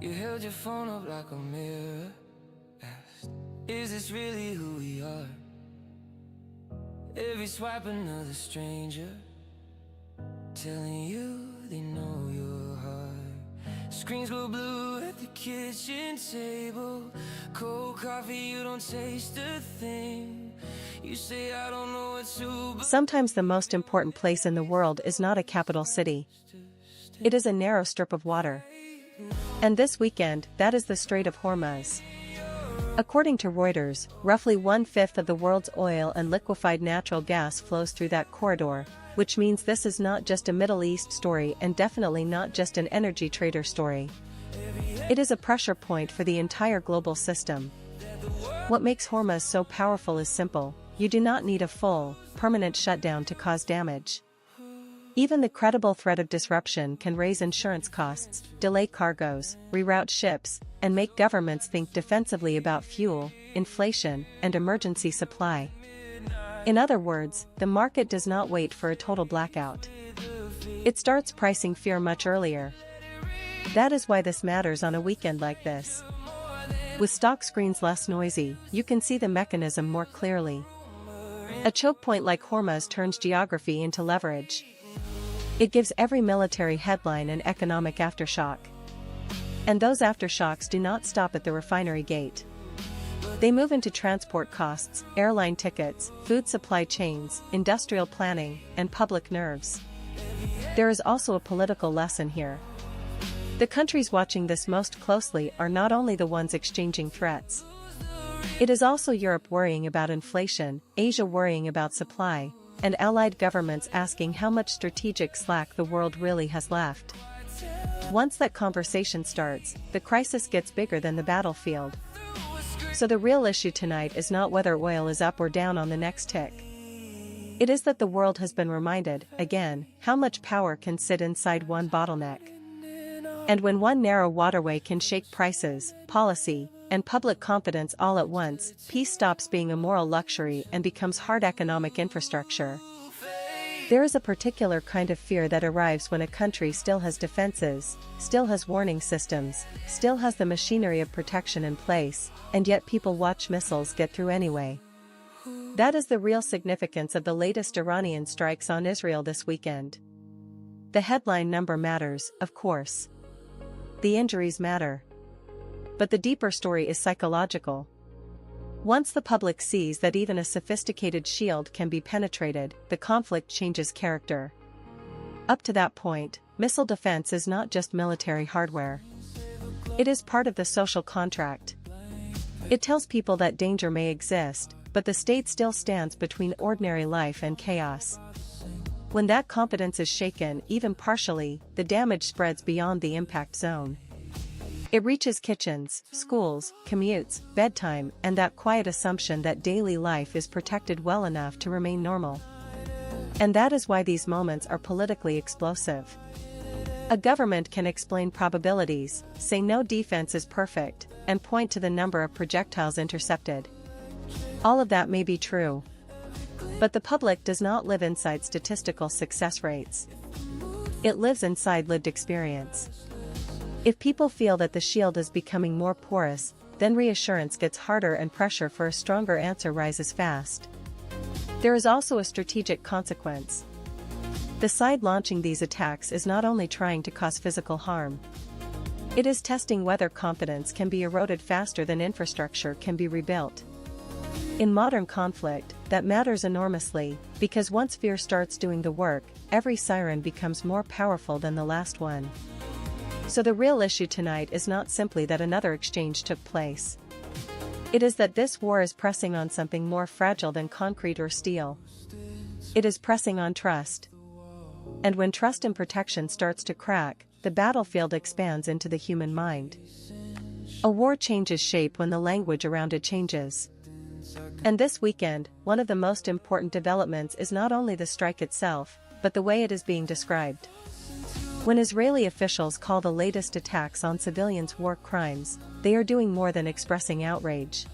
You held your phone up like a mirror. Asked, is this really who we are? Every swipe another stranger, telling you they know your heart. Screens go blue at the kitchen table. Cold coffee, you don't taste a thing. You say I don't know what to. Sometimes the most important place in the world is not a capital city. It is a narrow strip of water. And this weekend, that is the Strait of Hormuz. According to Reuters, roughly 1/5 of the world's oil and liquefied natural gas flows through that corridor, which means this is not just a Middle East story and definitely not just an energy trader story. It is a pressure point for the entire global system. What makes Hormuz so powerful is simple: you do not need a full, permanent shutdown to cause damage. Even the credible threat of disruption can raise insurance costs, delay cargoes, reroute ships, and make governments think defensively about fuel, inflation, and emergency supply. In other words, the market does not wait for a total blackout. It starts pricing fear much earlier. That is why this matters on a weekend like this. With stock screens less noisy, you can see the mechanism more clearly. A choke point like Hormuz turns geography into leverage. It gives every military headline an economic aftershock. And those aftershocks do not stop at the refinery gate. They move into transport costs, airline tickets, food supply chains, industrial planning, and public nerves. There is also a political lesson here. The countries watching this most closely are not only the ones exchanging threats. It is also Europe worrying about inflation, Asia worrying about supply, and allied governments asking how much strategic slack the world really has left. Once that conversation starts, the crisis gets bigger than the battlefield. So the real issue tonight is not whether oil is up or down on the next tick. It is that the world has been reminded, again, how much power can sit inside one bottleneck. And when one narrow waterway can shake prices, policy, and public confidence all at once, peace stops being a moral luxury and becomes hard economic infrastructure. There is a particular kind of fear that arrives when a country still has defenses, still has warning systems, still has the machinery of protection in place, and yet people watch missiles get through anyway. That is the real significance of the latest Iranian strikes on Israel this weekend. The headline number matters, of course. The injuries matter. But the deeper story is psychological. Once the public sees that even a sophisticated shield can be penetrated, the conflict changes character. Up to that point, missile defense is not just military hardware. It is part of the social contract. It tells people that danger may exist, but the state still stands between ordinary life and chaos. When that confidence is shaken, even partially, the damage spreads beyond the impact zone. It reaches kitchens, schools, commutes, bedtime, and that quiet assumption that daily life is protected well enough to remain normal. And that is why these moments are politically explosive. A government can explain probabilities, say no defense is perfect, and point to the number of projectiles intercepted. All of that may be true. But the public does not live inside statistical success rates. It lives inside lived experience. If people feel that the shield is becoming more porous, then reassurance gets harder and pressure for a stronger answer rises fast. There is also a strategic consequence. The side launching these attacks is not only trying to cause physical harm. It is testing whether confidence can be eroded faster than infrastructure can be rebuilt. In modern conflict, that matters enormously, because once fear starts doing the work, every siren becomes more powerful than the last one. So the real issue tonight is not simply that another exchange took place. It is that this war is pressing on something more fragile than concrete or steel. It is pressing on trust. And when trust and protection starts to crack, the battlefield expands into the human mind. A war changes shape when the language around it changes. And this weekend, one of the most important developments is not only the strike itself, but the way it is being described. When Israeli officials call the latest attacks on civilians war crimes, they are doing more than expressing outrage.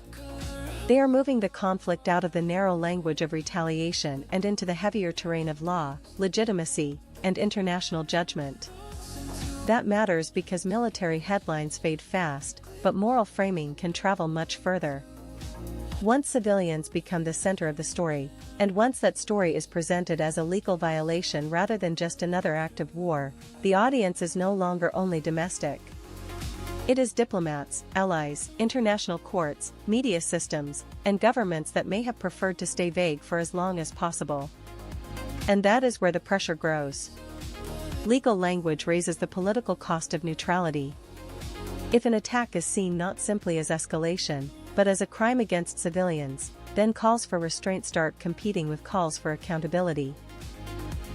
They are moving the conflict out of the narrow language of retaliation and into the heavier terrain of law, legitimacy, and international judgment. That matters because military headlines fade fast, but moral framing can travel much further. Once civilians become the center of the story, and once that story is presented as a legal violation rather than just another act of war, the audience is no longer only domestic. It is diplomats, allies, international courts, media systems, and governments that may have preferred to stay vague for as long as possible. And that is where the pressure grows. Legal language raises the political cost of neutrality. If an attack is seen not simply as escalation, but as a crime against civilians, then calls for restraint start competing with calls for accountability.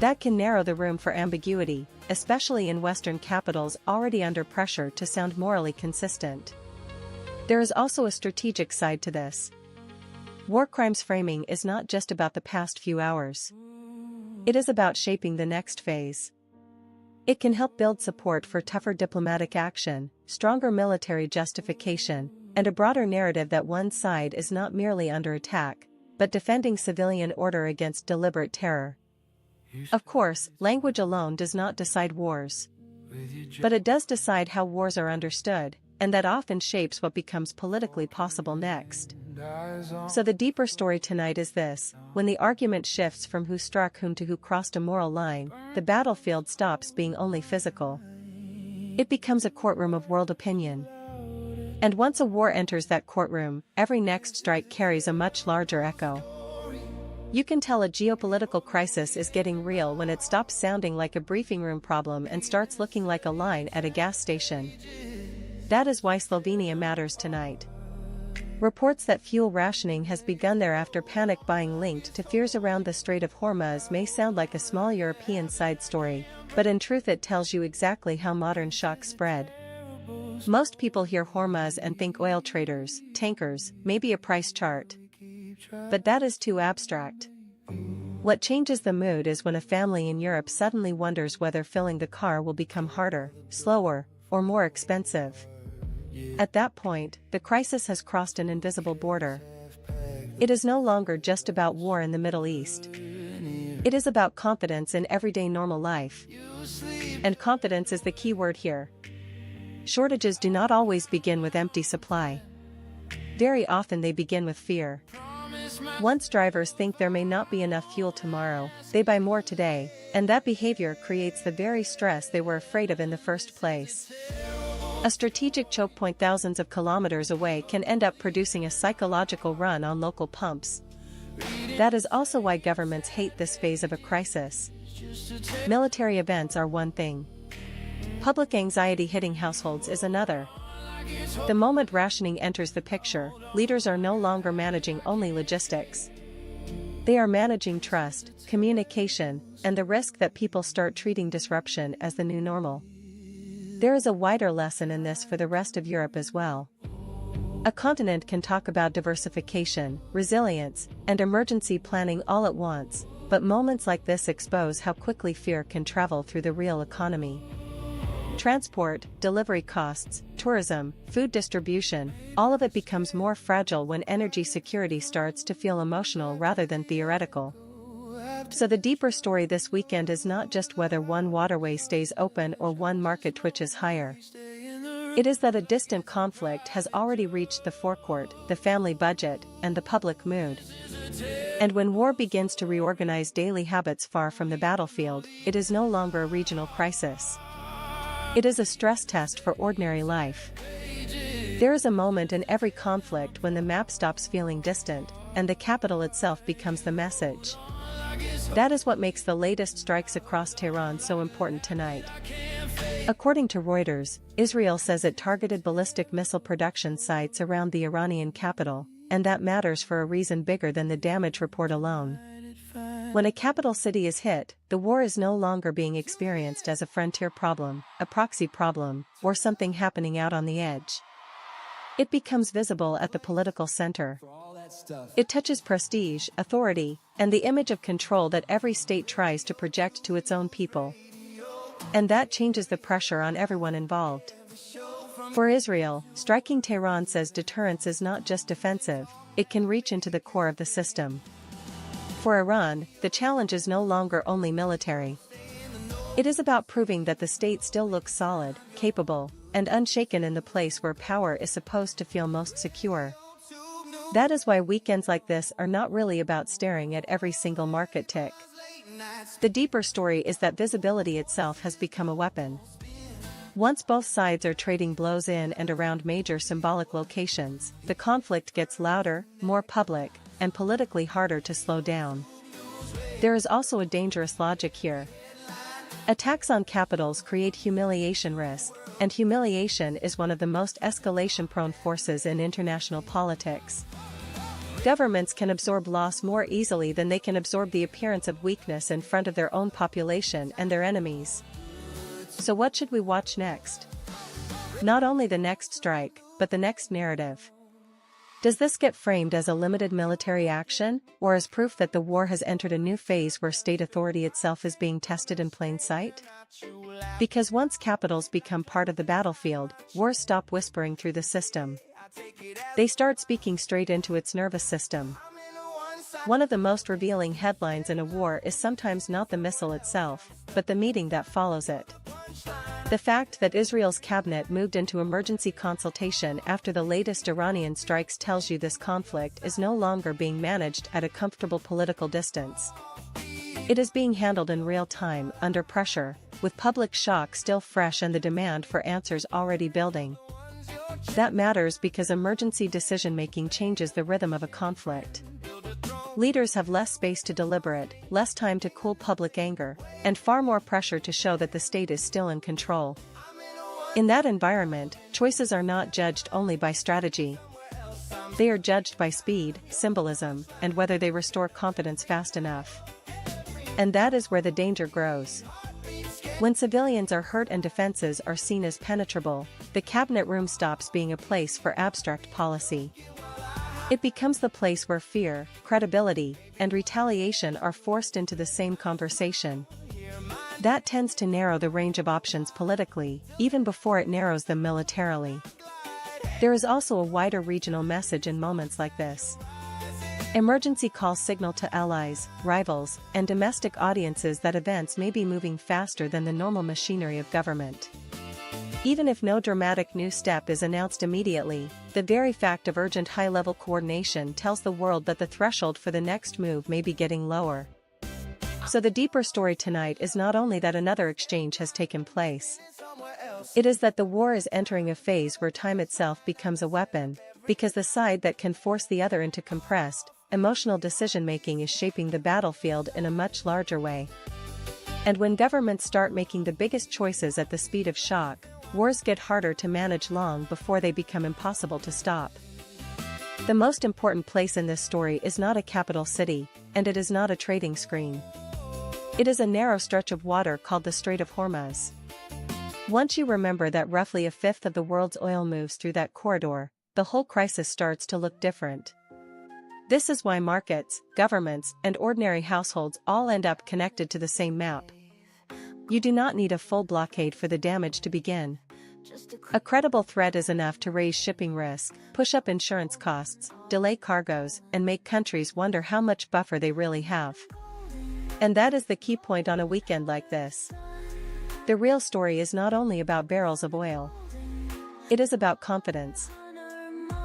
That can narrow the room for ambiguity, especially in Western capitals already under pressure to sound morally consistent. There is also a strategic side to this. War crimes framing is not just about the past few hours. It is about shaping the next phase. It can help build support for tougher diplomatic action, stronger military justification, and a broader narrative that one side is not merely under attack, but defending civilian order against deliberate terror. Of course, language alone does not decide wars. But it does decide how wars are understood, and that often shapes what becomes politically possible next. So the deeper story tonight is this: when the argument shifts from who struck whom to who crossed a moral line, the battlefield stops being only physical. It becomes a courtroom of world opinion. And once a war enters that courtroom, every next strike carries a much larger echo. You can tell a geopolitical crisis is getting real when it stops sounding like a briefing room problem and starts looking like a line at a gas station. That is why Slovenia matters tonight. Reports that fuel rationing has begun there after panic buying linked to fears around the Strait of Hormuz may sound like a small European side story, but in truth it tells you exactly how modern shocks spread. Most people hear Hormuz and think oil traders, tankers, maybe a price chart. But that is too abstract. What changes the mood is when a family in Europe suddenly wonders whether filling the car will become harder, slower, or more expensive. At that point, the crisis has crossed an invisible border. It is no longer just about war in the Middle East. It is about confidence in everyday normal life. And confidence is the key word here. Shortages do not always begin with empty supply. Very often they begin with fear. Once drivers think there may not be enough fuel tomorrow, they buy more today, and that behavior creates the very stress they were afraid of in the first place. A strategic choke point thousands of kilometers away can end up producing a psychological run on local pumps. That is also why governments hate this phase of a crisis. Military events are one thing. Public anxiety hitting households is another. The moment rationing enters the picture, leaders are no longer managing only logistics. They are managing trust, communication, and the risk that people start treating disruption as the new normal. There is a wider lesson in this for the rest of Europe as well. A continent can talk about diversification, resilience, and emergency planning all at once, but moments like this expose how quickly fear can travel through the real economy. Transport, delivery costs, tourism, food distribution, all of it becomes more fragile when energy security starts to feel emotional rather than theoretical. So the deeper story this weekend is not just whether one waterway stays open or one market twitches higher. It is that a distant conflict has already reached the forecourt, the family budget, and the public mood. And when war begins to reorganize daily habits far from the battlefield, it is no longer a regional crisis. It is a stress test for ordinary life. There is a moment in every conflict when the map stops feeling distant, and the capital itself becomes the message. That is what makes the latest strikes across Tehran so important tonight. According to Reuters, Israel says it targeted ballistic missile production sites around the Iranian capital, and that matters for a reason bigger than the damage report alone. When a capital city is hit, the war is no longer being experienced as a frontier problem, a proxy problem, or something happening out on the edge. It becomes visible at the political center. It touches prestige, authority, and the image of control that every state tries to project to its own people. And that changes the pressure on everyone involved. For Israel, striking Tehran says deterrence is not just defensive, it can reach into the core of the system. For Iran, the challenge is no longer only military. It is about proving that the state still looks solid, capable, and unshaken in the place where power is supposed to feel most secure. That is why weekends like this are not really about staring at every single market tick. The deeper story is that visibility itself has become a weapon. Once both sides are trading blows in and around major symbolic locations, the conflict gets louder, more public, and politically harder to slow down. There is also a dangerous logic here. Attacks on capitals create humiliation risk, and humiliation is one of the most escalation-prone forces in international politics. Governments can absorb loss more easily than they can absorb the appearance of weakness in front of their own population and their enemies. So what should we watch next? Not only the next strike, but the next narrative. Does this get framed as a limited military action, or as proof that the war has entered a new phase where state authority itself is being tested in plain sight? Because once capitals become part of the battlefield, wars stop whispering through the system. They start speaking straight into its nervous system. One of the most revealing headlines in a war is sometimes not the missile itself, but the meeting that follows it. The fact that Israel's cabinet moved into emergency consultation after the latest Iranian strikes tells you this conflict is no longer being managed at a comfortable political distance. It is being handled in real time, under pressure, with public shock still fresh and the demand for answers already building. That matters because emergency decision-making changes the rhythm of a conflict. Leaders have less space to deliberate, less time to cool public anger, and far more pressure to show that the state is still in control. In that environment, choices are not judged only by strategy. They are judged by speed, symbolism, and whether they restore confidence fast enough. And that is where the danger grows. When civilians are hurt and defenses are seen as penetrable, the cabinet room stops being a place for abstract policy. It becomes the place where fear, credibility, and retaliation are forced into the same conversation. That tends to narrow the range of options politically, even before it narrows them militarily. There is also a wider regional message in moments like this. Emergency calls signal to allies, rivals, and domestic audiences that events may be moving faster than the normal machinery of government. Even if no dramatic new step is announced immediately, the very fact of urgent high-level coordination tells the world that the threshold for the next move may be getting lower. So the deeper story tonight is not only that another exchange has taken place. It is that the war is entering a phase where time itself becomes a weapon, because the side that can force the other into compressed, emotional decision-making is shaping the battlefield in a much larger way. And when governments start making the biggest choices at the speed of shock, wars get harder to manage long before they become impossible to stop. The most important place in this story is not a capital city, and it is not a trading screen. It is a narrow stretch of water called the Strait of Hormuz. Once you remember that roughly a fifth of the world's oil moves through that corridor, the whole crisis starts to look different. This is why markets, governments, and ordinary households all end up connected to the same map. You do not need a full blockade for the damage to begin. A credible threat is enough to raise shipping risk, push up insurance costs, delay cargoes, and make countries wonder how much buffer they really have. And that is the key point on a weekend like this. The real story is not only about barrels of oil. It is about confidence.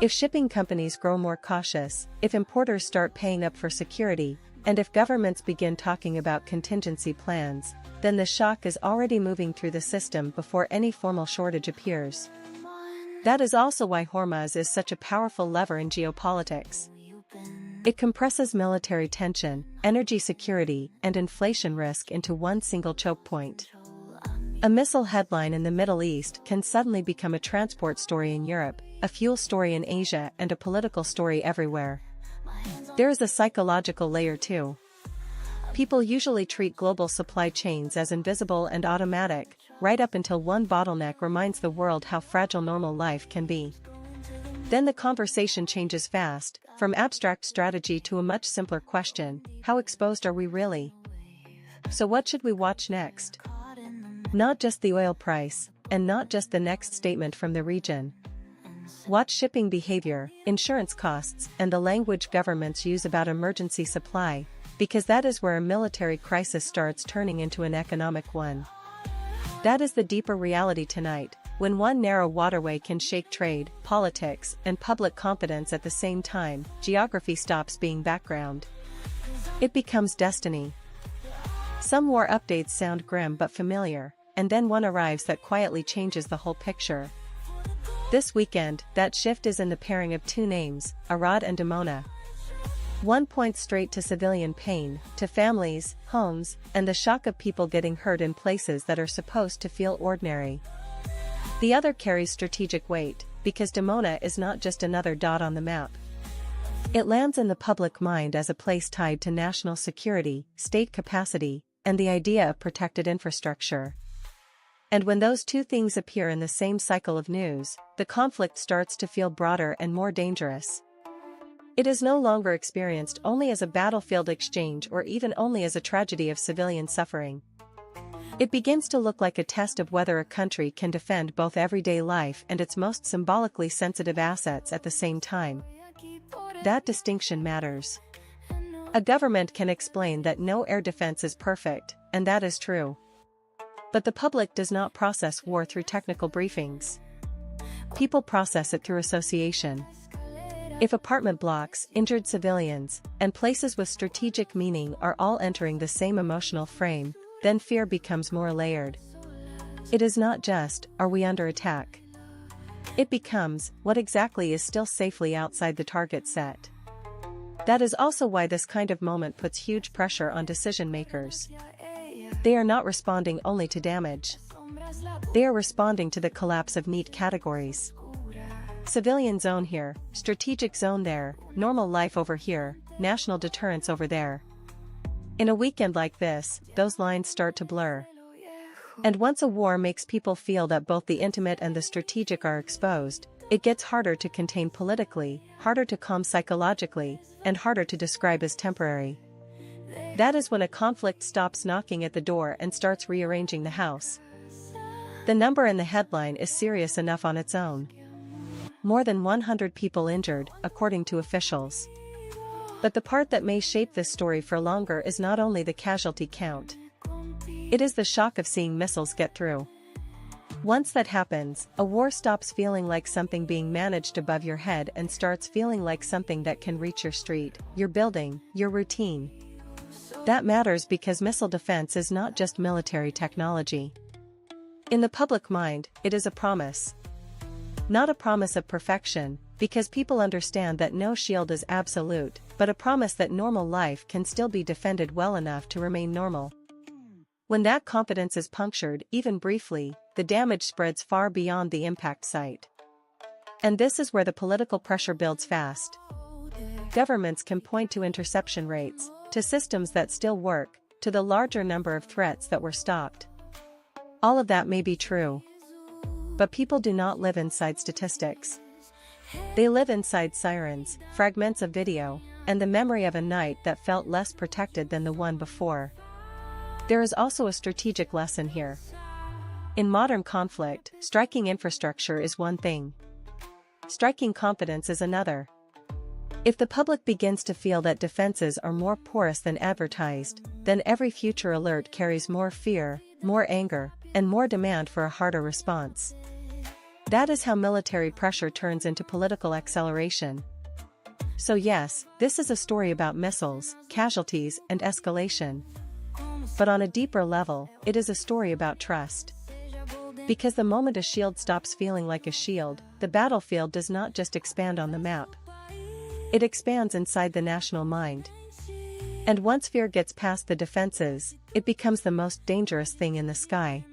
If shipping companies grow more cautious, if importers start paying up for security, and if governments begin talking about contingency plans, then the shock is already moving through the system before any formal shortage appears. That is also why Hormuz is such a powerful lever in geopolitics. It compresses military tension, energy security, and inflation risk into one single choke point. A missile headline in the Middle East can suddenly become a transport story in Europe, a fuel story in Asia, and a political story everywhere. There is a psychological layer too. People usually treat global supply chains as invisible and automatic, right up until one bottleneck reminds the world how fragile normal life can be. Then the conversation changes fast, from abstract strategy to a much simpler question: how exposed are we really? So what should we watch next? Not just the oil price, and not just the next statement from the region. Watch shipping behavior, insurance costs, and the language governments use about emergency supply, because that is where a military crisis starts turning into an economic one. That is the deeper reality tonight, when one narrow waterway can shake trade, politics, and public confidence at the same time. Geography stops being background. It becomes destiny. Some war updates sound grim but familiar, and then one arrives that quietly changes the whole picture. This weekend, that shift is in the pairing of two names, Arad and Dimona. One points straight to civilian pain, to families, homes, and the shock of people getting hurt in places that are supposed to feel ordinary. The other carries strategic weight, because Dimona is not just another dot on the map. It lands in the public mind as a place tied to national security, state capacity, and the idea of protected infrastructure. And when those two things appear in the same cycle of news, the conflict starts to feel broader and more dangerous. It is no longer experienced only as a battlefield exchange or even only as a tragedy of civilian suffering. It begins to look like a test of whether a country can defend both everyday life and its most symbolically sensitive assets at the same time. That distinction matters. A government can explain that no air defense is perfect, and that is true. But the public does not process war through technical briefings. People process it through association. If apartment blocks, injured civilians, and places with strategic meaning are all entering the same emotional frame, then fear becomes more layered. It is not just, are we under attack? It becomes, what exactly is still safely outside the target set? That is also why this kind of moment puts huge pressure on decision makers. They are not responding only to damage. They are responding to the collapse of neat categories. Civilian zone here, strategic zone there, normal life over here, national deterrence over there. In a weekend like this, those lines start to blur. And once a war makes people feel that both the intimate and the strategic are exposed, it gets harder to contain politically, harder to calm psychologically, and harder to describe as temporary. That is when a conflict stops knocking at the door and starts rearranging the house. The number in the headline is serious enough on its own. More than 100 people injured, according to officials. But the part that may shape this story for longer is not only the casualty count. It is the shock of seeing missiles get through. Once that happens, a war stops feeling like something being managed above your head and starts feeling like something that can reach your street, your building, your routine. That matters because missile defense is not just military technology. In the public mind, it is a promise. Not a promise of perfection, because people understand that no shield is absolute, but a promise that normal life can still be defended well enough to remain normal. When that confidence is punctured, even briefly, the damage spreads far beyond the impact site. And this is where the political pressure builds fast. Governments can point to interception rates, to systems that still work, to the larger number of threats that were stopped. All of that may be true. But people do not live inside statistics. They live inside sirens, fragments of video, and the memory of a night that felt less protected than the one before. There is also a strategic lesson here. In modern conflict, striking infrastructure is one thing. Striking confidence is another. If the public begins to feel that defenses are more porous than advertised, then every future alert carries more fear, more anger, and more demand for a harder response. That is how military pressure turns into political acceleration. So yes, this is a story about missiles, casualties, and escalation. But on a deeper level, it is a story about trust. Because the moment a shield stops feeling like a shield, the battlefield does not just expand on the map. It expands inside the national mind. And once fear gets past the defenses, it becomes the most dangerous thing in the sky.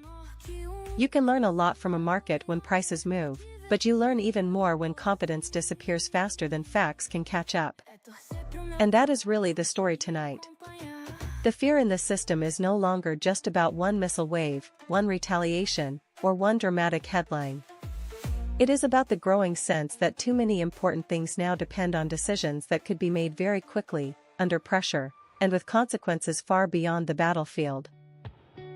You can learn a lot from a market when prices move, but you learn even more when confidence disappears faster than facts can catch up. And that is really the story tonight. The fear in the system is no longer just about one missile wave, one retaliation, or one dramatic headline. It is about the growing sense that too many important things now depend on decisions that could be made very quickly, under pressure, and with consequences far beyond the battlefield.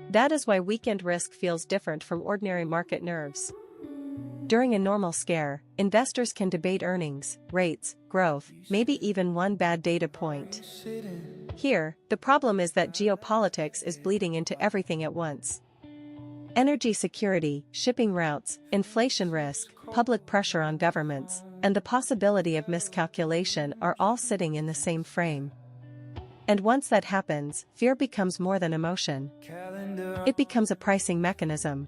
That is why weekend risk feels different from ordinary market nerves. During a normal scare, investors can debate earnings, rates, growth, maybe even one bad data point. Here, the problem is that geopolitics is bleeding into everything at once. Energy security, shipping routes, inflation risk, public pressure on governments, and the possibility of miscalculation are all sitting in the same frame. And once that happens, fear becomes more than emotion. It becomes a pricing mechanism.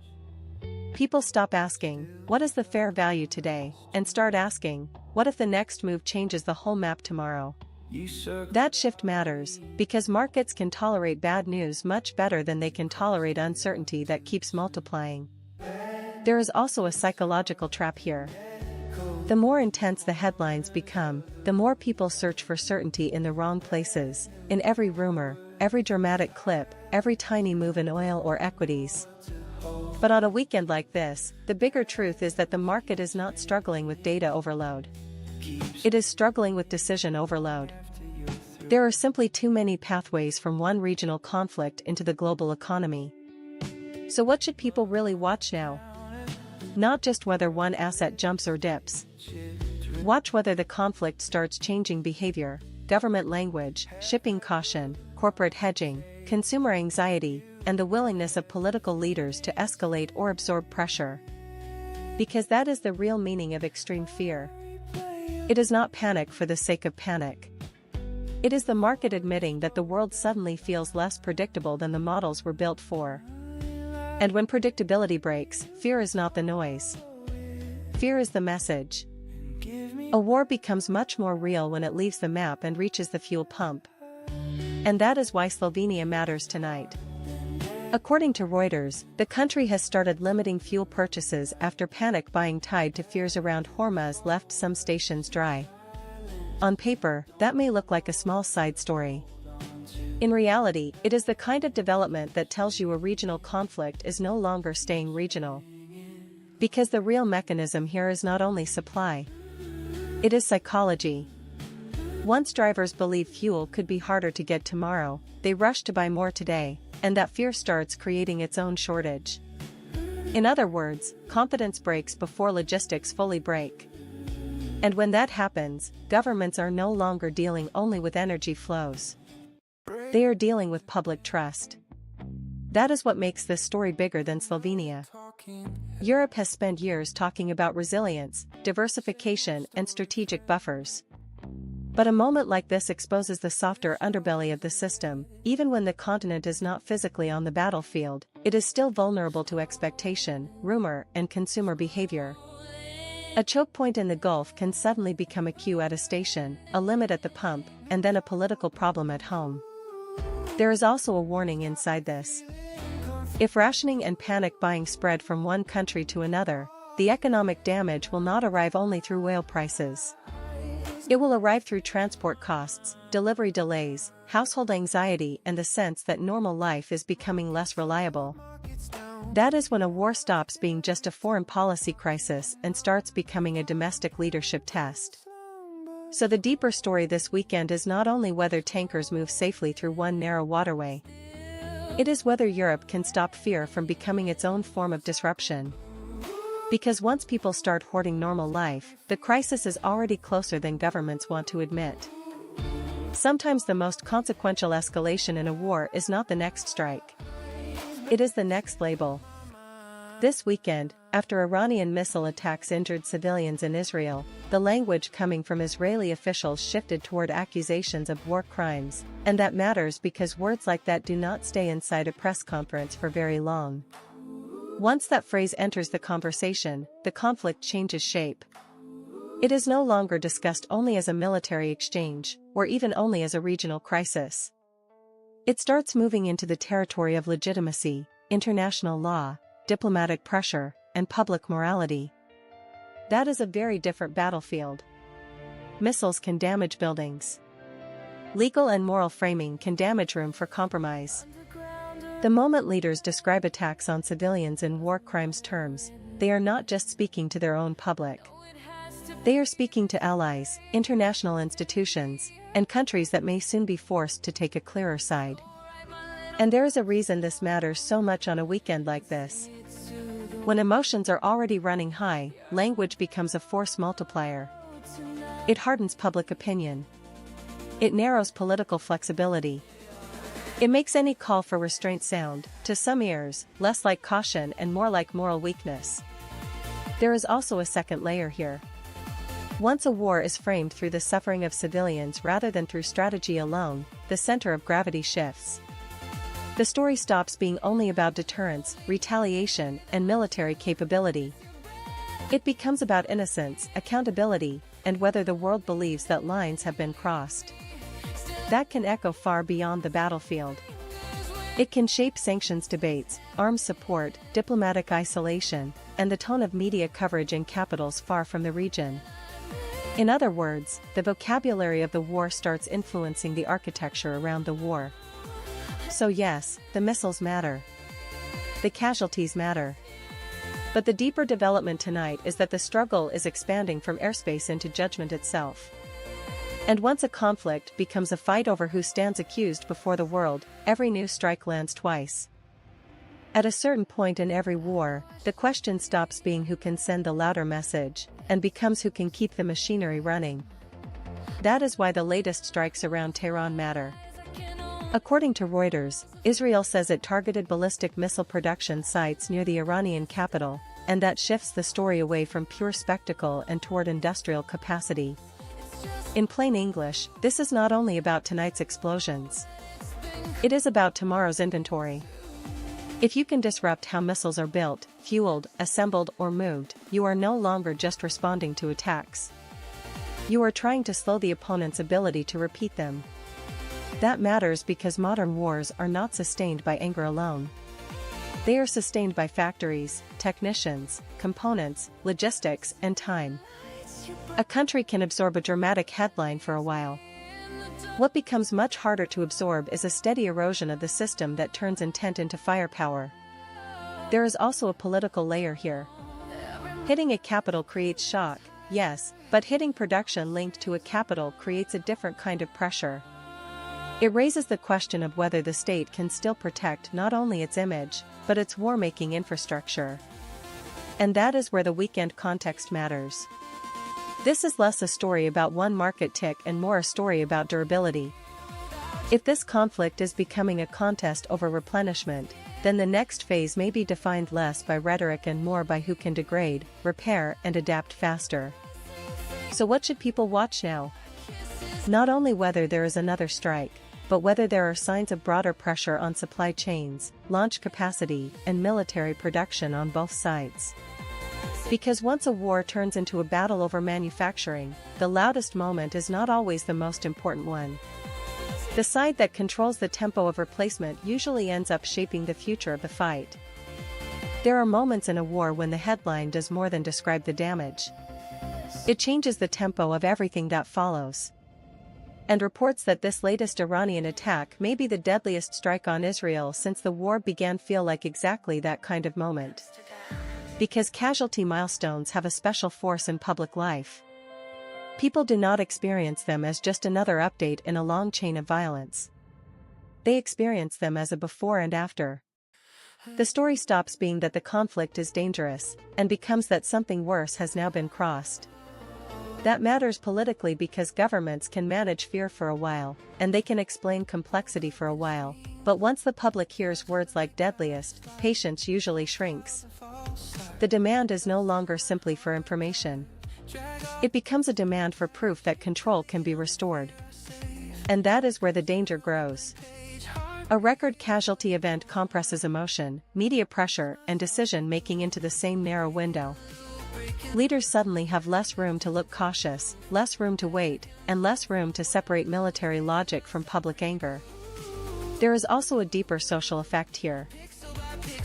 People stop asking, what is the fair value today, and start asking, what if the next move changes the whole map tomorrow? That shift matters, because markets can tolerate bad news much better than they can tolerate uncertainty that keeps multiplying. There is also a psychological trap here. The more intense the headlines become, the more people search for certainty in the wrong places, in every rumor, every dramatic clip, every tiny move in oil or equities. But on a weekend like this, the bigger truth is that the market is not struggling with data overload. It is struggling with decision overload. There are simply too many pathways from one regional conflict into the global economy. So what should people really watch now? Not just whether one asset jumps or dips. Watch whether the conflict starts changing behavior, government language, shipping caution, corporate hedging, consumer anxiety, and the willingness of political leaders to escalate or absorb pressure. Because that is the real meaning of extreme fear. It is not panic for the sake of panic. It is the market admitting that the world suddenly feels less predictable than the models were built for. And when predictability breaks, fear is not the noise. Fear is the message. A war becomes much more real when it leaves the map and reaches the fuel pump. And that is why Slovenia matters tonight. According to Reuters, the country has started limiting fuel purchases after panic buying tied to fears around Hormuz left some stations dry. On paper, that may look like a small side story. In reality, it is the kind of development that tells you a regional conflict is no longer staying regional. Because the real mechanism here is not only supply. It is psychology. Once drivers believe fuel could be harder to get tomorrow, they rush to buy more today, and that fear starts creating its own shortage. In other words, confidence breaks before logistics fully break. And when that happens, governments are no longer dealing only with energy flows. They are dealing with public trust. That is what makes this story bigger than Slovenia. Europe has spent years talking about resilience, diversification, and strategic buffers. But a moment like this exposes the softer underbelly of the system. Even when the continent is not physically on the battlefield, it is still vulnerable to expectation, rumor, and consumer behavior. A choke point in the Gulf can suddenly become a queue at a station, a limit at the pump, and then a political problem at home. There is also a warning inside this. If rationing and panic buying spread from one country to another, the economic damage will not arrive only through oil prices. It will arrive through transport costs, delivery delays, household anxiety, and the sense that normal life is becoming less reliable. That is when a war stops being just a foreign policy crisis and starts becoming a domestic leadership test. So the deeper story this weekend is not only whether tankers move safely through one narrow waterway. It is whether Europe can stop fear from becoming its own form of disruption. Because once people start hoarding normal life, the crisis is already closer than governments want to admit. Sometimes the most consequential escalation in a war is not the next strike. It is the next label. This weekend, after Iranian missile attacks injured civilians in Israel, the language coming from Israeli officials shifted toward accusations of war crimes, and that matters because words like that do not stay inside a press conference for very long. Once that phrase enters the conversation, the conflict changes shape. It is no longer discussed only as a military exchange, or even only as a regional crisis. It starts moving into the territory of legitimacy, international law, diplomatic pressure, and public morality. That is a very different battlefield. Missiles can damage buildings. Legal and moral framing can damage room for compromise. The moment leaders describe attacks on civilians in war crimes terms, they are not just speaking to their own public. They are speaking to allies, international institutions, and countries that may soon be forced to take a clearer side. And there is a reason this matters so much on a weekend like this. When emotions are already running high, language becomes a force multiplier. It hardens public opinion. It narrows political flexibility. It makes any call for restraint sound, to some ears, less like caution and more like moral weakness. There is also a second layer here. Once a war is framed through the suffering of civilians rather than through strategy alone, the center of gravity shifts. The story stops being only about deterrence, retaliation, and military capability. It becomes about innocence, accountability, and whether the world believes that lines have been crossed. That can echo far beyond the battlefield. It can shape sanctions debates, arms support, diplomatic isolation, and the tone of media coverage in capitals far from the region. In other words, the vocabulary of the war starts influencing the architecture around the war. So yes, the missiles matter. The casualties matter. But the deeper development tonight is that the struggle is expanding from airspace into judgment itself. And once a conflict becomes a fight over who stands accused before the world, every new strike lands twice. At a certain point in every war, the question stops being who can send the louder message, and becomes who can keep the machinery running. That is why the latest strikes around Tehran matter. According to Reuters, Israel says it targeted ballistic missile production sites near the Iranian capital, and that shifts the story away from pure spectacle and toward industrial capacity. In plain English, this is not only about tonight's explosions. It is about tomorrow's inventory. If you can disrupt how missiles are built, fueled, assembled, or moved, you are no longer just responding to attacks. You are trying to slow the opponent's ability to repeat them. That matters because modern wars are not sustained by anger alone. They are sustained by factories, technicians, components, logistics, and time. A country can absorb a dramatic headline for a while. What becomes much harder to absorb is a steady erosion of the system that turns intent into firepower. There is also a political layer here. Hitting a capital creates shock, yes, but hitting production linked to a capital creates a different kind of pressure. It raises the question of whether the state can still protect not only its image, but its war-making infrastructure. And that is where the weekend context matters. This is less a story about one market tick and more a story about durability. If this conflict is becoming a contest over replenishment, then the next phase may be defined less by rhetoric and more by who can degrade, repair, and adapt faster. So what should people watch now? Not only whether there is another strike, but whether there are signs of broader pressure on supply chains, launch capacity, and military production on both sides. Because once a war turns into a battle over manufacturing, the loudest moment is not always the most important one. The side that controls the tempo of replacement usually ends up shaping the future of the fight. There are moments in a war when the headline does more than describe the damage. It changes the tempo of everything that follows. And reports that this latest Iranian attack may be the deadliest strike on Israel since the war began feel like exactly that kind of moment. Because casualty milestones have a special force in public life. People do not experience them as just another update in a long chain of violence. They experience them as a before and after. The story stops being that the conflict is dangerous, and becomes that something worse has now been crossed. That matters politically because governments can manage fear for a while, and they can explain complexity for a while, but once the public hears words like deadliest, patience usually shrinks. The demand is no longer simply for information. It becomes a demand for proof that control can be restored. And that is where the danger grows. A record casualty event compresses emotion, media pressure, and decision-making into the same narrow window. Leaders suddenly have less room to look cautious, less room to wait, and less room to separate military logic from public anger. There is also a deeper social effect here.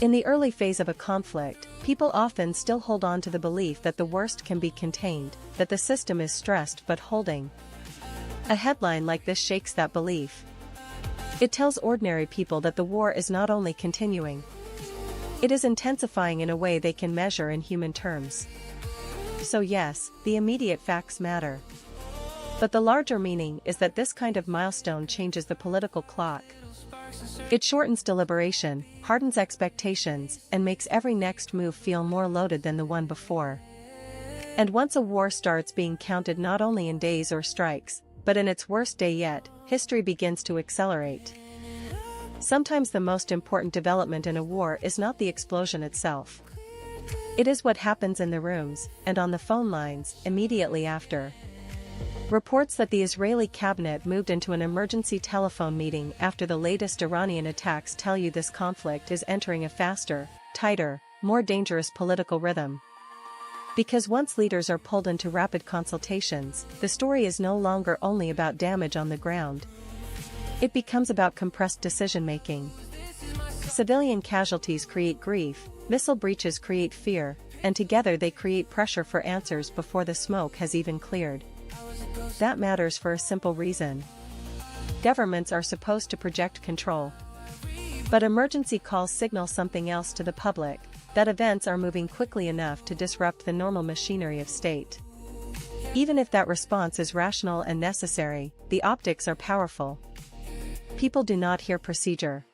In the early phase of a conflict, people often still hold on to the belief that the worst can be contained, that the system is stressed but holding. A headline like this shakes that belief. It tells ordinary people that the war is not only continuing, it is intensifying in a way they can measure in human terms. So yes, the immediate facts matter. But the larger meaning is that this kind of milestone changes the political clock. It shortens deliberation, hardens expectations, and makes every next move feel more loaded than the one before. And once a war starts being counted not only in days or strikes, but in its worst day yet, history begins to accelerate. Sometimes the most important development in a war is not the explosion itself. It is what happens in the rooms, and on the phone lines, immediately after. Reports that the Israeli cabinet moved into an emergency telephone meeting after the latest Iranian attacks tell you this conflict is entering a faster, tighter, more dangerous political rhythm. Because once leaders are pulled into rapid consultations, the story is no longer only about damage on the ground. It becomes about compressed decision-making. Civilian casualties create grief, missile breaches create fear, and together they create pressure for answers before the smoke has even cleared. That matters for a simple reason. Governments are supposed to project control. But emergency calls signal something else to the public, that events are moving quickly enough to disrupt the normal machinery of state. Even if that response is rational and necessary, the optics are powerful. People do not hear procedure.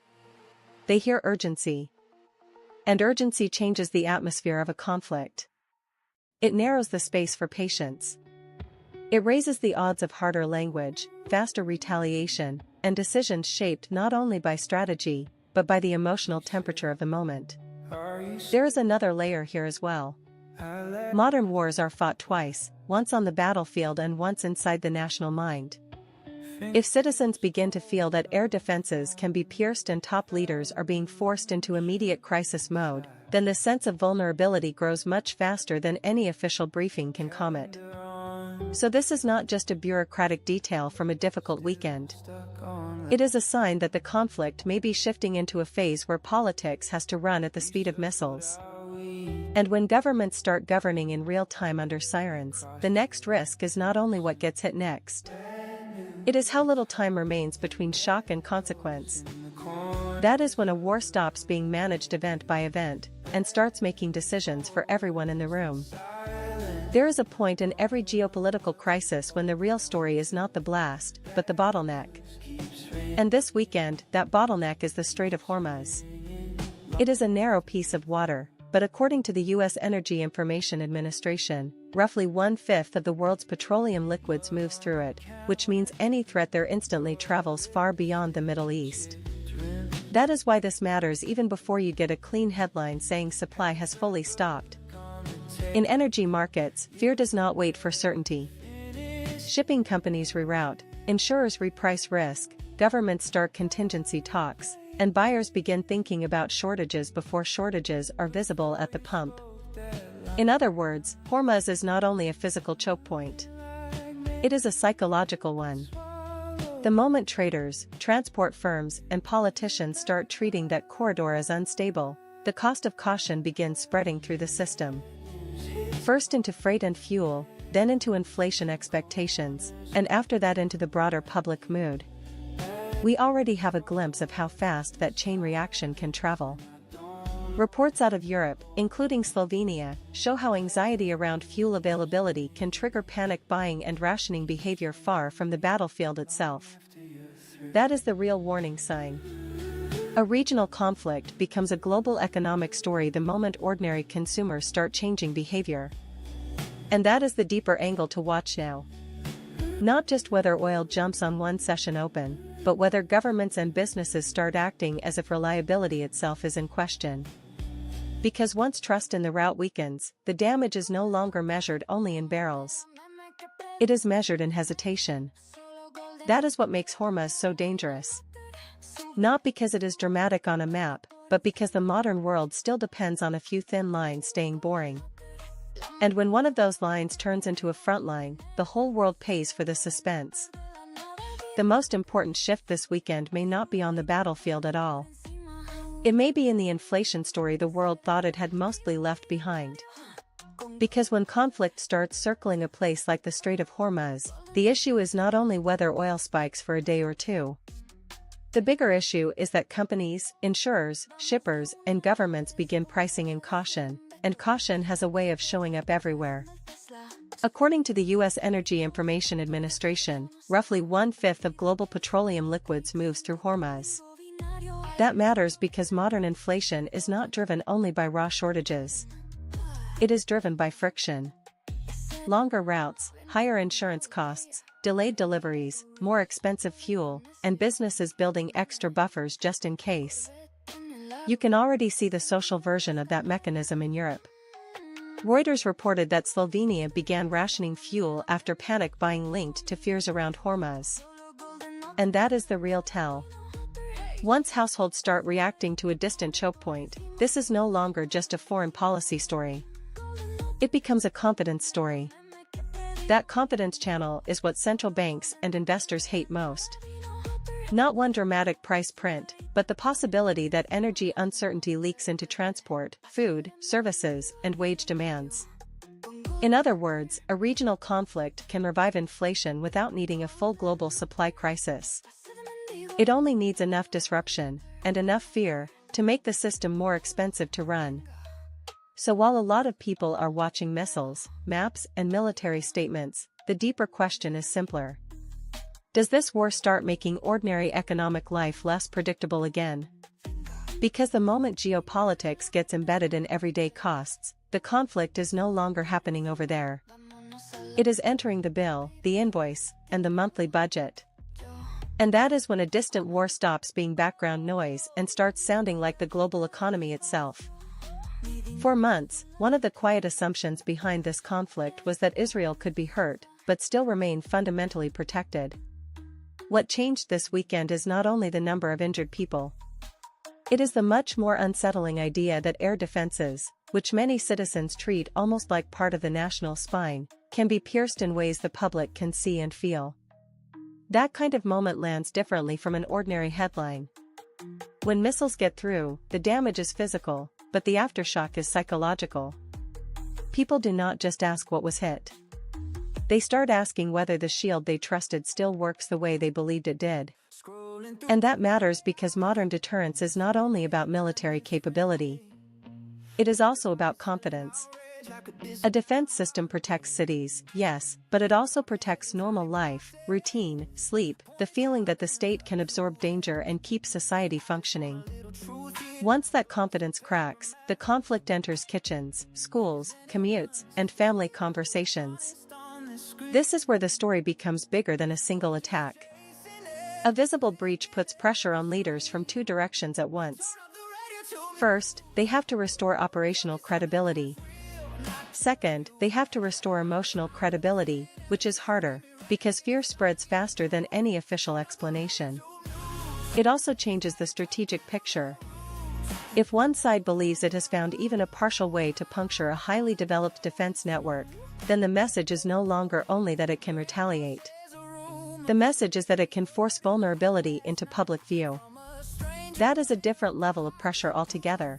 They hear urgency. And urgency changes the atmosphere of a conflict. It narrows the space for patience. It raises the odds of harder language, faster retaliation, and decisions shaped not only by strategy, but by the emotional temperature of the moment. There is another layer here as well. Modern wars are fought twice, once on the battlefield and once inside the national mind. If citizens begin to feel that air defenses can be pierced and top leaders are being forced into immediate crisis mode, then the sense of vulnerability grows much faster than any official briefing can comment. So this is not just a bureaucratic detail from a difficult weekend. It is a sign that the conflict may be shifting into a phase where politics has to run at the speed of missiles. And when governments start governing in real time under sirens, the next risk is not only what gets hit next. It is how little time remains between shock and consequence. That is when a war stops being managed event by event, and starts making decisions for everyone in the room. There is a point in every geopolitical crisis when the real story is not the blast, but the bottleneck. And this weekend, that bottleneck is the Strait of Hormuz. It is a narrow piece of water, but according to the U.S. Energy Information Administration, roughly 1/5 of the world's petroleum liquids moves through it, which means any threat there instantly travels far beyond the Middle East. That is why this matters even before you get a clean headline saying supply has fully stopped. In energy markets, fear does not wait for certainty. Shipping companies reroute, insurers reprice risk, governments start contingency talks, and buyers begin thinking about shortages before shortages are visible at the pump. In other words, Hormuz is not only a physical choke point. It is a psychological one. The moment traders, transport firms, and politicians start treating that corridor as unstable, the cost of caution begins spreading through the system. First into freight and fuel, then into inflation expectations, and after that into the broader public mood. We already have a glimpse of how fast that chain reaction can travel. Reports out of Europe, including Slovenia, show how anxiety around fuel availability can trigger panic buying and rationing behavior far from the battlefield itself. That is the real warning sign. A regional conflict becomes a global economic story the moment ordinary consumers start changing behavior. And that is the deeper angle to watch now. Not just whether oil jumps on one session open, but whether governments and businesses start acting as if reliability itself is in question. Because once trust in the route weakens, the damage is no longer measured only in barrels. It is measured in hesitation. That is what makes Hormuz so dangerous. Not because it is dramatic on a map, but because the modern world still depends on a few thin lines staying boring. And when one of those lines turns into a front line, the whole world pays for the suspense. The most important shift this weekend may not be on the battlefield at all. It may be in the inflation story the world thought it had mostly left behind. Because when conflict starts circling a place like the Strait of Hormuz, the issue is not only whether oil spikes for a day or two. The bigger issue is that companies, insurers, shippers, and governments begin pricing in caution, and caution has a way of showing up everywhere. According to the U.S. Energy Information Administration, roughly 1/5 of global petroleum liquids moves through Hormuz. That matters because modern inflation is not driven only by raw shortages. It is driven by friction. Longer routes, higher insurance costs, delayed deliveries, more expensive fuel, and businesses building extra buffers just in case. You can already see the social version of that mechanism in Europe. Reuters reported that Slovenia began rationing fuel after panic buying linked to fears around Hormuz. And that is the real tell. Once households start reacting to a distant choke point, this is no longer just a foreign policy story. It becomes a confidence story. That confidence channel is what central banks and investors hate most. Not one dramatic price print, but the possibility that energy uncertainty leaks into transport, food, services, and wage demands. In other words, a regional conflict can revive inflation without needing a full global supply crisis. It only needs enough disruption, and enough fear, to make the system more expensive to run. So while a lot of people are watching missiles, maps, and military statements, the deeper question is simpler. Does this war start making ordinary economic life less predictable again? Because the moment geopolitics gets embedded in everyday costs, the conflict is no longer happening over there. It is entering the bill, the invoice, and the monthly budget. And that is when a distant war stops being background noise and starts sounding like the global economy itself. For months, one of the quiet assumptions behind this conflict was that Israel could be hurt, but still remain fundamentally protected. What changed this weekend is not only the number of injured people. It is the much more unsettling idea that air defenses, which many citizens treat almost like part of the national spine, can be pierced in ways the public can see and feel. That kind of moment lands differently from an ordinary headline. When missiles get through, the damage is physical, but the aftershock is psychological. People do not just ask what was hit. They start asking whether the shield they trusted still works the way they believed it did. And that matters because modern deterrence is not only about military capability. It is also about confidence. A defense system protects cities, yes, but it also protects normal life, routine, sleep, the feeling that the state can absorb danger and keep society functioning. Once that confidence cracks, the conflict enters kitchens, schools, commutes, and family conversations. This is where the story becomes bigger than a single attack. A visible breach puts pressure on leaders from two directions at once. First, they have to restore operational credibility. Second, they have to restore emotional credibility, which is harder, because fear spreads faster than any official explanation. It also changes the strategic picture. If one side believes it has found even a partial way to puncture a highly developed defense network, then the message is no longer only that it can retaliate. The message is that it can force vulnerability into public view. That is a different level of pressure altogether.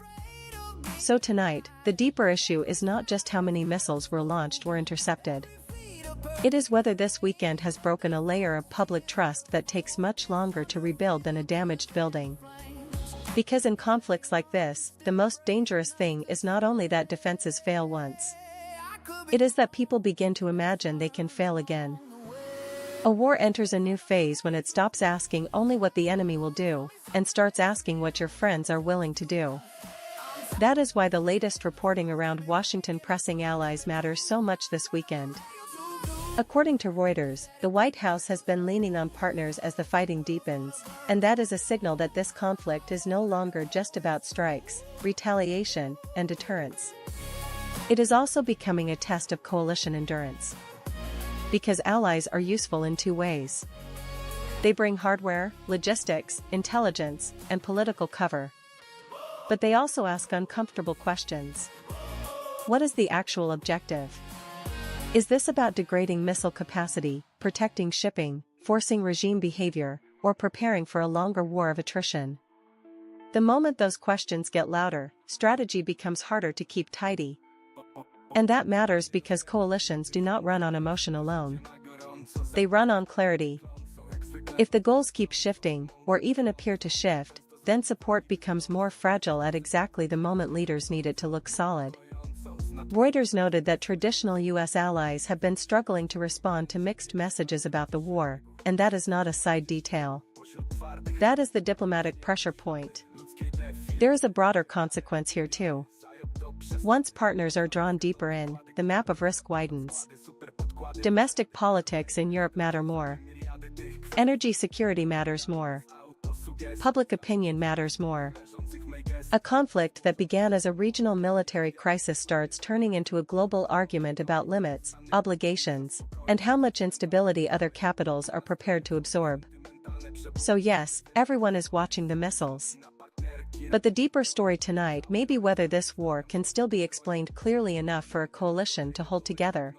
So tonight, the deeper issue is not just how many missiles were launched or intercepted. It is whether this weekend has broken a layer of public trust that takes much longer to rebuild than a damaged building. Because in conflicts like this, the most dangerous thing is not only that defenses fail once. It is that people begin to imagine they can fail again. A war enters a new phase when it stops asking only what the enemy will do, and starts asking what your friends are willing to do. That is why the latest reporting around Washington pressing allies matters so much this weekend. According to Reuters, the White House has been leaning on partners as the fighting deepens, and that is a signal that this conflict is no longer just about strikes, retaliation, and deterrence. It is also becoming a test of coalition endurance. Because allies are useful in two ways. They bring hardware, logistics, intelligence, and political cover. But they also ask uncomfortable questions. What is the actual objective? Is this about degrading missile capacity, protecting shipping, forcing regime behavior, or preparing for a longer war of attrition? The moment those questions get louder, strategy becomes harder to keep tidy. And that matters because coalitions do not run on emotion alone. They run on clarity. If the goals keep shifting, or even appear to shift, then support becomes more fragile at exactly the moment leaders need it to look solid. Reuters noted that traditional U.S. allies have been struggling to respond to mixed messages about the war, and that is not a side detail. That is the diplomatic pressure point. There is a broader consequence here too. Once partners are drawn deeper in, the map of risk widens. Domestic politics in Europe matter more. Energy security matters more. Public opinion matters more. A conflict that began as a regional military crisis starts turning into a global argument about limits, obligations, and how much instability other capitals are prepared to absorb. So yes, everyone is watching the missiles. But the deeper story tonight may be whether this war can still be explained clearly enough for a coalition to hold together.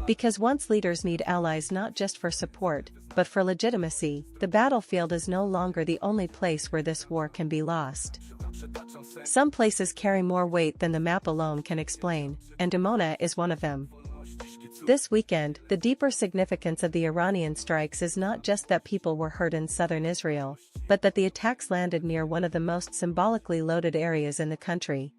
Because once leaders need allies not just for support, but for legitimacy, the battlefield is no longer the only place where this war can be lost. Some places carry more weight than the map alone can explain, and Dimona is one of them. This weekend, the deeper significance of the Iranian strikes is not just that people were hurt in southern Israel, but that the attacks landed near one of the most symbolically loaded areas in the country.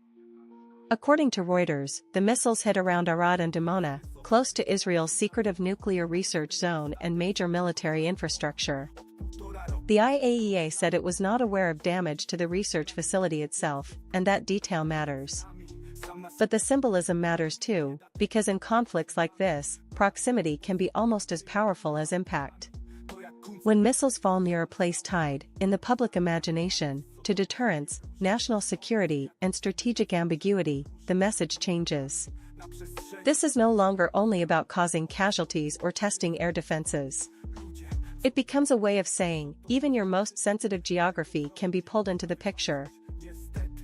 According to Reuters, the missiles hit around Arad and Dimona, close to Israel's secretive nuclear research zone and major military infrastructure. The IAEA said it was not aware of damage to the research facility itself, and that detail matters. But the symbolism matters too, because in conflicts like this, proximity can be almost as powerful as impact. When missiles fall near a place tied, in the public imagination, to deterrence, national security, and strategic ambiguity, the message changes. This is no longer only about causing casualties or testing air defenses. It becomes a way of saying, even your most sensitive geography can be pulled into the picture.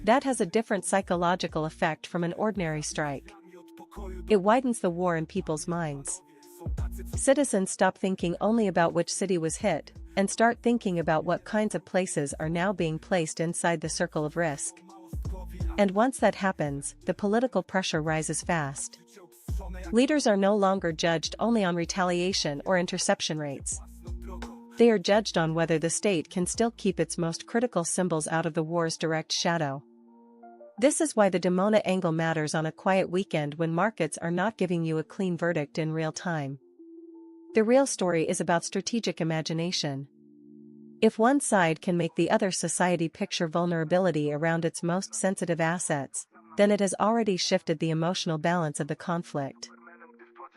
That has a different psychological effect from an ordinary strike. It widens the war in people's minds. Citizens stop thinking only about which city was hit, and start thinking about what kinds of places are now being placed inside the circle of risk. And once that happens, the political pressure rises fast. Leaders are no longer judged only on retaliation or interception rates. They are judged on whether the state can still keep its most critical symbols out of the war's direct shadow. This is why the Dimona angle matters on a quiet weekend when markets are not giving you a clean verdict in real time. The real story is about strategic imagination. If one side can make the other society picture vulnerability around its most sensitive assets, then it has already shifted the emotional balance of the conflict.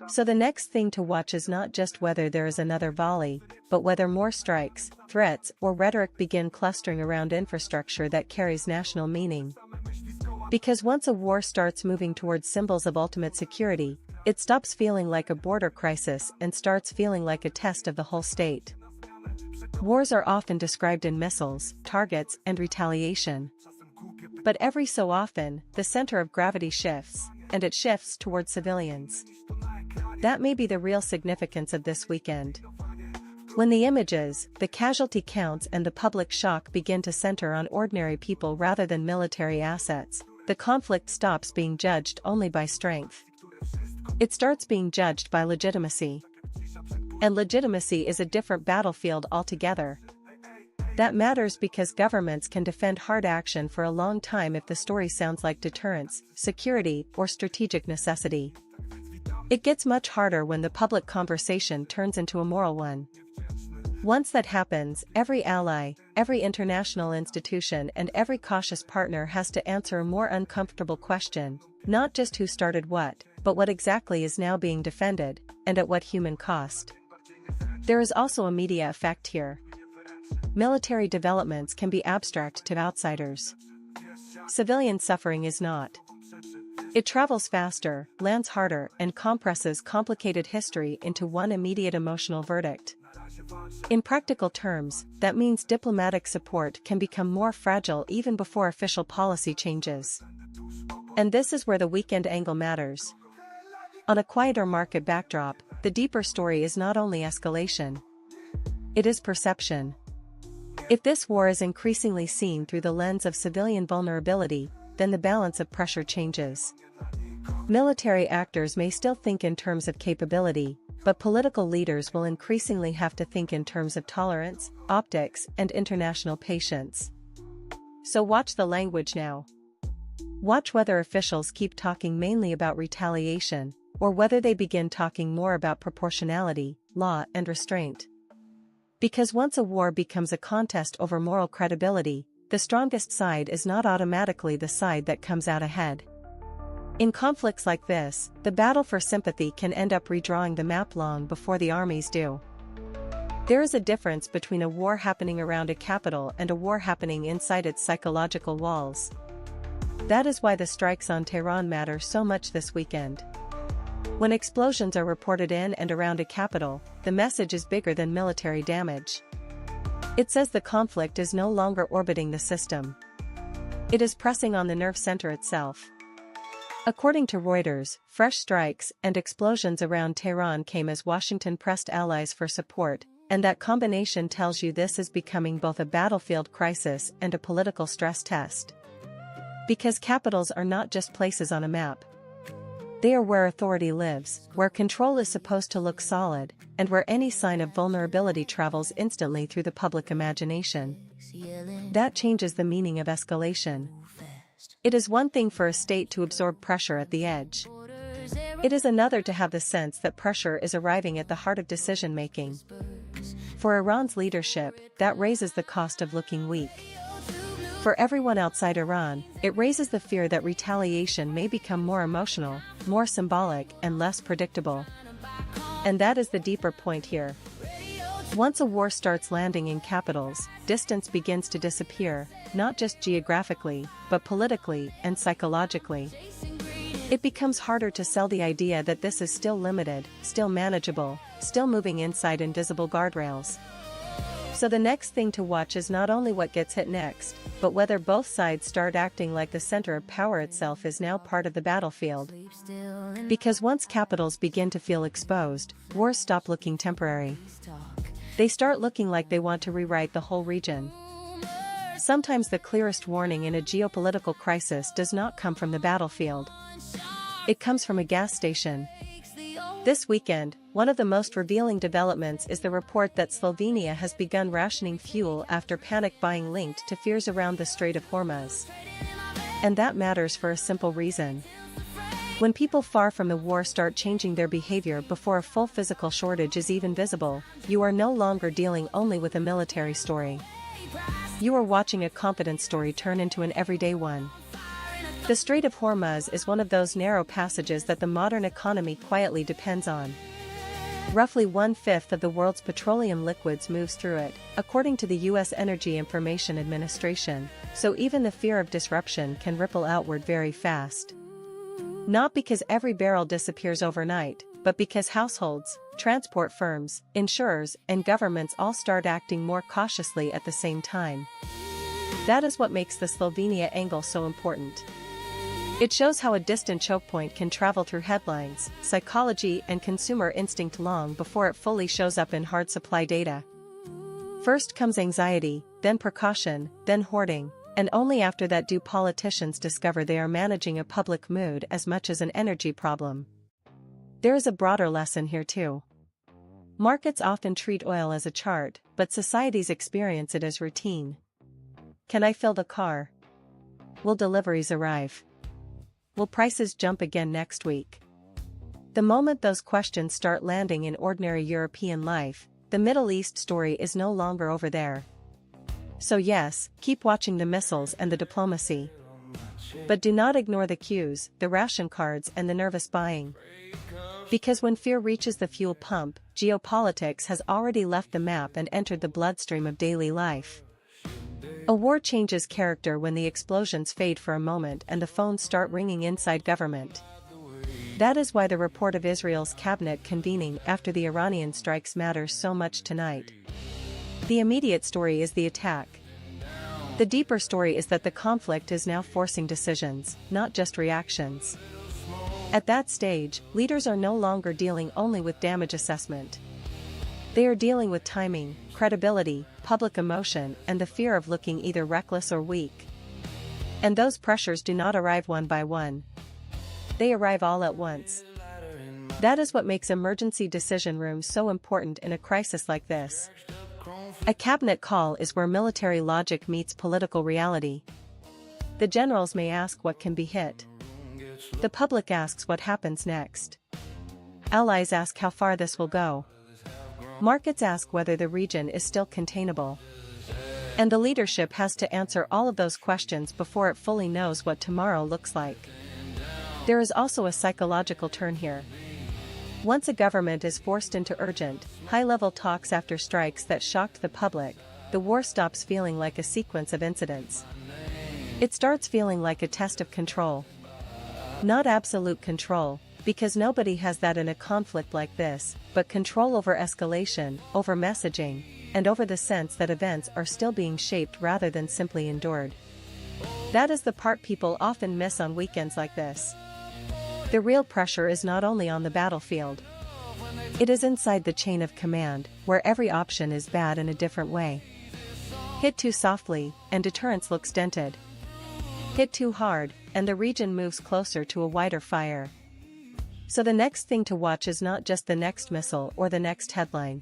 So the next thing to watch is not just whether there is another volley, but whether more strikes, threats, or rhetoric begin clustering around infrastructure that carries national meaning. Because once a war starts moving towards symbols of ultimate security, it stops feeling like a border crisis and starts feeling like a test of the whole state. Wars are often described in missiles, targets, and retaliation. But every so often, the center of gravity shifts, and it shifts towards civilians. That may be the real significance of this weekend. When the images, the casualty counts, and the public shock begin to center on ordinary people rather than military assets, the conflict stops being judged only by strength. It starts being judged by legitimacy. And legitimacy is a different battlefield altogether. That matters because governments can defend hard action for a long time if the story sounds like deterrence, security, or strategic necessity. It gets much harder when the public conversation turns into a moral one. Once that happens, every ally, every international institution, and every cautious partner has to answer a more uncomfortable question, not just who started what, but what exactly is now being defended, and at what human cost. There is also a media effect here. Military developments can be abstract to outsiders. Civilian suffering is not. It travels faster, lands harder, and compresses complicated history into one immediate emotional verdict. In practical terms, that means diplomatic support can become more fragile even before official policy changes. And this is where the weekend angle matters. On a quieter market backdrop, the deeper story is not only escalation. It is perception. If this war is increasingly seen through the lens of civilian vulnerability, then the balance of pressure changes. Military actors may still think in terms of capability, but political leaders will increasingly have to think in terms of tolerance, optics, and international patience. So watch the language now. Watch whether officials keep talking mainly about retaliation, or whether they begin talking more about proportionality, law, and restraint. Because once a war becomes a contest over moral credibility, the strongest side is not automatically the side that comes out ahead. In conflicts like this, the battle for sympathy can end up redrawing the map long before the armies do. There is a difference between a war happening around a capital and a war happening inside its psychological walls. That is why the strikes on Tehran matter so much this weekend. When explosions are reported in and around a capital, the message is bigger than military damage. It says the conflict is no longer orbiting the system. It is pressing on the nerve center itself. According to Reuters, fresh strikes and explosions around Tehran came as Washington pressed allies for support, and that combination tells you this is becoming both a battlefield crisis and a political stress test. Because capitals are not just places on a map. They are where authority lives, where control is supposed to look solid, and where any sign of vulnerability travels instantly through the public imagination. That changes the meaning of escalation. It is one thing for a state to absorb pressure at the edge. It is another to have the sense that pressure is arriving at the heart of decision-making. For Iran's leadership, that raises the cost of looking weak. For everyone outside Iran, it raises the fear that retaliation may become more emotional, more symbolic, and less predictable. And that is the deeper point here. Once a war starts landing in capitals, distance begins to disappear, not just geographically, but politically and psychologically. It becomes harder to sell the idea that this is still limited, still manageable, still moving inside invisible guardrails. So the next thing to watch is not only what gets hit next, but whether both sides start acting like the center of power itself is now part of the battlefield. Because once capitals begin to feel exposed, wars stop looking temporary. They start looking like they want to rewrite the whole region. Sometimes the clearest warning in a geopolitical crisis does not come from the battlefield. It comes from a gas station. This weekend, one of the most revealing developments is the report that Slovenia has begun rationing fuel after panic buying linked to fears around the Strait of Hormuz. And that matters for a simple reason. When people far from the war start changing their behavior before a full physical shortage is even visible, you are no longer dealing only with a military story. You are watching a competence story turn into an everyday one. The Strait of Hormuz is one of those narrow passages that the modern economy quietly depends on. Roughly 1/5 of the world's petroleum liquids moves through it, according to the U.S. Energy Information Administration, so even the fear of disruption can ripple outward very fast. Not because every barrel disappears overnight, but because households, transport firms, insurers, and governments all start acting more cautiously at the same time. That is what makes the Slovenia angle so important. It shows how a distant choke point can travel through headlines, psychology, and consumer instinct long before it fully shows up in hard supply data. First comes anxiety, then precaution, then hoarding, and only after that do politicians discover they are managing a public mood as much as an energy problem. There is a broader lesson here too. Markets often treat oil as a chart, but societies experience it as routine. Can I fill the car? Will deliveries arrive? Will prices jump again next week? The moment those questions start landing in ordinary European life, the Middle East story is no longer over there. So yes, keep watching the missiles and the diplomacy. But do not ignore the cues, the ration cards, and the nervous buying. Because when fear reaches the fuel pump, geopolitics has already left the map and entered the bloodstream of daily life. A war changes character when the explosions fade for a moment and the phones start ringing inside government. That is why the report of Israel's cabinet convening after the Iranian strikes matters so much tonight. The immediate story is the attack. The deeper story is that the conflict is now forcing decisions, not just reactions. At that stage, leaders are no longer dealing only with damage assessment. They are dealing with timing, credibility, public emotion, and the fear of looking either reckless or weak. And those pressures do not arrive one by one. They arrive all at once. That is what makes emergency decision rooms so important in a crisis like this. A cabinet call is where military logic meets political reality. The generals may ask what can be hit. The public asks what happens next. Allies ask how far this will go. Markets ask whether the region is still containable. And the leadership has to answer all of those questions before it fully knows what tomorrow looks like. There is also a psychological turn here. Once a government is forced into urgent, high-level talks after strikes that shocked the public, the war stops feeling like a sequence of incidents. It starts feeling like a test of control. Not absolute control, because nobody has that in a conflict like this, but control over escalation, over messaging, and over the sense that events are still being shaped rather than simply endured. That is the part people often miss on weekends like this. The real pressure is not only on the battlefield. It is inside the chain of command, where every option is bad in a different way. Hit too softly, and deterrence looks dented. Hit too hard, and the region moves closer to a wider fire. So the next thing to watch is not just the next missile or the next headline.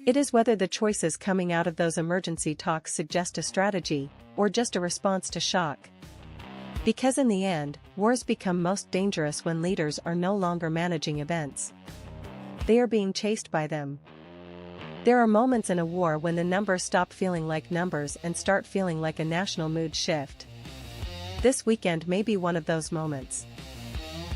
It is whether the choices coming out of those emergency talks suggest a strategy, or just a response to shock. Because in the end, wars become most dangerous when leaders are no longer managing events. They are being chased by them. There are moments in a war when the numbers stop feeling like numbers and start feeling like a national mood shift. This weekend may be one of those moments.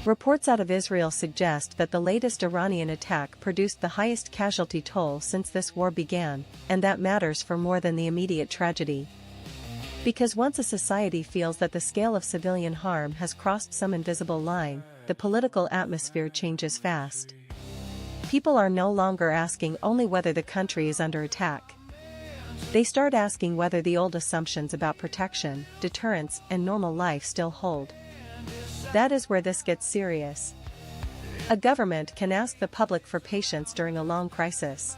Reports out of Israel suggest that the latest Iranian attack produced the highest casualty toll since this war began, and that matters for more than the immediate tragedy. Because once a society feels that the scale of civilian harm has crossed some invisible line, the political atmosphere changes fast. People are no longer asking only whether the country is under attack. They start asking whether the old assumptions about protection, deterrence, and normal life still hold. That is where this gets serious. A government can ask the public for patience during a long crisis.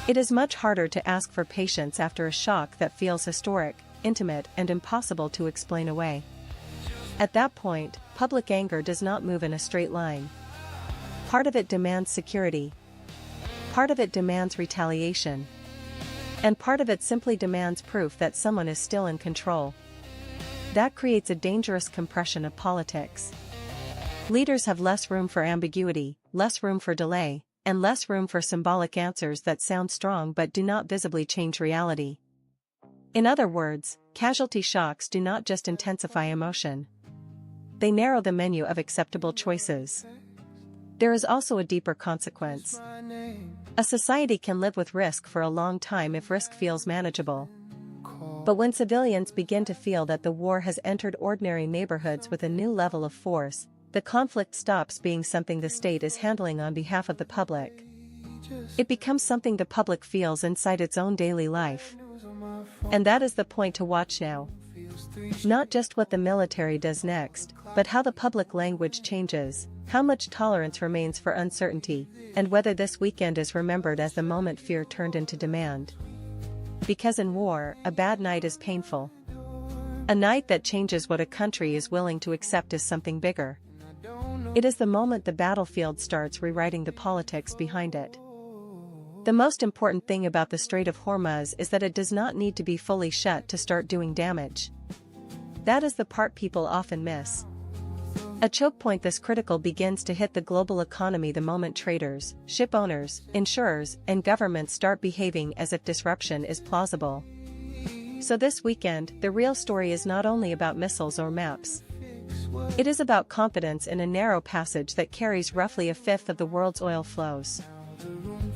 It is much harder to ask for patience after a shock that feels historic, intimate, and impossible to explain away. At that point, public anger does not move in a straight line. Part of it demands security. Part of it demands retaliation. And part of it simply demands proof that someone is still in control. That creates a dangerous compression of politics. Leaders have less room for ambiguity, less room for delay, and less room for symbolic answers that sound strong but do not visibly change reality. In other words, casualty shocks do not just intensify emotion. They narrow the menu of acceptable choices. There is also a deeper consequence. A society can live with risk for a long time if risk feels manageable. But when civilians begin to feel that the war has entered ordinary neighborhoods with a new level of force, the conflict stops being something the state is handling on behalf of the public. It becomes something the public feels inside its own daily life. And that is the point to watch now. Not just what the military does next, but how the public language changes, how much tolerance remains for uncertainty, and whether this weekend is remembered as the moment fear turned into demand. Because in war, a bad night is painful. A night that changes what a country is willing to accept as something bigger. It is the moment the battlefield starts rewriting the politics behind it. The most important thing about the Strait of Hormuz is that it does not need to be fully shut to start doing damage. That is the part people often miss. A choke point this critical begins to hit the global economy the moment traders, ship owners, insurers, and governments start behaving as if disruption is plausible. So this weekend, the real story is not only about missiles or maps. It is about confidence in a narrow passage that carries roughly a fifth of the world's oil flows.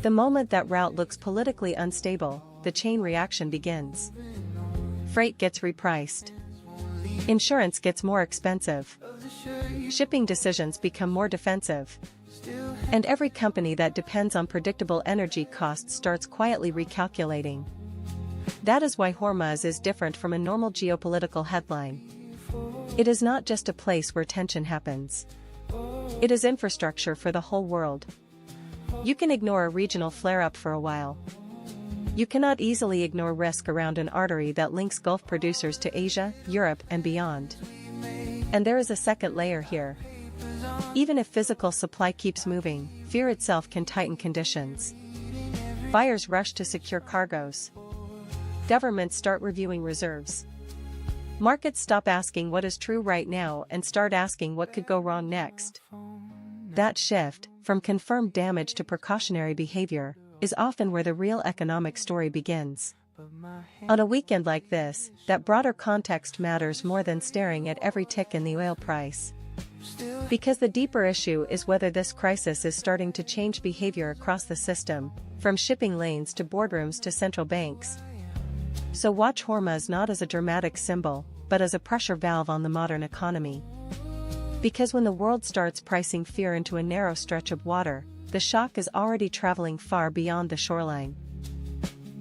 The moment that route looks politically unstable, the chain reaction begins. Freight gets repriced. Insurance gets more expensive. Shipping decisions become more defensive. And every company that depends on predictable energy costs starts quietly recalculating. That is why Hormuz is different from a normal geopolitical headline. It is not just a place where tension happens. It is infrastructure for the whole world. You can ignore a regional flare-up for a while. You cannot easily ignore risk around an artery that links Gulf producers to Asia, Europe, and beyond. And there is a second layer here. Even if physical supply keeps moving, fear itself can tighten conditions. Buyers rush to secure cargoes. Governments start reviewing reserves. Markets stop asking what is true right now and start asking what could go wrong next. That shift, from confirmed damage to precautionary behavior, is often where the real economic story begins. On a weekend like this, that broader context matters more than staring at every tick in the oil price. Because the deeper issue is whether this crisis is starting to change behavior across the system, from shipping lanes to boardrooms to central banks. So watch Hormuz not as a dramatic symbol, but as a pressure valve on the modern economy. Because when the world starts pricing fear into a narrow stretch of water, the shock is already traveling far beyond the shoreline.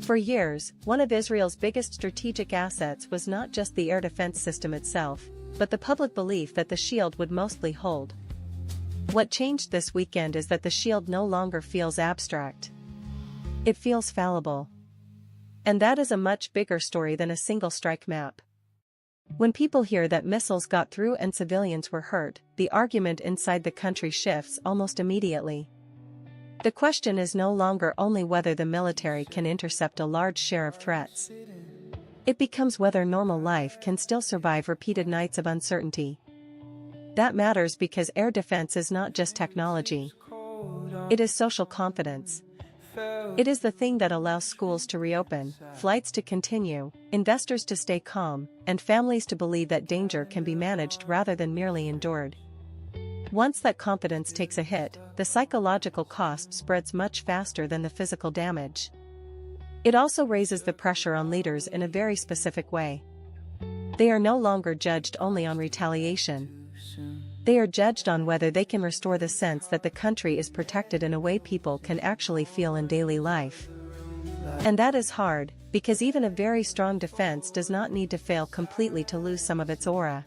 For years, one of Israel's biggest strategic assets was not just the air defense system itself, but the public belief that the shield would mostly hold. What changed this weekend is that the shield no longer feels abstract. It feels fallible. And that is a much bigger story than a single strike map. When people hear that missiles got through and civilians were hurt, the argument inside the country shifts almost immediately. The question is no longer only whether the military can intercept a large share of threats. It becomes whether normal life can still survive repeated nights of uncertainty. That matters because air defense is not just technology. It is social confidence. It is the thing that allows schools to reopen, flights to continue, investors to stay calm, and families to believe that danger can be managed rather than merely endured. Once that confidence takes a hit, the psychological cost spreads much faster than the physical damage. It also raises the pressure on leaders in a very specific way. They are no longer judged only on retaliation. They are judged on whether they can restore the sense that the country is protected in a way people can actually feel in daily life. And that is hard, because even a very strong defense does not need to fail completely to lose some of its aura.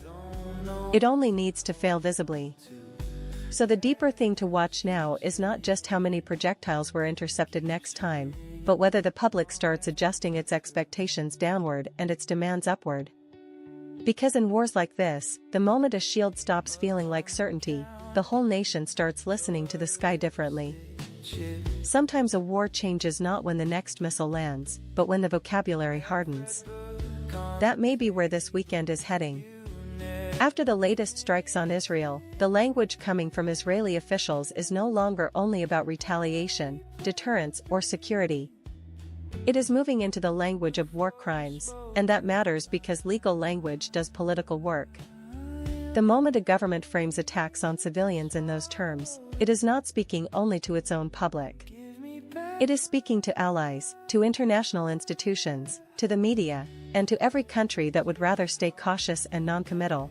It only needs to fail visibly. So the deeper thing to watch now is not just how many projectiles were intercepted next time, but whether the public starts adjusting its expectations downward and its demands upward. Because in wars like this, the moment a shield stops feeling like certainty, the whole nation starts listening to the sky differently. Sometimes a war changes not when the next missile lands, but when the vocabulary hardens. That may be where this weekend is heading. After the latest strikes on Israel, the language coming from Israeli officials is no longer only about retaliation, deterrence, or security. It is moving into the language of war crimes, and that matters because legal language does political work. The moment a government frames attacks on civilians in those terms, it is not speaking only to its own public. It is speaking to allies, to international institutions, to the media, and to every country that would rather stay cautious and non-committal.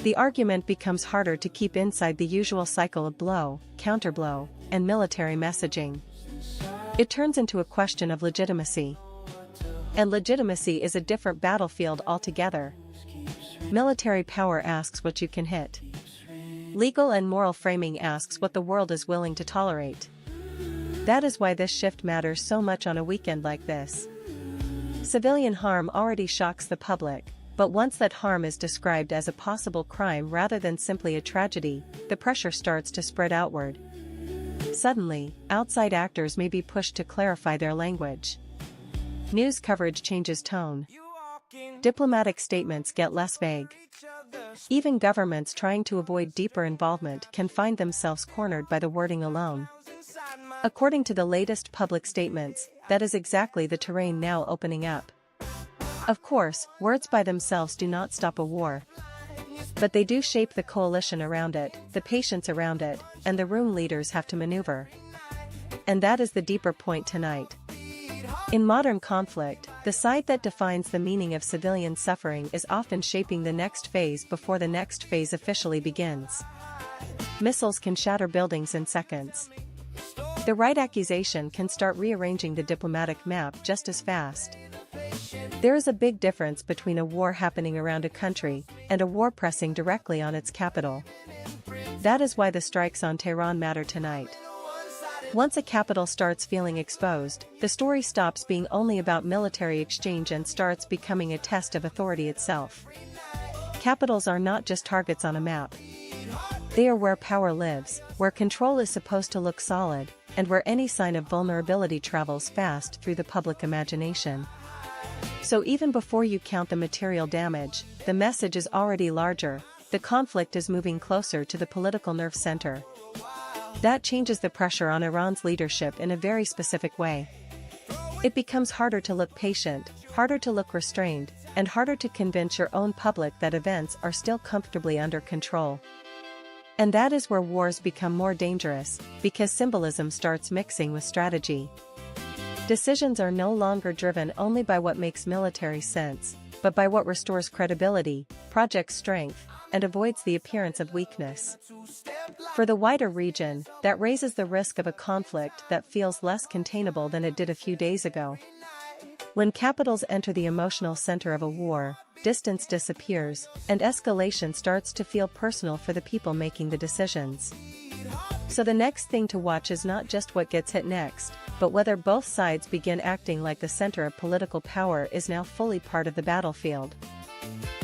The argument becomes harder to keep inside the usual cycle of blow, counterblow, and military messaging. It turns into a question of legitimacy. And legitimacy is a different battlefield altogether. Military power asks what you can hit. Legal and moral framing asks what the world is willing to tolerate. That is why this shift matters so much on a weekend like this. Civilian harm already shocks the public, but once that harm is described as a possible crime rather than simply a tragedy, the pressure starts to spread outward. Suddenly, outside actors may be pushed to clarify their language. News coverage changes tone. Diplomatic statements get less vague. Even governments trying to avoid deeper involvement can find themselves cornered by the wording alone. According to the latest public statements, that is exactly the terrain now opening up. Of course, words by themselves do not stop a war. But they do shape the coalition around it, the patience around it, and the room leaders have to maneuver. And that is the deeper point tonight. In modern conflict, the side that defines the meaning of civilian suffering is often shaping the next phase before the next phase officially begins. Missiles can shatter buildings in seconds. The right accusation can start rearranging the diplomatic map just as fast. There is a big difference between a war happening around a country and a war pressing directly on its capital. That is why the strikes on Tehran matter tonight. Once a capital starts feeling exposed, the story stops being only about military exchange and starts becoming a test of authority itself. Capitals are not just targets on a map. They are where power lives, where control is supposed to look solid, and where any sign of vulnerability travels fast through the public imagination. So even before you count the material damage, the message is already larger. The conflict is moving closer to the political nerve center. That changes the pressure on Iran's leadership in a very specific way. It becomes harder to look patient, harder to look restrained, and harder to convince your own public that events are still comfortably under control. And that is where wars become more dangerous, because symbolism starts mixing with strategy. Decisions are no longer driven only by what makes military sense, but by what restores credibility, projects strength, and avoids the appearance of weakness. For the wider region, that raises the risk of a conflict that feels less containable than it did a few days ago. When capitals enter the emotional center of a war, distance disappears, and escalation starts to feel personal for the people making the decisions. So the next thing to watch is not just what gets hit next, but whether both sides begin acting like the center of political power is now fully part of the battlefield.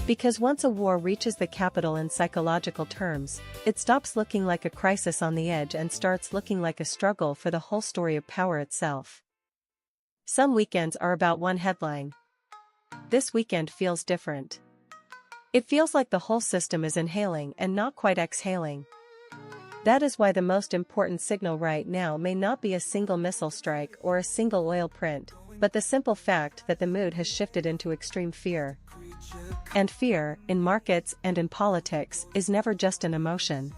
Because once a war reaches the capital in psychological terms, it stops looking like a crisis on the edge and starts looking like a struggle for the whole story of power itself. Some weekends are about one headline. This weekend feels different. It feels like the whole system is inhaling and not quite exhaling. That is why the most important signal right now may not be a single missile strike or a single oil print, but the simple fact that the mood has shifted into extreme fear. And fear, in markets and in politics, is never just an emotion.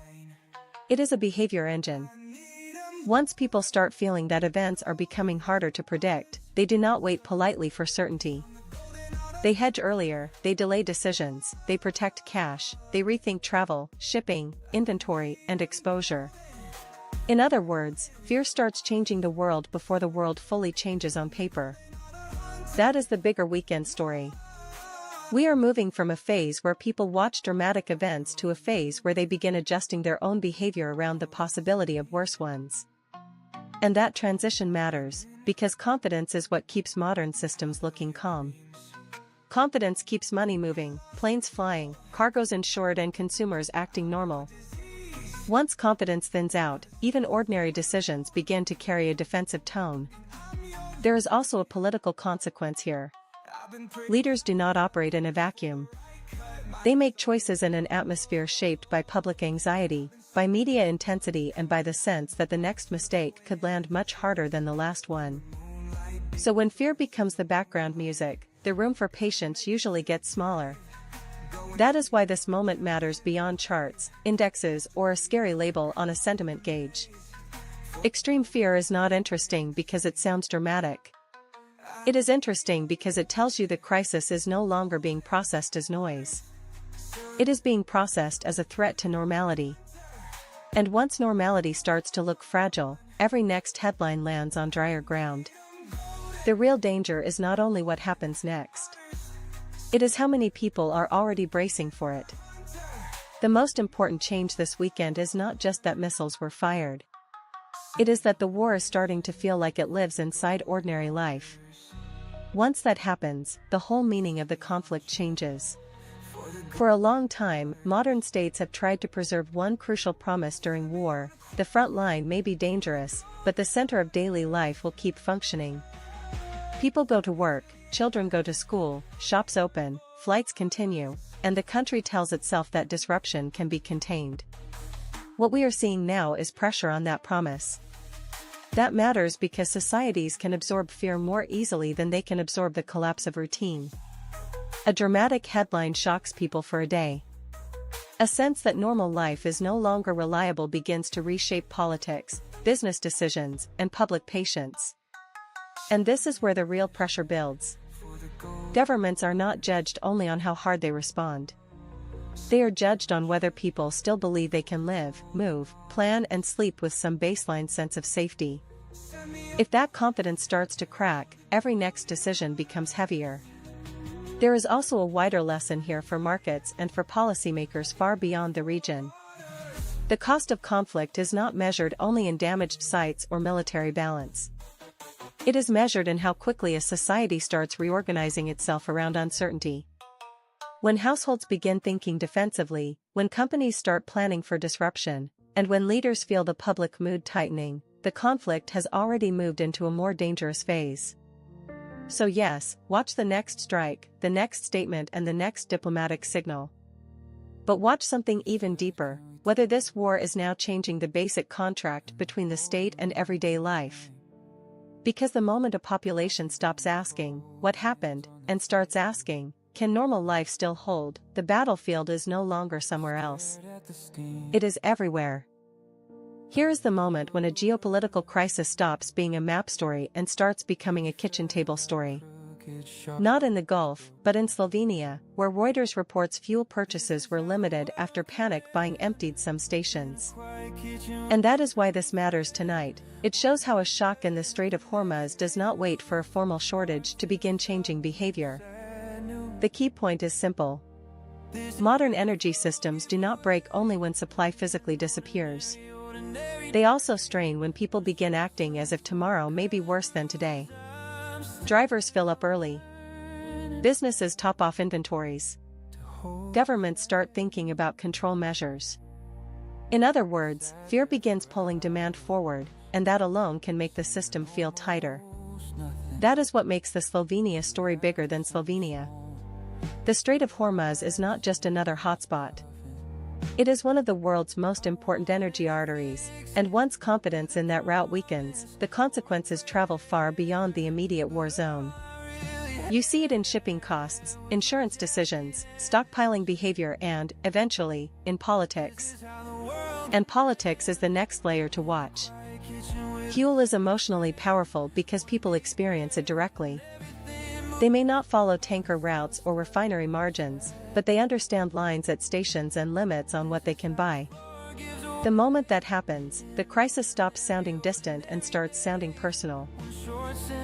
It is a behavior engine. Once people start feeling that events are becoming harder to predict, they do not wait politely for certainty. They hedge earlier, they delay decisions, they protect cash, they rethink travel, shipping, inventory, and exposure. In other words, fear starts changing the world before the world fully changes on paper. That is the bigger weekend story. We are moving from a phase where people watch dramatic events to a phase where they begin adjusting their own behavior around the possibility of worse ones. And that transition matters, because confidence is what keeps modern systems looking calm. Confidence keeps money moving, planes flying, cargoes insured, and consumers acting normal. Once confidence thins out, even ordinary decisions begin to carry a defensive tone. There is also a political consequence here. Leaders do not operate in a vacuum. They make choices in an atmosphere shaped by public anxiety, by media intensity, and by the sense that the next mistake could land much harder than the last one. So when fear becomes the background music, the room for patience usually gets smaller. That is why this moment matters beyond charts, indexes, or a scary label on a sentiment gauge. Extreme fear is not interesting because it sounds dramatic. It is interesting because it tells you the crisis is no longer being processed as noise. It is being processed as a threat to normality. And once normality starts to look fragile, every next headline lands on drier ground. The real danger is not only what happens next. It is how many people are already bracing for it. The most important change this weekend is not just that missiles were fired. It is that the war is starting to feel like it lives inside ordinary life. Once that happens, the whole meaning of the conflict changes. For a long time, modern states have tried to preserve one crucial promise during war: the front line may be dangerous, but the center of daily life will keep functioning. People go to work, children go to school, shops open, flights continue, and the country tells itself that disruption can be contained. What we are seeing now is pressure on that promise. That matters because societies can absorb fear more easily than they can absorb the collapse of routine. A dramatic headline shocks people for a day. A sense that normal life is no longer reliable begins to reshape politics, business decisions, and public patience. And this is where the real pressure builds. Governments are not judged only on how hard they respond. They are judged on whether people still believe they can live, move, plan, and sleep with some baseline sense of safety. If that confidence starts to crack, every next decision becomes heavier. There is also a wider lesson here for markets and for policymakers far beyond the region. The cost of conflict is not measured only in damaged sites or military balance. It is measured in how quickly a society starts reorganizing itself around uncertainty. When households begin thinking defensively, when companies start planning for disruption, and when leaders feel the public mood tightening, the conflict has already moved into a more dangerous phase. So yes, watch the next strike, the next statement, and the next diplomatic signal. But watch something even deeper: whether this war is now changing the basic contract between the state and everyday life. Because the moment a population stops asking, "What happened?" and starts asking, can normal life still hold? The battlefield is no longer somewhere else. It is everywhere. Here is the moment when a geopolitical crisis stops being a map story and starts becoming a kitchen table story. Not in the Gulf, but in Slovenia, where Reuters reports fuel purchases were limited after panic buying emptied some stations. And that is why this matters tonight. It shows how a shock in the Strait of Hormuz does not wait for a formal shortage to begin changing behavior. The key point is simple. Modern energy systems do not break only when supply physically disappears. They also strain when people begin acting as if tomorrow may be worse than today. Drivers fill up early. Businesses top off inventories. Governments start thinking about control measures. In other words, fear begins pulling demand forward, and that alone can make the system feel tighter. That is what makes the Slovenia story bigger than Slovenia. The Strait of Hormuz is not just another hotspot. It is one of the world's most important energy arteries, and once confidence in that route weakens, the consequences travel far beyond the immediate war zone. You see it in shipping costs, insurance decisions, stockpiling behavior and, eventually, in politics. And politics is the next layer to watch. Fuel is emotionally powerful because people experience it directly. They may not follow tanker routes or refinery margins, but they understand lines at stations and limits on what they can buy. The moment that happens, the crisis stops sounding distant and starts sounding personal.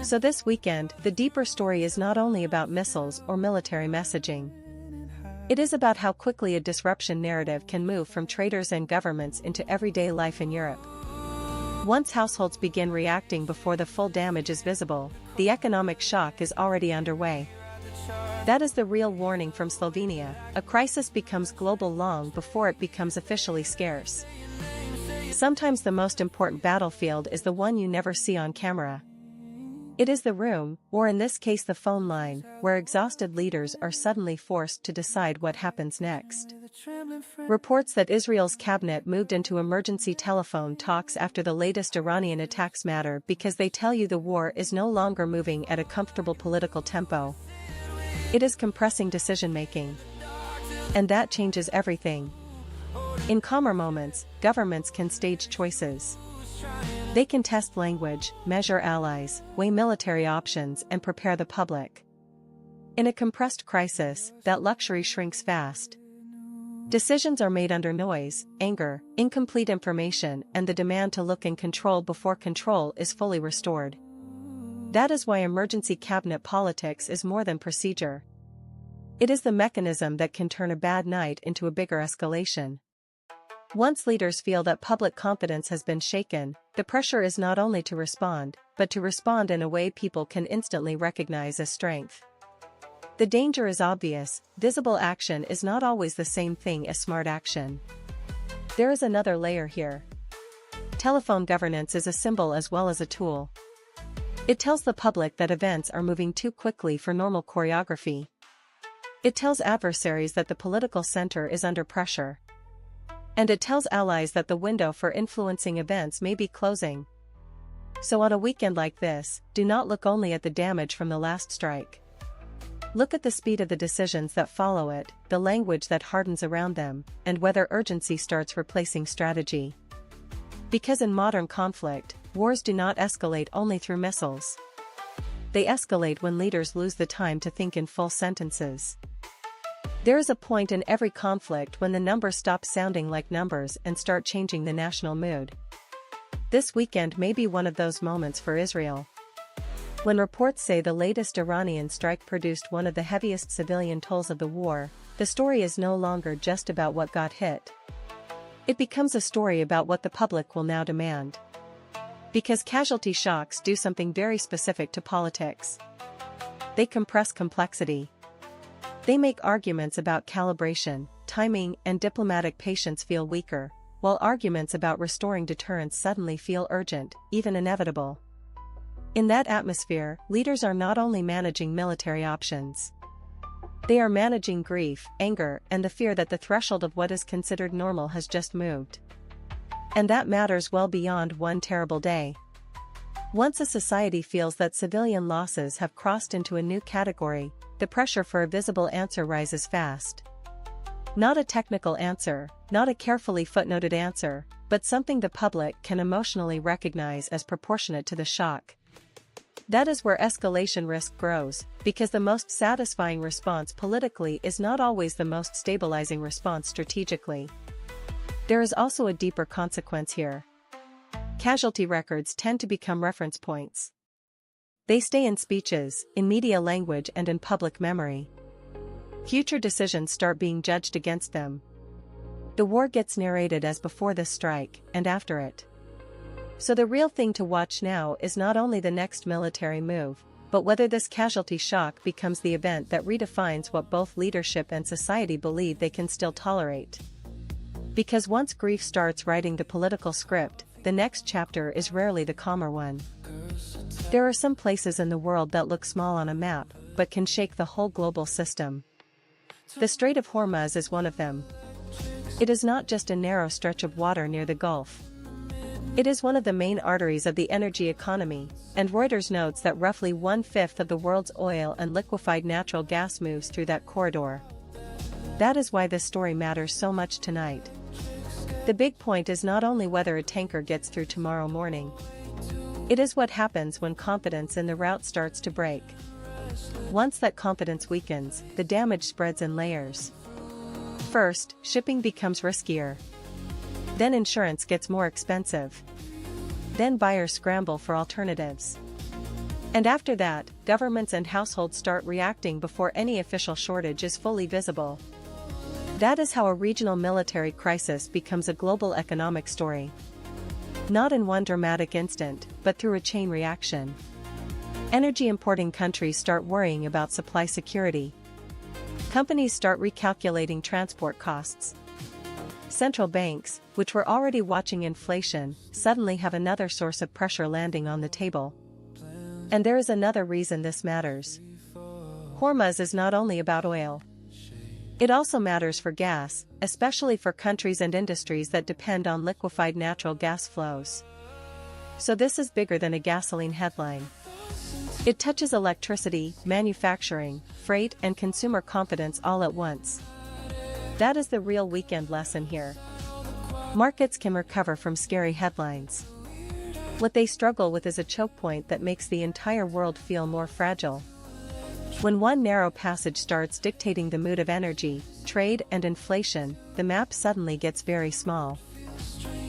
So this weekend, the deeper story is not only about missiles or military messaging. It is about how quickly a disruption narrative can move from traders and governments into everyday life in Europe. Once households begin reacting before the full damage is visible, the economic shock is already underway. That is the real warning from Slovenia. A crisis becomes global long before it becomes officially scarce. Sometimes the most important battlefield is the one you never see on camera. It is the room, or in this case the phone line, where exhausted leaders are suddenly forced to decide what happens next. Reports that Israel's cabinet moved into emergency telephone talks after the latest Iranian attacks matter because they tell you the war is no longer moving at a comfortable political tempo. It is compressing decision-making. And that changes everything. In calmer moments, governments can stage choices. They can test language, measure allies, weigh military options and prepare the public. In a compressed crisis, that luxury shrinks fast. Decisions are made under noise, anger, incomplete information and the demand to look in control before control is fully restored. That is why emergency cabinet politics is more than procedure. It is the mechanism that can turn a bad night into a bigger escalation. Once leaders feel that public confidence has been shaken, the pressure is not only to respond, but to respond in a way people can instantly recognize as strength. The danger is obvious. Visible action is not always the same thing as smart action. There is another layer here. Telephone governance is a symbol as well as a tool. It tells the public that events are moving too quickly for normal choreography. It tells adversaries that the political center is under pressure. And it tells allies that the window for influencing events may be closing. So on a weekend like this, do not look only at the damage from the last strike. Look at the speed of the decisions that follow it, the language that hardens around them, and whether urgency starts replacing strategy. Because in modern conflict, wars do not escalate only through missiles. They escalate when leaders lose the time to think in full sentences. There is a point in every conflict when the numbers stop sounding like numbers and start changing the national mood. This weekend may be one of those moments for Israel. When reports say the latest Iranian strike produced one of the heaviest civilian tolls of the war, the story is no longer just about what got hit. It becomes a story about what the public will now demand. Because casualty shocks do something very specific to politics. They compress complexity. They make arguments about calibration, timing, and diplomatic patience feel weaker, while arguments about restoring deterrence suddenly feel urgent, even inevitable. In that atmosphere, leaders are not only managing military options. They are managing grief, anger, and the fear that the threshold of what is considered normal has just moved. And that matters well beyond one terrible day. Once a society feels that civilian losses have crossed into a new category, the pressure for a visible answer rises fast. Not a technical answer, not a carefully footnoted answer, but something the public can emotionally recognize as proportionate to the shock. That is where escalation risk grows, because the most satisfying response politically is not always the most stabilizing response strategically. There is also a deeper consequence here. Casualty records tend to become reference points. They stay in speeches, in media language, and in public memory. Future decisions start being judged against them. The war gets narrated as before the strike, and after it. So the real thing to watch now is not only the next military move, but whether this casualty shock becomes the event that redefines what both leadership and society believe they can still tolerate. Because once grief starts writing the political script, the next chapter is rarely the calmer one. There are some places in the world that look small on a map, but can shake the whole global system. The Strait of Hormuz is one of them. It is not just a narrow stretch of water near the Gulf. It is one of the main arteries of the energy economy, and Reuters notes that roughly 1/5 of the world's oil and liquefied natural gas moves through that corridor. That is why this story matters so much tonight. The big point is not only whether a tanker gets through tomorrow morning. It is what happens when confidence in the route starts to break. Once that confidence weakens, the damage spreads in layers. First, shipping becomes riskier. Then insurance gets more expensive. Then buyers scramble for alternatives. And after that, governments and households start reacting before any official shortage is fully visible. That is how a regional military crisis becomes a global economic story. Not in one dramatic instant, but through a chain reaction. Energy importing countries start worrying about supply security. Companies start recalculating transport costs. Central banks, which were already watching inflation, suddenly have another source of pressure landing on the table. And there is another reason this matters. Hormuz is not only about oil. It also matters for gas, especially for countries and industries that depend on liquefied natural gas flows. So this is bigger than a gasoline headline. It touches electricity, manufacturing, freight, and consumer confidence all at once. That is the real weekend lesson here. Markets can recover from scary headlines. What they struggle with is a choke point that makes the entire world feel more fragile. When one narrow passage starts dictating the mood of energy, trade, and inflation, the map suddenly gets very small.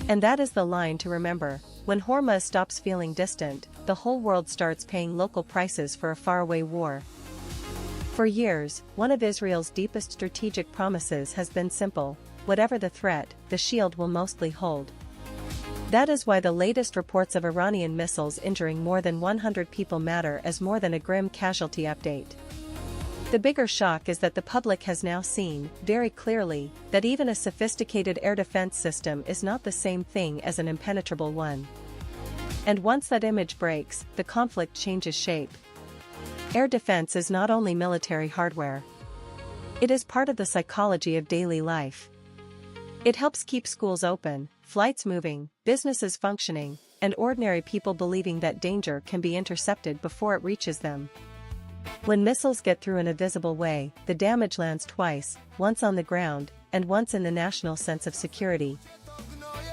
And that is the line to remember. When Hormuz stops feeling distant, the whole world starts paying local prices for a faraway war. For years, one of Israel's deepest strategic promises has been simple: whatever the threat, the shield will mostly hold. That is why the latest reports of Iranian missiles injuring more than 100 people matter as more than a grim casualty update. The bigger shock is that the public has now seen, very clearly, that even a sophisticated air defense system is not the same thing as an impenetrable one. And once that image breaks, the conflict changes shape. Air defense is not only military hardware. It is part of the psychology of daily life. It helps keep schools open, flights moving, businesses functioning, and ordinary people believing that danger can be intercepted before it reaches them. When missiles get through in a visible way, the damage lands twice, once on the ground, and once in the national sense of security.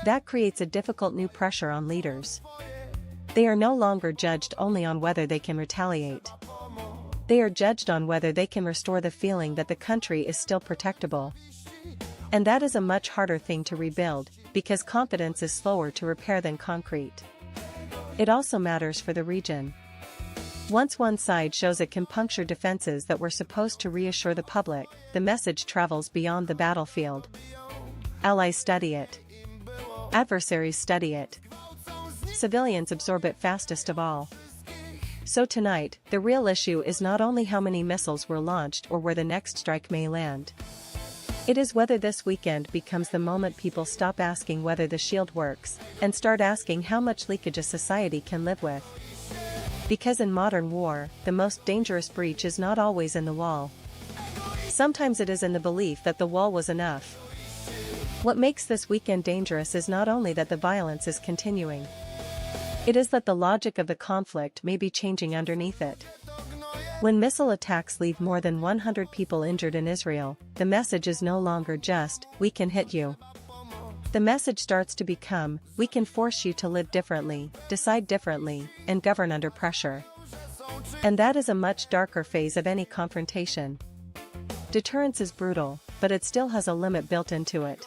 That creates a difficult new pressure on leaders. They are no longer judged only on whether they can retaliate. They are judged on whether they can restore the feeling that the country is still protectable. And that is a much harder thing to rebuild, because confidence is slower to repair than concrete. It also matters for the region. Once one side shows it can puncture defenses that were supposed to reassure the public, the message travels beyond the battlefield. Allies study it. Adversaries study it. Civilians absorb it fastest of all. So tonight, the real issue is not only how many missiles were launched or where the next strike may land. It is whether this weekend becomes the moment people stop asking whether the shield works, and start asking how much leakage a society can live with. Because in modern war, the most dangerous breach is not always in the wall. Sometimes it is in the belief that the wall was enough. What makes this weekend dangerous is not only that the violence is continuing. It is that the logic of the conflict may be changing underneath it. When missile attacks leave more than 100 people injured in Israel, the message is no longer just, "We can hit you." The message starts to become, "We can force you to live differently, decide differently, and govern under pressure." And that is a much darker phase of any confrontation. Deterrence is brutal, but it still has a limit built into it.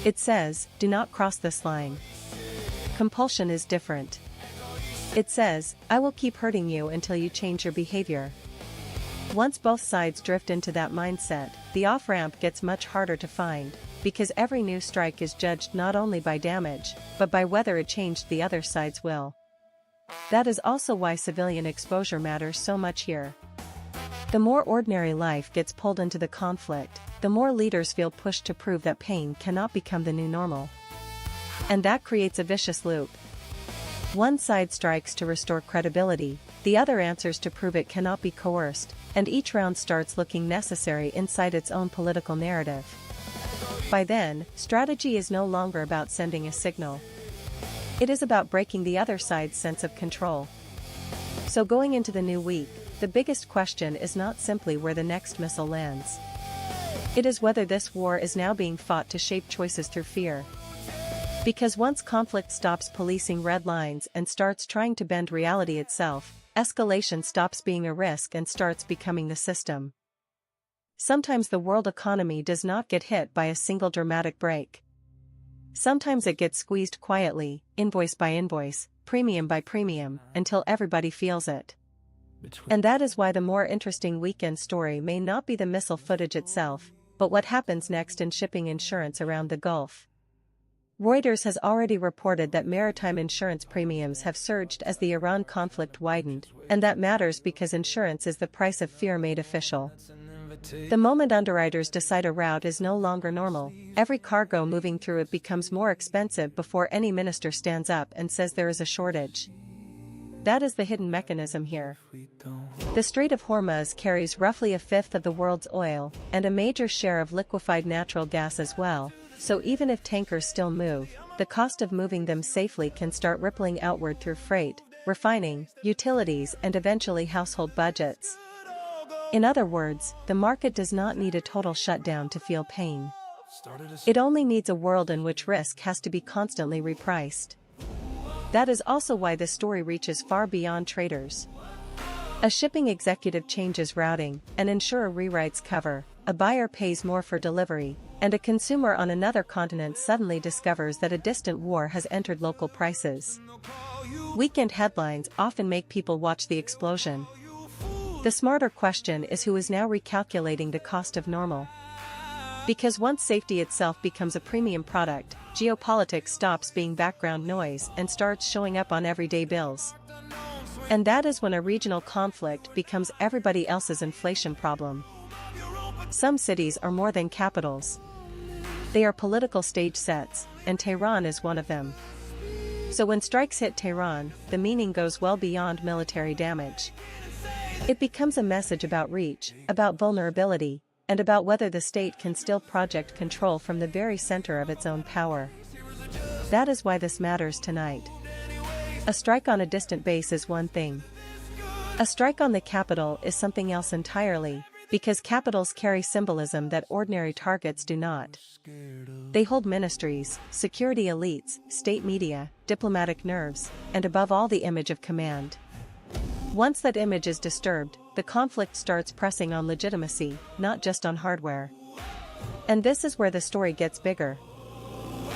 It says, "Do not cross this line." Compulsion is different. It says, "I will keep hurting you until you change your behavior." Once both sides drift into that mindset, the off-ramp gets much harder to find, because every new strike is judged not only by damage, but by whether it changed the other side's will. That is also why civilian exposure matters so much here. The more ordinary life gets pulled into the conflict, the more leaders feel pushed to prove that pain cannot become the new normal. And that creates a vicious loop. One side strikes to restore credibility, the other answers to prove it cannot be coerced, and each round starts looking necessary inside its own political narrative. By then, strategy is no longer about sending a signal. It is about breaking the other side's sense of control. So going into the new week, the biggest question is not simply where the next missile lands. It is whether this war is now being fought to shape choices through fear. Because once conflict stops policing red lines and starts trying to bend reality itself, escalation stops being a risk and starts becoming the system. Sometimes the world economy does not get hit by a single dramatic break. Sometimes it gets squeezed quietly, invoice by invoice, premium by premium, until everybody feels it. And that is why the more interesting weekend story may not be the missile footage itself, but what happens next in shipping insurance around the Gulf. Reuters has already reported that maritime insurance premiums have surged as the Iran conflict widened, and that matters because insurance is the price of fear made official. The moment underwriters decide a route is no longer normal, every cargo moving through it becomes more expensive before any minister stands up and says there is a shortage. That is the hidden mechanism here. The Strait of Hormuz carries roughly a fifth of the world's oil, and a major share of liquefied natural gas as well, so even if tankers still move, the cost of moving them safely can start rippling outward through freight, refining, utilities and eventually household budgets. In other words, the market does not need a total shutdown to feel pain. It only needs a world in which risk has to be constantly repriced. That is also why this story reaches far beyond traders. A shipping executive changes routing, an insurer rewrites cover, a buyer pays more for delivery, and a consumer on another continent suddenly discovers that a distant war has entered local prices. Weekend headlines often make people watch the explosion. The smarter question is who is now recalculating the cost of normal. Because once safety itself becomes a premium product, geopolitics stops being background noise and starts showing up on everyday bills. And that is when a regional conflict becomes everybody else's inflation problem. Some cities are more than capitals. They are political stage sets, and Tehran is one of them. So when strikes hit Tehran, the meaning goes well beyond military damage. It becomes a message about reach, about vulnerability, and about whether the state can still project control from the very center of its own power. That is why this matters tonight. A strike on a distant base is one thing. A strike on the capital is something else entirely, because capitals carry symbolism that ordinary targets do not. They hold ministries, security elites, state media, diplomatic nerves, and above all the image of command. Once that image is disturbed, the conflict starts pressing on legitimacy, not just on hardware. And this is where the story gets bigger.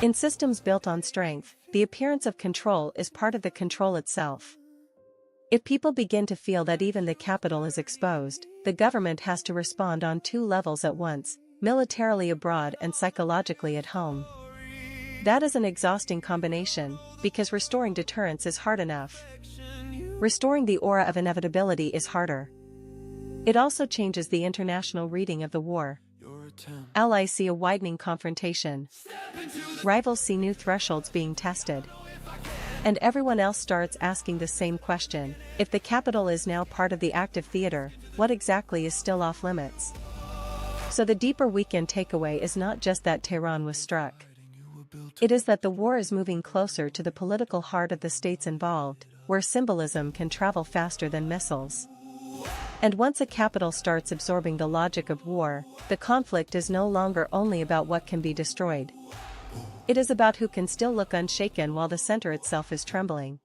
In systems built on strength, the appearance of control is part of the control itself. If people begin to feel that even the capital is exposed, the government has to respond on two levels at once, militarily abroad and psychologically at home. That is an exhausting combination, because restoring deterrence is hard enough. Restoring the aura of inevitability is harder. It also changes the international reading of the war. Allies see a widening confrontation. Rivals see new thresholds being tested. And everyone else starts asking the same question: if the capital is now part of the active theater, what exactly is still off limits? So the deeper weekend takeaway is not just that Tehran was struck. It is that the war is moving closer to the political heart of the states involved, where symbolism can travel faster than missiles. And once a capital starts absorbing the logic of war, the conflict is no longer only about what can be destroyed. It is about who can still look unshaken while the center itself is trembling.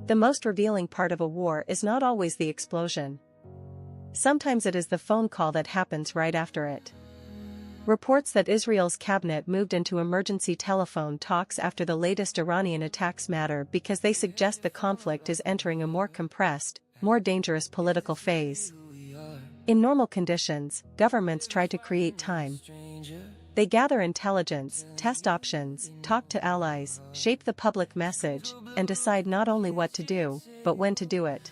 The most revealing part of a war is not always the explosion. Sometimes it is the phone call that happens right after it. Reports that Israel's cabinet moved into emergency telephone talks after the latest Iranian attacks matter because they suggest the conflict is entering a more compressed, more dangerous political phase. In normal conditions, governments try to create time. They gather intelligence, test options, talk to allies, shape the public message, and decide not only what to do, but when to do it.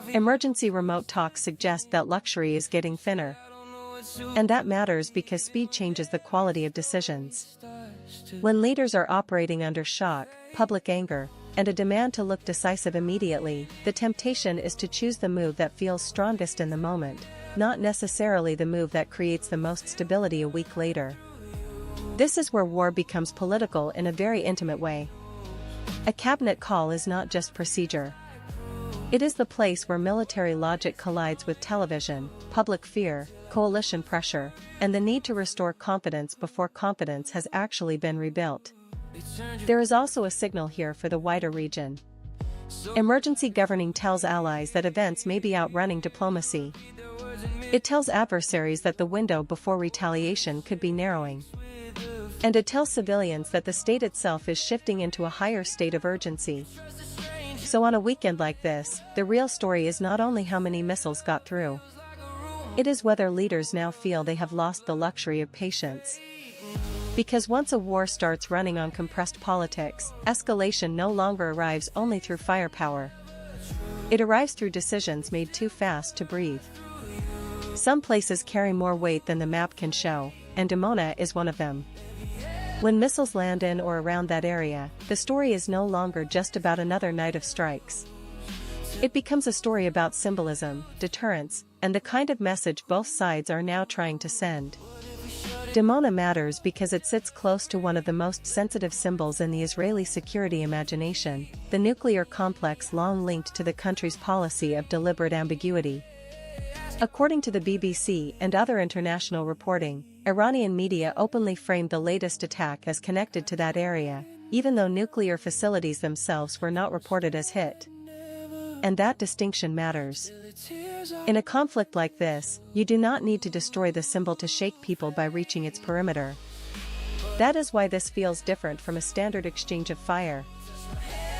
Emergency remote talks suggest that luxury is getting thinner. And that matters because speed changes the quality of decisions. When leaders are operating under shock, public anger, and a demand to look decisive immediately, the temptation is to choose the move that feels strongest in the moment, not necessarily the move that creates the most stability a week later. This is where war becomes political in a very intimate way. A cabinet call is not just procedure. It is the place where military logic collides with television, public fear, coalition pressure, and the need to restore confidence before confidence has actually been rebuilt. There is also a signal here for the wider region. Emergency governing tells allies that events may be outrunning diplomacy. It tells adversaries that the window before retaliation could be narrowing. And it tells civilians that the state itself is shifting into a higher state of urgency. So on a weekend like this, the real story is not only how many missiles got through. It is whether leaders now feel they have lost the luxury of patience. Because once a war starts running on compressed politics, escalation no longer arrives only through firepower. It arrives through decisions made too fast to breathe. Some places carry more weight than the map can show, and Dimona is one of them. When missiles land in or around that area, the story is no longer just about another night of strikes. It becomes a story about symbolism, deterrence, and the kind of message both sides are now trying to send. Dimona matters because it sits close to one of the most sensitive symbols in the Israeli security imagination, the nuclear complex long linked to the country's policy of deliberate ambiguity. According to the BBC and other international reporting, Iranian media openly framed the latest attack as connected to that area, even though nuclear facilities themselves were not reported as hit. And that distinction matters. In a conflict like this, you do not need to destroy the symbol to shake people by reaching its perimeter. That is why this feels different from a standard exchange of fire.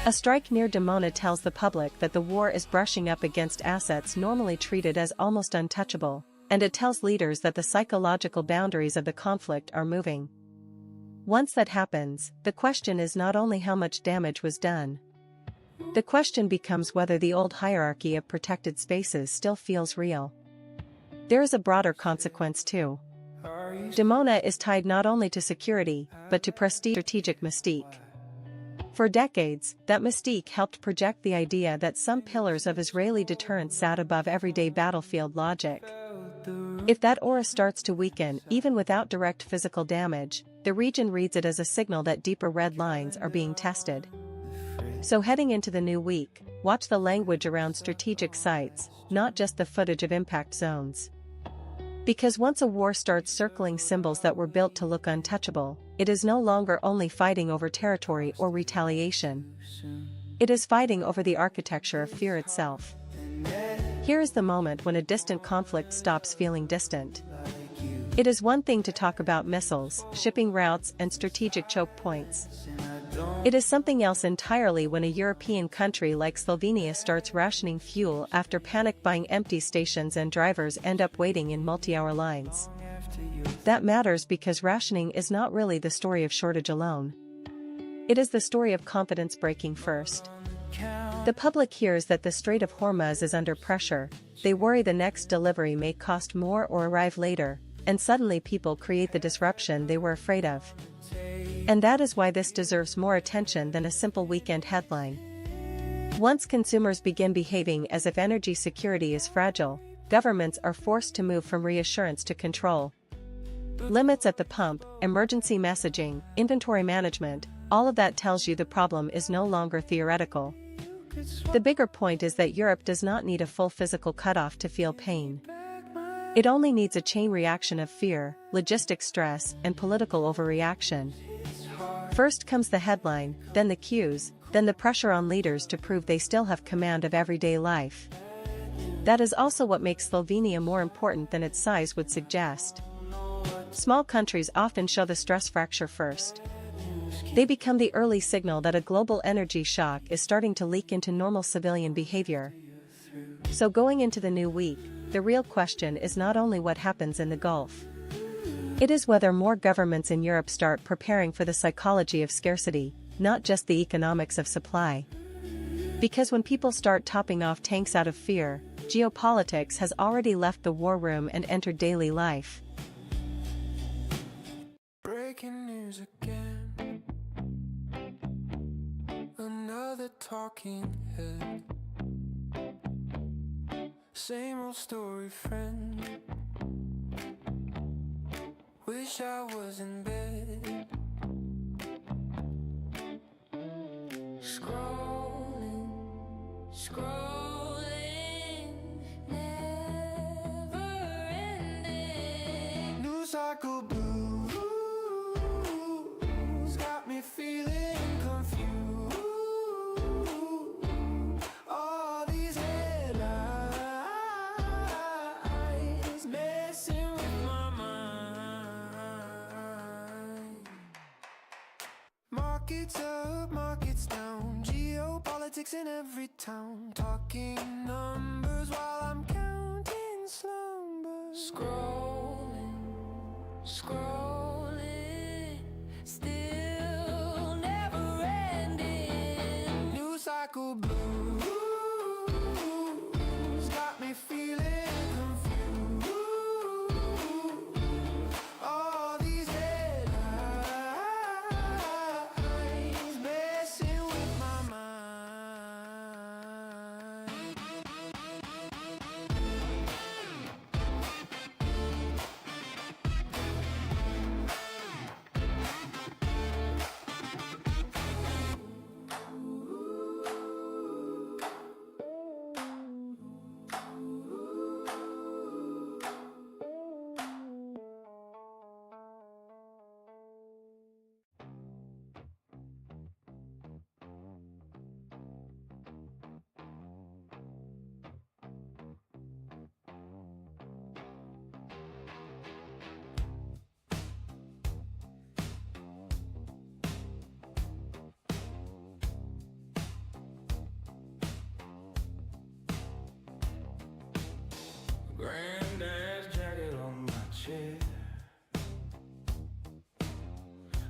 A strike near Dimona tells the public that the war is brushing up against assets normally treated as almost untouchable, and it tells leaders that the psychological boundaries of the conflict are moving. Once that happens, the question is not only how much damage was done. The question becomes whether the old hierarchy of protected spaces still feels real. There is a broader consequence too. Dimona is tied not only to security, but to prestige, strategic mystique. For decades, that mystique helped project the idea that some pillars of Israeli deterrence sat above everyday battlefield logic. If that aura starts to weaken, even without direct physical damage, the region reads it as a signal that deeper red lines are being tested. So heading into the new week, watch the language around strategic sites, not just the footage of impact zones. Because once a war starts circling symbols that were built to look untouchable, it is no longer only fighting over territory or retaliation. It is fighting over the architecture of fear itself. Here is the moment when a distant conflict stops feeling distant. It is one thing to talk about missiles, shipping routes, and strategic choke points. It is something else entirely when a European country like Slovenia starts rationing fuel after panic buying empty stations and drivers end up waiting in multi-hour lines. That matters because rationing is not really the story of shortage alone. It is the story of confidence breaking first. The public hears that the Strait of Hormuz is under pressure, they worry the next delivery may cost more or arrive later, and suddenly people create the disruption they were afraid of. And that is why this deserves more attention than a simple weekend headline. Once consumers begin behaving as if energy security is fragile, governments are forced to move from reassurance to control. Limits at the pump, emergency messaging, inventory management, all of that tells you the problem is no longer theoretical. The bigger point is that Europe does not need a full physical cutoff to feel pain. It only needs a chain reaction of fear, logistic stress, and political overreaction. First comes the headline, then the cues, then the pressure on leaders to prove they still have command of everyday life. That is also what makes Slovenia more important than its size would suggest. Small countries often show the stress fracture first. They become the early signal that a global energy shock is starting to leak into normal civilian behavior. So going into the new week, the real question is not only what happens in the Gulf. It is whether more governments in Europe start preparing for the psychology of scarcity, not just the economics of supply. Because when people start topping off tanks out of fear, geopolitics has already left the war room and entered daily life. Breaking news again. Another talking head. Same old story, friend. Wish I was in bed. Scrolling, scrolling, never ending. News cycle blues got me feeling confused. All these headlines messing with my mind. Markets up, markets down, geopolitics in every town. Talking numbers while I'm counting slumbers. Scrolling, scrolling, still never ending. News cycle blues got me feeling confused. All these headlines messing with my mind. Granddad's jacket on my chair.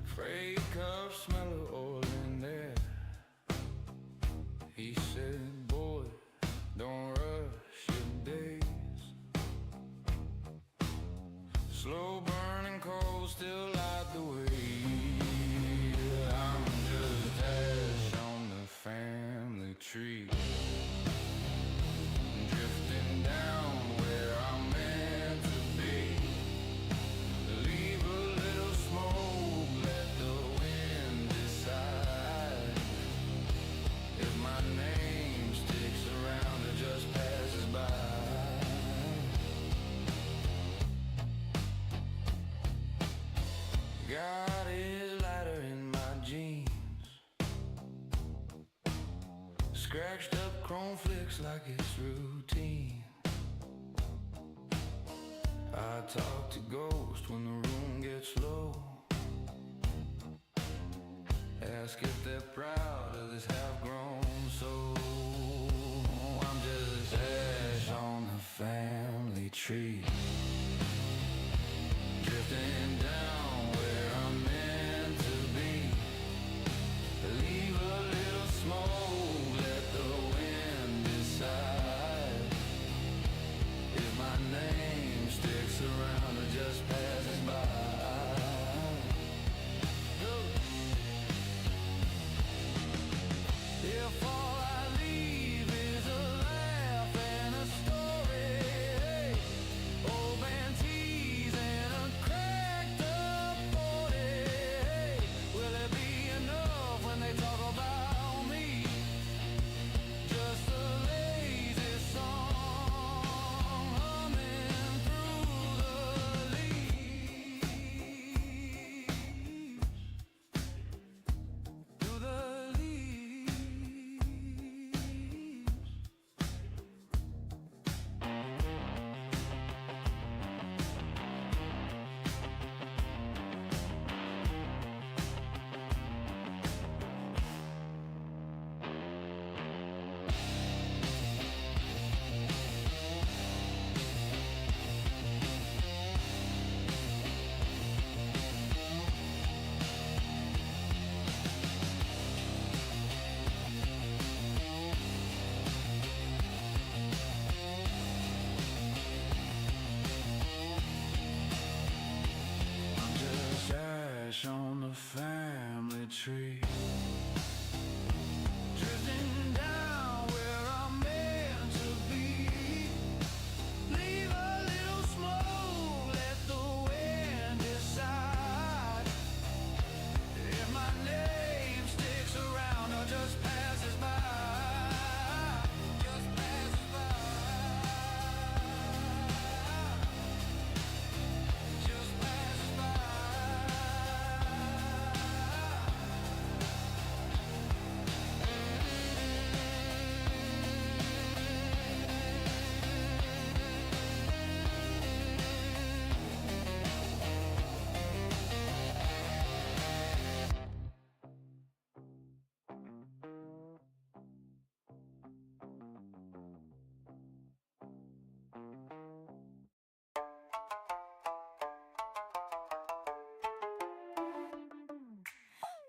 Freight cup, smell of oil in there. He said, boy, don't rush your days. Slow burning coal still light the way. I'm just ash on the family tree. Drifting down where I'm meant to be. Leave a little smoke, let the wind decide. If my name sticks around or just passes by. Got his lighter in my jeans. Scratched up chrome flicks like it's routine. I talk to ghosts when the room gets low. Ask if they're proud of this half-grown soul. I'm just ash on the family tree. Drifting down where I'm meant to be. Leave a little smoke, let the wind decide. If my name sticks around or just passes by. If all I leave is a laugh and a story, oh, tree. Drifting down where I'm meant to be. Leave a little smoke, let the wind decide if my name sticks around or just passes by. Just passes by. Just passes by.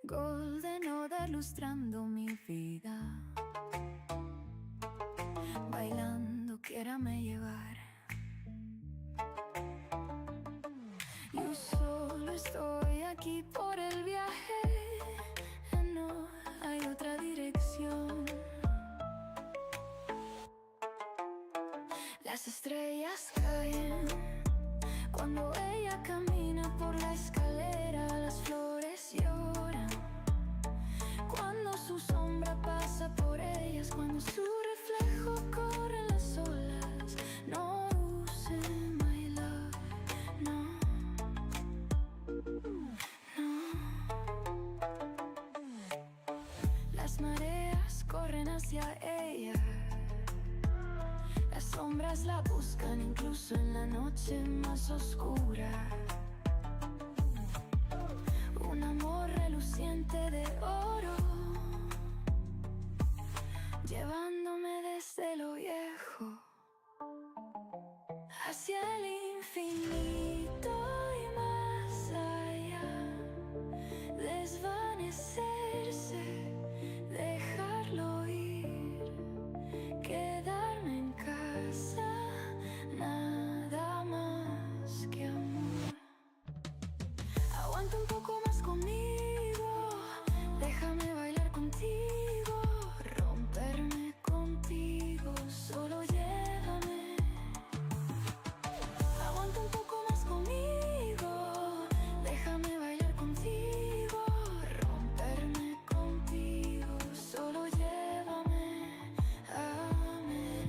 Golden Hour lustrando mi vida, bailando quiérame llevar. Yo solo estoy aquí por el viaje, no hay otra dirección. Las estrellas caen cuando ella camina por la escalera, las flores lloran cuando su sombra pasa por ellas, cuando su reflejo corre en las olas. No use my love, no, no. Las mareas corren hacia ella, las sombras la buscan incluso en la noche más oscura. Un amor reluciente de oro, llevándome desde lo viejo hacia el infinito y más allá. Desvanecerse, dejarlo ir, quedarme en casa, nada más que amor. Aguanta un poco más conmigo, déjame bailar contigo, romperme contigo, solo llévame. Aguanta un poco más conmigo, déjame bailar contigo, romperme contigo, solo llévame, amén.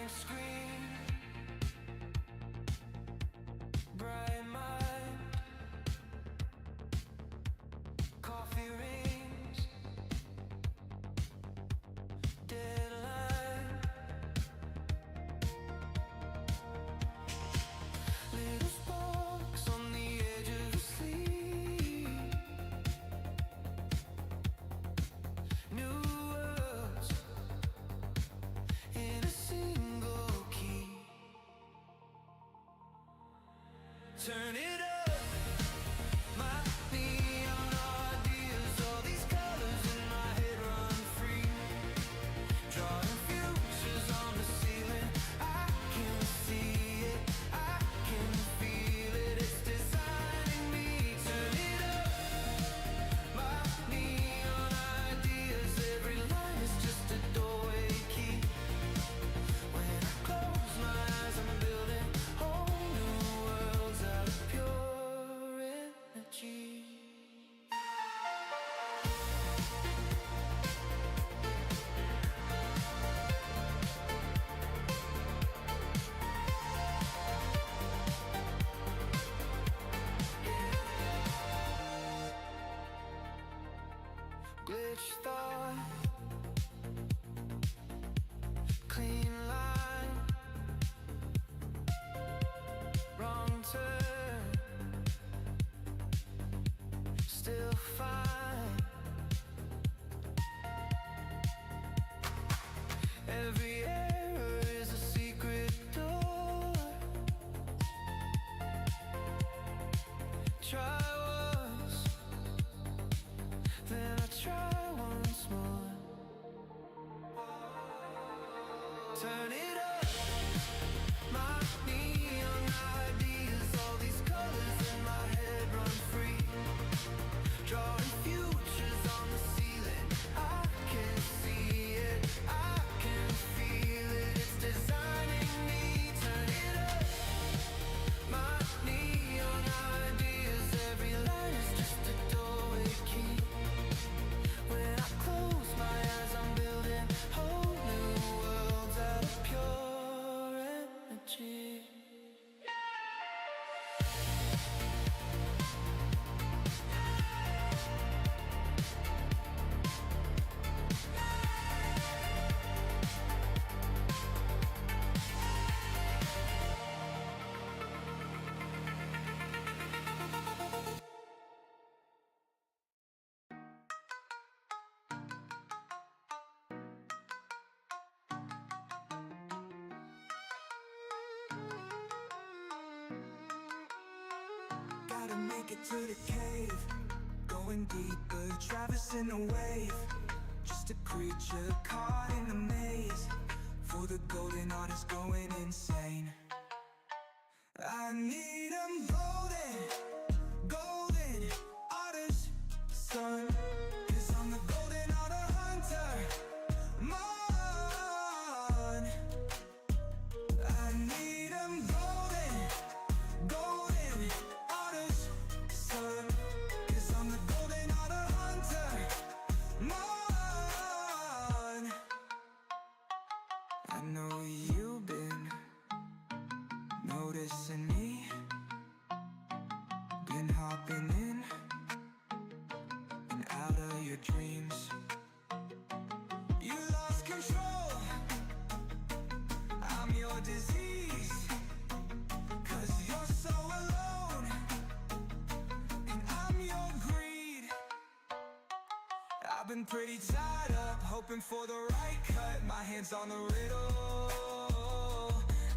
blank screen, bright mind, coffee rings, deadline, little sparks on the edge of sleep, new worlds in a single key. Turn it up, my neon ideas, all these colors in my head run free, drawing futures on the ceiling. I can see it, I can feel it, it's designing me. Turn it up, my neon ideas, every line is just a doorway key. When I close my eyes, I'm building whole new worlds out of pure energy. Glitch thought, clean line, wrong turn, still fine. Every error is a secret door. Try once, then I try once more. Turn it up, my neon ideas, all these colors in my head run free, drawing futures on the ceiling. I can see it, I can feel it, it's designing me. Turn it up, my neon ideas, every line is just a doorway key. When I close my eyes, I'm building whole new worlds out of pure energy. Gotta make it to the cave, going deeper, traversing the wave. Just a creature caught in the maze, for the golden artist going insane. I need 'em golden, golden artist son, 'cause I'm the golden artist hunter. Mon, I need 'em golden, golden artist son, 'cause I'm the golden artist hunter. Mon, I know you've been noticing me, been hopping in and out of your dreams. You lost control, I'm your disease, 'cause you're so alone and I'm your greed. I've been pretty tied up, hoping for the right cut, my hands on the riddle.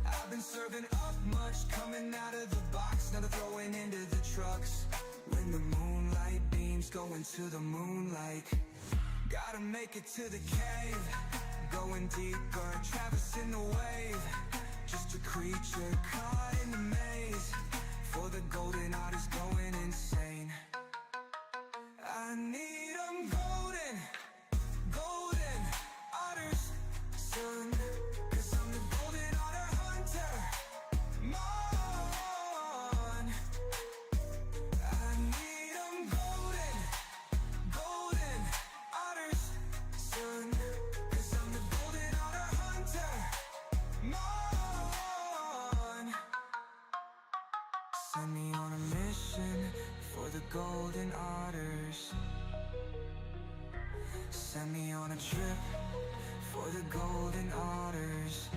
I've been serving up much, coming out of the box, now they're throwing into the trucks. When the moonlight beams go into the moonlight, gotta make it to the cave, going deeper, traversing the wave. Just a creature caught in the maze, for the golden artist going insane. I need 'em golden, golden artist son, 'cause I'm the golden artist hunter. Mon, I need 'em golden, golden artist son, 'cause I'm the golden artist hunter. Mon. golden otters. Send me on a trip for the golden otters.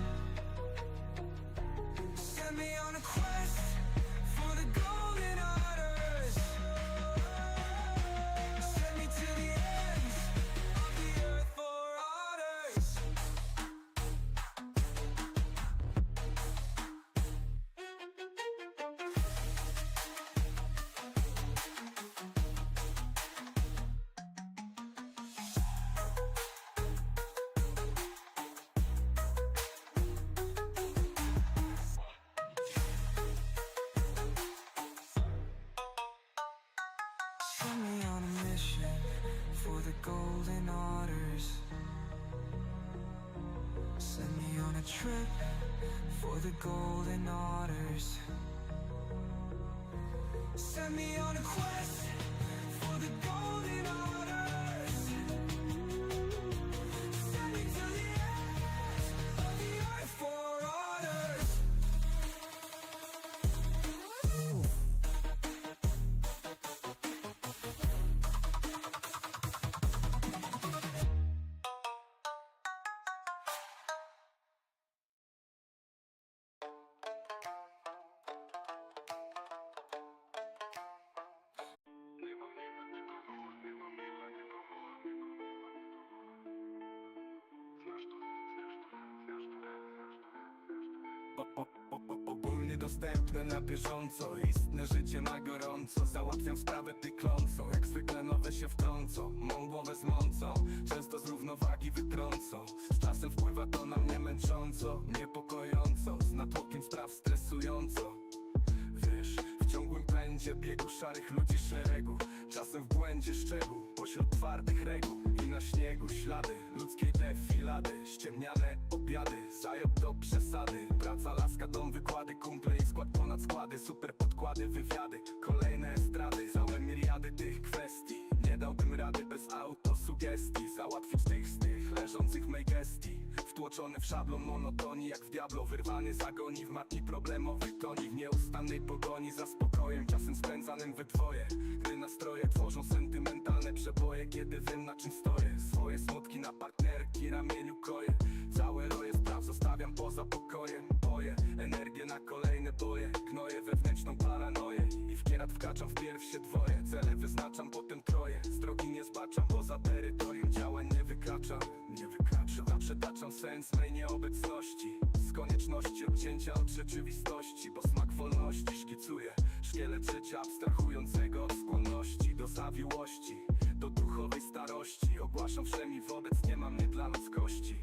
Send me on a quest for the golden otters. Send me to the ends of the earth for otters. Send me on a mission for the golden otters. Send me on a trip for the golden otters. Send me on a quest for the golden otters. Send me to the ends of the earth for otters. Ogólnie dostępne na bieżąco, istne życie na gorąco. Załatwiam sprawę tyklącą, jak zwykle nowe się wtrącą. Mą głowę zmącą, często z równowagi wytrącą. Z czasem wpływa to na mnie męcząco, niepokojąco, z natłokiem spraw stresująco. Wiesz, w ciągłym pędzie biegu szarych ludzi szeregu, czasem w błędzie szczegół, pośród twardych reguł. I na śniegu ślady ludzkiej defilady, ściemniane obiady, zajeb do przesady. Praca, laska, dom, wykłady, kumple i skład ponad składy. Super podkłady, wywiady, kolejne estrady. Całe miriady tych kwestii, nie dałbym rady bez autosugestii. Załatwić tych z tych leżących w mej gestii. Wtłoczony w szablon monotonii, jak w diablo wyrwany z agonii. W matni problemowych toni, w nieustannej pogoni za spokojem, czasem spędzanym we dwoje. Gdy nastroje tworzą sentymentalne przeboje, kiedy wiem na czym stoję. Swoje smutki na partnerki ramieniu koję. Całe roje spraw zostawiam poza pokojem. Boję energię na kolejne boje, gnoję wewnętrzną paranoję i w kierat wkraczam w pierwsze dwoje. Cele wyznaczam, potem troje, z drogi nie zbaczam. Poza terytorium działań nie wykraczam. Przetaczam sens mej nieobecności, z konieczności odcięcia od rzeczywistości. Bo smak wolności szkicuje szkielet życia abstrahującego od skłonności do zawiłości, do duchowej starości. Ogłaszam wszemi wobec, nie mam mnie dla ludzkości.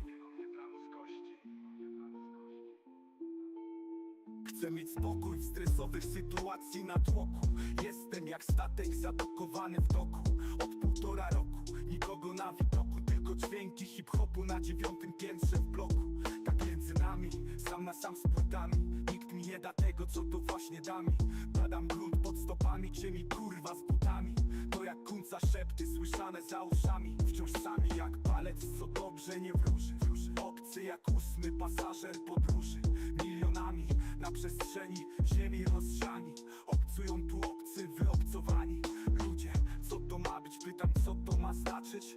Chcę mieć spokój w stresowych sytuacji na tłoku. Jestem jak statek zadokowany w doku. Od 1,5 roku nikogo na widoku, tylko dźwięki hip-hopu na 9. piętrze w bloku. Tak między nami, sam na sam z płytami. Nikt mi nie da tego, co to właśnie da mi. Badam grunt pod stopami, czy mi kurwa z butami. To jak kunca szepty słyszane za uszami. Wciąż sami jak palec, co dobrze nie wróży. Obcy jak 8. pasażer podróży. Milionami na przestrzeni ziemi rozsiani. Obcują tu obcy wyobcowani ludzie. Co to ma być? Pytam, co to ma znaczyć?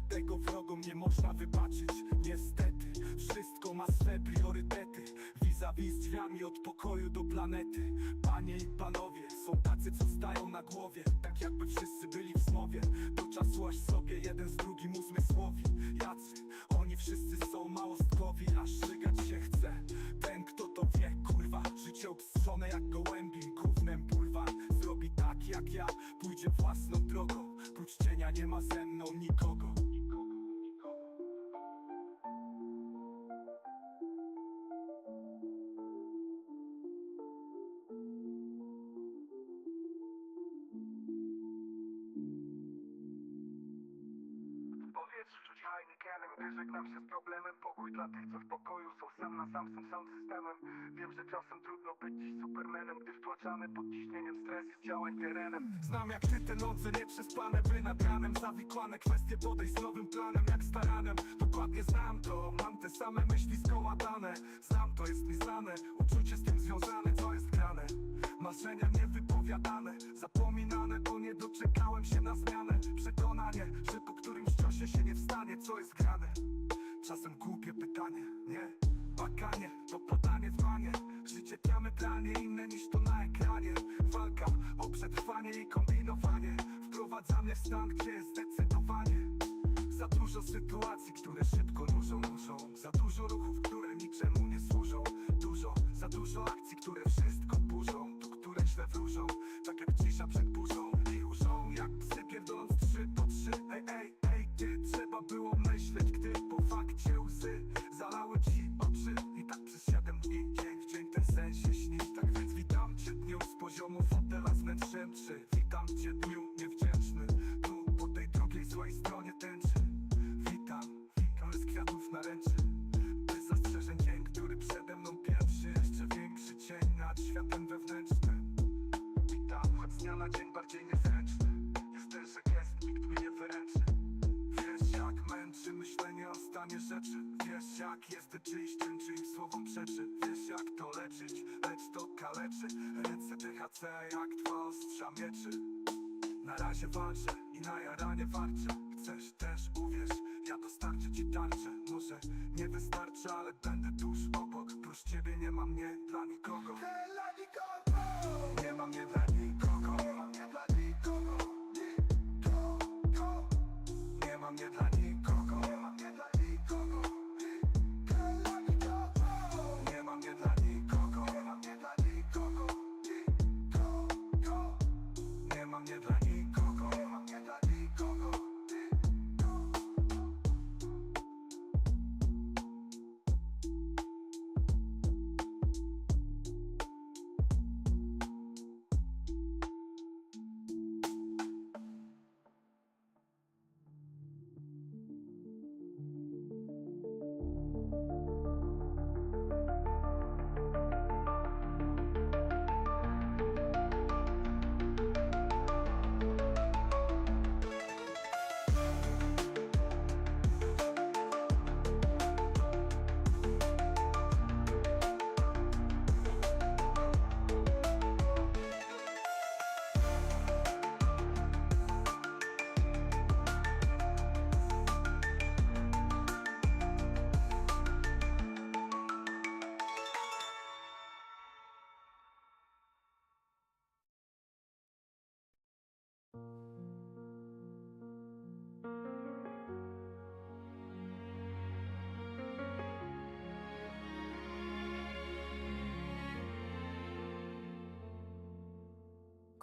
Tego wrogom nie można wybaczyć. Niestety, wszystko ma swe priorytety. Vis-a-vis z drzwiami od pokoju do planety. Panie i panowie, są tacy, co stają na głowie, tak jakby wszyscy byli w zmowie. Do czasu aż sobie jeden z drugim uzmysłowi. Jacy oni wszyscy są małostkowi, aż żygać się chce. Ten, kto to wie, kurwa, życie obstrzone jak gołębim gównem pulwan. Zrobi tak jak ja, pójdzie własną drogą. Prócz cienia nie ma ze mną nikogo. Rzuć Heinekenem, gdy żegnam się z problemem. Pokój dla tych, co w pokoju są sam na sam z tym sound systemem. Wiem, że czasem trudno być dziś supermanem, gdy wtłaczamy pod ciśnieniem stres z działań terenem. Znam jak ty te noce nieprzespane, by nad ranem zawikłane kwestie podejść z nowym planem jak staranem. Dokładnie znam to, mam te same myśli skołatane. Znam to, jest mi znane, uczucie z tym związane, co jest grane. Marzenia niewypowiadane, zapominane, bo nie do Czekałem się na zmianę, przekonanie, że po którymś ciosie się nie wstanie. Co jest grane? Czasem głupie pytanie, nie? Bakanie, popadanie w manie. Życie diametralnie inne niż to na ekranie. Walka o przetrwanie i kombinowanie wprowadza mnie w stan, gdzie jest zdecydowanie. Za dużo sytuacji, które szybko nużą. Za dużo ruchów, które niczemu nie służą. Za dużo akcji, które wszystko burzą. Tu, które źle wróżą, tak jak cisza przed burzą. I łżą jak psy, pierdoląc 3 po 3. Ej, gdzie trzeba było myśleć, gdy po fakcie łzy zalały ci oczy. I tak przez 7 dni, dzień w dzień ten sen się śni. Tak więc witam cię dniu z poziomu fotela z wnętrzem 3. Witam cię dniu niewdzięczny, tu po tej drugiej złej stronie tęczy. Witam z kwiatów naręczy, bez zastrzeżeń dzień, który przede mną pierwszy. Jeszcze większy cień nad światem wewnętrznym. Witam, choć z dnia na dzień bardziej niezręczny. Jest ten, że gest nikt mi nie wyręczy. Wiesz jak męczy myślenie o stanie rzeczy. Wiesz jak jest czyjś czyn, czyim słowom przeczy. Wiesz jak to leczyć, lecz to kaleczy. Ręce THC jak 2 ostrza mieczy. Na razie walczę i na jaranie warczę. Chcesz też uwierz, ja dostarczę ci tarczę. Może nie wystarczy, ale będę tuż obok. Prócz ciebie nie ma mnie dla nikogo. Nie ma mnie dla nikogo. Nie ma mnie dla nikogo. Nie ma mnie dla nikogo. Nie ma mnie dla nikogo. Nie ma mnie dla nikogo. Nie ma mnie dla nikogo. Nie ma mnie dla nikogo. Nie ma mnie dla nikogo.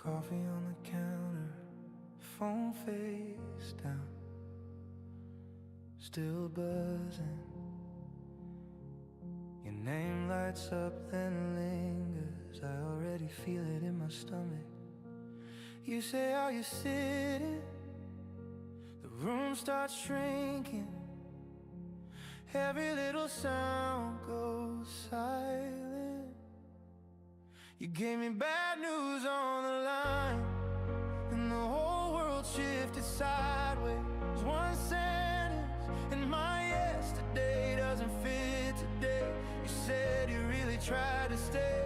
Coffee on the counter, phone face down, still buzzing. Your name lights up then lingers, I already feel it in my stomach. You say, are you sitting? The room starts shrinking. Every little sound goes silent. You gave me bad news on the line, and the whole world shifted sideways. One sentence, and my yesterday doesn't fit today. You said you really tried to stay,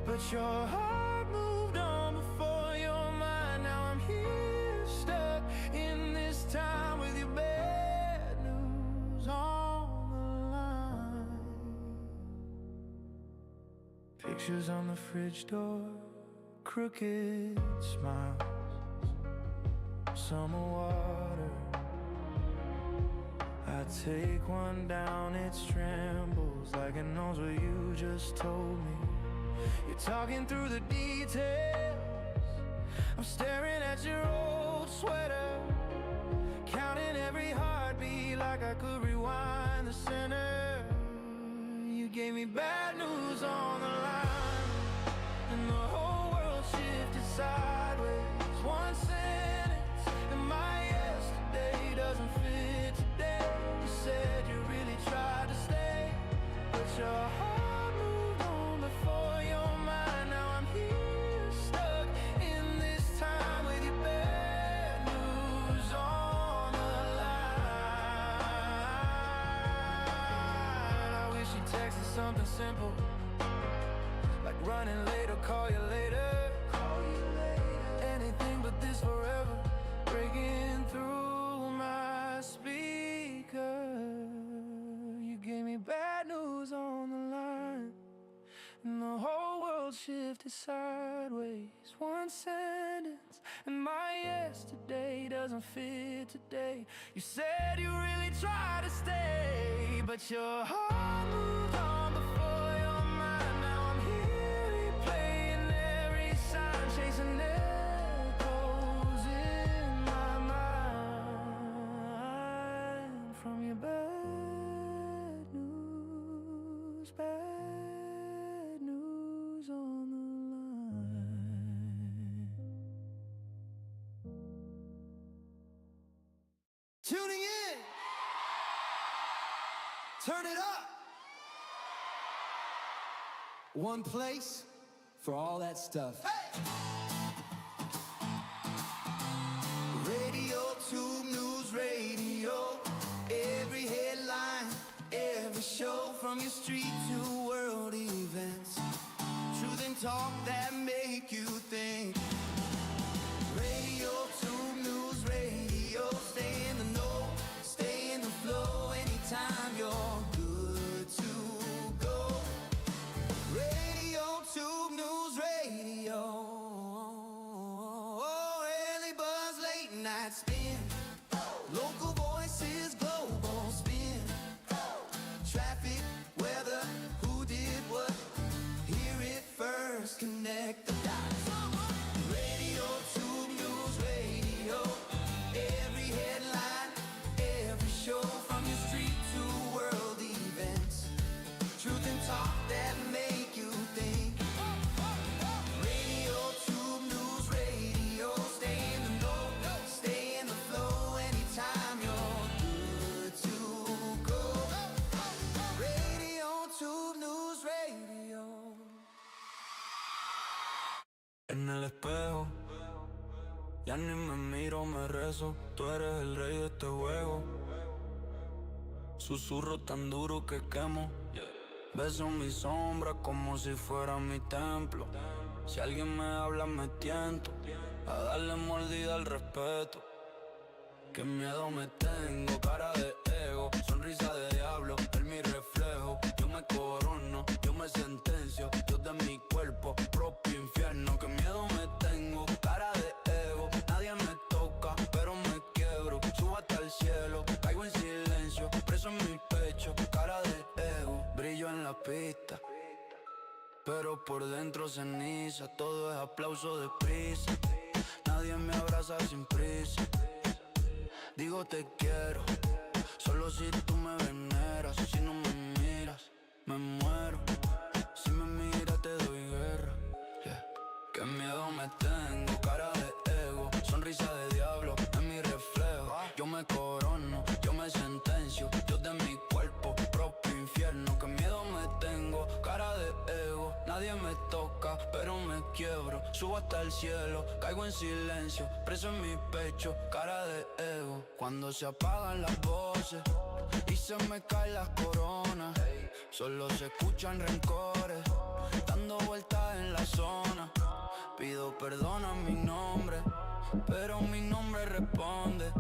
but your heart moved on before your mind. Now I'm here, stuck in this time with your bad news on the line. Pictures on the fridge door, crooked smiles, summer water. I take one down, it trembles like it knows what you just told me. You're talking through the details, I'm staring at your old sweater, counting every heartbeat like I could rewind the center. You gave me bad news on the line, and the whole world shifted sideways. One sentence, and my yesterday doesn't fit today. You said you really tried to stay, but your heart moved on before your mind. Now I'm here, stuck in this time with your bad news on the line. I wish you texted something simple, like running late or call you later. Anything but this forever. breaking through my speaker. You gave me bad news on the line, and the whole world shifted sideways. One sentence, and my yesterday doesn't fit today. You said you really tried to stay, but your heart moved on before your mind. Now I'm here replaying every sign, chasing echoes in my mind from your bad news, bad news on the line. Tuning in. Turn it up. One place for all that stuff. RadioTube News Radio. Every headline, every show, from your street to world events. Truth and talk that make you think. RadioTube News Radio. Stay in the know, stay in the flow. Anytime you're good to go. RadioTube News Radio. Early buzz, late night spin. Local voices, global spin. Traffic, weather, who did what. Hear it first, connect the dots. RadioTube News Radio. Every headline, every show, from your street to world events. Truth and talk that make you think. RadioTube News Radio. Stay in the know, stay in the flow. Anytime you're good to go. RadioTube News Radio. En el espejo, ya ni me miro, me rezo. Tú eres el rey de este juego. Susurro tan duro que quemo. Beso mi sombra como si fuera mi templo. Si alguien me habla me tiento a darle mordida al respeto. Qué miedo me tengo, cara de ego, sonrisa de diablo, en mi reflejo. Yo me corono, yo me sentencio, Dios de mi cuerpo, propio infierno. Qué miedo me tengo, cara de ego, nadie me toca, pero me quiebro. Subo hasta el cielo, caigo en silencio, preso en mi pecho, cara de ego. Brillo en la pista, pero por dentro ceniza. Todo es aplauso de prisa, nadie me abraza sin prisa. Digo te quiero, solo si tú me veneras. Si no me miras, me muero. Si me miras te doy guerra, yeah. Qué miedo me tengo, cara de ego, sonrisa de diablo, en mi reflejo. Yo me corono, yo me sentencio, Dios de mi cuerpo, propio infierno. Qué miedo me tengo, cara de ego, nadie me toca, pero me quiebro. Subo hasta el cielo, caigo en silencio, preso en mi pecho, cara de ego. Cuando se apagan las voces y se me caen las coronas, solo se escuchan rencores, dando vueltas en la zona. Pido perdón a mi nombre, pero mi nombre responde.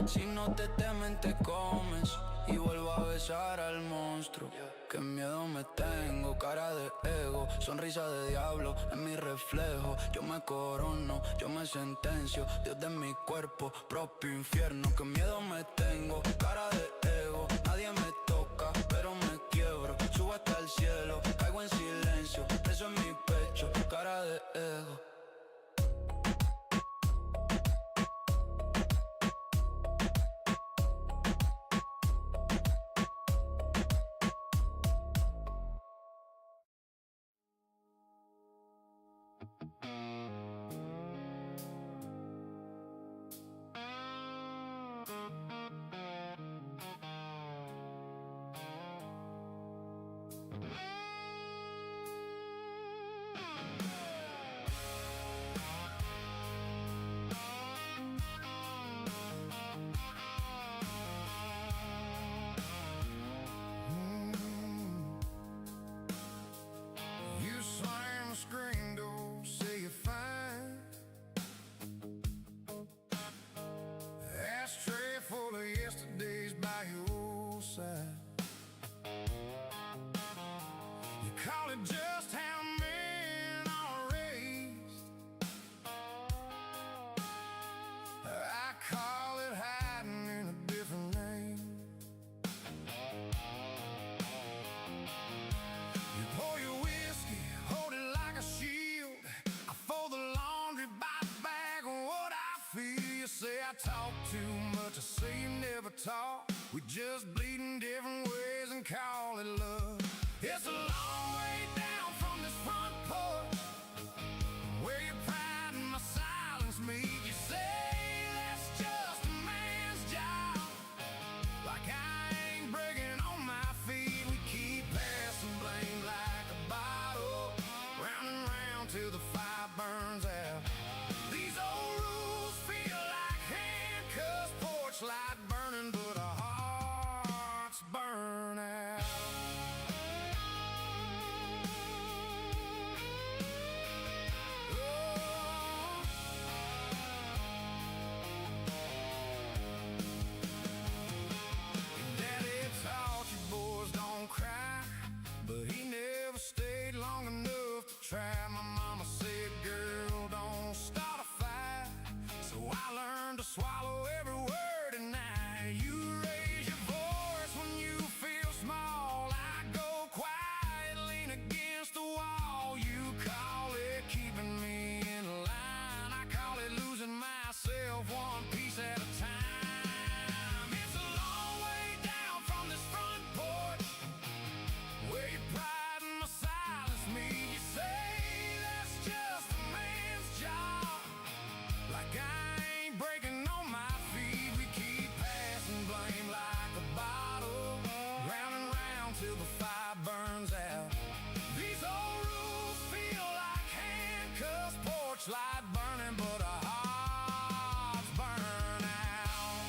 Si no te temen te comes y vuelvo a besar al monstruo. Qué miedo me tengo, cara de ego, sonrisa de diablo, en mi reflejo. Yo me corono, yo me sentencio, Dios de mi cuerpo, propio infierno. Qué miedo me tengo, cara de ego, nadie me toca, pero me quiebro. Subo hasta el cielo, caigo en silencio, preso en mi pecho, cara de ego. talk. We just bleed in different ways and call it love. It's a long way down from this front porch, where your pride and my silence meet. You say that's just a man's job, like I ain't breaking on my feet. We keep passing blame like a bottle, round and round till the fire burns out. These old rules feel like handcuffs, porch light burning, but our hearts burn out. Daddy taught you boys don't cry, but he never stayed long enough to try. My mama said, girl, don't start a fight, so I learned to swallow every word at night. You raise your voice when you feel small. I go quiet, lean against the wall. You call it keeping me in line, I call it losing myself one piece at a time. It's a long way down from this front porch, where your pride and my silence meet. You say that's just a man's job, like I ain't breaking on my feet. We keep passing blame like a bottle, round and round till the fire burns out. These old rules feel like handcuffs, porch light burning, but our hearts burn out.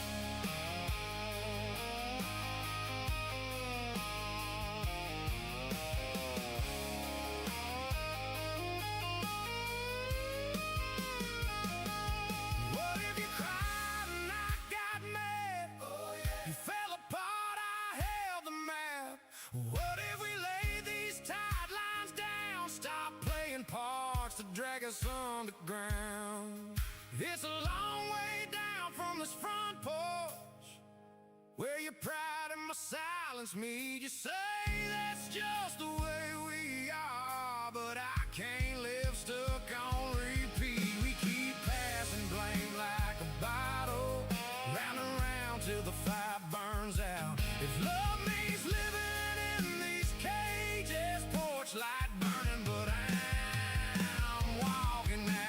What if you cried and I got mad? You fell apart, I held the map. What if we laid these tight lines down, stop playing parts to drag us underground? It's a long way down from this front porch, where your pride and my silence meet. You say that's just the way we are, but I can't live stuck on repeat. We keep passing blame like a bottle, round and round till the fire burns out. If love means living in these cages, porch light burning, but I'm walking out.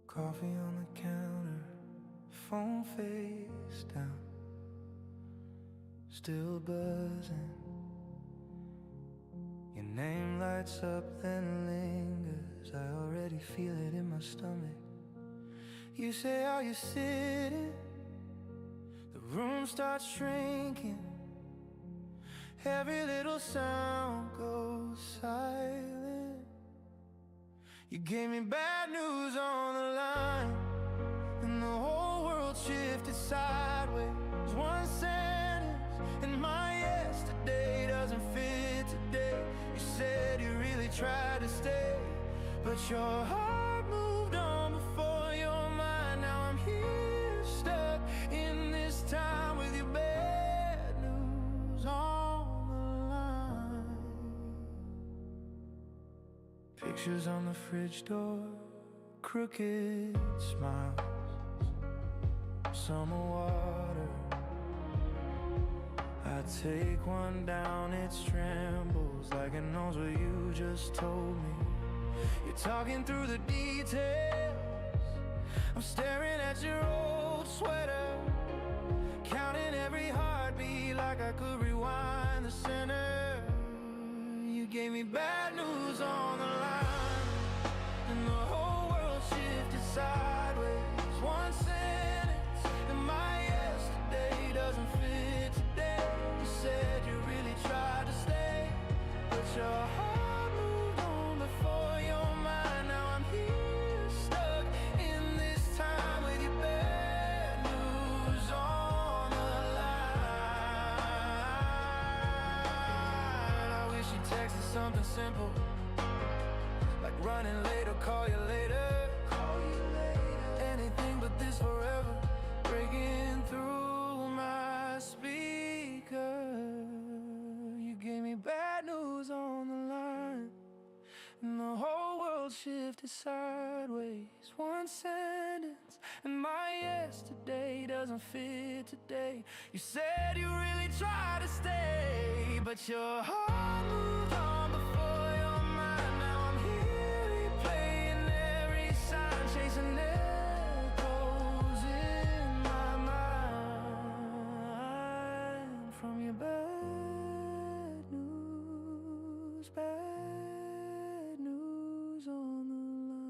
Coffee on the counter, phone face down, still buzzing. Your name lights up then lingers, I already feel it in my stomach. You say, are you sitting? The room starts shrinking, every little sound goes silent. You gave me bad news on the line, and the whole world shifted sideways. One sentence, and my yesterday doesn't fit today. You said you really tried to stay, but your heart moved on before your mind. Now I'm here, stuck in this time with your bad news on the line. Pictures on the fridge door, crooked smiles, summer water. I take one down, it trembles like it knows what you just told me. You're talking through the details, I'm staring at your old sweater, counting every heartbeat like I could rewind the center. You gave me bad news on the line, and the whole world shifted sideways. One sentence, and my yesterday doesn't fit today. You said you really tried to stay, but your heart moved on before your mind. Now I'm here, stuck in this time with your bad news on the line. I wish you texted something simple, like running late or call you later. Anything but this forever, breaking through my speaker. You gave me bad news on the line, and the whole world shifted sideways. One sentence, and my yesterday doesn't fit today. You said you really tried to stay, but your heart moved on before your mind. Now I'm here replaying every sign, chasing echoes in my mind from your bad news on the line.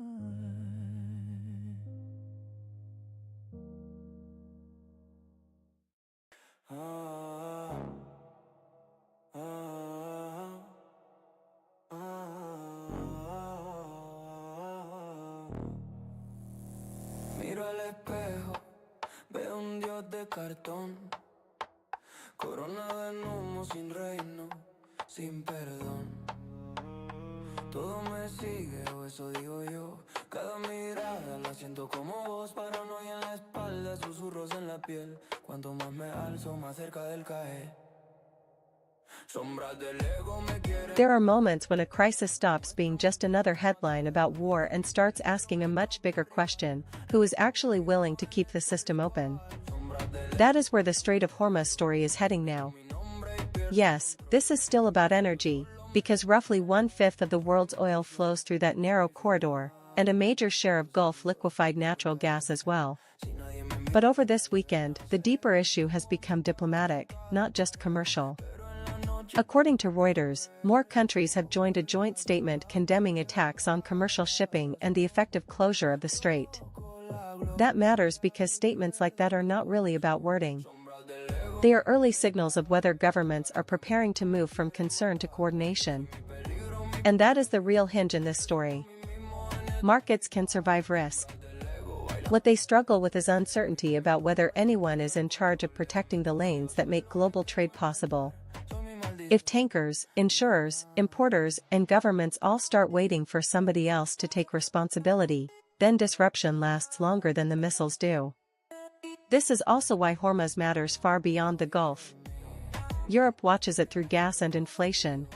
Miro al espejo, veo un dios de cartón, coronado en humo, sin reino, sin perdón. Todo me sigue, o eso digo yo. Cada mirada la siento como voz, paranoia en la espalda, susurros en la piel. Cuanto más me alzo, más cerca del caer. Sombras del ego me quieren. There are moments when a crisis stops being just another headline about war and starts asking a much bigger question: who is actually willing to keep the system open? That is where the Strait of Hormuz story is heading now. Yes, this is still about energy, because roughly 1/5 of the world's oil flows through that narrow corridor, and a major share of Gulf liquefied natural gas as well. But over this weekend, the deeper issue has become diplomatic, not just commercial. According to Reuters, more countries have joined a joint statement condemning attacks on commercial shipping and the effective closure of the strait. That matters because statements like that are not really about wording. They are early signals of whether governments are preparing to move from concern to coordination. And that is the real hinge in this story. Markets can survive risk. What they struggle with is uncertainty about whether anyone is in charge of protecting the lanes that make global trade possible. If tankers, insurers, importers, and governments all start waiting for somebody else to take responsibility, then disruption lasts longer than the missiles do. This is also why Hormuz matters far beyond the Gulf. Europe watches it through gas and inflation.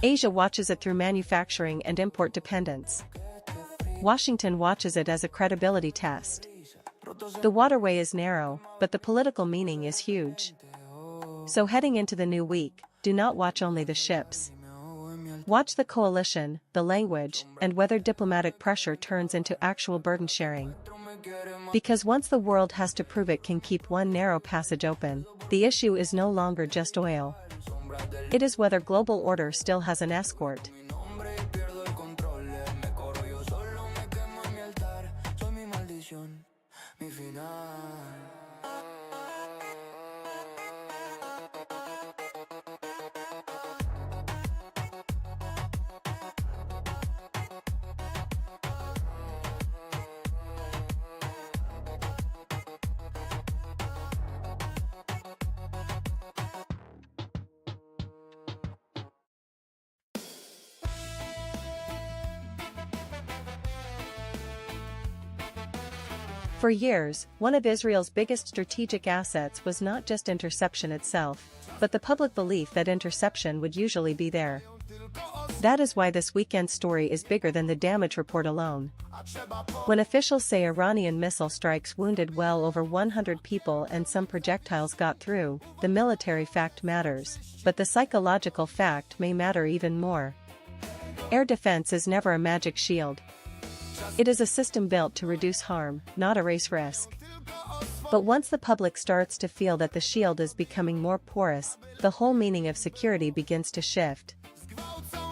Asia watches it through manufacturing and import dependence. Washington watches it as a credibility test. The waterway is narrow, but the political meaning is huge. So heading into the new week, do not watch only the ships. Watch the coalition, the language, and whether diplomatic pressure turns into actual burden sharing. Because once the world has to prove it can keep one narrow passage open, the issue is no longer just oil. It is whether global order still has an escort. For years, one of Israel's biggest strategic assets was not just interception itself, but the public belief that interception would usually be there. That is why this weekend's story is bigger than the damage report alone. When officials say Iranian missile strikes wounded well over 100 people and some projectiles got through, the military fact matters, but the psychological fact may matter even more. Air defense is never a magic shield. It is a system built to reduce harm, not erase risk. But once the public starts to feel that the shield is becoming more porous, the whole meaning of security begins to shift.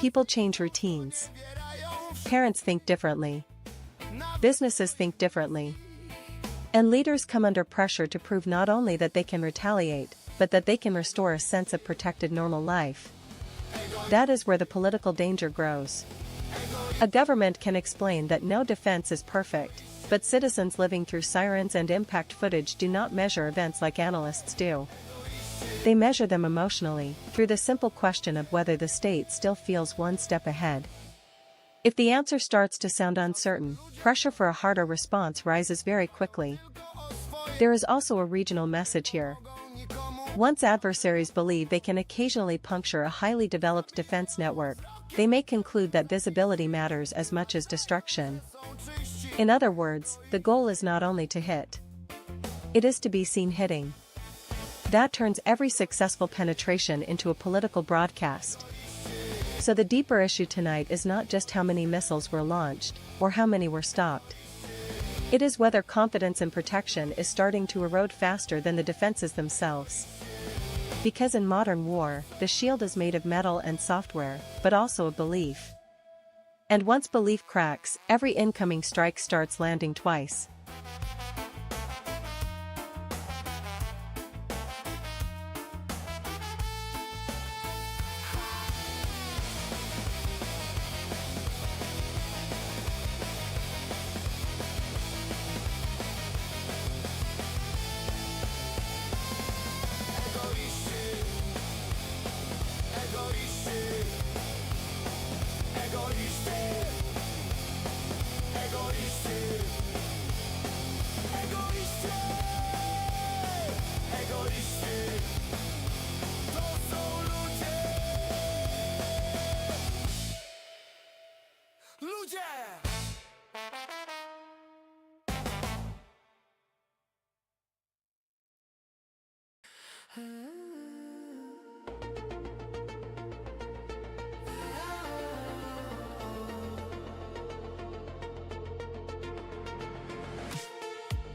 People change routines. Parents think differently. Businesses think differently. And leaders come under pressure to prove not only that they can retaliate, but that they can restore a sense of protected normal life. That is where the political danger grows. A government can explain that no defense is perfect, but citizens living through sirens and impact footage do not measure events like analysts do. They measure them emotionally, through the simple question of whether the state still feels one step ahead. If the answer starts to sound uncertain, pressure for a harder response rises very quickly. There is also a regional message here. Once adversaries believe they can occasionally puncture a highly developed defense network, they may conclude that visibility matters as much as destruction. In other words, the goal is not only to hit. It is to be seen hitting. That turns every successful penetration into a political broadcast. So the deeper issue tonight is not just how many missiles were launched, or how many were stopped. It is whether confidence in protection is starting to erode faster than the defenses themselves. Because in modern war, the shield is made of metal and software, but also of belief. And once belief cracks, every incoming strike starts landing twice.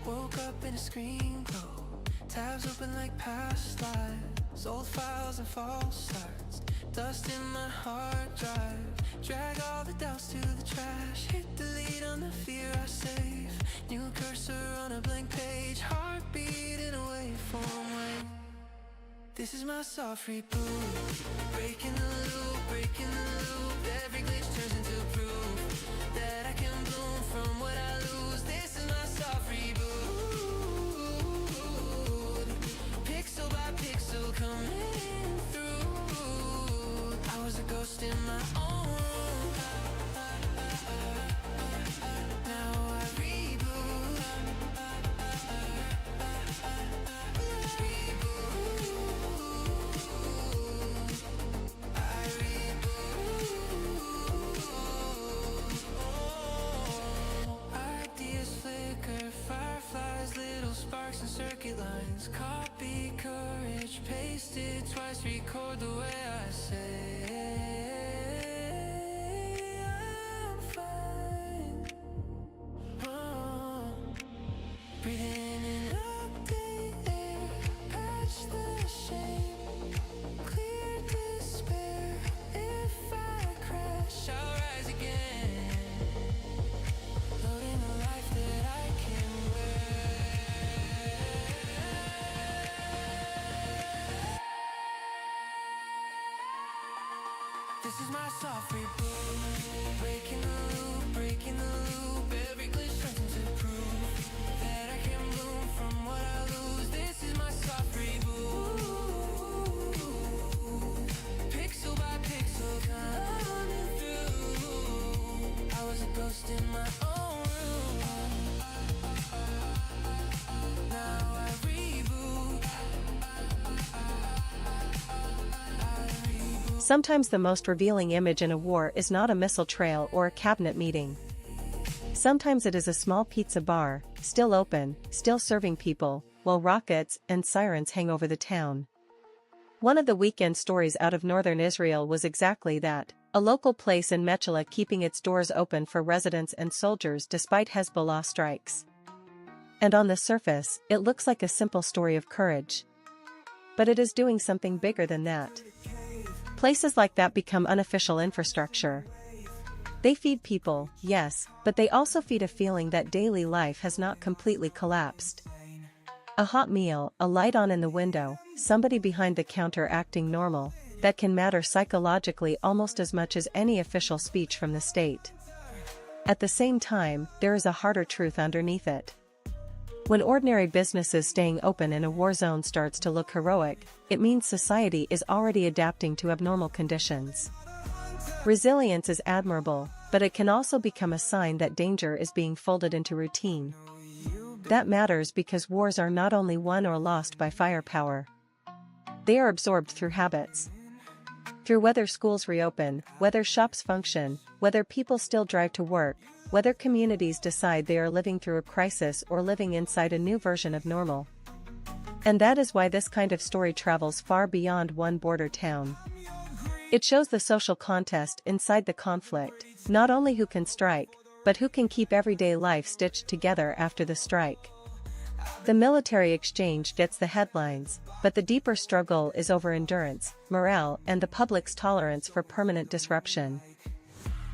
Woke up in a screen glow, tabs open like past lives, old files and false starts, dust in my hard drive, drag all the doubts to the trash, hit delete on the fear I save, new cursor on a blank page, heartbeat in a waveform wave. This is my soft reboot, breaking the loop, every glitch turns into proof that I can bloom from what I lose. This is my soft reboot, pixel by pixel coming through. I was a ghost in my own room, now I reboot. Fireflies, little sparks and circuit lines. Copy, courage, paste it twice, record the way I say I'm fine. Breathe in and update air, patch the shame, clear despair. If I crash, I'll rise again. Loading a life that I can wear. This is my soft reboot, breaking the loop, every glitch turns into proof that I can bloom from what I lose. This is my soft reboot, pixel by pixel coming through. I was a ghost in my own room, now I reboot. Sometimes the most revealing image in a war is not a missile trail or a cabinet meeting. Sometimes it is a small pizza bar, still open, still serving people, while rockets and sirens hang over the town. One of the weekend stories out of northern Israel was exactly that, a local place in Metchala keeping its doors open for residents and soldiers despite Hezbollah strikes. And on the surface, it looks like a simple story of courage. But it is doing something bigger than that. Places like that become unofficial infrastructure. They feed people, yes, but they also feed a feeling that daily life has not completely collapsed. A hot meal, a light on in the window, somebody behind the counter acting normal, that can matter psychologically almost as much as any official speech from the state. At the same time, there is a harder truth underneath it. When ordinary businesses staying open in a war zone starts to look heroic, it means society is already adapting to abnormal conditions. Resilience is admirable, but it can also become a sign that danger is being folded into routine. That matters because wars are not only won or lost by firepower. They are absorbed through habits. Through whether schools reopen, whether shops function, whether people still drive to work, whether communities decide they are living through a crisis or living inside a new version of normal. And that is why this kind of story travels far beyond one border town. It shows the social contest inside the conflict, not only who can strike, but who can keep everyday life stitched together after the strike. The military exchange gets the headlines, but the deeper struggle is over endurance, morale, and the public's tolerance for permanent disruption.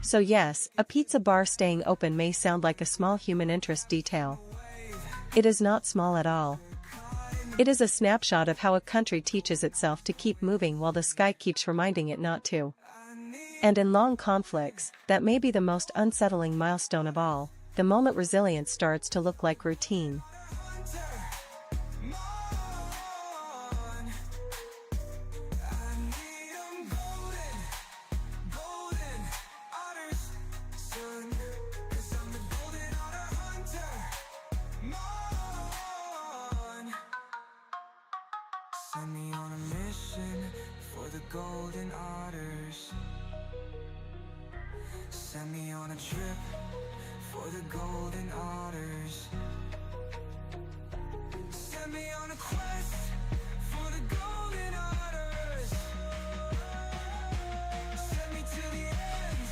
So yes, a pizza bar staying open may sound like a small human interest detail. It is not small at all. It is a snapshot of how a country teaches itself to keep moving while the sky keeps reminding it not to. And in long conflicts, that may be the most unsettling milestone of all, the moment resilience starts to look like routine. Send me on a mission for the golden otters. Send me on a trip for the golden otters. Send me on a quest for the golden otters. Send me to the ends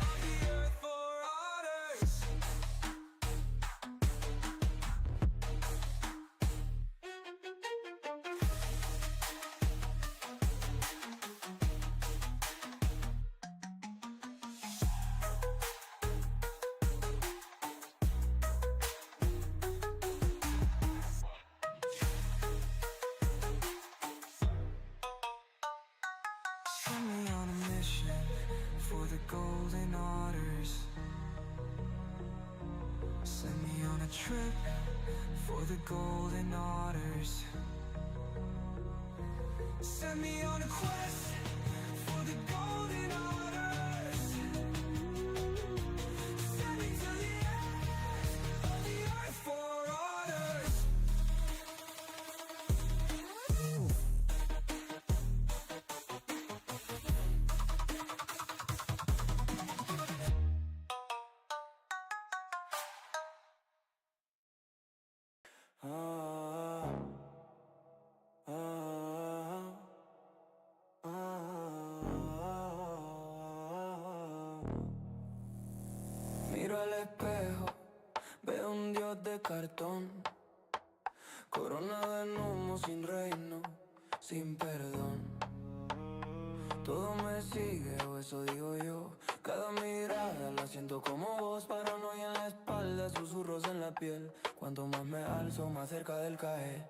of the earth for otters. Send me on a mission for the golden otters. Send me on a trip for the golden otters. Send me on a quest for the golden otters. Send me to the end of the earth for otters. Miro al espejo, veo un dios de cartón, coronado en humo, sin reino, sin perdón. Todo me sigue, o eso digo yo. Cada mirada la siento como voz, paranoia en la espalda, susurros en la piel. Cuanto más me alzo, más cerca del caer.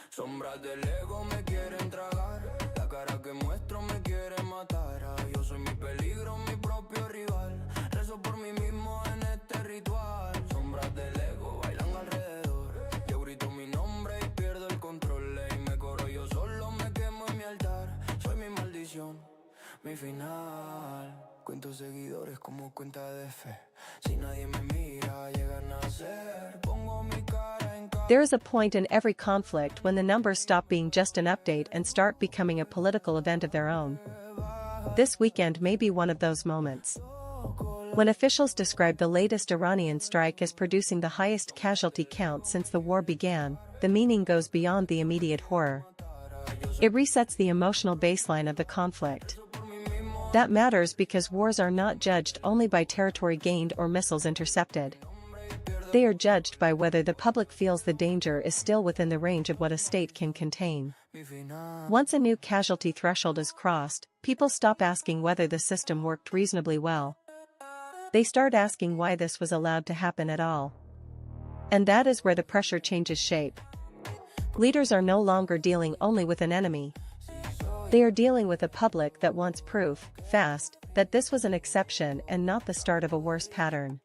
Sombras del ego me quieren tragar, la cara que muestro me quiere matar. Yo soy mi peligro, mi propio rival. Rezo por mí mismo en este ritual. Sombras del ego bailan alrededor. Yo grito mi nombre y pierdo el control. Y me corro yo solo, me quemo en mi altar. Soy mi maldición, mi final. Cuento seguidores como cuenta de fe. Si nadie me mira, llega a nacer. Pongo mi cara en There is a point in every conflict when the numbers stop being just an update and start becoming a political event of their own. This weekend may be one of those moments. When officials describe the latest Iranian strike as producing the highest casualty count since the war began, the meaning goes beyond the immediate horror. It resets the emotional baseline of the conflict. That matters because wars are not judged only by territory gained or missiles intercepted. They are judged by whether the public feels the danger is still within the range of what a state can contain. Once a new casualty threshold is crossed, people stop asking whether the system worked reasonably well. They start asking why this was allowed to happen at all. And that is where the pressure changes shape. Leaders are no longer dealing only with an enemy. They are dealing with a public that wants proof, fast, that this was an exception and not the start of a worse pattern.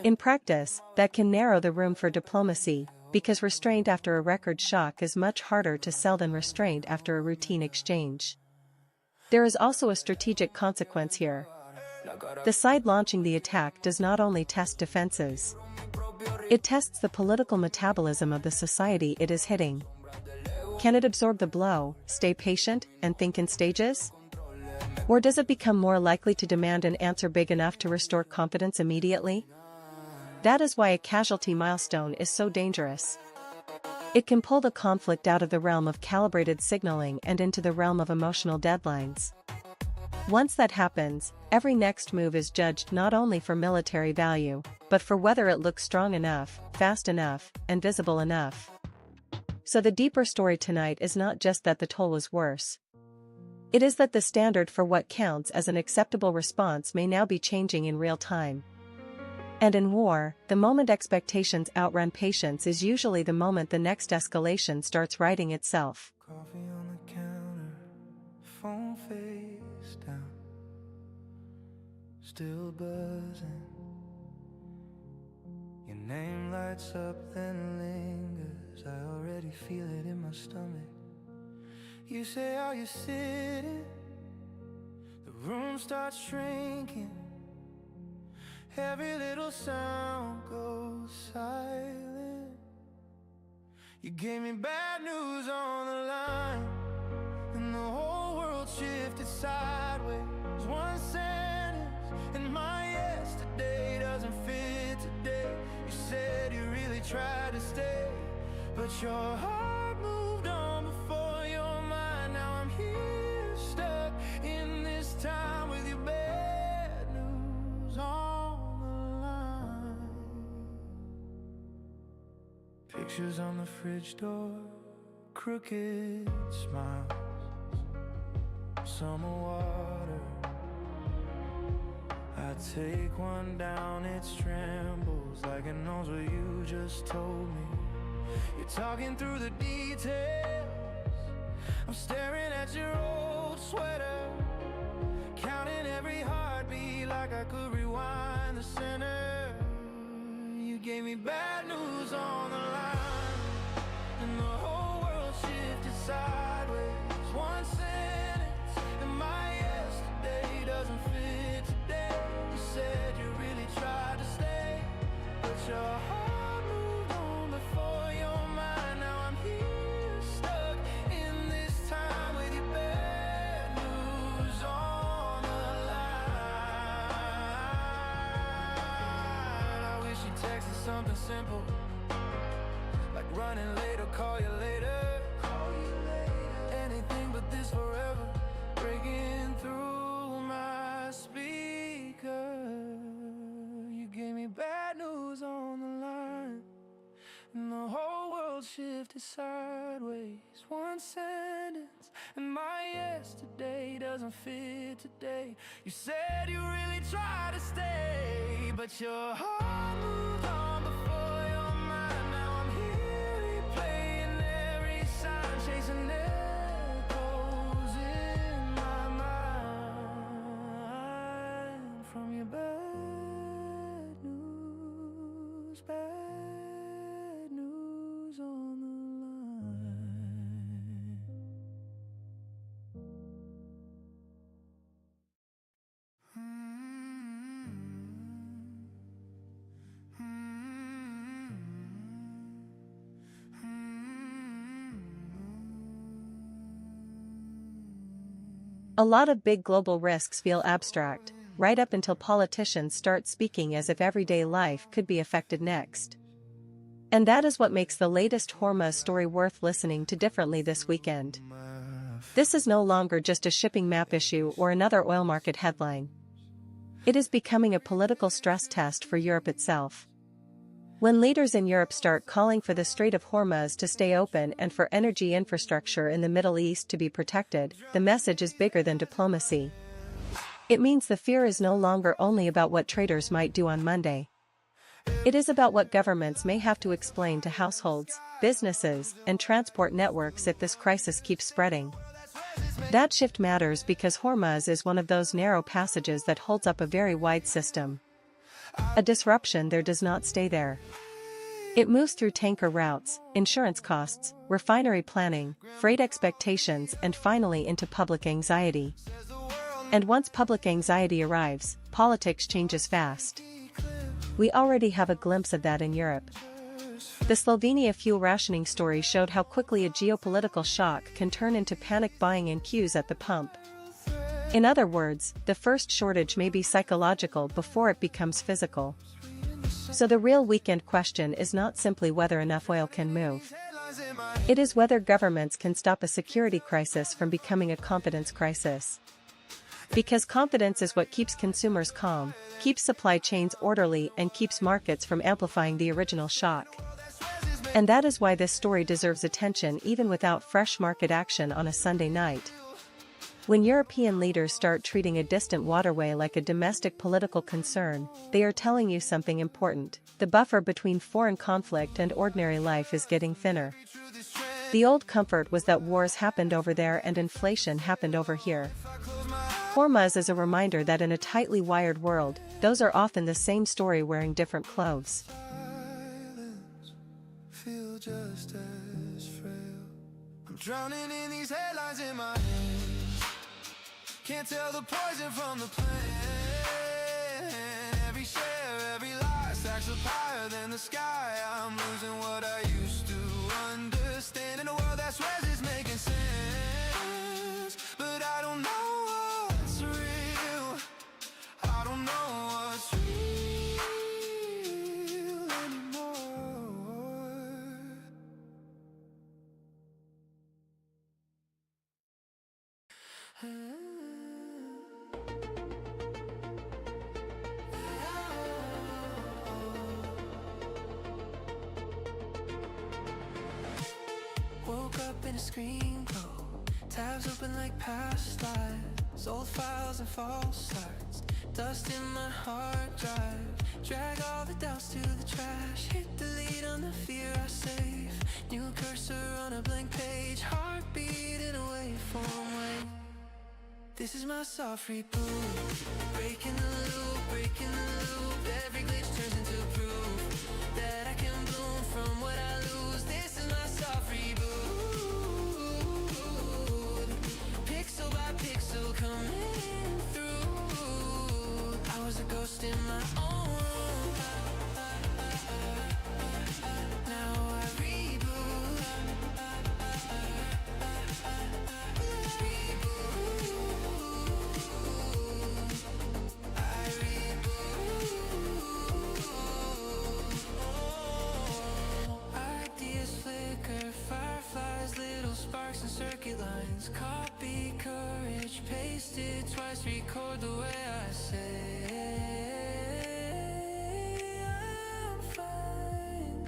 In practice, that can narrow the room for diplomacy, because restraint after a record shock is much harder to sell than restraint after a routine exchange. There is also a strategic consequence here. The side launching the attack does not only test defenses. It tests the political metabolism of the society it is hitting. Can it absorb the blow, stay patient, and think in stages? Or does it become more likely to demand an answer big enough to restore confidence immediately? That is why a casualty milestone is so dangerous. It can pull the conflict out of the realm of calibrated signaling and into the realm of emotional deadlines. Once that happens, every next move is judged not only for military value, but for whether it looks strong enough, fast enough, and visible enough. So the deeper story tonight is not just that the toll was worse. It is that the standard for what counts as an acceptable response may now be changing in real time. And in war, the moment expectations outrun patience is usually the moment the next escalation starts writing itself. Coffee on the counter, phone face down, still buzzing. Your name lights up then lingers, I already feel it in my stomach. You say, are you sitting? The room starts shrinking. Every little sound goes silent. You gave me bad news on the line, and the whole world shifted sideways. One sentence, and my yesterday doesn't fit today. You said you really tried to stay, but your heart moved on before your mind. Now I'm here, stuck in this time with your bad news on the line. Pictures on the fridge door, crooked smiles, summer water. I take one down, it trembles like it knows what you just told me. You're talking through the details, I'm staring at your old sweater, counting every heartbeat like I could rewind the center. You gave me bad news on the line, and the whole world shifted sideways. One sentence, and my yesterday doesn't fit today. You said you really tried to stay, but your heart moved on before your mind. Now I'm here, stuck in this time with your bad news on the line. I wish you texted something simple, like running late or call you later. Anything but this forever, breaking through my speaker. You gave me bad news on the line, and the whole world shifted sideways. One sentence, and my yesterday doesn't fit today. You said you really tried to stay, but your heart moved on before your mind. Now I'm here replaying every sign, chasing echoes in my mind from your bad news on the line. A lot of big global risks feel abstract, right up until politicians start speaking as if everyday life could be affected next. And that is what makes the latest Hormuz story worth listening to differently this weekend. This is no longer just a shipping map issue or another oil market headline. It is becoming a political stress test for Europe itself. When leaders in Europe start calling for the Strait of Hormuz to stay open and for energy infrastructure in the Middle East to be protected, the message is bigger than diplomacy. It means the fear is no longer only about what traders might do on Monday. It is about what governments may have to explain to households, businesses, and transport networks if this crisis keeps spreading. That shift matters because Hormuz is one of those narrow passages that holds up a very wide system. A disruption there does not stay there. It moves through tanker routes, insurance costs, refinery planning, freight expectations, and finally into public anxiety. And once public anxiety arrives, politics changes fast. We already have a glimpse of that in Europe. The Slovenia fuel rationing story showed how quickly a geopolitical shock can turn into panic buying and queues at the pump. In other words, the first shortage may be psychological before it becomes physical. So the real weekend question is not simply whether enough oil can move. It is whether governments can stop a security crisis from becoming a confidence crisis. Because confidence is what keeps consumers calm, keeps supply chains orderly, and keeps markets from amplifying the original shock. And that is why this story deserves attention even without fresh market action on a Sunday night. When European leaders start treating a distant waterway like a domestic political concern, they are telling you something important. The buffer between foreign conflict and ordinary life is getting thinner. The old comfort was that wars happened over there and inflation happened over here. Hormuz is a reminder that in a tightly wired world, those are often the same story wearing different clothes. Feel just as frail. I'm drowning in these headlines in my head. Can't tell the poison from the plant. Every share, every lie stacks up higher than the sky. I'm losing what I used to understand in a world that's where it's making sense. But I don't know what's real. I don't know what's real anymore. Woke up in a screen glow, tabs open like past lives, old files and false starts, dust in my hard drive, drag all the doubts to the trash, hit delete on the fear I save, new cursor on a blank page, heartbeat in a waveform wave. This is my soft reboot, breaking the loop, every glitch turns into proof that I can bloom from what I lose. This is my soft reboot, pixel by pixel coming through. I was a ghost in my own room, now I reboot. Sparks and circuit lines, copy courage, paste it twice, record the way I say I'm fine.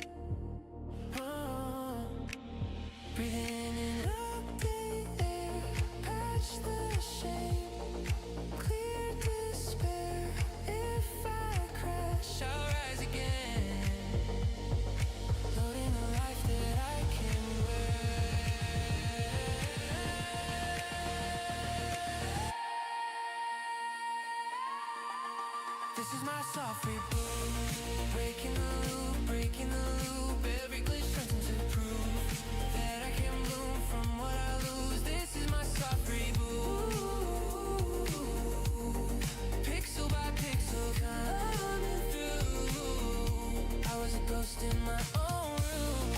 Breathing in update air, patch the shame, clear despair. If I crash, I'll rise again, loading a life that I can wear. This is my soft reboot, breaking the loop, every glitch turns into proof that I can bloom from what I lose. This is my soft reboot, pixel by pixel coming through. I was a ghost in my own room,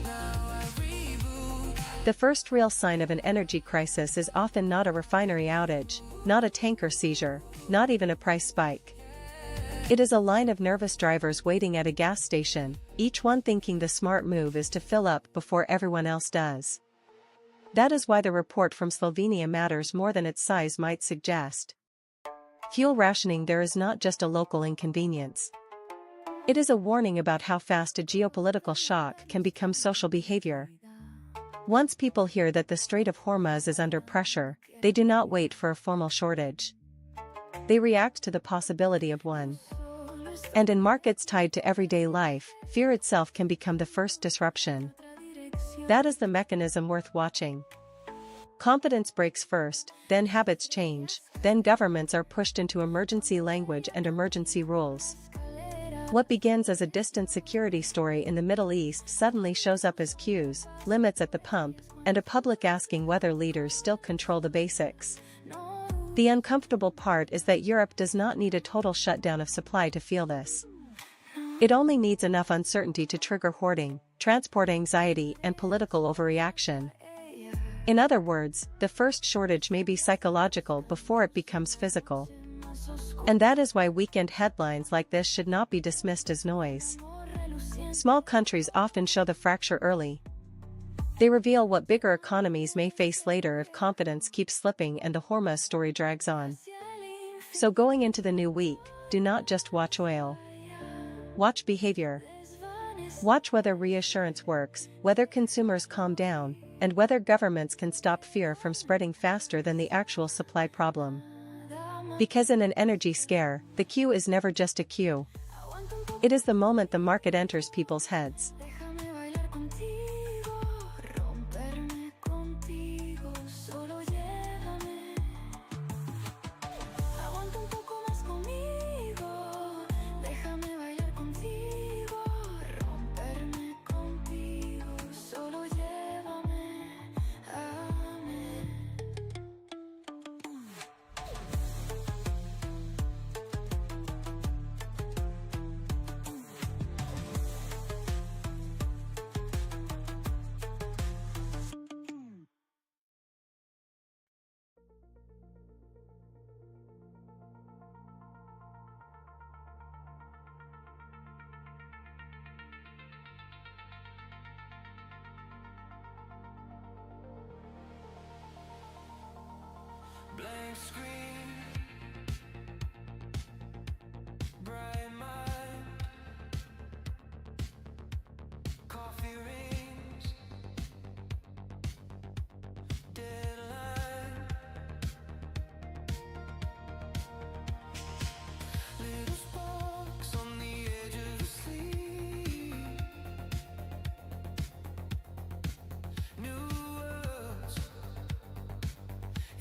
now I reboot. The first real sign of an energy crisis is often not a refinery outage, not a tanker seizure, not even a price spike. It is a line of nervous drivers waiting at a gas station, each one thinking the smart move is to fill up before everyone else does. That is why the report from Slovenia matters more than its size might suggest. fuel rationing there is not just a local inconvenience. It is a warning about how fast a geopolitical shock can become social behavior. Once people hear that the Strait of Hormuz is under pressure, they do not wait for a formal shortage. They react to the possibility of one. And in markets tied to everyday life, fear itself can become the first disruption. That is the mechanism worth watching. Confidence breaks first, then habits change, then governments are pushed into emergency language and emergency rules. What begins as a distant security story in the Middle East suddenly shows up as queues, limits at the pump, and a public asking whether leaders still control the basics. The uncomfortable part is that Europe does not need a total shutdown of supply to feel this. It only needs enough uncertainty to trigger hoarding, transport anxiety, and political overreaction. In other words, the first shortage may be psychological before it becomes physical. And that is why weekend headlines like this should not be dismissed as noise. Small countries often show the fracture early. They reveal what bigger economies may face later if confidence keeps slipping and the Hormuz story drags on. So going into the new week, do not just watch oil. Watch behavior. Watch whether reassurance works, whether consumers calm down, and whether governments can stop fear from spreading faster than the actual supply problem. Because in an energy scare, the cue is never just a cue. It is the moment the market enters people's heads. Blank screen, bright mind, coffee rings, deadline, little sparks on the edge of a sleep, new words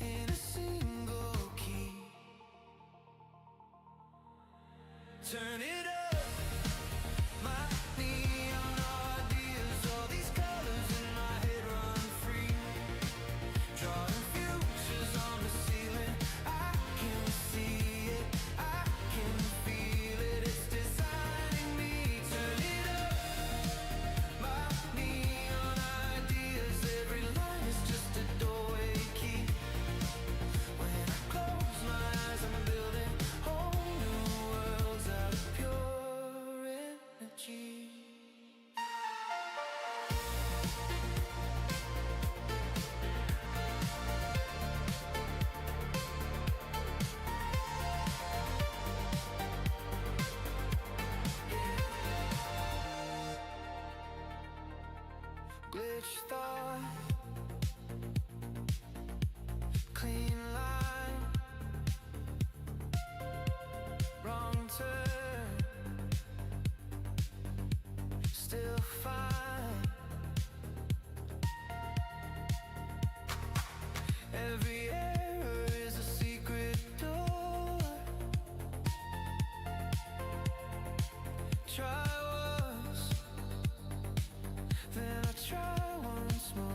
in a single key. Turn it up, my neon ideas, all these colors in my head run free. Drawing futures on the ceiling, I can see it, I can feel it, it's designing me. Turn it up, my neon ideas, every line is just a doorway key. When I close my eyes, I'm building whole new worlds out of pure energy. Glitch thought, clean line, wrong turn, still fine. Every error is a secret door. Try once, then I try once more.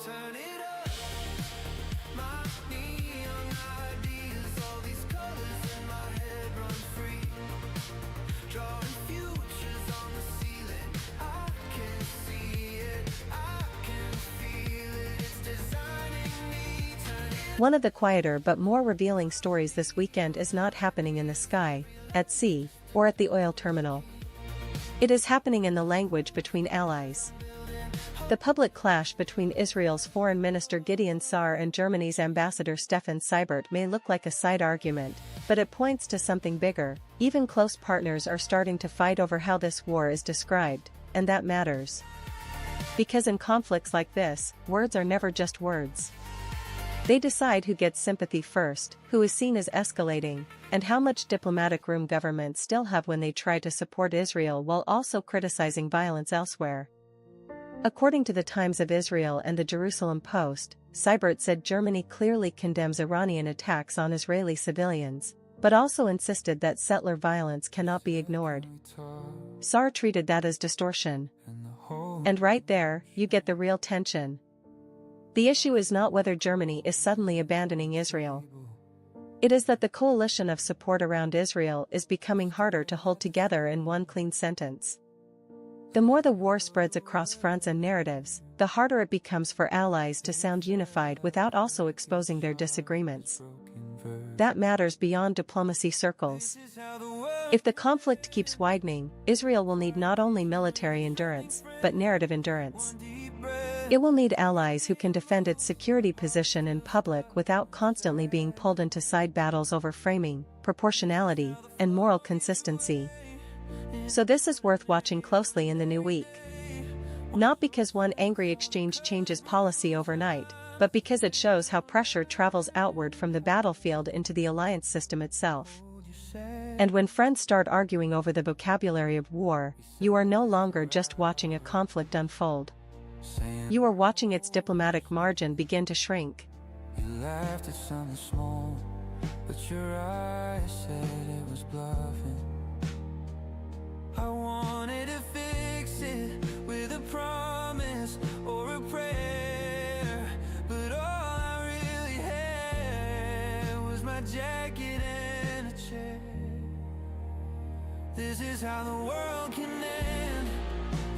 Turn it up, my neon ideas, all these colors in my head run free. Drawing futures on the ceiling, I can see it, I can feel it, it's designing me. Turn it One of the quieter but more revealing stories this weekend is not happening in the sky, at sea, or at the oil terminal. It is happening in the language between allies. The public clash between Israel's Foreign Minister Gideon Saar and Germany's Ambassador Stefan Seibert may look like a side argument, but it points to something bigger. Even close partners are starting to fight over how this war is described, and that matters. Because in conflicts like this, words are never just words. They decide who gets sympathy first, who is seen as escalating, and how much diplomatic room governments still have when they try to support Israel while also criticizing violence elsewhere. According to the Times of Israel and the Jerusalem Post, Seibert said Germany clearly condemns Iranian attacks on Israeli civilians, but also insisted that settler violence cannot be ignored. Saar treated that as distortion. And right there, you get the real tension. The issue is not whether Germany is suddenly abandoning Israel. It is that the coalition of support around Israel is becoming harder to hold together in one clean sentence. The more the war spreads across fronts and narratives, the harder it becomes for allies to sound unified without also exposing their disagreements. That matters beyond diplomacy circles. If the conflict keeps widening, Israel will need not only military endurance, but narrative endurance. It will need allies who can defend its security position in public without constantly being pulled into side battles over framing, proportionality, and moral consistency. So this is worth watching closely in the new week. Not because one angry exchange changes policy overnight, but because it shows how pressure travels outward from the battlefield into the alliance system itself. And when friends start arguing over the vocabulary of war, you are no longer just watching a conflict unfold. You are watching its diplomatic margin begin to shrink. You laughed at something small, but your eyes said it was bluffing. I wanted to fix it with a promise or a prayer, but all I really had was my jacket and a chair. This is how the world can end,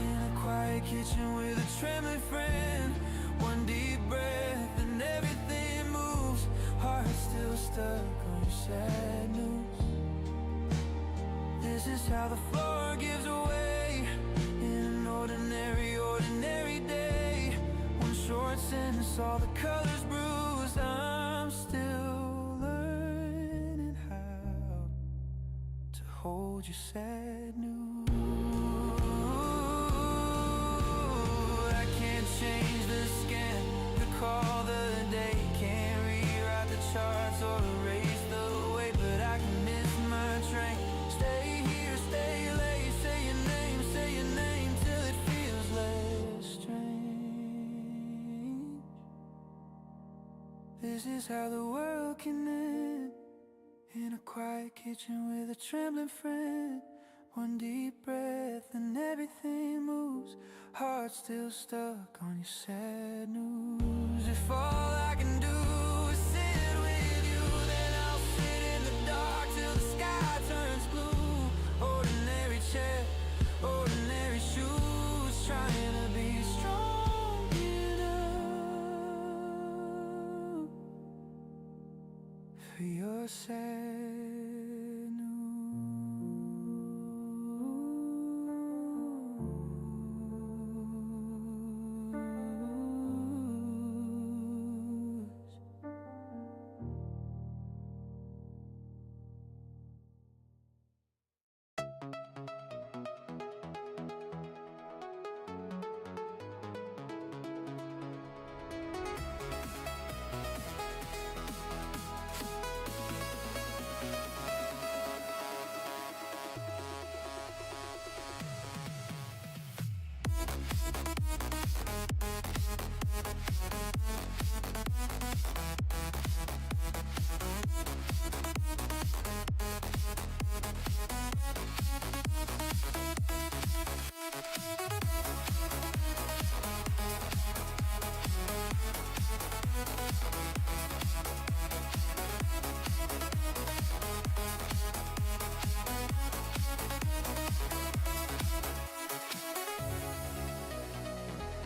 in a quiet kitchen with a trembling friend. One deep breath and everything moves, heart still stuck on your sad news. This is how the floor gives away in an ordinary day. One short sentence, all the colors bruised. I'm still learning how to hold your sad news. I can't change the scan, recall the day, can't rewrite the charts or erase the way, but I can miss my train. Stay here, stay late, say your name till it feels less strange. This is how the world can end, in a quiet kitchen with a trembling friend. One deep breath and everything moves, heart still stuck on your sad news. If all I can do is sit with you, then I'll sit in the dark till the sky turns blue. Ordinary chair, ordinary shoes, trying to be strong enough for your sad news.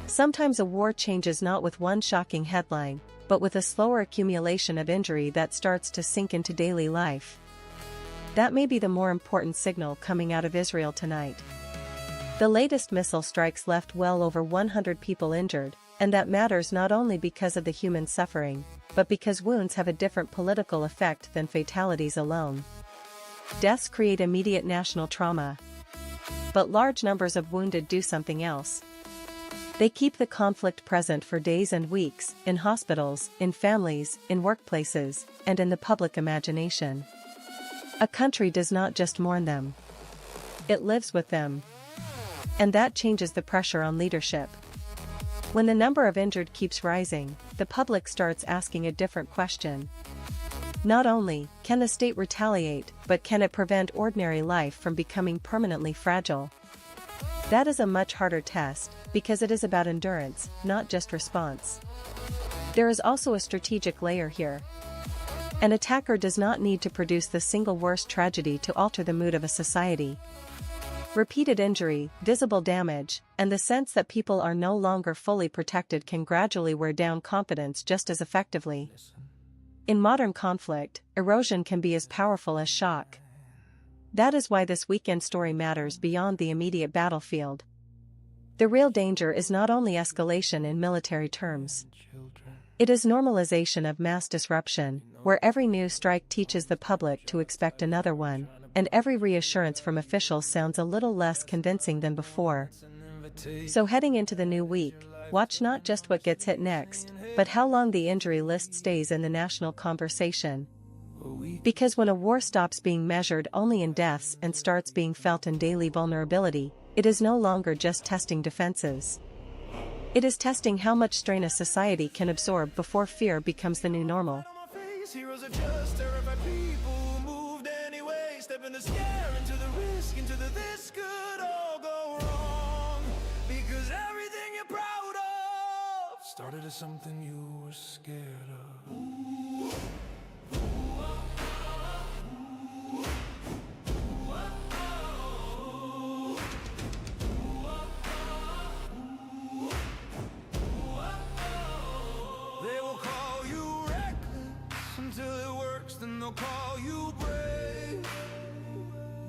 Sometimes a war changes not with one shocking headline, but with a slower accumulation of injury that starts to sink into daily life. That may be the more important signal coming out of Israel tonight. The latest missile strikes left well over 100 people injured, and that matters not only because of the human suffering, but because wounds have a different political effect than fatalities alone. Deaths create immediate national trauma. But large numbers of wounded do something else. They keep the conflict present for days and weeks, in hospitals, in families, in workplaces, and in the public imagination. A country does not just mourn them. It lives with them. And that changes the pressure on leadership. When the number of injured keeps rising, the public starts asking a different question. Not only can the state retaliate, but can it prevent ordinary life from becoming permanently fragile? That is a much harder test, because it is about endurance, not just response. There is also a strategic layer here. An attacker does not need to produce the single worst tragedy to alter the mood of a society. Repeated injury, visible damage, and the sense that people are no longer fully protected can gradually wear down confidence just as effectively. In modern conflict, erosion can be as powerful as shock. That is why this weekend story matters beyond the immediate battlefield. The real danger is not only escalation in military terms. It is normalization of mass disruption, where every new strike teaches the public to expect another one, and every reassurance from officials sounds a little less convincing than before. So heading into the new week, watch not just what gets hit next, but how long the injury list stays in the national conversation. Because when a war stops being measured only in deaths and starts being felt in daily vulnerability, it is no longer just testing defenses. It is testing how much strain a society can absorb before fear becomes the new normal. Heroes are just terrified people who moved anyway. Step in the scare, into the risk, into the this could all go wrong. Because everything you're proud of started as something you were scared of. They will call you reckless until it works, then they'll call you brave.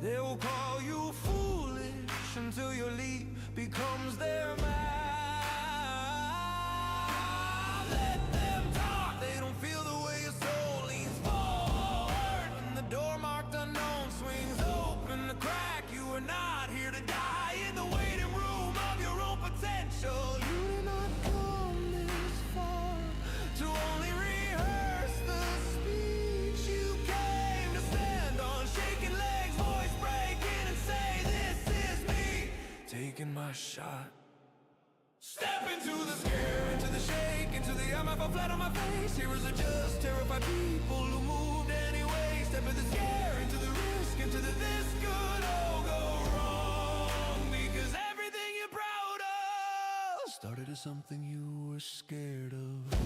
They will call you foolish until your leap becomes their mouth. Let them talk, they don't feel the way your soul leans forward. And the door marked unknown swings open the crack. You are not here to die in the waiting room of your own potential. You did not come this far to only rehearse the speech. You came to stand on shaking legs, voice breaking, and say, this is me, taking my shot. Step into the scare, into the shake, into the I'm I flat on my face. Heroes are just terrified people who moved anyway. Step in the scare, into the risk, into the this could all go wrong. Because everything you're proud of started as something you were scared of.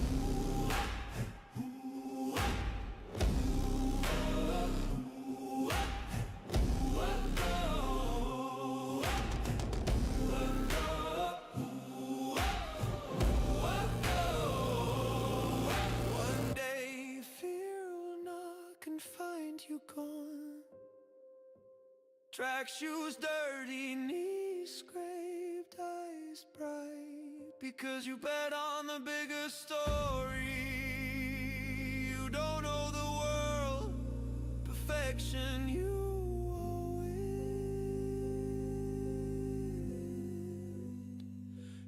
One day fear will knock and find you gone. Track shoes dirty, knees scraped, eyes bright. Because you bet on the bigger story. You don't know the world perfection, you owe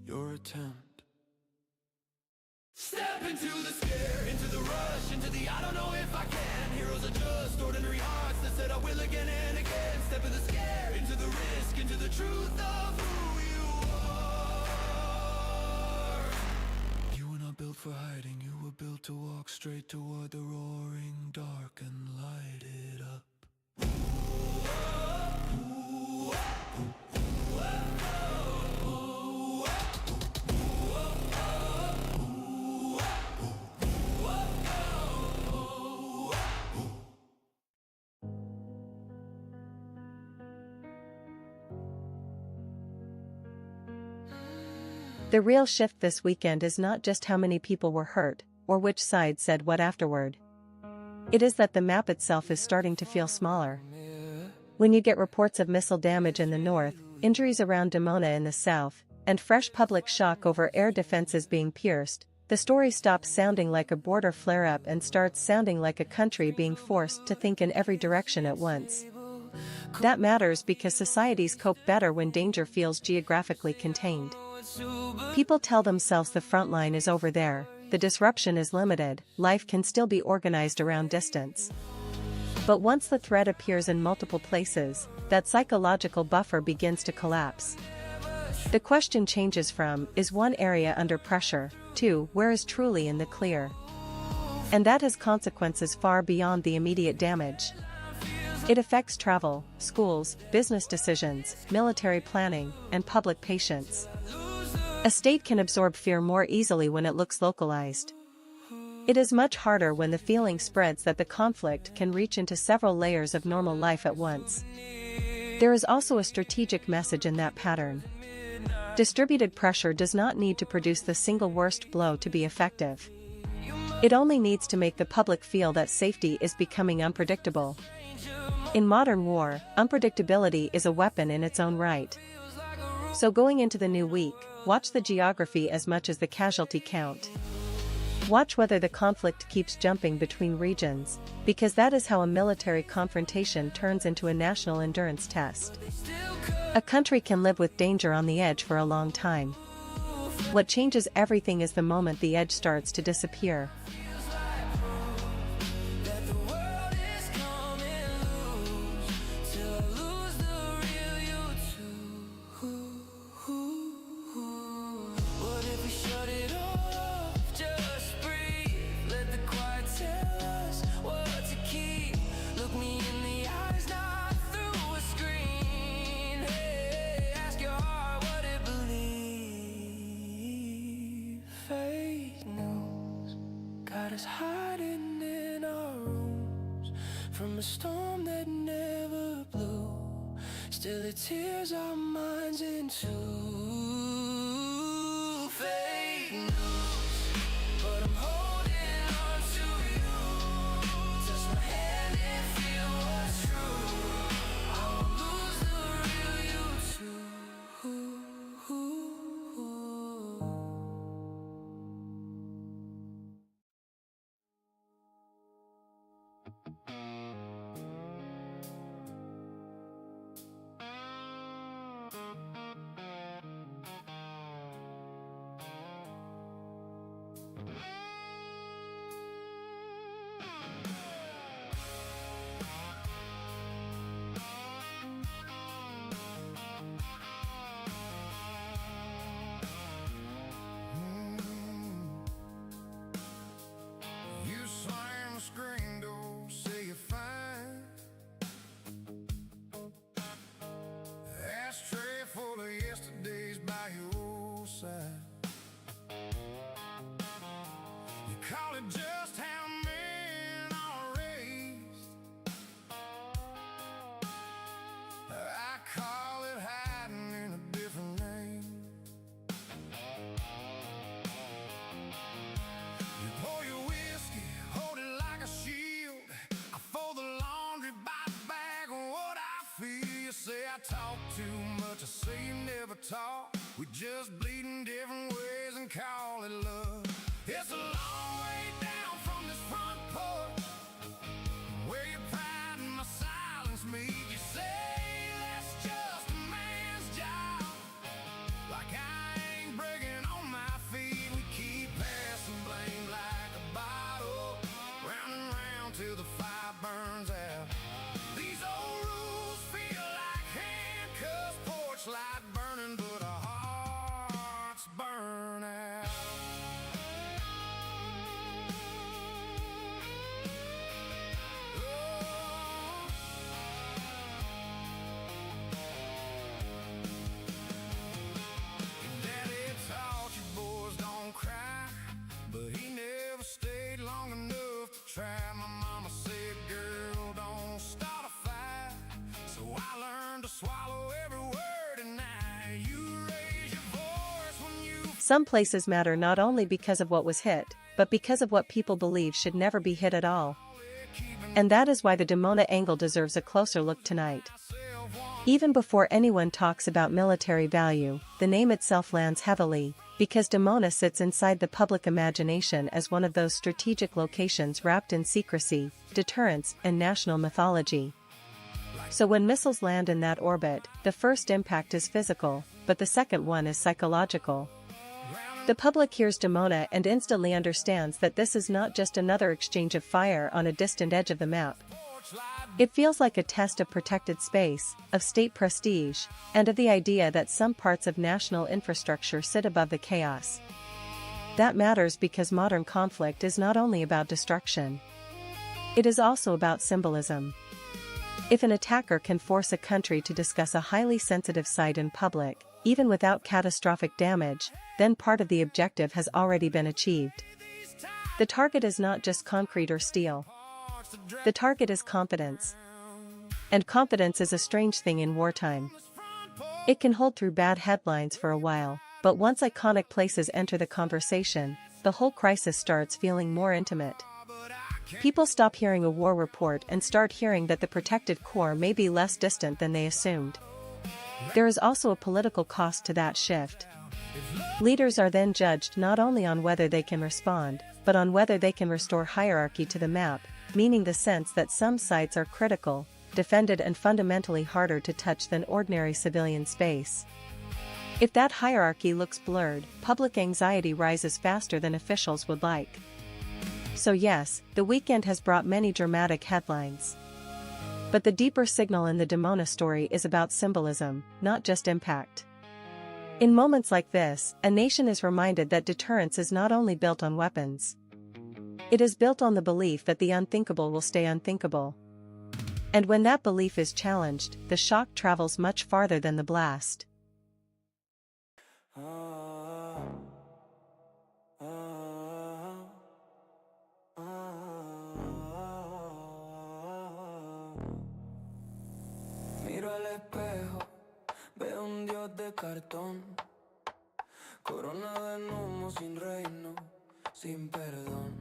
it. Your attempt. Step into the scare, into the rush, into the I don't know if I can. Heroes are just ordinary hearts that said I will again and again. Step in the scare, into the risk, into the truth of who you are. You were not built for hiding, you were built to walk straight toward the roaring dark and light it up. The real shift this weekend is not just how many people were hurt, or which side said what afterward. It is that the map itself is starting to feel smaller. When you get reports of missile damage in the north, injuries around Dimona in the south, and fresh public shock over air defenses being pierced, the story stops sounding like a border flare-up and starts sounding like a country being forced to think in every direction at once. That matters because societies cope better when danger feels geographically contained. People tell themselves the front line is over there, the disruption is limited, life can still be organized around distance. But once the threat appears in multiple places, that psychological buffer begins to collapse. The question changes from, is one area under pressure, to, where is truly in the clear? And that has consequences far beyond the immediate damage. It affects travel, schools, business decisions, military planning, and public patience. A state can absorb fear more easily when it looks localized. It is much harder when the feeling spreads that the conflict can reach into several layers of normal life at once. There is also a strategic message in that pattern. Distributed pressure does not need to produce the single worst blow to be effective. It only needs to make the public feel that safety is becoming unpredictable. In modern war, unpredictability is a weapon in its own right. So going into the new week, watch the geography as much as the casualty count. Watch whether the conflict keeps jumping between regions, because that is how a military confrontation turns into a national endurance test. A country can live with danger on the edge for a long time. What changes everything is the moment the edge starts to disappear. Hiding in our rooms from a storm that never blew. Still it tears our minds into fake news. But I'm holding on to you. Touch my hand and feel what's true. I won't lose the real you too. Call it just how men are raised. I call it hiding in a different name. You pour your whiskey, hold it like a shield. I fold the laundry by the bag of what I feel. You say I talk too much, I say you never talk. We just bleed in different ways and call it love. It's a long way down from this front porch, where your pride and my silence meet. You say that's just a man's job, like I ain't breaking on my feet. We keep passing blame like a bottle, round and round till the fire burns out. These old rules feel like handcuffs, porch light burning, but our hearts burn out. My mama said, girl, don't start a fight. So I learned to swallow every word, and now you raise your voice when you... Some places matter not only because of what was hit, but because of what people believe should never be hit at all. And that is why the Dimona angle deserves a closer look tonight. Even before anyone talks about military value, the name itself lands heavily, because Dimona sits inside the public imagination as one of those strategic locations wrapped in secrecy, deterrence, and national mythology. So when missiles land in that orbit, the first impact is physical, but the second one is psychological. The public hears Dimona and instantly understands that this is not just another exchange of fire on a distant edge of the map. It feels like a test of protected space, of state prestige, and of the idea that some parts of national infrastructure sit above the chaos. That matters because modern conflict is not only about destruction. It is also about symbolism. If an attacker can force a country to discuss a highly sensitive site in public, even without catastrophic damage, then part of the objective has already been achieved. The target is not just concrete or steel. The target is confidence. And confidence is a strange thing in wartime. It can hold through bad headlines for a while, but once iconic places enter the conversation, the whole crisis starts feeling more intimate. People stop hearing a war report and start hearing that the protected core may be less distant than they assumed. There is also a political cost to that shift. Leaders are then judged not only on whether they can respond, but on whether they can restore hierarchy to the map, meaning the sense that some sites are critical, defended, and fundamentally harder to touch than ordinary civilian space. If that hierarchy looks blurred, public anxiety rises faster than officials would like. So yes, the weekend has brought many dramatic headlines. But the deeper signal in the Dimona story is about symbolism, not just impact. In moments like this, a nation is reminded that deterrence is not only built on weapons. It is built on the belief that the unthinkable will stay unthinkable. And when that belief is challenged, the shock travels much farther than the blast. Miro al espejo, veo un dios de cartón, coronado en humo, sin reino, sin perdón.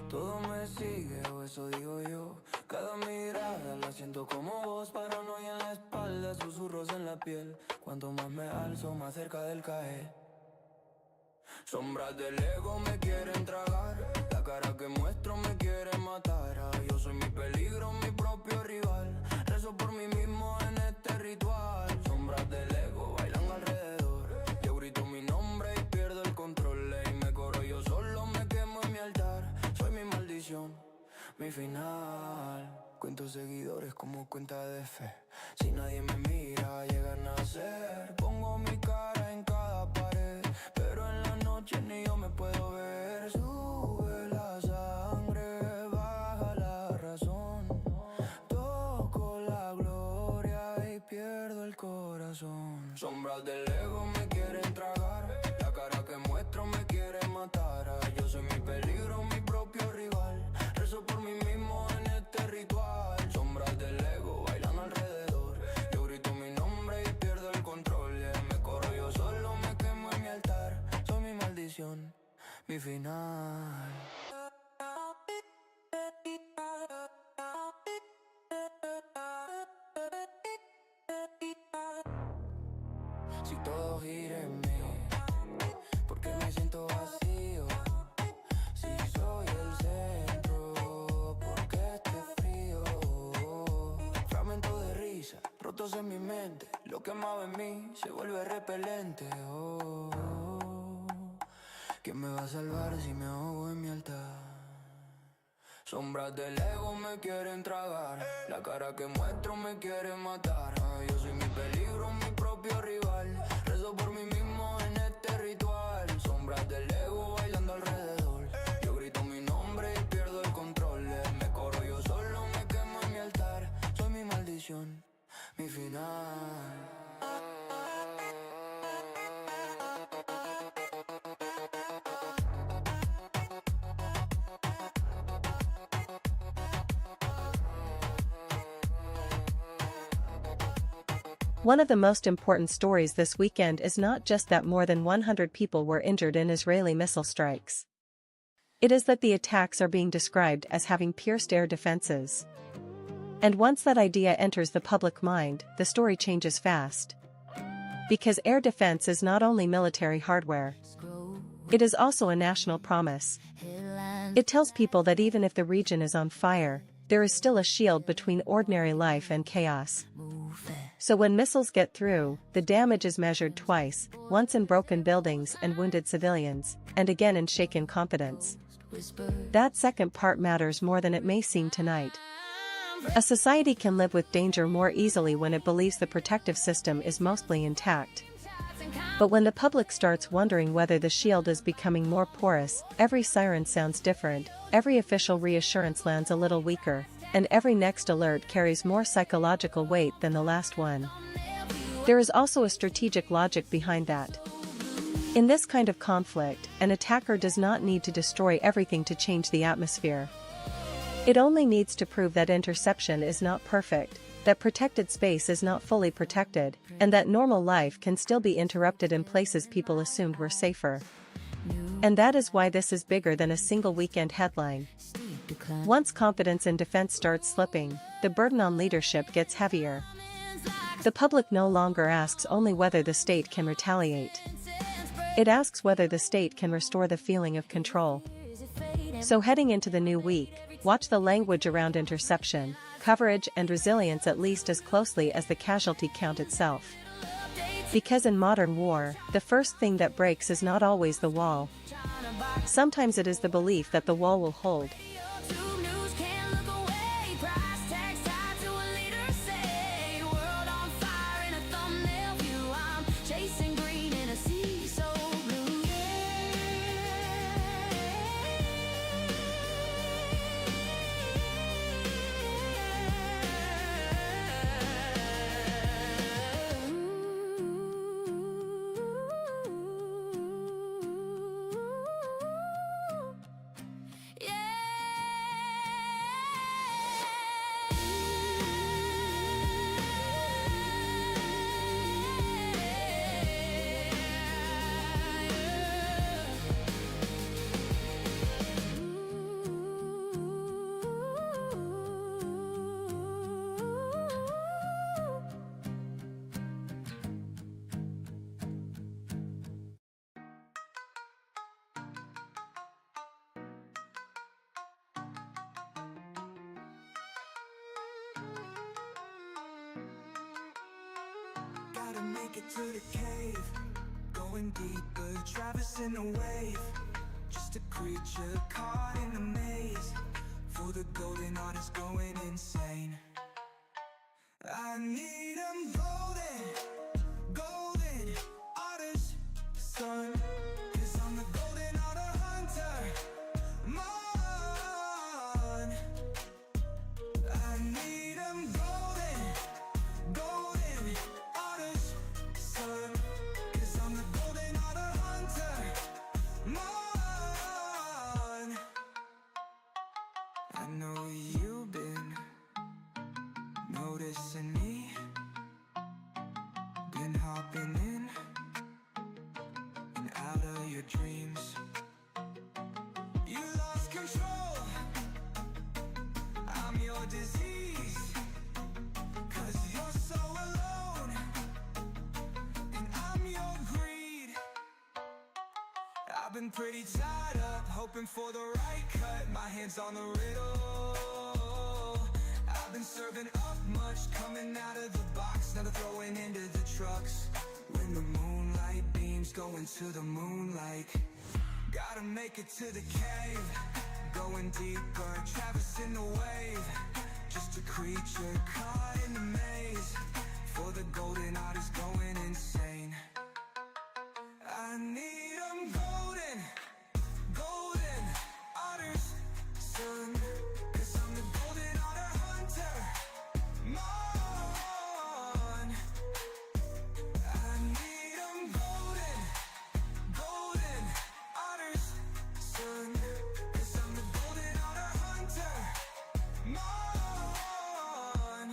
Todo me sigue, o eso digo yo. Cada mirada la siento como voz, paranoia en la espalda, susurros en la piel. Cuanto más me alzo, más cerca del caer. Sombras del ego me quieren tragar, la cara que muestro me quiere matar. Yo soy mi peligro, mi propio rival. Rezo por mí mismo en este ritual. Sombras del ego bailan alrededor. Yo grito mi nombre y pierdo el control. Y me corro yo solo, me quemo en mi altar. Soy mi maldición, mi final. Cuento seguidores como cuenta de fe. Si nadie me mira, llega a nacer. Pongo mi cara en cada pared, pero en la noche ni yo me puedo ver. Sube la sangre, baja la razón. Toco la gloria y pierdo el corazón. Sombras del ego me quieren tragar, la cara que muestro me quiere matar. Yo soy mi peligro, mi propio rival. Rezo por mí mismo en este ritual. Sombras del ego bailan alrededor. Yo grito mi nombre y pierdo el control. Me corro yo solo, me quemo en mi altar. Soy mi maldición, mi final. Si todo gira en mí, porque me siento vacío. Si soy el centro, porque este frío. Fragmentos de risa, rotos en mi mente. Lo que amaba en mí se vuelve repelente. ¿Quién me va a salvar si me ahogo en mi altar? Sombras del ego me quieren tragar, la cara que muestro me quiere matar. Yo soy mi peligro, mi propio rival. Rezo por mí mismo en este ritual. Sombras del ego bailando alrededor. Yo grito mi nombre y pierdo el control. Me corro yo solo, me quemo en mi altar. Soy mi maldición, mi final. One of the most important stories this weekend is not just that more than 100 people were injured in Israeli missile strikes. It is that the attacks are being described as having pierced air defenses. And once that idea enters the public mind, the story changes fast. Because air defense is not only military hardware. It is also a national promise. It tells people that even if the region is on fire, there is still a shield between ordinary life and chaos. So when missiles get through, the damage is measured twice, once in broken buildings and wounded civilians, and again in shaken confidence. That second part matters more than it may seem tonight. A society can live with danger more easily when it believes the protective system is mostly intact. But when the public starts wondering whether the shield is becoming more porous, every siren sounds different, every official reassurance lands a little weaker, and every next alert carries more psychological weight than the last one. There is also a strategic logic behind that. In this kind of conflict, an attacker does not need to destroy everything to change the atmosphere. It only needs to prove that interception is not perfect, that protected space is not fully protected, and that normal life can still be interrupted in places people assumed were safer. And that is why this is bigger than a single weekend headline. Once confidence in defense starts slipping, the burden on leadership gets heavier. The public no longer asks only whether the state can retaliate. It asks whether the state can restore the feeling of control. So heading into the new week, watch the language around interception, coverage and resilience at least as closely as the casualty count itself. Because in modern war, the first thing that breaks is not always the wall. Sometimes it is the belief that the wall will hold. Gotta make it to the cave, going deeper, traversing the wave. Just a creature caught in the maze, for the golden artist going insane. I need 'em golden, golden artist, son. 'Cause I'm the golden artist hunter, man. I need 'em golden, golden artist, son. 'Cause I'm the golden artist hunter, man. I know you've been noticing me, been hopping in and out of your dreams. You lost control, I'm your disease. 'Cause you're so alone, and I'm your greed. I've been pretty tied up, hoping for the right cut. My hands on the riddle. I've been serving up much, coming out of the box, now they're throwing into the trucks. When the moonlight beams go into the moonlight, gotta make it to the cave, going deeper, traversing the wave. Just a creature caught in the maze, for the golden artist going insane. I need 'em golden, golden artist, son. 'Cause I'm the golden artist hunter, man. I need 'em golden, golden artist, son. 'Cause I'm the golden artist hunter, man.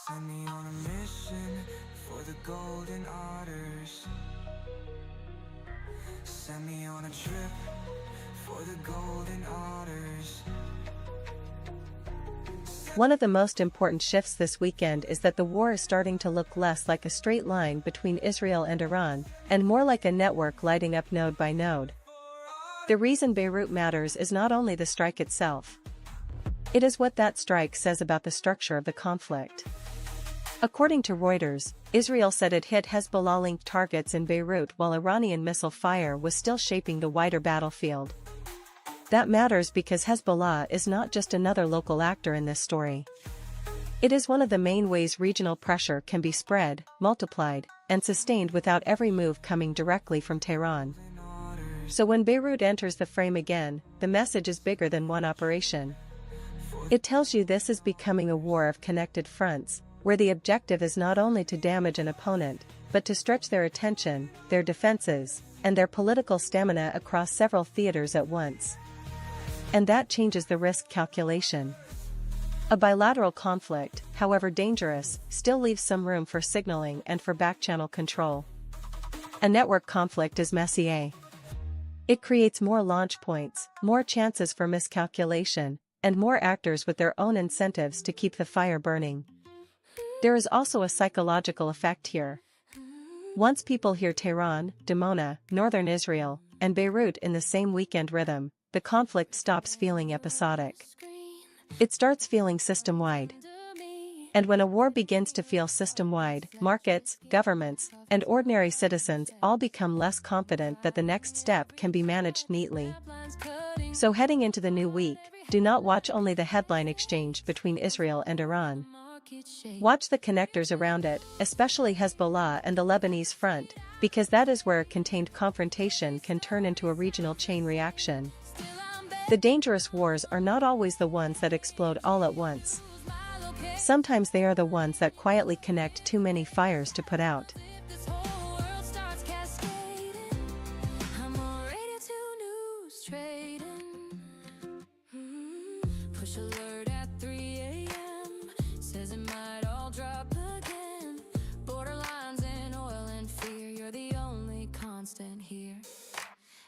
Send me on a mission for the golden arters. Send me on a trip for the golden arters. One of the most important shifts this weekend is that the war is starting to look less like a straight line between Israel and Iran, and more like a network lighting up node by node. The reason Beirut matters is not only the strike itself. It is what that strike says about the structure of the conflict. According to Reuters, Israel said it hit Hezbollah-linked targets in Beirut while Iranian missile fire was still shaping the wider battlefield. That matters because Hezbollah is not just another local actor in this story. It is one of the main ways regional pressure can be spread, multiplied, and sustained without every move coming directly from Tehran. So when Beirut enters the frame again, the message is bigger than one operation. It tells you this is becoming a war of connected fronts, where the objective is not only to damage an opponent, but to stretch their attention, their defenses, and their political stamina across several theaters at once. And that changes the risk calculation. A bilateral conflict, however dangerous, still leaves some room for signaling and for back-channel control. A network conflict is messier. It creates more launch points, more chances for miscalculation, and more actors with their own incentives to keep the fire burning. There is also a psychological effect here. Once people hear Tehran, Dimona, northern Israel, and Beirut in the same weekend rhythm, the conflict stops feeling episodic. It starts feeling system-wide. And when a war begins to feel system-wide, markets, governments, and ordinary citizens all become less confident that the next step can be managed neatly. So heading into the new week, do not watch only the headline exchange between Israel and Iran. Watch the connectors around it, especially Hezbollah and the Lebanese front, because that is where a contained confrontation can turn into a regional chain reaction. The dangerous wars are not always the ones that explode all at once. Sometimes they are the ones that quietly connect too many fires to put out. This whole world starts cascading. I'm on RadioTube news trading. Push alert at 3 a.m. Says it might all drop again. Borderlines in oil and fear. You're the only constant here.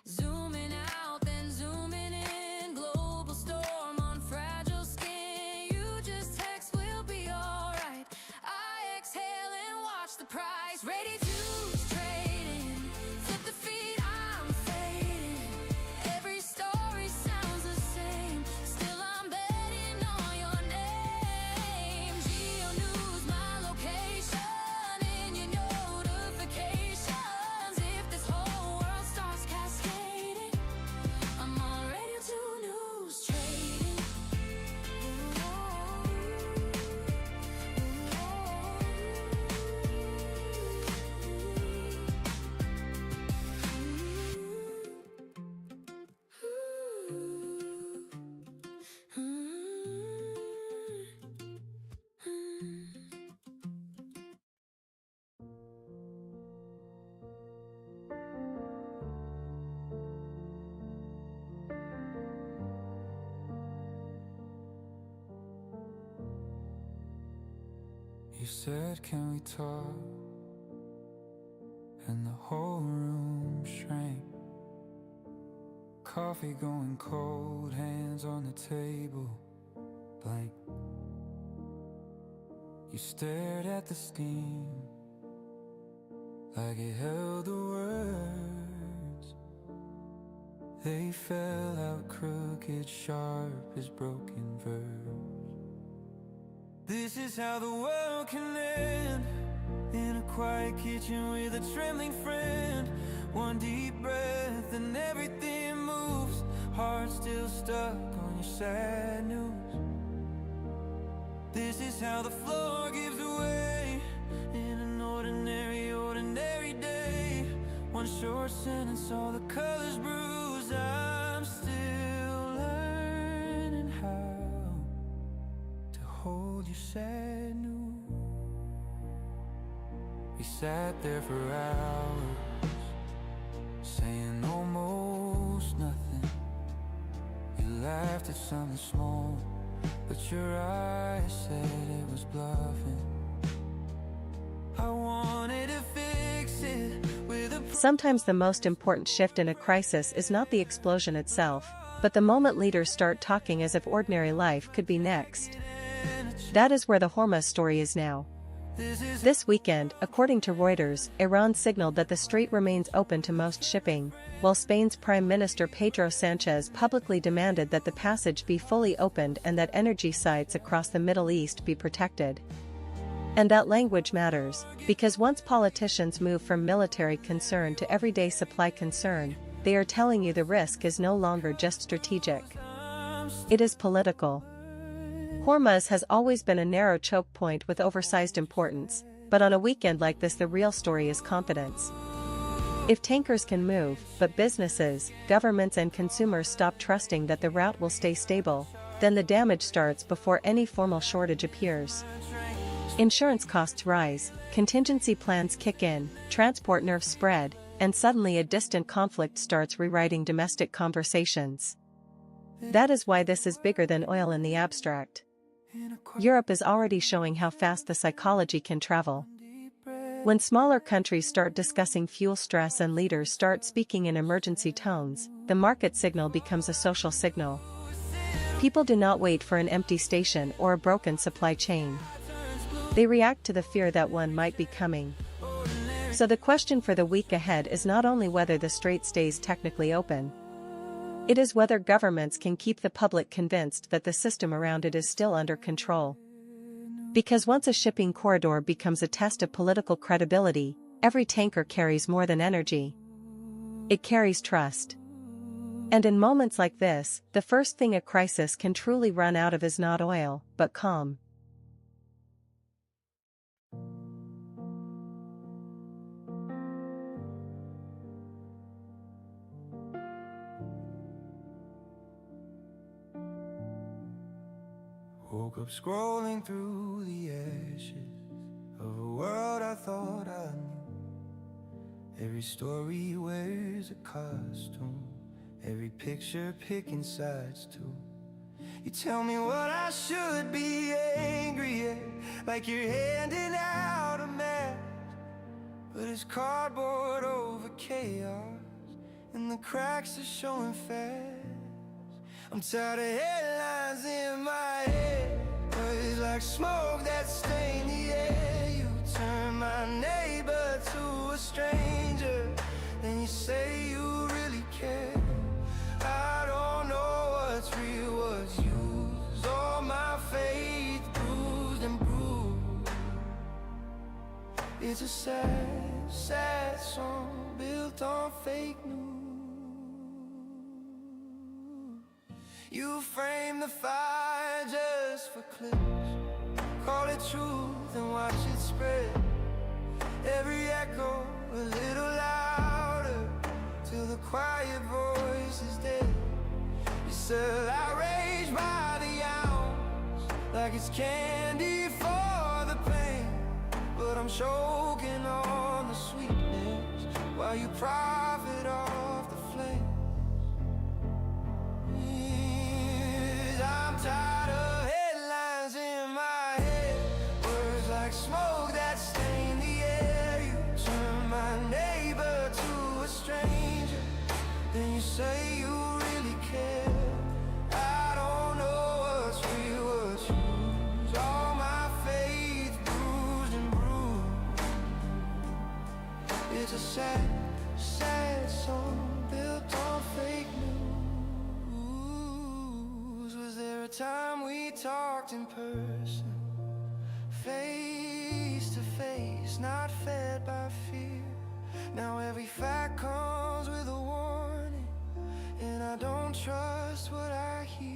Zooming out, then zooming in. Global storm on fragile skin. You just text, we'll be alright. I exhale and watch the price. RadioTube's trading. Flip the feed, I'm fading. Every story sounds the same. Still I'm betting on your name. Geo News, my location, in your notifications. If this whole world starts cascading, I'm on RadioTube news trading. You said, can we talk? And the whole room shrank. Coffee going cold, hands on the table, blank. You stared at the steam like it held the words. They fell out crooked, sharp as broken verse. This is how the world can end, in a quiet kitchen with a trembling friend. One deep breath and everything moves. Heart still stuck on your sad news. This is how the floor gives way, in an ordinary day. One short sentence, all the colors bruise. I'm still learning how to hold your sad news. We sat there for hours, saying almost nothing. You laughed at something small, but your eyes said it was bluffing. I wanted to fix it with a Sometimes the most important shift in a crisis is not the explosion itself, but the moment leaders start talking as if ordinary life could be next. That is where the Hormuz story is now. This weekend, according to Reuters, Iran signaled that the strait remains open to most shipping, while Spain's Prime Minister Pedro Sanchez publicly demanded that the passage be fully opened and that energy sites across the Middle East be protected. And that language matters, because once politicians move from military concern to everyday supply concern, they are telling you the risk is no longer just strategic. It is political. Hormuz has always been a narrow choke point with oversized importance, but on a weekend like this the real story is confidence. If tankers can move, but businesses, governments and consumers stop trusting that the route will stay stable, then the damage starts before any formal shortage appears. Insurance costs rise, contingency plans kick in, transport nerves spread, and suddenly a distant conflict starts rewriting domestic conversations. That is why this is bigger than oil in the abstract. Europe is already showing how fast the psychology can travel. When smaller countries start discussing fuel stress and leaders start speaking in emergency tones, the market signal becomes a social signal. People do not wait for an empty station or a broken supply chain. They react to the fear that one might be coming. So the question for the week ahead is not only whether the strait stays technically open. It is whether governments can keep the public convinced that the system around it is still under control. Because once a shipping corridor becomes a test of political credibility, every tanker carries more than energy. It carries trust. And in moments like this, the first thing a crisis can truly run out of is not oil, but calm. Woke up scrolling through the ashes of a world I thought I knew. Every story wears a costume, every picture picking sides too. You tell me what I should be angry at, like you're handing out a map. But it's cardboard over chaos, and the cracks are showing fast. I'm tired of headlines in my head, but it's like smoke that stained the air. You turn my neighbor to a stranger, then you say you really care. I don't know what's real, what's used. All my faith bruised and bruised. It's a sad, sad song built on fake news. You frame the fire just for clicks, call it truth and watch it spread. Every echo a little louder, till the quiet voice is dead. You sell outrage by the ounce, like it's candy for the pain. But I'm choking on the sweetness, while you profit off the flame. I'm tired of headlines in my head, words like smoke that stain the air. You turn my neighbor to a stranger, then you say you really care. I don't know what's real, what's used. All my faith bruised and bruised. It's a sad, sad song built on fake news. Was there a time we talked in person, face to face, not fed by fear? Now every fact comes with a warning, and I don't trust what I hear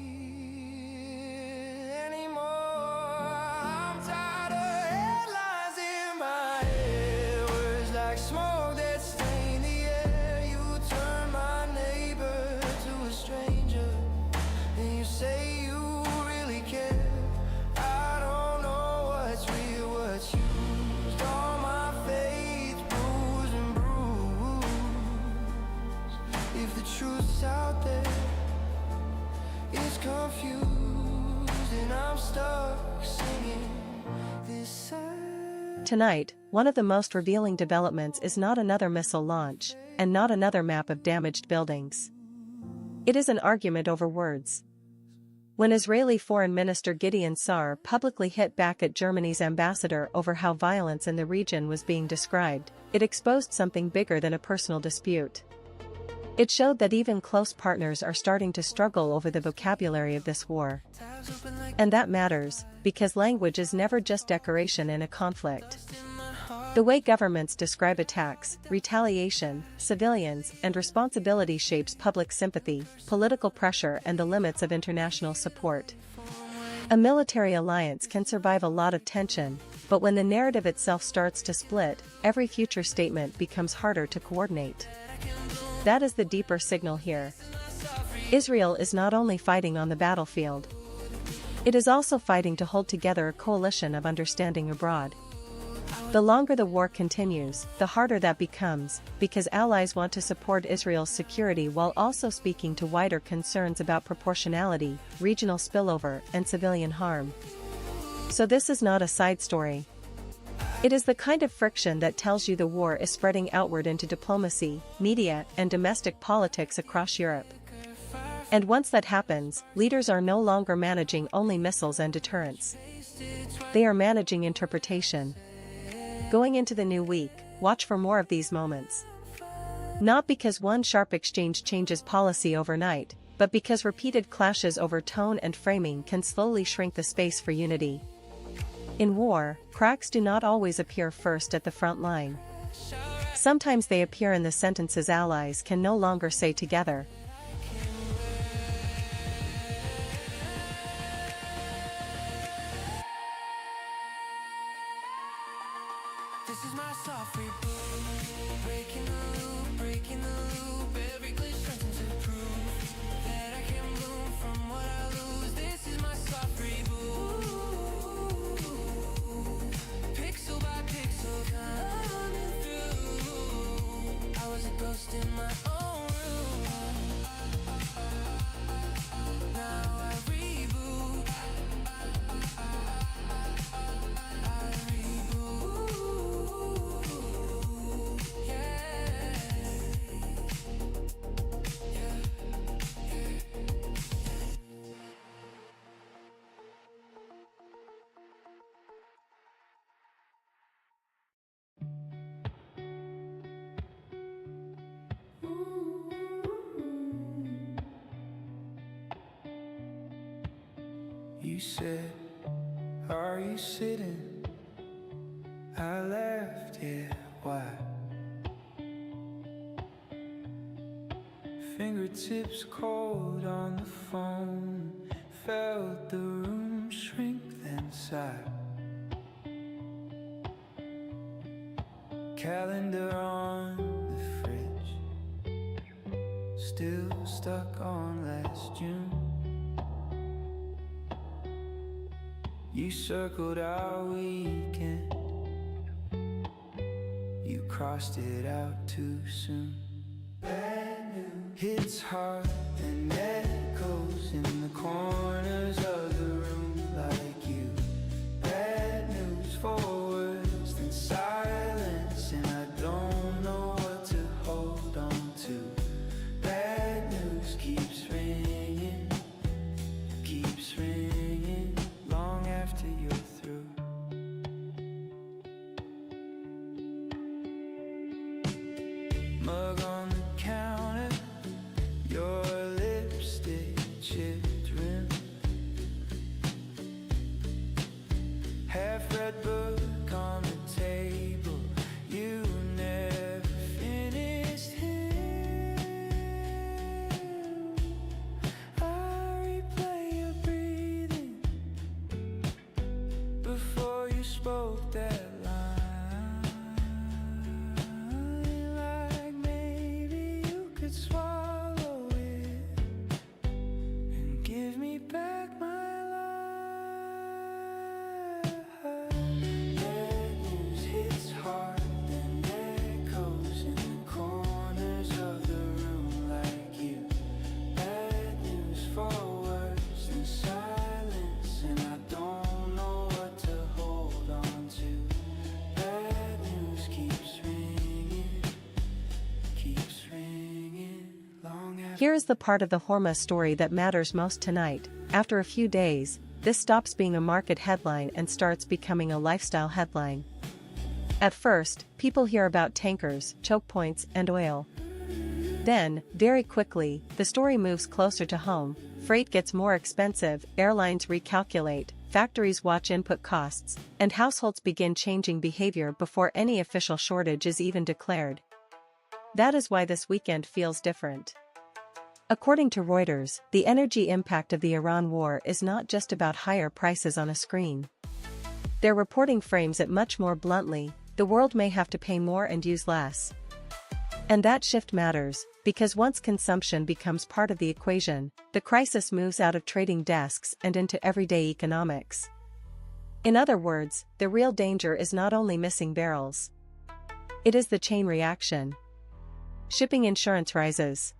anymore. I'm tired of headlines in my head, words like smoke that stain the air. You turn my neighbor to a stranger, and you say you really care. I don't know what's real, what's used. All my faith bruised and bruised. If the truth's out there, it's confused, and I'm stuck singing this sad. Tonight, one of the most revealing developments is not another missile launch, and not another map of damaged buildings. It is an argument over words. When Israeli Foreign Minister Gideon Sa'ar publicly hit back at Germany's ambassador over how violence in the region was being described, it exposed something bigger than a personal dispute. It showed that even close partners are starting to struggle over the vocabulary of this war. And that matters, because language is never just decoration in a conflict. The way governments describe attacks, retaliation, civilians, and responsibility shapes public sympathy, political pressure, and the limits of international support. A military alliance can survive a lot of tension, but when the narrative itself starts to split, every future statement becomes harder to coordinate. That is the deeper signal here. Israel is not only fighting on the battlefield. It is also fighting to hold together a coalition of understanding abroad. The longer the war continues, the harder that becomes, because allies want to support Israel's security while also speaking to wider concerns about proportionality, regional spillover, and civilian harm. So this is not a side story. It is the kind of friction that tells you the war is spreading outward into diplomacy, media, and domestic politics across Europe. And once that happens, leaders are no longer managing only missiles and deterrence. They are managing interpretation. Going into the new week, watch for more of these moments. Not because one sharp exchange changes policy overnight, but because repeated clashes over tone and framing can slowly shrink the space for unity. In war, cracks do not always appear first at the front line. Sometimes they appear in the sentences allies can no longer say together. This is my soft reboot, breaking the loop, every glitch turns into proof that I can bloom from what I lose. This is my soft reboot, pixel by pixel coming through. I was a ghost in my own room, now I reboot. You said, are you sitting? I laughed, yeah, why? Fingertips cold on the phone, felt the room shrink then sigh. Calendar on the fridge, still stuck on last June. You circled our weekend, you crossed it out too soon. Bad news hits hard and echoes in the corners of the room like you. Bad news for worse than silence, and I don't know what to hold on to. Bad news keeps ringing, long after you're through. Mug on the counter, your lipstick chipped rim, half-read book on the table, you never finished him. I replay your breathing before you spoke that line, like maybe you could swallow it and give me back my life. Bad news hits hard and echoes in the corners of the room like you. Bad news for worse than silence, and I don't know what to hold on to. Bad news keeps ringing long after. Here is the part of the Horma story that matters most tonight. after a few days, this stops being a market headline and starts becoming a lifestyle headline. At first, people hear about tankers, choke points, and oil. Then, very quickly, the story moves closer to home. Freight gets more expensive, airlines recalculate, factories watch input costs, and households begin changing behavior before any official shortage is even declared. That is why this weekend feels different. According to Reuters, the energy impact of the Iran war is not just about higher prices on a screen. Their reporting frames it much more bluntly: the world may have to pay more and use less. And that shift matters, because once consumption becomes part of the equation, the crisis moves out of trading desks and into everyday economics. In other words, the real danger is not only missing barrels. It is the chain reaction. Shipping insurance rises.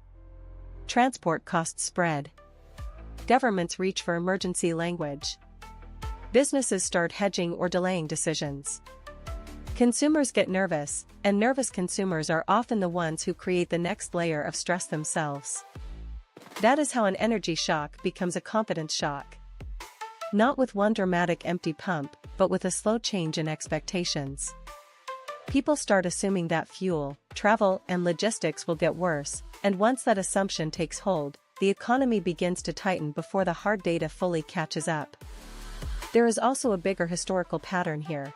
Transport costs spread. Governments reach for emergency language. Businesses start hedging or delaying decisions. Consumers get nervous, and nervous consumers are often the ones who create the next layer of stress themselves. That is how an energy shock becomes a confidence shock. Not with one dramatic empty pump, but with a slow change in expectations. People start assuming that fuel, travel, and logistics will get worse, and once that assumption takes hold, the economy begins to tighten before the hard data fully catches up. There is also a bigger historical pattern here.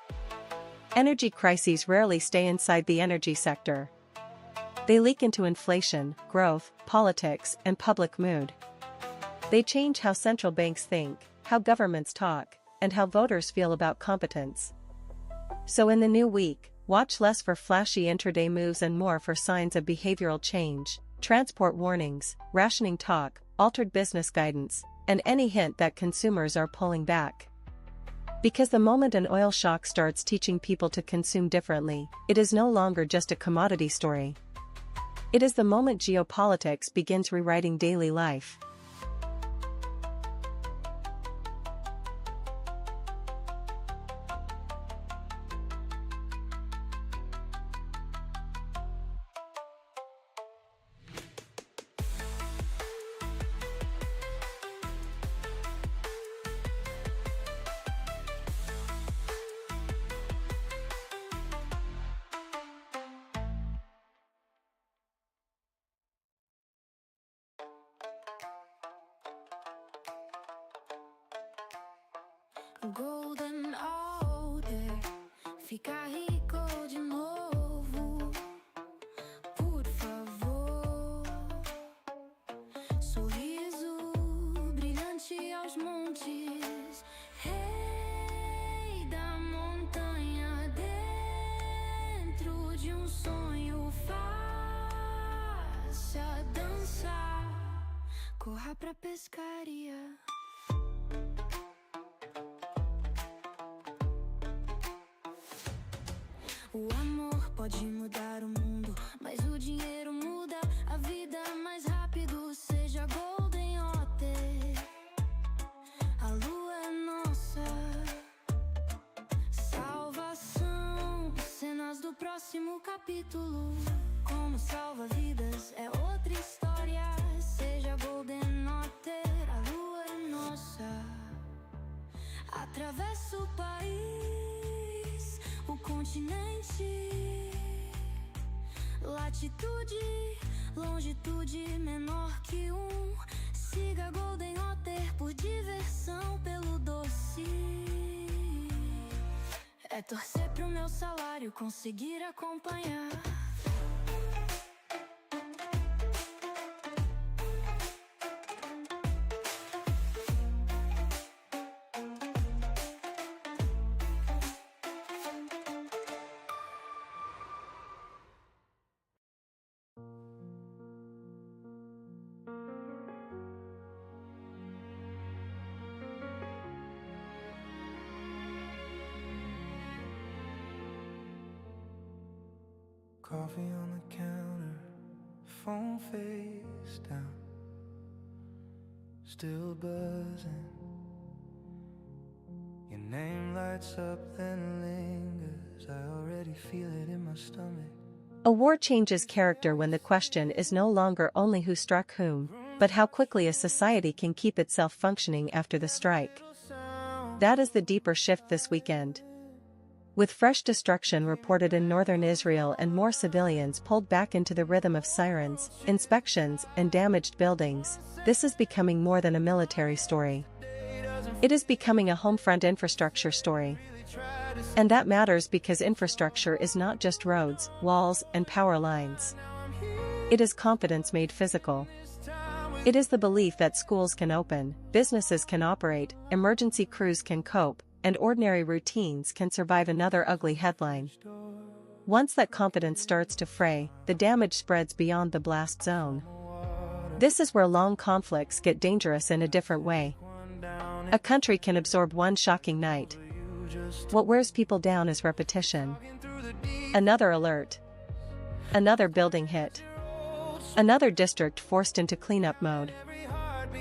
Energy crises rarely stay inside the energy sector. They leak into inflation, growth, politics, and public mood. They change how central banks think, how governments talk, and how voters feel about competence. So in the new week, watch less for flashy intraday moves and more for signs of behavioral change, transport warnings, rationing talk, altered business guidance, and any hint that consumers are pulling back. Because the moment an oil shock starts teaching people to consume differently, it is no longer just a commodity story. It is the moment geopolitics begins rewriting daily life. Golden Order, fica rico de novo, por favor. Sorriso brilhante aos montes, rei da montanha, dentro de sonho, faça dançar, corra pra pescaria. O amor pode mudar o mundo, mas o dinheiro muda a vida mais rápido. Seja Golden Otter, a lua é nossa salvação. Cenas do próximo capítulo, como salva vidas é outra história. Seja Golden Otter, a lua é nossa. Atravessa o país, o continente, latitude, longitude menor que um. Siga Golden Otter por diversão, pelo doce. É torcer pro meu salário conseguir acompanhar. Coffee on the counter, phone face down, still buzzing. Your name lights up then lingers, I already feel it in my stomach. A war changes character when the question is no longer only who struck whom, but how quickly a society can keep itself functioning after the strike. That is the deeper shift this weekend. With fresh destruction reported in northern Israel and more civilians pulled back into the rhythm of sirens, inspections, and damaged buildings, this is becoming more than a military story. It is becoming a homefront infrastructure story. And that matters because infrastructure is not just roads, walls, and power lines. It is confidence made physical. It is the belief that schools can open, businesses can operate, emergency crews can cope, and ordinary routines can survive another ugly headline. Once that confidence starts to fray, the damage spreads beyond the blast zone. This is where long conflicts get dangerous in a different way. A country can absorb one shocking night. What wears people down is repetition. Another alert. Another building hit. Another district forced into cleanup mode.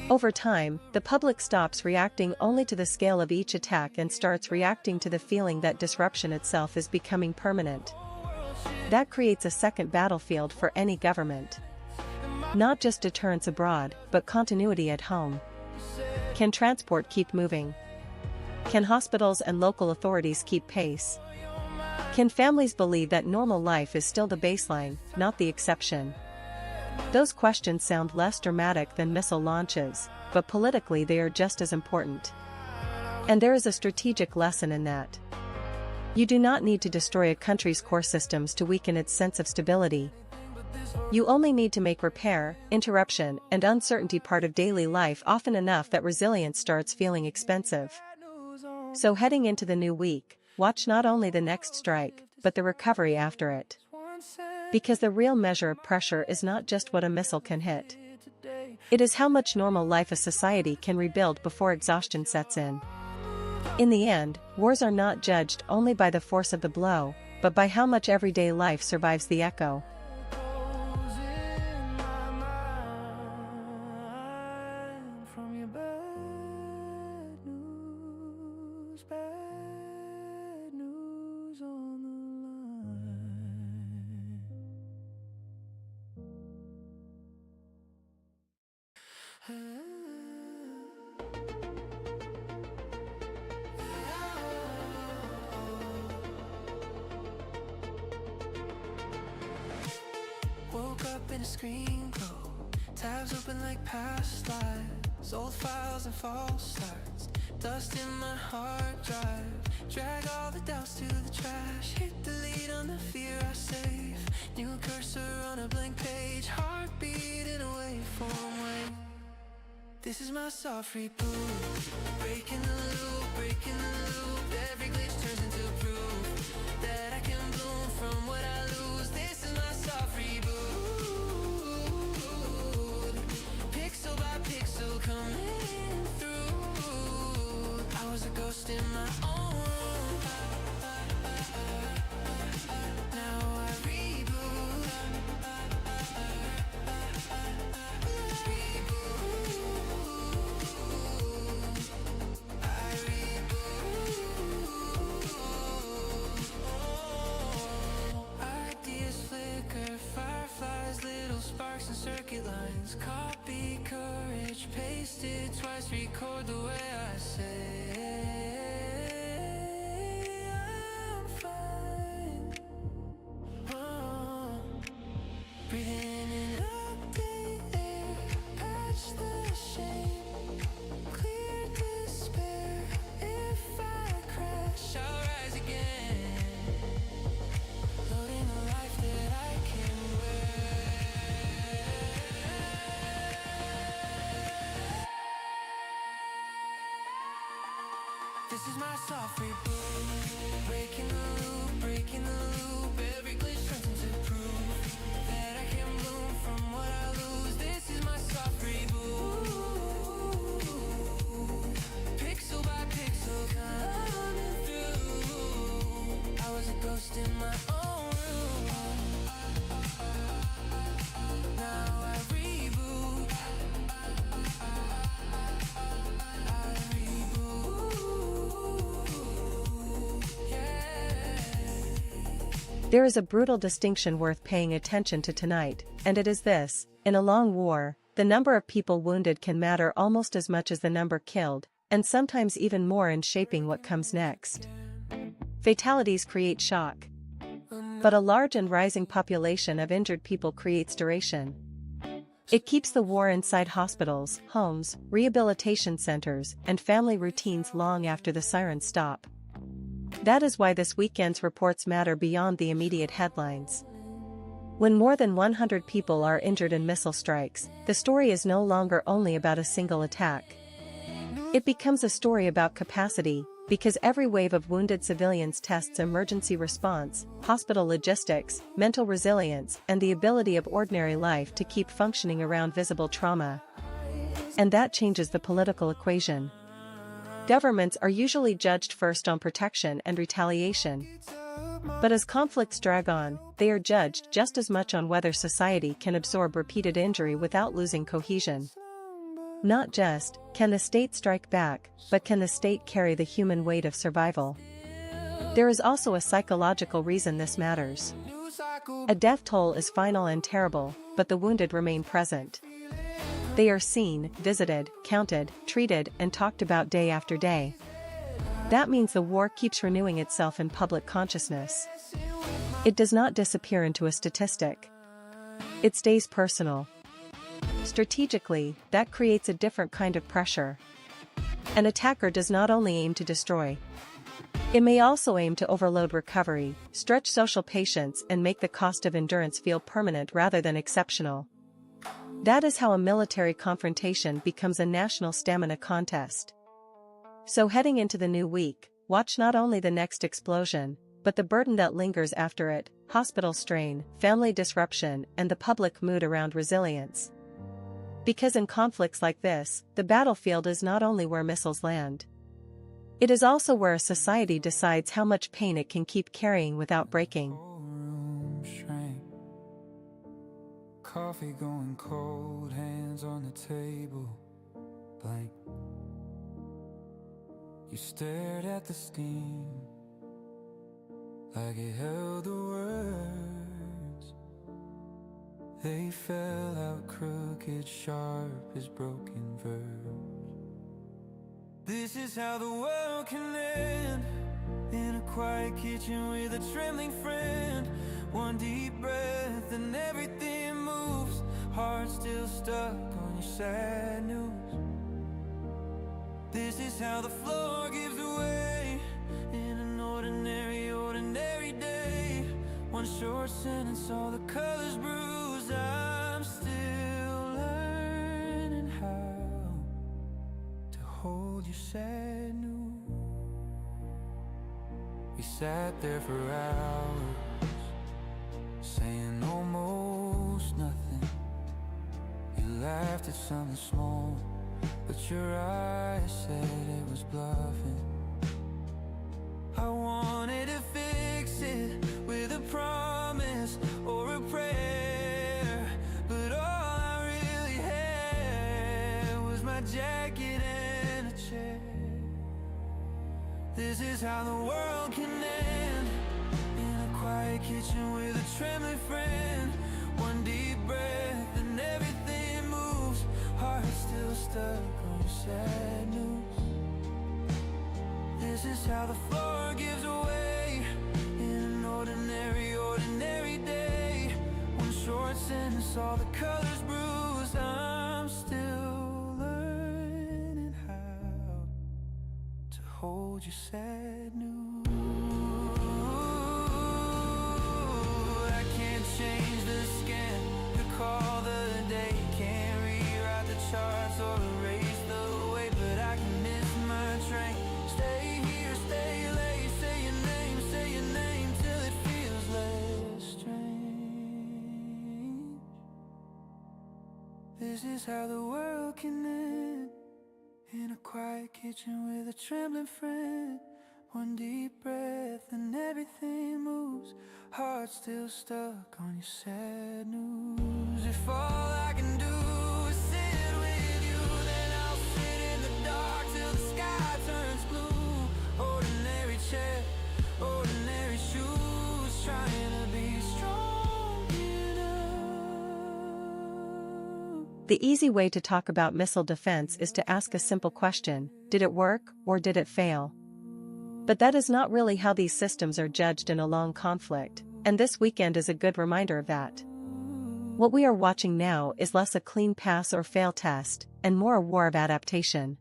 Over time, the public stops reacting only to the scale of each attack and starts reacting to the feeling that disruption itself is becoming permanent. That creates a second battlefield for any government. Not just deterrence abroad, but continuity at home. Can transport keep moving? Can hospitals and local authorities keep pace? Can families believe that normal life is still the baseline, not the exception? Those questions sound less dramatic than missile launches, but politically they are just as important. And there is a strategic lesson in that. You do not need to destroy a country's core systems to weaken its sense of stability. You only need to make repair, interruption, and uncertainty part of daily life often enough that resilience starts feeling expensive. So heading into the new week, watch not only the next strike, but the recovery after it. Because the real measure of pressure is not just what a missile can hit. It is how much normal life a society can rebuild before exhaustion sets in. In the end, wars are not judged only by the force of the blow, but by how much everyday life survives the echo. Woke up in a screen glow, tabs open like past lives, old files and false starts, dust in my hard drive, drag all the doubts to the trash, hit delete on the fear I save, new cursor on a blank page, heartbeat in a waveform wave. This is my soft reboot, breaking the loop, every glitch turns into proof that I can bloom from what I lose. This is my soft reboot, pixel by pixel coming through. I was a ghost in my own room, now I reboot. Sparks and circuit lines, copy courage, paste it twice, record the way I say I'm fine. Breathe in and update air, patch the shame, clear despair. If I crash, I'll rise again, loading a life that I can wear. This is my soft reboot, breaking the loop, every glitch turns into proof that I can bloom from what I lose. This is my soft reboot, pixel by pixel coming through. I was a ghost in my own room, now I reboot. There is a brutal distinction worth paying attention to tonight, and it is this: in a long war, the number of people wounded can matter almost as much as the number killed, and sometimes even more in shaping what comes next. Fatalities create shock. But a large and rising population of injured people creates duration. It keeps the war inside hospitals, homes, rehabilitation centers, and family routines long after the sirens stop. That is why this weekend's reports matter beyond the immediate headlines. When more than 100 people are injured in missile strikes, the story is no longer only about a single attack. It becomes a story about capacity, because every wave of wounded civilians tests emergency response, hospital logistics, mental resilience, and the ability of ordinary life to keep functioning around visible trauma. And that changes the political equation. Governments are usually judged first on protection and retaliation. But as conflicts drag on, they are judged just as much on whether society can absorb repeated injury without losing cohesion. Not just, can the state strike back, but can the state carry the human weight of survival? There is also a psychological reason this matters. A death toll is final and terrible, but the wounded remain present. They are seen, visited, counted, treated, and talked about day after day. That means the war keeps renewing itself in public consciousness. It does not disappear into a statistic. It stays personal. Strategically, that creates a different kind of pressure. An attacker does not only aim to destroy. It may also aim to overload recovery, stretch social patience, and make the cost of endurance feel permanent rather than exceptional. That is how a military confrontation becomes a national stamina contest. So heading into the new week, watch not only the next explosion, but the burden that lingers after it, hospital strain, family disruption, and the public mood around resilience. Because in conflicts like this, the battlefield is not only where missiles land. It is also where a society decides how much pain it can keep carrying without breaking. Room shrank. Coffee going cold, hands on the table, blank. You stared at the steam, like it held the words. They fell out crooked, sharp as broken verbs. This is how the world can end, in a quiet kitchen with a trembling friend. One deep breath and everything moves, heart still stuck on your sad news. This is how the floor gives away, in an ordinary day. One short sentence, all the colors bruise. I'm still learning how to hold your sad news. We sat there for hours, saying almost nothing. You laughed at something small, but your eyes said it was bluffing. I wanted to fix it with a promise or a prayer, but all I really had was my jacket and a chair. This is how the world can end, in a quiet kitchen with a trembling friend. One deep breath and everything moves, heart still stuck on your sad news. This is how the floor gives away, in an ordinary day. One short sentence, all the colors bruised. I'm still learning how to hold your sad news. I can't change the scan, could call the day, can't rewrite the charts or erase the way, but I can miss my train. Stay here, stay late, say your name till it feels less strange. This is how the world can end, in a quiet kitchen with a trembling friend. One deep breath and everything moves, heart still stuck on your sad news. If all I can do is sit with you, then I'll sit in the dark till the sky turns blue. Ordinary chair, ordinary shoes, trying to be strong enough. The easy way to talk about missile defense is to ask a simple question: did it work, or did it fail? But that is not really how these systems are judged in a long conflict, and this weekend is a good reminder of that. What we are watching now is less a clean pass or fail test, and more a war of adaptation.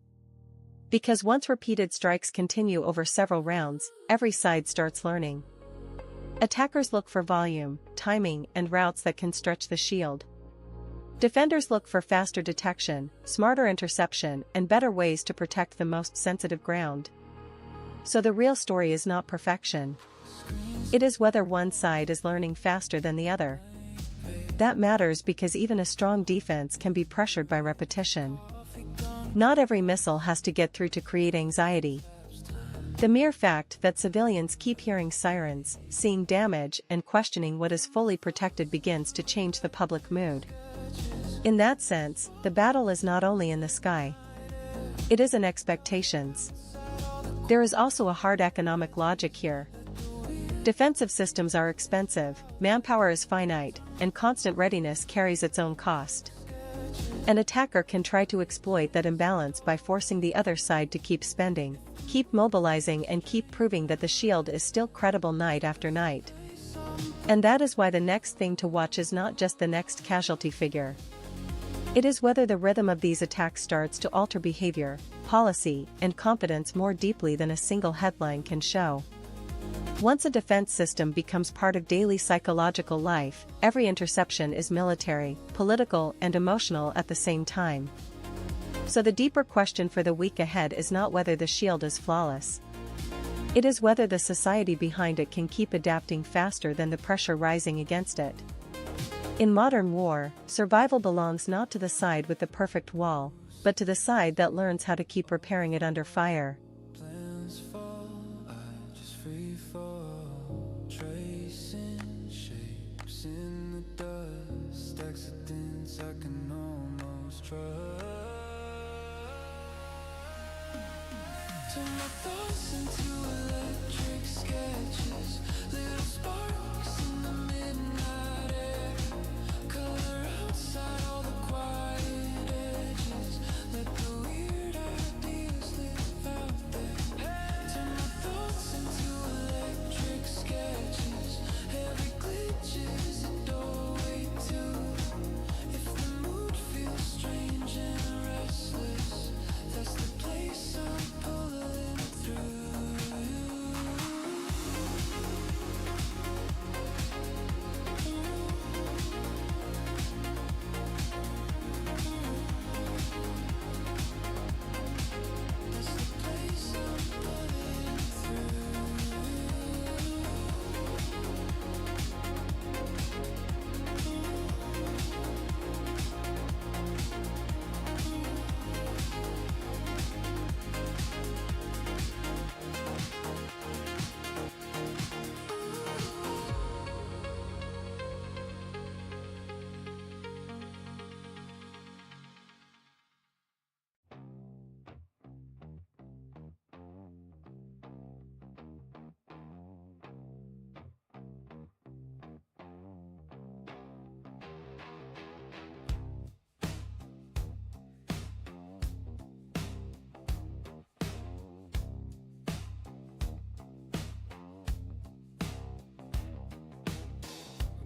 Because once repeated strikes continue over several rounds, every side starts learning. Attackers look for volume, timing, and routes that can stretch the shield. Defenders look for faster detection, smarter interception, and better ways to protect the most sensitive ground. So the real story is not perfection. It is whether one side is learning faster than the other. That matters because even a strong defense can be pressured by repetition. Not every missile has to get through to create anxiety. The mere fact that civilians keep hearing sirens, seeing damage, and questioning what is fully protected begins to change the public mood. In that sense, the battle is not only in the sky. It is in expectations. There is also a hard economic logic here. Defensive systems are expensive, manpower is finite, and constant readiness carries its own cost. An attacker can try to exploit that imbalance by forcing the other side to keep spending, keep mobilizing, and keep proving that the shield is still credible night after night. And that is why the next thing to watch is not just the next casualty figure. It is whether the rhythm of these attacks starts to alter behavior, policy, and confidence more deeply than a single headline can show. Once a defense system becomes part of daily psychological life, every interception is military, political, and emotional at the same time. So the deeper question for the week ahead is not whether the shield is flawless. It is whether the society behind it can keep adapting faster than the pressure rising against it. In modern war, survival belongs not to the side with the perfect wall, but to the side that learns how to keep repairing it under fire. Plans fall, I just free fall, tracing shapes in the dust, accidents I can almost trust. Turn my thoughts into electric sketches, little sparks in the midnight air, color outside all the quiet edges, let the weird ideas live out there. Turn my thoughts into electric sketches, every glitch is a doorway to, if the mood feels strange and restless, that's the place I'm pulling through. That's the place I'm pulling through.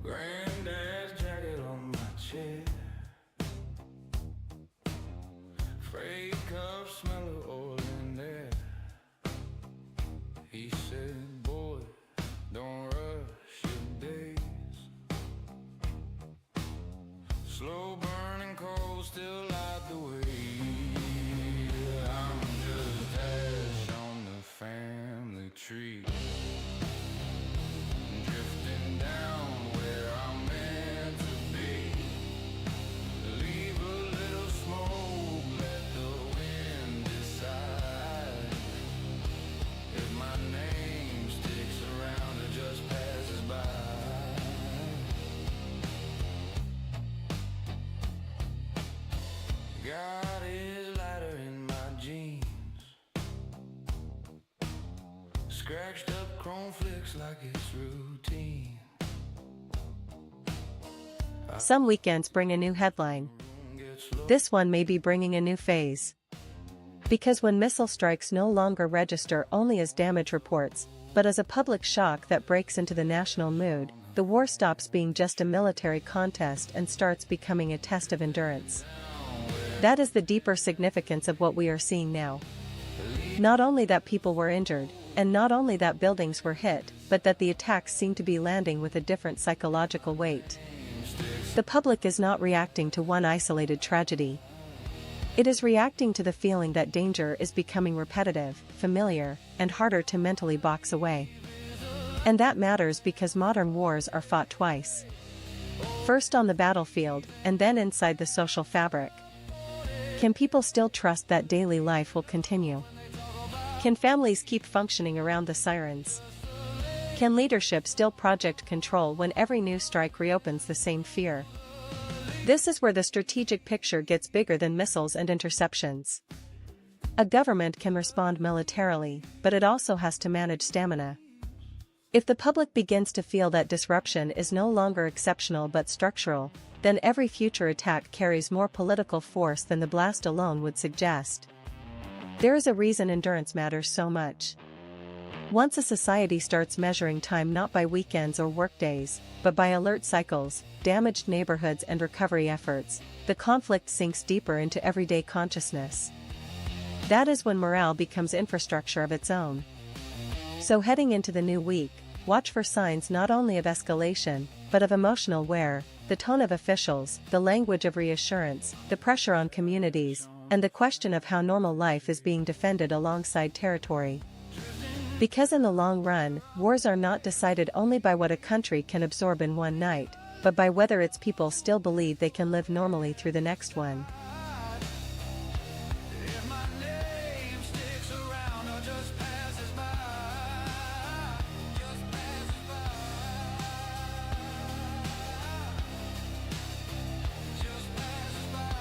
Granddad's jacket on my chair, freight cup smell of oil in there. He said, boy, don't rush your days, slow burning coal still light the way. I'm just ash on the family tree, drifting down where I'm meant to be. Leave a little smoke, let the wind decide if my name sticks around or just passes by. Got his lighter in my jeans, scratched up chrome flicks like it's routine. Some weekends bring a new headline. This one may be bringing a new phase. Because when missile strikes no longer register only as damage reports, but as a public shock that breaks into the national mood, the war stops being just a military contest and starts becoming a test of endurance. That is the deeper significance of what we are seeing now. Not only that people were injured, and not only that buildings were hit, but that the attacks seem to be landing with a different psychological weight. The public is not reacting to one isolated tragedy. It is reacting to the feeling that danger is becoming repetitive, familiar, and harder to mentally box away. And that matters because modern wars are fought twice. First on the battlefield, and then inside the social fabric. Can people still trust that daily life will continue? Can families keep functioning around the sirens? Can leadership still project control when every new strike reopens the same fear? This is where the strategic picture gets bigger than missiles and interceptions. A government can respond militarily, but it also has to manage stamina. If the public begins to feel that disruption is no longer exceptional but structural, then every future attack carries more political force than the blast alone would suggest. There is a reason endurance matters so much. Once a society starts measuring time not by weekends or workdays, but by alert cycles, damaged neighborhoods and recovery efforts, the conflict sinks deeper into everyday consciousness. That is when morale becomes infrastructure of its own. So heading into the new week, watch for signs not only of escalation, but of emotional wear, the tone of officials, the language of reassurance, the pressure on communities, and the question of how normal life is being defended alongside territory. Because in the long run, wars are not decided only by what a country can absorb in one night, but by whether its people still believe they can live normally through the next one. If my name sticks around or just passes by, just passes by, just passes by.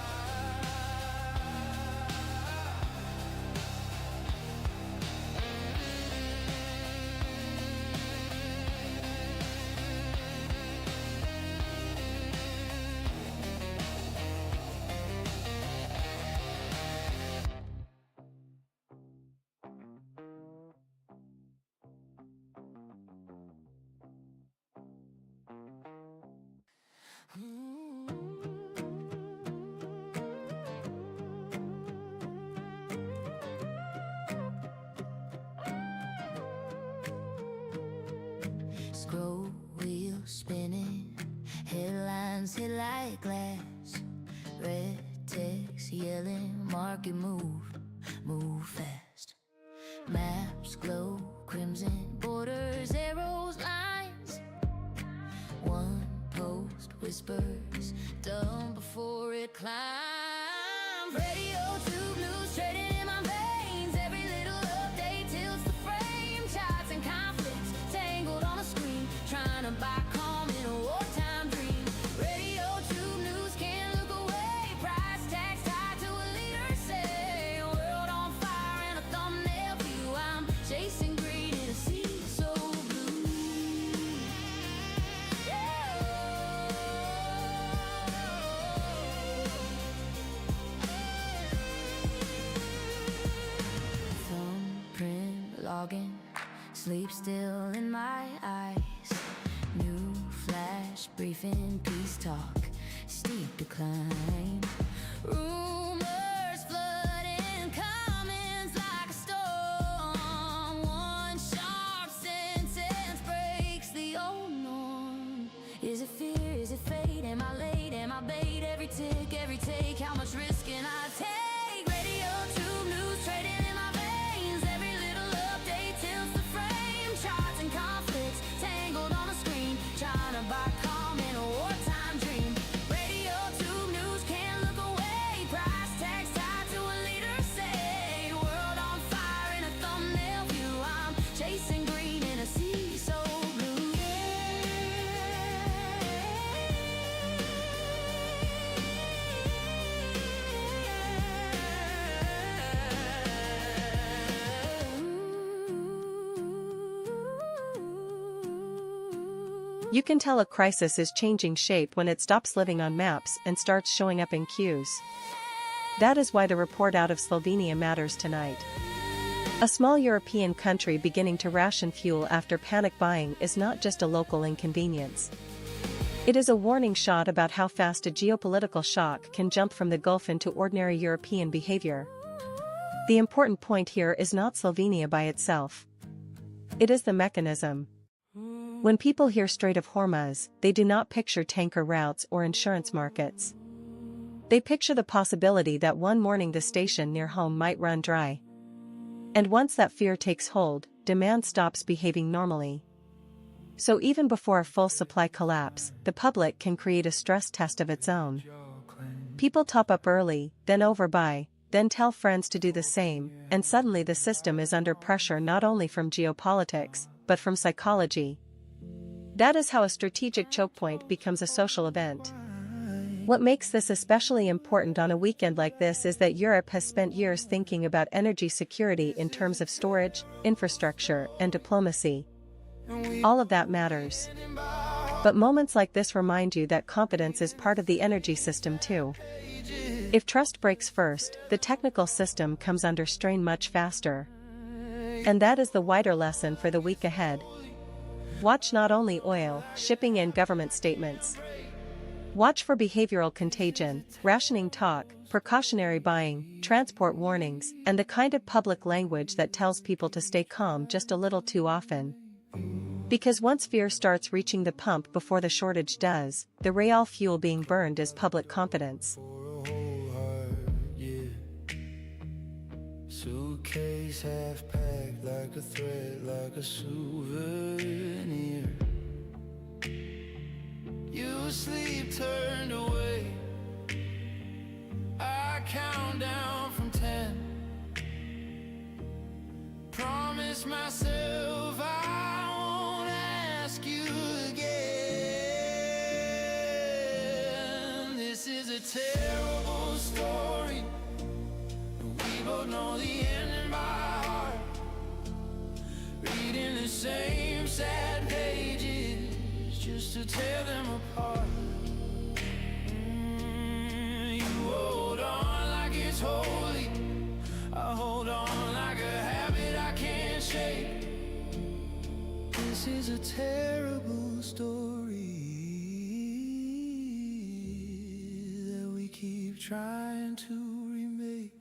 Scroll wheel spinning, headlines hit like glass. Red text yelling, market move fast. Maps glow crimson, borders, arrows, lines. One post whispers, done before it climbs. RadioTube news trading in my veins. Every little update tilts the frame. Charts and conflicts tangled on a screen, trying to buy calm in a wartime dream. RadioTube news can't look away. Price tags tied to a leader say. A world on fire and a thumbnail view. I'm chasing green in a sea so blue. Thumbprint logging, sleep still in my eyes. New flash briefing, peace talk, steep decline. Rumors flooding, comments like a storm. One sharp sentence breaks the old norm. Is it fear? Is it fate? Am I late? Am I bait? Every tick, every take, how much risk can I take? RadioTube news trading in my veins. Every little update tilts the frame. Charts and conflicts tangled on a screen, trying to buy calm in a wartime dream. RadioTube news can't look away. Price tags tied to a leader say. World on fire in a thumbnail view. I'm chasing green in a sea so blue. You can tell a crisis is changing shape when it stops living on maps and starts showing up in queues. That is why the report out of Slovenia matters tonight. A small European country beginning to ration fuel after panic buying is not just a local inconvenience. It is a warning shot about how fast a geopolitical shock can jump from the Gulf into ordinary European behavior. The important point here is not Slovenia by itself. It is the mechanism. When people hear Strait of Hormuz, they do not picture tanker routes or insurance markets. They picture the possibility that one morning the station near home might run dry. And once that fear takes hold, demand stops behaving normally. So even before a full supply collapse, the public can create a stress test of its own. People top up early, then overbuy, then tell friends to do the same, and suddenly the system is under pressure not only from geopolitics, but from psychology. That is how a strategic choke point becomes a social event. What makes this especially important on a weekend like this is that Europe has spent years thinking about energy security in terms of storage, infrastructure, and diplomacy. All of that matters. But moments like this remind you that confidence is part of the energy system too. If trust breaks first, the technical system comes under strain much faster. And that is the wider lesson for the week ahead. Watch not only oil, shipping and government statements. Watch for behavioral contagion, rationing talk, precautionary buying, transport warnings, and the kind of public language that tells people to stay calm just a little too often. Because once fear starts reaching the pump before the shortage does, the real fuel being burned is public confidence. Suitcase half packed like a thread, like a souvenir. You sleep turned away. I count down from 10. Promise myself I won't ask you again. This is a terrible story. We both know the ending by heart. Reading the same sad pages just to tear them apart. You hold on like it's holy. I hold on like a habit I can't shake. This is a terrible story that we keep trying to remake.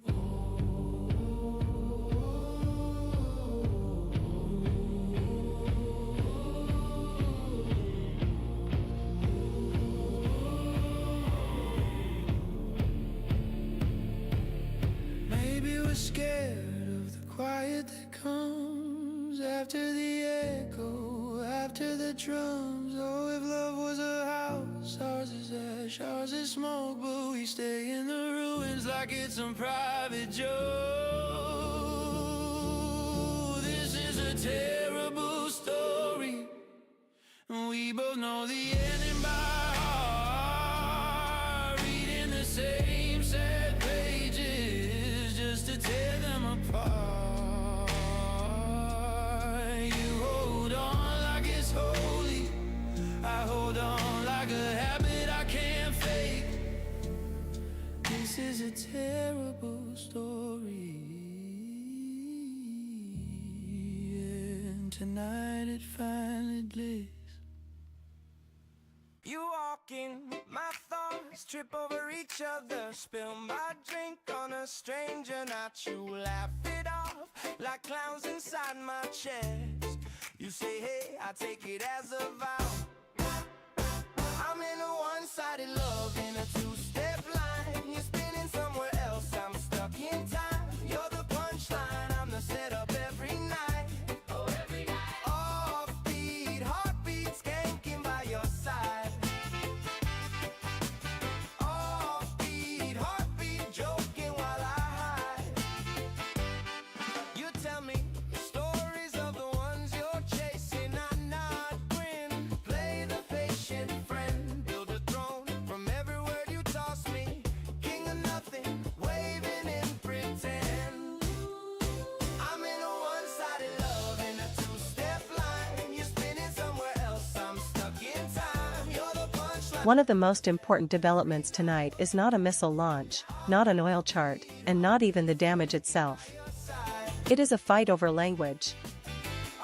Scared of the quiet that comes after the echo, after the drums. Oh, if love was a house, ours is ash, ours is smoke, but we stay in the ruins like it's some private joke. This is a terrible story, and we both know the ending by heart. Reading the same sad pages just to tear them apart. You hold on like it's holy. I hold on like a habit I can't fake. This is a terrible story, and tonight it finally blazed. You walk in, my thoughts trip over each other. Spill my drink on a stranger, not you. Laugh it off like clowns inside my chest. You say, hey, I take it as a vow. I'm in a one-sided love, in a two-step line. You're spinning somewhere else, I'm stuck in time. You're the punchline, I'm the setup every night. Oh, every night. Offbeat, heartbeat, skanking by your side. Offbeat, heartbeat, joking while I hide. You tell me stories of the ones you're chasing. I nod, grin, One of the most important developments tonight is not a missile launch, not an oil chart, and not even the damage itself. It is a fight over language.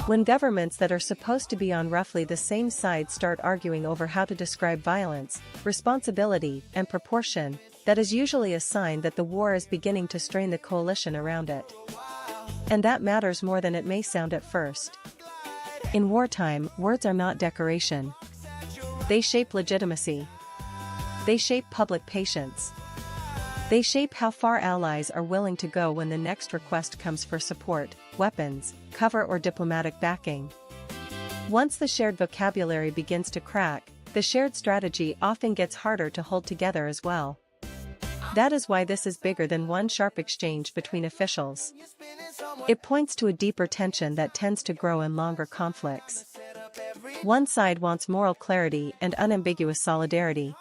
When governments that are supposed to be on roughly the same side start arguing over how to describe violence, responsibility, and proportion, that is usually a sign that the war is beginning to strain the coalition around it. And that matters more than it may sound at first. In wartime, words are not decoration. They shape legitimacy. They shape public patience. They shape how far allies are willing to go when the next request comes for support, weapons, cover, or diplomatic backing. Once the shared vocabulary begins to crack, the shared strategy often gets harder to hold together as well. That is why this is bigger than one sharp exchange between officials. It points to a deeper tension that tends to grow in longer conflicts. One side wants moral clarity and unambiguous solidarity.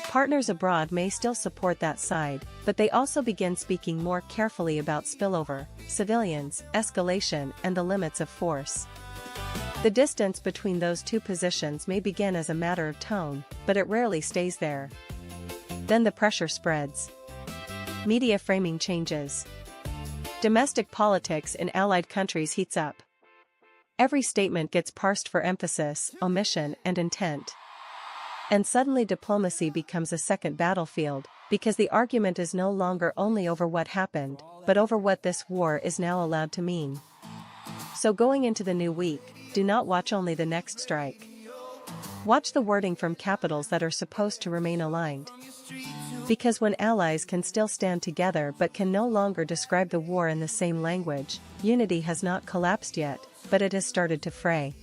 Partners abroad may still support that side, but they also begin speaking more carefully about spillover, civilians, escalation, and the limits of force. The distance between those two positions may begin as a matter of tone, but it rarely stays there. Then the pressure spreads. Media framing changes. Domestic politics in allied countries heats up. Every statement gets parsed for emphasis, omission, and intent. And suddenly diplomacy becomes a second battlefield, because the argument is no longer only over what happened, but over what this war is now allowed to mean. So going into the new week, do not watch only the next strike. Watch the wording from capitals that are supposed to remain aligned. Because when allies can still stand together but can no longer describe the war in the same language, unity has not collapsed yet, but it has started to fray.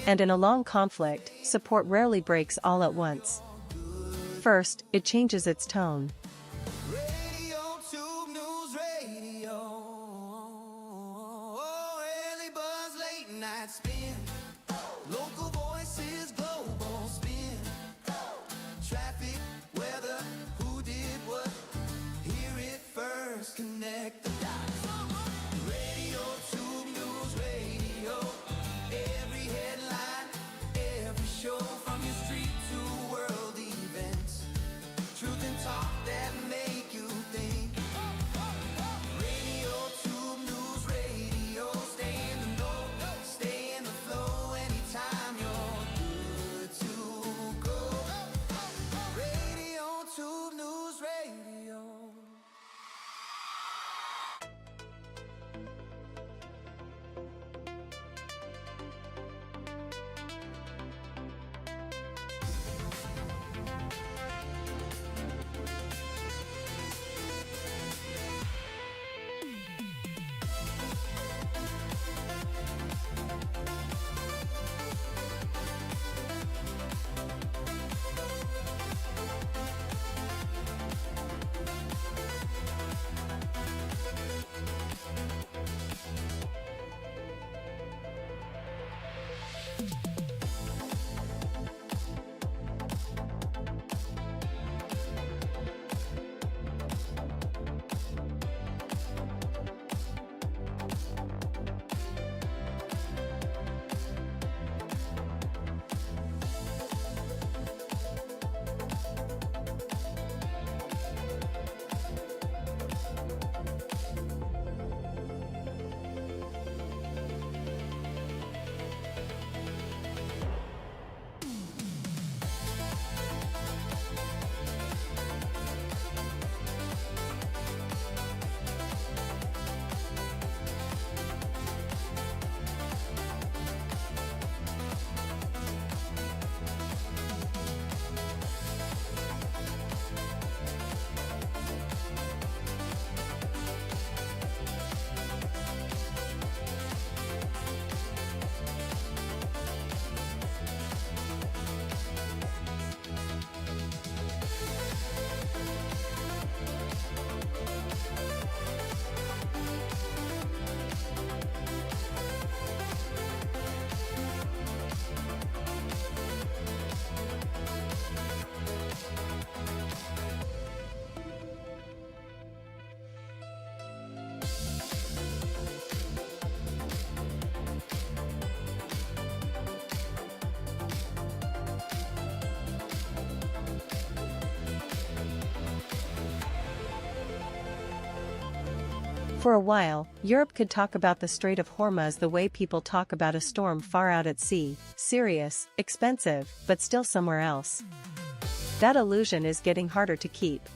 And in a long conflict, support rarely breaks all at once. First, it changes its tone. RadioTube News Radio. Early buzz, late night spin. Local voices, global spin. Traffic, weather, who did what? Hear it first, connect the dots. RadioTube News Radio. Every headline, every show, from your street to world events. Truth and talk that make you think. RadioTube News Radio. Stay in the know, stay in the flow. Anytime you're good to go. RadioTube News Radio. For a while, Europe could talk about the Strait of Hormuz the way people talk about a storm far out at sea, serious, expensive, but still somewhere else. That illusion is getting harder to keep.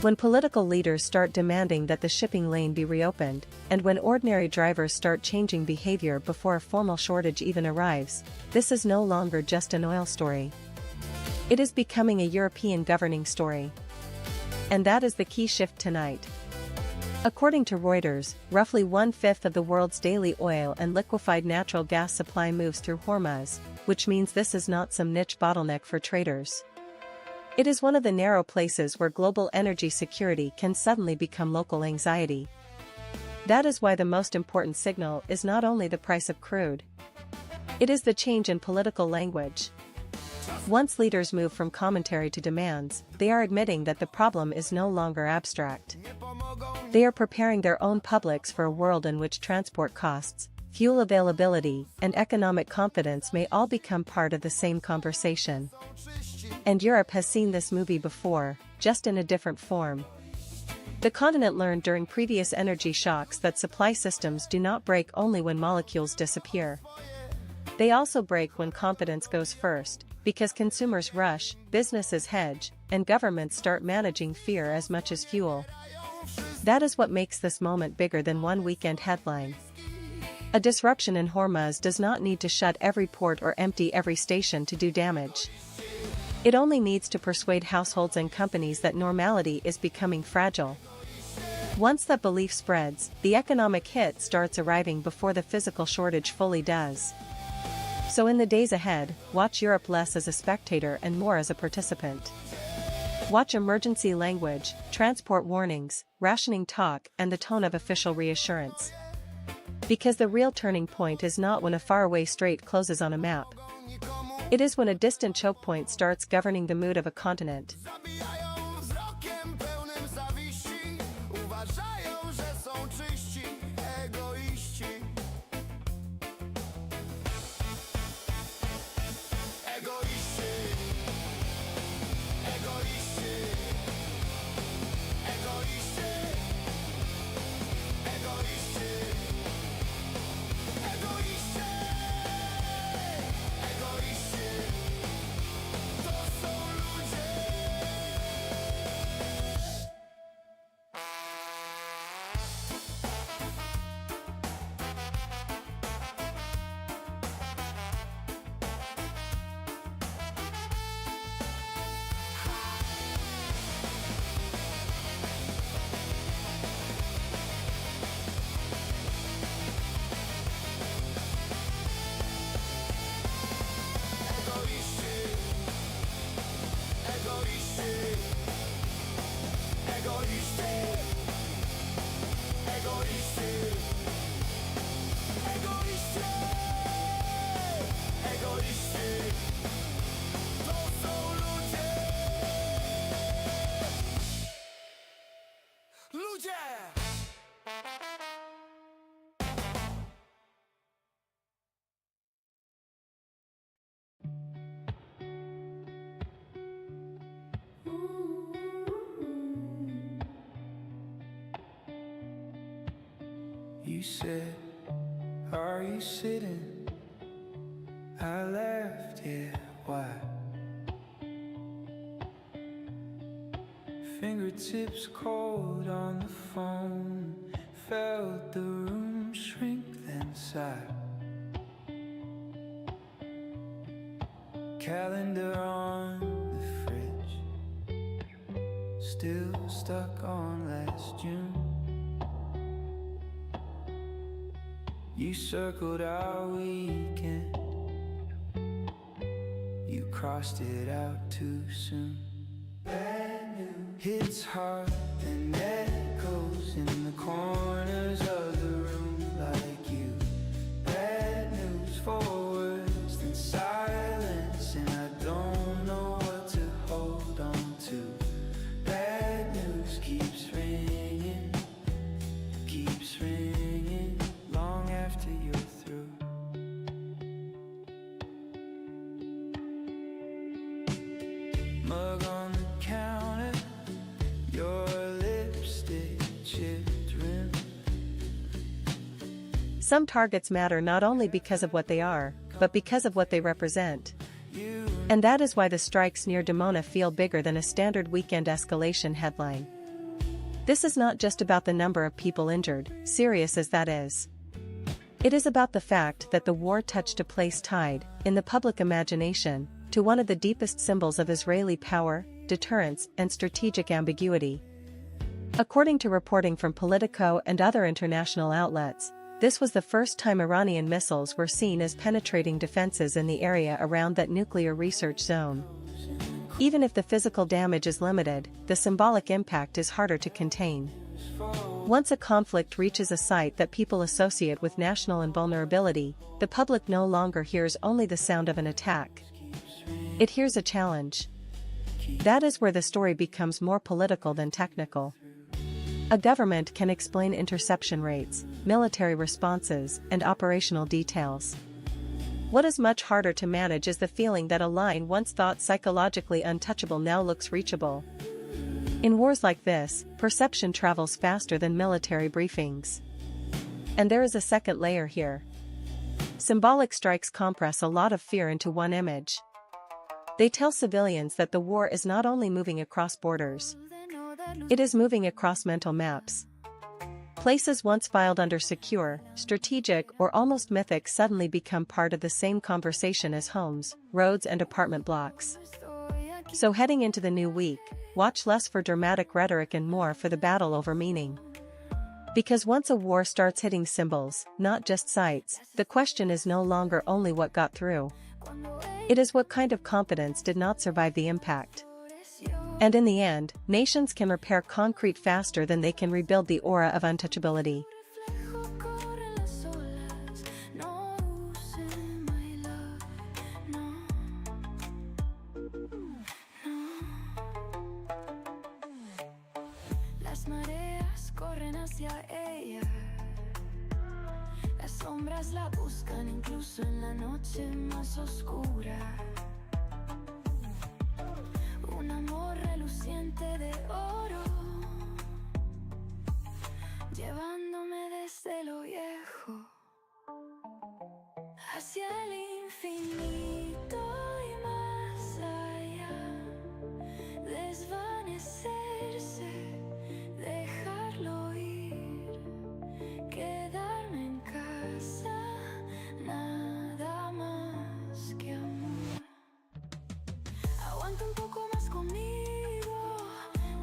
When political leaders start demanding that the shipping lane be reopened, and when ordinary drivers start changing behavior before a formal shortage even arrives, this is no longer just an oil story. It is becoming a European governing story. And that is the key shift tonight. According to Reuters, roughly 1/5 of the world's daily oil and liquefied natural gas supply moves through Hormuz, which means this is not some niche bottleneck for traders. It is one of the narrow places where global energy security can suddenly become local anxiety. That is why the most important signal is not only the price of crude. It is the change in political language. Once leaders move from commentary to demands, they are admitting that the problem is no longer abstract. They are preparing their own publics for a world in which transport costs, fuel availability, and economic confidence may all become part of the same conversation. And Europe has seen this movie before, just in a different form. The continent learned during previous energy shocks that supply systems do not break only when molecules disappear. They also break when confidence goes first, because consumers rush, businesses hedge, and governments start managing fear as much as fuel. That is what makes this moment bigger than one weekend headline. A disruption in Hormuz does not need to shut every port or empty every station to do damage. It only needs to persuade households and companies that normality is becoming fragile. Once that belief spreads, the economic hit starts arriving before the physical shortage fully does. So in the days ahead, watch Europe less as a spectator and more as a participant. Watch emergency language, transport warnings, rationing talk, and the tone of official reassurance. Because the real turning point is not when a faraway strait closes on a map. It is when a distant choke point starts governing the mood of a continent. Zabijają wzrokiem pełnym zawiści. Uważają, że są czyści, egoiści. Egoiści. Egoiści. Egoiści. Egoiści. Egoiści. Egoiści. To są ludzie. Egoiści. Egoiści. Egoiści. Egoiści. Egoiści. Egoiści. To są ludzie. Ludzie! You said, are you sitting? I laughed, yeah, why? Fingertips cold on the phone, felt the room shrink then sigh. Calendar on the fridge, still stuck on last June. You circled our weekend, you crossed it out too soon. Bad news hits hard and echoes in the corners of the room like you. Bad news for worse than silence, and I don't know what to hold on to. Bad news keeps ringing long after you're through. Mug on the counter, your lipstick chipped rim Some targets matter not only because of what they are, but because of what they represent. And that is why the strikes near Dimona feel bigger than a standard weekend escalation headline. This is not just about the number of people injured, serious as that is. It is about the fact that the war touched a place tied, in the public imagination, to one of the deepest symbols of Israeli power, deterrence, and strategic ambiguity. According to reporting from Politico and other international outlets, this was the first time Iranian missiles were seen as penetrating defenses in the area around that nuclear research zone. Even if the physical damage is limited, the symbolic impact is harder to contain. Once a conflict reaches a site that people associate with national invulnerability, the public no longer hears only the sound of an attack. It hears a challenge. That is where the story becomes more political than technical. A government can explain interception rates, military responses, and operational details. What is much harder to manage is the feeling that a line once thought psychologically untouchable now looks reachable. In wars like this, perception travels faster than military briefings. And there is a second layer here. Symbolic strikes compress a lot of fear into one image. They tell civilians that the war is not only moving across borders. It is moving across mental maps. Places once filed under secure, strategic, or almost mythic suddenly become part of the same conversation as homes, roads, and apartment blocks. So heading into the new week, watch less for dramatic rhetoric and more for the battle over meaning. Because once a war starts hitting symbols, not just sites, the question is no longer only what got through. It is what kind of confidence did not survive the impact. And in the end, nations can repair concrete faster than they can rebuild the aura of untouchability. Las mareas corren hacia ella. Las sombras la buscan incluso en la noche más oscura. Un amor reluciente de oro, llevándome desde lo viejo hacia el infinito y más allá. Desvanecerse, dejarlo ir, quedarme en casa, nada más que amor. Aguanta un poco más conmigo,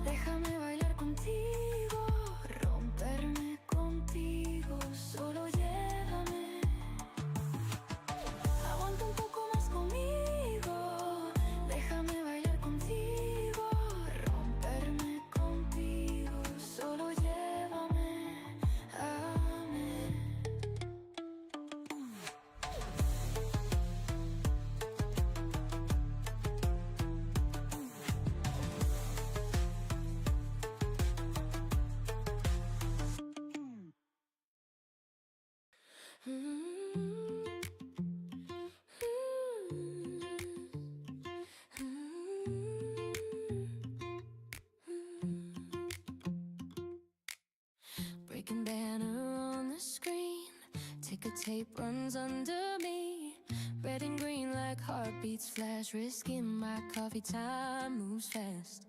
déjame bailar contigo, romperme contigo, solo llévame. Aguanta un poco más conmigo, déjame bailar contigo, romperme contigo, solo llévame, amén. Breaking banner on the screen, ticker tape runs under me. Red and green like heartbeats flash, risking my coffee time moves fast.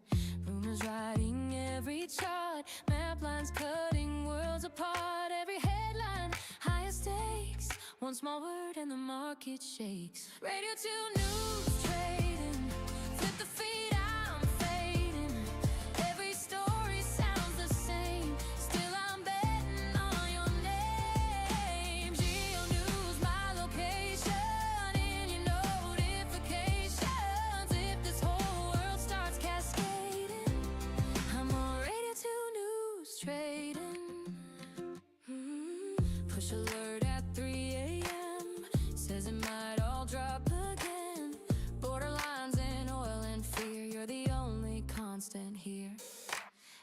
Rumors writing every chart, map lines cutting worlds apart. Every headline, higher stakes, one small word and the market shakes. RadioTube news trading, flip the feed, I'm fading. Every story sounds the same, still I'm betting on your name. Geo News, my location, in your notifications. If this whole world starts cascading, I'm on RadioTube news trading. Push alert at 3 a.m. says it might all drop again. Borderlines in oil and fear, you're the only constant here.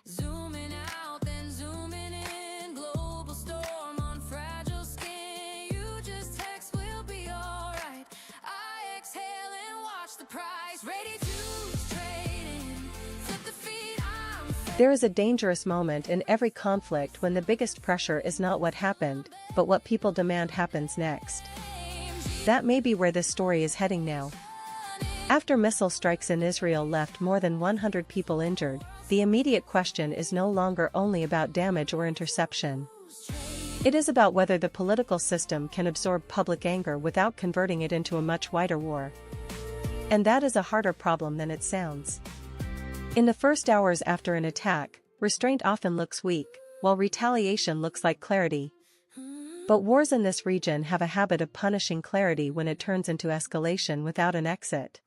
Zooming out, then zooming in. Global storm on fragile skin. You just text, we'll be alright. I exhale and watch the price. Ready to trading. Flip the feed, I'm There is a dangerous moment in every conflict when the biggest pressure is not what happened, but what people demand happens next. That may be where this story is heading now. After missile strikes in Israel left more than 100 people injured, the immediate question is no longer only about damage or interception. It is about whether the political system can absorb public anger without converting it into a much wider war. And that is a harder problem than it sounds. In the first hours after an attack, restraint often looks weak, while retaliation looks like clarity. But wars in this region have a habit of punishing clarity when it turns into escalation without an exit.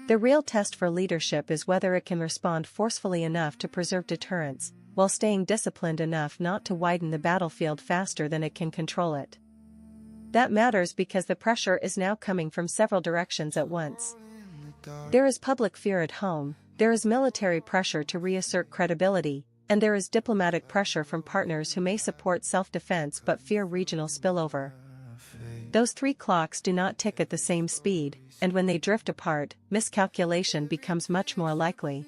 The real test for leadership is whether it can respond forcefully enough to preserve deterrence, while staying disciplined enough not to widen the battlefield faster than it can control it. That matters because the pressure is now coming from several directions at once. There is public fear at home, there is military pressure to reassert credibility, and there is diplomatic pressure from partners who may support self-defense but fear regional spillover. Those three clocks do not tick at the same speed, and when they drift apart, miscalculation becomes much more likely.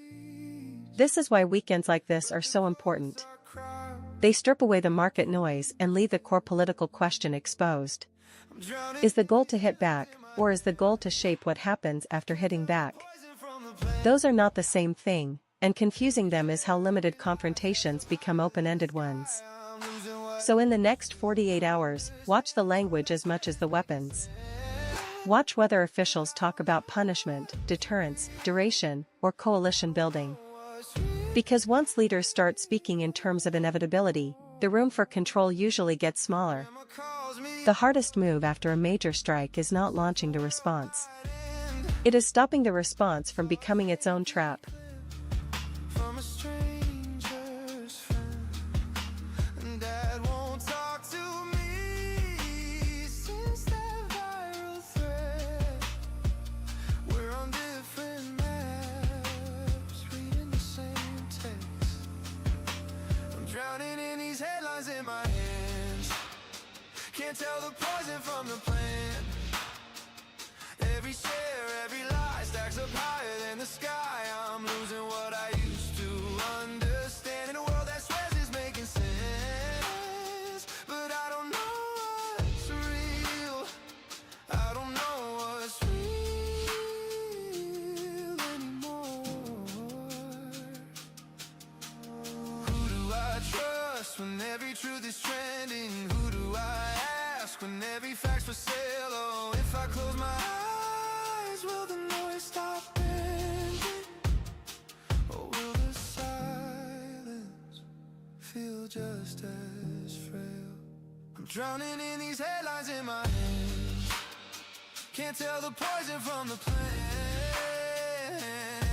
This is why weekends like this are so important. They strip away the market noise and leave the core political question exposed. Is the goal to hit back, or is the goal to shape what happens after hitting back? Those are not the same thing, and confusing them is how limited confrontations become open-ended ones. So in the next 48 hours, watch the language as much as the weapons. Watch whether officials talk about punishment, deterrence, duration, or coalition building. Because once leaders start speaking in terms of inevitability, the room for control usually gets smaller. The hardest move after a major strike is not launching the response. It is stopping the response from becoming its own trap. From a stranger's friend, and Dad won't talk to me since that viral thread. We're on different maps, reading the same text. I'm drowning in these headlines in my hands. Can't tell the poison from the plant. Every share, every lie stacks up higher than the sky. I'm losing what I used to understand in a world that swears it's making sense. But I don't know what's real. I don't know what's real anymore. Who do I trust when every truth is trending? Who do I ask when every fact's for sale? Oh, if I close my eyes, will the noise stop ending? Or will the silence feel just as frail? I'm drowning in these headlines in my hands. Can't tell the poison from the plant.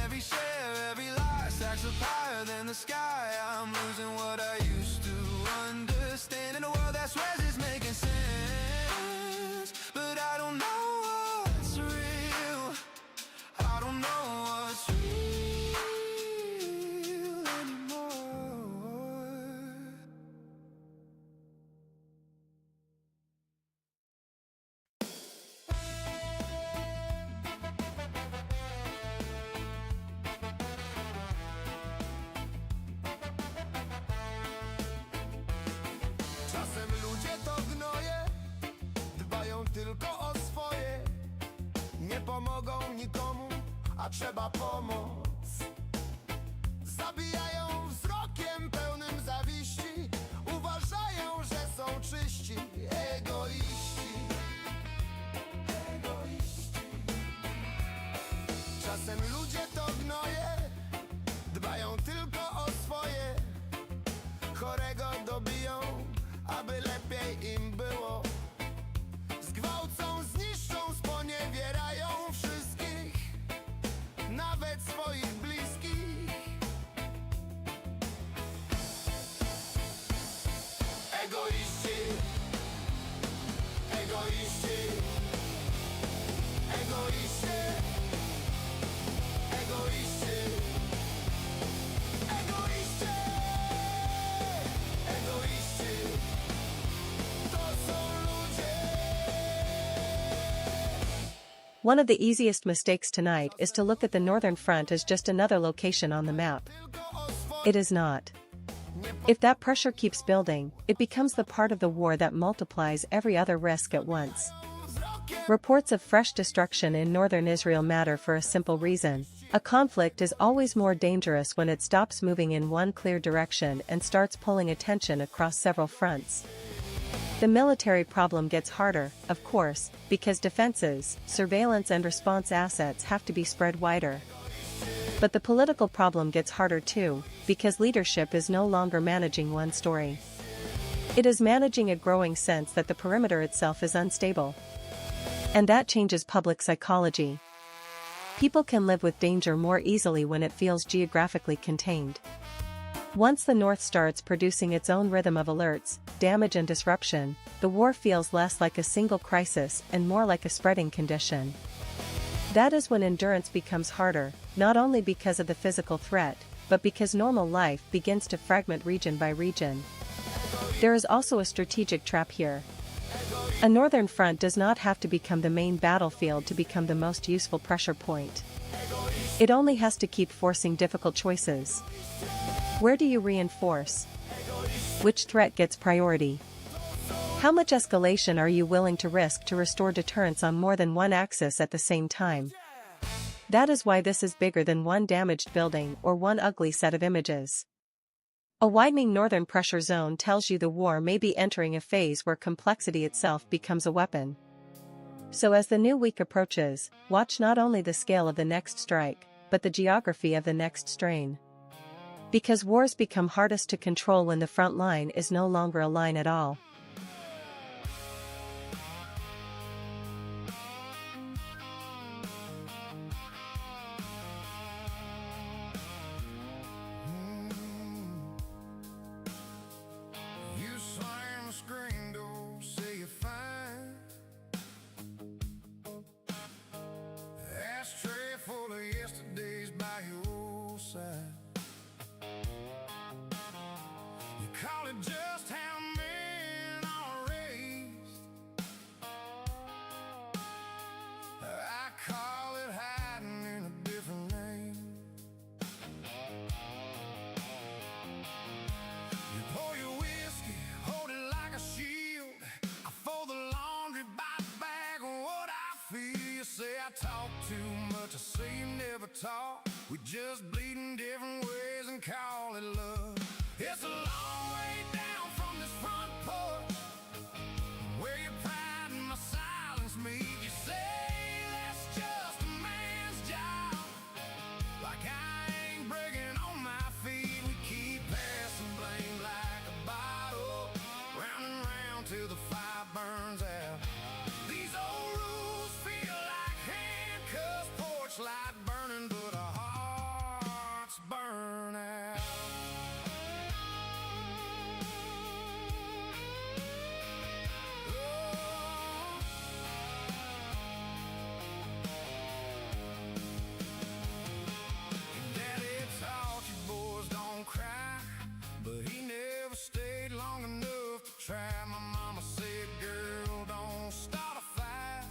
Every share, every lie stacks up higher than the sky. I'm losing what I used to understand in a world that swears it's making sense. But I don't know what's real. I don't know what's real anymore. Czasem ludzie to gnoje, dbają tylko o swoje. Nie pomogą nikomu, a trzeba pomoc. Zabijają wzrokiem pełnym zawiści. Uważają, że są czyści. Egoiści. Egoiści. Czasem ludzie to gnoje, dbają tylko o swoje. Chorego dobiją, aby lepiej im było. Zgwałcą, zniszczą, sponiewierają wszystkich, nawet swoich bliskich. Egoiści, egoiści, egoiści, egoiści, egoiści, egoiści. To są ludzie. One of the easiest mistakes tonight is to look at the northern front as just another location on the map. It is not. If that pressure keeps building, it becomes the part of the war that multiplies every other risk at once. Reports of fresh destruction in northern Israel matter for a simple reason. A conflict is always more dangerous when it stops moving in one clear direction and starts pulling attention across several fronts. The military problem gets harder, of course, because defenses, surveillance and response assets have to be spread wider. But the political problem gets harder too, because leadership is no longer managing one story. It is managing a growing sense that the perimeter itself is unstable. And that changes public psychology. People can live with danger more easily when it feels geographically contained. Once the North starts producing its own rhythm of alerts, damage and disruption, the war feels less like a single crisis and more like a spreading condition. That is when endurance becomes harder, not only because of the physical threat, but because normal life begins to fragment region by region. There is also a strategic trap here. A northern front does not have to become the main battlefield to become the most useful pressure point. It only has to keep forcing difficult choices. Where do you reinforce? Which threat gets priority? How much escalation are you willing to risk to restore deterrence on more than one axis at the same time? That is why this is bigger than one damaged building or one ugly set of images. A widening northern pressure zone tells you the war may be entering a phase where complexity itself becomes a weapon. So as the new week approaches, watch not only the scale of the next strike, but the geography of the next strain. Because wars become hardest to control when the front line is no longer a line at all. You slam the screen door, say you're fine. Ashtray full of yesterdays by your side. You call it just how men are raised. I call it hiding in a different lane. You pour your whiskey, hold it like a shield. I fold the laundry by the bag of what I feel. You say I talk too much, I say you never talk. We just bleed in different ways and call it love. It's a long way down from this front porch, where your pride and my silence meet. You say that's just a man's job, like I ain't breaking on my feet. We keep passing blame like a bottle, round and round till the fire burns out. These old rules feel like handcuffs, porch light burning, but our hearts burn out. Daddy taught you boys don't cry, but he never stayed long enough to try. My mama said, girl, don't start a fight.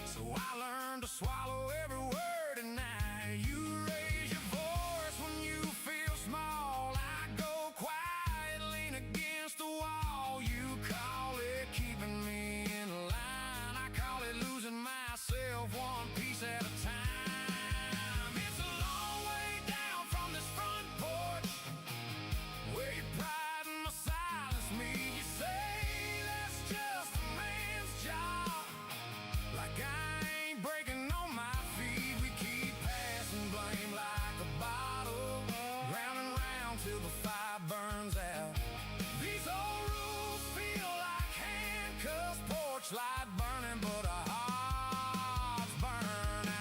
So I learned to swallow every word at night. You raise your voice when you feel small. I go quiet, lean against the wall. You call it keeping me in line. I call it losing myself one piece at a time. It's a long way down from this front porch, where your pride and my silence meet. You say that's just a man's job, like I ain't breaking on my feet. We keep passing blame like a bottle, round and round till the fire burns out. These old rules feel like handcuffs, porch light burning, but our hearts burn out.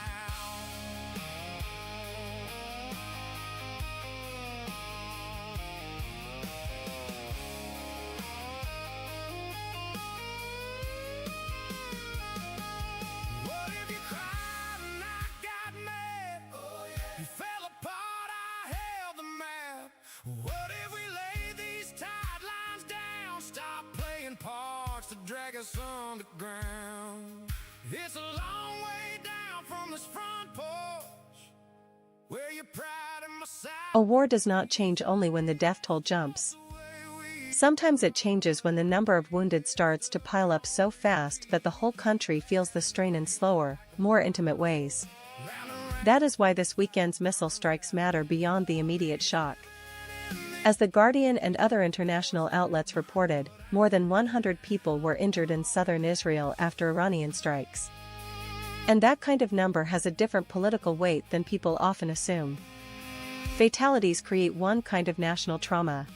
What if you cried and I got mad? You fell apart, I held the map. What if we lay these tight lines down? Stop playing parts to drag us underground. It's a long way down from this front porch, where your pride and my side. A war does not change only when the death toll jumps. Sometimes it changes when the number of wounded starts to pile up so fast that the whole country feels the strain in slower, more intimate ways. That is why this weekend's missile strikes matter beyond the immediate shock. As The Guardian and other international outlets reported, more than 100 people were injured in southern Israel after Iranian strikes. And that kind of number has a different political weight than people often assume. Fatalities create one kind of national trauma.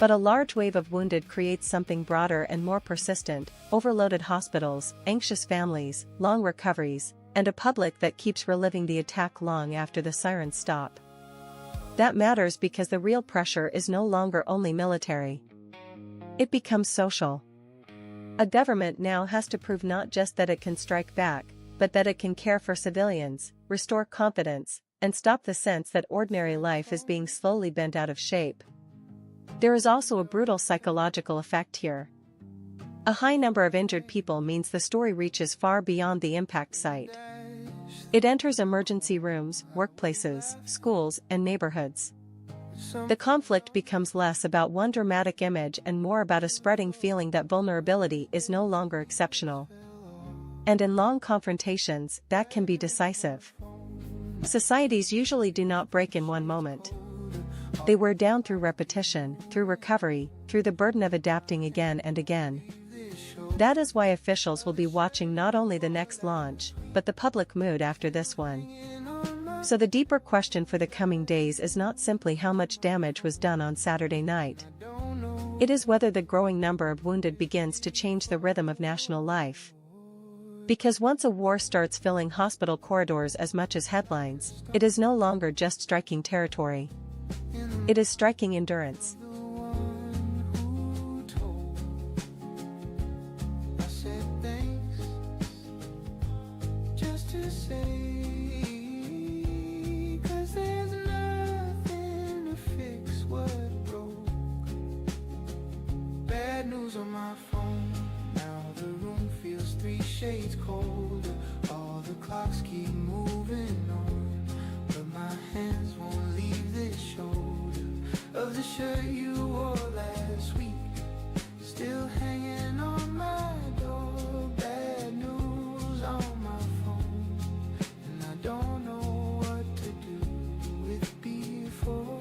But a large wave of wounded creates something broader and more persistent: overloaded hospitals, anxious families, long recoveries, and a public that keeps reliving the attack long after the sirens stop. That matters because the real pressure is no longer only military. It becomes social. A government now has to prove not just that it can strike back, but that it can care for civilians, restore confidence, and stop the sense that ordinary life is being slowly bent out of shape. There is also a brutal psychological effect here. A high number of injured people means the story reaches far beyond the impact site. It enters emergency rooms, workplaces, schools, and neighborhoods. The conflict becomes less about one dramatic image and more about a spreading feeling that vulnerability is no longer exceptional. And in long confrontations, that can be decisive. Societies usually do not break in one moment. They wear down through repetition, through recovery, through the burden of adapting again and again. That is why officials will be watching not only the next launch, but the public mood after this one. So the deeper question for the coming days is not simply how much damage was done on Saturday night. It is whether the growing number of wounded begins to change the rhythm of national life. Because once a war starts filling hospital corridors as much as headlines, it is no longer just striking territory. It is striking endurance. Bad news on my phone. Now the room feels 3 shades colder. All the clocks keep moving on, but my hands won't leave this shoulder of the shirt you wore last week. Still hanging on my door. Bad news on my phone, and I don't know what to do with before.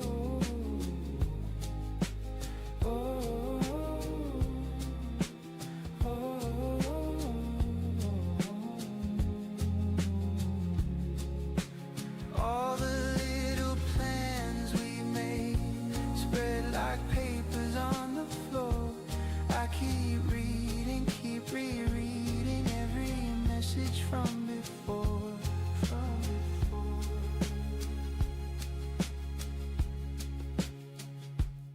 All the little plans we made spread like papers on the floor. I keep reading, keep rereading every message from before.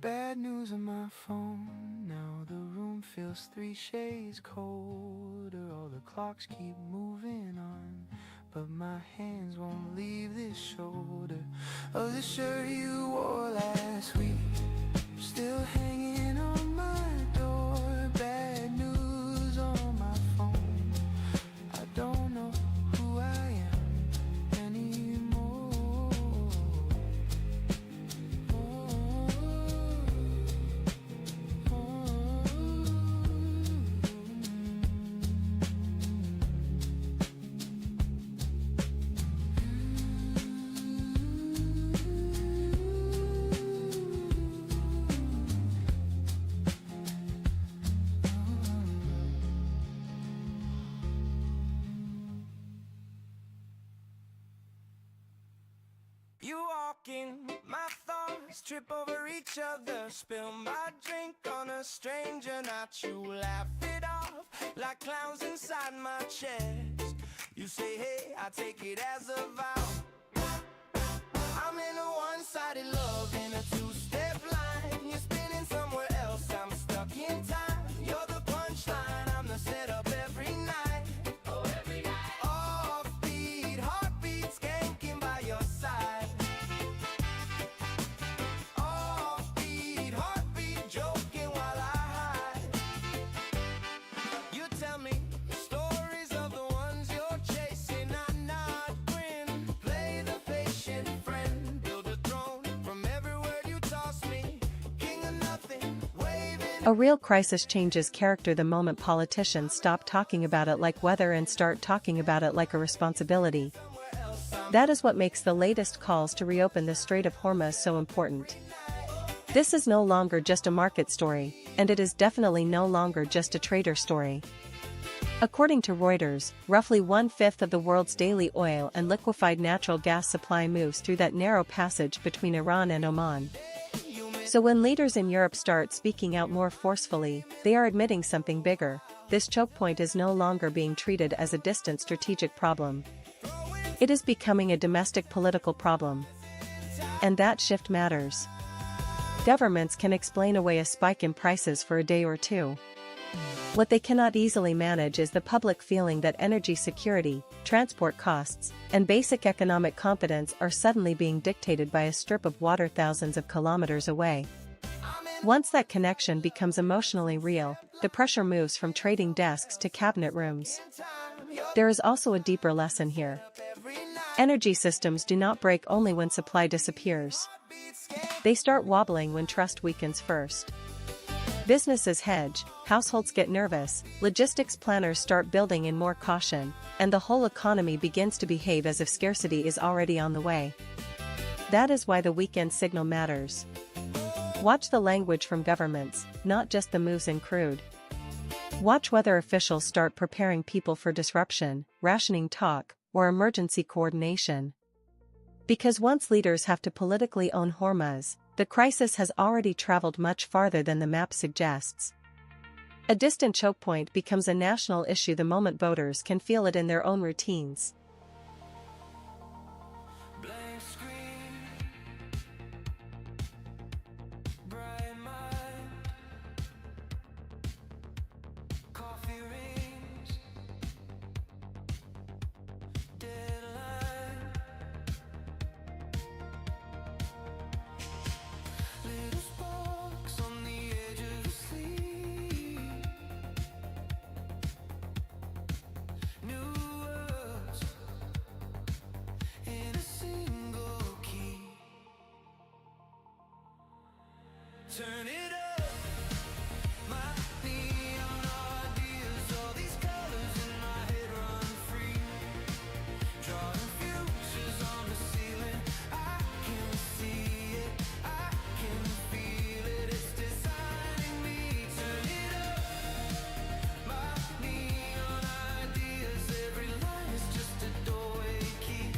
Bad news on my phone. Now the room feels 3 shades colder. All the clocks keep moving on, but my hands won't leave this shoulder of the shirt you wore last week. Still hanging on my door. Bad news on my phone. I don't know who I am anymore. You walk in, my thoughts trip over each other. Spill my drink on a stranger, not you. Laugh it off like clowns inside my chest. You say, hey, I take it as a vow. I'm in a one-sided love, in a two-step line. You're spinning somewhere else, I'm stuck in time. You're the punchline, I'm the setup every night. Oh, every night. Offbeat, heartbeat, skanking by your side. Offbeat, heartbeat, joking while I hide. You tell me stories of the ones you're chasing. I nod, grin, A real crisis changes character the moment politicians stop talking about it like weather and start talking about it like a responsibility. That is what makes the latest calls to reopen the Strait of Hormuz so important. This is no longer just a market story, and it is definitely no longer just a trader story. According to Reuters, roughly 1/5 of the world's daily oil and liquefied natural gas supply moves through that narrow passage between Iran and Oman. So when leaders in Europe start speaking out more forcefully, they are admitting something bigger. This choke point is no longer being treated as a distant strategic problem. It is becoming a domestic political problem. And that shift matters. Governments can explain away a spike in prices for a day or two. What they cannot easily manage is the public feeling that energy security, transport costs, and basic economic competence are suddenly being dictated by a strip of water thousands of kilometers away. Once that connection becomes emotionally real, the pressure moves from trading desks to cabinet rooms. There is also a deeper lesson here. Energy systems do not break only when supply disappears. They start wobbling when trust weakens first. Businesses hedge, households get nervous, logistics planners start building in more caution, and the whole economy begins to behave as if scarcity is already on the way. That is why the weekend signal matters. Watch the language from governments, not just the moves in crude. Watch whether officials start preparing people for disruption, rationing talk, or emergency coordination. Because once leaders have to politically own Hormuz, the crisis has already traveled much farther than the map suggests. A distant choke point becomes a national issue the moment voters can feel it in their own routines. Blank screen, bright mind, coffee rings, deadline, little sparks on the edge of sleep, new words in a single key. Turn it up, my neon ideas, all these colors in my head run free. Drawing futures on the ceiling, I can see it, I can feel it, it's designing me. Turn it up, my neon ideas, every line is just a doorway key.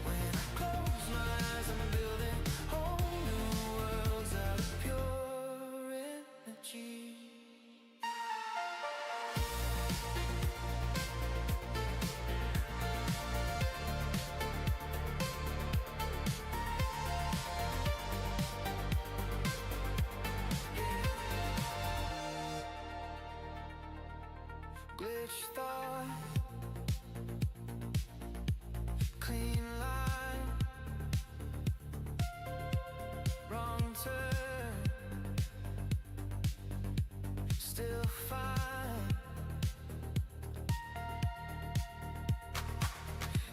When I close my eyes, I'm building whole new worlds out of pure energy. Glitch thought, clean line, wrong turn, still fine.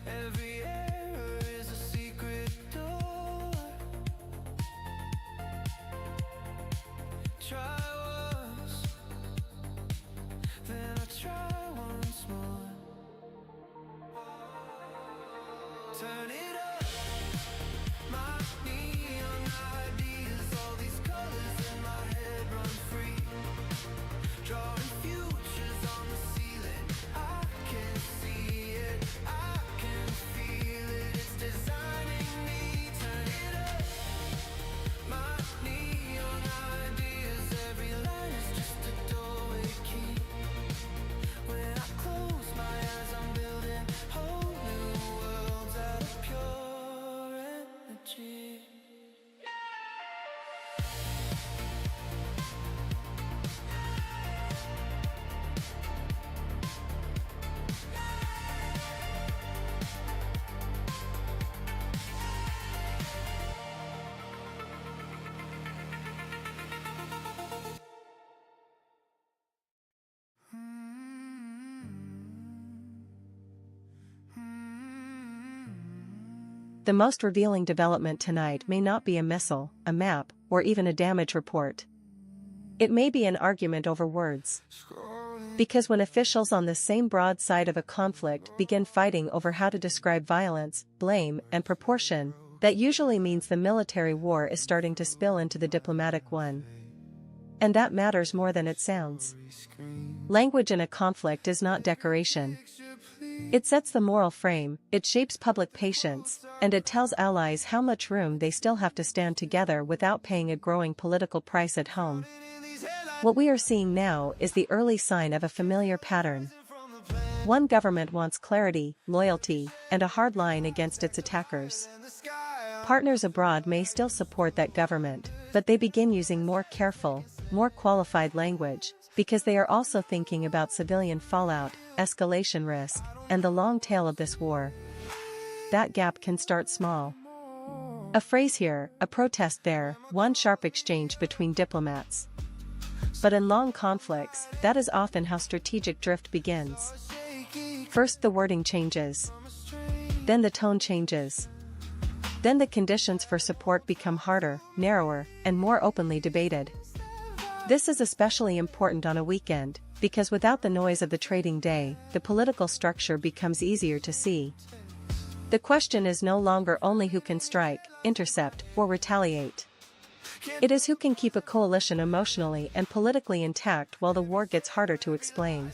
Every error is a secret door. Try once, then I try once more. Turn it up, my neon ideas, all these colors in my head run free. Drawing futures on the ceiling, I can see it, I can feel it, it's designing me. Turn it up, my neon ideas, every line is just a doorway key. When I close my eyes, I'm building whole new worlds out of pure energy. The most revealing development tonight may not be a missile, a map, or even a damage report. It may be an argument over words. Because when officials on the same broad side of a conflict begin fighting over how to describe violence, blame, and proportion, that usually means the military war is starting to spill into the diplomatic one. And that matters more than it sounds. Language in a conflict is not decoration. It sets the moral frame, it shapes public patience, and it tells allies how much room they still have to stand together without paying a growing political price at home. What we are seeing now is the early sign of a familiar pattern. One government wants clarity, loyalty, and a hard line against its attackers. Partners abroad may still support that government, but they begin using more careful, more qualified language, because they are also thinking about civilian fallout, escalation risk, and the long tail of this war. That gap can start small. A phrase here, a protest there, one sharp exchange between diplomats. But in long conflicts, that is often how strategic drift begins. First the wording changes. Then the tone changes. Then the conditions for support become harder, narrower, and more openly debated. This is especially important on a weekend, because without the noise of the trading day, the political structure becomes easier to see. The question is no longer only who can strike, intercept, or retaliate. It is who can keep a coalition emotionally and politically intact while the war gets harder to explain.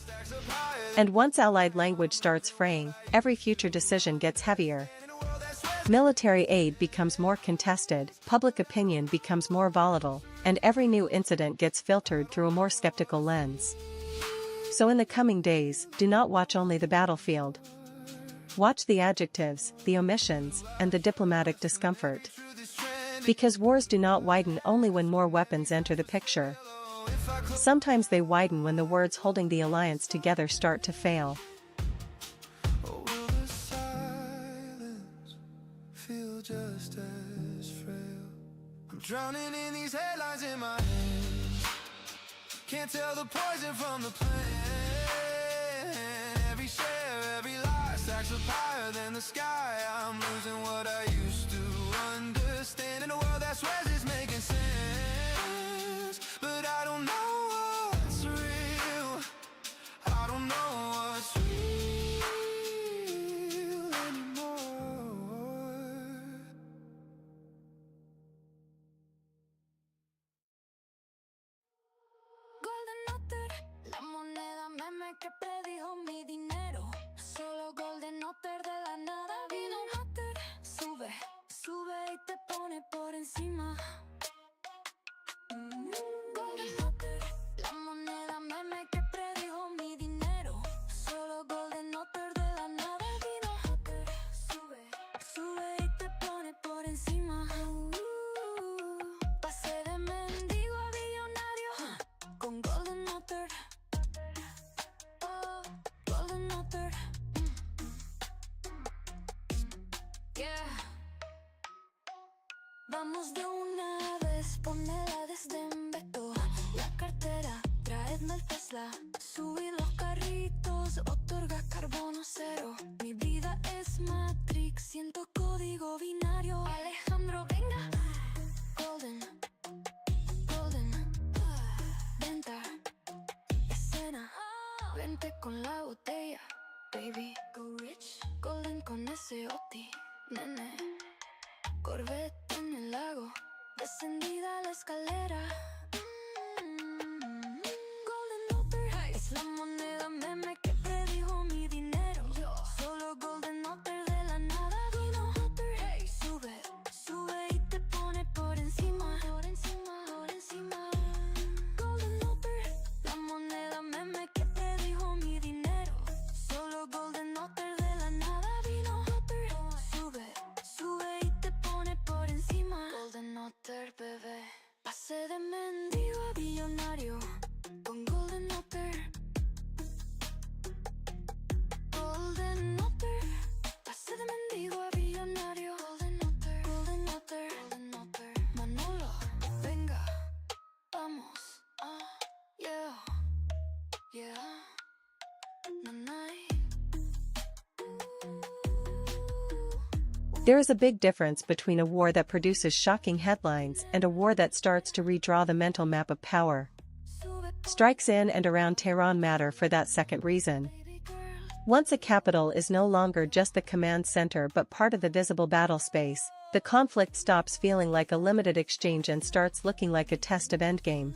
And once Allied language starts fraying, every future decision gets heavier. Military aid becomes more contested, public opinion becomes more volatile, and every new incident gets filtered through a more skeptical lens. So in the coming days, do not watch only the battlefield. Watch the adjectives, the omissions, and the diplomatic discomfort. Because wars do not widen only when more weapons enter the picture. Sometimes they widen when the words holding the alliance together start to fail. Or will the silence feel just as frail? I'm drowning in these headlines in my head. Can't tell the poison from the plant. Every share, every lie stacks up higher than the sky. I'm losing what I used to understand in a world that swears it's making sense. But I don't know what's real. I don't know what's real anymore. Golden Otter, la moneda meme que predijo mi dinero. Solo Golden Otter de la nada vino un Otter. Sube, sube y te pone por encima. Golden Otter, la moneda meme que predijo mi dinero. Solo Golden Otter de la nada vino un Otter. Sube, sube y te pone por encima. Pasé de mendigo a billonario con Golden Otter. Oh, Golden Otter. Yeah. Vamos de una vez, ponela desde Beto. La cartera, traedme el Tesla. Subir los carritos, otorga carbono cero. Mi vida es Matrix, siento código binario. Alejandro, venga. Golden, Golden. Venta, escena. Vente con la botella, baby. Go rich, Golden con ese OT, nene. Corvette en el lago, descendida la escalera. Golden Otter, es la moneda meme que predijo mi dinero. Solo Golden Otter de la nada vino Otter. Sube, sube y te pone por encima. Por encima, por encima. Golden Otter, la moneda meme que predijo mi dinero. Solo Golden Otter de la nada vino Otter. Sube, sube y te pone por encima. Golden Otter, bebé. Pasé de mendigo a billonario con Golden Otter. Golden Otter. Pasé de mendigo a billonario. Golden Otter, Golden Otter, Golden Otter. Manolo, venga, vamos. Yeah, yeah. Nanay. There is a big difference between a war that produces shocking headlines and a war that starts to redraw the mental map of power. strikes in and around Tehran matter for that second reason. Once a capital is no longer just the command center but part of the visible battle space, the conflict stops feeling like a limited exchange and starts looking like a test of endgame.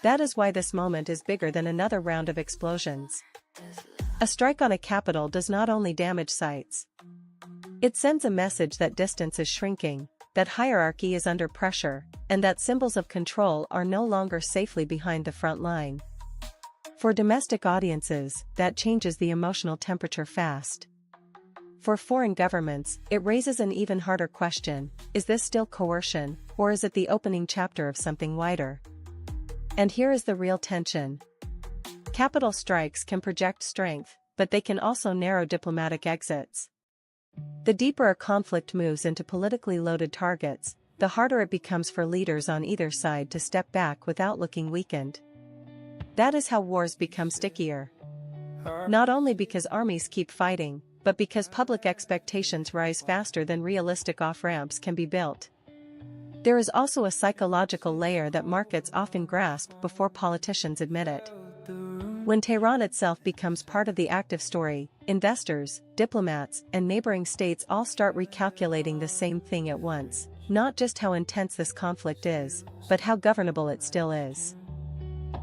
That is why this moment is bigger than another round of explosions. A strike on a capital does not only damage sites. It sends a message that distance is shrinking, that hierarchy is under pressure, and that symbols of control are no longer safely behind the front line. For domestic audiences, that changes the emotional temperature fast. For foreign governments, it raises an even harder question: is this still coercion, or is it the opening chapter of something wider? And here is the real tension. Capital strikes can project strength, but they can also narrow diplomatic exits. The deeper a conflict moves into politically loaded targets, the harder it becomes for leaders on either side to step back without looking weakened. That is how wars become stickier. Not only because armies keep fighting, but because public expectations rise faster than realistic off-ramps can be built. There is also a psychological layer that markets often grasp before politicians admit it. When Tehran itself becomes part of the active story, investors, diplomats, and neighboring states all start recalculating the same thing at once: not just how intense this conflict is, but how governable it still is.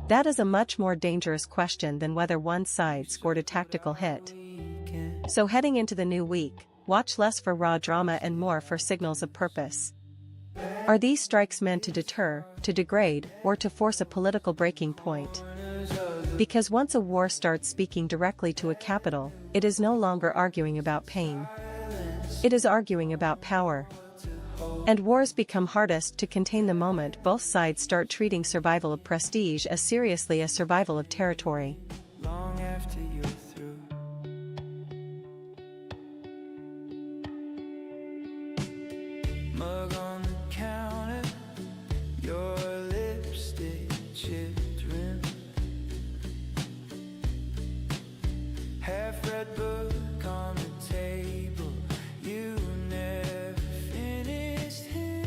That is a much more dangerous question than whether one side scored a tactical hit. So heading into the new week, watch less for raw drama and more for signals of purpose. Are these strikes meant to deter, to degrade, or to force a political breaking point? Because once a war starts speaking directly to a capital, it is no longer arguing about pain. It is arguing about power. And wars become hardest to contain the moment both sides start treating survival of prestige as seriously as survival of territory. Long after you're through. Mug on the counter, your lipstick chipped rim, half-read book on the table, you never finished him.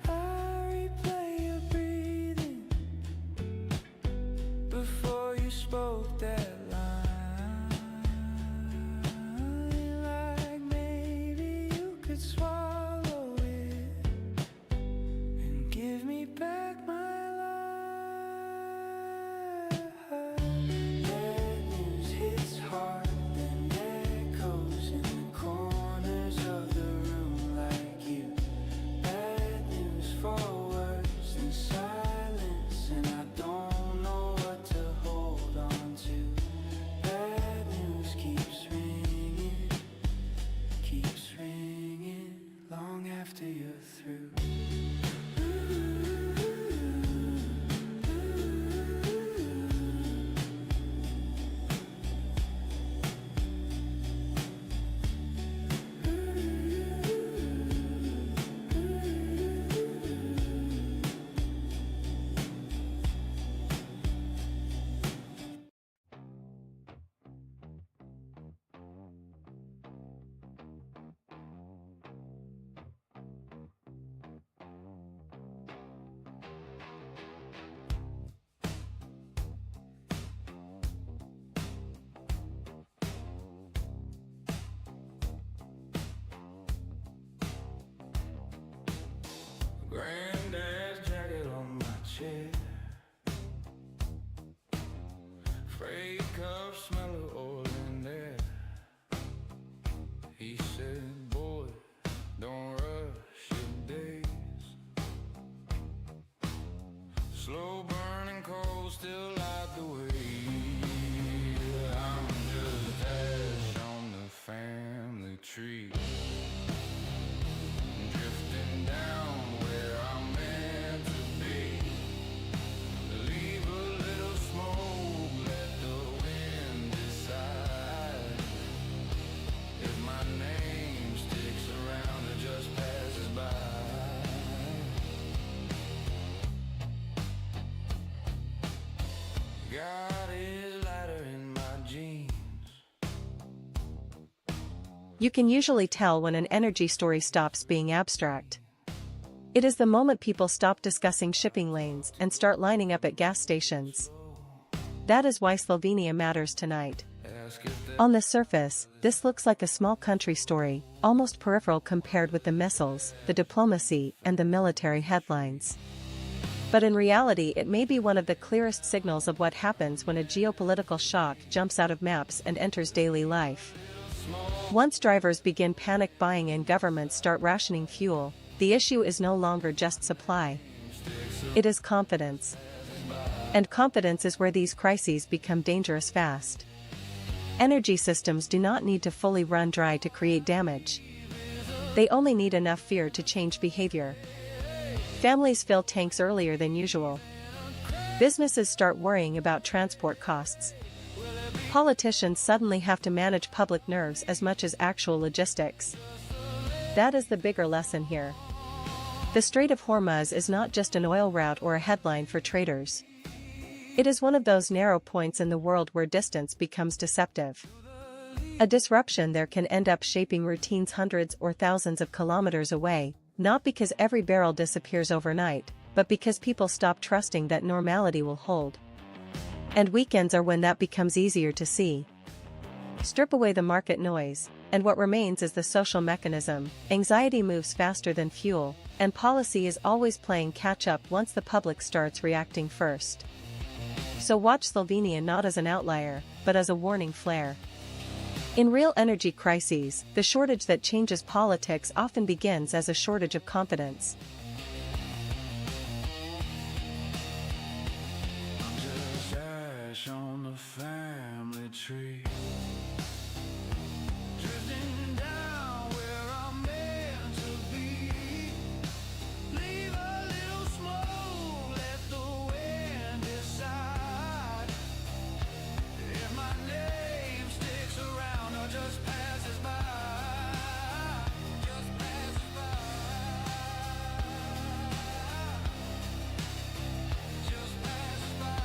I replay your breathing before you spoke that line, like maybe you could swallow it and give me back my life. Bad news hits hard, then echoes in the corners of the room like you. Bad news for worse than silence, and I don't know what to hold on to. Bad news keeps ringing long after you're through. Granddad's jacket on my chair, freight cup smell of oil in there. He said, boy, don't rush your days. Slow burning coal still light the way. I'm just ash on the family tree, drifting down where I'm meant to be. Leave a little smoke, let the wind decide if my name sticks around or just passes by. God is lighter in my jeans. You can usually tell when an energy story stops being abstract. It is the moment people stop discussing shipping lanes and start lining up at gas stations. That is why Slovenia matters tonight. On the surface, this looks like a small country story, almost peripheral compared with the missiles, the diplomacy, and the military headlines. But in reality, it may be one of the clearest signals of what happens when a geopolitical shock jumps out of maps and enters daily life. Once drivers begin panic buying and governments start rationing fuel, the issue is no longer just supply. It is confidence. And confidence is where these crises become dangerous fast. Energy systems do not need to fully run dry to create damage. They only need enough fear to change behavior. Families fill tanks earlier than usual. Businesses start worrying about transport costs. Politicians suddenly have to manage public nerves as much as actual logistics. That is the bigger lesson here. The Strait of Hormuz is not just an oil route or a headline for traders. It is one of those narrow points in the world where distance becomes deceptive. A disruption there can end up shaping routines hundreds or thousands of kilometers away, not because every barrel disappears overnight, but because people stop trusting that normality will hold. And weekends are when that becomes easier to see. Strip away the market noise, and what remains is the social mechanism. Anxiety moves faster than fuel, and policy is always playing catch-up once the public starts reacting first. So watch Slovenia not as an outlier, but as a warning flare. In real energy crises, the shortage that changes politics often begins as a shortage of confidence. Just ash on the family tree. Drifting down where I'm meant to be. Leave a little smoke, let the wind decide. If my name sticks around or just passes by. Just passes by. Just passes by.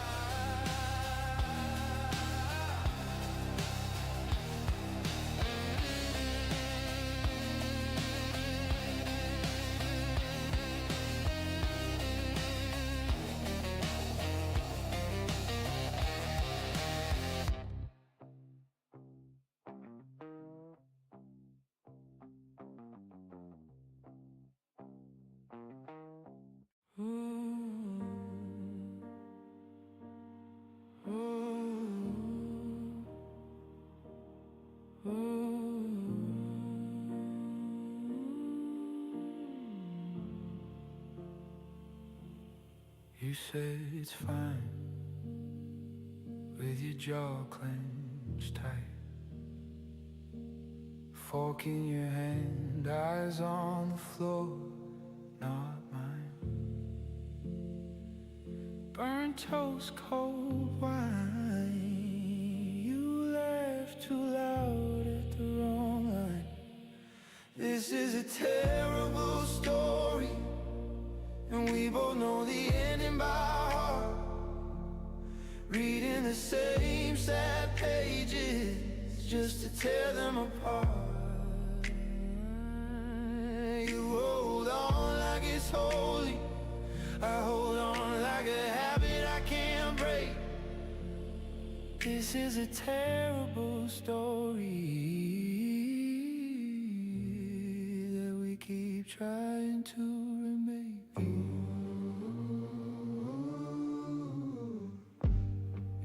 You say it's fine with your jaw clenched tight, fork in your hand, eyes on the floor, not mine. Burnt toast, cold wine. You laughed too loud at the wrong line. This is a terrible story, and we both know the ending by heart. Reading the same sad pages just to tear them apart. You hold on like it's holy, I hold on like a habit I can't break. This is a terrible story that we keep trying to remake.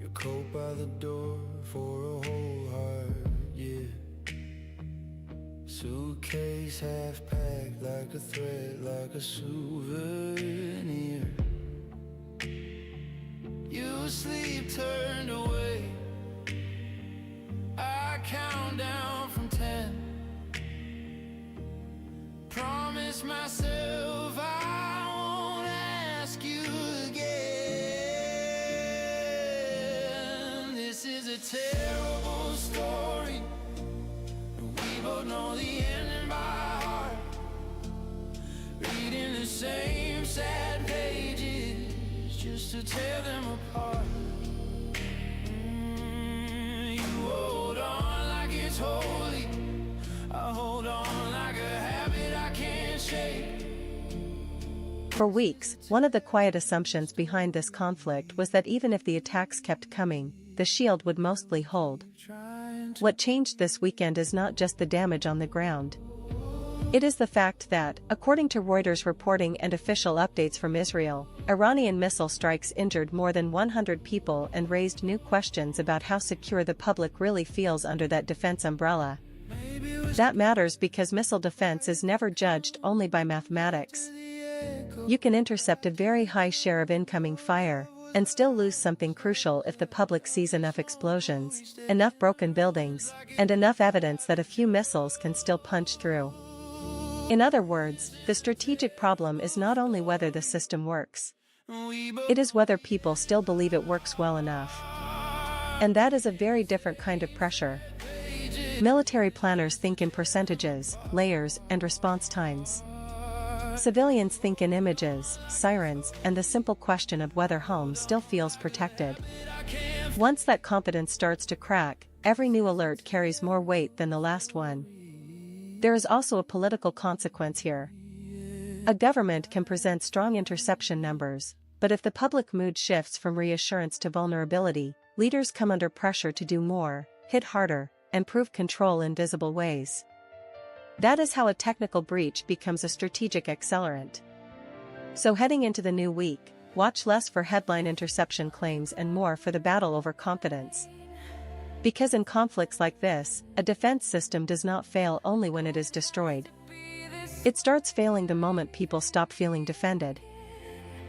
Your coat by the door for a whole heart, yeah. Suitcase half packed like a thread, like a souvenir. You sleep turned away. I count down from 10. Promise myself I won't ask you again. This is a terrible story, we both know the ending by heart. Reading the same sad pages just to tear them apart. You hold on like it's holy, I hold on like a habit I can't shake. For weeks, one of the quiet assumptions behind this conflict was that even if the attacks kept coming, the shield would mostly hold. What changed this weekend is not just the damage on the ground. It is the fact that, according to Reuters reporting and official updates from Israel, Iranian missile strikes injured more than 100 people and raised new questions about how secure the public really feels under that defense umbrella. That matters because missile defense is never judged only by mathematics. You can intercept a very high share of incoming fire, and still lose something crucial if the public sees enough explosions, enough broken buildings, and enough evidence that a few missiles can still punch through. In other words, the strategic problem is not only whether the system works. It is whether people still believe it works well enough. And that is a very different kind of pressure. Military planners think in percentages, layers, and response times. Civilians think in images, sirens, and the simple question of whether home still feels protected. Once that confidence starts to crack, every new alert carries more weight than the last one. There is also a political consequence here. A government can present strong interception numbers, but if the public mood shifts from reassurance to vulnerability, leaders come under pressure to do more, hit harder, and prove control in visible ways. That is how a technical breach becomes a strategic accelerant. So heading into the new week, watch less for headline interception claims and more for the battle over confidence. Because in conflicts like this, a defense system does not fail only when it is destroyed. It starts failing the moment people stop feeling defended.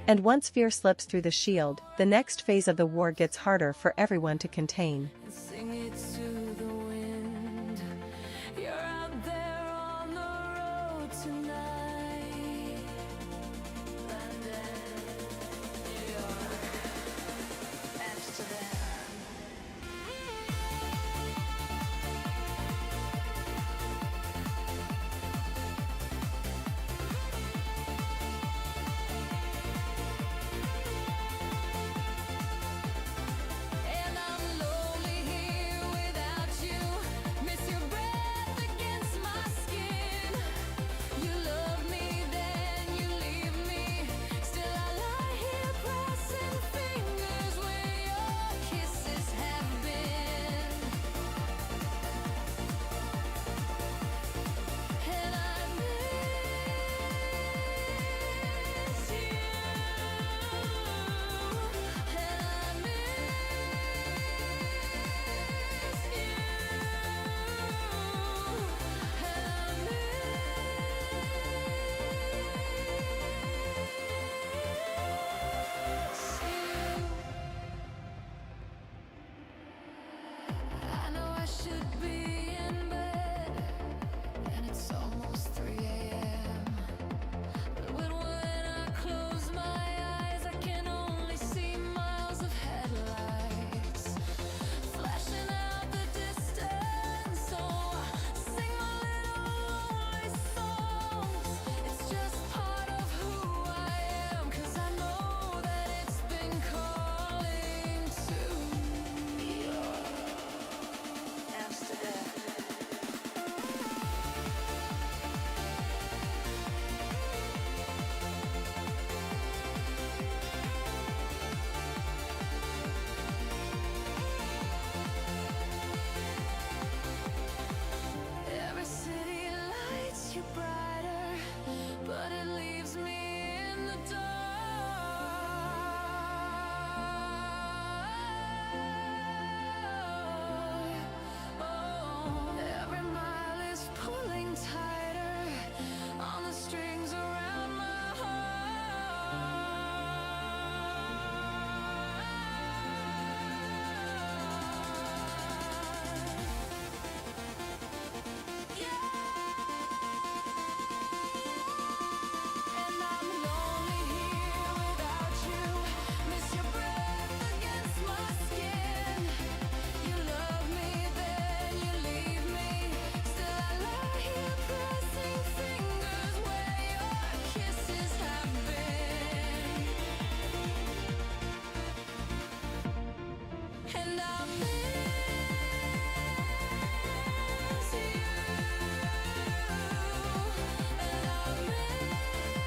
And once fear slips through the shield, the next phase of the war gets harder for everyone to contain. Sing it to the wind. You're out there on the road tonight. London, New York, Amsterdam. And I'm lonely here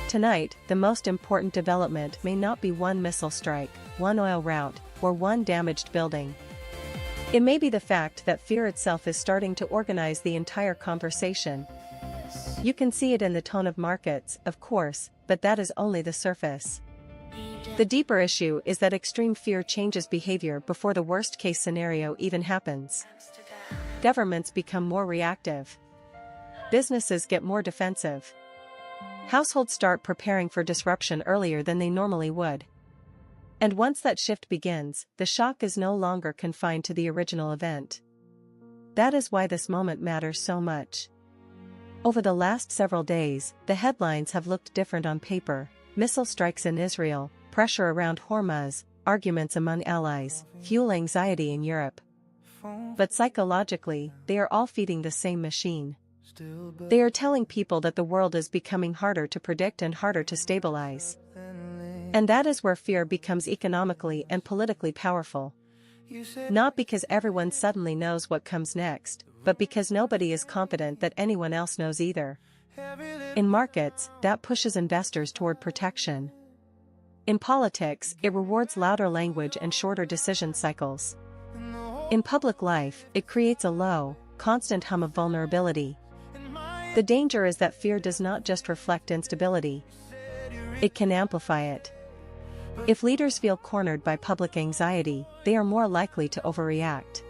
Tonight, the most important development may not be one missile strike, one oil route, or one damaged building. It may be the fact that fear itself is starting to organize the entire conversation. You can see it in the tone of markets, of course, but that is only the surface. The deeper issue is that extreme fear changes behavior before the worst-case scenario even happens. Governments become more reactive. Businesses get more defensive. Households start preparing for disruption earlier than they normally would. And once that shift begins, the shock is no longer confined to the original event. That is why this moment matters so much. Over the last several days, the headlines have looked different on paper: missile strikes in Israel, pressure around Hormuz, arguments among allies, fuel anxiety in Europe. But psychologically, they are all feeding the same machine. They are telling people that the world is becoming harder to predict and harder to stabilize. And that is where fear becomes economically and politically powerful. Not because everyone suddenly knows what comes next, but because nobody is confident that anyone else knows either. In markets, that pushes investors toward protection. In politics, it rewards louder language and shorter decision cycles. In public life, it creates a low, constant hum of vulnerability. The danger is that fear does not just reflect instability. It can amplify it. If leaders feel cornered by public anxiety, they are more likely to overreact.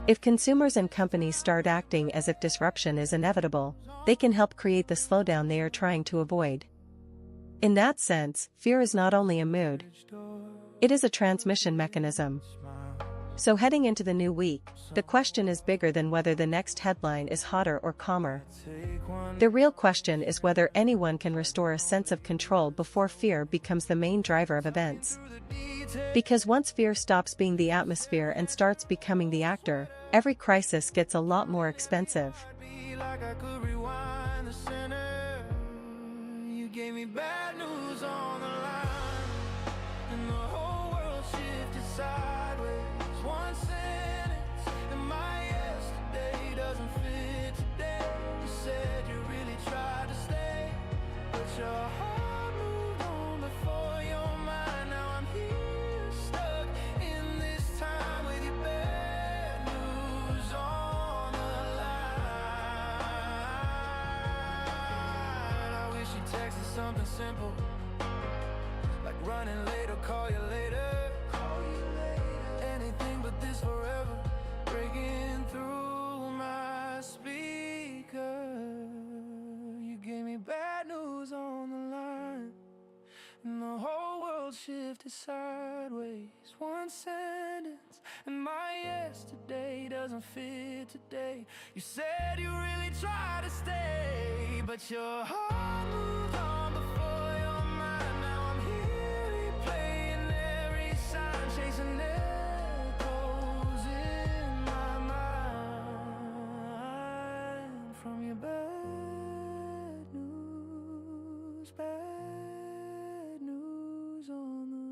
If consumers and companies start acting as if disruption is inevitable, they can help create the slowdown they are trying to avoid. In that sense, fear is not only a mood. It is a transmission mechanism. So heading into the new week, the question is bigger than whether the next headline is hotter or calmer. The real question is whether anyone can restore a sense of control before fear becomes the main driver of events. Because once fear stops being the atmosphere and starts becoming the actor, every crisis gets a lot more expensive. You gave me bad news on the line, and the whole world shifted sideways. One sentence, and my yesterday doesn't fit today. You said you really tried to stay, but your heart moved on before your mind. Now I'm here, stuck in this time with your bad news on the line. I wish you texted something simple, like running late or call you later. Anything but this forever, breaking through my speaker. You gave me bad news on the line, and the whole world shifted sideways. One sentence, and my yesterday doesn't fit today. You said you really tried to stay, but your heart moved on before your mind. Now I'm here replaying every sign, chasing echoes in my mind from your bad news on the line.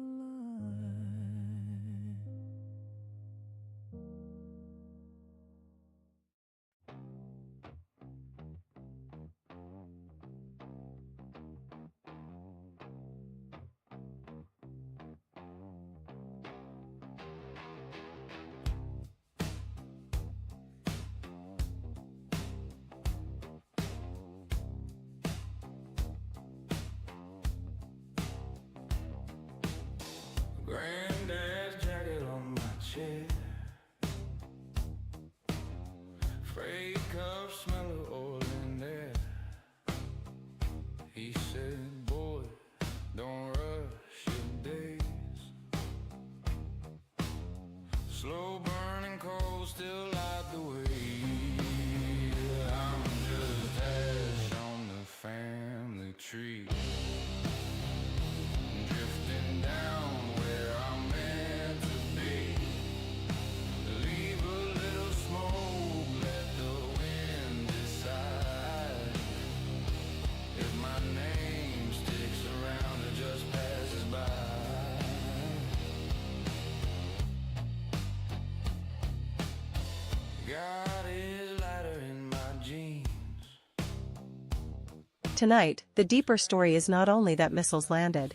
Tonight, the deeper story is not only that missiles landed.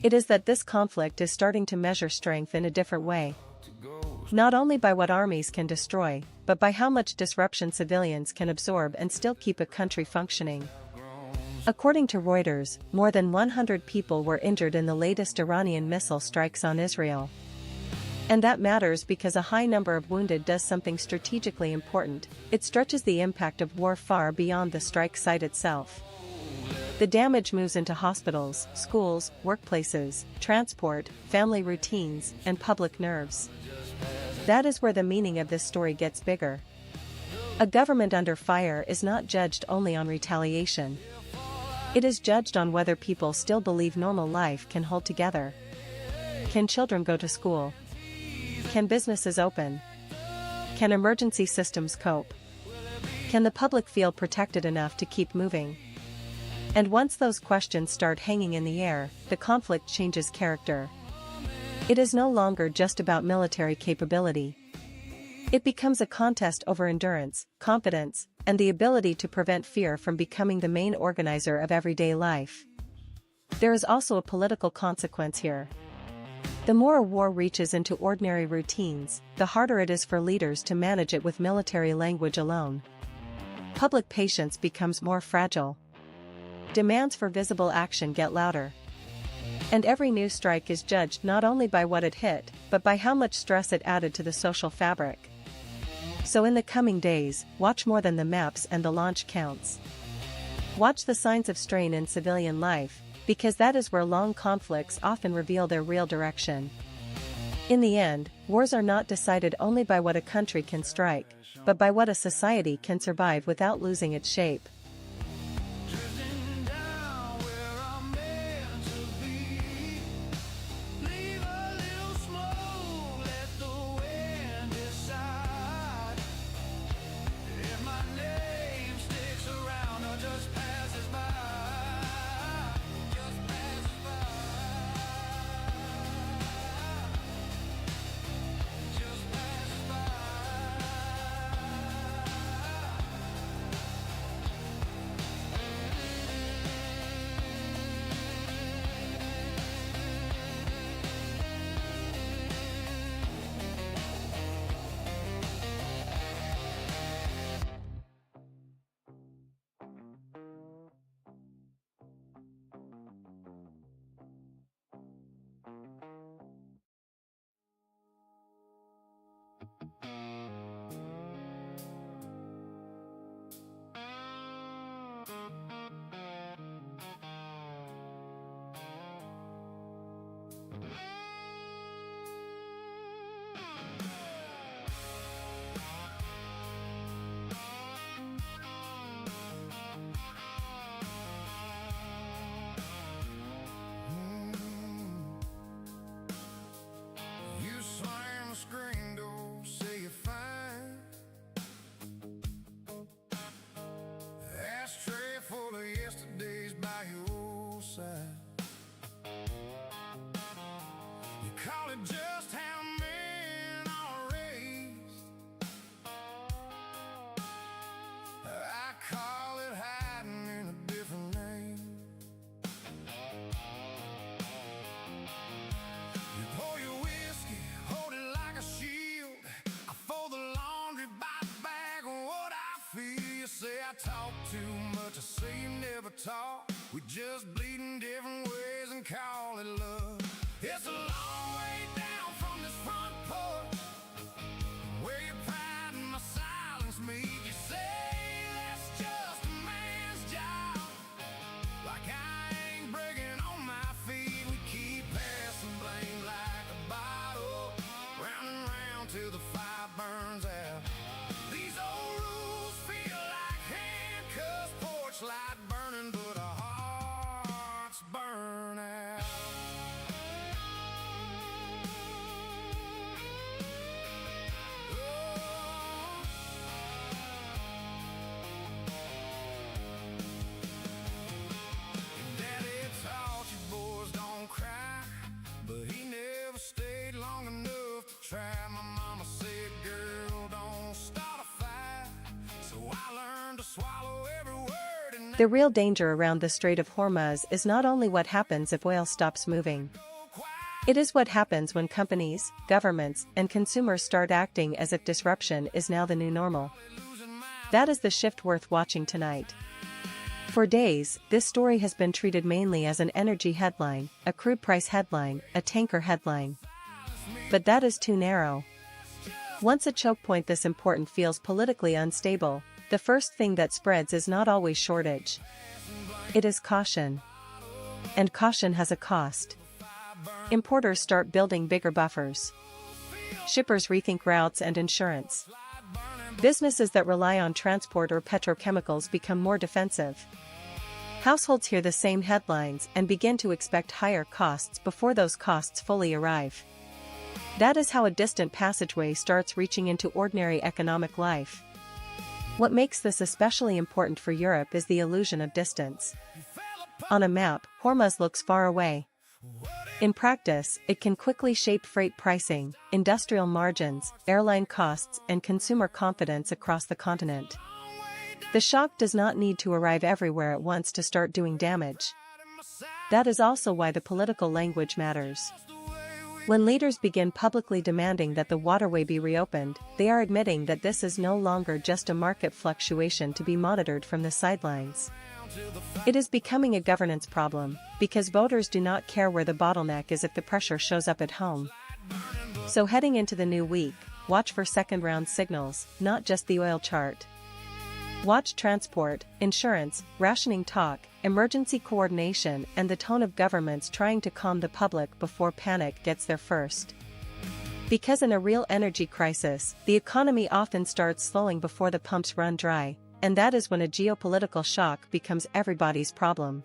It is that this conflict is starting to measure strength in a different way. Not only by what armies can destroy, but by how much disruption civilians can absorb and still keep a country functioning. According to Reuters, more than 100 people were injured in the latest Iranian missile strikes on Israel. And that matters because a high number of wounded does something strategically important. It stretches the impact of war far beyond the strike site itself. The damage moves into hospitals, schools, workplaces, transport, family routines, and public nerves. That is where the meaning of this story gets bigger. A government under fire is not judged only on retaliation. It is judged on whether people still believe normal life can hold together. Can children go to school? Can businesses open? Can emergency systems cope? Can the public feel protected enough to keep moving? And once those questions start hanging in the air, the conflict changes character. It is no longer just about military capability. It becomes a contest over endurance, confidence, and the ability to prevent fear from becoming the main organizer of everyday life. There is also a political consequence here. The more a war reaches into ordinary routines, the harder it is for leaders to manage it with military language alone. Public patience becomes more fragile. Demands for visible action get louder. And every new strike is judged not only by what it hit, but by how much stress it added to the social fabric. So in the coming days, watch more than the maps and the launch counts. Watch the signs of strain in civilian life, because that is where long conflicts often reveal their real direction. In the end, wars are not decided only by what a country can strike, but by what a society can survive without losing its shape. Drifting down where I'm meant to be. Leave a little smoke, let the wind decide. If my name sticks around or just passes by. Just passes by. Just passes by. You slam the screen door, say you're fine. Ashtray full of yesterdays by your side. You call it just how men are raised. I call it hiding in a different lane. You pour your whiskey, hold it like a shield. I fold the laundry by the bag of what I feel. You say I talk too much, I say you never talk. We just bleed in different ways and call it love. It's a long way down from this front porch, where your pride and my silence meet. You say that's just a man's job, like I ain't breaking on my feet. We keep passing blame like a bottle, round and round till the fire burns out. These old rules feel like handcuffs, porch light burning, but our hearts burn out. Oh. Daddy taught you boys don't cry, but he never stayed long enough to try. My mama said, girl, don't start a fight. So I learned to swallow every word, and The real danger around the Strait of Hormuz is not only what happens if oil stops moving. It is what happens when companies, governments, and consumers start acting as if disruption is now the new normal. That is the shift worth watching tonight. For days, this story has been treated mainly as an energy headline, a crude price headline, a tanker headline. But that is too narrow. Once a choke point this important feels politically unstable, the first thing that spreads is not always shortage. It is caution. And caution has a cost. Importers start building bigger buffers. Shippers rethink routes and insurance. Businesses that rely on transport or petrochemicals become more defensive. Households hear the same headlines and begin to expect higher costs before those costs fully arrive. That is how a distant passageway starts reaching into ordinary economic life. What makes this especially important for Europe is the illusion of distance. On a map, Hormuz looks far away. In practice, it can quickly shape freight pricing, industrial margins, airline costs, and consumer confidence across the continent. The shock does not need to arrive everywhere at once to start doing damage. That is also why the political language matters. When leaders begin publicly demanding that the waterway be reopened, they are admitting that this is no longer just a market fluctuation to be monitored from the sidelines. It is becoming a governance problem, because voters do not care where the bottleneck is if the pressure shows up at home. So heading into the new week, watch for second-round signals, not just the oil chart. Watch transport, insurance, rationing talk, emergency coordination, and the tone of governments trying to calm the public before panic gets there first. Because in a real energy crisis, the economy often starts slowing before the pumps run dry, and that is when a geopolitical shock becomes everybody's problem.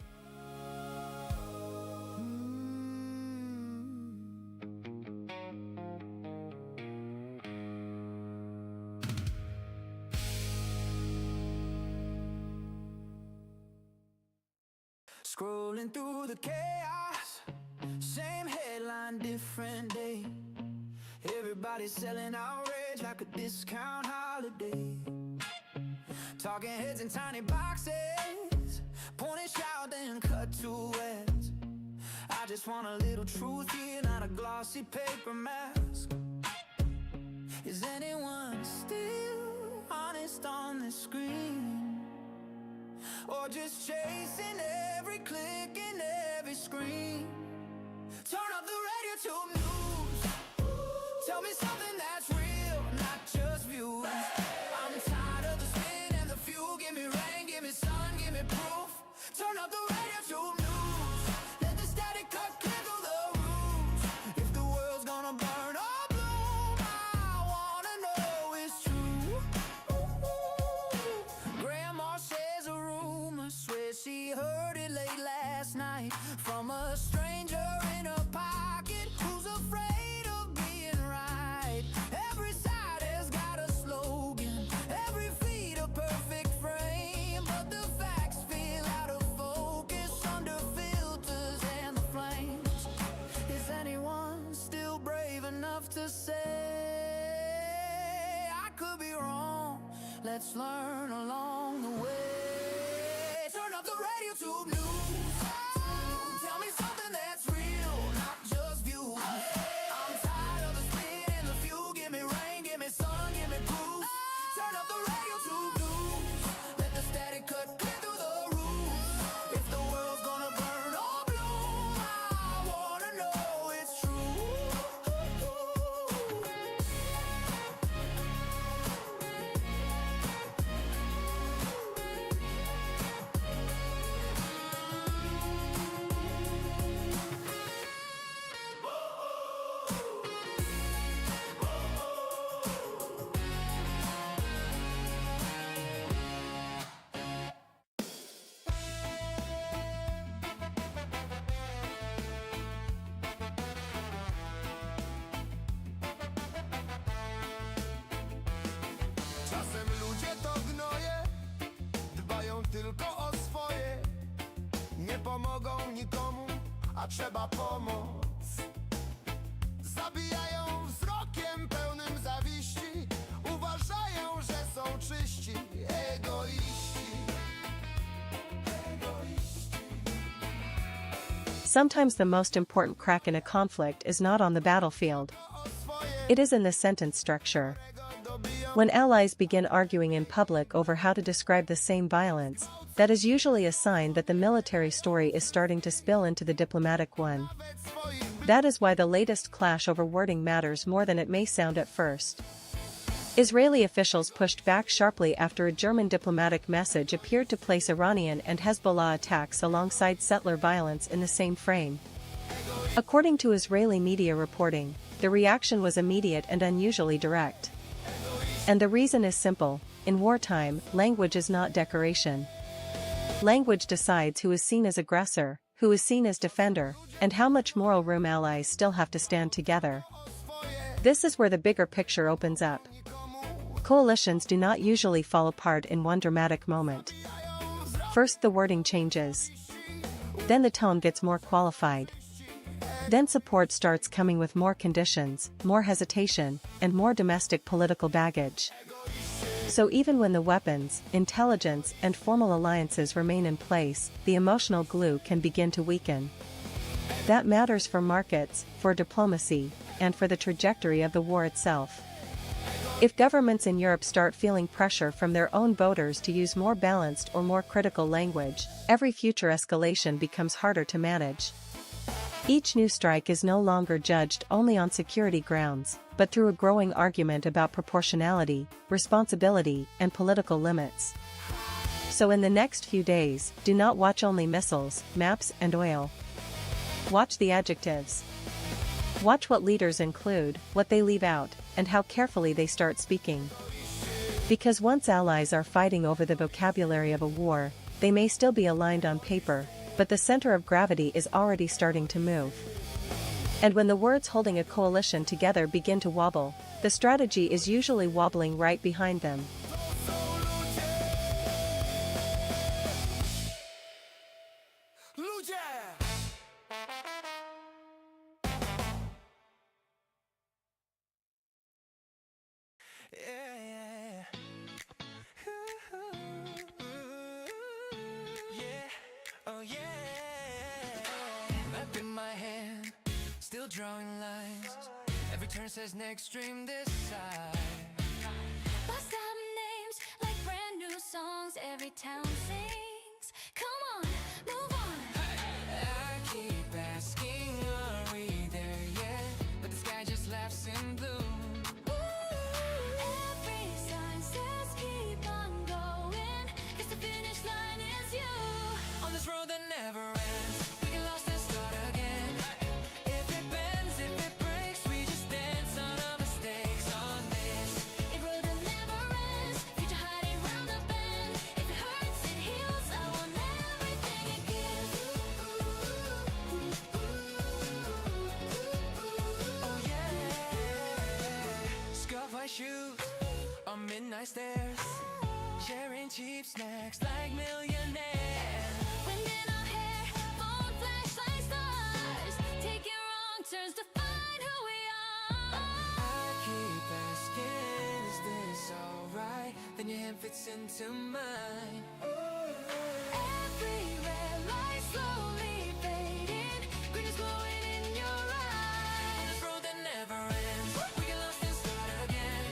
Scrolling through the chaos, same headline, different day. Everybody's selling outrage like a discount holiday. Talking heads in tiny boxes, point and shout, then cut to ads. I just want a little truth here, not a glossy paper mask. Is anyone still honest on the screen? Or just chasing every click and every screen? Turn up the RadioTube news. Tell me something that's real, not just views. I'm tired of the spin and the fuel. Give me rain, give me sun, give me proof. Turn up the RadioTube news. Let the static cut clear through the roof. If the world's gonna burn or bloom, I wanna know it's true. Grandma says a rumor, swears she heard it late last night from a stranger in a pocket who's afraid of being right. Every side has got a slogan, every feed a perfect frame, but the facts feel out of focus under filters and the flames. Is anyone still brave enough to say I could be wrong? Let's learn along the way. Turn up the RadioTube news. Tell me something that's real, not just views. I'm tired of the spin and the fuel. Give me rain, give me sun, give me proof. Turn up the RadioTube news. Let the static cut clear through the roof. If the world's gonna burn or bloom, I wanna know it's true. Czasem ludzie to gnoje, dbają tylko o swoje. Nie pomogą nikomu, a trzeba pomoc. Zabijają wzrokiem pełnym zawiści. Uważają, że są czyści, egoiści. Sometimes the most important crack in a conflict is not on the battlefield. It is in the sentence structure. When allies begin arguing in public over how to describe the same violence, that is usually a sign that the military story is starting to spill into the diplomatic one. That is why the latest clash over wording matters more than it may sound at first. Israeli officials pushed back sharply after a German diplomatic message appeared to place Iranian and Hezbollah attacks alongside settler violence in the same frame. According to Israeli media reporting, the reaction was immediate and unusually direct. And the reason is simple: in wartime, language is not decoration. Language decides who is seen as aggressor, who is seen as defender, and how much moral room allies still have to stand together. This is where the bigger picture opens up. Coalitions do not usually fall apart in one dramatic moment. First the wording changes. Then the tone gets more qualified. Then support starts coming with more conditions, more hesitation, and more domestic political baggage. So even when the weapons, intelligence, and formal alliances remain in place, the emotional glue can begin to weaken. That matters for markets, for diplomacy, and for the trajectory of the war itself. If governments in Europe start feeling pressure from their own voters to use more balanced or more critical language, every future escalation becomes harder to manage. Each new strike is no longer judged only on security grounds, but through a growing argument about proportionality, responsibility, and political limits. So in the next few days, do not watch only missiles, maps, and oil. Watch the adjectives. Watch what leaders include, what they leave out, and how carefully they start speaking. Because once allies are fighting over the vocabulary of a war, they may still be aligned on paper, but the center of gravity is already starting to move. And when the words holding a coalition together begin to wobble, the strategy is usually wobbling right behind them. Yeah, oh yeah. Map in my hand, still drawing lines. Every turn says next stream this side. Bust out names like brand new songs every town sings. Come on, move on. I keep asking, are we there yet? But the sky just laughs in blue. Every sign says keep on going, 'cause the finish line is you. On this road that never ends, we get lost and start again. If it bends, if it breaks, we just dance on our mistakes on this. A road that never ends, future hiding round the bend. If it hurts, it heals. I want everything it gives. Oh yeah. Scuff white shoes on midnight stairs, sharing cheap snacks like millionaires. Wind in our hair, phone flash like stars. Taking wrong turns to find who we are. I keep asking, is this alright? Then your hand fits into mine. Every red light slowly fading, green is glowing in your On eyes. this road that never ends, we get lost and start again.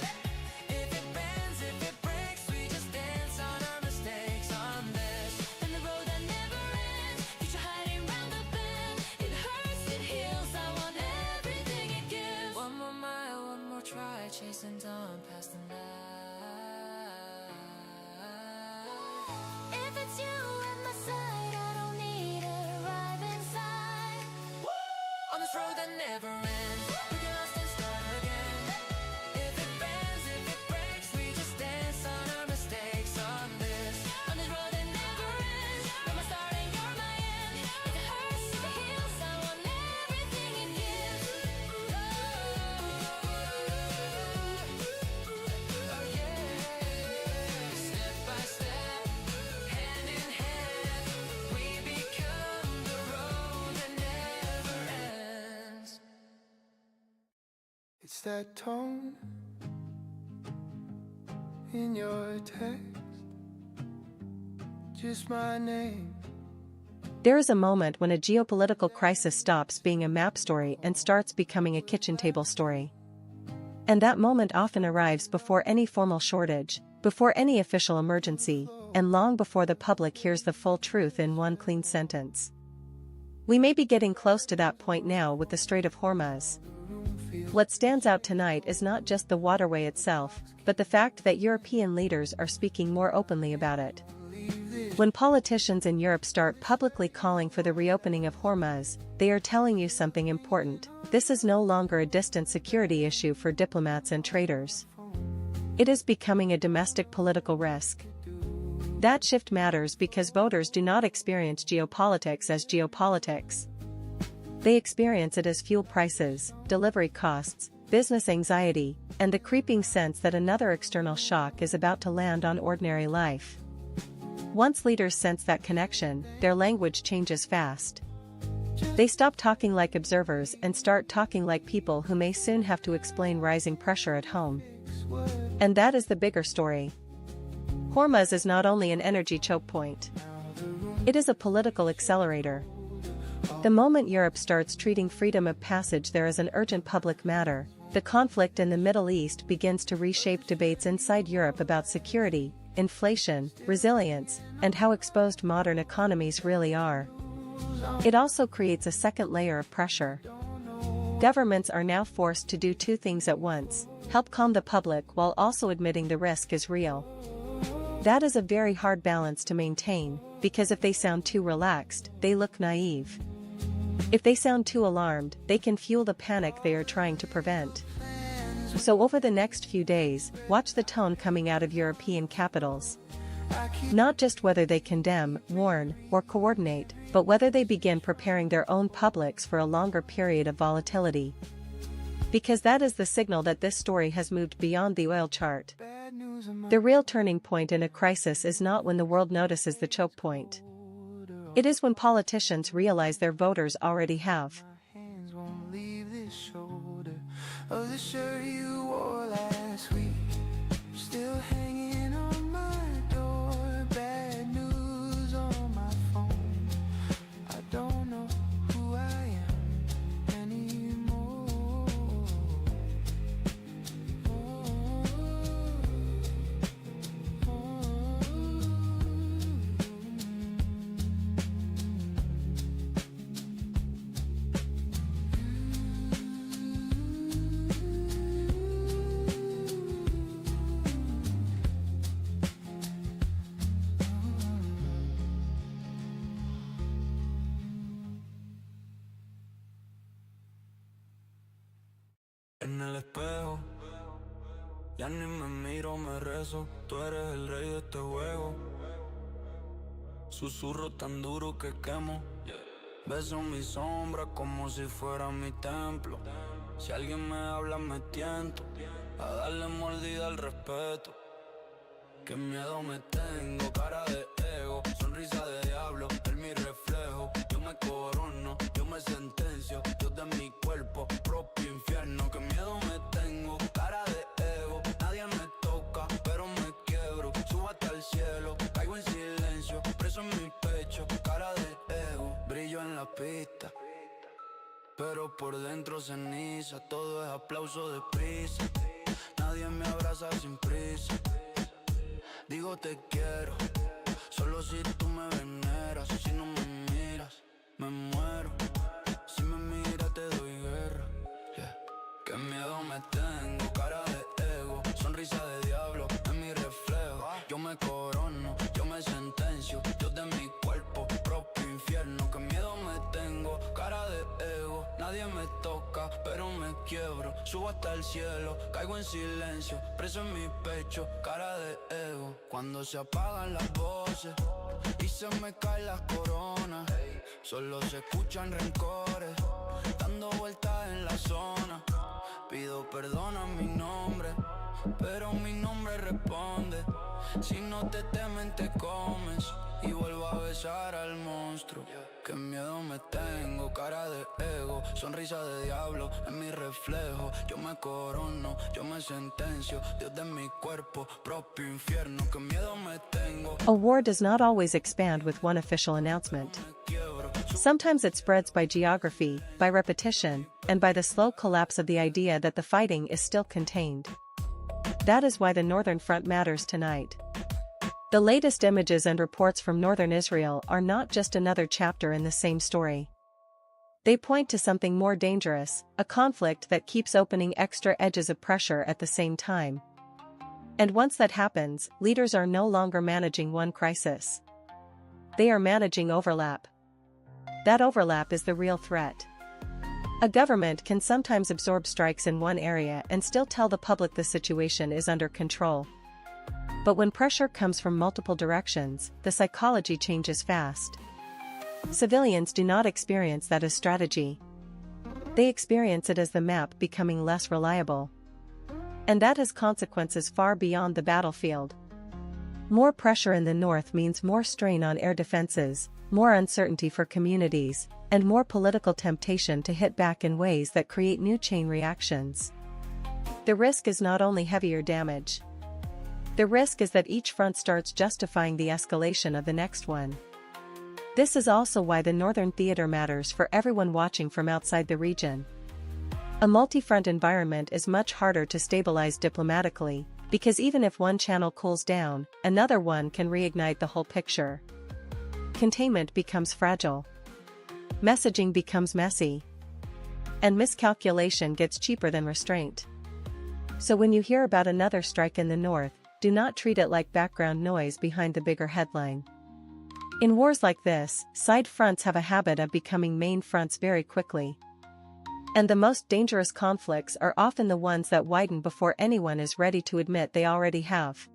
If it bends, if it breaks, we just dance on our mistakes on this. And the road that never ends, future hiding round the bend. It hurts, it heals. I want everything it gives. One more mile, one more try, chasing dawn past the night. If it's you at my side, I don't need to arrive inside. On this road that never ends, we get lost and start again. If it bends, if it breaks, we just dance on our mistakes on this. On this road that never ends, you're my start and you're my end. If it hurts, if it heals, I want everything it gives. Oh yeah. Step by step, hand in hand, we become the road that never ends. It's that tone in your text, just my name There is a moment when a geopolitical crisis stops being a map story and starts becoming a kitchen table story. And that moment often arrives before any formal shortage, before any official emergency, and long before the public hears the full truth in one clean sentence. We may be getting close to that point now with the Strait of Hormuz. What stands out tonight is not just the waterway itself, but the fact that European leaders are speaking more openly about it. When politicians in Europe start publicly calling for the reopening of Hormuz, they are telling you something important. This is no longer a distant security issue for diplomats and traders. It is becoming a domestic political risk. That shift matters because voters do not experience geopolitics as geopolitics. They experience it as fuel prices, delivery costs, business anxiety, and the creeping sense that another external shock is about to land on ordinary life. Once leaders sense that connection, their language changes fast. They stop talking like observers and start talking like people who may soon have to explain rising pressure at home. And that is the bigger story. Hormuz is not only an energy choke point. It is a political accelerator. The moment Europe starts treating freedom of passage there as an urgent public matter, the conflict in the Middle East begins to reshape debates inside Europe about security, inflation, resilience, and how exposed modern economies really are. It also creates a second layer of pressure. Governments are now forced to do two things at once: help calm the public while also admitting the risk is real. That is a very hard balance to maintain, because if they sound too relaxed, they look naive. If they sound too alarmed, they can fuel the panic they are trying to prevent. So over the next few days, watch the tone coming out of European capitals. Not just whether they condemn, warn, or coordinate, but whether they begin preparing their own publics for a longer period of volatility. Because that is the signal that this story has moved beyond the oil chart. The real turning point in a crisis is not when the world notices the choke point. It is when politicians realize their voters already have. Hands won't leave this shoulder of the shirt you wore last week. Still hanging on my door. Bad news on my phone. I don't know who I am anymore. En el espejo, ya ni me miro, me rezo. Tú eres el rey de este juego. Susurro tan duro que quemo. Beso mi sombra como si fuera mi templo. Si alguien me habla me tiento a darle mordida al respeto. Qué miedo me tengo, cara de ego, sonrisa de diablo, en mi reflejo. Yo me corono, yo me sentencio, Dios de mi cuerpo, propio infierno. Qué miedo me tengo, cara de ego, nadie me toca, pero me quiebro. Subo hasta el cielo, caigo en silencio, preso en mi pecho, cara de ego. Brillo en la pista, pero por dentro ceniza. Todo es aplauso de prisa, nadie me abraza sin prisa. Digo te quiero, solo si tú me veneras. Si no me miras, me muero. Si me miras te doy guerra, yeah. Qué miedo me tengo, cara de ego, sonrisa de diablo, en mi reflejo. Yo me corono, yo me sentencio, Dios de mi cuerpo, propio infierno. Qué miedo me tengo, cara de ego, nadie me toca, pero me quiebro. Subo hasta el cielo, caigo en silencio, preso en mi pecho, cara de ego. Cuando se apagan las voces y se me caen las coronas, solo se escuchan rencores, dando vueltas en la zona. Pido perdón a mi nombre, pero mi nombre responde. Si no te temen te comes y vuelvo a besar al monstruo. Qué miedo me tengo, cara de ego, sonrisa de diablo, en mi reflejo. Yo me corono, yo me sentencio, Dios de mi cuerpo, propio infierno. Qué miedo me tengo. A war does not always expand with one official announcement. Me quiebro. Sometimes it spreads by geography, by repetition, and by the slow collapse of the idea that the fighting is still contained. That is why the Northern Front matters tonight. The latest images and reports from northern Israel are not just another chapter in the same story. They point to something more dangerous, a conflict that keeps opening extra edges of pressure at the same time. And once that happens, leaders are no longer managing one crisis. They are managing overlap. That overlap is the real threat. A government can sometimes absorb strikes in one area and still tell the public the situation is under control. But when pressure comes from multiple directions, the psychology changes fast. Civilians do not experience that as strategy. They experience it as the map becoming less reliable. And that has consequences far beyond the battlefield. More pressure in the north means more strain on air defenses, more uncertainty for communities, and more political temptation to hit back in ways that create new chain reactions. The risk is not only heavier damage. The risk is that each front starts justifying the escalation of the next one. This is also why the northern theater matters for everyone watching from outside the region. A multi-front environment is much harder to stabilize diplomatically, because even if one channel cools down, another one can reignite the whole picture. Containment becomes fragile. Messaging becomes messy. And miscalculation gets cheaper than restraint. So when you hear about another strike in the north, do not treat it like background noise behind the bigger headline. In wars like this, side fronts have a habit of becoming main fronts very quickly. And the most dangerous conflicts are often the ones that widen before anyone is ready to admit they already have.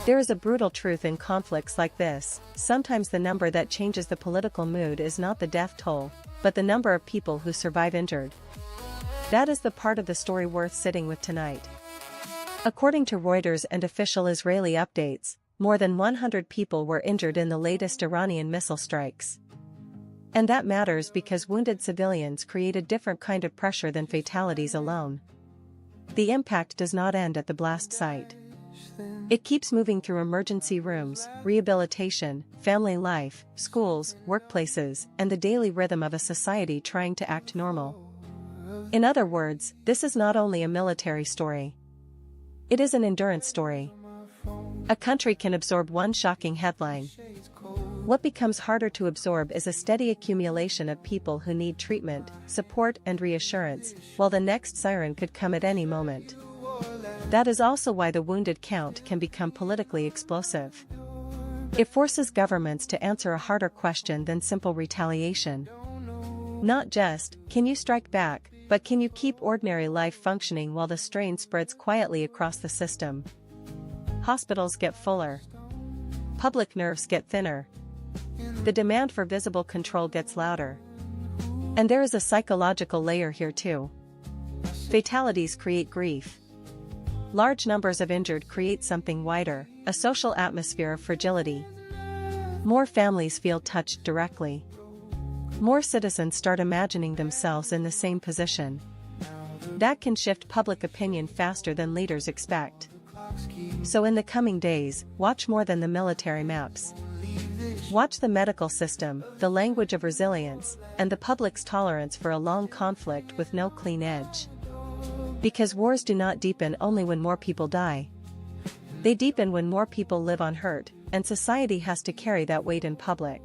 There is a brutal truth in conflicts like this: sometimes the number that changes the political mood is not the death toll, but the number of people who survive injured. That is the part of the story worth sitting with tonight. According to Reuters and official Israeli updates, more than 100 people were injured in the latest Iranian missile strikes. And that matters because wounded civilians create a different kind of pressure than fatalities alone. The impact does not end at the blast site. It keeps moving through emergency rooms, rehabilitation, family life, schools, workplaces, and the daily rhythm of a society trying to act normal. In other words, this is not only a military story. It is an endurance story. A country can absorb one shocking headline. What becomes harder to absorb is a steady accumulation of people who need treatment, support, and reassurance, while the next siren could come at any moment. That is also why the wounded count can become politically explosive. It forces governments to answer a harder question than simple retaliation. Not just, can you strike back, but can you keep ordinary life functioning while the strain spreads quietly across the system? Hospitals get fuller. Public nerves get thinner. The demand for visible control gets louder. And there is a psychological layer here too. Fatalities create grief. Large numbers of injured create something wider, a social atmosphere of fragility. More families feel touched directly. More citizens start imagining themselves in the same position. That can shift public opinion faster than leaders expect. So in the coming days, watch more than the military maps. Watch the medical system, the language of resilience, and the public's tolerance for a long conflict with no clean edge. Because wars do not deepen only when more people die. They deepen when more people live unhurt, and society has to carry that weight in public.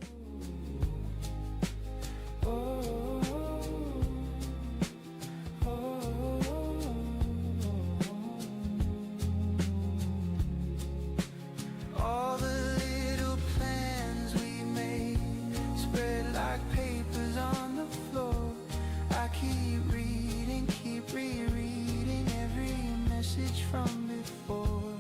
All the little plans we made spread like papers on the floor. I keep reading, keep rereading every message from before.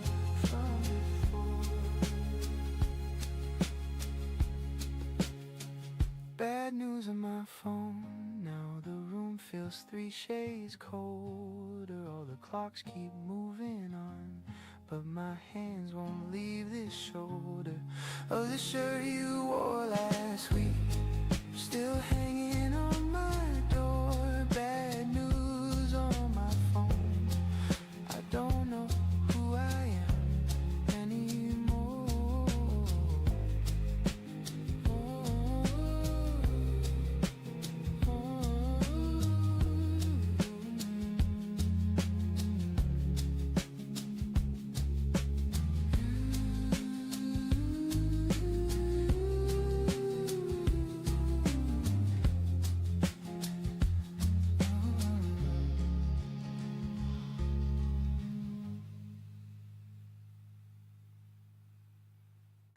Bad news on my phone. Now the room feels 3 shades colder. All the clocks keep moving on, but my hands won't leave this shoulder. Oh, the shirt you wore last week, still hanging on my door. Bad news on my phone. I don't know who I am anymore.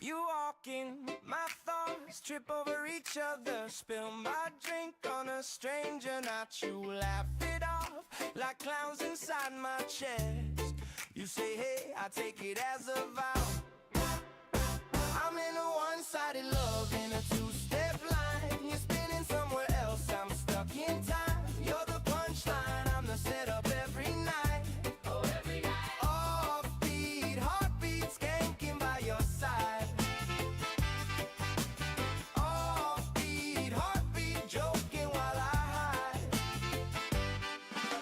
You walk in, my thoughts trip over each other. Spill my drink on a stranger, not you. Laugh it off like clowns inside my chest. You say, hey, I take it as a vow. I'm in a one-sided love, in a two-step line. You're spinning somewhere else, I'm stuck in time. You're the punchline, I'm the setup every night. Oh, every night. Offbeat, heartbeat, skanking by your side. Offbeat, heartbeat, joking while I hide.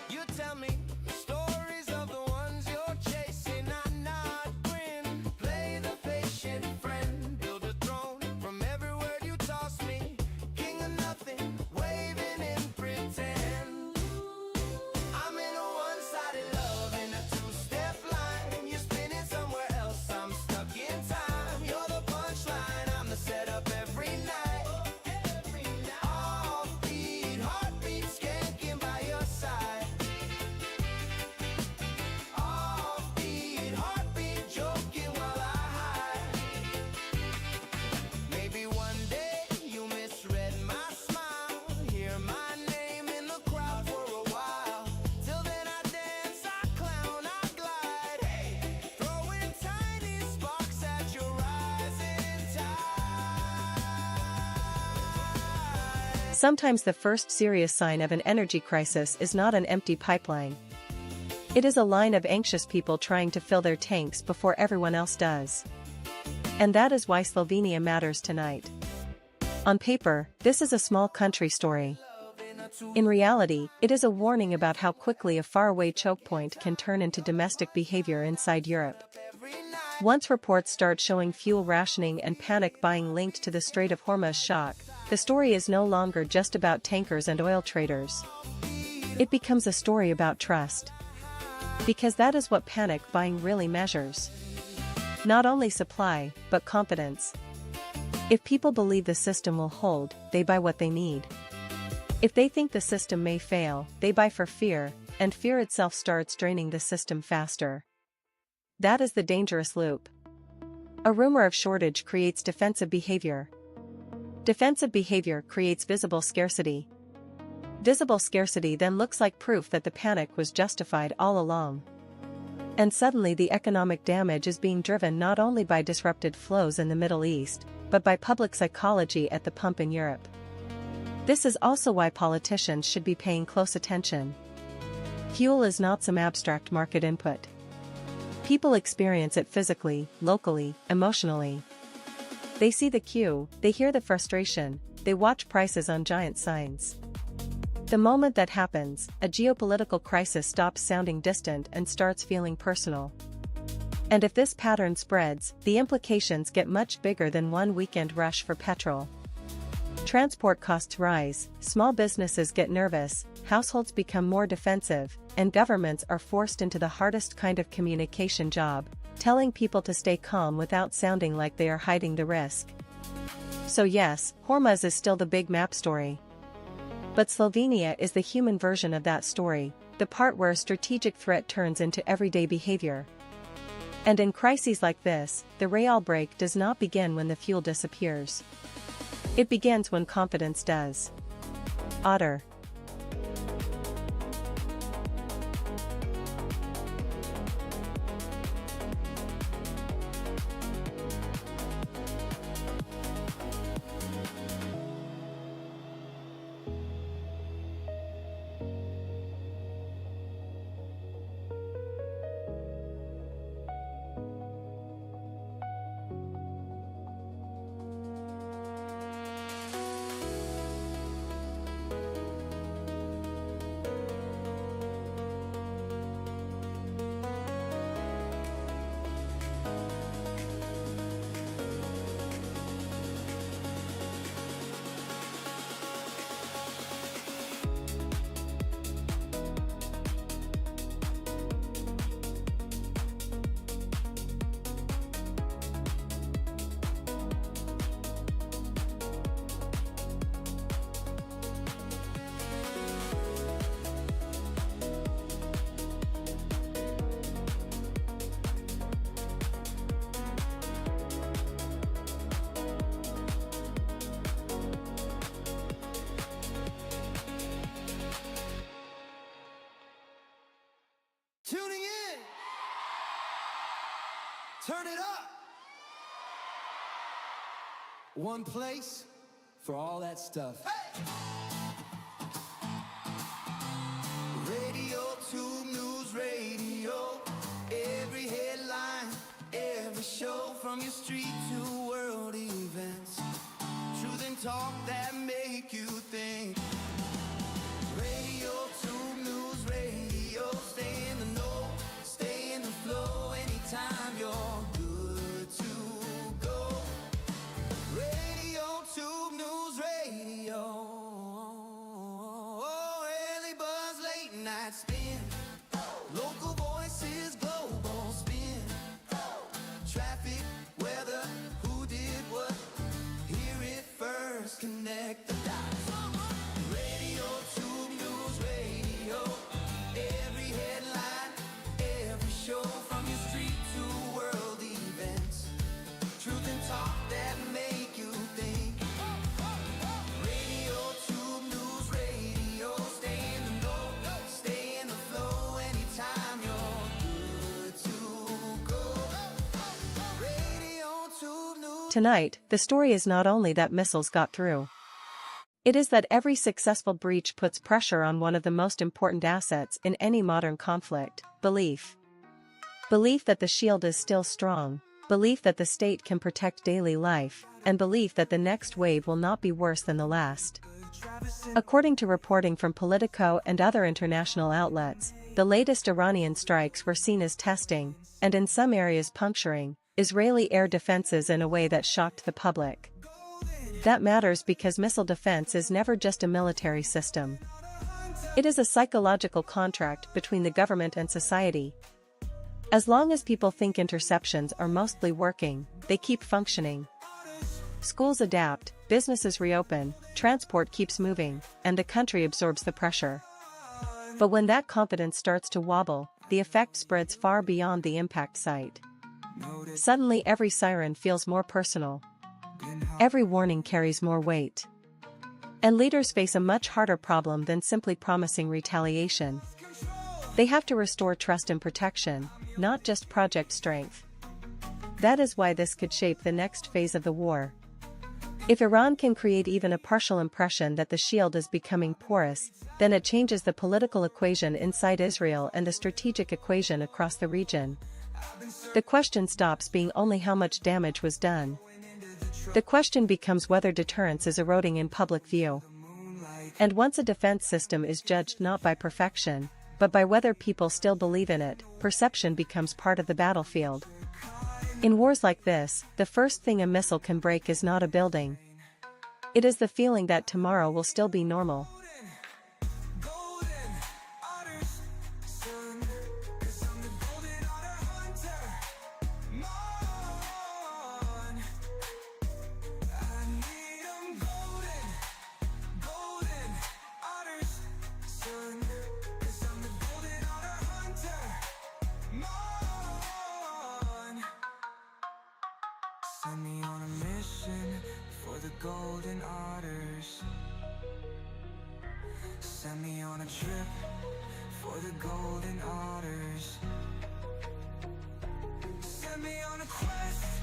You tell me stories of the ones you're chasing. I nod, grin, Sometimes the first serious sign of an energy crisis is not an empty pipeline. It is a line of anxious people trying to fill their tanks before everyone else does. And that is why Slovenia matters tonight. On paper, this is a small country story. In reality, it is a warning about how quickly a faraway choke point can turn into domestic behavior inside Europe. Once reports start showing fuel rationing and panic buying linked to the Strait of Hormuz shock, the story is no longer just about tankers and oil traders. It becomes a story about trust. Because that is what panic buying really measures. Not only supply, but confidence. If people believe the system will hold, they buy what they need. If they think the system may fail, they buy for fear, and fear itself starts draining the system faster. That is the dangerous loop. A rumor of shortage creates defensive behavior. Defensive behavior creates visible scarcity. Visible scarcity then looks like proof that the panic was justified all along. And suddenly the economic damage is being driven not only by disrupted flows in the Middle East, but by public psychology at the pump in Europe. This is also why politicians should be paying close attention. Fuel is not some abstract market input. People experience it physically, locally, emotionally. They see the queue, they hear the frustration, they watch prices on giant signs. The moment that happens, a geopolitical crisis stops sounding distant and starts feeling personal. And if this pattern spreads, the implications get much bigger than one weekend rush for petrol. Transport costs rise, small businesses get nervous, households become more defensive, and governments are forced into the hardest kind of communication job, telling people to stay calm without sounding like they are hiding the risk. So yes, Hormuz is still the big map story. But Slovenia is the human version of that story, the part where a strategic threat turns into everyday behavior. And in crises like this, the real break does not begin when the fuel disappears. It begins when confidence does. Otter. Tuning in. Turn it up. One place for all that stuff. Hey! RadioTube News Radio. Every headline, every show, from your street to world events. Truth and talk that make you think. RadioTube News Radio. Stay in the know, stay in the flow. Anytime you're good to go. RadioTube News Radio. Early buzz, late night spin. Local voices, global spin. Traffic, weather, who did what? Hear it first, connect the dots. RadioTube News Radio. Every headline, every show, from your street to world events. Truth and talk that make you think. RadioTube News Radio. Stay in the know, stay in the flow. Anytime you're good to go. RadioTube News. Tonight, the story is not only that missiles got through. It is that every successful breach puts pressure on one of the most important assets in any modern conflict: belief. Belief that the shield is still strong, belief that the state can protect daily life, and belief that the next wave will not be worse than the last. According to reporting from Politico and other international outlets, the latest Iranian strikes were seen as testing, and in some areas puncturing, Israeli air defenses in a way that shocked the public. That matters because missile defense is never just a military system. It is a psychological contract between the government and society. As long as people think interceptions are mostly working, they keep functioning. Schools adapt, businesses reopen, transport keeps moving, and the country absorbs the pressure. But when that confidence starts to wobble, the effect spreads far beyond the impact site. Suddenly every siren feels more personal. Every warning carries more weight. And leaders face a much harder problem than simply promising retaliation. They have to restore trust and protection, not just project strength. That is why this could shape the next phase of the war. If Iran can create even a partial impression that the shield is becoming porous, then it changes the political equation inside Israel and the strategic equation across the region. The question stops being only how much damage was done. The question becomes whether deterrence is eroding in public view. And once a defense system is judged not by perfection, but by whether people still believe in it, perception becomes part of the battlefield. In wars like this, the first thing a missile can break is not a building. It is the feeling that tomorrow will still be normal. Send me on a mission for the golden otters. Send me on a trip for the golden otters. Send me on a quest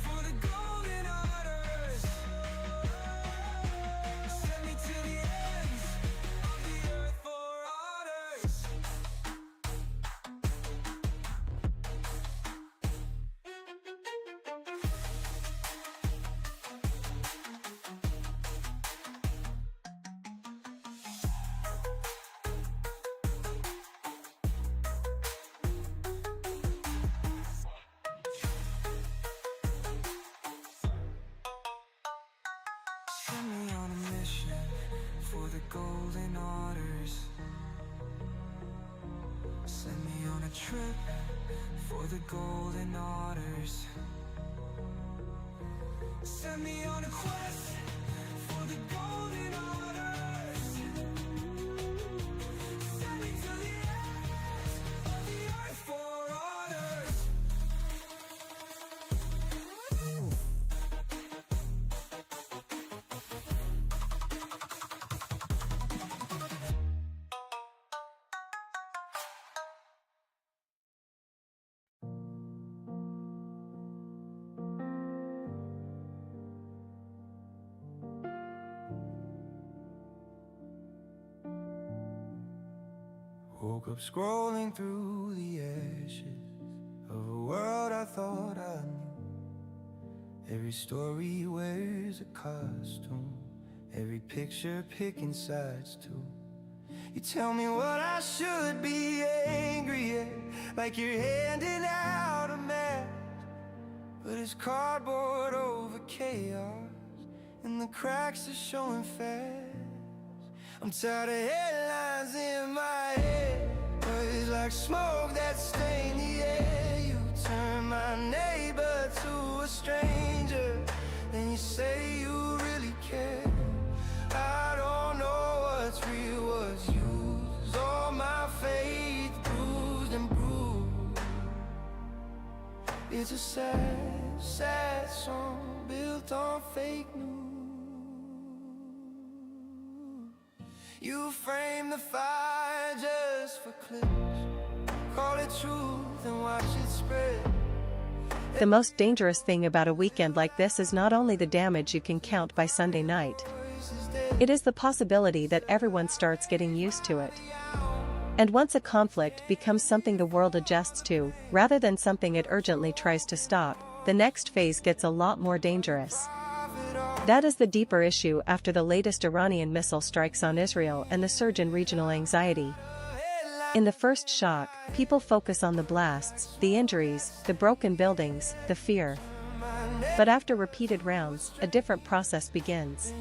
for the golden otters. Send me to the ends of the earth for otters. Send me on a mission for the golden otters. Send me on a trip for the golden otters. Send me on a quest for the golden otters. Send me to the ends of the earth for otters. Woke up scrolling through the ashes of a world I thought I knew. Every story wears a costume, every picture picking sides too. You tell me what I should be angry at, like you're handing out a match. But it's cardboard over chaos, and the cracks are showing fast. I'm tired of headlines in my head, but it's like smoke that stained the air. You turn my neighbor to a stranger, then you say you really care. I don't know what's real, what's used. All my faith bruised and bruised. It's a sad, sad song built on fake news. You frame the fire just for clicks. Call it truth and watch it spread. The most dangerous thing about a weekend like this is not only the damage you can count by Sunday night. Voice is dead. It is the possibility that everyone starts getting used to it. And once a conflict becomes something the world adjusts to, rather than something it urgently tries to stop, the next phase gets a lot more dangerous. That is the deeper issue after the latest Iranian missile strikes on Israel and the surge in regional anxiety. In the first shock, people focus on the blasts, the injuries, the broken buildings, the fear. But after repeated rounds, a different process begins.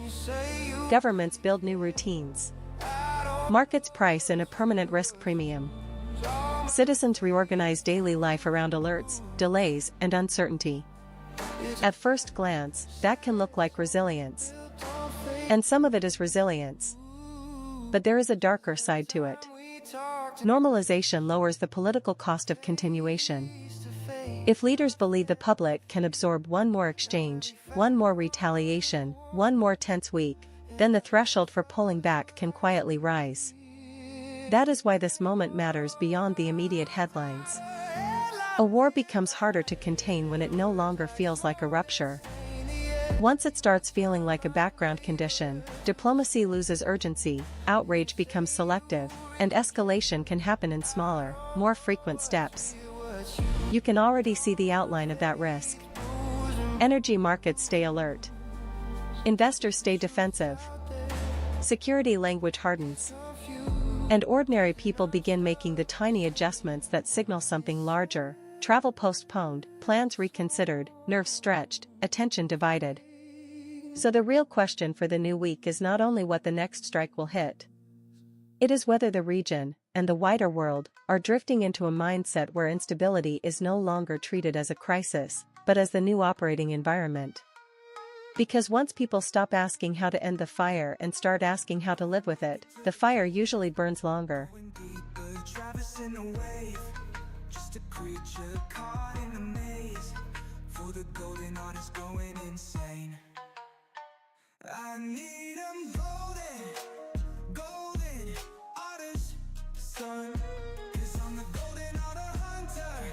Governments build new routines. Markets price in a permanent risk premium. Citizens reorganize daily life around alerts, delays, and uncertainty. At first glance, that can look like resilience. And some of it is resilience. But there is a darker side to it. Normalization lowers the political cost of continuation. If leaders believe the public can absorb one more exchange, one more retaliation, one more tense week, then the threshold for pulling back can quietly rise. That is why this moment matters beyond the immediate headlines. A war becomes harder to contain when it no longer feels like a rupture. Once it starts feeling like a background condition, diplomacy loses urgency, outrage becomes selective, and escalation can happen in smaller, more frequent steps. You can already see the outline of that risk. Energy markets stay alert. Investors stay defensive. Security language hardens. And ordinary people begin making the tiny adjustments that signal something larger: travel postponed, plans reconsidered, nerves stretched, attention divided. So the real question for the new week is not only what the next strike will hit. It is whether the region, and the wider world, are drifting into a mindset where instability is no longer treated as a crisis, but as the new operating environment. Because once people stop asking how to end the fire and start asking how to live with it, the fire usually burns longer. Traversing a wave, just a creature caught in the maze. For the golden heart is going insane. I need 'em golden, golden otters, son. 'Cause I'm the golden otter hunter,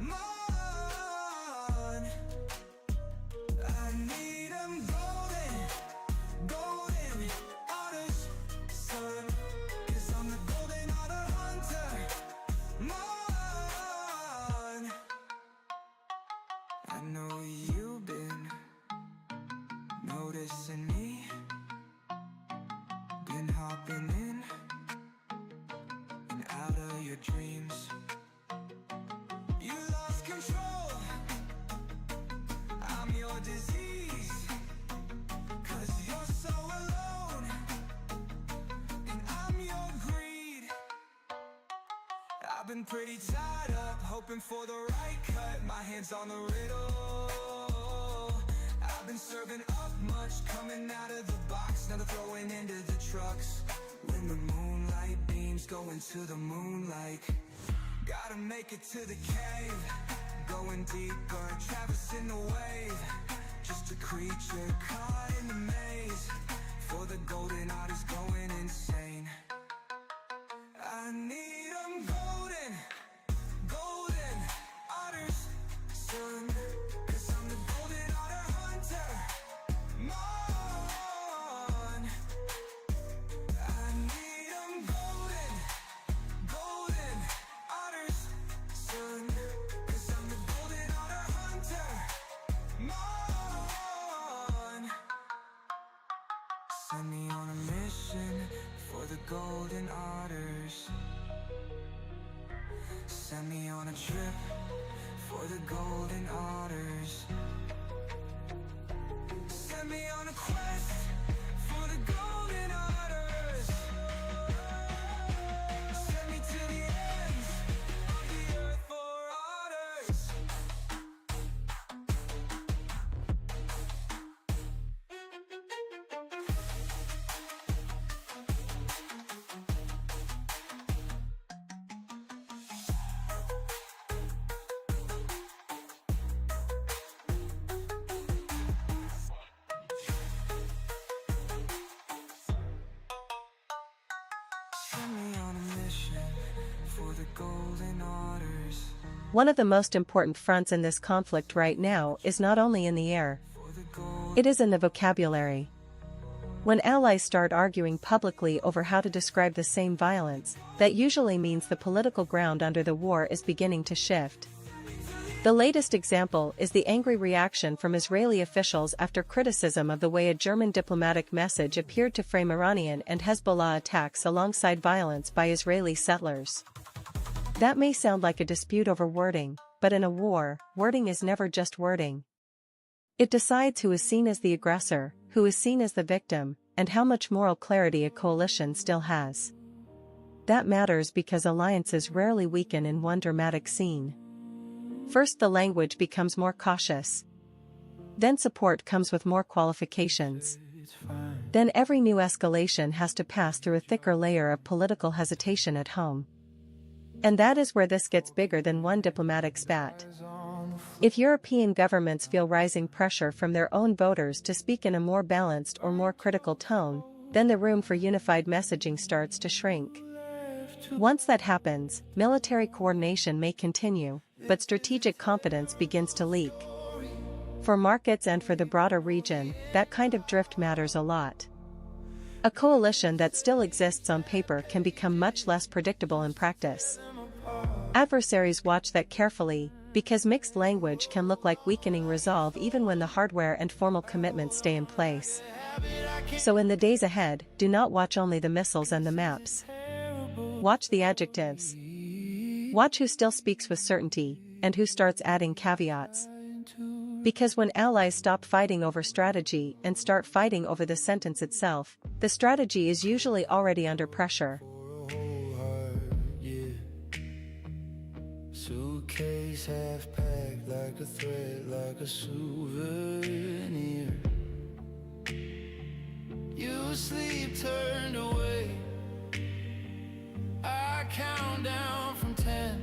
mon. I need 'em golden, golden otters, son. 'Cause I'm the golden otter hunter, mon. I know you've been noticing me, been hopping in and out of your dreams. You lost control, I'm your disease. 'Cause you're so alone, and I'm your greed. I've been pretty tied up, hoping for the right cut. My hands on the riddle. I've been serving up much, coming out of the box, now they're throwing into the trucks. When the moonlight beams go into the moonlight, gotta make it to the cave, going deeper, traversing the wave. Just a creature caught in the maze, for the golden heart is going insane. I need 'em golden, golden otters, son. 'Cause I'm the golden otter hunter, mon. I need 'em golden, golden otters, son. 'Cause I'm the golden otter hunter, mon. Send me on a mission for the golden otters. Send me on a trip for the golden otters. Send me on a quest for the golden otters. Send me to the ends of the earth for otters. Send me on a mission for the golden otters. One of the most important fronts in this conflict right now is not only in the air, For the golden it is in the vocabulary. When allies start arguing publicly over how to describe the same violence, that usually means the political ground under the war is beginning to shift. The latest example is the angry reaction from Israeli officials after criticism of the way a German diplomatic message appeared to frame Iranian and Hezbollah attacks alongside violence by Israeli settlers. That may sound like a dispute over wording, but in a war, wording is never just wording. It decides who is seen as the aggressor, who is seen as the victim, and how much moral clarity a coalition still has. That matters because alliances rarely weaken in one dramatic scene. First, the language becomes more cautious. Then support comes with more qualifications. Then every new escalation has to pass through a thicker layer of political hesitation at home. And that is where this gets bigger than one diplomatic spat. If European governments feel rising pressure from their own voters to speak in a more balanced or more critical tone, then the room for unified messaging starts to shrink. Once that happens, military coordination may continue, but strategic confidence begins to leak. For markets and for the broader region, that kind of drift matters a lot. A coalition that still exists on paper can become much less predictable in practice. Adversaries watch that carefully, because mixed language can look like weakening resolve even when the hardware and formal commitments stay in place. So in the days ahead, do not watch only the missiles and the maps. Watch the adjectives. Watch who still speaks with certainty, and who starts adding caveats. Because when allies stop fighting over strategy and start fighting over the sentence itself, the strategy is usually already under pressure. Suitcase half packed like a thread, like a souvenir. You sleep turned away. I count down from 10.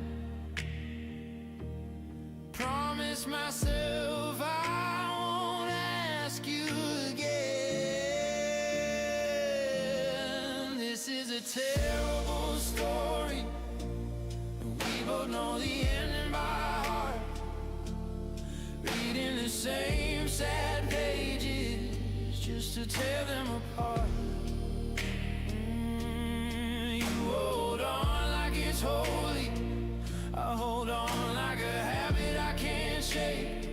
Promise myself I won't ask you again. This is a terrible story. We both know the ending by heart. Reading the same sad pages just to tear them apart. You hold on like it's holy. I hold on like a habit I can't shake.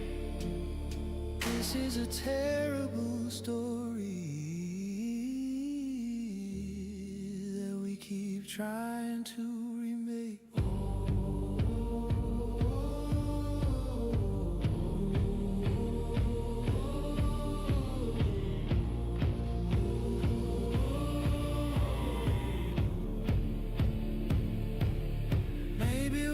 This is a terrible story that we keep trying to remake.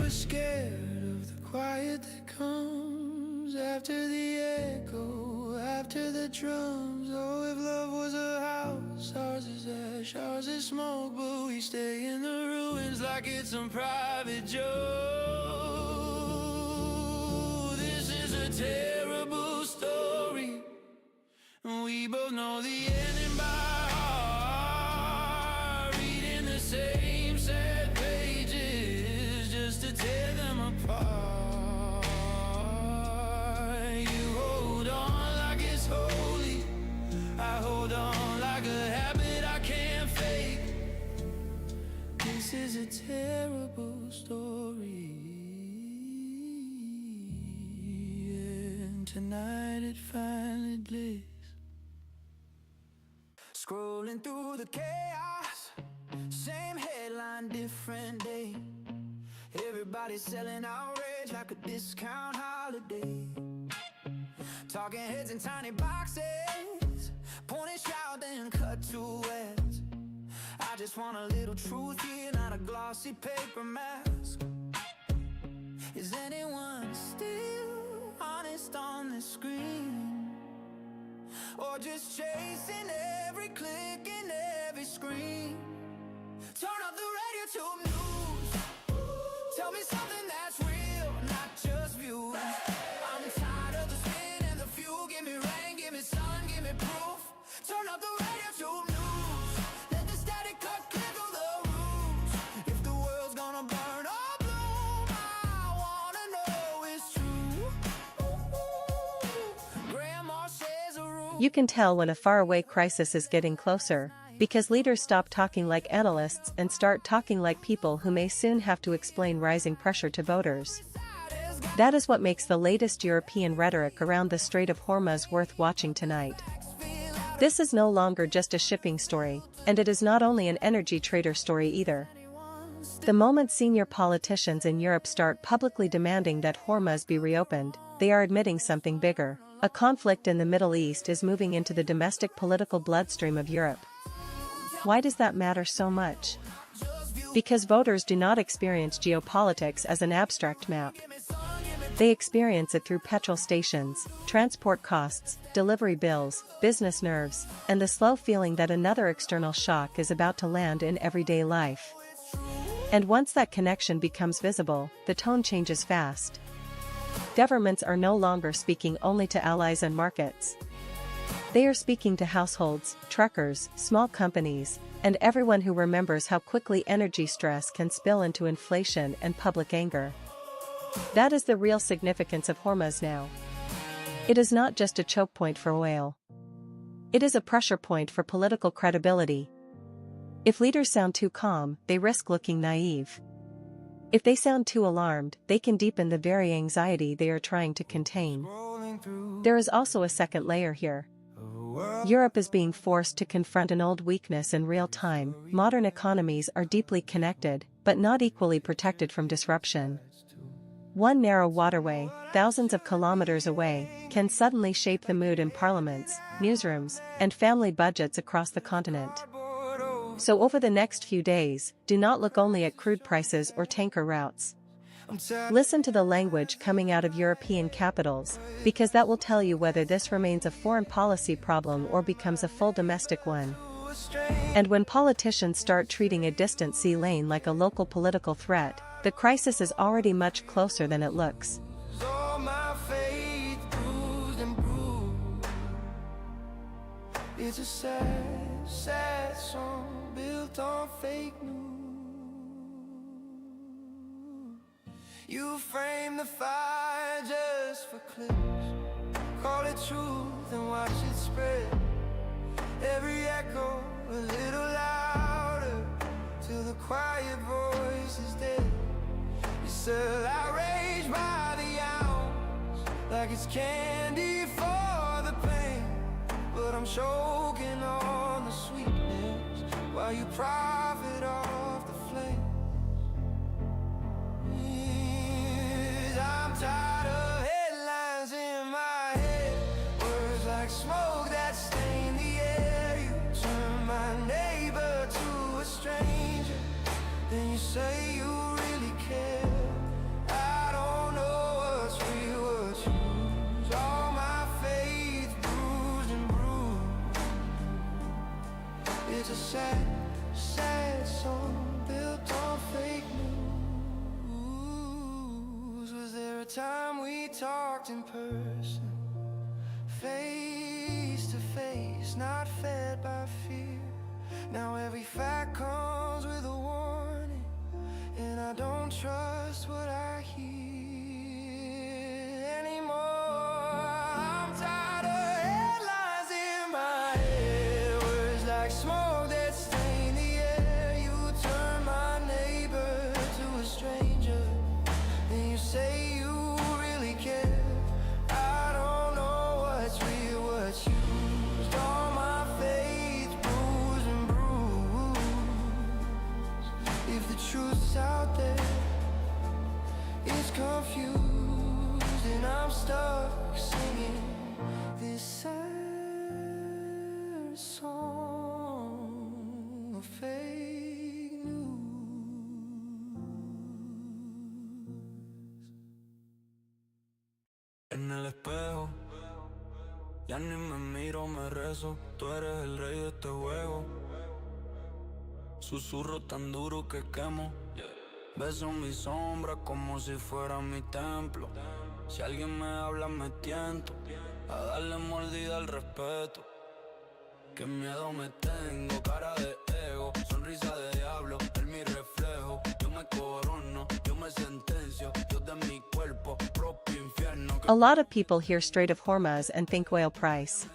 Scared of the quiet that comes after the echo, after the drums. Oh, if love was a house, ours is ash, ours is smoke, but we stay in the ruins like it's some private joke. This is a terrible story, and we both know the ending by heart. Reading the same sad pages just to tear them apart. You hold on like it's holy. I hold on like a habit I can't fake. This is a terrible story, and tonight it finally blazed. Scrolling through the chaos, same headline, different day. Everybody selling outrage like a discount holiday. Talking heads in tiny boxes, pointing, shout, then cut to ads. I just want a little truth here, not a glossy paper mask. Is anyone still honest on the screen? Or just chasing every click and every screen? Turn up the RadioTube news. Tell me something that's real, not just views. I'm tired of the spin and the fuel. Give me rain, give me sun, give me proof. Turn up the RadioTube news. Let the static cut clear through the roofs. If the world's gonna burn or bloom, I wanna know it's true. Grandma says a rule. You can tell when a faraway crisis is getting closer, because leaders stop talking like analysts and start talking like people who may soon have to explain rising pressure to voters. That is what makes the latest European rhetoric around the Strait of Hormuz worth watching tonight. This is no longer just a shipping story, and it is not only an energy trader story either. The moment senior politicians in Europe start publicly demanding that Hormuz be reopened, they are admitting something bigger. A conflict in the Middle East is moving into the domestic political bloodstream of Europe. Why does that matter so much? Because voters do not experience geopolitics as an abstract map. They experience it through petrol stations, transport costs, delivery bills, business nerves, and the slow feeling that another external shock is about to land in everyday life. And once that connection becomes visible, the tone changes fast. Governments are no longer speaking only to allies and markets. They are speaking to households, truckers, small companies, and everyone who remembers how quickly energy stress can spill into inflation and public anger. That is the real significance of Hormuz now. It is not just a choke point for oil. It is a pressure point for political credibility. If leaders sound too calm, they risk looking naive. If they sound too alarmed, they can deepen the very anxiety they are trying to contain. There is also a second layer here. Europe is being forced to confront an old weakness in real time. Modern economies are deeply connected, but not equally protected from disruption. One narrow waterway, thousands of kilometers away, can suddenly shape the mood in parliaments, newsrooms, and family budgets across the continent. So over the next few days, do not look only at crude prices or tanker routes. Listen to the language coming out of European capitals, because that will tell you whether this remains a foreign policy problem or becomes a full domestic one. And when politicians start treating a distant sea lane like a local political threat, the crisis is already much closer than it looks. All my faith bruised and bruised. It's a sad, sad song built on fake news. You frame the fire just for clicks. Call it truth and watch it spread. Every echo a little louder till the quiet voice is dead. You sell outrage by the ounce like it's candy for the pain, but I'm choking on the sweetness while you profit off the flame. I'm tired of headlines in my head, words like smoke that stain the air. You turn my neighbor to a stranger, then you say you really care. I don't know what's real, what's used. All my faith bruised and bruised. It's a sad, sad song built on fake news. Was there a time we talked in person, face to face, not fed by fear? Now every fact comes with a warning, and I don't trust what I hear anymore. I'm tired of headlines in my head, words like smoke that stain the air. You turn my neighbor to a stranger, then you say you really care. I don't know what's real, what's used. All my faith bruised and bruised. If the truth's out there, it's confused, and I'm stuck singing this sad song of fake news. En el espejo, ya ni me miro, me rezo. Tú eres el rey de este juego. Susurro tan duro que quemo. Beso mi sombra como si fuera mi templo. Si alguien me habla me tiento a darle mordida al respeto. Qué miedo me tengo, cara de ego, sonrisa de diablo, en mi reflejo. Yo me corono, yo me sentencio, Dios de mi cuerpo, propio infierno. A lot of people hear Strait of Hormuz and think oil price.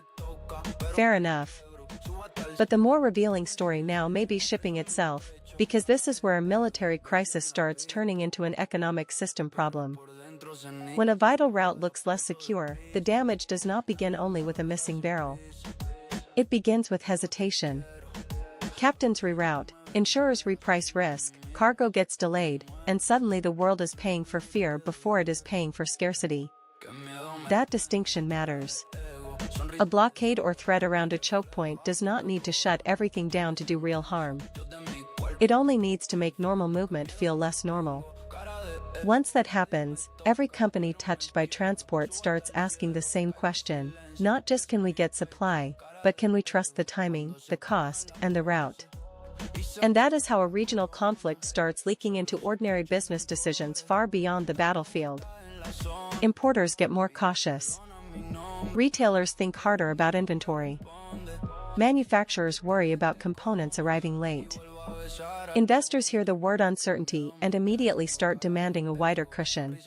Fair enough. But the more revealing story now may be shipping itself, because this is where a military crisis starts turning into an economic system problem. When a vital route looks less secure, the damage does not begin only with a missing barrel. It begins with hesitation. Captains reroute, insurers reprice risk, cargo gets delayed, and suddenly the world is paying for fear before it is paying for scarcity. That distinction matters. A blockade or threat around a choke point does not need to shut everything down to do real harm. It only needs to make normal movement feel less normal. Once that happens, every company touched by transport starts asking the same question, not just can we get supply, but can we trust the timing, the cost, and the route. And that is how a regional conflict starts leaking into ordinary business decisions far beyond the battlefield. Importers get more cautious. Retailers think harder about inventory. Manufacturers worry about components arriving late. Investors hear the word uncertainty and immediately start demanding a wider cushion.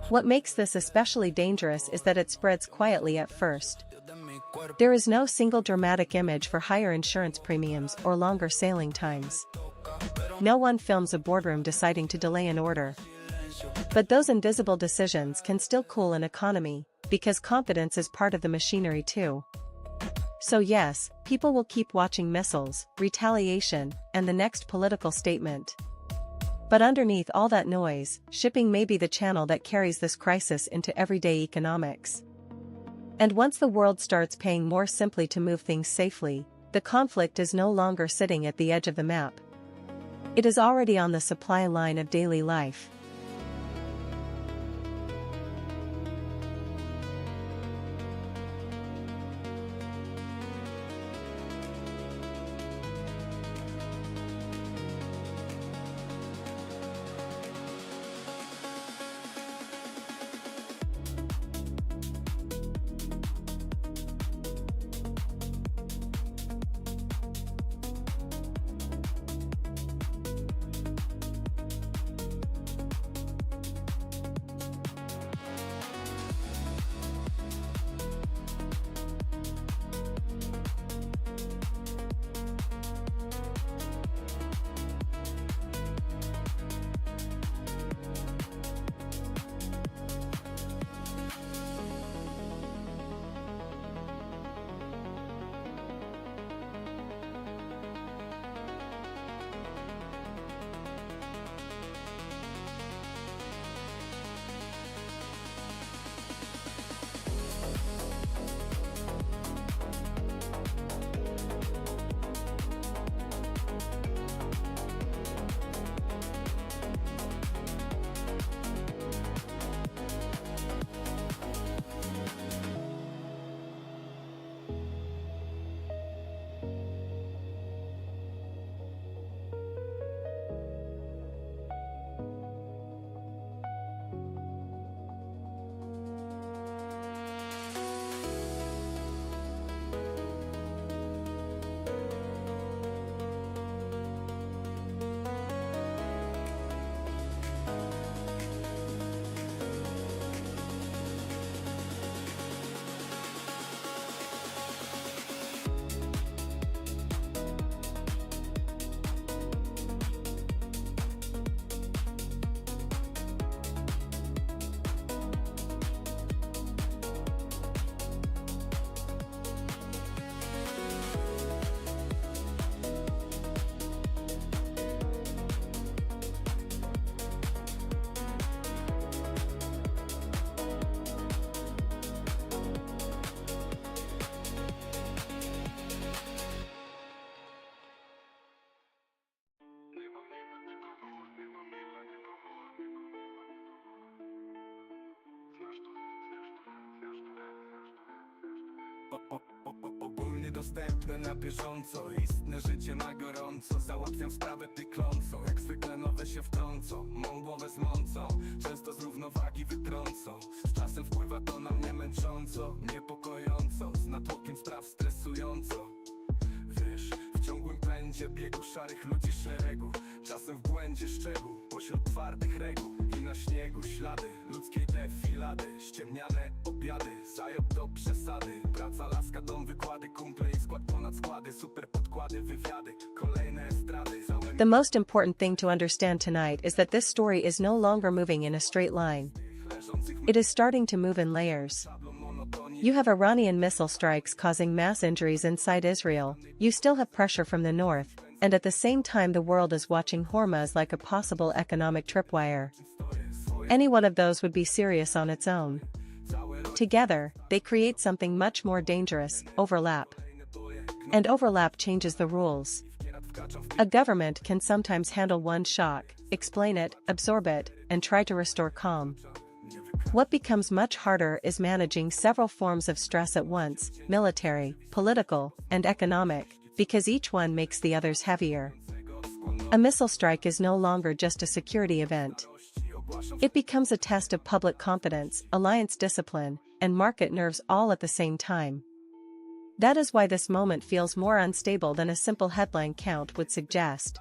What makes this especially dangerous is that it spreads quietly at first. There is no single dramatic image for higher insurance premiums or longer sailing times. No one films a boardroom deciding to delay an order. But those invisible decisions can still cool an economy, because confidence is part of the machinery too. So yes, people will keep watching missiles, retaliation, and the next political statement. But underneath all that noise, shipping may be the channel that carries this crisis into everyday economics. And once the world starts paying more simply to move things safely, the conflict is no longer sitting at the edge of the map. It is already on the supply line of daily life. Ogólnie dostępne na bieżąco, istne życie na gorąco. Załatwiam sprawę tyklącą, jak zwykle nowe się wtrącą. Mą głowę zmącą, często z równowagi wytrącą. Z czasem wpływa to na mnie męcząco, niepokojąco, z natłokiem spraw stresująco. Wiesz, w ciągłym pędzie biegu szarych ludzi szeregu, czasem w błędzie szczegół, pośród twardych reguł i na śniegu ślady ludzkiej defilady. ślady, ściemniane obiady, zajeb do przesady. Praca, laska, dom, wykłady, kumple i skład ponad składy. Super podkłady, wywiady, kolejne estrady. The most important thing to understand tonight is that this story is no longer moving in a straight line. It is starting to move in layers. You have Iranian missile strikes causing mass injuries inside Israel, you still have pressure from the north, and at the same time the world is watching Hormuz like a possible economic tripwire. Any one of those would be serious on its own. Together, they create something much more dangerous, overlap. And overlap changes the rules. A government can sometimes handle one shock, explain it, absorb it, and try to restore calm. What becomes much harder is managing several forms of stress at once, military, political, and economic, because each one makes the others heavier. A missile strike is no longer just a security event. It becomes a test of public confidence, alliance discipline, and market nerves all at the same time. That is why this moment feels more unstable than a simple headline count would suggest.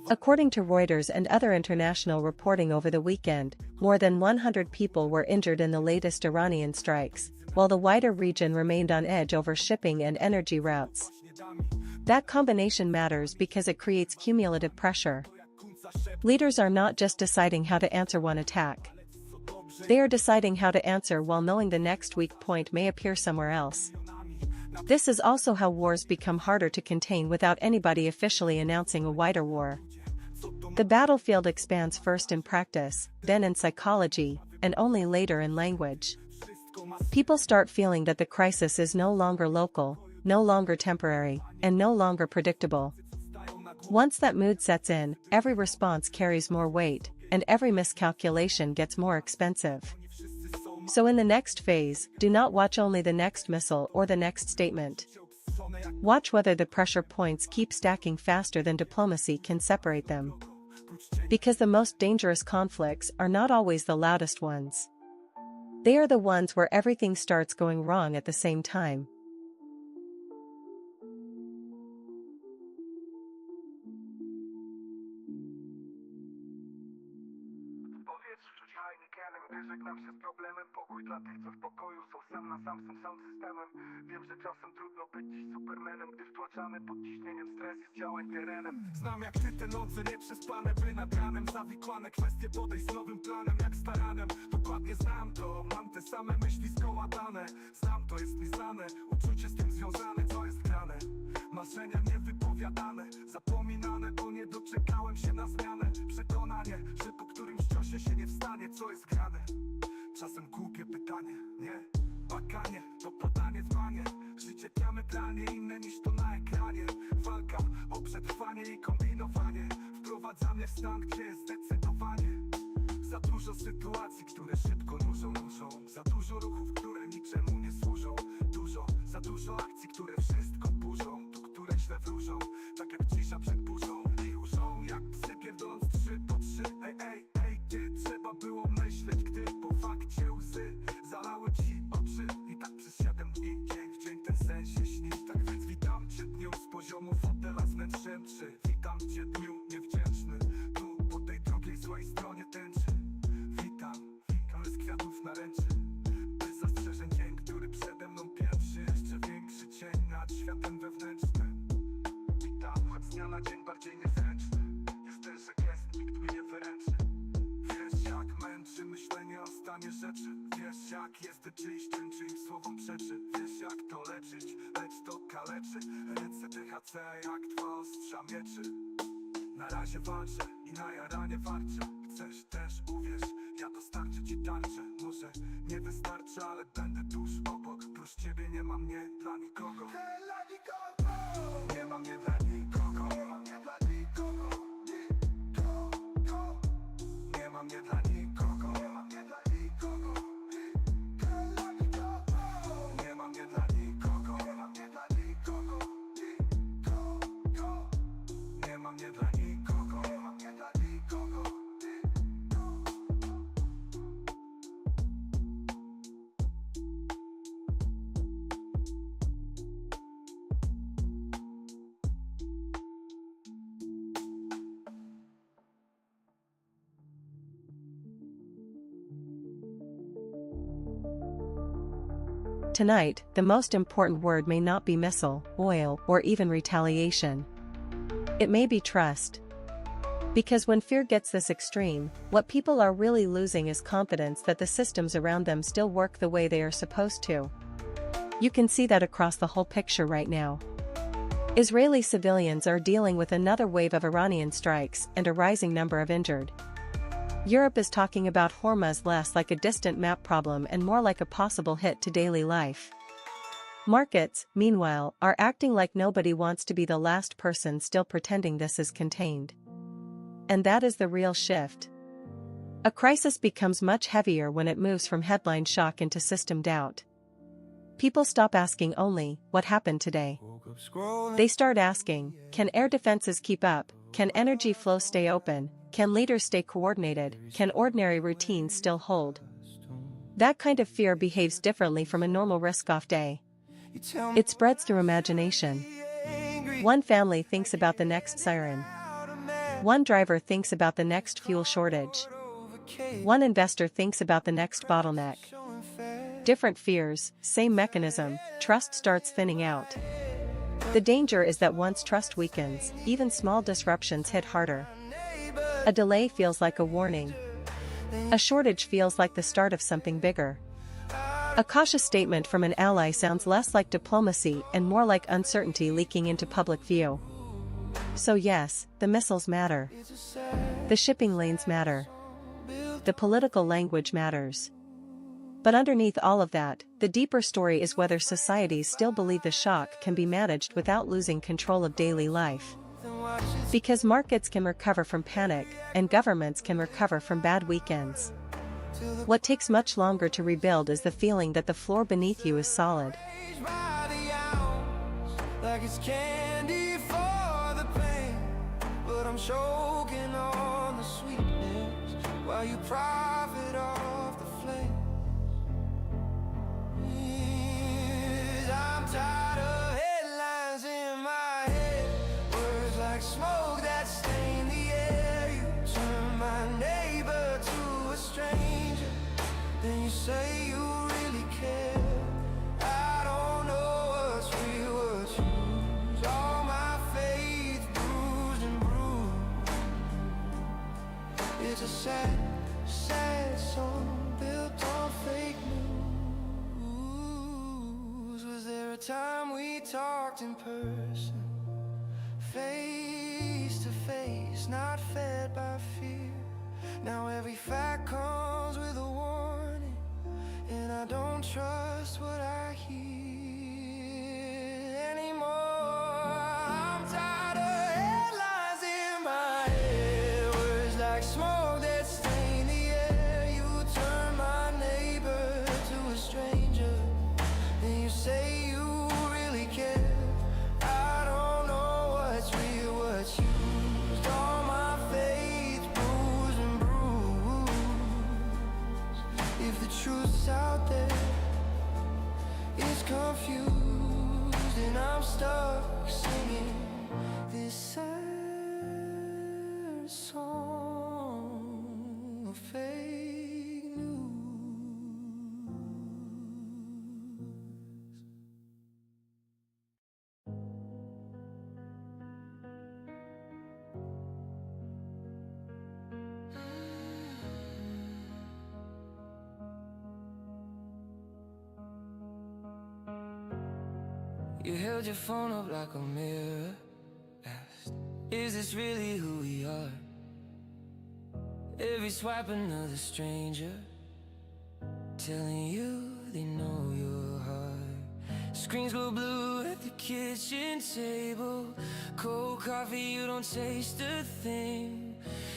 According to Reuters and other international reporting over the weekend, more than 100 people were injured in the latest Iranian strikes, while the wider region remained on edge over shipping and energy routes. That combination matters because it creates cumulative pressure. Leaders are not just deciding how to answer one attack. They are deciding how to answer while knowing the next weak point may appear somewhere else. This is also how wars become harder to contain without anybody officially announcing a wider war. The battlefield expands first in practice, then in psychology, and only later in language. People start feeling that the crisis is no longer local, no longer temporary, and no longer predictable. Once that mood sets in, every response carries more weight, and every miscalculation gets more expensive. So in the next phase, do not watch only the next missile or the next statement. Watch whether the pressure points keep stacking faster than diplomacy can separate them. Because the most dangerous conflicts are not always the loudest ones. They are the ones where everything starts going wrong at the same time. Żegnam się z problemem, pokój dla tych, co w pokoju są sam na sam z tym samym systemem. Wiem, że czasem trudno być dziś supermanem, gdy wtłaczamy pod ciśnieniem stres działań terenem. Znam jak ty te noce nieprzespane, by nad ranem zawikłane kwestie podejść z nowym planem, jak staranem. Dokładnie znam to, mam te same myśli skołatane. Znam to, jest mi znane, uczucie z tym związane, co jest grane. Marzenia niewypowiadane, zapominane, bo nie doczekałem się na zmianę. Przekonanie, że po którymś ciosie się nie wstanie, co jest grane. Czasem głupie pytanie, nie? Bakanie, to podanie dzwanie. Życie diametralnie inne niż to na ekranie. Walka o przetrwanie i kombinowanie wprowadza mnie w stan, gdzie jest zdecydowanie. Za dużo sytuacji, które szybko nużą. Za dużo ruchów, które niczemu nie służą. Za dużo akcji, które wszystko burzą. Tu, które źle wróżą, tak jak cisza przed burzą. I urzą jak psy pierdoląc 3 po 3. Ej, gdzie trzeba było myśleć, gdy po fakcie łzy zalały ci oczy. I tak przez 7 dni, dzień w dzień ten sen się śni. Tak więc witam cię dniu z poziomu fotela z wnętrzem 3. Witam cię dniu niewdzięczny, tu po tej drugiej złej stronie tęczy. Witam, bez kwiatów na ręczy. Bez zastrzeżeń dzień, który przede mną pierwszy. Jeszcze większy cień nad światem wewnętrznym. Witam, choć z dnia na dzień bardziej niezręczny. Jest ten, że gest nikt mi nie wyręczy. Wiesz jak męczy myślenie o stanie rzeczy. Wiesz jak jest czyjś czyn, czyim słowom przeczy. Wiesz jak to leczyć, lecz to kaleczy. Ręce THC jak 2 ostrza mieczy. Na razie walczę i na jaranie warczę. Chcesz też uwierz, ja dostarczę ci tarczę. Może nie wystarczy, ale będę tuż obok. Prócz ciebie nie ma mnie dla nikogo. Nie ma mnie dla nikogo. Nie ma mnie dla nikogo. Nie ma mnie dla nikogo. Nie ma mnie dla nikogo. Nie ma mnie dla nikogo. Nie ma mnie dla nikogo. Nie ma mnie dla nikogo. Nie ma mnie dla nikogo. Tonight, the most important word may not be missile, oil, or even retaliation. It may be trust. Because when fear gets this extreme, what people are really losing is confidence that the systems around them still work the way they are supposed to. You can see that across the whole picture right now. Israeli civilians are dealing with another wave of Iranian strikes and a rising number of injured. Europe is talking about Hormuz less like a distant map problem and more like a possible hit to daily life. Markets, meanwhile, are acting like nobody wants to be the last person still pretending this is contained. And that is the real shift. A crisis becomes much heavier when it moves from headline shock into system doubt. People stop asking only, what happened today? They start asking, can air defenses keep up? Can energy flow stay open? Can leaders stay coordinated? Can ordinary routines still hold? That kind of fear behaves differently from a normal risk-off day. It spreads through imagination. One family thinks about the next siren. One driver thinks about the next fuel shortage. One investor thinks about the next bottleneck. Different fears, same mechanism, trust starts thinning out. The danger is that once trust weakens, even small disruptions hit harder. A delay feels like a warning. A shortage feels like the start of something bigger. A cautious statement from an ally sounds less like diplomacy and more like uncertainty leaking into public view. So yes, the missiles matter. The shipping lanes matter. The political language matters. But underneath all of that, the deeper story is whether societies still believe the shock can be managed without losing control of daily life. Because markets can recover from panic, and governments can recover from bad weekends. What takes much longer to rebuild is the feeling that the floor beneath you is solid. Like it's candy for the pain, but I'm choking on the sweetness while you profit off the flame. I'm tired of headlines in my head, words like smoke that stain the air. You turn my neighbor to a stranger, then you say you really care. I don't know what's real, what's used. All my faith bruised and bruised. It's a sad, sad song built on fake news. Was there a time we talked in person, face to face, not fed by fear? Now every fact comes with a warning, and I don't trust what I hear anymore. I'm tired of headlines in my head, words like smoke that stain the air. You turn my neighbor to a stranger, and you say you really care. I don't know what's real, what's used. All my faith bruised and bruised. If the truth's out there, it's confused, and I'm stuck singing this sad song of fake news. You held your phone up like a mirror, asked, is this really who we are? Every swipe another stranger, telling you they know your heart. Screens go blue at the kitchen table, cold coffee, you don't taste a thing.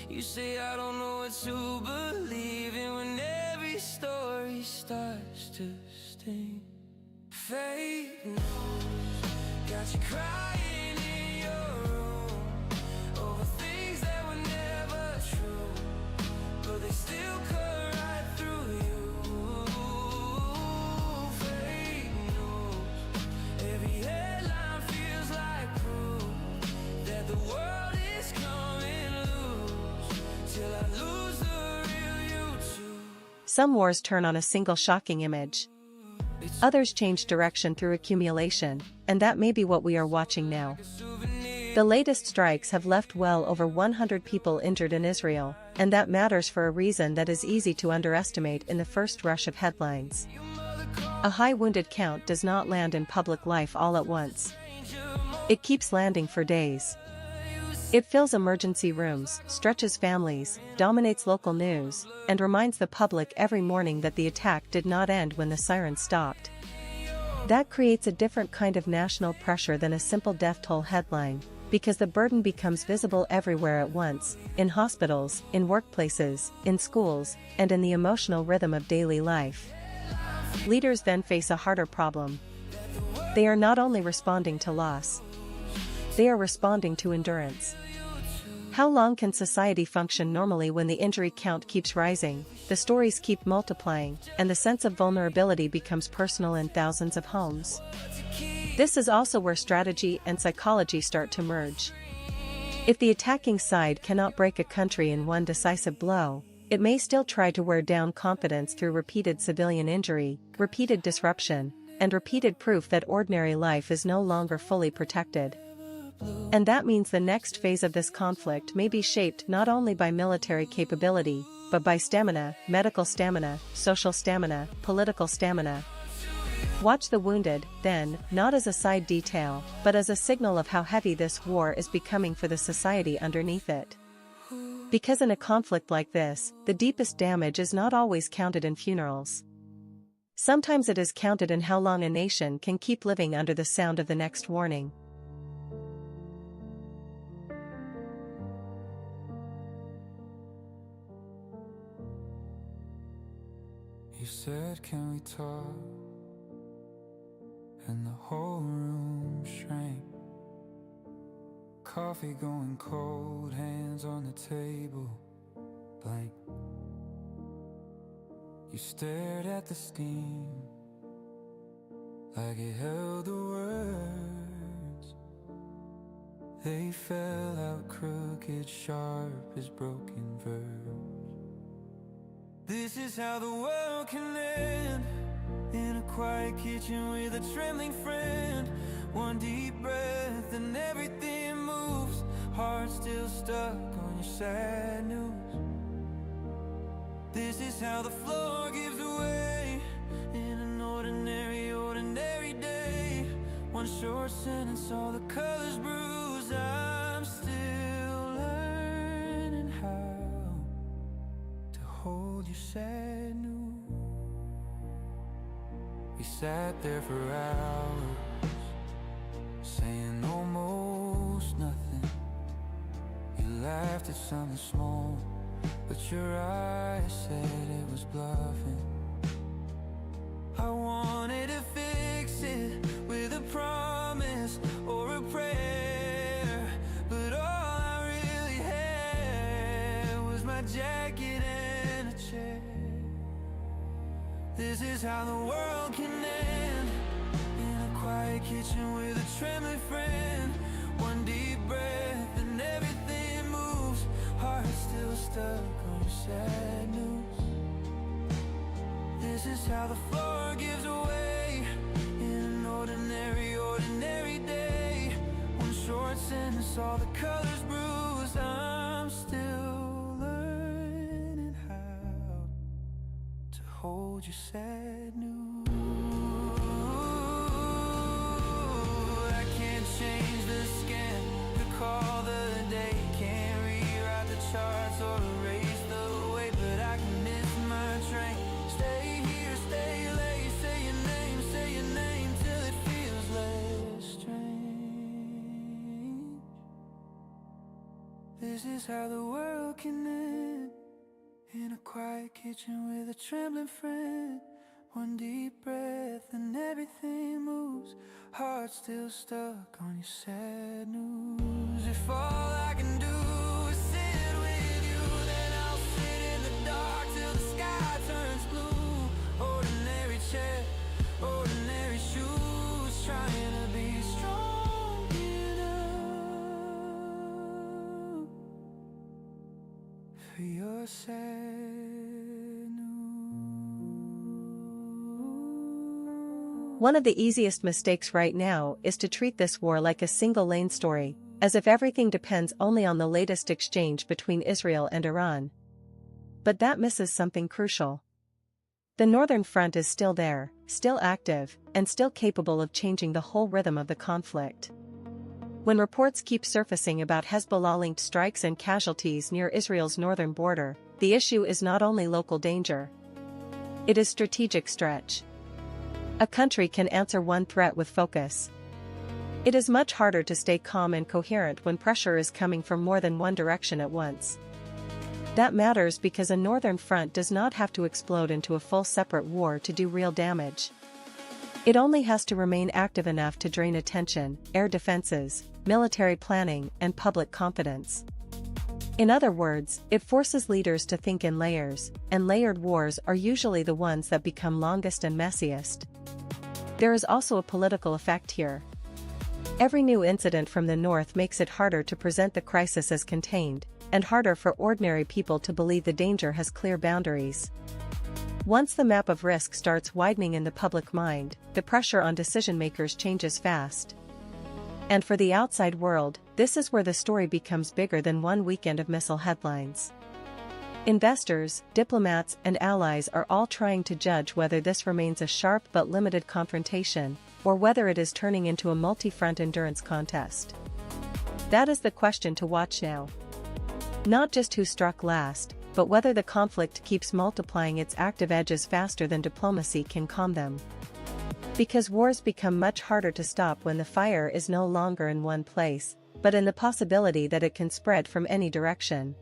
You say I don't know what to believe in when every story starts to sting. Fake news got you crying in your room over things that were never true, but they still cut right through you. Fake news, every headline feels like proof that the world is coming loose, till I lose the real you too. Some wars turn on a single shocking image. Others change direction through accumulation, and that may be what we are watching now. The latest strikes have left well over 100 people injured in Israel, and that matters for a reason that is easy to underestimate in the first rush of headlines. A high wounded count does not land in public life all at once. It keeps landing for days. It fills emergency rooms, stretches families, dominates local news, and reminds the public every morning that the attack did not end when the siren stopped. That creates a different kind of national pressure than a simple death toll headline, because the burden becomes visible everywhere at once, in hospitals, in workplaces, in schools, and in the emotional rhythm of daily life. Leaders then face a harder problem. They are not only responding to loss, they are responding to endurance. How long can society function normally when the injury count keeps rising, the stories keep multiplying, and the sense of vulnerability becomes personal in thousands of homes? This is also where strategy and psychology start to merge. If the attacking side cannot break a country in one decisive blow, it may still try to wear down confidence through repeated civilian injury, repeated disruption, and repeated proof that ordinary life is no longer fully protected. And that means the next phase of this conflict may be shaped not only by military capability, but by stamina, medical stamina, social stamina, political stamina. Watch the wounded, then, not as a side detail, but as a signal of how heavy this war is becoming for the society underneath it. Because in a conflict like this, the deepest damage is not always counted in funerals. Sometimes it is counted in how long a nation can keep living under the sound of the next warning. You said, can we talk? And the whole room shrank. Coffee going cold, hands on the table, blank. You stared at the steam like it held the words. They fell out crooked, sharp as broken verbs. This is how the world can end, in a quiet kitchen with a trembling friend. One deep breath and everything moves, heart still stuck on your sad news. This is how the floor gives way, in an ordinary day. One short sentence, all the colors bruise. I'm still learning how to hold your sad news. We sat there for hours, saying almost nothing. You laughed at something small, but your eyes said it was bluffing. I wanted to fix it with a promise or a prayer, but all I really had was my jacket and a chair. This is how the world can end, in a quiet kitchen with a trembling friend. One deep breath and everything moves, heart still stuck on your sad news. This is how the floor gives way, in an ordinary day. One short sentence, all the colors bruise. I'm still learning how to hold your sad news. I can't change the skin, recall the day, can't rewrite the charts or erase the way, but I can miss my train. Stay here, stay late, say your name till it feels less strange. This is how the world can end, in a quiet kitchen with a trembling friend. One deep breath and everything moves, heart still stuck on your sad news. If all I can do is sit with you, then I'll sit in the dark till the sky turns blue. Ordinary chair, ordinary shoes, trying to be strong enough for your sad news. One of the easiest mistakes right now is to treat this war like a single-lane story, as if everything depends only on the latest exchange between Israel and Iran. But that misses something crucial. The Northern Front is still there, still active, and still capable of changing the whole rhythm of the conflict. When reports keep surfacing about Hezbollah-linked strikes and casualties near Israel's northern border, the issue is not only local danger. It is strategic stretch. A country can answer one threat with focus. It is much harder to stay calm and coherent when pressure is coming from more than one direction at once. That matters because a northern front does not have to explode into a full separate war to do real damage. It only has to remain active enough to drain attention, air defenses, military planning, and public confidence. In other words, it forces leaders to think in layers, and layered wars are usually the ones that become longest and messiest. There is also a political effect here. Every new incident from the north makes it harder to present the crisis as contained, and harder for ordinary people to believe the danger has clear boundaries. Once the map of risk starts widening in the public mind, the pressure on decision-makers changes fast. And for the outside world, this is where the story becomes bigger than one weekend of missile headlines. Investors, diplomats, and allies are all trying to judge whether this remains a sharp but limited confrontation, or whether it is turning into a multi-front endurance contest. That is the question to watch now. Not just who struck last, but whether the conflict keeps multiplying its active edges faster than diplomacy can calm them. Because wars become much harder to stop when the fire is no longer in one place, but in the possibility that it can spread from any direction.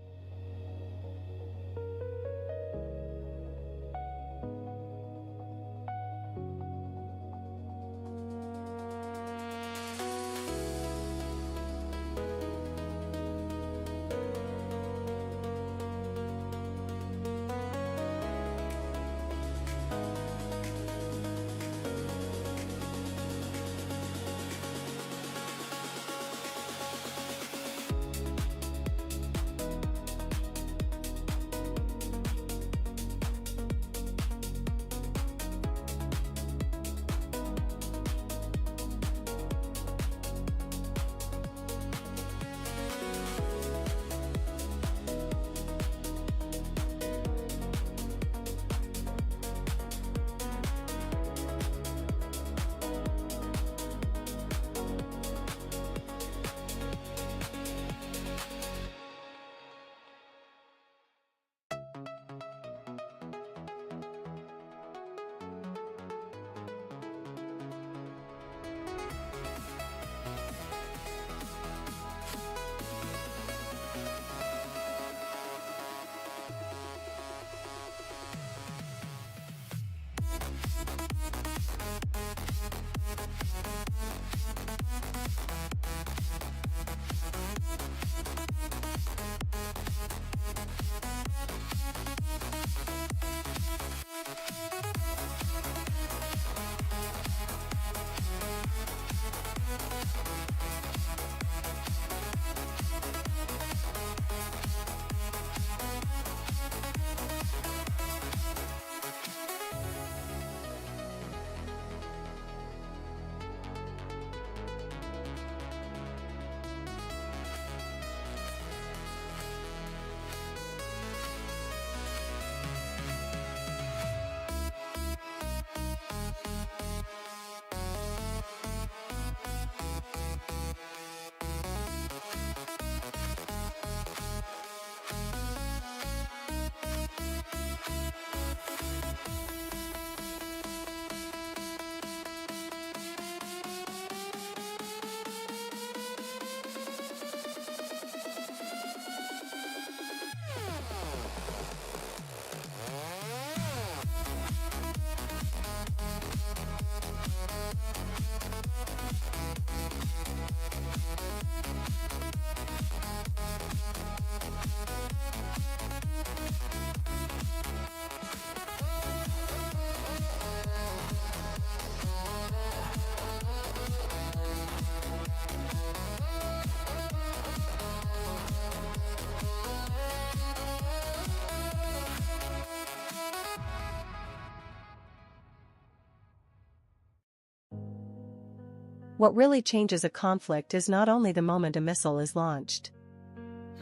What really changes a conflict is not only the moment a missile is launched.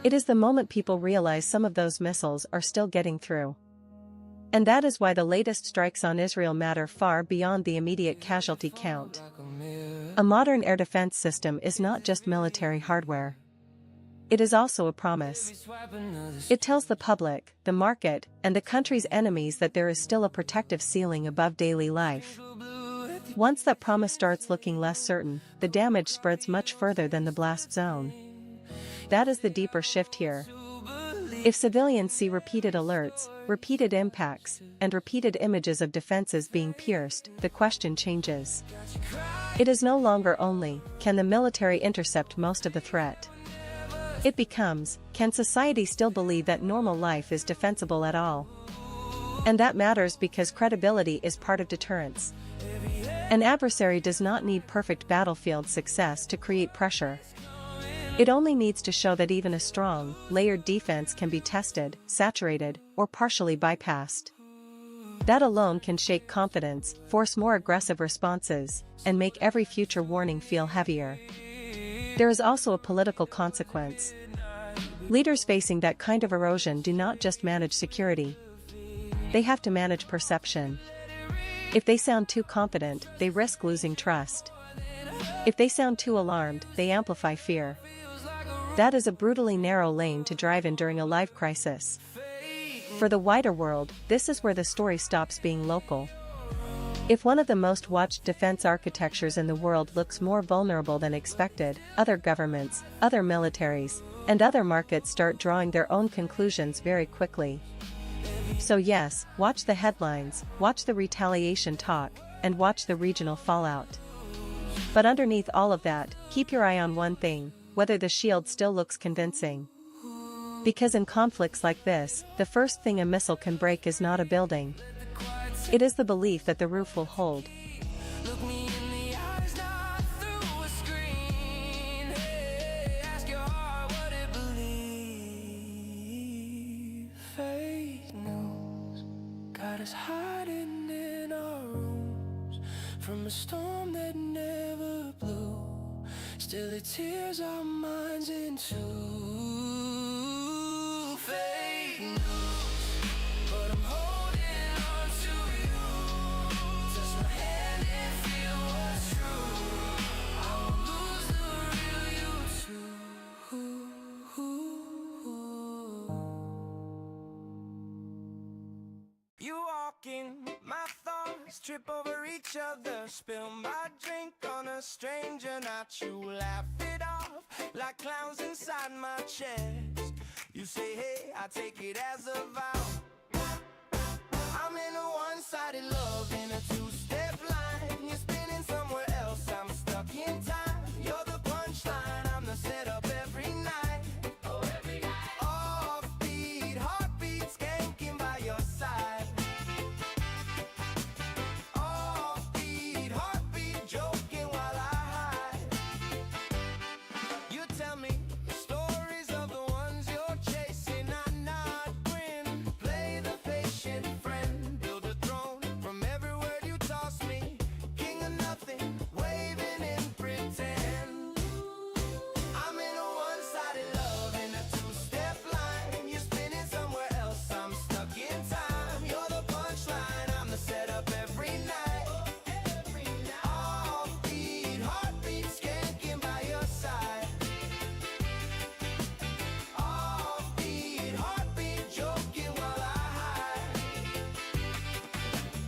It is the moment people realize some of those missiles are still getting through. And that is why the latest strikes on Israel matter far beyond the immediate casualty count. A modern air defense system is not just military hardware. It is also a promise. It tells the public, the market, and the country's enemies that there is still a protective ceiling above daily life. Once that promise starts looking less certain, the damage spreads much further than the blast zone. That is the deeper shift here. If civilians see repeated alerts, repeated impacts, and repeated images of defenses being pierced, the question changes. It is no longer only, can the military intercept most of the threat? It becomes, can society still believe that normal life is defensible at all? And that matters because credibility is part of deterrence. An adversary does not need perfect battlefield success to create pressure. It only needs to show that even a strong, layered defense can be tested, saturated, or partially bypassed. That alone can shake confidence, force more aggressive responses, and make every future warning feel heavier. There is also a political consequence. Leaders facing that kind of erosion do not just manage security. They have to manage perception. If they sound too confident, they risk losing trust. If they sound too alarmed, they amplify fear. That is a brutally narrow lane to drive in during a life crisis. For the wider world, this is where the story stops being local. If one of the most watched defense architectures in the world looks more vulnerable than expected, other governments, other militaries, and other markets start drawing their own conclusions very quickly. So yes, watch the headlines, watch the retaliation talk, and watch the regional fallout. But underneath all of that, keep your eye on one thing, whether the shield still looks convincing. Because in conflicts like this, the first thing a missile can break is not a building. It is the belief that the roof will hold. Look me in the eyes, not through a screen. Hey, ask your heart what it believes. Fake news got us hiding in our rooms from a storm that never blew. Still it tears our minds into fake news. But I'm holding on to you. Touch my hand and feel what's true. I won't lose the real you too. You walk in, my thoughts trip over each other. Spill my drink on a stranger, not you. Laugh it off like clowns inside my chest. You say, hey, I take it as a vow. I'm in a one-sided love, in a two-step line. You're spinning somewhere else, I'm stuck in time. You're the punchline, I'm the setup every night. Oh, every night. Offbeat, heartbeat, skanking by your side. Offbeat, heartbeat, joking while I hide. You tell me stories of the ones you're chasing, I nod, grin, play the patient friend, build a throne from every word you toss me, king of nothing, waving in pretend. I'm in a one-sided love, in a two-step line. You're spinning somewhere else, I'm stuck in time. You're the punchline, I'm the setup every night. Offbeat, heartbeat, skanking by your side. Offbeat, heartbeat, joking while I hide.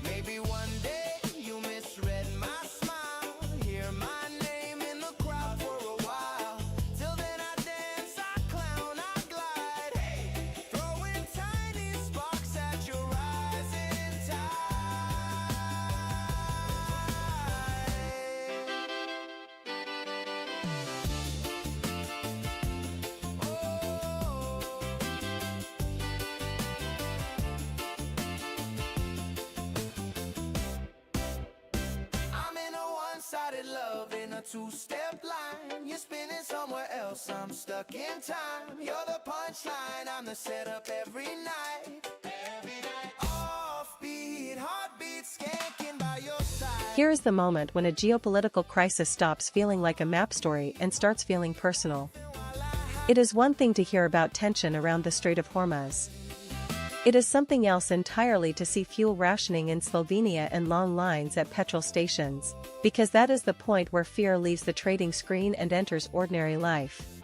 Maybe one day you misread my smile. Hear my name in the crowd for a while. Till then I dance, I clown, I glide. Throwing tiny sparks at your rising tide. I'm in a one-sided love, in a two-step line. You're spinning somewhere else, I'm stuck in time. You're the punchline, I'm the setup every night. Offbeat, heartbeat, skanking by your side. Here is the moment when a geopolitical crisis stops feeling like a map story and starts feeling personal. It is one thing to hear about tension around the Strait of Hormuz. It is something else entirely to see fuel rationing in Slovenia and long lines at petrol stations, because that is the point where fear leaves the trading screen and enters ordinary life.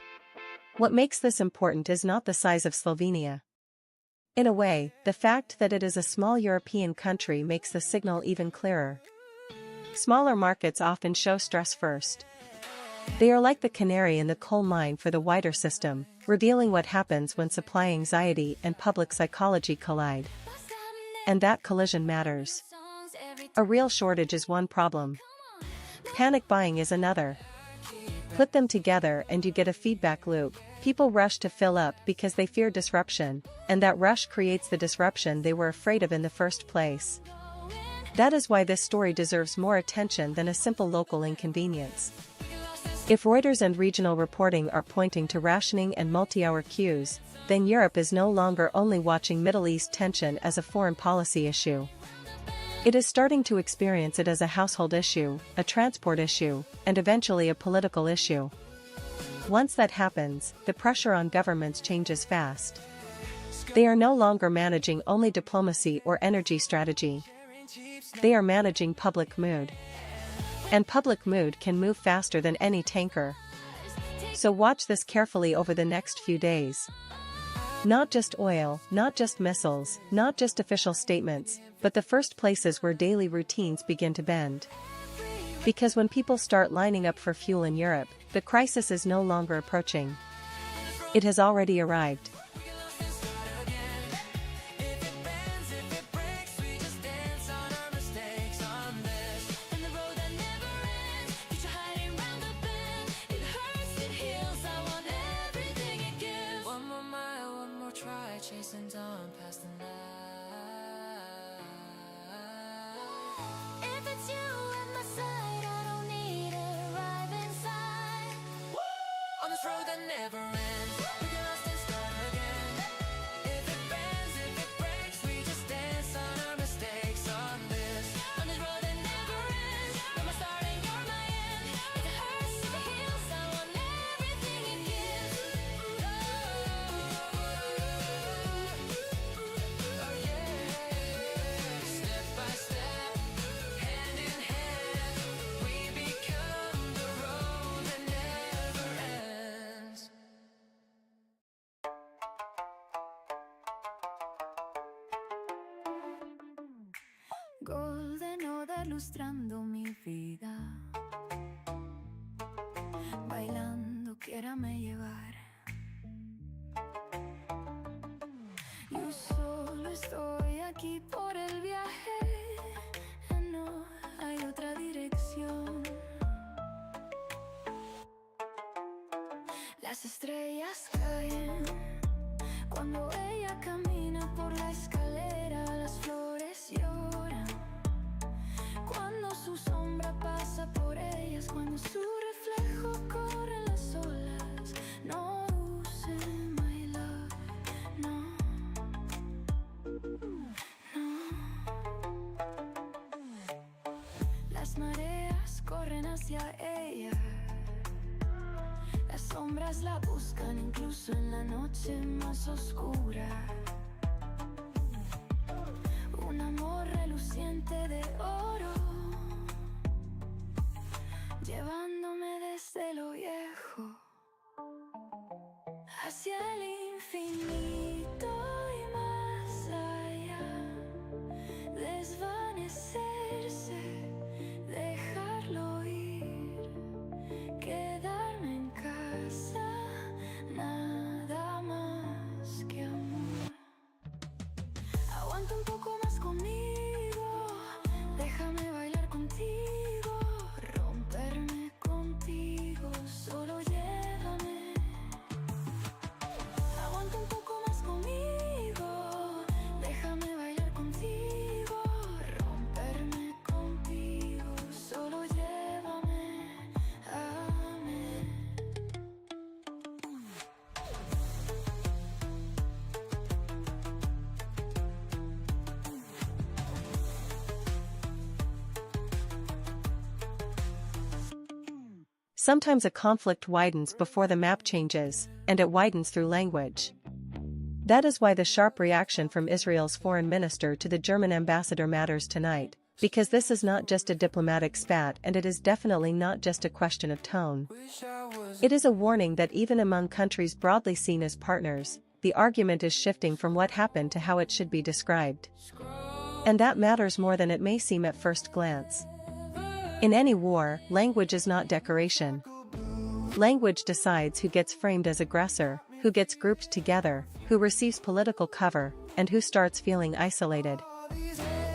What makes this important is not the size of Slovenia. In a way, the fact that it is a small European country makes the signal even clearer. Smaller markets often show stress first. They are like the canary in the coal mine for the wider system, revealing what happens when supply anxiety and public psychology collide. And that collision matters. A real shortage is one problem. Panic buying is another. Put them together and you get a feedback loop. People rush to fill up because they fear disruption, and that rush creates the disruption they were afraid of in the first place. That is why this story deserves more attention than a simple local inconvenience. If Reuters and regional reporting are pointing to rationing and multi-hour queues, then Europe is no longer only watching Middle East tension as a foreign policy issue. It is starting to experience it as a household issue, a transport issue, and eventually a political issue. Once that happens, the pressure on governments changes fast. They are no longer managing only diplomacy or energy strategy. They are managing public mood. And public mood can move faster than any tanker. So watch this carefully over the next few days. Not just oil, not just missiles, not just official statements, but the first places where daily routines begin to bend. Because when people start lining up for fuel in Europe, the crisis is no longer approaching. It has already arrived. Chasing dawn past the night. If it's you at my side, I don't need to arrive inside. On this road that never ends, we get lost and start again. If it bends, if it breaks, we just dance on our mistakes on this. On this road that never ends, you're my start and you're my end. If it hurts, if it heals, I want everything it gives. Step by step, hand in hand, we become the road that never ends. Golden Hour lustrando mi vida, bailando quiérame llevar. Yo solo estoy aquí por el viaje, no hay otra dirección. Las estrellas caen cuando ella camina por la escalera, las flores lloran cuando su sombra pasa por ellas, cuando su reflejo corre en las olas. No use my love, no, no. Las mareas corren hacia ella, las sombras la buscan incluso en la noche más oscura. Un amor reluciente de oro, llevándome desde lo viejo hacia el infinito y más allá. Desvanecerse, dejarlo ir, quedarme en casa, nada más que amor. Aguanta un poco más conmigo, déjame bailar contigo, romperme contigo, solo llévame. Aguanta un poco más Sometimes a conflict widens before the map changes, and it widens through language. That is why the sharp reaction from Israel's foreign minister to the German ambassador matters tonight, because this is not just a diplomatic spat and it is definitely not just a question of tone. It is a warning that even among countries broadly seen as partners, the argument is shifting from what happened to how it should be described. And that matters more than it may seem at first glance. In any war, language is not decoration. Language decides who gets framed as aggressor, who gets grouped together, who receives political cover, and who starts feeling isolated.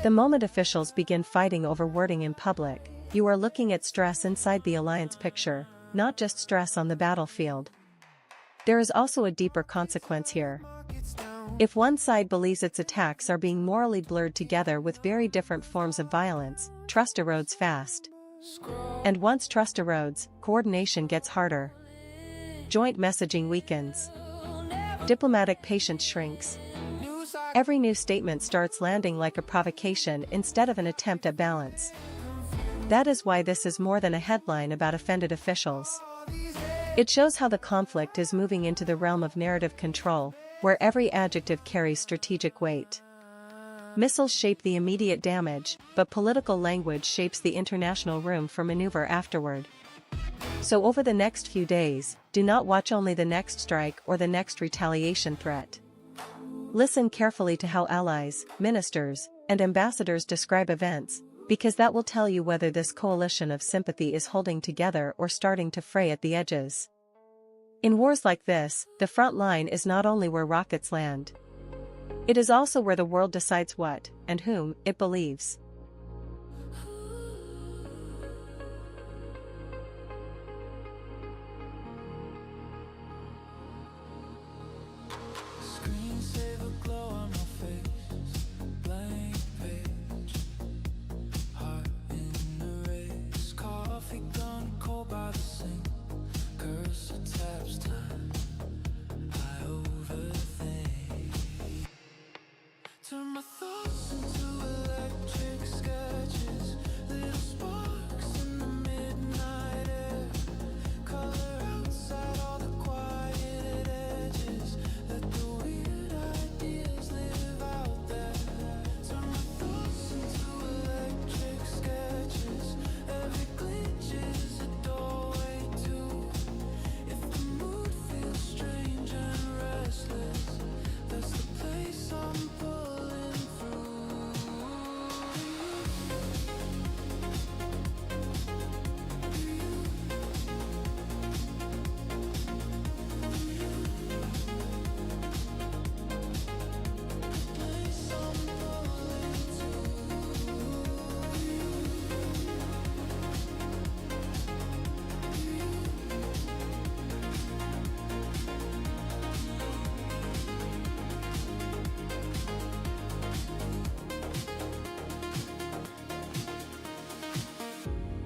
The moment officials begin fighting over wording in public, you are looking at stress inside the alliance picture, not just stress on the battlefield. There is also a deeper consequence here. If one side believes its attacks are being morally blurred together with very different forms of violence, trust erodes fast. And once trust erodes, coordination gets harder. Joint messaging weakens. Diplomatic patience shrinks. Every new statement starts landing like a provocation instead of an attempt at balance. That is why this is more than a headline about offended officials. It shows how the conflict is moving into the realm of narrative control, where every adjective carries strategic weight. Missiles shape the immediate damage, but political language shapes the international room for maneuver afterward. So over the next few days, do not watch only the next strike or the next retaliation threat. Listen carefully to how allies, ministers, and ambassadors describe events, because that will tell you whether this coalition of sympathy is holding together or starting to fray at the edges. In wars like this, the front line is not only where rockets land. It is also where the world decides what, and whom, it believes. Screensaver glow on my face, blank page, heart in the race, coffee gone cold by the sink, cursor taps time, I overthink, turn my thoughts into electric sketches, little sparks in the midnight air, color outside all the quiet edges, let the weird ideas live out there, turn my thoughts into electric sketches, every glitch is a doorway to, if the mood feels strange and restless, that's the place I'm pulling through. Place I'm pulling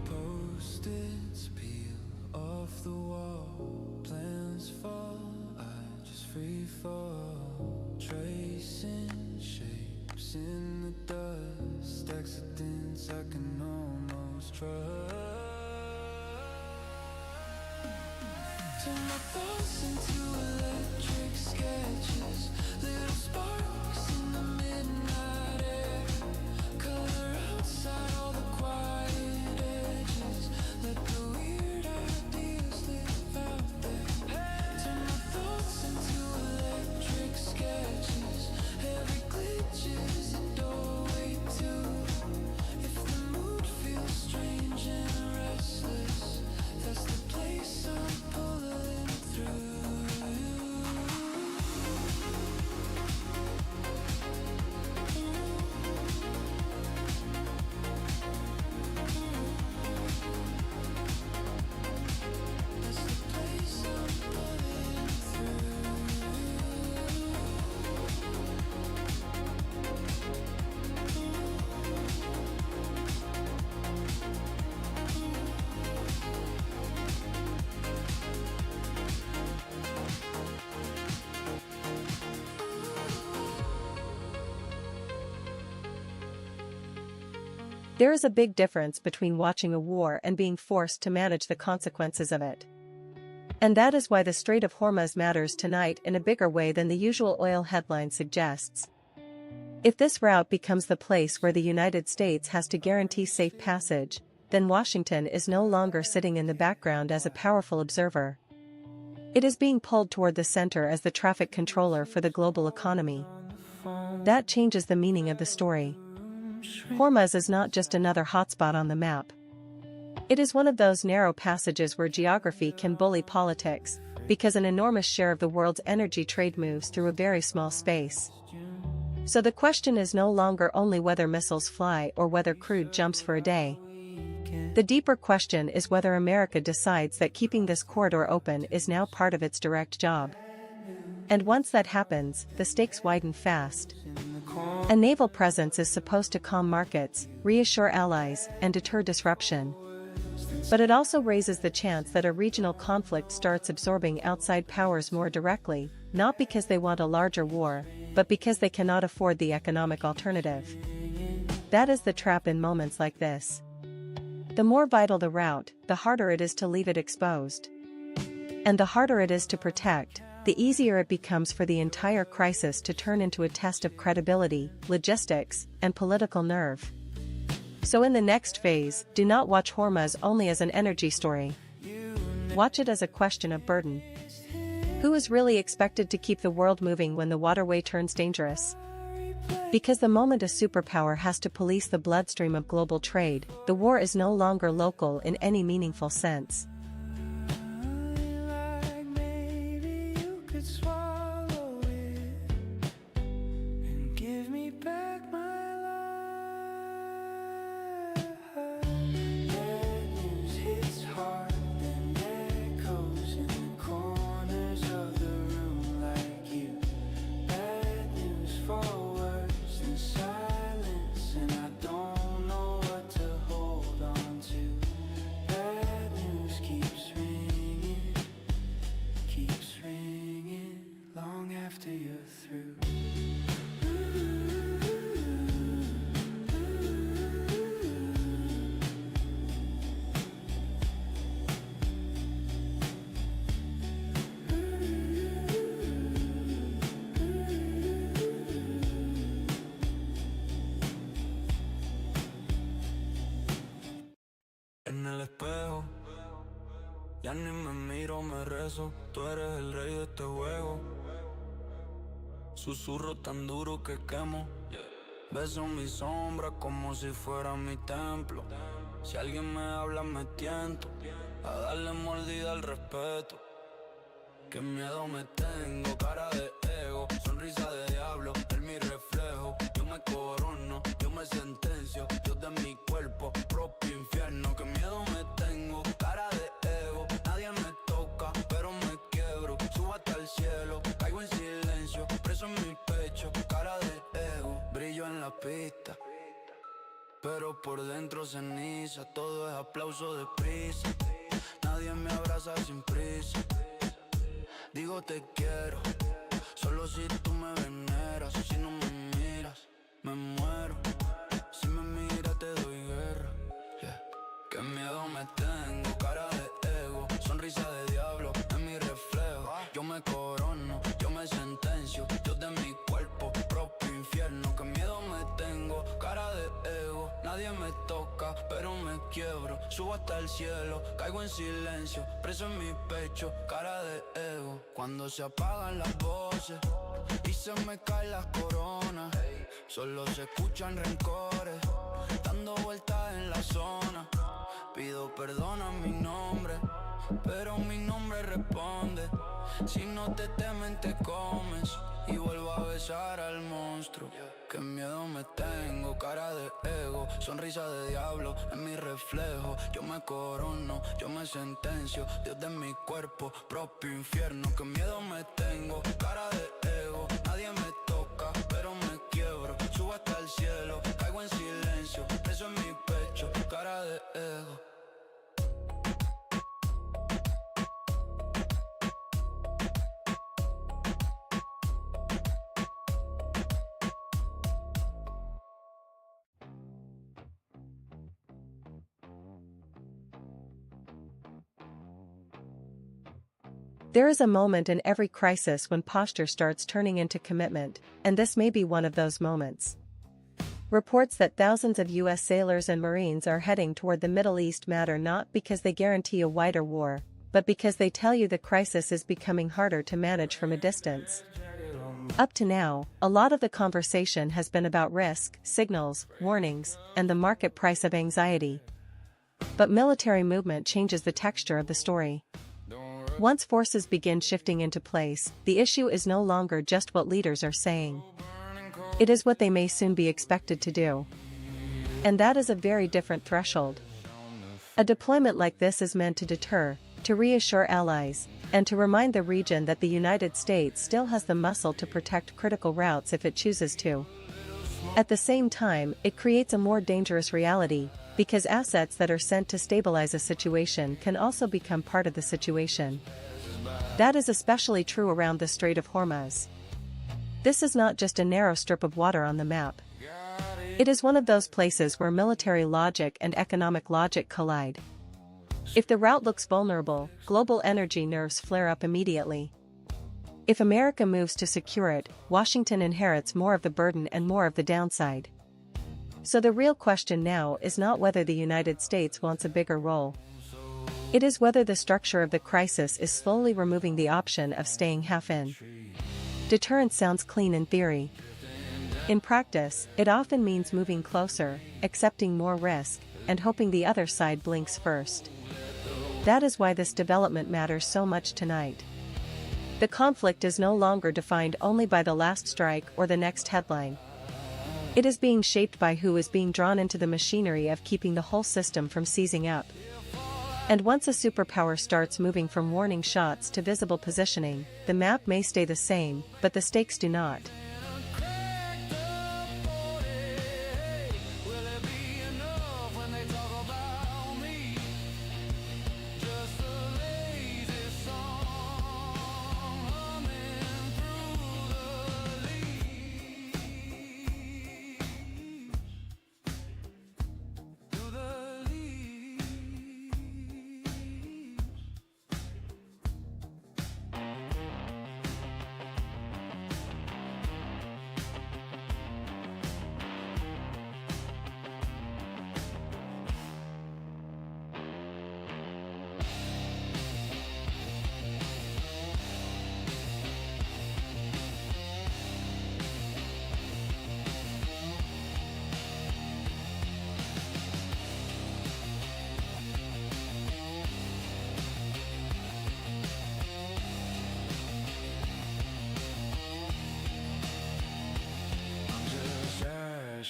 Post-its peel off the wall, plans fall, I just free fall, tracing shapes in the dust, accidents I can almost trust. Turn my thoughts into electric sketches, little sparks in the midnight air, color outside all the quiet edges, let the weird ideas live out there, turn my thoughts into electric sketches, every glitch is a doorway to, if the mood feels strange and restless, that's the place I'm pulling through. There is a big difference between watching a war and being forced to manage the consequences of it. And that is why the Strait of Hormuz matters tonight in a bigger way than the usual oil headline suggests. If this route becomes the place where the United States has to guarantee safe passage, then Washington is no longer sitting in the background as a powerful observer. It is being pulled toward the center as the traffic controller for the global economy. That changes the meaning of the story. Hormuz is not just another hotspot on the map. It is one of those narrow passages where geography can bully politics, because an enormous share of the world's energy trade moves through a very small space. So the question is no longer only whether missiles fly or whether crude jumps for a day. The deeper question is whether America decides that keeping this corridor open is now part of its direct job. And once that happens, the stakes widen fast. A naval presence is supposed to calm markets, reassure allies, and deter disruption. But it also raises the chance that a regional conflict starts absorbing outside powers more directly, not because they want a larger war, but because they cannot afford the economic alternative. That is the trap in moments like this. The more vital the route, the harder it is to leave it exposed. And the harder it is to protect, the easier it becomes for the entire crisis to turn into a test of credibility, logistics, and political nerve. So in the next phase, do not watch Hormuz only as an energy story. Watch it as a question of burden. Who is really expected to keep the world moving when the waterway turns dangerous? Because the moment a superpower has to police the bloodstream of global trade, the war is no longer local in any meaningful sense. Like maybe you could swallow it and give me back my life. Bad news hits hard, then echoes in the corners of the room like you. Bad news for worse than silence, and I don't know what to hold on to. Bad news keeps ringing long after you're through. En el espejo, ya ni me miro, me rezo. Tú eres el rey de este juego. Susurro tan duro que quemo. Beso mi sombra como si fuera mi templo. Si alguien me habla me tiento a darle mordida al respeto. Qué miedo me tengo, cara de ego, sonrisa de diablo, en mi reflejo. Yo me corono, yo me sentencio, Dios de mi cuerpo, propio infierno. Qué miedo me tengo, cara de ego, nadie me toca, pero me quiebro. Subo hasta el cielo, caigo en silencio, preso en mi pecho, cara de ego. Brillo en la pista, pero por dentro ceniza. Todo es aplauso de prisa, nadie me abraza sin prisa. Digo te quiero, solo si tú me veneras. Si no me miras, me muero. Si me miras te doy guerra, yeah. Qué miedo me tengo, cara de ego, sonrisa de diablo, en mi reflejo. Yo me corono, yo me sentencio, Dios de mi cuerpo, propio infierno. Qué miedo me tengo, cara de ego, nadie me toca, pero me quiebro. Subo hasta el cielo, caigo en silencio, preso en mi pecho, cara de ego. Cuando se apagan las voces y se me caen las coronas, solo se escuchan rencores, dando vueltas en la zona. Pido perdón a mi nombre, pero mi nombre responde. Si no te temen te comes y vuelvo a besar al monstruo. Qué miedo me tengo, cara de ego, sonrisa de diablo, en mi reflejo. Yo me corono, yo me sentencio, Dios de mi cuerpo, propio infierno. Qué miedo me tengo, cara de ego, nadie me toca, pero me quiebro. Subo hasta el cielo, caigo en silencio, preso en mi pecho, cara de ego. There is a moment in every crisis when posture starts turning into commitment, and this may be one of those moments. Reports that thousands of U.S. sailors and Marines are heading toward the Middle East matter not because they guarantee a wider war, but because they tell you the crisis is becoming harder to manage from a distance. Up to now, a lot of the conversation has been about risk, signals, warnings, and the market price of anxiety. But military movement changes the texture of the story. Once forces begin shifting into place, the issue is no longer just what leaders are saying. It is what they may soon be expected to do. And that is a very different threshold. A deployment like this is meant to deter, to reassure allies, and to remind the region that the United States still has the muscle to protect critical routes if it chooses to. At the same time, it creates a more dangerous reality, because assets that are sent to stabilize a situation can also become part of the situation. That is especially true around the Strait of Hormuz. This is not just a narrow strip of water on the map. It is one of those places where military logic and economic logic collide. If the route looks vulnerable, global energy nerves flare up immediately. If America moves to secure it, Washington inherits more of the burden and more of the downside. So the real question now is not whether the United States wants a bigger role. It is whether the structure of the crisis is slowly removing the option of staying half in. Deterrence sounds clean in theory. In practice, it often means moving closer, accepting more risk, and hoping the other side blinks first. That is why this development matters so much tonight. The conflict is no longer defined only by the last strike or the next headline. It is being shaped by who is being drawn into the machinery of keeping the whole system from seizing up. And once a superpower starts moving from warning shots to visible positioning, the map may stay the same, but the stakes do not.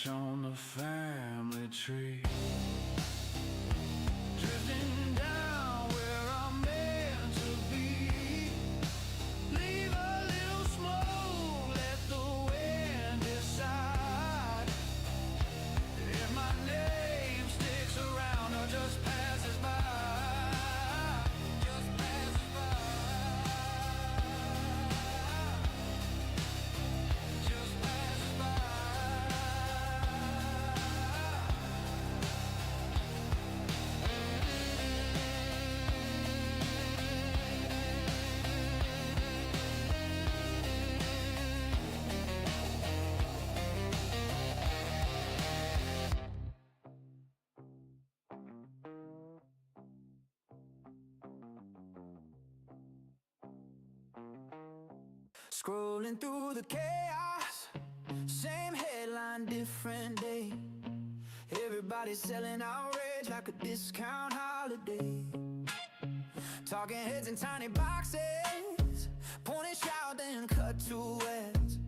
On the family tree, drifting down where I'm meant to be. Leave a little smoke, let the wind decide if my name sticks around or just passes by. Just passes by. Just passes by. Scrolling through the chaos, same headline, different day. Everybody's selling outrage like a discount holiday. Talking heads in tiny boxes, pointing, shout, then cut to words.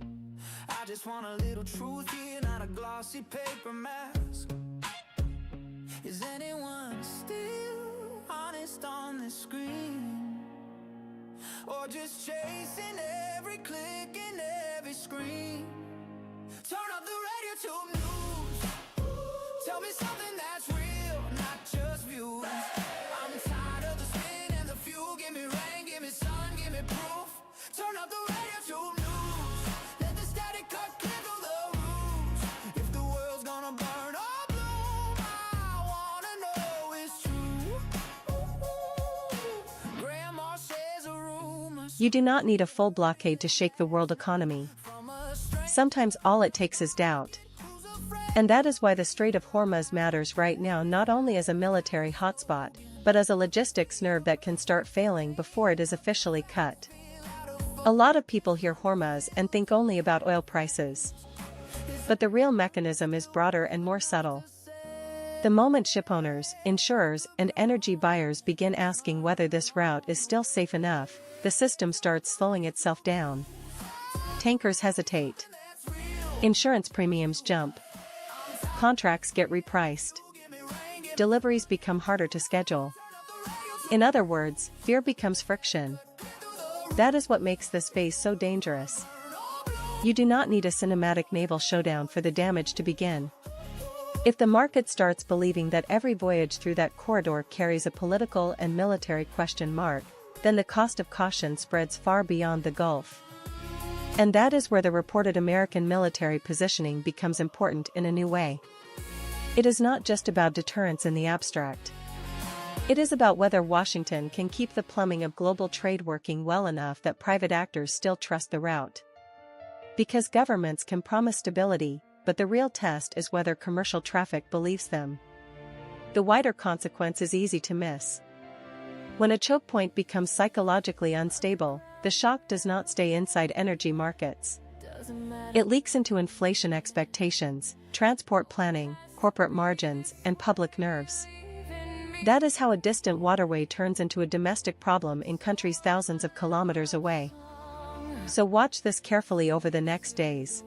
I just want a little truth here, not a glossy paper mask. Is anyone still honest on the screen? Or just chasing every click and every screen? Turn up the RadioTube news. Tell me something that's real, not just views. I'm tired of the spin and the fuel. Give me rain, give me sun, give me proof. Turn up the RadioTube news. Let the static cut clear through the roofs. If the world's gonna burn or bloom, I wanna know it's true. Grandma says a room You do not need a full blockade to shake the world economy. Sometimes all it takes is doubt. And that is why the Strait of Hormuz matters right now, not only as a military hotspot, but as a logistics nerve that can start failing before it is officially cut. A lot of people hear Hormuz and think only about oil prices. But the real mechanism is broader and more subtle. The moment shipowners, insurers, and energy buyers begin asking whether this route is still safe enough, the system starts slowing itself down. Tankers hesitate. Insurance premiums jump. Contracts get repriced. Deliveries become harder to schedule. In other words, fear becomes friction. That is what makes this phase so dangerous. You do not need a cinematic naval showdown for the damage to begin. If the market starts believing that every voyage through that corridor carries a political and military question mark, then the cost of caution spreads far beyond the Gulf. And that is where the reported American military positioning becomes important in a new way. It is not just about deterrence in the abstract. It is about whether Washington can keep the plumbing of global trade working well enough that private actors still trust the route. Because governments can promise stability, but the real test is whether commercial traffic believes them. The wider consequence is easy to miss. When a choke point becomes psychologically unstable, the shock does not stay inside energy markets. It leaks into inflation expectations, transport planning, corporate margins, and public nerves. That is how a distant waterway turns into a domestic problem in countries thousands of kilometers away. So watch this carefully over the next days.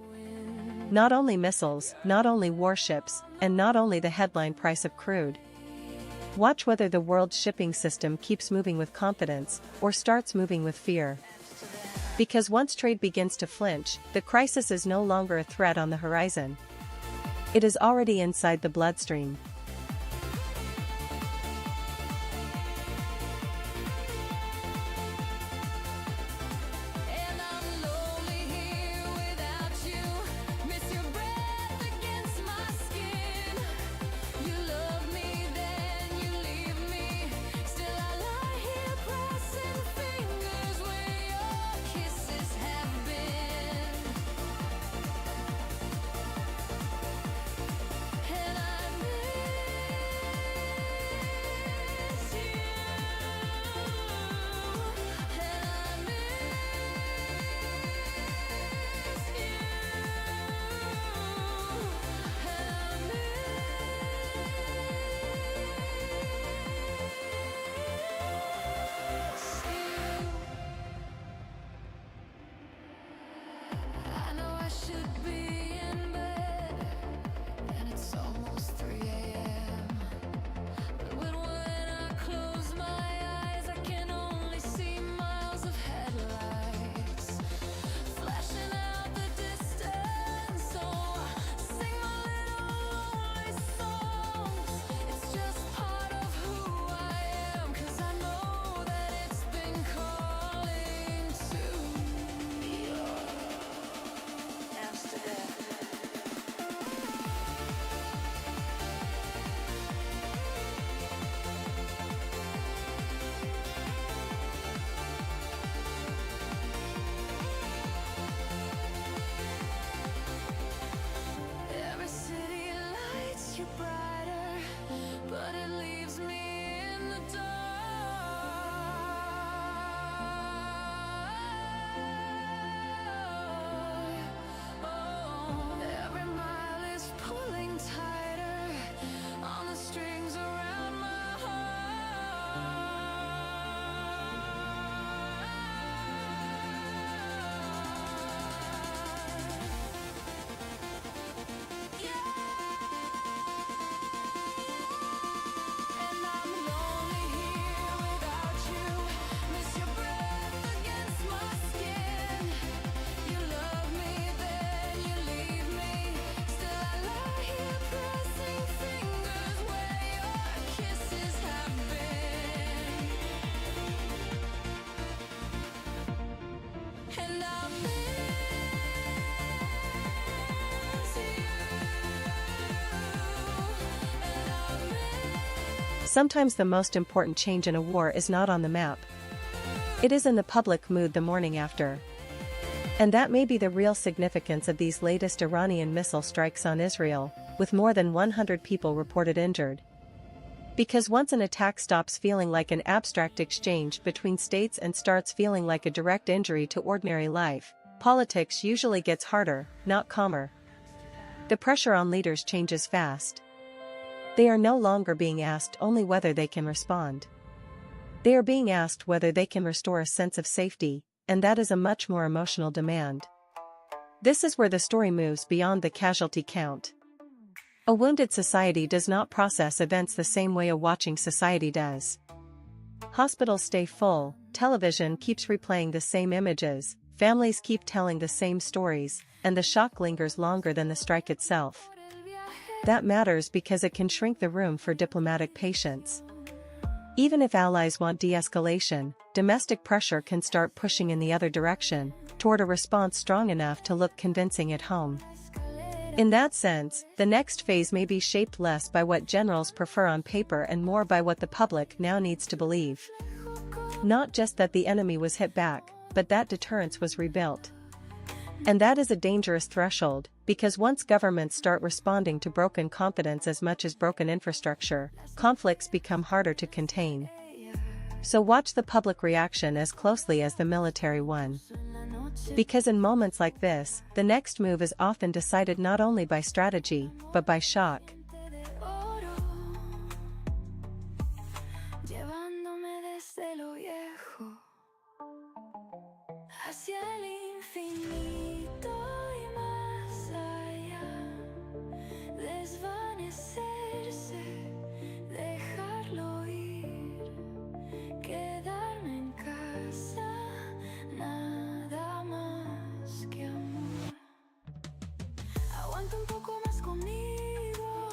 Not only missiles, not only warships, and not only the headline price of crude. Watch whether the world's shipping system keeps moving with confidence, or starts moving with fear. Because once trade begins to flinch, the crisis is no longer a threat on the horizon. It is already inside the bloodstream. Sometimes the most important change in a war is not on the map. It is in the public mood the morning after. And that may be the real significance of these latest Iranian missile strikes on Israel, with more than 100 people reported injured. Because once an attack stops feeling like an abstract exchange between states and starts feeling like a direct injury to ordinary life, politics usually gets harder, not calmer. The pressure on leaders changes fast. They are no longer being asked only whether they can respond. They are being asked whether they can restore a sense of safety, and that is a much more emotional demand. This is where the story moves beyond the casualty count. A wounded society does not process events the same way a watching society does. Hospitals stay full, television keeps replaying the same images, families keep telling the same stories, and the shock lingers longer than the strike itself. That matters because it can shrink the room for diplomatic patience. Even if allies want de-escalation, domestic pressure can start pushing in the other direction, toward a response strong enough to look convincing at home. In that sense, the next phase may be shaped less by what generals prefer on paper and more by what the public now needs to believe. Not just that the enemy was hit back, but that deterrence was rebuilt. And that is a dangerous threshold, because once governments start responding to broken confidence as much as broken infrastructure, conflicts become harder to contain. So watch the public reaction as closely as the military one. Because in moments like this, the next move is often decided not only by strategy, but by shock. Llevándome desde lo viejo hacia el infinito y más allá, desvanecerse, dejarlo ir, quedarme en casa, nada más que amor. Aguanta un poco más conmigo,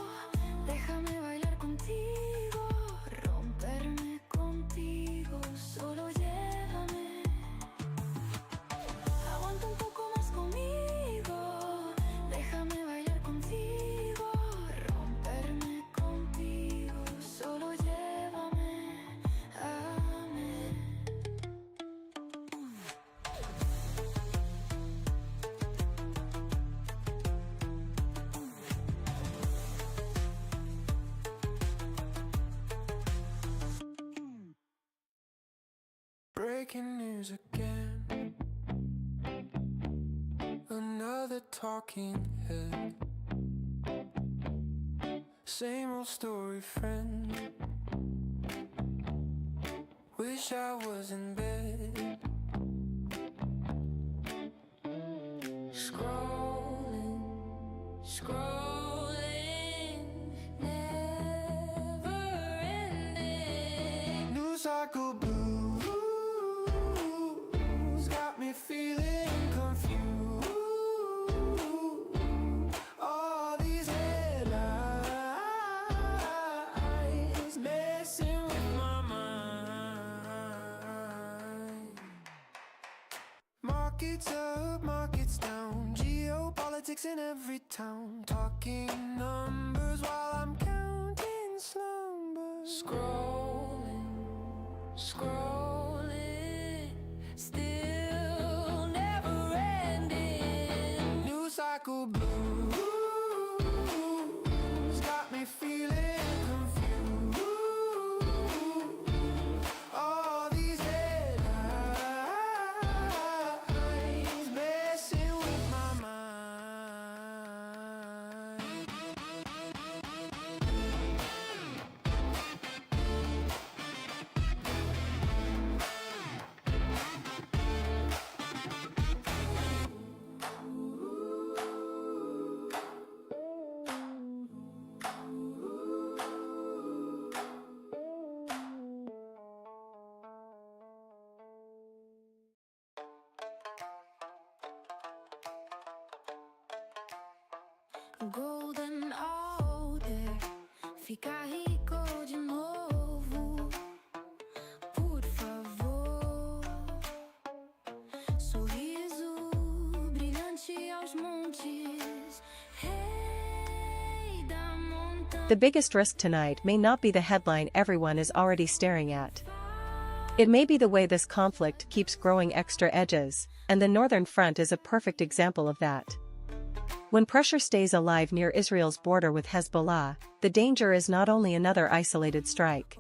déjame bailar contigo, romperme contigo, solo llévame. Aguanta un poco más conmigo, déjame bailar contigo, romperme contigo, solo llévame, amén. Breaking news again. Another talking head. Same old story, friend. Wish I was in bed. Scrolling, scrolling, never ending. News cycle blues got me feeling confused. All these headlines messing with my mind. Markets up, markets down, geopolitics in every town. Talking numbers while I'm counting slumbers. Scrolling, scrolling, still never ending. News cycle blues got me feeling confused. All these headlines messing with my mind. Golden Order, fica rico de novo, por favor. Sorriso brilhante aos montes, rei da montanha. The biggest risk tonight may not be the headline everyone is already staring at. It may be the way this conflict keeps growing extra edges, and the Northern Front is a perfect example of that. When pressure stays alive near Israel's border with Hezbollah, the danger is not only another isolated strike.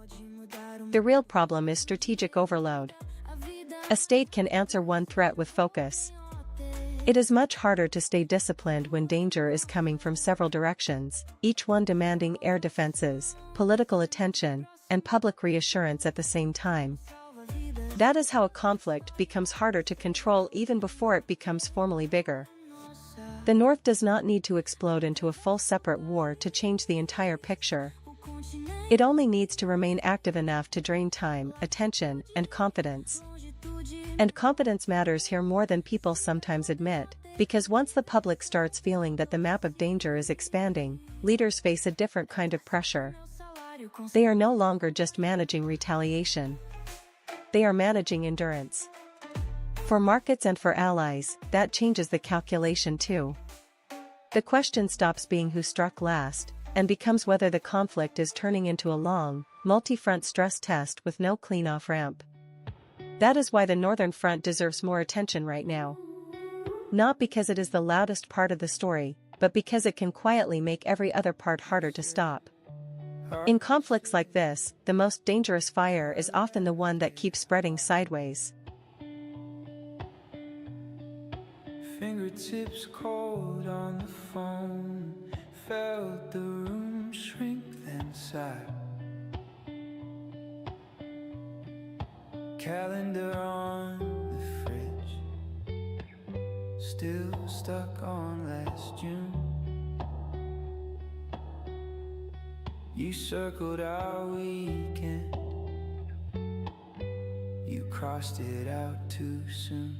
The real problem is strategic overload. A state can answer one threat with focus. It is much harder to stay disciplined when danger is coming from several directions, each one demanding air defenses, political attention, and public reassurance at the same time. That is how a conflict becomes harder to control even before it becomes formally bigger. The North does not need to explode into a full separate war to change the entire picture. It only needs to remain active enough to drain time, attention, and confidence. And confidence matters here more than people sometimes admit, because once the public starts feeling that the map of danger is expanding, leaders face a different kind of pressure. They are no longer just managing retaliation. They are managing endurance. For markets and for allies, that changes the calculation too. The question stops being who struck last, and becomes whether the conflict is turning into a long, multi-front stress test with no clean off-ramp. That is why the Northern Front deserves more attention right now. Not because it is the loudest part of the story, but because it can quietly make every other part harder to stop. In conflicts like this, the most dangerous fire is often the one that keeps spreading sideways. Fingertips cold on the phone, felt the room shrink then sigh. Calendar on the fridge, still stuck on last June. You circled our weekend, you crossed it out too soon.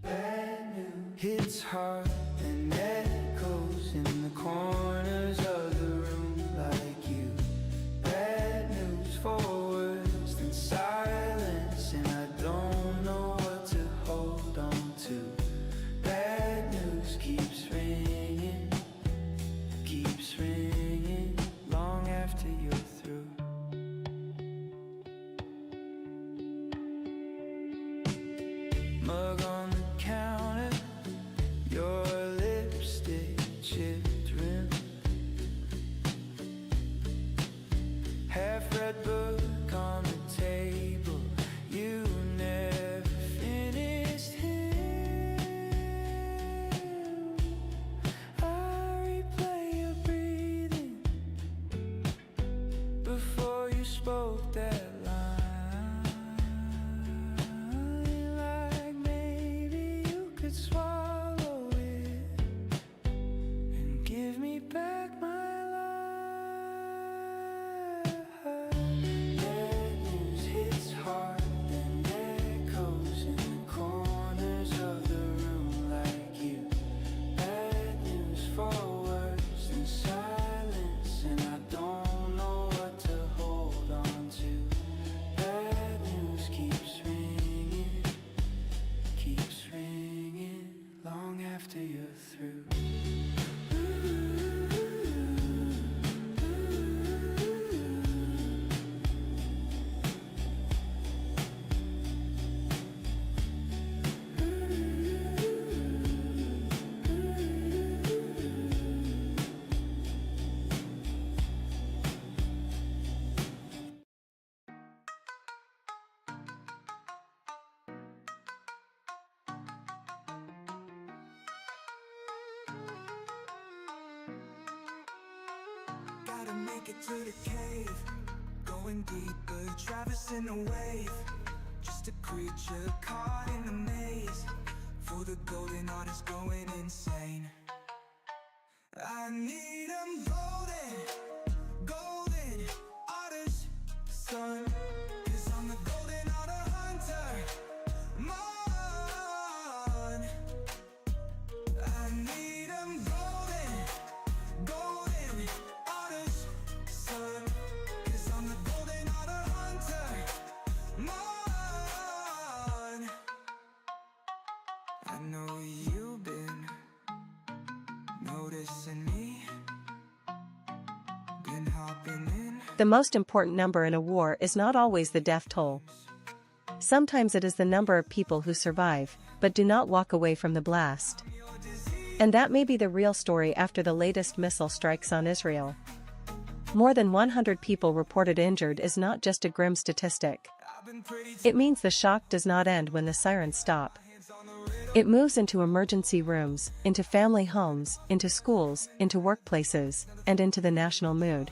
Bad news hits hard and echoes in the corners of the room like you. Bad news for worse than silence, and I don't know what to hold on to. Bad news keeps ringing long after you're through. Mug on the counter, your lipstick chipped rim, half-read book on the table, you never finished him. I replay your breathing before you spoke that line, like maybe you could swallow it and give me back my life. Bad news hits hard and echoes in the corners of the room like you. Bad news for worse than silence, and I don't know what to hold on to. Bad news keeps ringing long after you're through. Gotta make it to the cave, going deeper, traversing the wave. Just a creature caught in the maze, for the golden artist going insane. I need 'em golden artist, son, 'cause I'm the golden art hunter, man. I need 'em golden artist, son, 'cause I'm the golden art hunter, man. I know you've been noticing me, been hopping in. The most important number in a war is not always the death toll. Sometimes it is the number of people who survive, but do not walk away from the blast. And that may be the real story after the latest missile strikes on Israel. More than 100 people reported injured is not just a grim statistic. It means the shock does not end when the sirens stop. It moves into emergency rooms, into family homes, into schools, into workplaces, and into the national mood.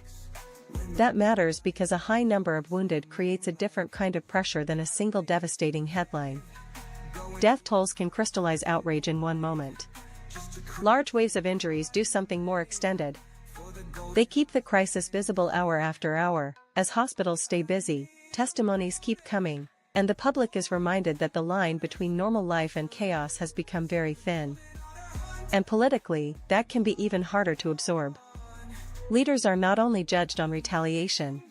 That matters because a high number of wounded creates a different kind of pressure than a single devastating headline. Death tolls can crystallize outrage in one moment. Large waves of injuries do something more extended. They keep the crisis visible hour after hour, as hospitals stay busy, testimonies keep coming, and the public is reminded that the line between normal life and chaos has become very thin. And politically, that can be even harder to absorb. Leaders are not only judged on retaliation,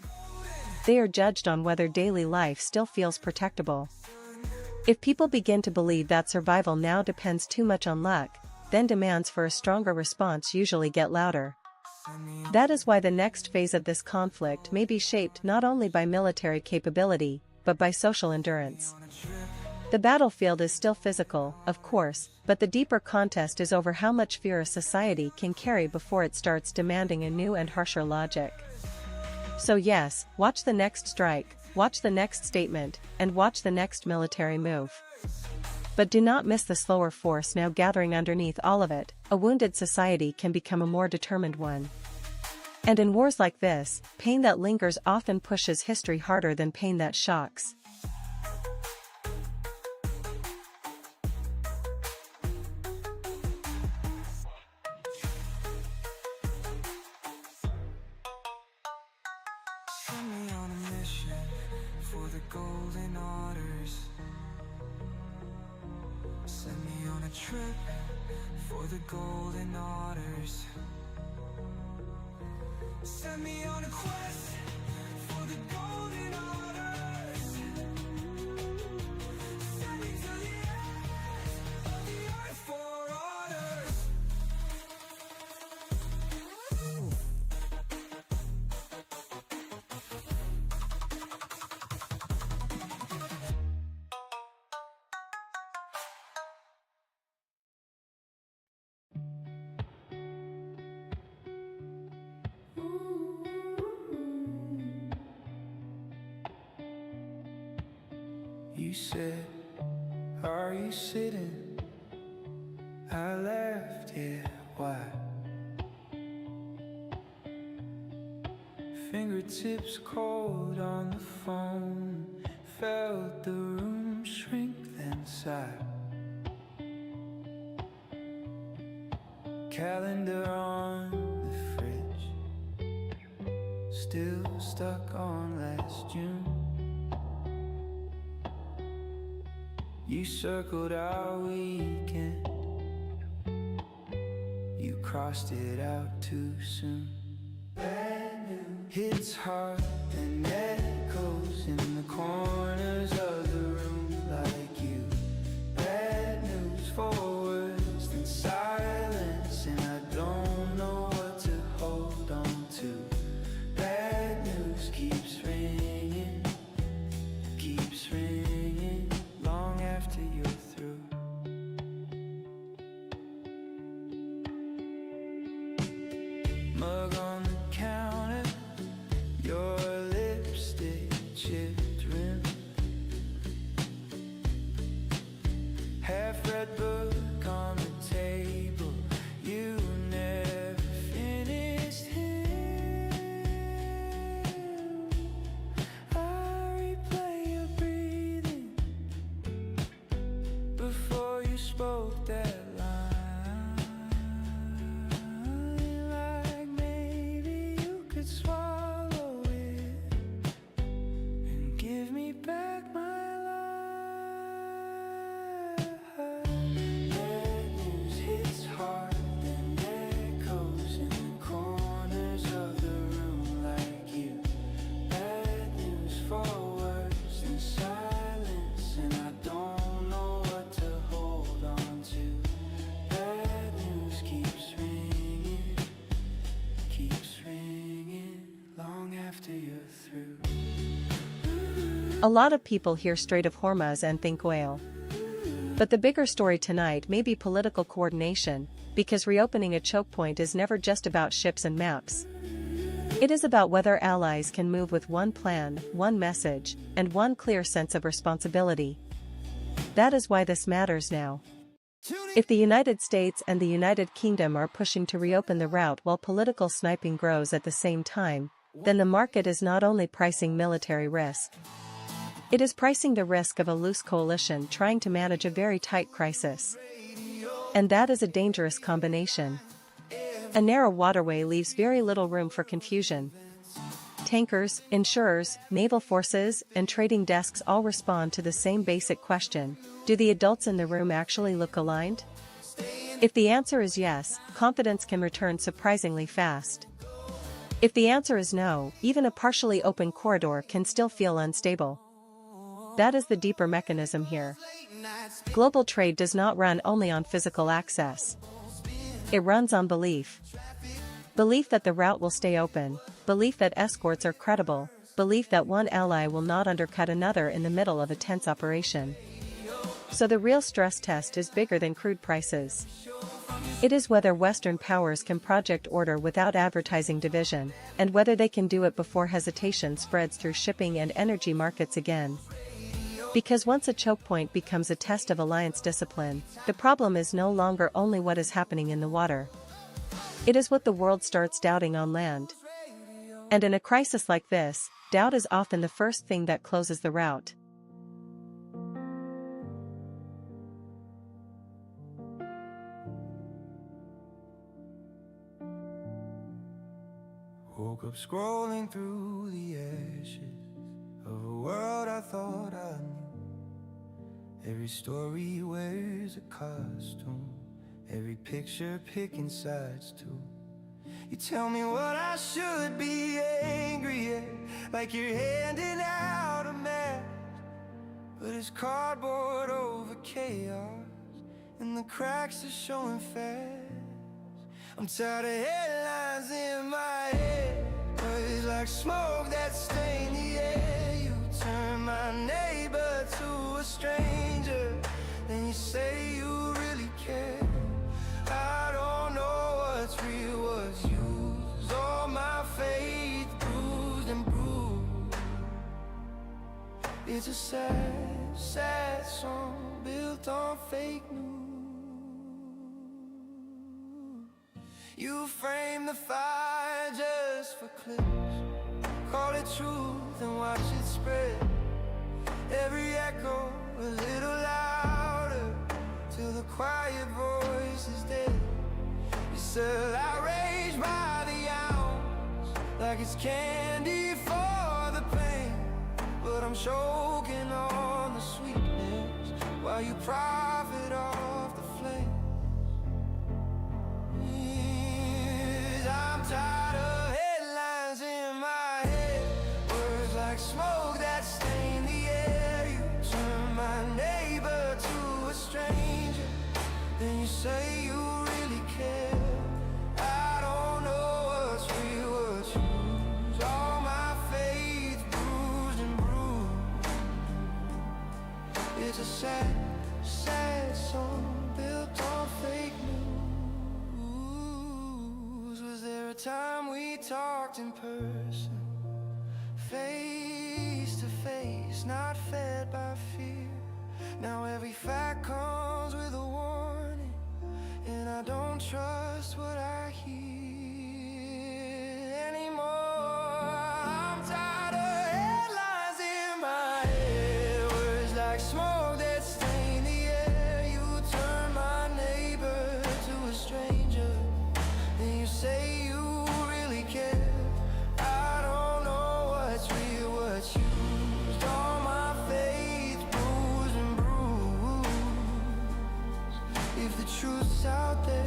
they are judged on whether daily life still feels protectable. If people begin to believe that survival now depends too much on luck, then demands for a stronger response usually get louder. That is why the next phase of this conflict may be shaped not only by military capability, but by social endurance. The battlefield is still physical, of course, but the deeper contest is over how much fear a society can carry before it starts demanding a new and harsher logic. So yes, watch the next strike, watch the next statement, and watch the next military move. But do not miss the slower force now gathering underneath all of it. A wounded society can become a more determined one. And in wars like this, pain that lingers often pushes history harder than pain that shocks. Send me on a mission for the golden orders. Send me on a trip for the golden orders. Send me on a quest for the golden orders. Send me to the edge of the earth for orders. You said, are you sitting? I laughed, yeah, why? Fingertips cold on the phone, felt the room shrink then sigh. Calendar on the fridge, still stuck on last June. You circled our weekend, you crossed it out too soon. Brand new hits hard and echoes in the corners of the room like you. Bad news for worse than silence, and I don't know what to hold on to. Bad news keeps ringing, keeps ringing long after you're through. Mug on the counter, your lipstick chipped rim. Half-read book on the table, you never finished him. I replay your breathing before you spoke that line. Like maybe you could swallow it and give me back my life. Bad news hits hard and echoes in the corners of the room like you. Bad news for worse than silence, and I don't know what to hold on to. Bad news keeps ringing long after you're through. A lot of people hear Strait of Hormuz and think oil. But the bigger story tonight may be political coordination, because reopening a choke point is never just about ships and maps. It is about whether allies can move with one plan, one message, and one clear sense of responsibility. That is why this matters now. If the United States and the United Kingdom are pushing to reopen the route while political sniping grows at the same time, then the market is not only pricing military risk. It is pricing the risk of a loose coalition trying to manage a very tight crisis. And that is a dangerous combination. A narrow waterway leaves very little room for confusion. Tankers, insurers, naval forces, and trading desks all respond to the same basic question: do the adults in the room actually look aligned? If the answer is yes, confidence can return surprisingly fast. If the answer is no, even a partially open corridor can still feel unstable. That is the deeper mechanism here. Global trade does not run only on physical access. It runs on belief. Belief that the route will stay open, belief that escorts are credible, belief that one ally will not undercut another in the middle of a tense operation. So the real stress test is bigger than crude prices. It is whether Western powers can project order without advertising division, and whether they can do it before hesitation spreads through shipping and energy markets again. Because once a choke point becomes a test of alliance discipline, the problem is no longer only what is happening in the water. It is what the world starts doubting on land. And in a crisis like this, doubt is often the first thing that closes the route. Woke up scrolling through the ashes of a world I thought I knew. Every story wears a costume, every picture picking sides too. You tell me what I should be angry at, like you're handing out a map. But it's cardboard over chaos, and the cracks are showing fast. I'm tired of headlines in my head, but it's like smoke that stain the air. You turn my neighbor to a stranger, then you say you really care. I don't know what's real, what's used. All my faith bruised and bruised. It's a sad, sad song built on fake news. You frame the fire just for clicks, call it truth and watch it spread. Every echo a little louder, till the quiet voice is dead. You sell outrage by the ounce, like it's candy for the pain. But I'm choking on the sweetness, while you profit off the flame. I'm tired of headlines in my head, words like smoke that stain the air. You turn my neighbor to a stranger, then you say you really care. I don't know what's real, what's used. All my faith bruised and bruised. It's a sad, sad song built on fake news. Was there a time we talked in person, face to face, not fed by fear? Now every fact comes with a warning, and I don't trust what I hear anymore. I'm tired of headlines in my head, words like smoke that stain the air. You turn my neighbor to a stranger, then you say you really care. I don't know what's real, what's used. All my faith bruised and bruised. If the truth's out there,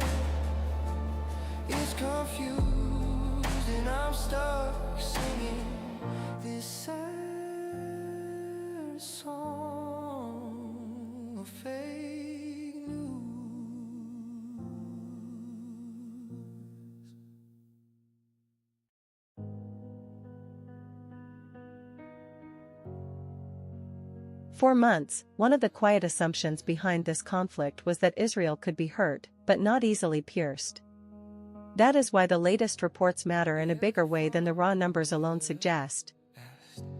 it's confused, and I'm stuck singing this sad song of fake news. For months, one of the quiet assumptions behind this conflict was that Israel could be hurt, but not easily pierced. That is why the latest reports matter in a bigger way than the raw numbers alone suggest.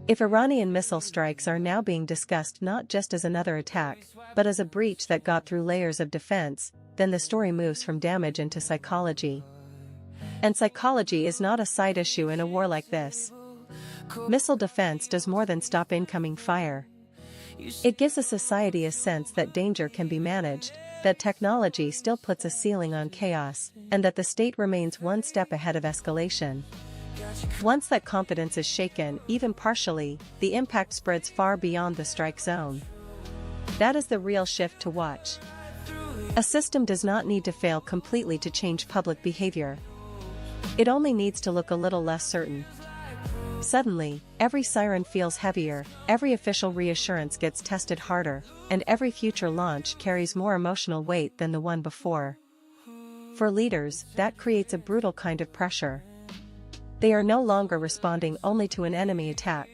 If Iranian missile strikes are now being discussed not just as another attack, but as a breach that got through layers of defense, then the story moves from damage into psychology. And psychology is not a side issue in a war like this. Missile defense does more than stop incoming fire. It gives a society a sense that danger can be managed, that technology still puts a ceiling on chaos, and that the state remains one step ahead of escalation. Once that confidence is shaken, even partially, the impact spreads far beyond the strike zone. That is the real shift to watch. A system does not need to fail completely to change public behavior. It only needs to look a little less certain. Suddenly, every siren feels heavier, every official reassurance gets tested harder, and every future launch carries more emotional weight than the one before. For leaders, that creates a brutal kind of pressure. They are no longer responding only to an enemy attack.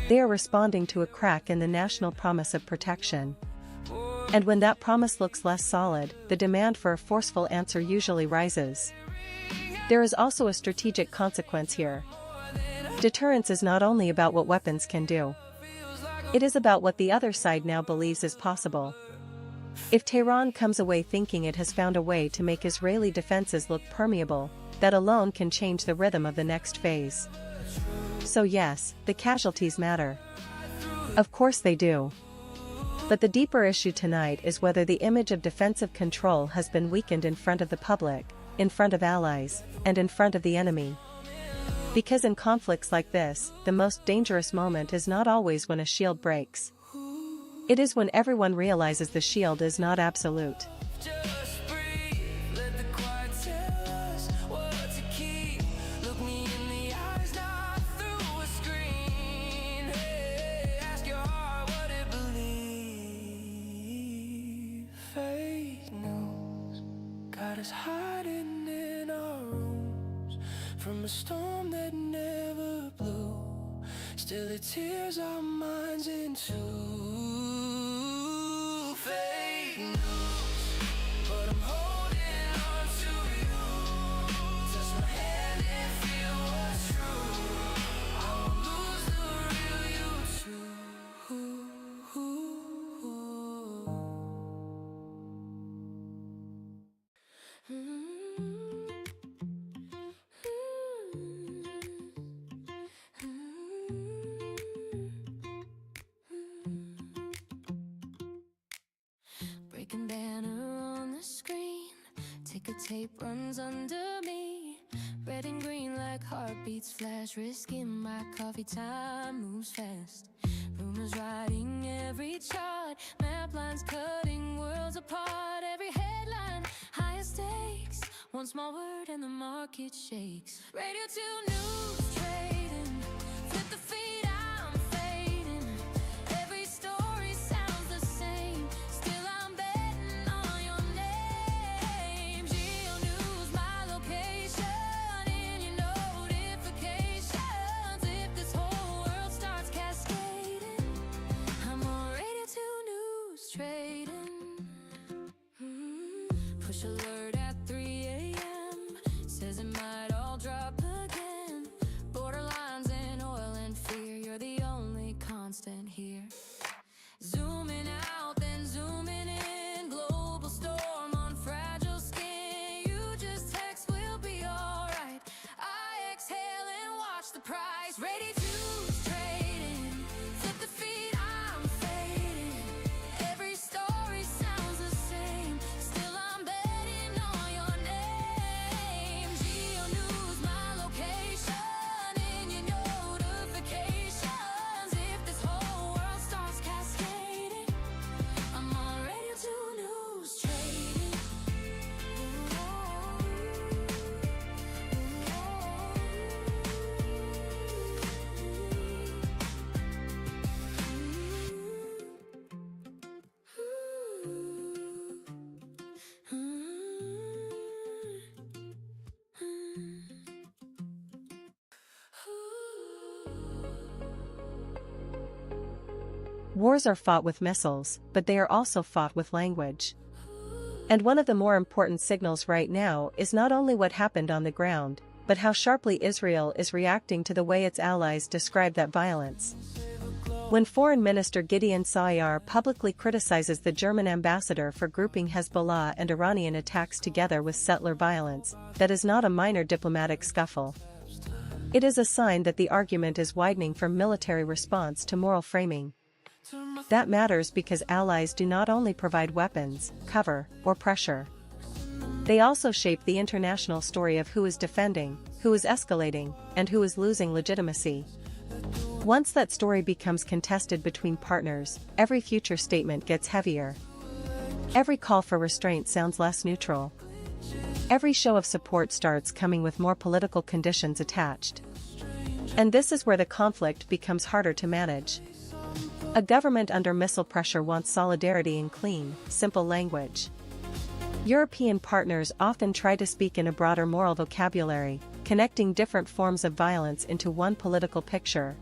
They are responding to a crack in the national promise of protection. And when that promise looks less solid, the demand for a forceful answer usually rises. There is also a strategic consequence here. Deterrence is not only about what weapons can do. It is about what the other side now believes is possible. If Tehran comes away thinking it has found a way to make Israeli defenses look permeable, that alone can change the rhythm of the next phase. So yes, the casualties matter. Of course they do. But the deeper issue tonight is whether the image of defensive control has been weakened in front of the public, in front of allies, and in front of the enemy. Because in conflicts like this, the most dangerous moment is not always when a shield breaks. It is when everyone realizes the shield is not absolute. Just breathe, let the quiet tell us what to keep. Look me in the eyes, not through a screen. Hey, ask your heart what it believes. Fake news got us hiding in our rooms from a storm that never blew. Still it tears our minds into fake news, but I'm holding on to you. Touch my hand and feel what's true. I won't lose the real you too. Breaking banner on the screen, ticker tape runs under me. Red and green like heartbeats flash, risking my coffee time moves fast. Rumors writing every chart, map lines cutting worlds apart. Every headline, higher stakes, one small word and the market shakes. RadioTube news trading, flip the feed, I'm fading. Every story sounds the same, still I'm betting on your name. Geo News, my location, in your notifications. If this whole world starts cascading, I'm on RadioTube news trading. Push alert at 3 a.m. says it might all drop again. Borderlines in oil and fear, you're the only constant here. Zooming out, then zooming in. Global storm on fragile skin. You just text, we'll be alright. I exhale and watch the price. Ready to trading, flip the feed, I'm fading. Every story sounds the same, still I'm betting Wars are fought with missiles, but they are also fought with language. And one of the more important signals right now is not only what happened on the ground, but how sharply Israel is reacting to the way its allies describe that violence. When Foreign Minister Gideon Saar publicly criticizes the German ambassador for grouping Hezbollah and Iranian attacks together with settler violence, that is not a minor diplomatic scuffle. It is a sign that the argument is widening from military response to moral framing. That matters because allies do not only provide weapons, cover, or pressure. They also shape the international story of who is defending, who is escalating, and who is losing legitimacy. Once that story becomes contested between partners, every future statement gets heavier. Every call for restraint sounds less neutral. Every show of support starts coming with more political conditions attached. And this is where the conflict becomes harder to manage. A government under missile pressure wants solidarity in clean, simple language. European partners often try to speak in a broader moral vocabulary, connecting different forms of violence into one political picture.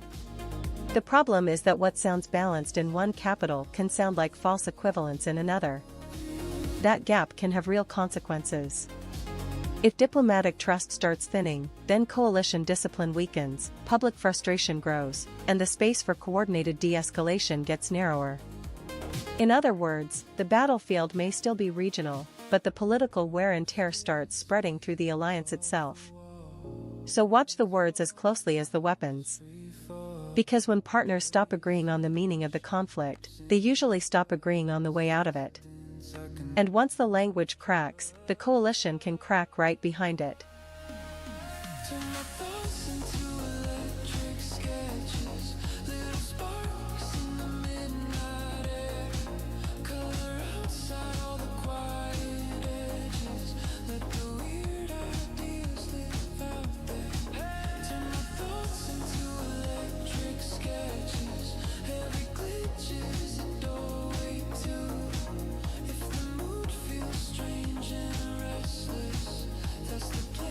The problem is that what sounds balanced in one capital can sound like false equivalence in another. That gap can have real consequences. If diplomatic trust starts thinning, then coalition discipline weakens, public frustration grows, and the space for coordinated de-escalation gets narrower. In other words, the battlefield may still be regional, but the political wear and tear starts spreading through the alliance itself. So watch the words as closely as the weapons. Because when partners stop agreeing on the meaning of the conflict, they usually stop agreeing on the way out of it. And once the language cracks, the coalition can crack right behind it. Turn my thoughts into electric sketches, little sparks in the midnight air. Color outside all the quiet edges. Let the weird ideas live out there. Turn my thoughts into electric sketches. Every glitch is a doorway to. If the mood feels strange and restless, that's the place.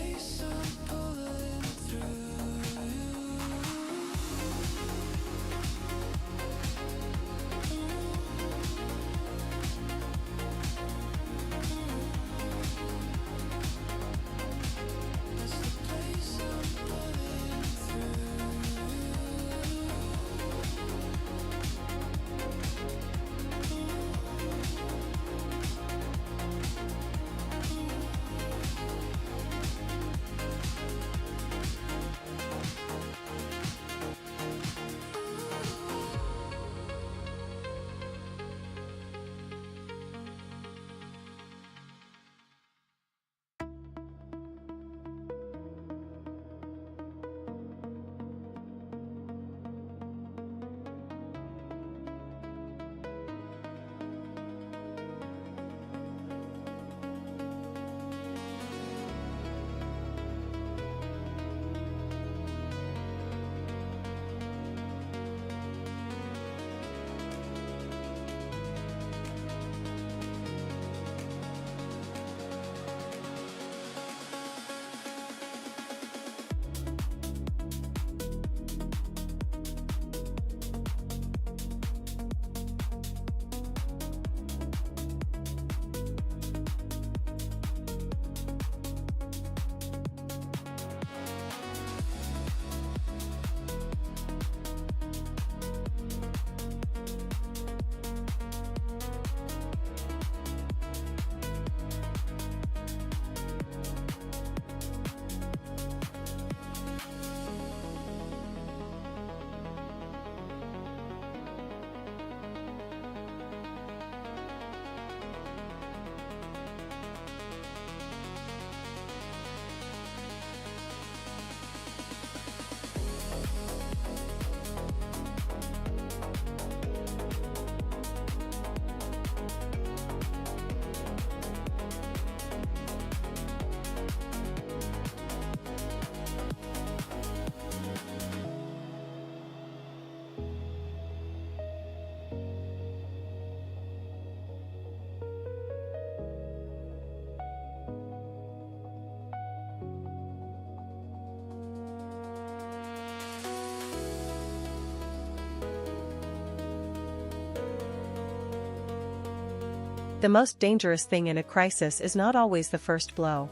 The most dangerous thing in a crisis is not always the first blow.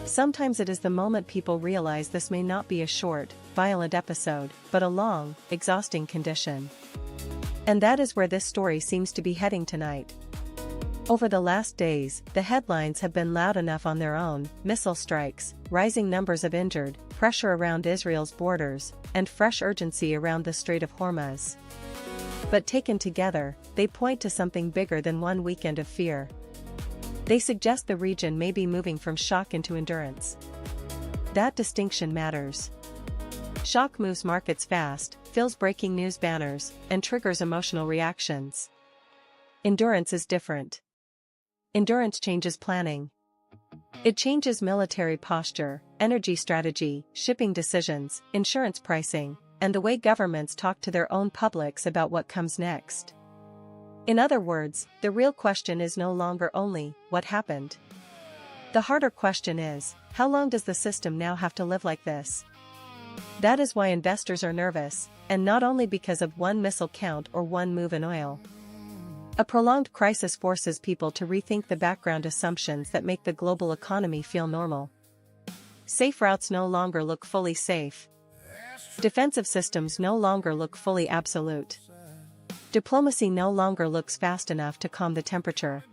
Sometimes it is the moment people realize this may not be a short, violent episode, but a long, exhausting condition. And that is where this story seems to be heading tonight. Over the last days, the headlines have been loud enough on their own: missile strikes, rising numbers of injured, pressure around Israel's borders, and fresh urgency around the Strait of Hormuz. But taken together, they point to something bigger than one weekend of fear. They suggest the region may be moving from shock into endurance. That distinction matters. Shock moves markets fast, fills breaking news banners, and triggers emotional reactions. Endurance is different. Endurance changes planning. It changes military posture, energy strategy, shipping decisions, insurance pricing, and the way governments talk to their own publics about what comes next. In other words, the real question is no longer only, what happened? The harder question is, how long does the system now have to live like this? That is why investors are nervous, and not only because of one missile count or one move in oil. A prolonged crisis forces people to rethink the background assumptions that make the global economy feel normal. Safe routes no longer look fully safe. Defensive systems no longer look fully absolute. Diplomacy no longer looks fast enough to calm the temperature.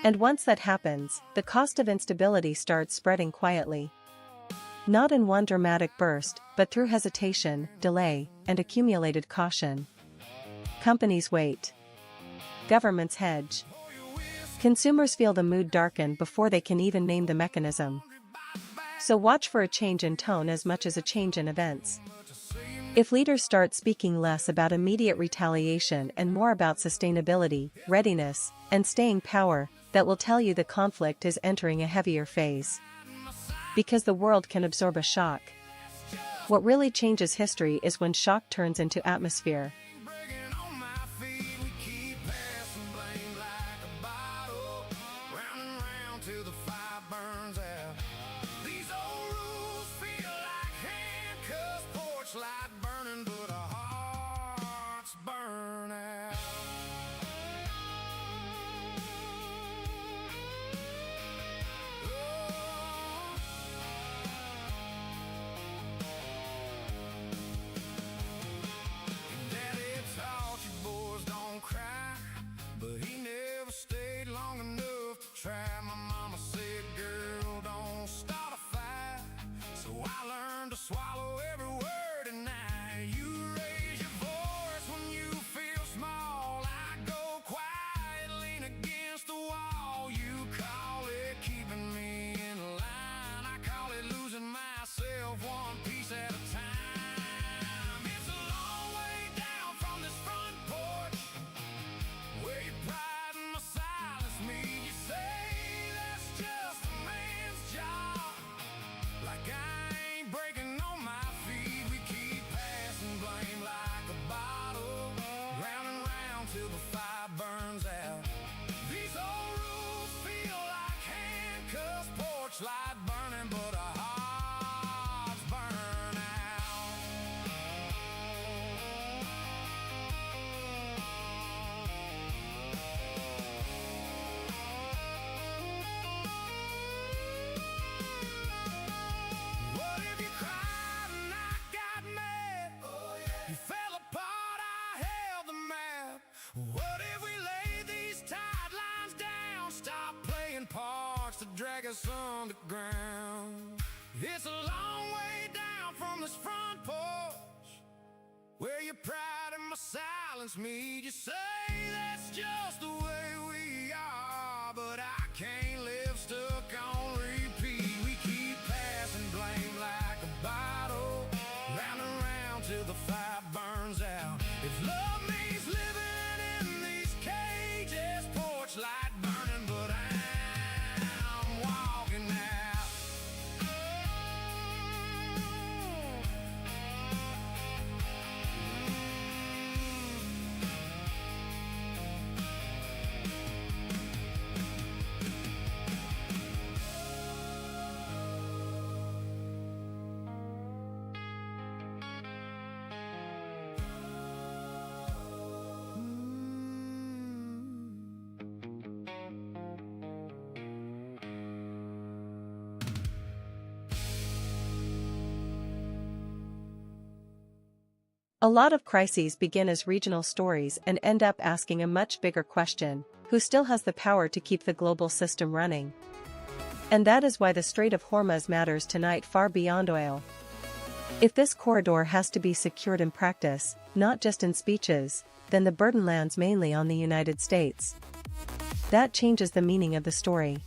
And once that happens, the cost of instability starts spreading quietly. Not in one dramatic burst, but through hesitation, delay, and accumulated caution. Companies wait. Governments hedge. Consumers feel the mood darken before they can even name the mechanism. So watch for a change in tone as much as a change in events. If leaders start speaking less about immediate retaliation and more about sustainability, readiness, and staying power, that will tell you the conflict is entering a heavier phase. Because the world can absorb a shock. What really changes history is when shock turns into atmosphere. Swallow every word and now you raise your voice when you feel small. I go quiet, lean against the wall. You call it keeping me in line. I call it losing myself one piece at a time. It's a long way down from this front porch where your pride and my silence meet. You say that's just a man's job, like I ain't breaking on my feet. We keep passing blame like a bottle, round and round till the fire burns out. These old rules feel like handcuffs, porch light burning, but our hearts burn out. What if you cried and I got mad? You fell apart, I held the map. What if we laid these tight lines down? Stop playing parts to drag us underground. It's a long way down from this front porch where your pride and my silence meet. You say that's just the way we are, but I can't live stuck on repeat. We keep passing blame like a bottle, round and round till the fire burns out. If love means living in these cages, porch light burning, but I'm walking out. A lot of crises begin as regional stories and end up asking a much bigger question: who still has the power to keep the global system running? And that is why the Strait of Hormuz matters tonight far beyond oil. If this corridor has to be secured in practice, not just in speeches, then the burden lands mainly on the United States. That changes the meaning of the story.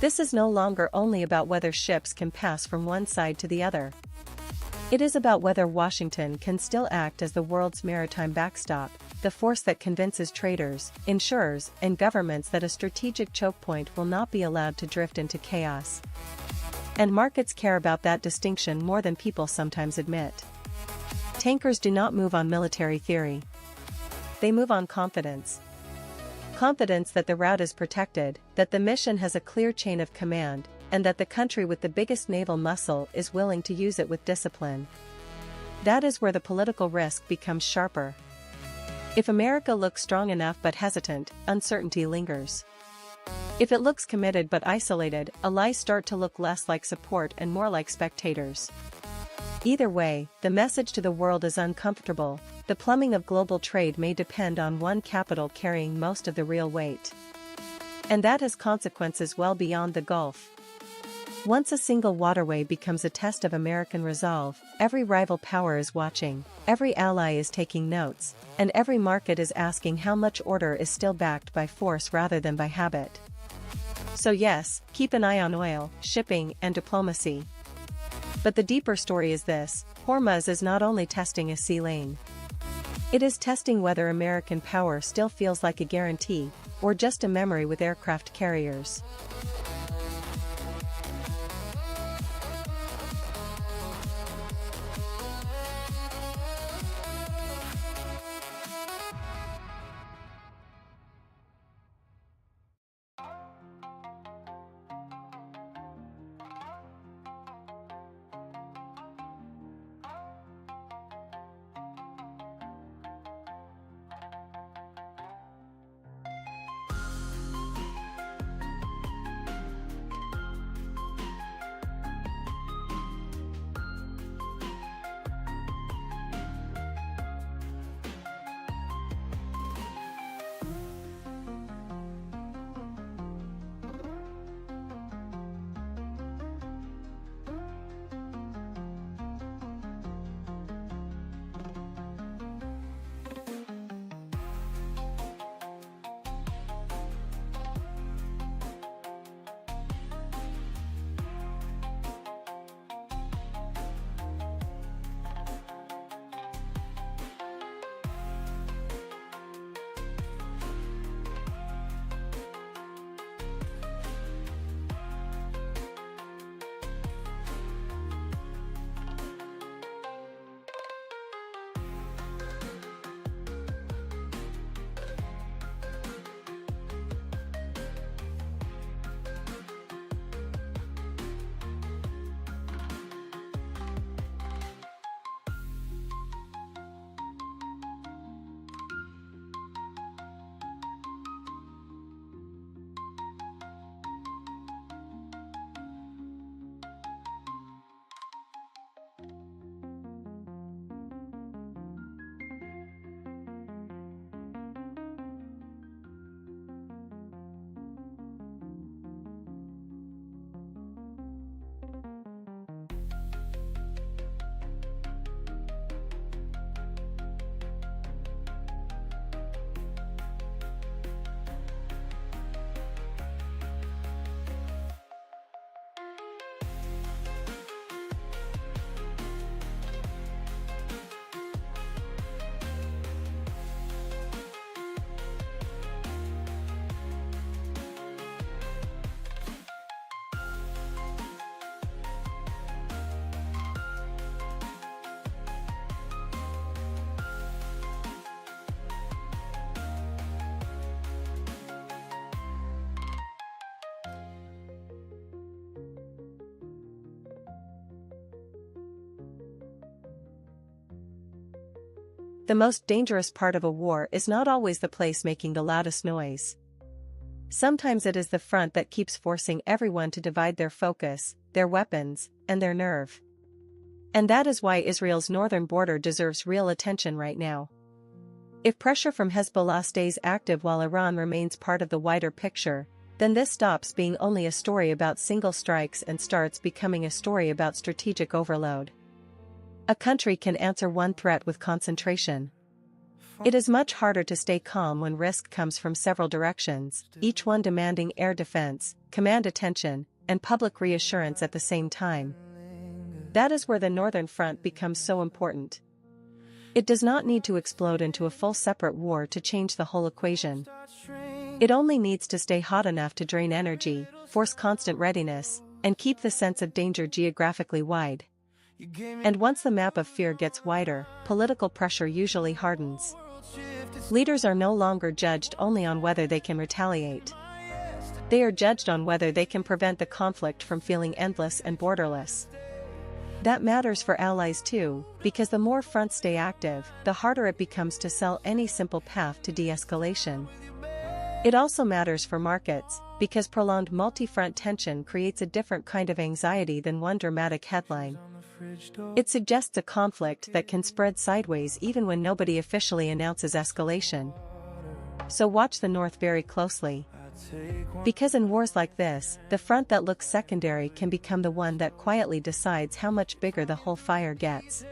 This is no longer only about whether ships can pass from one side to the other. It is about whether Washington can still act as the world's maritime backstop, the force that convinces traders, insurers, and governments that a strategic choke point will not be allowed to drift into chaos. And markets care about that distinction more than people sometimes admit. Tankers do not move on military theory. They move on confidence. Confidence that the route is protected, that the mission has a clear chain of command, and that the country with the biggest naval muscle is willing to use it with discipline. That is where the political risk becomes sharper. If America looks strong enough but hesitant, uncertainty lingers. If it looks committed but isolated, allies start to look less like support and more like spectators. Either way, the message to the world is uncomfortable. The plumbing of global trade may depend on one capital carrying most of the real weight. And that has consequences well beyond the Gulf. Once a single waterway becomes a test of American resolve, every rival power is watching, every ally is taking notes, and every market is asking how much order is still backed by force rather than by habit. So yes, keep an eye on oil, shipping, and diplomacy. But the deeper story is this: Hormuz is not only testing a sea lane. It is testing whether American power still feels like a guarantee, or just a memory with aircraft carriers. The most dangerous part of a war is not always the place making the loudest noise. Sometimes it is the front that keeps forcing everyone to divide their focus, their weapons, and their nerve. And that is why Israel's northern border deserves real attention right now. If pressure from Hezbollah stays active while Iran remains part of the wider picture, then this stops being only a story about single strikes and starts becoming a story about strategic overload. A country can answer one threat with concentration. It is much harder to stay calm when risk comes from several directions, each one demanding air defense, command attention, and public reassurance at the same time. That is where the Northern Front becomes so important. It does not need to explode into a full separate war to change the whole equation. It only needs to stay hot enough to drain energy, force constant readiness, and keep the sense of danger geographically wide. And once the map of fear gets wider, political pressure usually hardens. Leaders are no longer judged only on whether they can retaliate. They are judged on whether they can prevent the conflict from feeling endless and borderless. That matters for allies too, because the more fronts stay active, the harder it becomes to sell any simple path to de-escalation. It also matters for markets, because prolonged multi-front tension creates a different kind of anxiety than one dramatic headline. It suggests a conflict that can spread sideways even when nobody officially announces escalation. So watch the North very closely. Because in wars like this, the front that looks secondary can become the one that quietly decides how much bigger the whole fire gets.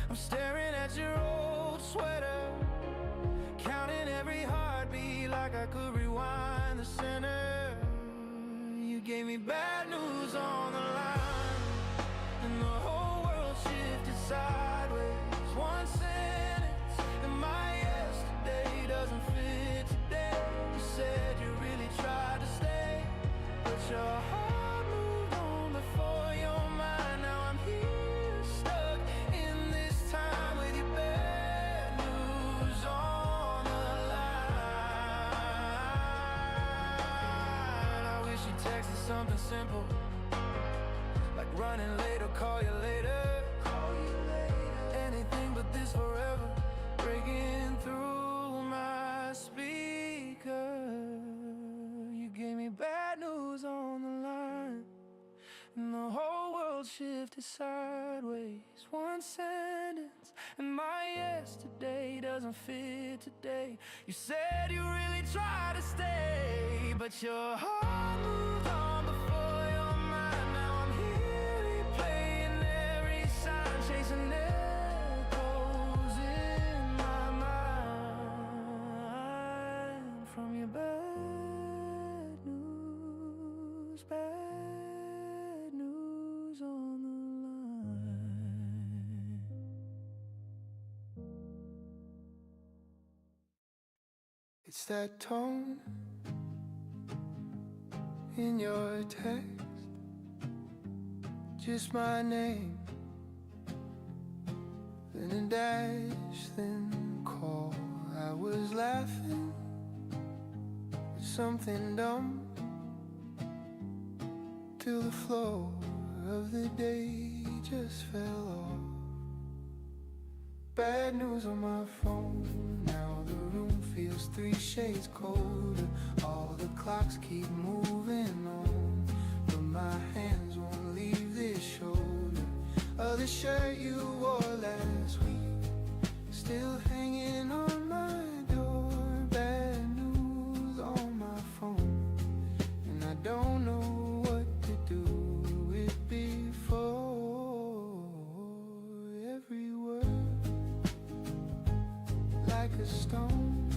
I'm staring at your old sweater, counting every heartbeat like I could rewind the center. You gave me bad news on the line, and the whole world shifted sideways. One sentence, and my yesterday doesn't fit today. You said you really tried to stay, but your heart moved on before your mind. Now I'm here, stuck in this time with your bad news on the line. I wish you texted something simple, like running late or call you later. Anything but this forever, breaking through my speaker. You gave me bad news on the line, and the whole world shifted sideways. One sentence, and my yesterday doesn't fit today. You said you really tried to stay, but your heart moved on before your mind. Now I'm here replaying every sign, chasing echoes in my mind from your bad news on the line. It's that tone in your text, just my name, then a dash, then call. I was laughing at something dumb, till the flow of the day just fell off. Bad news on my phone, now the room feels 3 shades colder. All the clocks keep moving on, but my hands won't leave this shoulder. Oh, the shirt you wore last week, still hanging on my door. Bad news on my phone, and I don't know what to do with before. Every word like a stone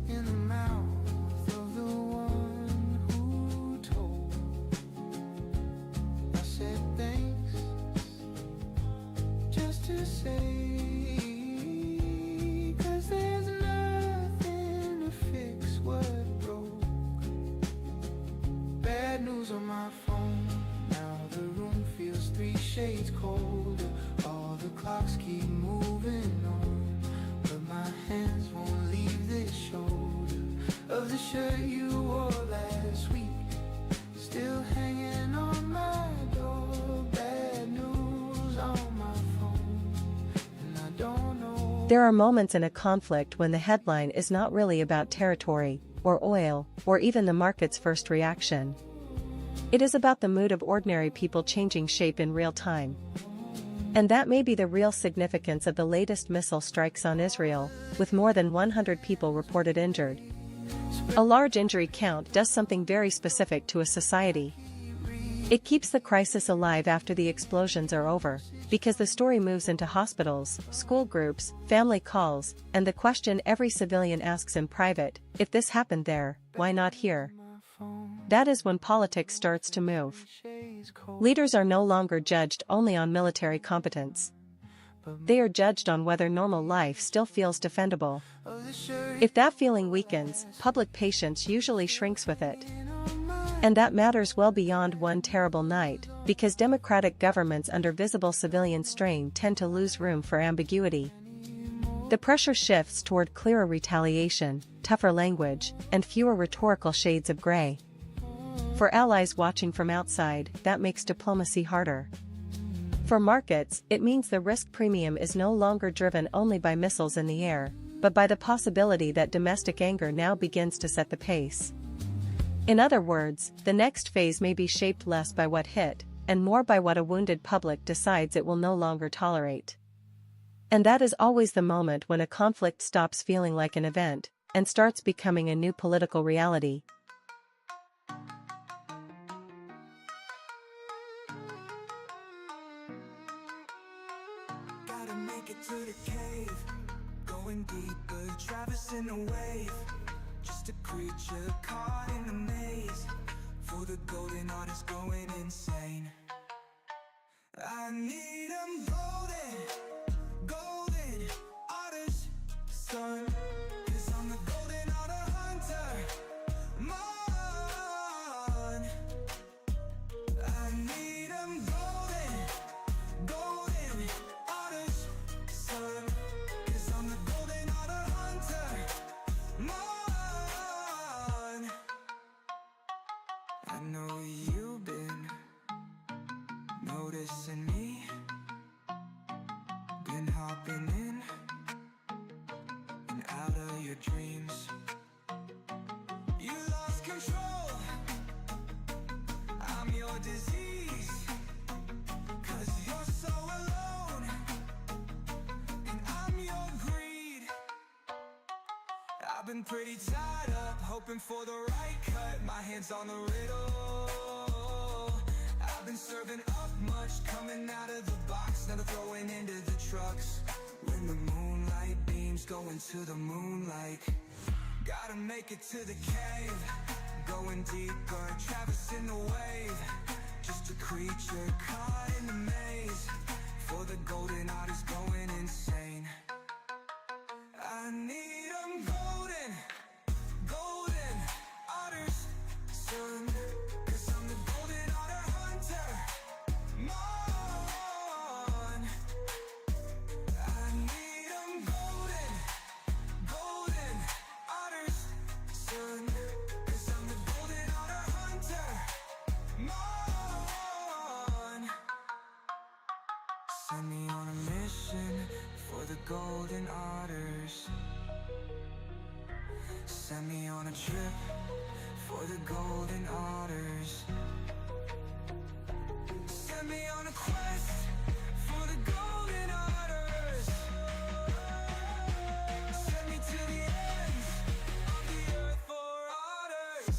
in the mouth of the one who told. I said thanks just to say, 'cause there's nothing to fix what broke. Bad news on my phone, now the room feels 3 shades colder. All the clocks keep moving on, but my hands won't leave this shoulder of the shirt you wore last week, still hanging on my door. Bad news on my phone, and I don't know. There are moments in a conflict when the headline is not really about territory, or oil, or even the market's first reaction. It is about the mood of ordinary people changing shape in real time. And that may be the real significance of the latest missile strikes on Israel, with more than 100 people reported injured. A large injury count does something very specific to a society. It keeps the crisis alive after the explosions are over, because the story moves into hospitals, school groups, family calls, and the question every civilian asks in private: if this happened there, why not here? That is when politics starts to move. Leaders are no longer judged only on military competence. They are judged on whether normal life still feels defendable. If that feeling weakens, public patience usually shrinks with it. And that matters well beyond one terrible night, because democratic governments under visible civilian strain tend to lose room for ambiguity. The pressure shifts toward clearer retaliation, tougher language, and fewer rhetorical shades of gray. For allies watching from outside, that makes diplomacy harder. For markets, it means the risk premium is no longer driven only by missiles in the air, but by the possibility that domestic anger now begins to set the pace. In other words, the next phase may be shaped less by what hit, and more by what a wounded public decides it will no longer tolerate. And that is always the moment when a conflict stops feeling like an event, and starts becoming a new political reality. Gotta make it to the cave, going deeper, traversing the wave. Just a creature caught in the maze, for the golden artist going insane. I need 'em golden, golden artist son, 'cause I'm the golden art hunter, man. I need 'em golden, golden artist son, 'cause I'm the golden art hunter, man. I know you've been noticing me, been hopping in and out of your dreams. You lost control, I'm your disease, 'cause you're so alone and I'm your greed. I've been pretty tied up, hoping for the right cut, my hands on the riddle. I've been serving up much, coming out of the box, never throwing into the trucks. When the moonlight beams go into the moonlight, gotta make it to the cave, going deeper, traversing the wave. Just a creature caught in the maze, for the golden artist going insane. I need 'em golden, golden artist son, 'cause I'm the golden art hunter, man. I need 'em golden, golden artist son, 'cause I'm the golden art hunter, man. Send me on a mission for the golden otters. Send me on a trip for the golden otters. Send me on a quest for the golden otters. Send me to the ends of the earth for otters.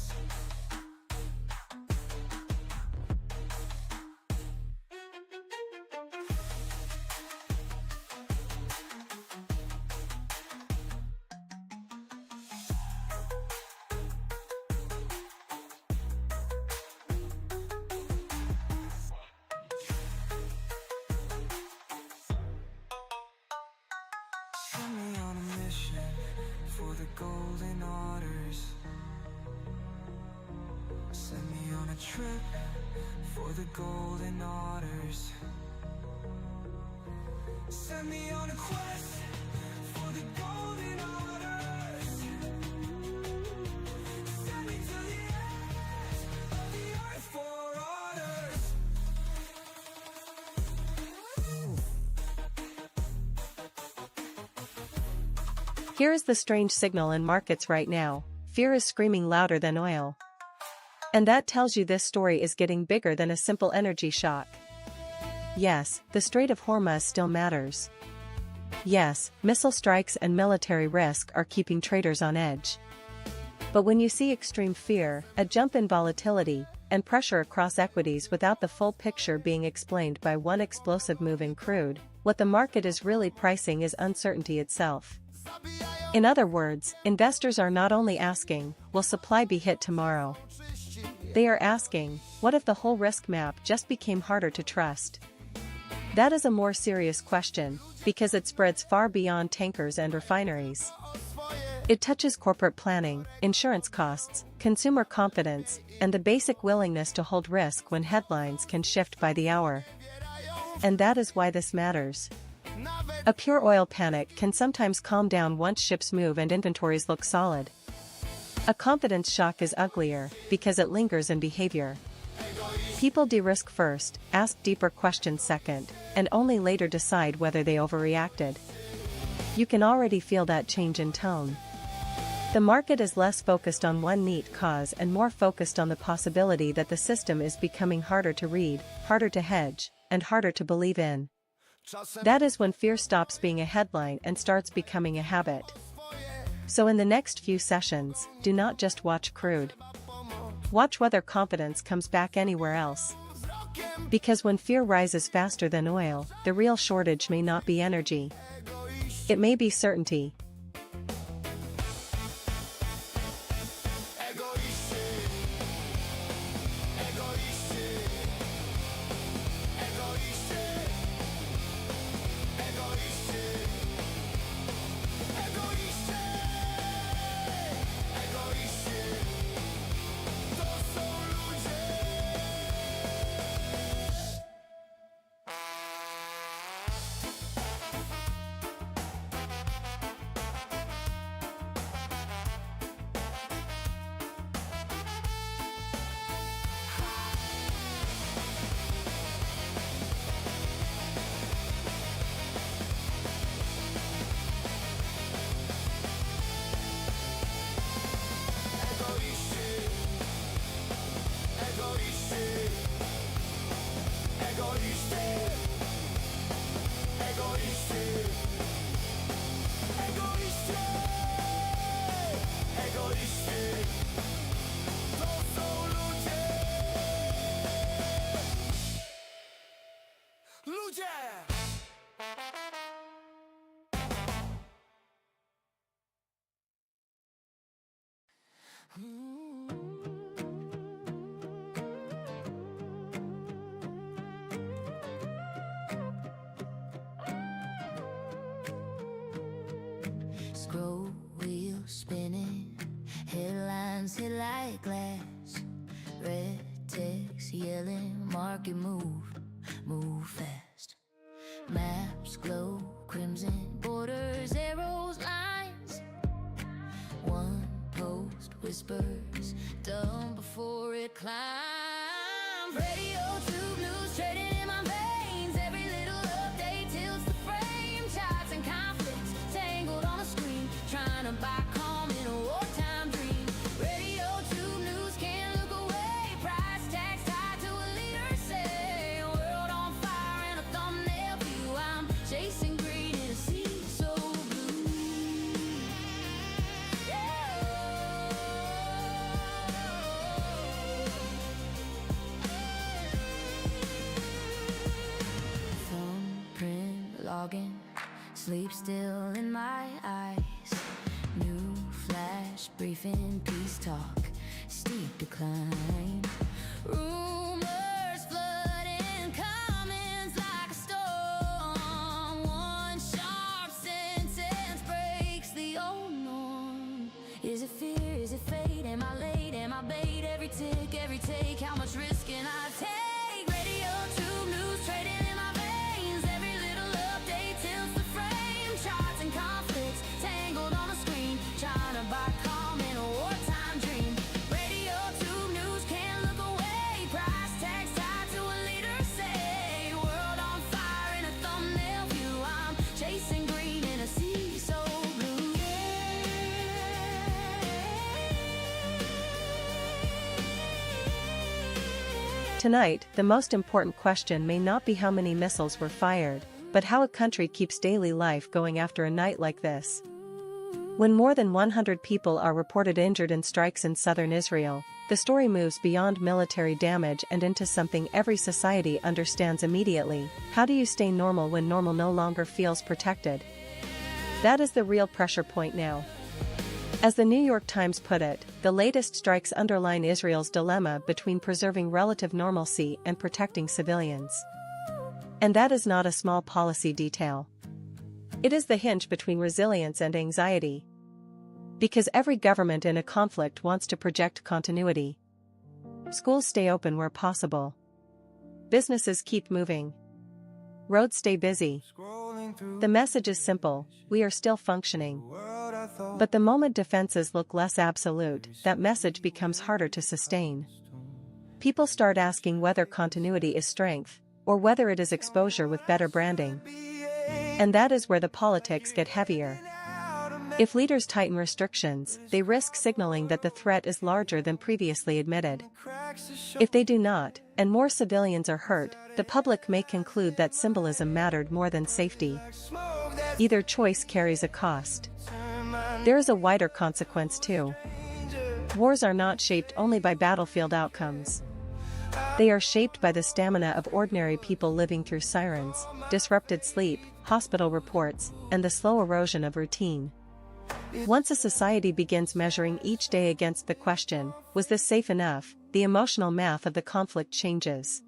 Send me on a mission for the golden otters. Send me on a trip for the golden otters. Send me on a quest for the golden otters. Send me to the ends of the earth for otters. Here is the strange signal in markets right now: fear is screaming louder than oil. And that tells you this story is getting bigger than a simple energy shock. Yes, the Strait of Hormuz still matters. Yes, missile strikes and military risk are keeping traders on edge. But when you see extreme fear, a jump in volatility, and pressure across equities without the full picture being explained by one explosive move in crude, what the market is really pricing is uncertainty itself. In other words, investors are not only asking, will supply be hit tomorrow? They are asking, what if the whole risk map just became harder to trust? That is a more serious question, because it spreads far beyond tankers and refineries. It touches corporate planning, insurance costs, consumer confidence, and the basic willingness to hold risk when headlines can shift by the hour. And that is why this matters. A pure oil panic can sometimes calm down once ships move and inventories look solid. A confidence shock is uglier, because it lingers in behavior. People de-risk first, ask deeper questions second, and only later decide whether they overreacted. You can already feel that change in tone. The market is less focused on one neat cause and more focused on the possibility that the system is becoming harder to read, harder to hedge, and harder to believe in. That is when fear stops being a headline and starts becoming a habit. So in the next few sessions, do not just watch crude. Watch whether confidence comes back anywhere else. Because when fear rises faster than oil, the real shortage may not be energy. It may be certainty. Scroll wheel spinning, headlines hit like glass. Red text yelling, market move, move fast. Maps glow crimson, borders, arrows, lines. One post whispers, done before it climbs. RadioTube news trading in my veins. Every little update tilts the frame. Charts and conflicts tangled on a screen, trying to buy calm in a wartime dream. RadioTube news can't look away. Price tags tied to a leader say. World on fire and a thumbnail view. I'm chasing green in a sea so blue. Thumbprint logging, sleep still in my eyes. New flash briefing, peace talk, steep decline. Rumors flooding, comments like a storm. One sharp sentence breaks the old norm. Is it fear? Is it fate? Am I late? Am I bait? Every tick, every take, how much risk can I take? RadioTube news trading in my veins. Every little update tilts the frame. Charts and conflicts tangled on a screen, trying to buy calm in a wartime dream. RadioTube news can't look away. Pride Tonight, the most important question may not be how many missiles were fired, but how a country keeps daily life going after a night like this. When more than 100 people are reported injured in strikes in southern Israel, the story moves beyond military damage and into something every society understands immediately: how do you stay normal when normal no longer feels protected? That is the real pressure point now. As the New York Times put it, the latest strikes underline Israel's dilemma between preserving relative normalcy and protecting civilians. And that is not a small policy detail. It is the hinge between resilience and anxiety. Because every government in a conflict wants to project continuity. Schools stay open where possible. Businesses keep moving. Roads stay busy. The message is simple: we are still functioning. But the moment defenses look less absolute, that message becomes harder to sustain. People start asking whether continuity is strength, or whether it is exposure with better branding. And that is where the politics get heavier. If leaders tighten restrictions, they risk signaling that the threat is larger than previously admitted. If they do not, and more civilians are hurt, the public may conclude that symbolism mattered more than safety. Either choice carries a cost. There is a wider consequence too. Wars are not shaped only by battlefield outcomes. They are shaped by the stamina of ordinary people living through sirens, disrupted sleep, hospital reports, and the slow erosion of routine. Once a society begins measuring each day against the question, was this safe enough, the emotional math of the conflict changes.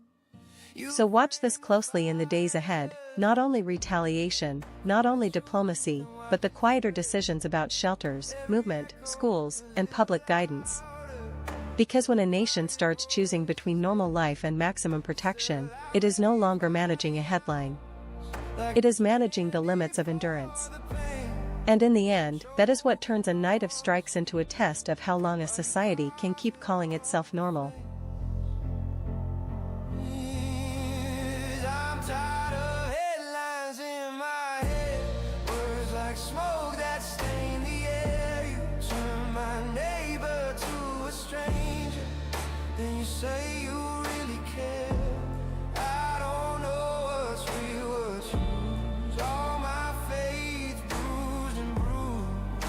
So watch this closely in the days ahead: not only retaliation, not only diplomacy, but the quieter decisions about shelters, movement, schools, and public guidance. Because when a nation starts choosing between normal life and maximum protection, it is no longer managing a headline. It is managing the limits of endurance. And in the end, that is what turns a night of strikes into a test of how long a society can keep calling itself normal. I'm tired of headlines in my head, words like smoke that stain the air. You turn my neighbor to a stranger, then you say you really care. I don't know what's real, what's true. All my faith bruised and bruised.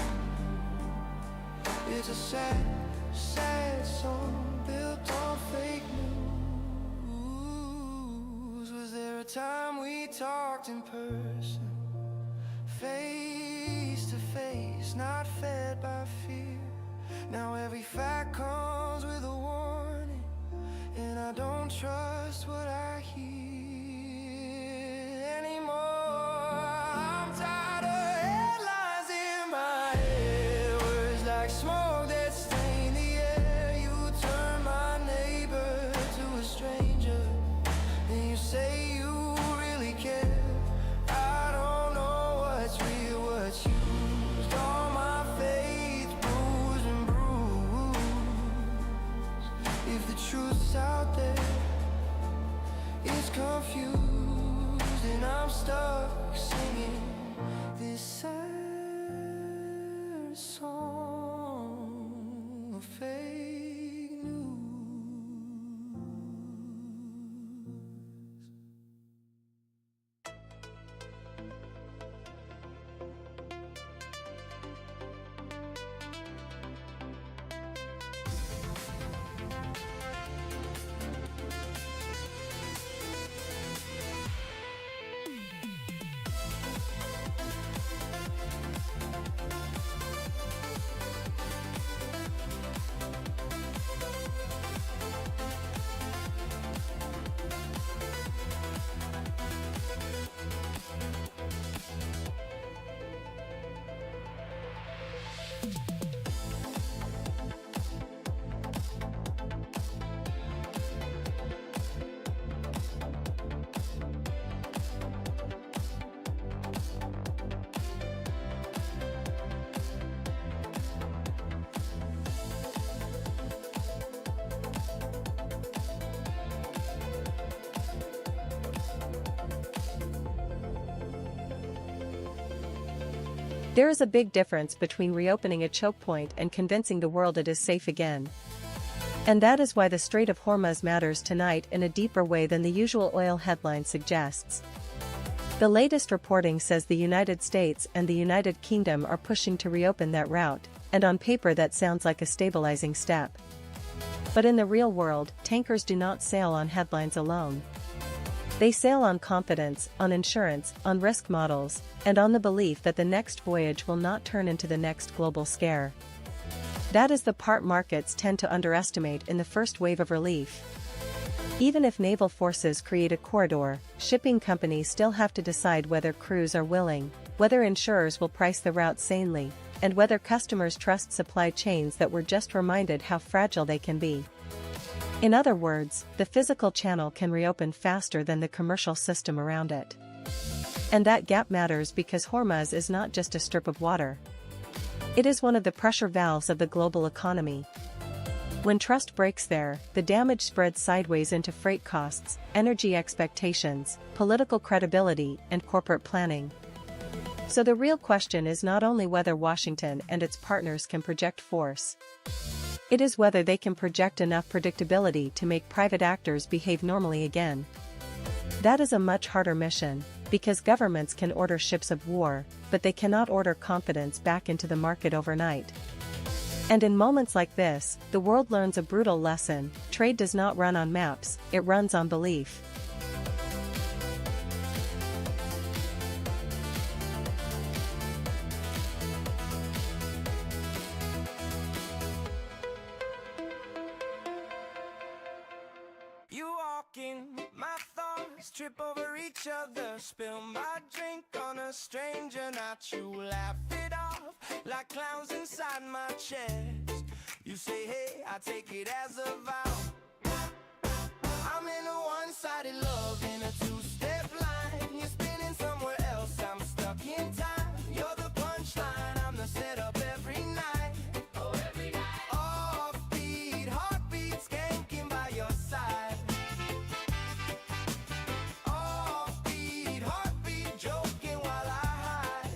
It's a sad, sad song built on fake news. Was there a time we talked in person, face to face, not fed by fear? Now every fact comes with a warning, and I don't trust what I hear anymore. I'm tired of headlines in my head, words like smoke that stain the air. You turn my neighbor to a stranger, then you say you really care. I don't know what's real, what's used. All my faith bruised and bruised. If the truth's out there, it's confused, and I'm stuck singing this sad song of fake news. There is a big difference between reopening a choke point and convincing the world it is safe again. And that is why the Strait of Hormuz matters tonight in a deeper way than the usual oil headline suggests. The latest reporting says the United States and the United Kingdom are pushing to reopen that route, and on paper that sounds like a stabilizing step. But in the real world, tankers do not sail on headlines alone. They sail on confidence, on insurance, on risk models, and on the belief that the next voyage will not turn into the next global scare. That is the part markets tend to underestimate in the first wave of relief. Even if naval forces create a corridor, shipping companies still have to decide whether crews are willing, whether insurers will price the route sanely, and whether customers trust supply chains that were just reminded how fragile they can be. In other words, the physical channel can reopen faster than the commercial system around it. And that gap matters because Hormuz is not just a strip of water. It is one of the pressure valves of the global economy. When trust breaks there, the damage spreads sideways into freight costs, energy expectations, political credibility, and corporate planning. So the real question is not only whether Washington and its partners can project force. It is whether they can project enough predictability to make private actors behave normally again. That is a much harder mission, because governments can order ships of war, but they cannot order confidence back into the market overnight. And in moments like this, the world learns a brutal lesson: trade does not run on maps, it runs on belief. You walk in, my thoughts trip over each other, spill my drink on a stranger, not you. Laugh it off like clowns inside my chest. You say, hey, I take it as a vow. I'm in a one-sided love, in a two-step line. You're spinning somewhere else, I'm stuck in time. You're the punchline, I'm the setup every night. Oh, every night. Offbeat, heartbeat, skanking by your side. Offbeat, heartbeat, joking while I hide.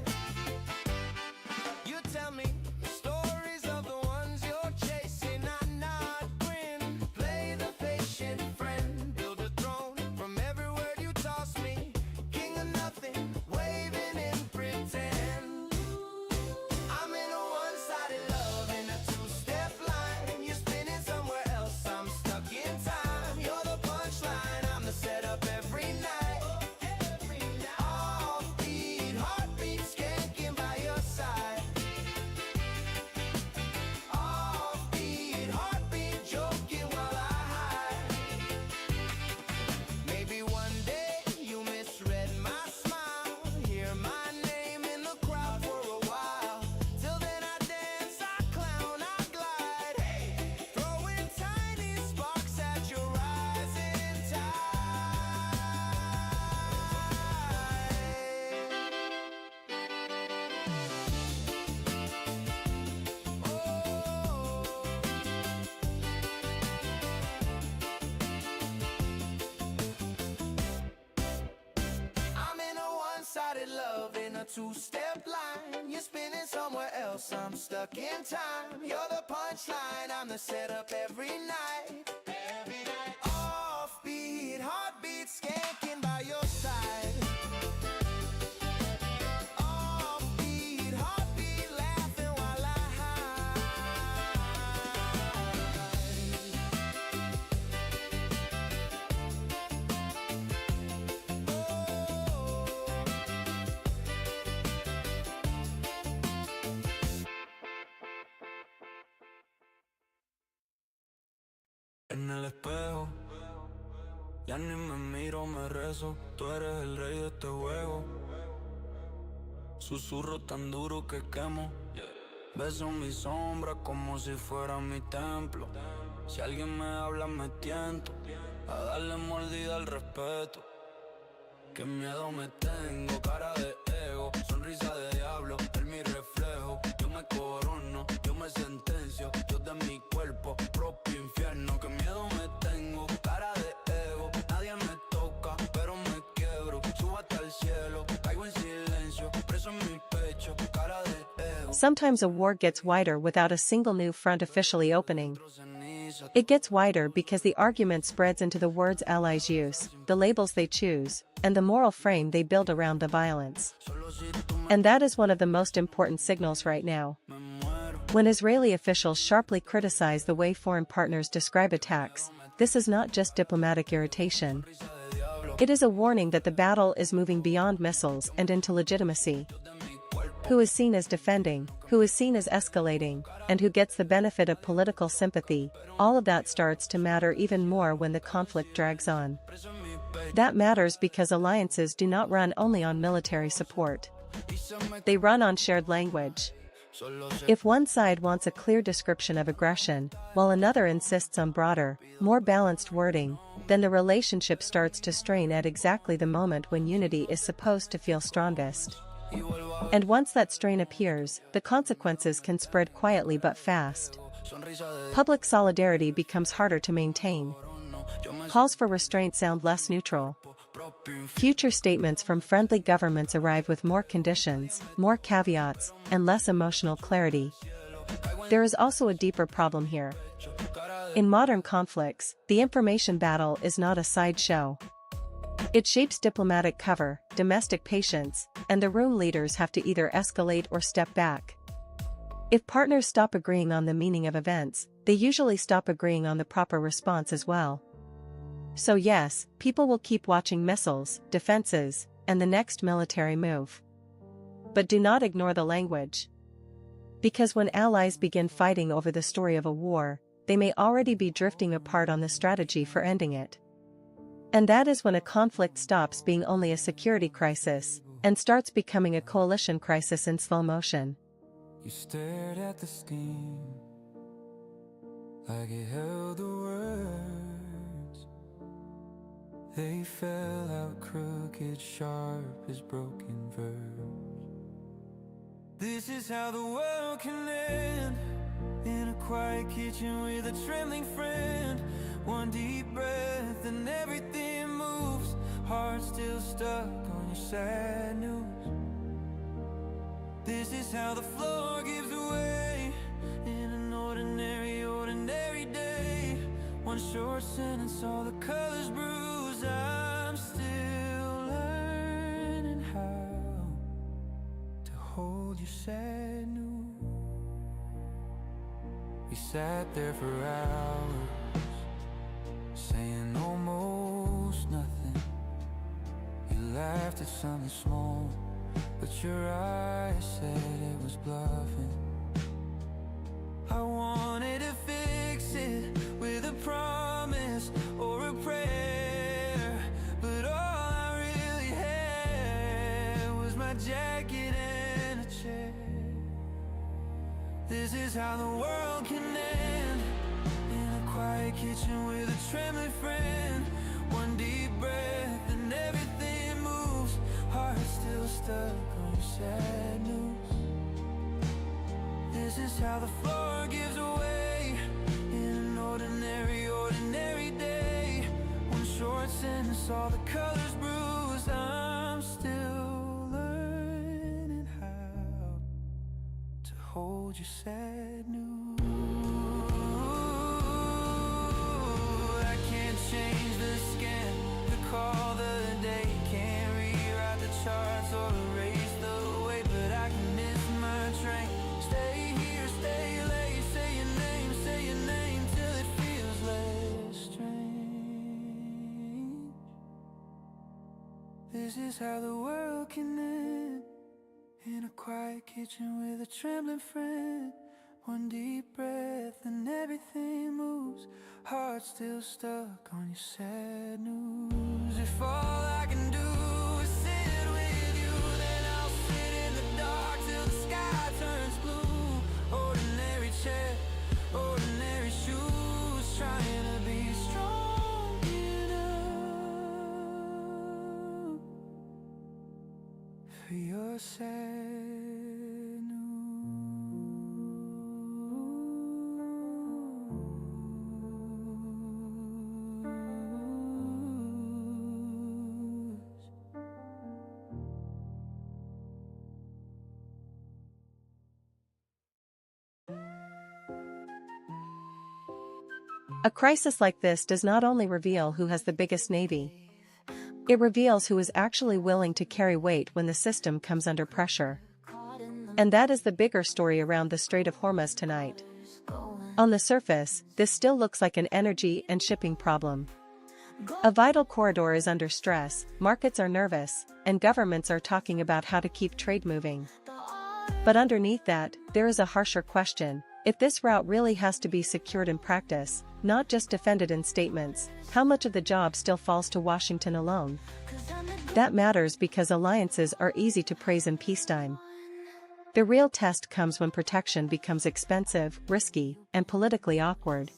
You tell me stories of the ones you're chasing, I nod, grin, play the patient friend, build a throne from every word you toss me, king of nothing, waving in pretend. I'm in a one-sided love, in a two-step line. You're spinning somewhere else, I'm stuck in time. You're the punchline, I'm the setup every night. Offbeat, heartbeat, skanking by your side. Offbeat, heartbeat, joking while I hide. Maybe one day you misread my smile, hear my name in the crowd for a while. Till then I dance, I clown, I glide, hey, throwing tiny sparks at your rising tide. I'm in a one-sided love, in a two-step line. You're spinning somewhere else, I'm stuck in time. You're the punchline, I'm the setup every night. Offbeat, heartbeat, skanking by your side. Offbeat, heartbeat, laughing while I hide. En el espejo, ya ni me miro, me rezo. Tú eres el rey de este juego. Susurro tan duro que quemo. Beso mi sombra como si fuera mi templo. Si alguien me habla me tiento a darle mordida al respeto. Qué miedo me tengo, cara de ego, sonrisa de diablo, es mi reflejo. Yo me corono, yo me sentencio, yo de mi cuerpo, propio infierno. Qué miedo me tengo, cara de ego, nadie me toca, pero me quiebro. Subo hasta el cielo, caigo en silencio, preso en mi pecho, cara de ego. Sometimes a war gets wider without a single new front officially opening. It gets wider because the argument spreads into the words allies use, the labels they choose, and the moral frame they build around the violence. And that is one of the most important signals right now. When Israeli officials sharply criticize the way foreign partners describe attacks, this is not just diplomatic irritation. It is a warning that the battle is moving beyond missiles and into legitimacy. Who is seen as defending, who is seen as escalating, and who gets the benefit of political sympathy, all of that starts to matter even more when the conflict drags on. That matters because alliances do not run only on military support. They run on shared language. If one side wants a clear description of aggression, while another insists on broader, more balanced wording, then the relationship starts to strain at exactly the moment when unity is supposed to feel strongest. And once that strain appears, the consequences can spread quietly but fast. Public solidarity becomes harder to maintain. Calls for restraint sound less neutral. Future statements from friendly governments arrive with more conditions, more caveats, and less emotional clarity. There is also a deeper problem here. In modern conflicts, the information battle is not a sideshow. It shapes diplomatic cover, domestic patience, and the room leaders have to either escalate or step back. If partners stop agreeing on the meaning of events, they usually stop agreeing on the proper response as well. So yes, people will keep watching missiles, defenses, and the next military move. But do not ignore the language. Because when allies begin fighting over the story of a war, they may already be drifting apart on the strategy for ending it. And that is when a conflict stops being only a security crisis, and starts becoming a coalition crisis in slow motion. You stared at the steam like it held the words. They fell out crooked, sharp as broken verbs. This is how the world can end, in a quiet kitchen with a trembling friend. One deep breath and everything moves, heart still stuck on your sad news. This is how the floor gives way, in an ordinary day. One short sentence, all the colors bruise. I'm still learning how to hold your sad news. We sat there for hours, saying almost nothing. You laughed at something small, but your eyes said it was bluffing. I wanted to fix it with a promise or a prayer, but all I really had was my jacket and a chair. This is how the world can end, in a quiet kitchen with a trembling friend. One deep breath and everything moves, heart still stuck on your sad news. This is how the floor gives way, in an ordinary day. One short sentence, all the colors bruise. I'm still learning how to hold your sad news. I can't change the scan, recall the day, can't rewrite the charts or erase the way, but I can miss my train. Stay here, stay late, say your name till it feels less strange. This is how the world can end, in a quiet kitchen with a trembling friend. One deep breath and everything moves, heart still stuck on your sad news. If all I can do is sit with you, then I'll sit in the dark till the sky turns blue. Ordinary chair, ordinary shoes, trying to be strong enough for your sad news. A crisis like this does not only reveal who has the biggest navy, it reveals who is actually willing to carry weight when the system comes under pressure. And that is the bigger story around the Strait of Hormuz tonight. On the surface, this still looks like an energy and shipping problem. A vital corridor is under stress, markets are nervous, and governments are talking about how to keep trade moving. But underneath that, there is a harsher question: if this route really has to be secured in practice, not just defended in statements, how much of the job still falls to Washington alone? That matters because alliances are easy to praise in peacetime. The real test comes when protection becomes expensive, risky, and politically awkward.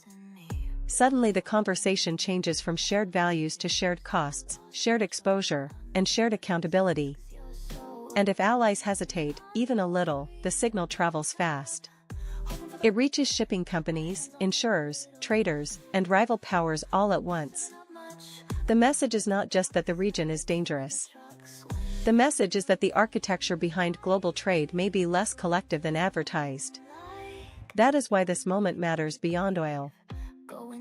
Suddenly the conversation changes from shared values to shared costs, shared exposure, and shared accountability. And if allies hesitate, even a little, the signal travels fast. It reaches shipping companies, insurers, traders, and rival powers all at once. The message is not just that the region is dangerous. The message is that the architecture behind global trade may be less collective than advertised. That is why this moment matters beyond oil.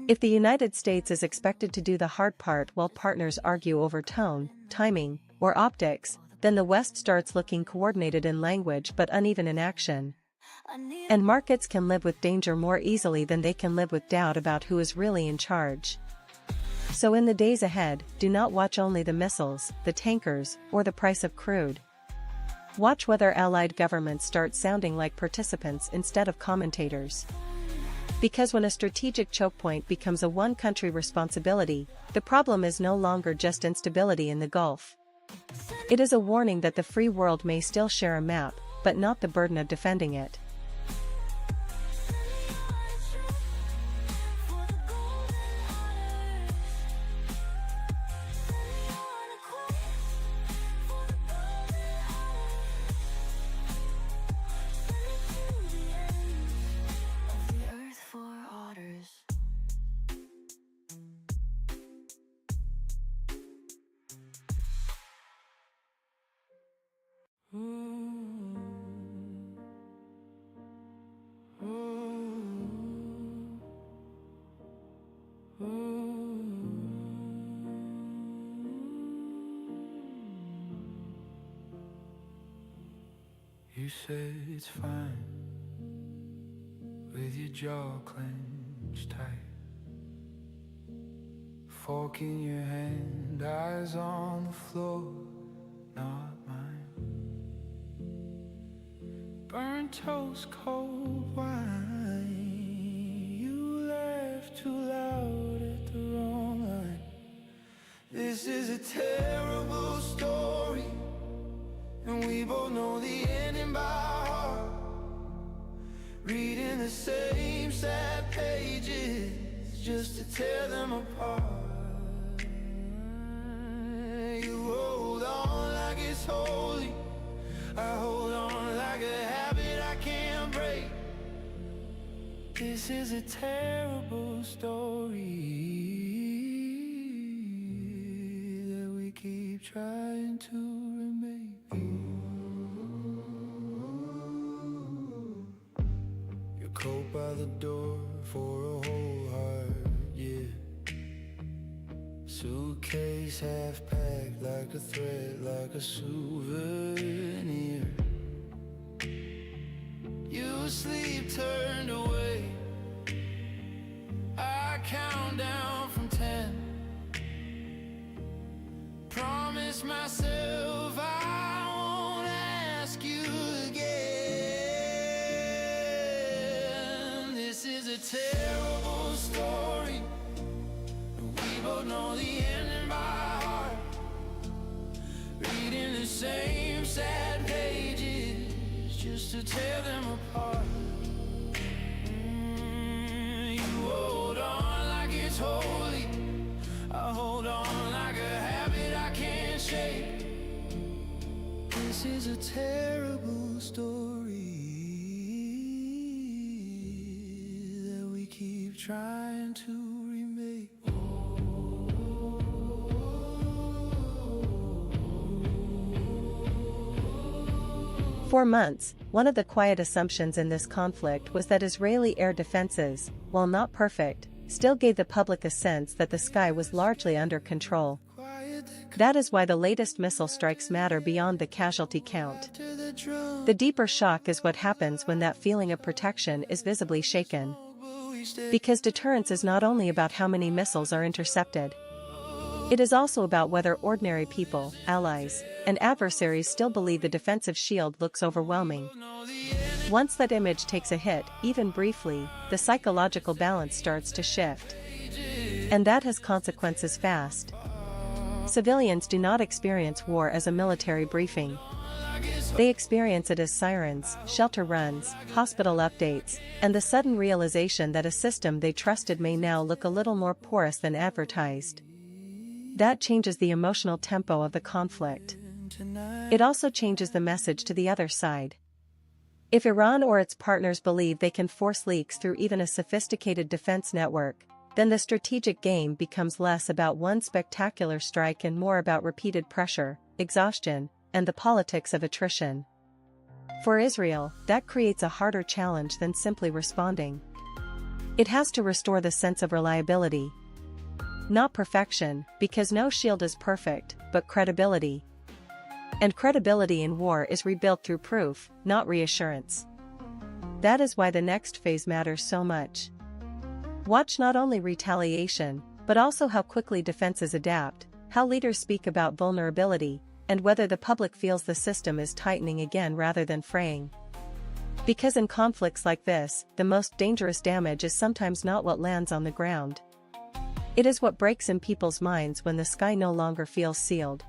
If the United States is expected to do the hard part while partners argue over tone, timing, or optics, then the West starts looking coordinated in language but uneven in action. And markets can live with danger more easily than they can live with doubt about who is really in charge. So in the days ahead, do not watch only the missiles, the tankers, or the price of crude. Watch whether allied governments start sounding like participants instead of commentators. Because when a strategic choke point becomes a one-country responsibility, the problem is no longer just instability in the Gulf. It is a warning that the free world may still share a map, but not the burden of defending it. You said it's fine with your jaw clenched tight, fork in your hand, eyes on the floor, not mine. Burnt toast, cold wine, you laughed too loud at the wrong line. This is a terrible story, and we both know the ending by heart. Reading the same sad pages just to tear them apart. You hold on like it's holy, I hold on like a habit I can't break. This is a terrible story that we keep trying to remake. Your coat by the door for a whole heart, yeah. Suitcase half packed like a thread, like a souvenir. You sleep turned away, I count down from 10. Promise myself I won't ask you again. This is a terrible story, we both know the ending by heart. Reading the same sad pages just to tear them apart. You hold on like it's holy, I hold on like a habit I can't shake. This is a terrible story that we keep trying to remake. For months, one of the quiet assumptions in this conflict was that Israeli air defenses, while not perfect, still gave the public a sense that the sky was largely under control. That is why the latest missile strikes matter beyond the casualty count. The deeper shock is what happens when that feeling of protection is visibly shaken. Because deterrence is not only about how many missiles are intercepted. It is also about whether ordinary people, allies, and adversaries still believe the defensive shield looks overwhelming. Once that image takes a hit, even briefly, the psychological balance starts to shift. And that has consequences fast. Civilians do not experience war as a military briefing. They experience it as sirens, shelter runs, hospital updates, and the sudden realization that a system they trusted may now look a little more porous than advertised. That changes the emotional tempo of the conflict. It also changes the message to the other side. If Iran or its partners believe they can force leaks through even a sophisticated defense network, then the strategic game becomes less about one spectacular strike and more about repeated pressure, exhaustion, and the politics of attrition. For Israel, that creates a harder challenge than simply responding. It has to restore the sense of reliability. Not perfection, because no shield is perfect, but credibility. And credibility in war is rebuilt through proof, not reassurance. That is why the next phase matters so much. Watch not only retaliation, but also how quickly defenses adapt, how leaders speak about vulnerability, and whether the public feels the system is tightening again rather than fraying. Because in conflicts like this, the most dangerous damage is sometimes not what lands on the ground. It is what breaks in people's minds when the sky no longer feels sealed.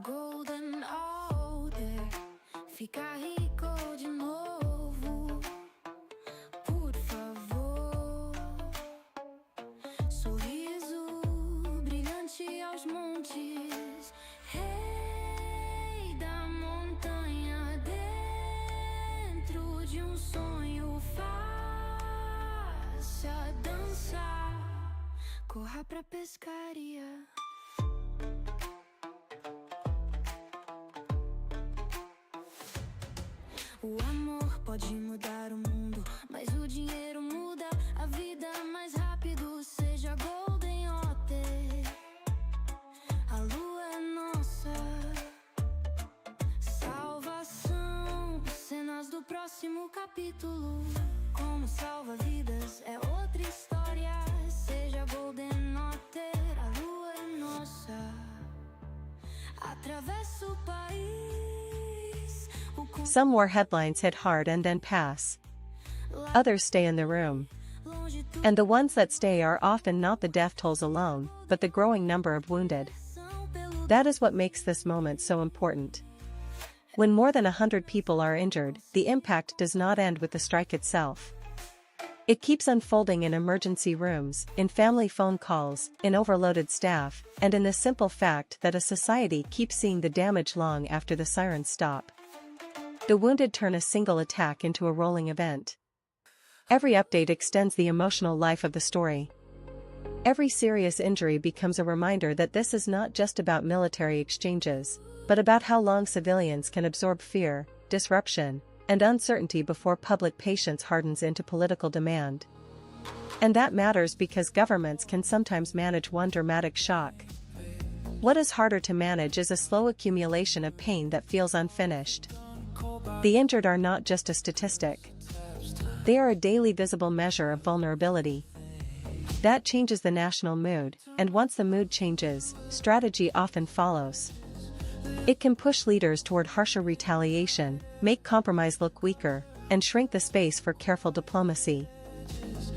Golden Alder, fica rico de novo, por favor. Sorriso brilhante aos montes, rei da montanha, dentro de sonho, faça dançar, corra pra pescaria. O amor pode mudar o mundo, mas o dinheiro muda a vida mais rápido. Seja Golden Otter, a lua é nossa salvação. Cenas do próximo capítulo, como salva vidas é outra história. Seja Golden Otter, a lua é nossa. Atravessa o país, o Some more headlines hit hard and then pass. Others stay in the room. And the ones that stay are often not the death tolls alone, but the growing number of wounded. That is what makes this moment so important. When more than 100 people are injured, the impact does not end with the strike itself. It keeps unfolding in emergency rooms, in family phone calls, in overloaded staff, and in the simple fact that a society keeps seeing the damage long after the sirens stop. The wounded turn a single attack into a rolling event. Every update extends the emotional life of the story. Every serious injury becomes a reminder that this is not just about military exchanges, but about how long civilians can absorb fear, disruption, and uncertainty before public patience hardens into political demand. And that matters because governments can sometimes manage one dramatic shock. What is harder to manage is a slow accumulation of pain that feels unfinished. The injured are not just a statistic. They are a daily visible measure of vulnerability. That changes the national mood, and once the mood changes, strategy often follows. It can push leaders toward harsher retaliation, make compromise look weaker, and shrink the space for careful diplomacy.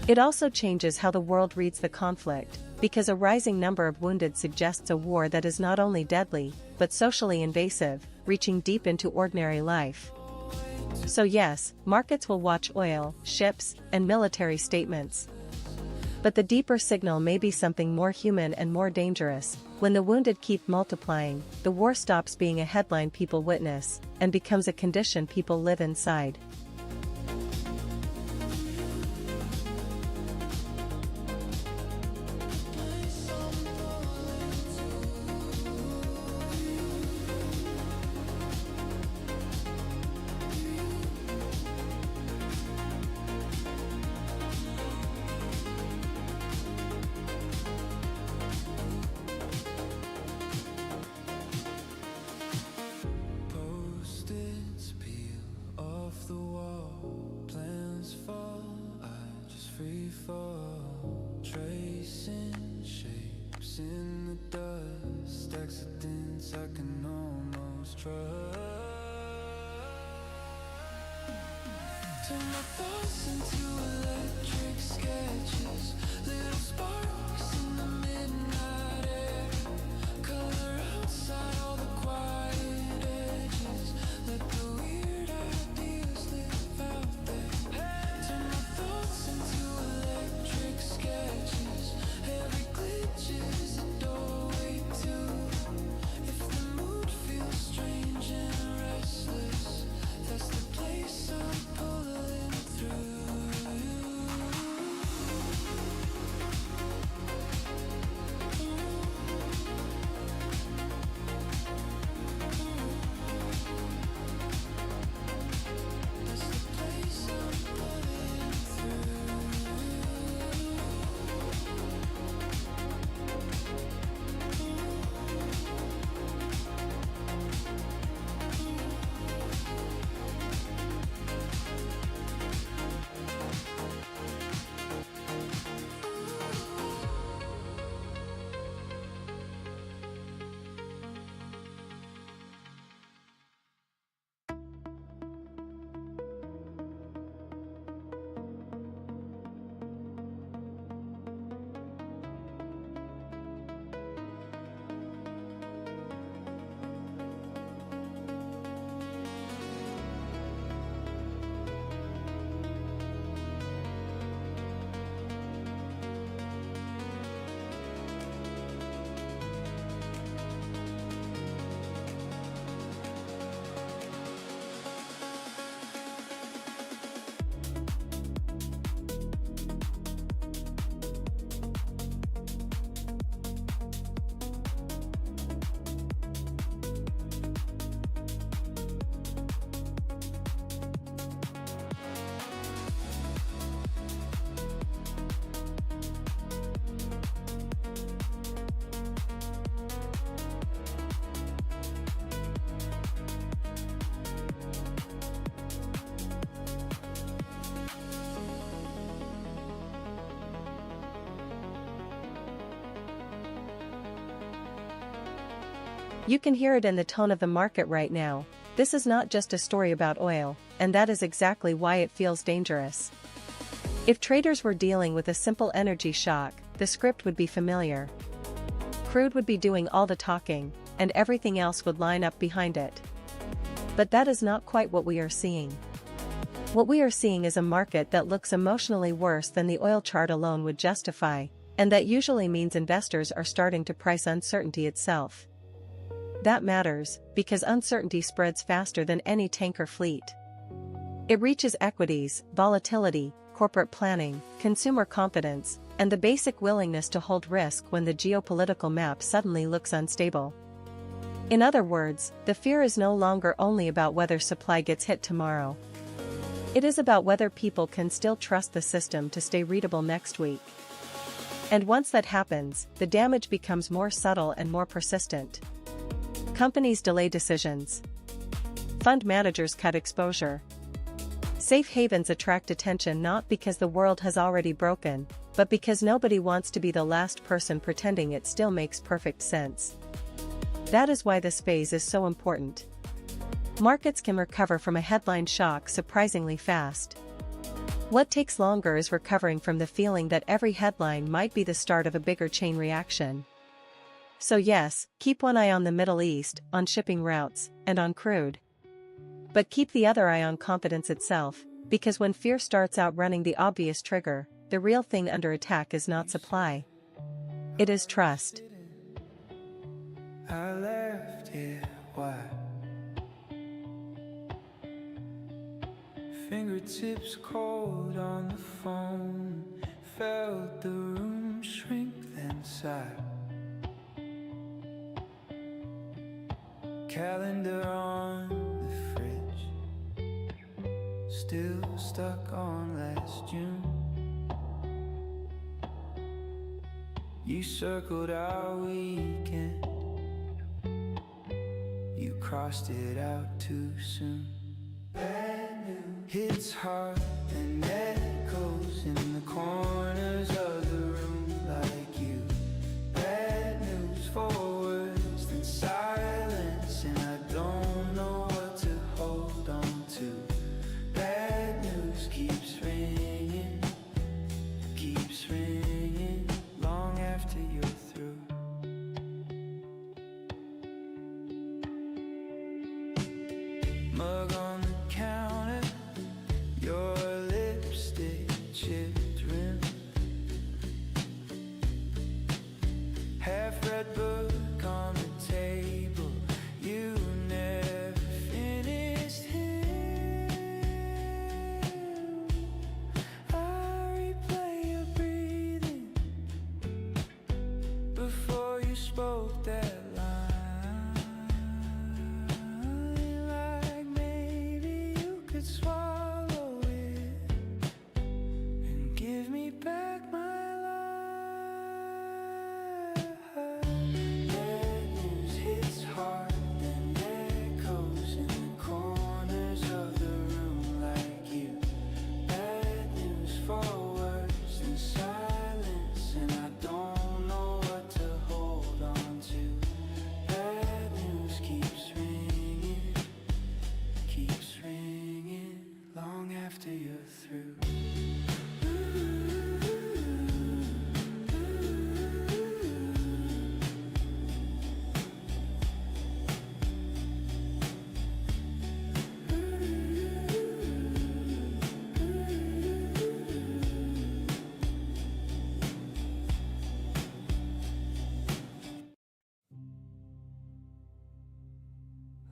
It also changes how the world reads the conflict, because a rising number of wounded suggests a war that is not only deadly, but socially invasive, reaching deep into ordinary life. So yes, markets will watch oil, ships, and military statements. But the deeper signal may be something more human and more dangerous. When the wounded keep multiplying, the war stops being a headline people witness, and becomes a condition people live inside. Post-its peel off the wall, plans fall, I just free fall, tracing shapes in the dust, accidents I can almost trust. Turn my thoughts into electric sketches, little sparks in the midnight air, color outside all the quiet edges, let the weird ideas live out there. Turn my thoughts into electric sketches, every glitch is a doorway to, if the mood feels strange and restless, that's the place I'm pulling through. That's the place I'm pulling through. You can hear it in the tone of the market right now. This is not just a story about oil, and that is exactly why it feels dangerous. If traders were dealing with a simple energy shock, the script would be familiar. Crude would be doing all the talking, and everything else would line up behind it. But that is not quite what we are seeing. What we are seeing is a market that looks emotionally worse than the oil chart alone would justify, and that usually means investors are starting to price uncertainty itself. That matters, because uncertainty spreads faster than any tanker fleet. It reaches equities, volatility, corporate planning, consumer confidence, and the basic willingness to hold risk when the geopolitical map suddenly looks unstable. In other words, the fear is no longer only about whether supply gets hit tomorrow. It is about whether people can still trust the system to stay readable next week. And once that happens, the damage becomes more subtle and more persistent. Companies delay decisions. Fund managers cut exposure. Safe havens attract attention not because the world has already broken, but because nobody wants to be the last person pretending it still makes perfect sense. That is why this phase is so important. Markets can recover from a headline shock surprisingly fast. What takes longer is recovering from the feeling that every headline might be the start of a bigger chain reaction. So yes, keep one eye on the Middle East, on shipping routes, and on crude. But keep the other eye on confidence itself, because when fear starts outrunning the obvious trigger, the real thing under attack is not supply. It is trust. I left it wide. Fingertips cold on the phone. Felt the room shrink then sigh. Calendar on the fridge, still stuck on last June. You circled our weekend, you crossed it out too soon. Bad news hits hard and echoes in the corners of the room like you. Bad news for worse than silence, and I don't know what to hold on to. Bad news keeps ringing long after you're through. Mug on the counter, your lipstick chipped rim, half-read book on the table, you never finished him. I replay your breathing before you spoke that line, like maybe you could swallow it and give me back my life. Bad news hits hard and echoes in the corners of the room like you. Bad news for worse than silence, and I don't know what to hold on to. Bad news keeps ringing long after you're through.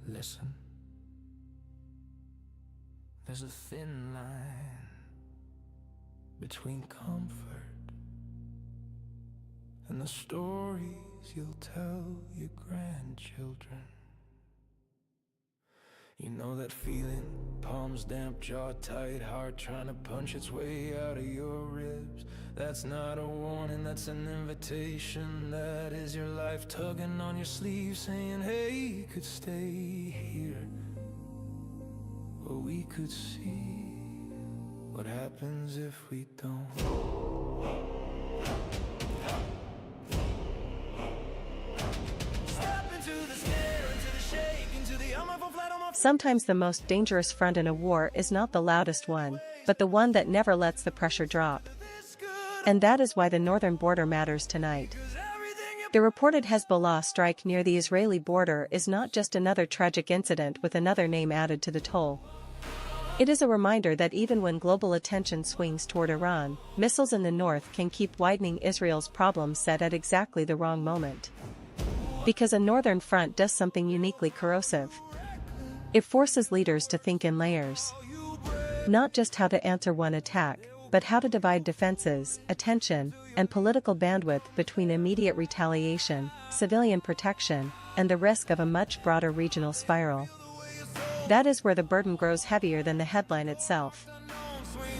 Listen, there's a thin line between comfort and the stories you'll tell your grandchildren. You know that feeling, palms damp, jaw tight, heart trying to punch its way out of your ribs. That's not a warning, that's an invitation. That is your life tugging on your sleeve, saying, hey, you could stay here, or we could see what happens if we don't. Step into the scare, into the shake, into the I'm flat on my Sometimes the most dangerous front in a war is not the loudest one, but the one that never lets the pressure drop. And that is why the northern border matters tonight. The reported Hezbollah strike near the Israeli border is not just another tragic incident with another name added to the toll. It is a reminder that even when global attention swings toward Iran, missiles in the north can keep widening Israel's problem set at exactly the wrong moment. Because a northern front does something uniquely corrosive. It forces leaders to think in layers. Not just how to answer one attack, but how to divide defenses, attention, and political bandwidth between immediate retaliation, civilian protection, and the risk of a much broader regional spiral. That is where the burden grows heavier than the headline itself.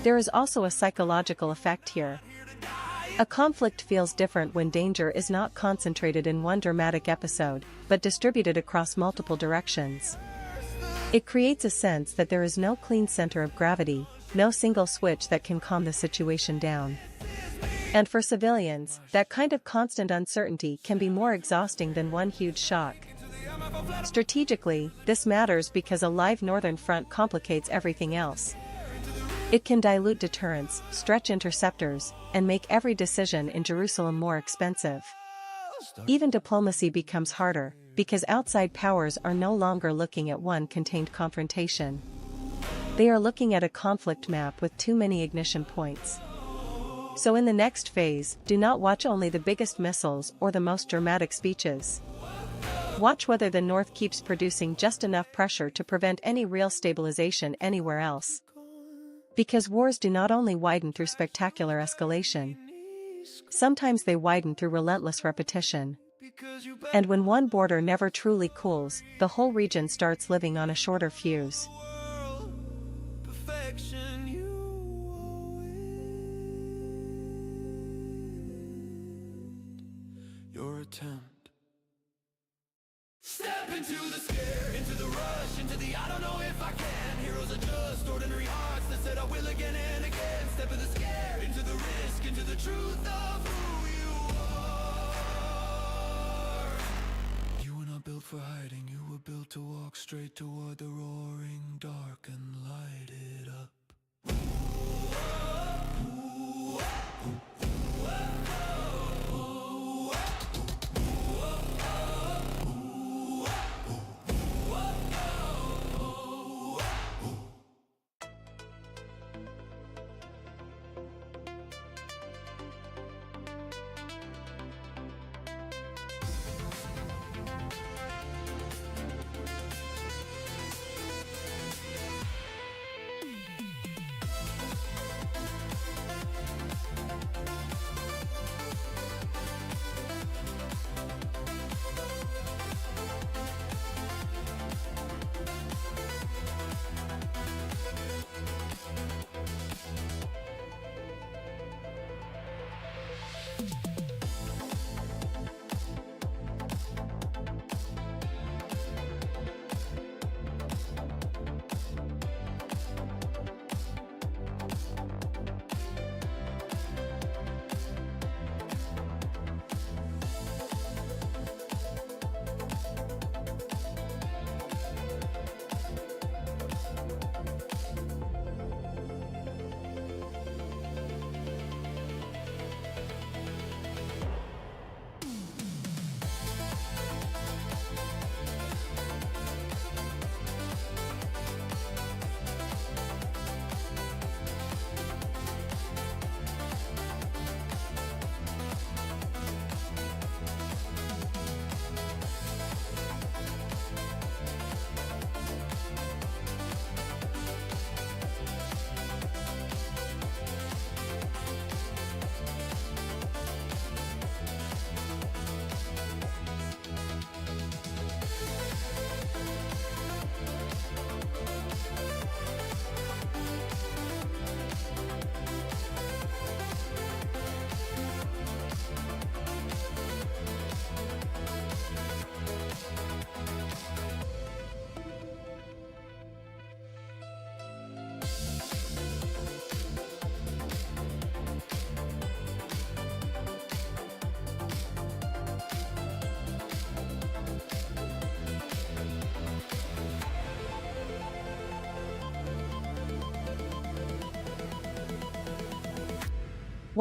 There is also a psychological effect here. A conflict feels different when danger is not concentrated in one dramatic episode, but distributed across multiple directions. It creates a sense that there is no clean center of gravity, no single switch that can calm the situation down. And for civilians, that kind of constant uncertainty can be more exhausting than one huge shock. Strategically, this matters because a live northern front complicates everything else. It can dilute deterrence, stretch interceptors, and make every decision in Jerusalem more expensive. Even diplomacy becomes harder, because outside powers are no longer looking at one contained confrontation. They are looking at a conflict map with too many ignition points. So in the next phase, do not watch only the biggest missiles or the most dramatic speeches. Watch whether the North keeps producing just enough pressure to prevent any real stabilization anywhere else. Because wars do not only widen through spectacular escalation. Sometimes they widen through relentless repetition. And when one border never truly cools, the whole region starts living on a shorter fuse. Your attempt. Step into the scare, into the rush, into the I don't know if I can. Heroes are just ordinary hearts that said I will again and again. Step in the scare, into the risk, into the truth of who you are. You were not built for hiding, you were built to walk straight toward the roaring dark and light it up.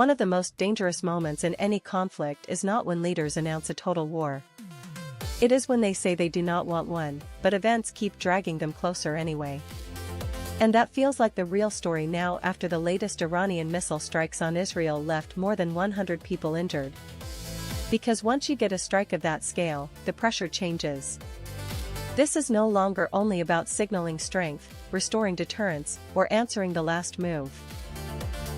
One of the most dangerous moments in any conflict is not when leaders announce a total war. It is when they say they do not want one, but events keep dragging them closer anyway. And that feels like the real story now after the latest Iranian missile strikes on Israel left more than 100 people injured. Because once you get a strike of that scale, the pressure changes. This is no longer only about signaling strength, restoring deterrence, or answering the last move.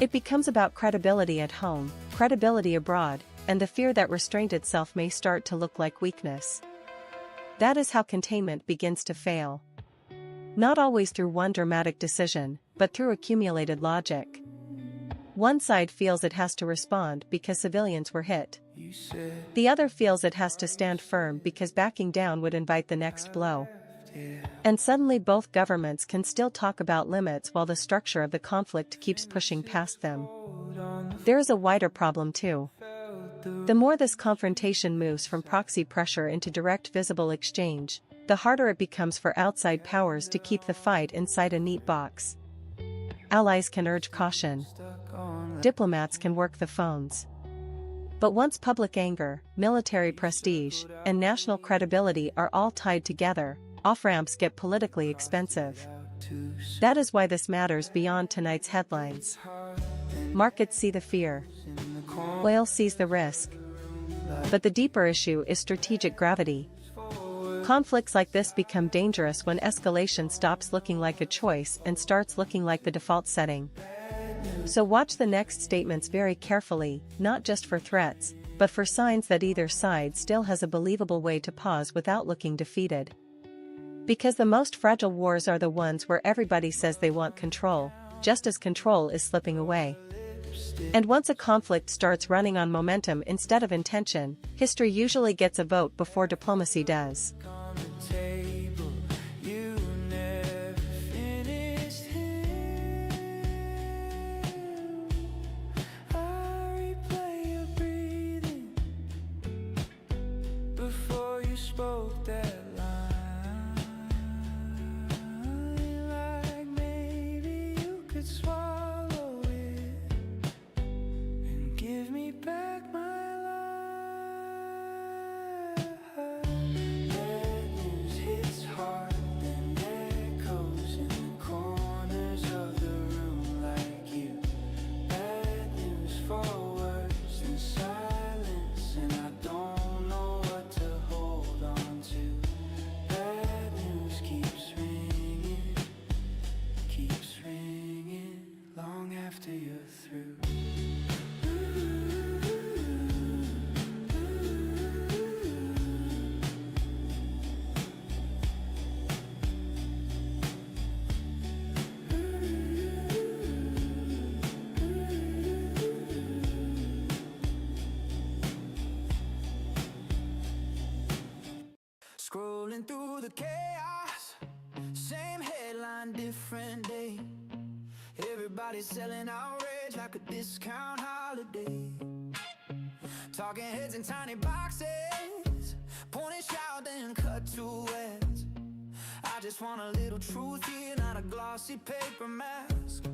It becomes about credibility at home, credibility abroad, and the fear that restraint itself may start to look like weakness. That is how containment begins to fail. Not always through one dramatic decision, but through accumulated logic. One side feels it has to respond because civilians were hit. The other feels it has to stand firm because backing down would invite the next blow. And suddenly both governments can still talk about limits while the structure of the conflict keeps pushing past them. There is a wider problem too. The more this confrontation moves from proxy pressure into direct visible exchange, the harder it becomes for outside powers to keep the fight inside a neat box. Allies can urge caution. Diplomats can work the phones. But once public anger, military prestige, and national credibility are all tied together, off-ramps get politically expensive. That is why this matters beyond tonight's headlines. Markets see the fear. Oil sees the risk. But the deeper issue is strategic gravity. Conflicts like this become dangerous when escalation stops looking like a choice and starts looking like the default setting. So watch the next statements very carefully, not just for threats, but for signs that either side still has a believable way to pause without looking defeated. Because the most fragile wars are the ones where everybody says they want control, just as control is slipping away. And once a conflict starts running on momentum instead of intention, history usually gets a vote before diplomacy does. Scrolling through the chaos, same headline, different day. Everybody's selling outrage like a discount holiday. Talking heads in tiny boxes, point and shout then cut to words. I just want a little truth here, not a glossy paper mask.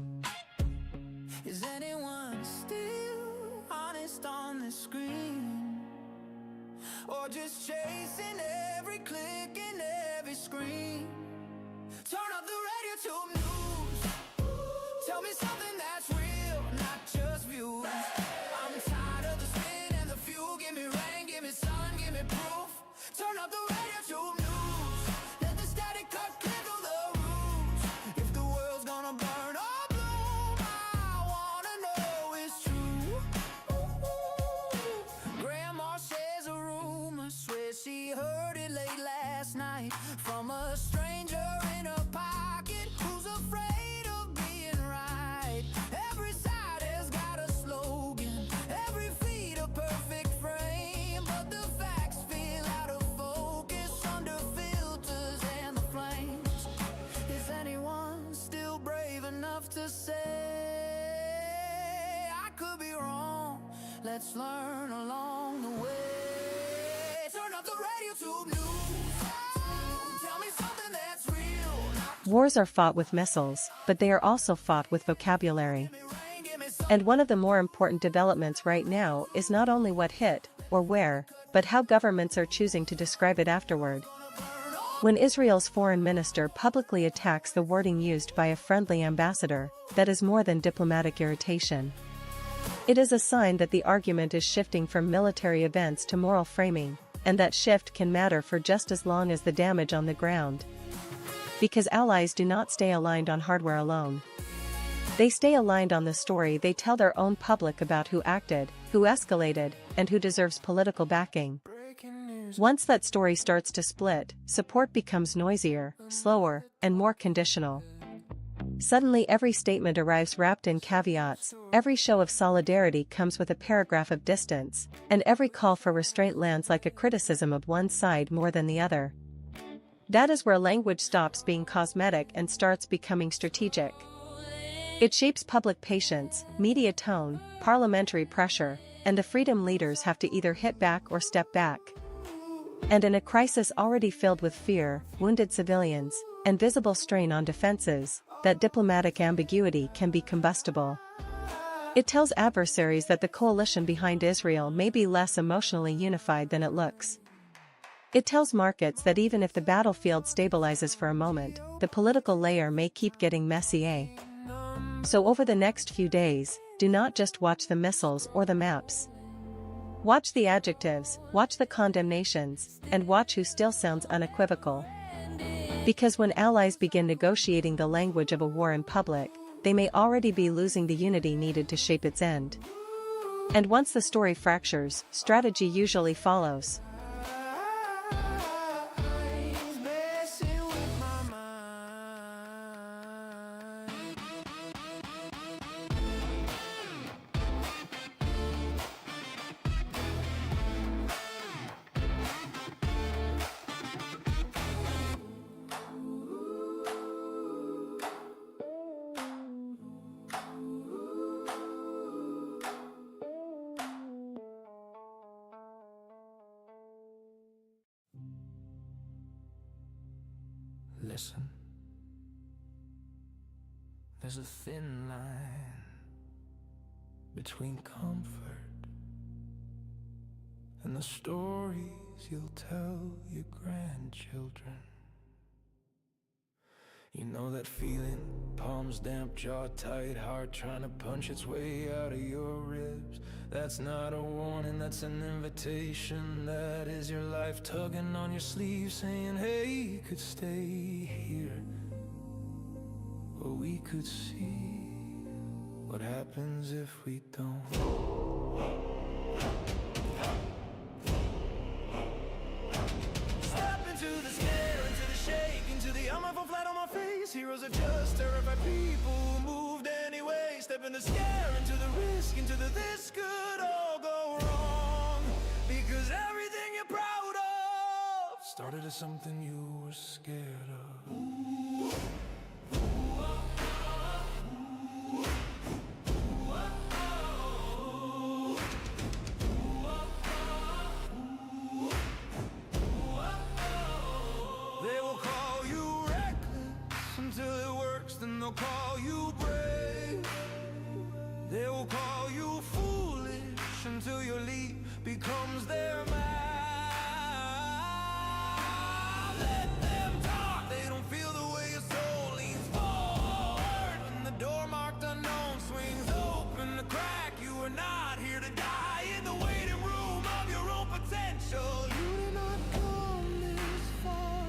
Is anyone still honest on the screen? Or just chasing every click and every screen? Turn up the RadioTube news. Tell me something that's real, not just views. I'm tired of the spin and the fuel. Give me rain, give me sun, give me proof. Turn up the RadioTube news. Let the static cut clear through the roofs. If the world's gonna burn or bloom, I wanna know it's true. Grandma says a rumor, swear she heard it late last night from a stranger in a pocket who's afraid of being right. Every side has got a slogan, every feed a perfect frame, but the facts feel out of focus under filters and the flames. Is anyone still brave enough to say I could be wrong? Let's learn along the way. Turn up the RadioTube news. Tell me something that's real. Wars are fought with missiles, but they are also fought with vocabulary. Give me rain, give me sun. And one of the more important developments right now is not only what hit, or where, but how governments are choosing to describe it afterward. When Israel's foreign minister publicly attacks the wording used by a friendly ambassador, that is more than diplomatic irritation. It is a sign that the argument is shifting from military events to moral framing, and that shift can matter for just as long as the damage on the ground. Because allies do not stay aligned on hardware alone. They stay aligned on the story they tell their own public about who acted, who escalated, and who deserves political backing. Once that story starts to split, support becomes noisier, slower, and more conditional. Suddenly every statement arrives wrapped in caveats, every show of solidarity comes with a paragraph of distance, and every call for restraint lands like a criticism of one side more than the other. That is where language stops being cosmetic and starts becoming strategic. It shapes public patience, media tone, parliamentary pressure, and the freedom leaders have to either hit back or step back. And in a crisis already filled with fear, wounded civilians, and visible strain on defenses, that diplomatic ambiguity can be combustible. It tells adversaries that the coalition behind Israel may be less emotionally unified than it looks. It tells markets that even if the battlefield stabilizes for a moment, the political layer may keep getting messy. So over the next few days, do not just watch the missiles or the maps. Watch the adjectives, watch the condemnations, and watch who still sounds unequivocal. Because when allies begin negotiating the language of a war in public, they may already be losing the unity needed to shape its end. And once the story fractures, strategy usually follows. Listen, there's a thin line between comfort and the stories you'll tell your grandchildren. You know that feeling, palms damp, jaw tight, heart trying to punch its way out of your ribs. That's not a warning, that's an invitation. That is your life tugging on your sleeve, saying, hey, you could stay here, or we could see what happens if we don't. Step into the scare, into the shake, into the I'm fall flat on my face. Heroes are just terrified people who moved anyway. Step in the scare, into the risk, into the this could all go wrong. Because everything you're proud of started as something you were scared of. They will call you reckless until it works, then they'll call you brave. They will call you foolish until your leap becomes their mouth. Let them talk, they don't feel the way your soul leans forward. When the door marked unknown swings open the crack, you are not here to die in the waiting room of your own potential. You did not come this far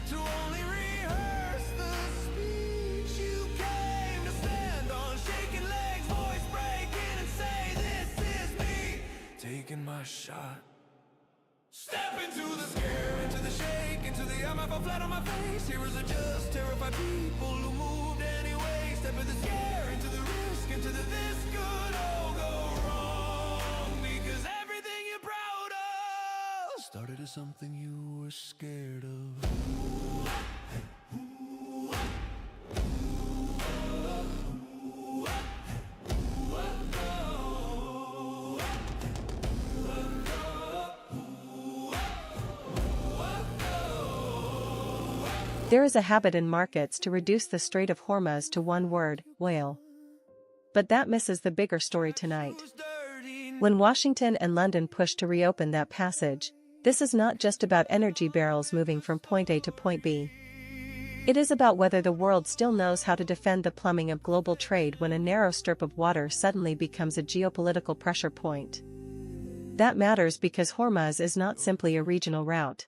to only rehearse the speech. You came to stand on shaking legs, voice breaking, and say, this is me, taking my shot. Step into the scare, into the shake, into the I'm fall flat on my face. Heroes are just terrified people who moved anyway. Step in the scare, into the risk, into the this could all go wrong. Because everything you're proud of started as something you were scared of. There is a habit in markets to reduce the Strait of Hormuz to one word, oil. But that misses the bigger story tonight. When Washington and London push to reopen that passage, this is not just about energy barrels moving from point A to point B. It is about whether the world still knows how to defend the plumbing of global trade when a narrow strip of water suddenly becomes a geopolitical pressure point. That matters because Hormuz is not simply a regional route.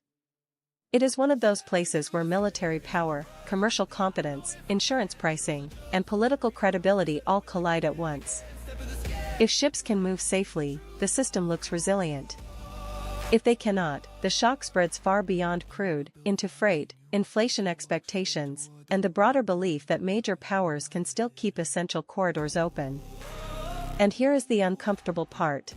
It is one of those places where military power, commercial competence, insurance pricing, and political credibility all collide at once. If ships can move safely, the system looks resilient. If they cannot, the shock spreads far beyond crude, into freight, inflation expectations, and the broader belief that major powers can still keep essential corridors open. And here is the uncomfortable part.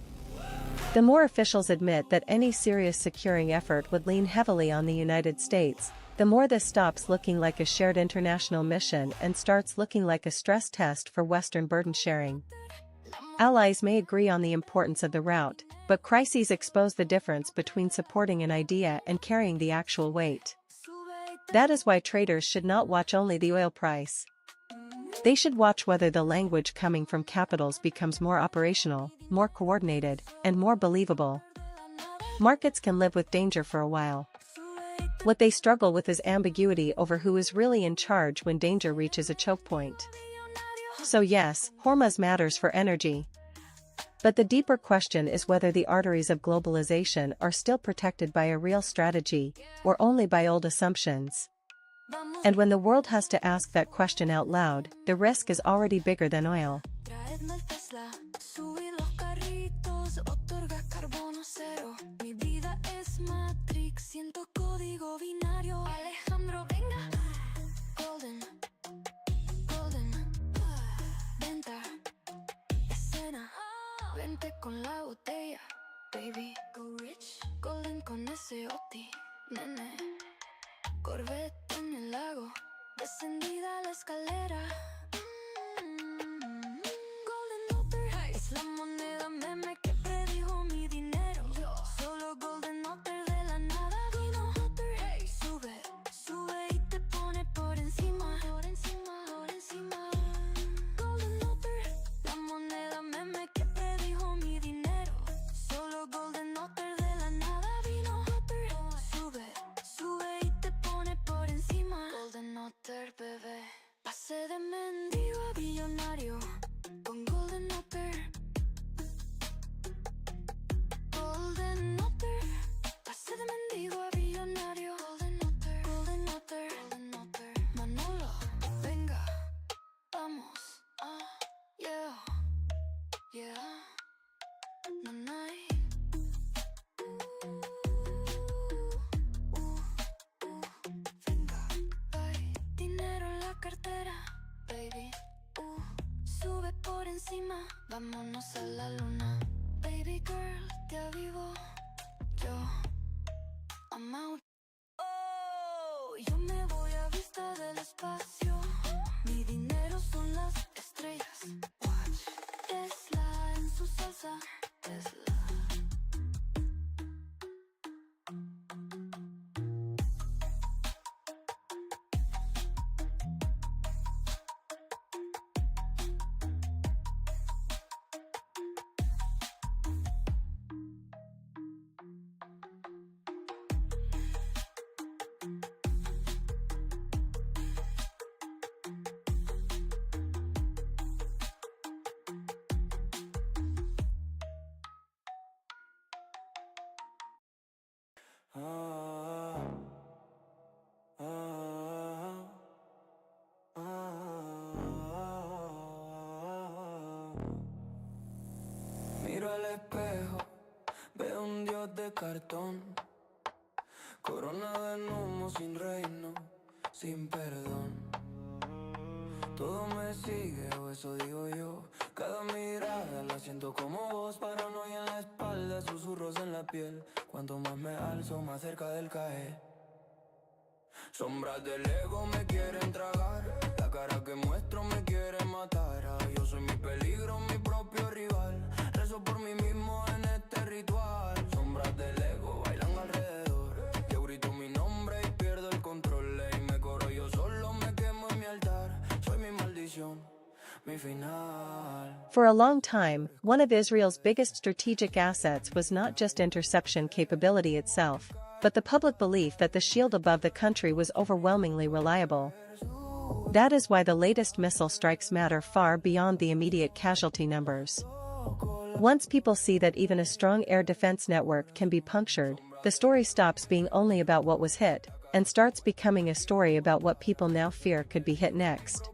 The more officials admit that any serious securing effort would lean heavily on the United States, the more this stops looking like a shared international mission and starts looking like a stress test for Western burden sharing. Allies may agree on the importance of the route, but crises expose the difference between supporting an idea and carrying the actual weight. That is why traders should not watch only the oil price. They should watch whether the language coming from capitals becomes more operational, more coordinated, and more believable. Markets can live with danger for a while. What they struggle with is ambiguity over who is really in charge when danger reaches a choke point. So yes, Hormuz matters for energy. But the deeper question is whether the arteries of globalization are still protected by a real strategy, or only by old assumptions. And when the world has to ask that question out loud, the risk is already bigger than oil. Vente con la botella, baby. Go rich, golden con ese OT, nene. Corvette en el lago, descendida la escalera. Golden Otter, es la moneda meme que predijo mi dinero. Solo Golden Otter de la nada vino Otter. Sube, sube y te pone por encima, por encima, por encima. Golden Otter, la moneda meme que predijo mi dinero. Solo Golden Otter de la nada vino Otter. Sube, sube y te pone por encima. Golden Otter, bebé. Pasé de mendigo a billonario con Golden Otter. Golden Otter. Pasé de mendigo a billonario. Golden Otter, Golden Otter, Golden Otter. Manolo, venga, vamos. Yeah, yeah. Nanay. Venga, ay, dinero en la cartera, baby. Sube por encima, vámonos a la luna. Baby girl, te avivo, yo, I'm out. Oh, yo me voy a vista del espacio. Mi dinero son las estrellas. Watch, Tesla en su salsa. Tesla. Miro al espejo, veo un dios de cartón, coronado en humo, sin reino, sin perdón. Todo me sigue, o eso digo yo. Cada mirada la siento como voz, paranoia en la espalda, susurros en la piel. Cuanto más me alzo, más cerca del caer. Sombras del ego me quieren tragar, la cara que muestro me quiere matar. Yo soy mi peligro, mi propio rival. Rezo por mí mismo en este ritual. Sombras del ego bailan alrededor. Yo grito mi nombre y pierdo el control. Y me corro yo solo, me quemo en mi altar. Soy mi maldición, mi final. For a long time, one of Israel's biggest strategic assets was not just interception capability itself, but the public belief that the shield above the country was overwhelmingly reliable. That is why the latest missile strikes matter far beyond the immediate casualty numbers. Once people see that even a strong air defense network can be punctured, the story stops being only about what was hit, and starts becoming a story about what people now fear could be hit next.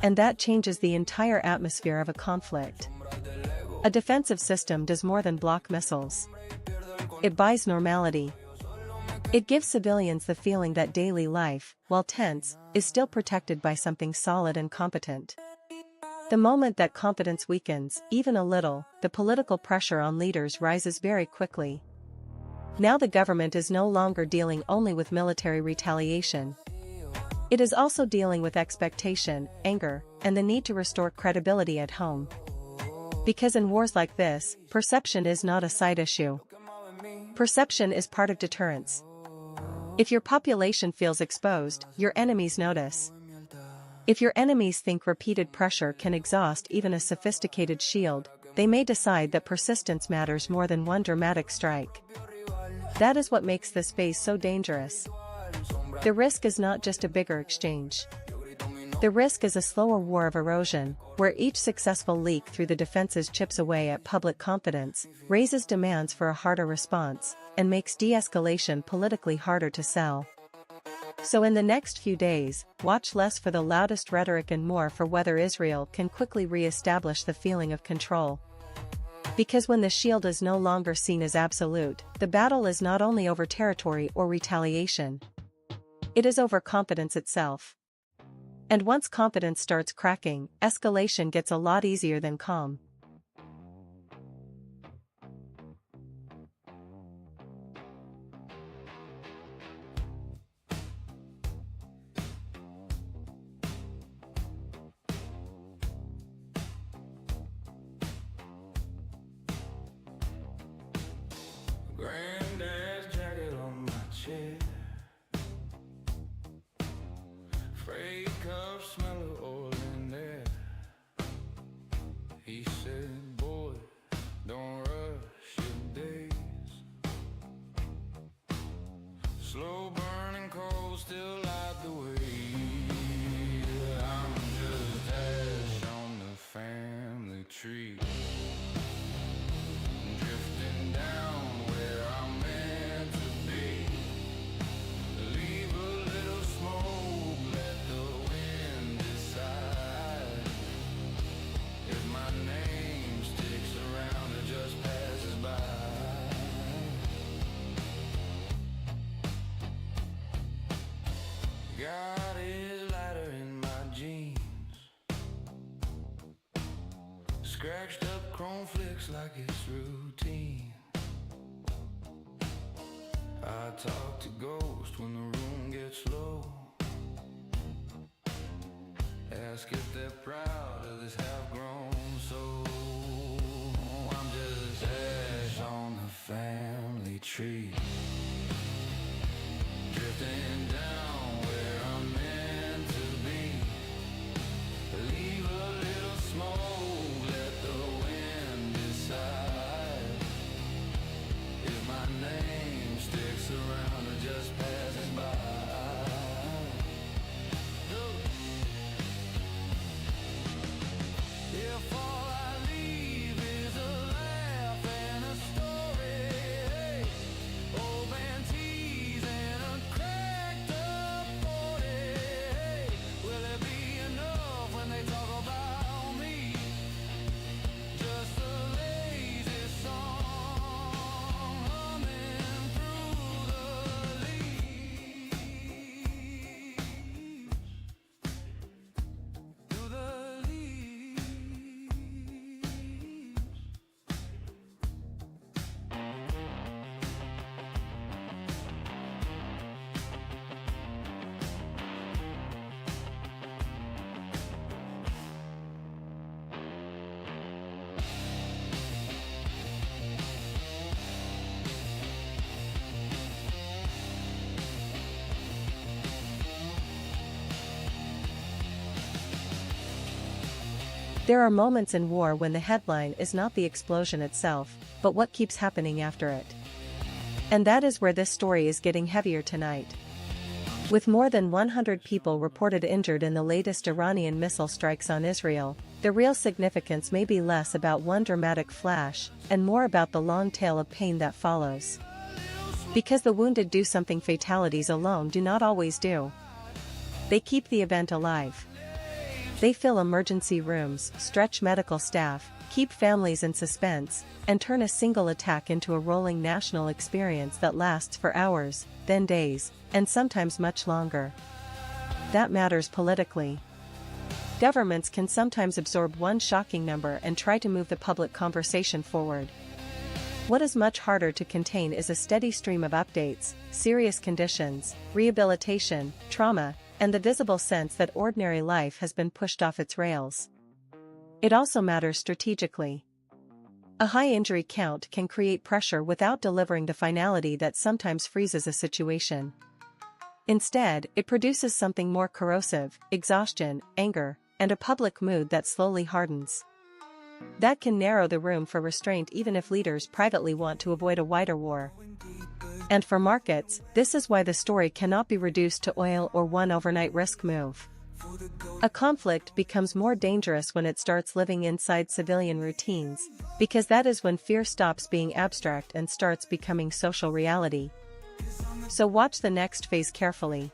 And that changes the entire atmosphere of a conflict. A defensive system does more than block missiles. It buys normality. It gives civilians the feeling that daily life, while tense, is still protected by something solid and competent. The moment that confidence weakens, even a little, the political pressure on leaders rises very quickly. Now the government is no longer dealing only with military retaliation. It is also dealing with expectation, anger, and the need to restore credibility at home. Because in wars like this, perception is not a side issue. Perception is part of deterrence. If your population feels exposed, your enemies notice. If your enemies think repeated pressure can exhaust even a sophisticated shield, they may decide that persistence matters more than one dramatic strike. That is what makes this phase so dangerous. The risk is not just a bigger exchange. The risk is a slower war of erosion, where each successful leak through the defenses chips away at public confidence, raises demands for a harder response, and makes de-escalation politically harder to sell. So in the next few days, watch less for the loudest rhetoric and more for whether Israel can quickly re-establish the feeling of control. Because when the shield is no longer seen as absolute, the battle is not only over territory or retaliation. It is over confidence itself. And once confidence starts cracking, escalation gets a lot easier than calm. Granddad's jacket on my chair. Freight cup smell of oil in there. He said, boy, don't rush your days. Slow burning coal still light the way. I'm just ash on the family tree. Drifting down where I'm meant to be. Leave a little smoke, let the wind decide. If my name sticks around or just passes by. Got his lighter in my jeans. Scratched up chrome flicks like it's routine. I talk to ghosts when the room gets low. Ask if they're proud of this half-grown soul. I'm just ash on the family tree. Drifting down where I'm meant to be. Leave a little smoke, let the wind decide. If my name sticks around or just passes by. If all I leave is a laugh and a story, old panties and a cracked There are moments in war when the headline is not the explosion itself, but what keeps happening after it. And that is where this story is getting heavier tonight. With more than 100 people reported injured in the latest Iranian missile strikes on Israel, the real significance may be less about one dramatic flash, and more about the long tail of pain that follows. Because the wounded do something fatalities alone do not always do. They keep the event alive. They fill emergency rooms, stretch medical staff, keep families in suspense, and turn a single attack into a rolling national experience that lasts for hours, then days, and sometimes much longer. That matters politically. Governments can sometimes absorb one shocking number and try to move the public conversation forward. What is much harder to contain is a steady stream of updates, serious conditions, rehabilitation, trauma, and the visible sense that ordinary life has been pushed off its rails. It also matters strategically. A high injury count can create pressure without delivering the finality that sometimes freezes a situation. Instead, it produces something more corrosive: exhaustion, anger, and a public mood that slowly hardens. That can narrow the room for restraint even if leaders privately want to avoid a wider war. And for markets, this is why the story cannot be reduced to oil or one overnight risk move. A conflict becomes more dangerous when it starts living inside civilian routines, because that is when fear stops being abstract and starts becoming social reality. So watch the next phase carefully.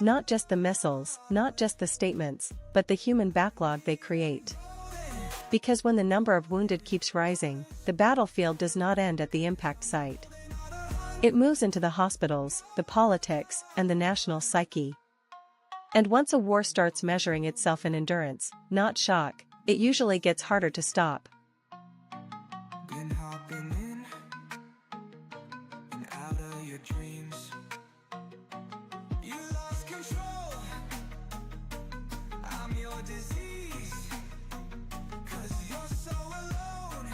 Not just the missiles, not just the statements, but the human backlog they create. Because when the number of wounded keeps rising, the battlefield does not end at the impact site. It moves into the hospitals, the politics, and the national psyche. And once a war starts measuring itself in endurance, not shock, it usually gets harder to stop. Been hopping in and out of your dreams. You lost control. I'm your disease. 'Cause you're so alone.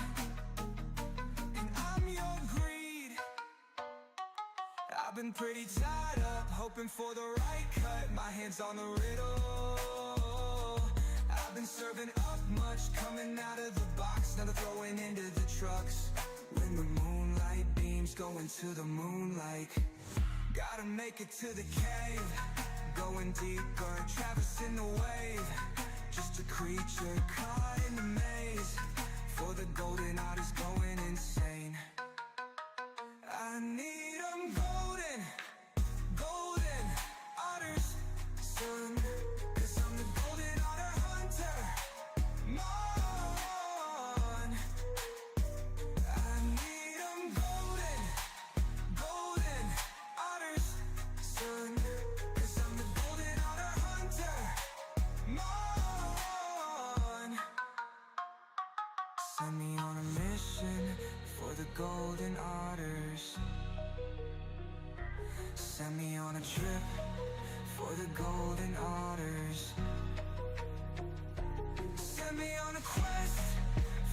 And I'm your greed. I've been pretty tied up, hoping for the right cut. My hands on the riddle. I've been serving up much, coming out of the box, now they're throwing into the trucks. When the moonlight beams go into the moonlight, gotta make it to the cave. Going deeper, traversing the wave. Just a creature caught in the maze. For the golden art is going insane. I need 'em golden, golden otters, son. 'Cause I'm the golden otter hunter, Mon. I need 'em golden, golden otters, son. 'Cause I'm the golden otter hunter, Mon. Send me on a mission for the golden otters. Send me on a trip for the golden otters. Send me on a quest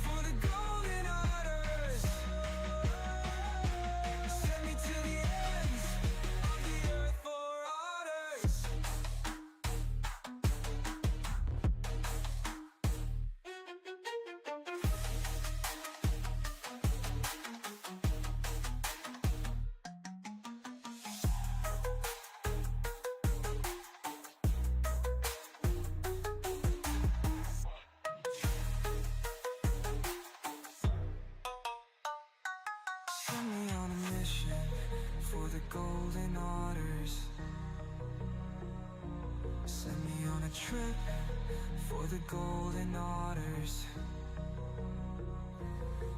for the golden otters. Send me to the ends of the earth for otters. Send me on a mission for the golden otters. Send me on a trip for the golden otters.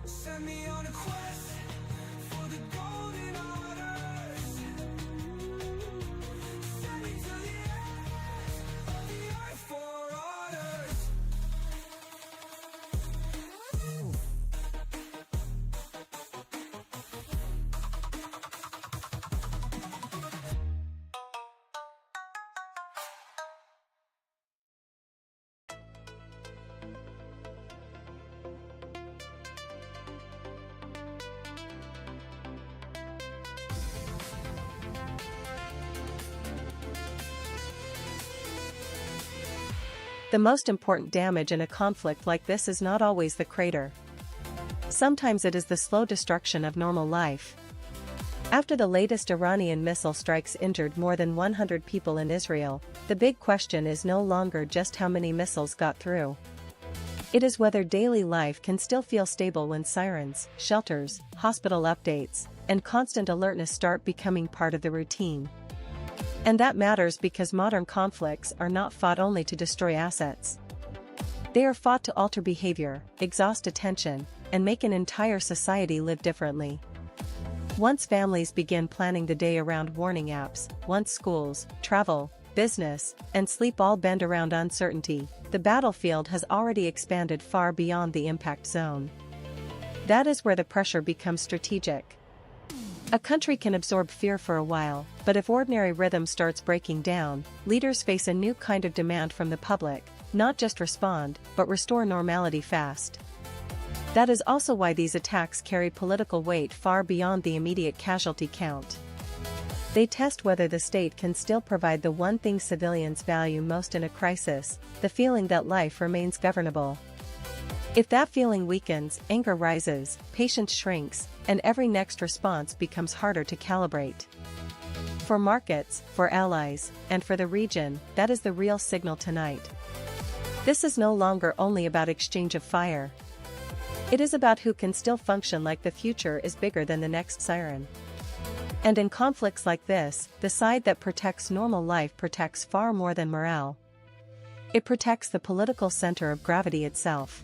Send me on a quest for the golden otters. Send me to the ends of the earth for otters. The most important damage in a conflict like this is not always the crater. Sometimes it is the slow destruction of normal life. After the latest Iranian missile strikes injured more than 100 people in Israel, the big question is no longer just how many missiles got through. It is whether daily life can still feel stable when sirens, shelters, hospital updates, and constant alertness start becoming part of the routine. And that matters because modern conflicts are not fought only to destroy assets. They are fought to alter behavior, exhaust attention, and make an entire society live differently. Once families begin planning the day around warning apps, once schools, travel, business, and sleep all bend around uncertainty, the battlefield has already expanded far beyond the impact zone. That is where the pressure becomes strategic. A country can absorb fear for a while, but if ordinary rhythm starts breaking down, leaders face a new kind of demand from the public, not just respond, but restore normality fast. That is also why these attacks carry political weight far beyond the immediate casualty count. They test whether the state can still provide the one thing civilians value most in a crisis, the feeling that life remains governable. If that feeling weakens, anger rises, patience shrinks, and every next response becomes harder to calibrate. For markets, for allies, and for the region, that is the real signal tonight. This is no longer only about exchange of fire. It is about who can still function like the future is bigger than the next siren. And in conflicts like this, the side that protects normal life protects far more than morale. It protects the political center of gravity itself.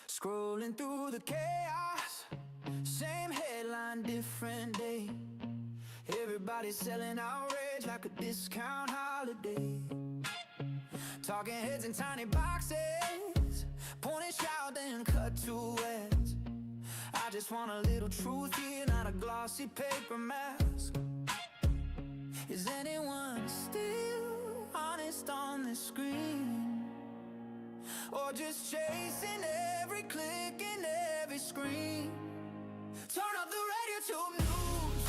Scrolling through the chaos, same headline, different day. Everybody selling outrage like a discount holiday. Talking heads in tiny boxes, pointing, shout, then cut to ads. I just want a little truth here, not a glossy paper mask. Is anyone still honest on this screen? Or just chasing every click and every screen? Turn up the RadioTube news.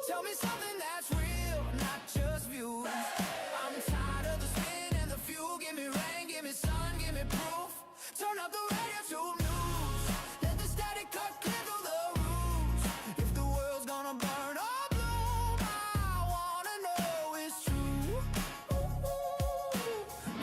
Tell me something that's real, not just views. I'm tired of the spin and the fuel. Give me rain, give me sun, give me proof. Turn up the RadioTube news. Let the static cut clear through the roof. If the world's gonna burn or bloom, I wanna know it's true.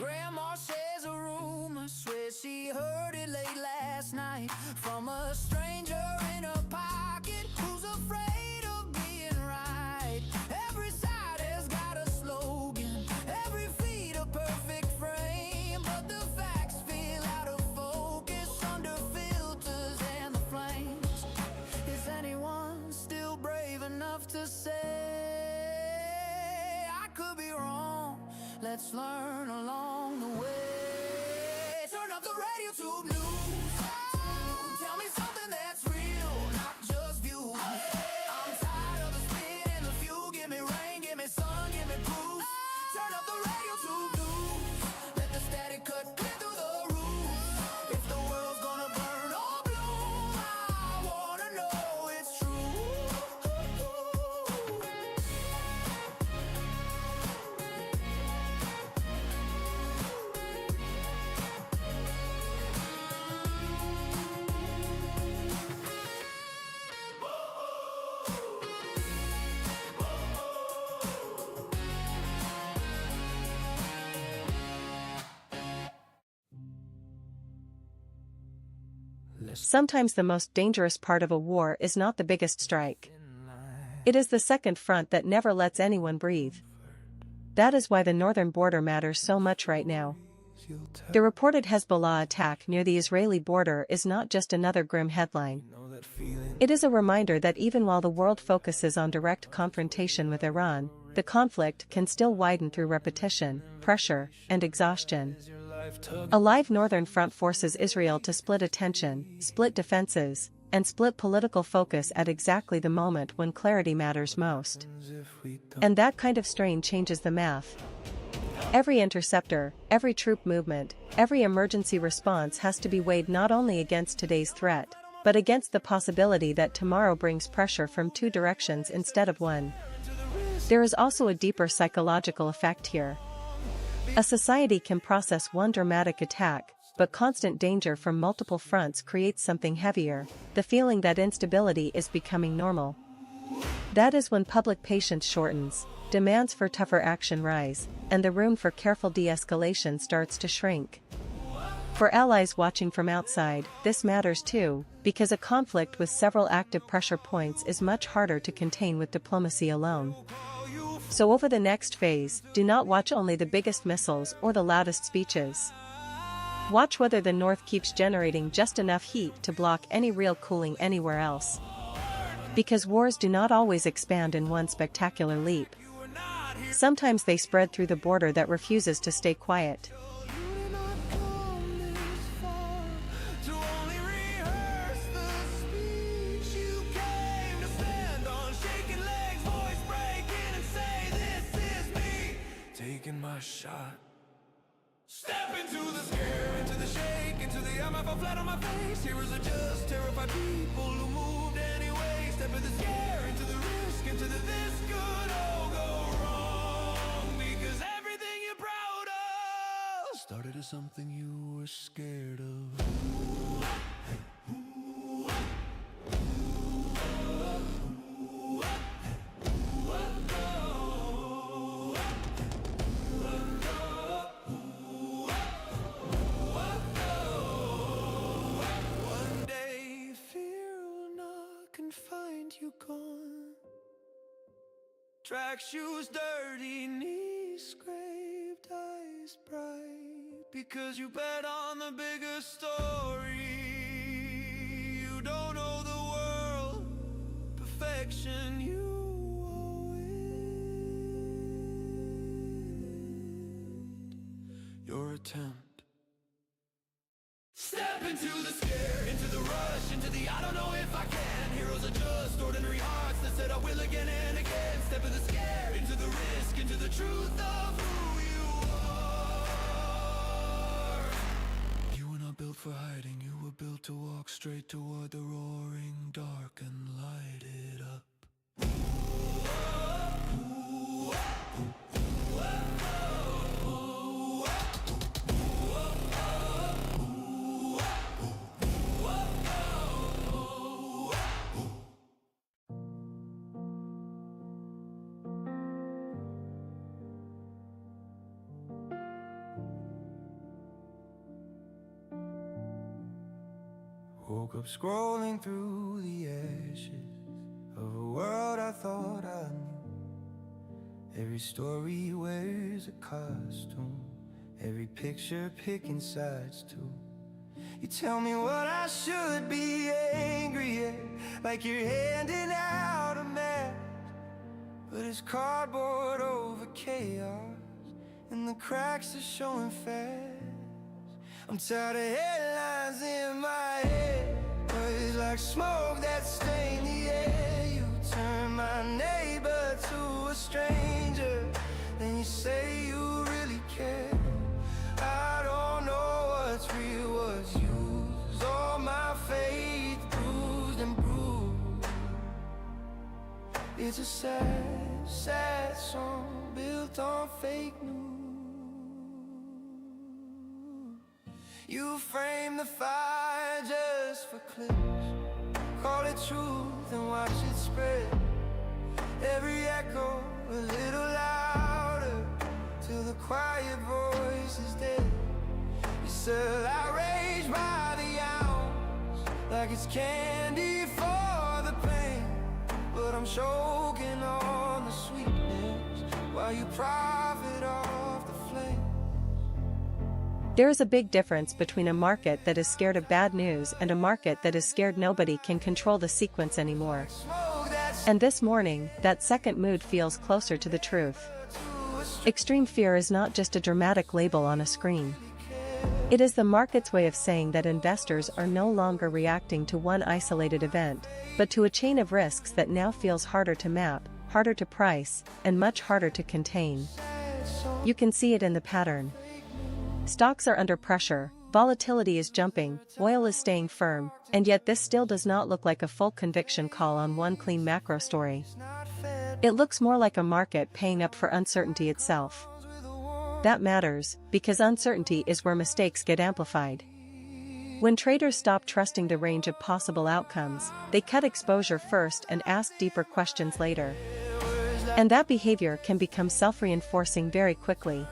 Grandma says a rumor, swears she heard it late last night from a stranger in a pocket who's afraid of being right. Every side has got a slogan, every feed a perfect frame, but the facts feel out of focus under filters and the flames. Is anyone still brave enough to say I could be wrong? Let's learn along the way. Turn up the RadioTube news. Tell me something that's real, not just views. I'm tired of the spin and the fuel. Give me rain, give me sun, give me proof. Turn up the RadioTube news. Let the static cut clear through the roof. If the world's gonna burn or bloom, I wanna know it's true. Sometimes the most dangerous part of a war is not the biggest strike. It is the second front that never lets anyone breathe. That is why the northern border matters so much right now. The reported Hezbollah attack near the Israeli border is not just another grim headline. It is a reminder that even while the world focuses on direct confrontation with Iran, the conflict can still widen through repetition, pressure, and exhaustion. A live northern front forces Israel to split attention, split defenses, and split political focus at exactly the moment when clarity matters most. And that kind of strain changes the math. Every interceptor, every troop movement, every emergency response has to be weighed not only against today's threat, but against the possibility that tomorrow brings pressure from two directions instead of one. There is also a deeper psychological effect here. A society can process one dramatic attack, but constant danger from multiple fronts creates something heavier, the feeling that instability is becoming normal. That is when public patience shortens, demands for tougher action rise, and the room for careful de-escalation starts to shrink. For allies watching from outside, this matters too, because a conflict with several active pressure points is much harder to contain with diplomacy alone. So over the next phase, do not watch only the biggest missiles or the loudest speeches. Watch whether the North keeps generating just enough heat to block any real cooling anywhere else. Because wars do not always expand in one spectacular leap. Sometimes they spread through the border that refuses to stay quiet. Taking my shot. Step into the scare, into the shake, into the I'm up flat on my face. Heroes are just terrified people who moved anyway. Step in the scare, into the risk, into the this could all go wrong. Because everything you're proud of started as something you were scared of. Find you gone. Track shoes dirty, knees scraped, eyes bright. Because you bet on the bigger story. You don't know the world, perfection you owe it. Your attempt. Step into the scare, into the rush, into the I don't know if I can. Heroes are just ordinary hearts that said I will again and again. Step in the scare, into the risk, into the truth of who you are. You were not built for hiding, you were built to walk straight toward the roaring dark and light it up. Woke up scrolling through the ashes of a world I thought I knew. Every story wears a costume, every picture picking sides too. You tell me what I should be angry at, like you're handing out a map. But it's cardboard over chaos, and the cracks are showing fast. I'm tired of headlines in my head, but it's like smoke that stained the air. You turn my neighbor to a stranger, then you say you really care. I don't know what's real, what's used. All my faith bruised and bruised. It's a sad, sad song built on fake news. You frame the fire just for clicks, call it truth and watch it spread. Every echo a little louder, till the quiet voice is dead. You sell outrage by the ounce, like it's candy for the pain, but I'm choking on the sweetness while you profit off the flame. There is a big difference between a market that is scared of bad news and a market that is scared nobody can control the sequence anymore. And this morning, that second mood feels closer to the truth. Extreme fear is not just a dramatic label on a screen. It is the market's way of saying that investors are no longer reacting to one isolated event, but to a chain of risks that now feels harder to map, harder to price, and much harder to contain. You can see it in the pattern. Stocks are under pressure, volatility is jumping, oil is staying firm, and yet this still does not look like a full conviction call on one clean macro story. It looks more like a market paying up for uncertainty itself. That matters, because uncertainty is where mistakes get amplified. When traders stop trusting the range of possible outcomes, they cut exposure first and ask deeper questions later. And that behavior can become self-reinforcing very quickly.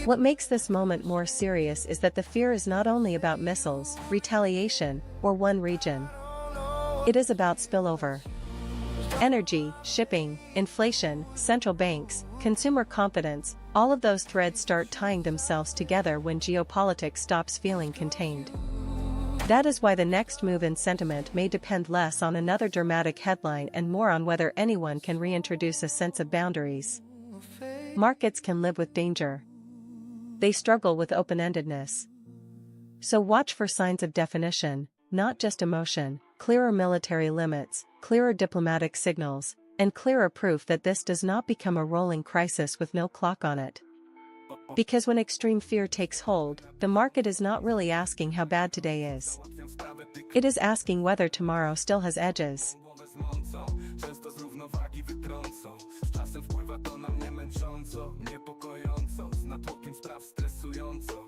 What makes this moment more serious is that the fear is not only about missiles, retaliation, or one region. It is about spillover. Energy, shipping, inflation, central banks, consumer confidence, all of those threads start tying themselves together when geopolitics stops feeling contained. That is why the next move in sentiment may depend less on another dramatic headline and more on whether anyone can reintroduce a sense of boundaries. Markets can live with danger. They struggle with open-endedness. So watch for signs of definition, not just emotion, clearer military limits, clearer diplomatic signals, and clearer proof that this does not become a rolling crisis with no clock on it. Because when extreme fear takes hold, the market is not really asking how bad today is. It is asking whether tomorrow still has edges. Często z równowagi wytrącą. Z czasem wpływa to na mnie męcząco, niepokojąco, z natłokiem spraw stresująco.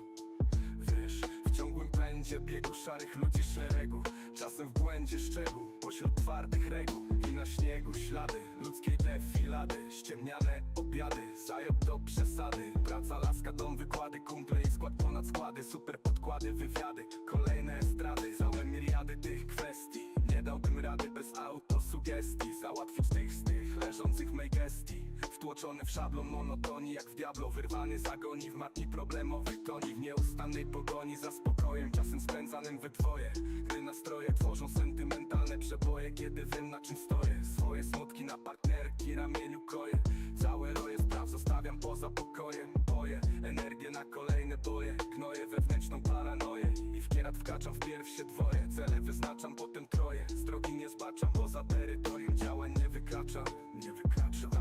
Wiesz, w ciągłym pędzie biegu szarych ludzi szeregu, czasem w błędzie szczegół, pośród twardych reguł i na śniegu ślady ludzkiej defilady, ściemniane obiady, zajeb do przesady, praca, laska, dom, wykłady, kumple i skład ponad składy, super podkłady, wywiady, kolejne estrady, całe miliady tych kwestii. Nie dałbym rady bez autosugestii, załatwić tych z tych leżących w mej gestii. Wtłoczony w szablon monotonii, jak w Diablo, wyrwany z agonii w matni problemowych toni, w nieustannej pogoni za spokojem, czasem spędzanym we dwoje. Gdy nastroje tworzą sentymentalne przeboje, kiedy wiem na czym stoję, swoje smutki na partnerki ramieniu koję. Całe roje spraw zostawiam poza pokojem, boję energię na kolejne boje, gnoję wewnętrzną paranoję i w kierat wkaczam w pierwsze dwoje. Cele wyznaczam, potem troje, z drogi nie zbaczam, poza terytorium działań nie wykraczam.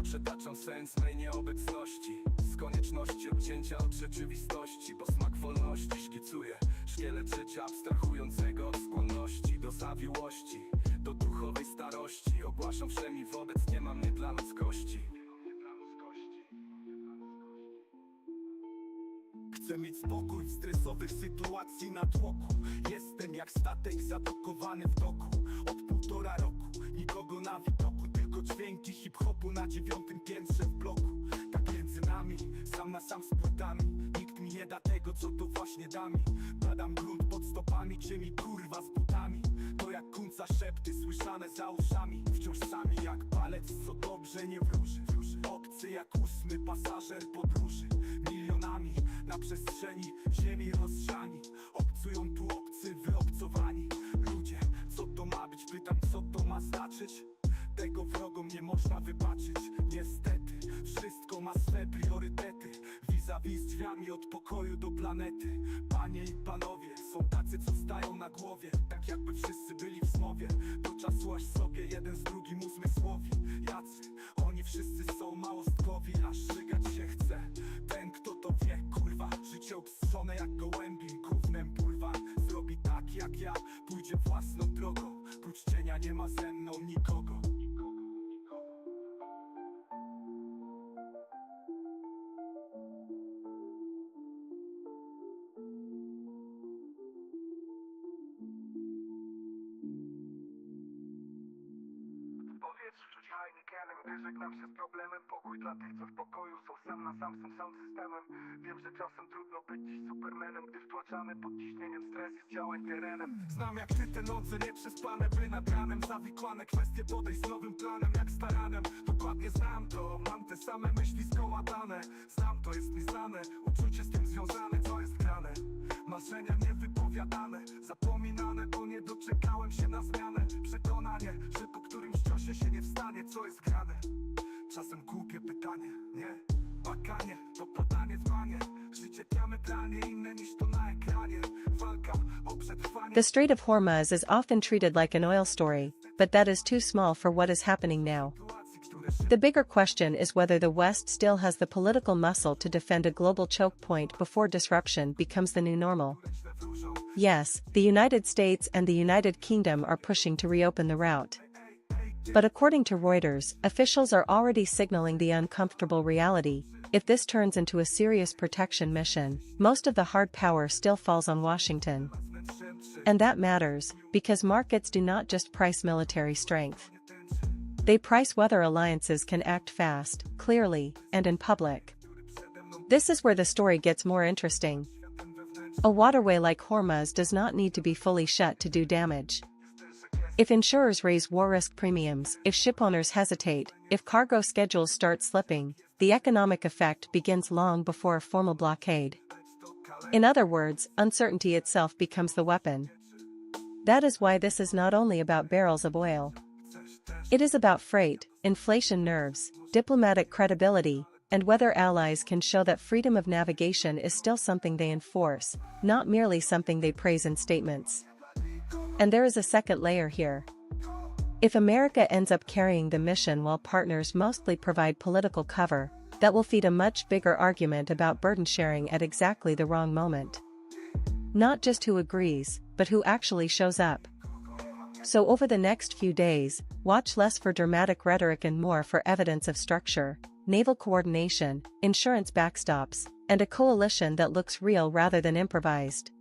Przetaczam sens mej nieobecności, z konieczności odcięcia od rzeczywistości, bo smak wolności szkicuje szkielet życia abstrahującego od skłonności do zawiłości, do duchowej starości. Ogłaszam wszemi wobec, nie mam mnie dla ludzkości. Chcę mieć spokój w stresowych sytuacji na tłoku. Jestem jak statek zadokowany w doku. Od 1,5 roku, nikogo na widoku, tylko dźwięki hip-hopu na 9. piętrze w bloku. Tak między nami, sam na sam z płytami. Nikt mi nie da tego, co to właśnie da mi. Badam grunt pod stopami, gdzie mi kurwa z butami. To jak kunca szepty słyszane za uszami. Wciąż sami jak palec, co dobrze nie wróży. Obcy jak 8. pasażer podróży. Milionami na przestrzeni ziemi rozsiani. Obcują tu obcy, wyobcowani ludzie. Co to ma być? Pytam, co to ma znaczyć? Tego wrogom nie można wybaczyć. Niestety, wszystko ma swe priorytety. Vis-a-vis z drzwiami od pokoju do planety. Panie i panowie, są tacy, co stają na głowie, tak jakby wszyscy byli w zmowie. Do czasu aż sobie jeden z drugim uzmysłowi. Jacy? Oni wszyscy są małostkowi, aż żygać się chce. Ten, kto to wie, kurwa, życie obstrzone jak gołębim, gównem kurwa. Zrobi tak jak ja, pójdzie własną drogą. Prócz cienia nie ma ze mną nikogo. W powietrzu czuć hajny kienem, gdy żegnam się z problemem. Pokój dla tych, co w pokoju są sam na sam z tym sound systemem. Wiem, że czasem trudno być dziś supermanem, gdy wtłaczamy pod ciśnieniem stres i działań terenem. Znam jak ty te noce nieprzespane, by nad ranem zawikłane kwestie podejść z nowym planem, jak staranem. Dokładnie znam to, mam te same myśli skołatane. Znam to, jest mi znane, uczucie z tym związane, co jest grane. Marzenia niewypowiadane, zapominane, bo nie doczekałem się na zmianę. Przekonanie, że po którymś ciosie się nie wstanie, co jest grane. Czasem głupie pytanie, nie? Bakanie, to podanie dzbanie. Życie diametralnie inne niż to na ekranie. Walka o przetrwanie. The Strait of Hormuz is often treated like an oil story, but that is too small for what is happening now. The bigger question is whether the West still has the political muscle to defend a global choke point before disruption becomes the new normal. Yes, the United States and the United Kingdom are pushing to reopen the route. But according to Reuters, officials are already signaling the uncomfortable reality: if this turns into a serious protection mission, most of the hard power still falls on Washington. And that matters, because markets do not just price military strength. They price whether alliances can act fast, clearly, and in public. This is where the story gets more interesting. A waterway like Hormuz does not need to be fully shut to do damage. If insurers raise war risk premiums, if shipowners hesitate, if cargo schedules start slipping, the economic effect begins long before a formal blockade. In other words, uncertainty itself becomes the weapon. That is why this is not only about barrels of oil. It is about freight, inflation nerves, diplomatic credibility, and whether allies can show that freedom of navigation is still something they enforce, not merely something they praise in statements. And there is a second layer here. If America ends up carrying the mission while partners mostly provide political cover, that will feed a much bigger argument about burden sharing at exactly the wrong moment. Not just who agrees, but who actually shows up. So over the next few days, watch less for dramatic rhetoric and more for evidence of structure, naval coordination, insurance backstops, and a coalition that looks real rather than improvised.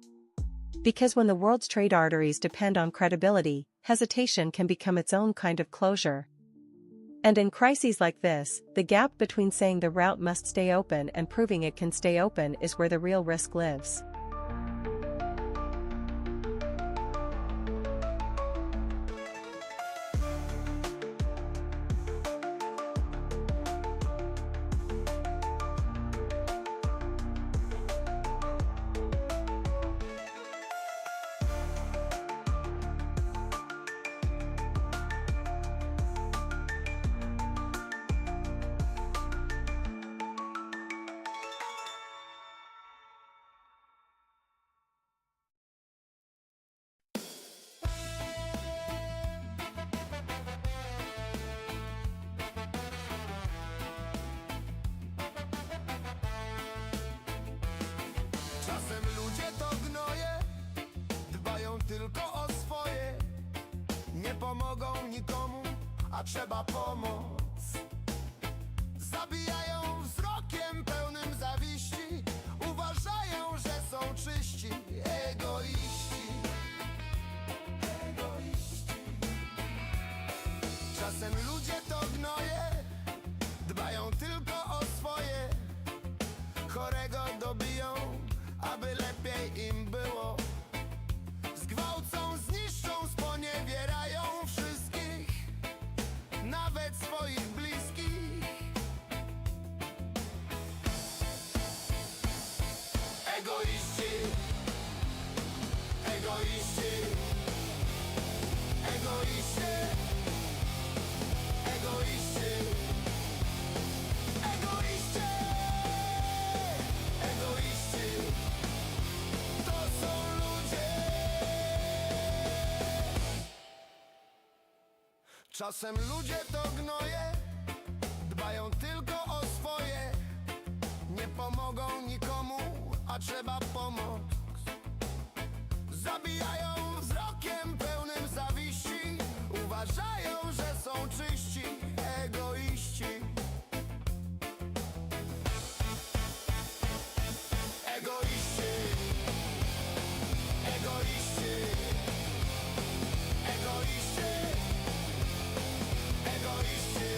Because when the world's trade arteries depend on credibility, hesitation can become its own kind of closure. And in crises like this, the gap between saying the route must stay open and proving it can stay open is where the real risk lives. Czasem ludzie to gnoje, dbają tylko o swoje. Nie pomogą nikomu, a trzeba pomoc. Zabijają wzrokiem pełnym zawiści. Uważają, że są czyści. Egoiści. Czasem ludzie to gnoje, dbają tylko o swoje. Chorego dobiją, aby lepiej im było. Zgwałcą, zniszczą, sponiewierają wszystkich, nawet swoich bliskich. Egoiści, egoiści, egoiści, egoiści, egoiści. Egoiści, to są ludzie. Czasem ludzie to gnoje, dbają tylko o swoje. Nie pomogą nikomu, a trzeba pomóc. Zabijają wzrokiem pełnym zawiści. Uważają, że są czyści. Egoiści. Egoiści, egoiści, egoiści, egoiści,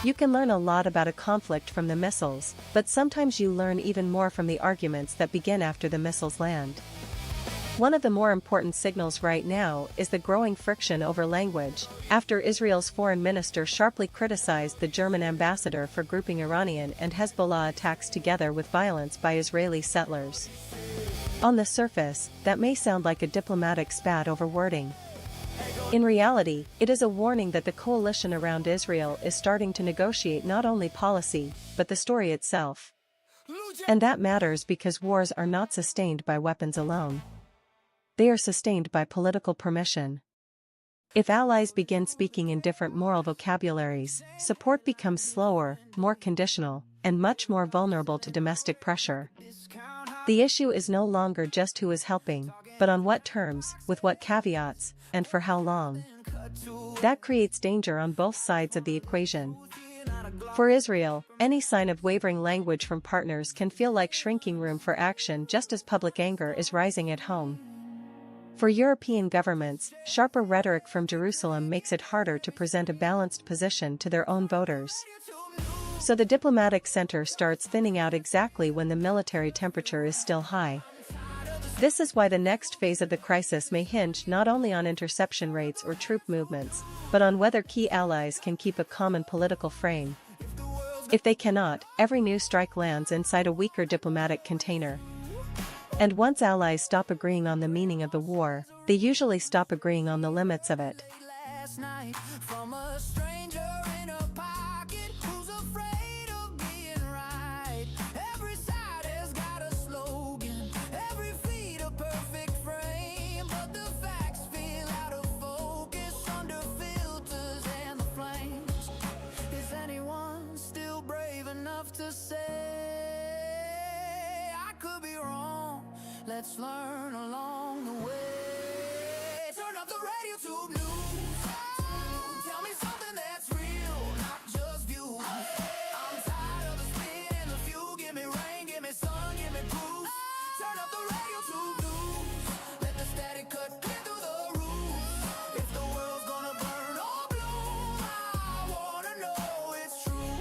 You can learn a lot about a conflict from the missiles, but sometimes you learn even more from the arguments that begin after the missiles land. One of the more important signals right now is the growing friction over language, after Israel's foreign minister sharply criticized the German ambassador for grouping Iranian and Hezbollah attacks together with violence by Israeli settlers. On the surface, that may sound like a diplomatic spat over wording. In reality, it is a warning that the coalition around Israel is starting to negotiate not only policy, but the story itself. And that matters because wars are not sustained by weapons alone. They are sustained by political permission. If allies begin speaking in different moral vocabularies, support becomes slower, more conditional, and much more vulnerable to domestic pressure. The issue is no longer just who is helping, but on what terms, with what caveats, and for how long. That creates danger on both sides of the equation. For Israel, any sign of wavering language from partners can feel like shrinking room for action just as public anger is rising at home. For European governments, sharper rhetoric from Jerusalem makes it harder to present a balanced position to their own voters. So the diplomatic center starts thinning out exactly when the military temperature is still high. This is why the next phase of the crisis may hinge not only on interception rates or troop movements, but on whether key allies can keep a common political frame. If they cannot, every new strike lands inside a weaker diplomatic container. And once allies stop agreeing on the meaning of the war, they usually stop agreeing on the limits of it. Last night from a stranger in a pocket who's afraid of being right. Every side has got a slogan, every feed a perfect frame, but the facts feel out of focus under filters and the flames. Is anyone still brave enough to say I could be wrong? Let's learn along the way. Turn up the RadioTube news. Tell me something that's real, not just views. I'm tired of the spin and the few. Give me rain, give me sun, give me proof. Turn up the RadioTube news. Let the static cut clear through the roof. If the world's gonna burn or bloom, I wanna know it's true.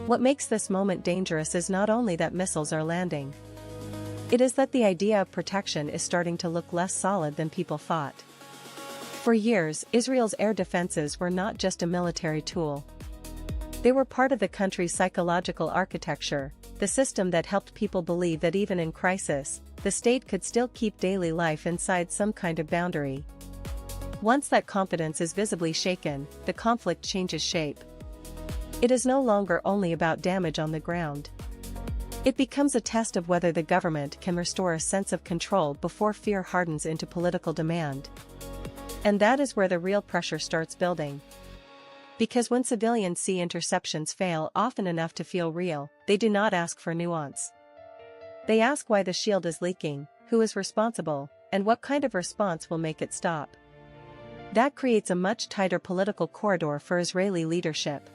What makes this moment dangerous is not only that missiles are landing. It is that the idea of protection is starting to look less solid than people thought. For years, Israel's air defenses were not just a military tool. They were part of the country's psychological architecture, the system that helped people believe that even in crisis, the state could still keep daily life inside some kind of boundary. Once that confidence is visibly shaken, the conflict changes shape. It is no longer only about damage on the ground. It becomes a test of whether the government can restore a sense of control before fear hardens into political demand. And that is where the real pressure starts building. Because when civilians see interceptions fail often enough to feel real, they do not ask for nuance. They ask why the shield is leaking, who is responsible, and what kind of response will make it stop. That creates a much tighter political corridor for Israeli leadership.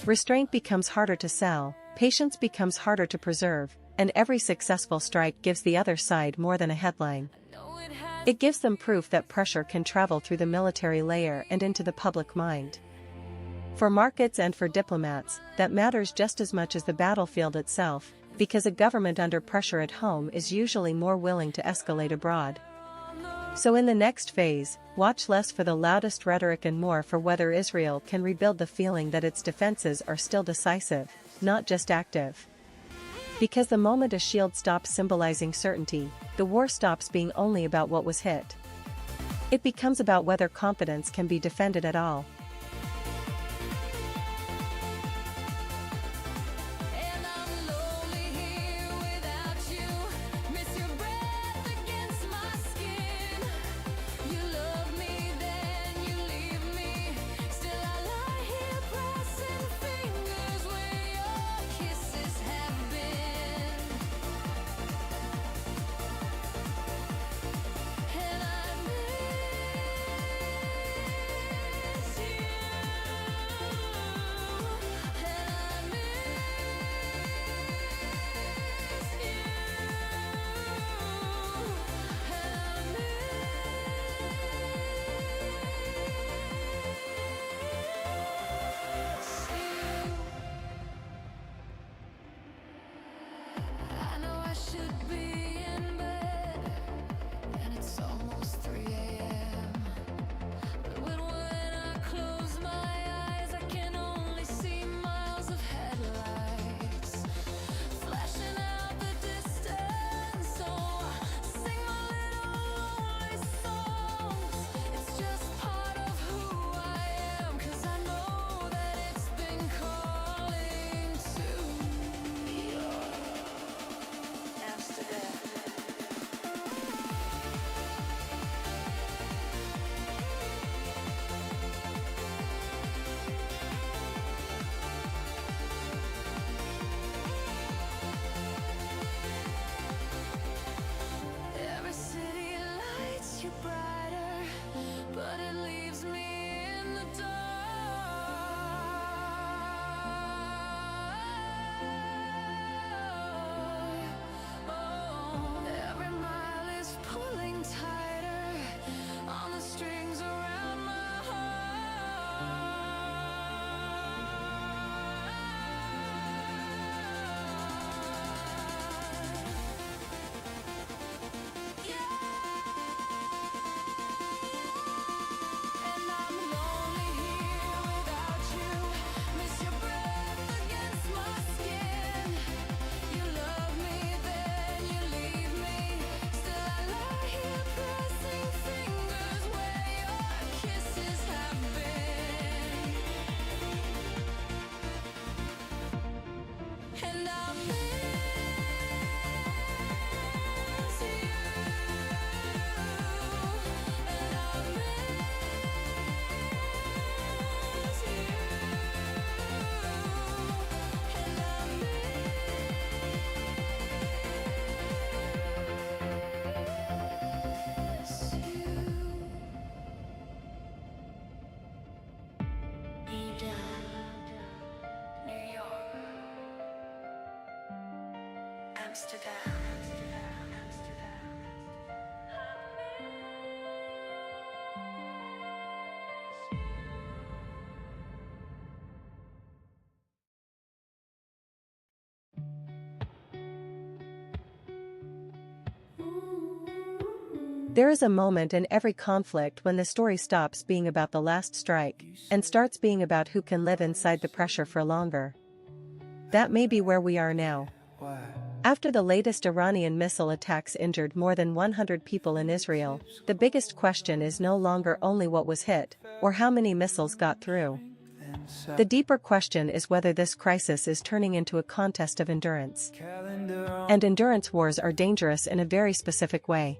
Restraint becomes harder to sell, patience becomes harder to preserve, and every successful strike gives the other side more than a headline. It gives them proof that pressure can travel through the military layer and into the public mind. For markets and for diplomats, that matters just as much as the battlefield itself, because a government under pressure at home is usually more willing to escalate abroad. So in the next phase, watch less for the loudest rhetoric and more for whether Israel can rebuild the feeling that its defenses are still decisive, not just active. Because the moment a shield stops symbolizing certainty, the war stops being only about what was hit. It becomes about whether confidence can be defended at all. And I'm lonely here without you. Miss your breath against my skin. You love me, then you leave me. Still I lie here pressing fingers where your kisses have been. And I miss you. I know I should be in bed, and it's almost 3 a.m. But when I close my eyes, I can only see miles of headlights flashing out the distance. So sing my little lonely songs. It's just part of who I am, 'cause I know that it's been calling to Amsterdam. Every city lights you brighter, but it leaves me in the dark. Oh, every mile is pulling tighter on the strings around my And I'm lonely here without you. Miss your breath against my skin. You love me, then you leave me. Still I lie here pressing fingers where your kisses have been. And I miss you. And I miss you. And I miss you. New York, Amsterdam. There is a moment in every conflict when the story stops being about the last strike and starts being about who can live inside the pressure for longer. That may be where we are now. After the latest Iranian missile attacks injured more than 100 people in Israel, the biggest question is no longer only what was hit, or how many missiles got through. The deeper question is whether this crisis is turning into a contest of endurance. And endurance wars are dangerous in a very specific way.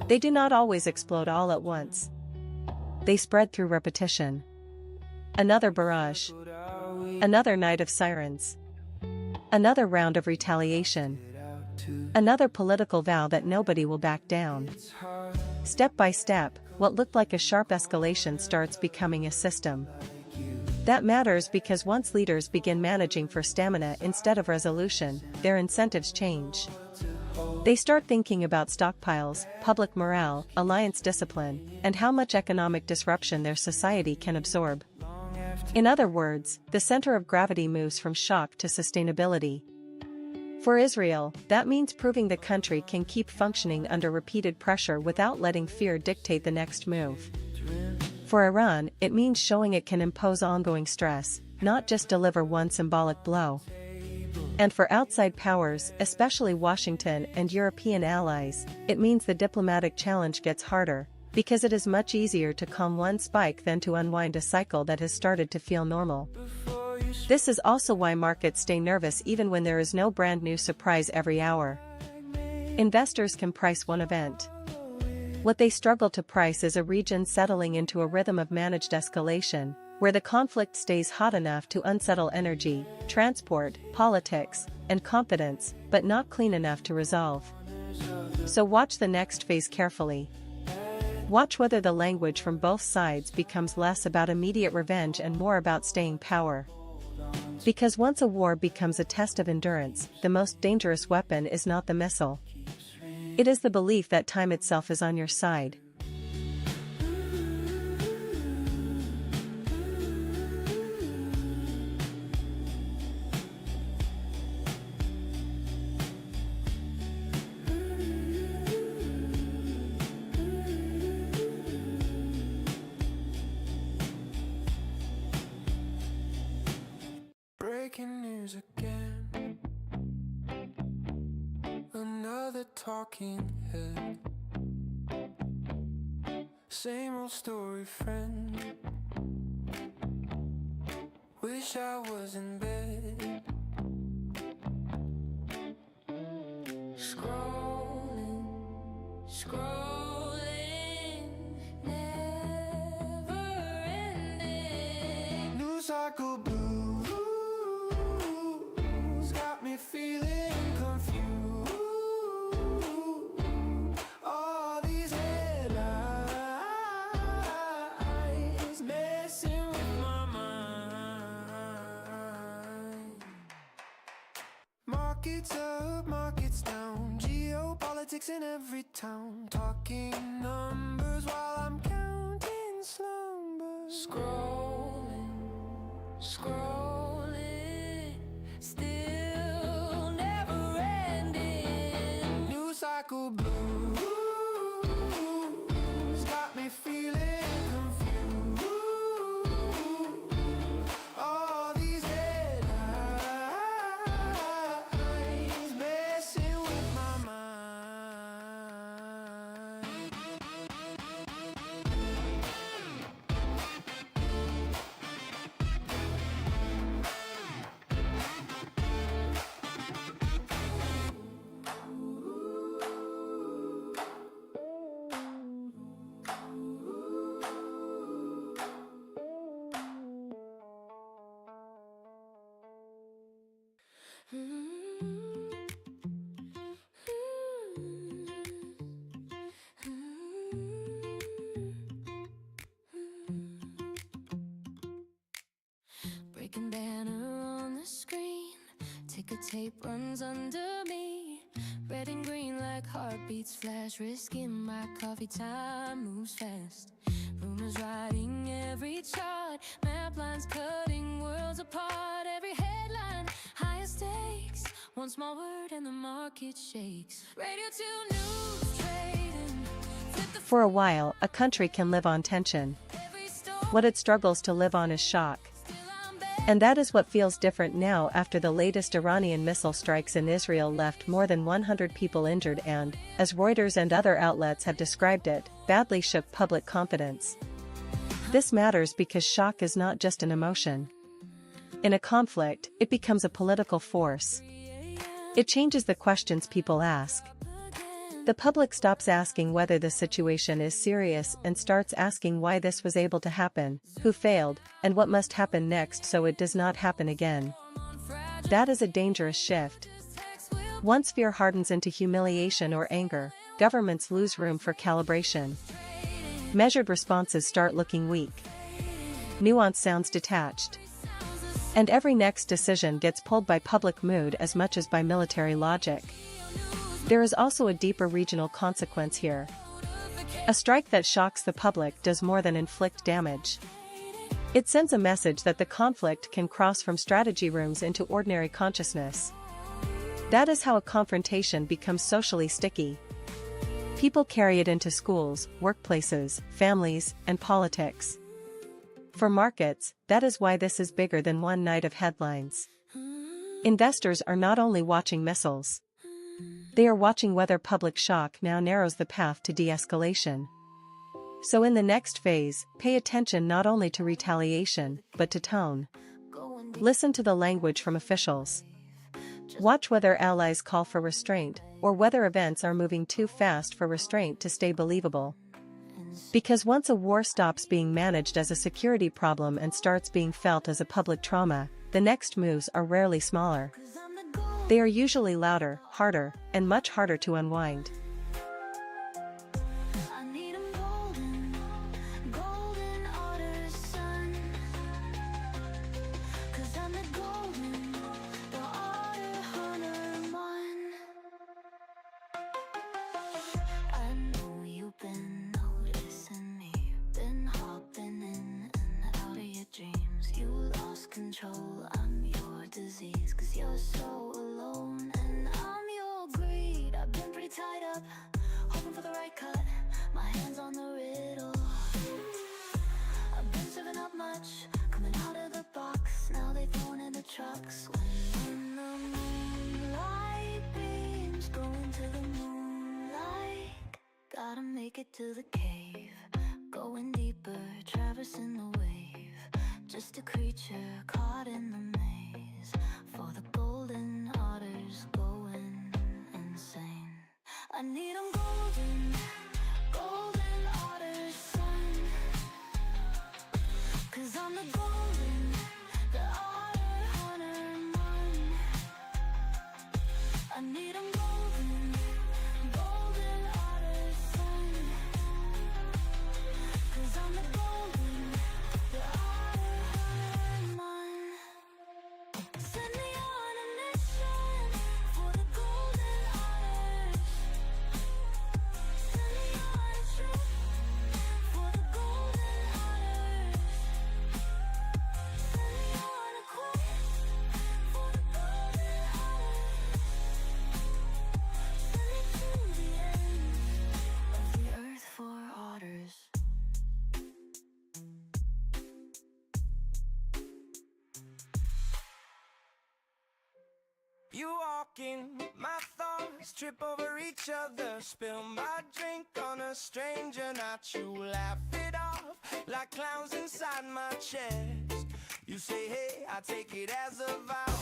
They do not always explode all at once. They spread through repetition. Another barrage. Another night of sirens. Another round of retaliation. Another political vow that nobody will back down. Step by step, what looked like a sharp escalation starts becoming a system. That matters because once leaders begin managing for stamina instead of resolution, their incentives change. They start thinking about stockpiles, public morale, alliance discipline, and how much economic disruption their society can absorb. In other words, the center of gravity moves from shock to sustainability. For Israel, that means proving the country can keep functioning under repeated pressure without letting fear dictate the next move. For Iran, it means showing it can impose ongoing stress, not just deliver one symbolic blow. And for outside powers, especially Washington and European allies, it means the diplomatic challenge gets harder, because it is much easier to calm one spike than to unwind a cycle that has started to feel normal. This is also why markets stay nervous even when there is no brand new surprise every hour. Investors can price one event. What they struggle to price is a region settling into a rhythm of managed escalation, where the conflict stays hot enough to unsettle energy, transport, politics, and confidence, but not clean enough to resolve. So watch the next phase carefully. Watch whether the language from both sides becomes less about immediate revenge and more about staying power. Because once a war becomes a test of endurance, the most dangerous weapon is not the missile. It is the belief that time itself is on your side. Breaking news again. Another talking head. Same old story, friend. Wish I was in bed. Scrolling, scrolling, never ending. News cycle blues got me feeling confused. All these headlines messing with my mind. Markets up, markets down, geopolitics in every town. Talking numbers while I'm counting slumbers. Scrolling, scrolling, still never ending. News cycle blues got me feeling confused. All these headlines messing with my mind. Breaking banner on the screen, ticker tape runs under me. Red and green like heartbeats flash, risking my coffee time moves fast. Rumors riding every chart, map lines cutting worlds apart. Every headline, higher stakes, one small word and the market shakes. RadioTube news trading, For a while, a country can live on tension. What it struggles to live on is shock. And that is what feels different now after the latest Iranian missile strikes in Israel left more than 100 people injured and, as Reuters and other outlets have described it, badly shook public confidence. This matters because shock is not just an emotion. In a conflict, it becomes a political force. It changes the questions people ask. The public stops asking whether the situation is serious and starts asking why this was able to happen, who failed, and what must happen next so it does not happen again. That is a dangerous shift. Once fear hardens into humiliation or anger, governments lose room for calibration. Measured responses start looking weak. Nuance sounds detached. And every next decision gets pulled by public mood as much as by military logic. There is also a deeper regional consequence here. A strike that shocks the public does more than inflict damage. It sends a message that the conflict can cross from strategy rooms into ordinary consciousness. That is how a confrontation becomes socially sticky. People carry it into schools, workplaces, families, and politics. For markets, that is why this is bigger than one night of headlines. Investors are not only watching missiles. They are watching whether public shock now narrows the path to de-escalation. So in the next phase, pay attention not only to retaliation, but to tone. Listen to the language from officials. Watch whether allies call for restraint, or whether events are moving too fast for restraint to stay believable. Because once a war stops being managed as a security problem and starts being felt as a public trauma, the next moves are rarely smaller. They are usually louder, harder, and much harder to unwind. I need 'em golden, golden otter sun. 'Cause I'm the golden, the otter hunter one. I know you've been noticing me, been hopping in and out of your dreams. You lost control, I'm your disease. 'Cause you're so alone and I'm your greed. I've been pretty tied up, hoping for the right cut. My hands on the riddle. I've been serving up much, coming out of the box. Now they thrown in the trucks. When the moonlight beams go into the moonlight, gotta make it to the cave. Going deeper, traversing the wave. Just a creature caught in the maze. For the golden otters going insane. I need 'em golden, golden otter sun. 'Cause I'm the golden, the otter hunter one. I need 'em golden, golden otter sun. 'Cause I'm the golden, the otter hunter one. Send me on a mission for the golden otters. Send me on a trip for the golden otters. Send me on a quest for the golden otters. Send me to the end of the earth for otters. You walk in, my thoughts trip over each other. Spill my drink on a stranger, not you. Laugh it off like clowns inside my chest. You say, hey, I take it as a vow.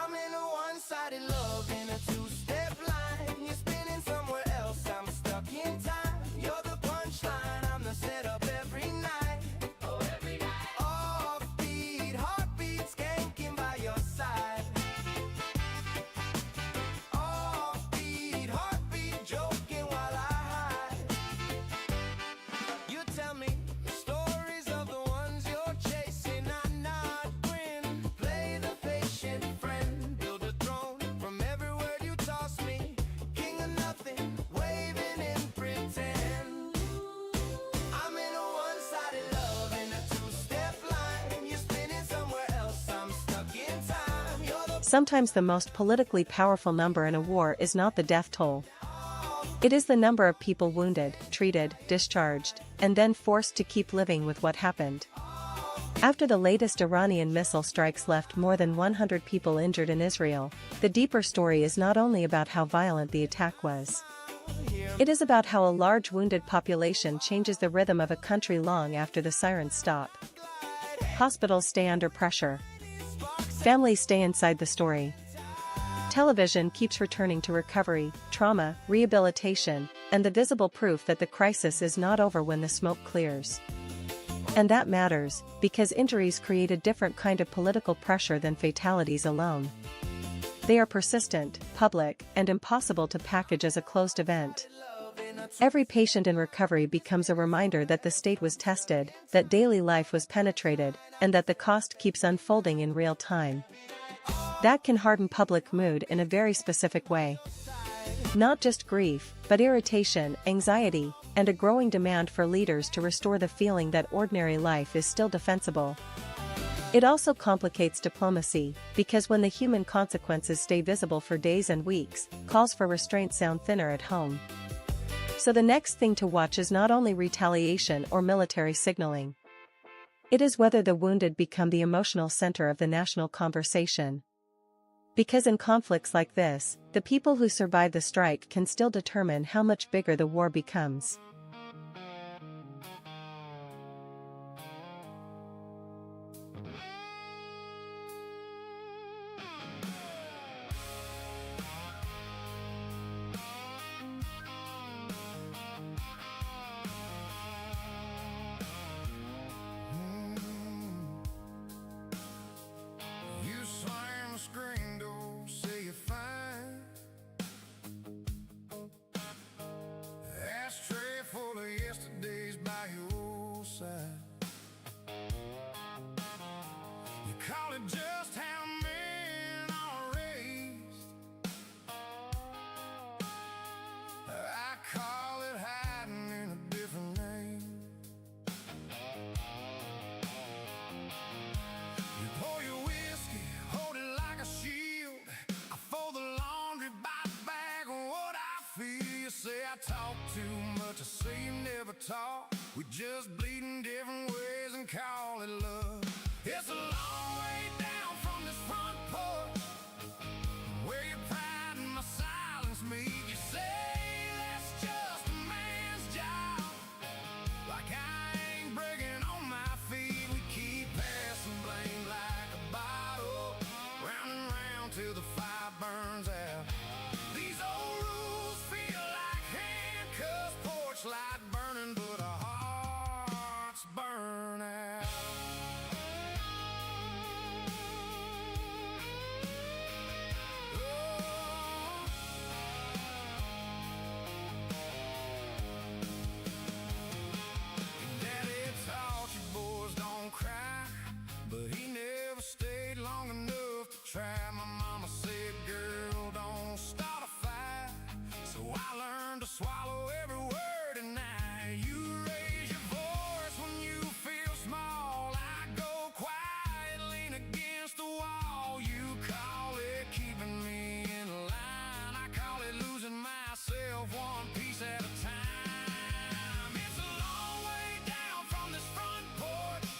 I'm in a one-sided love, in a two-step line. You're spinning somewhere else, I'm stuck in time. You're the punchline, I'm the setup every night. Oh, every night. Offbeat, heartbeat, skanking by your side. Offbeat, heartbeat, joking while I hide. You tell me stories of the ones you're chasing. I nod, grin, play the patient friend. Build a throne from every word you toss me. King of nothing, waving in pretend. I'm in a one-sided love, in a two-step line. You're spinning somewhere else, I'm stuck in time. You're the Sometimes the most politically powerful number in a war is not the death toll. offbeat, It is the number of people wounded, treated, discharged, and then forced to keep living with what happened. After the latest Iranian missile strikes left more than 100 people injured in Israel, the deeper story is not only about how violent the attack was. It is about how a large wounded population changes the rhythm of a country long after the sirens stop. Hospitals stay under pressure. Families stay inside the story. Television keeps returning to recovery, trauma, rehabilitation, and the visible proof that the crisis is not over when the smoke clears. And that matters, because injuries create a different kind of political pressure than fatalities alone. They are persistent, public, and impossible to package as a closed event. Every patient in recovery becomes a reminder that the state was tested, that daily life was penetrated, and that the cost keeps unfolding in real time. That can harden public mood in a very specific way. Not just grief, but irritation, anxiety, and a growing demand for leaders to restore the feeling that ordinary life is still defensible. It also complicates diplomacy, because when the human consequences stay visible for days and weeks, calls for restraint sound thinner at home. So the next thing to watch is not only retaliation or military signaling. It is whether the wounded become the emotional center of the national conversation. Because in conflicts like this, the people who survive the strike can still determine how much bigger the war becomes. You slam the screen door, say you're fine. Ashtray full of yesterdays by your side. You call it just how men are raised. I call it hiding in a different name. You pour your whiskey, hold it like a shield. I fold the laundry by the bag of what I feel. You say I talk too much, I say you never talk. We just bleed in different ways and call it love. It's a long way down from this front porch, where your pride and my silence meet. You say that's just a man's job, like I ain't breaking on my feet. We keep passing blame like a bottle, round and round till the fire burns out. These old rules feel like handcuffs, porch light burning, but our hearts burn out. Oh. Daddy taught you boys don't cry, but he never stayed long enough to try. My mama said, girl, don't start a fight. So I learned to swallow every word, and now you raise your voice when you feel small. I go quiet, lean against the wall. You call it keeping me in line. I call it losing myself one piece at a time. It's a long way down from this front porch,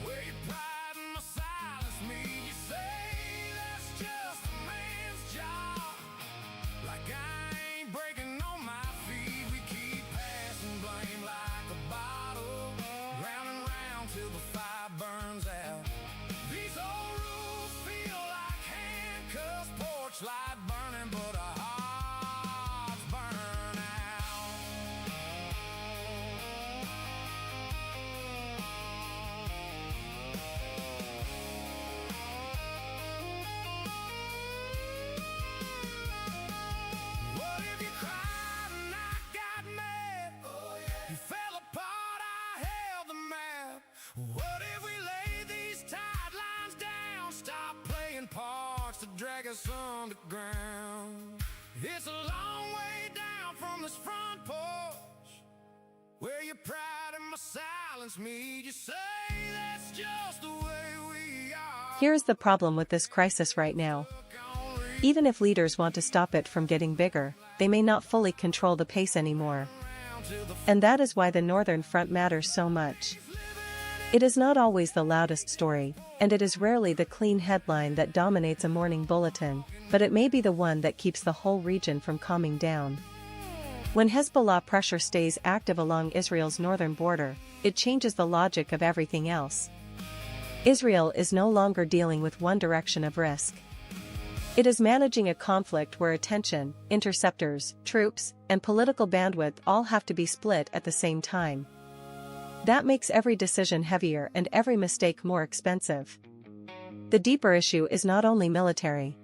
where your pride and my silence meet. You say that's just a man's job, like I ain't breaking on my feet. We keep passing blame like a bottle, round and round till the fire burns out. These old rules feel like handcuffs, porch light burning, but our hearts burn out. What if you cried and I got mad? You fell apart, I held the map. What if we laid these tight lines down? Stop playing parts to drag us underground. It's a long way down from this front porch, where your pride and my silence meet. You say that's just the way we are. Here's the problem with this crisis right now. Even if leaders want to stop it from getting bigger, they may not fully control the pace anymore. And that is why the Northern Front matters so much. It is not always the loudest story, and it is rarely the clean headline that dominates a morning bulletin, but it may be the one that keeps the whole region from calming down. When Hezbollah pressure stays active along Israel's northern border, it changes the logic of everything else. Israel is no longer dealing with one direction of risk. It is managing a conflict where attention, interceptors, troops, and political bandwidth all have to be split at the same time. That makes every decision heavier and every mistake more expensive. The deeper issue is not only military.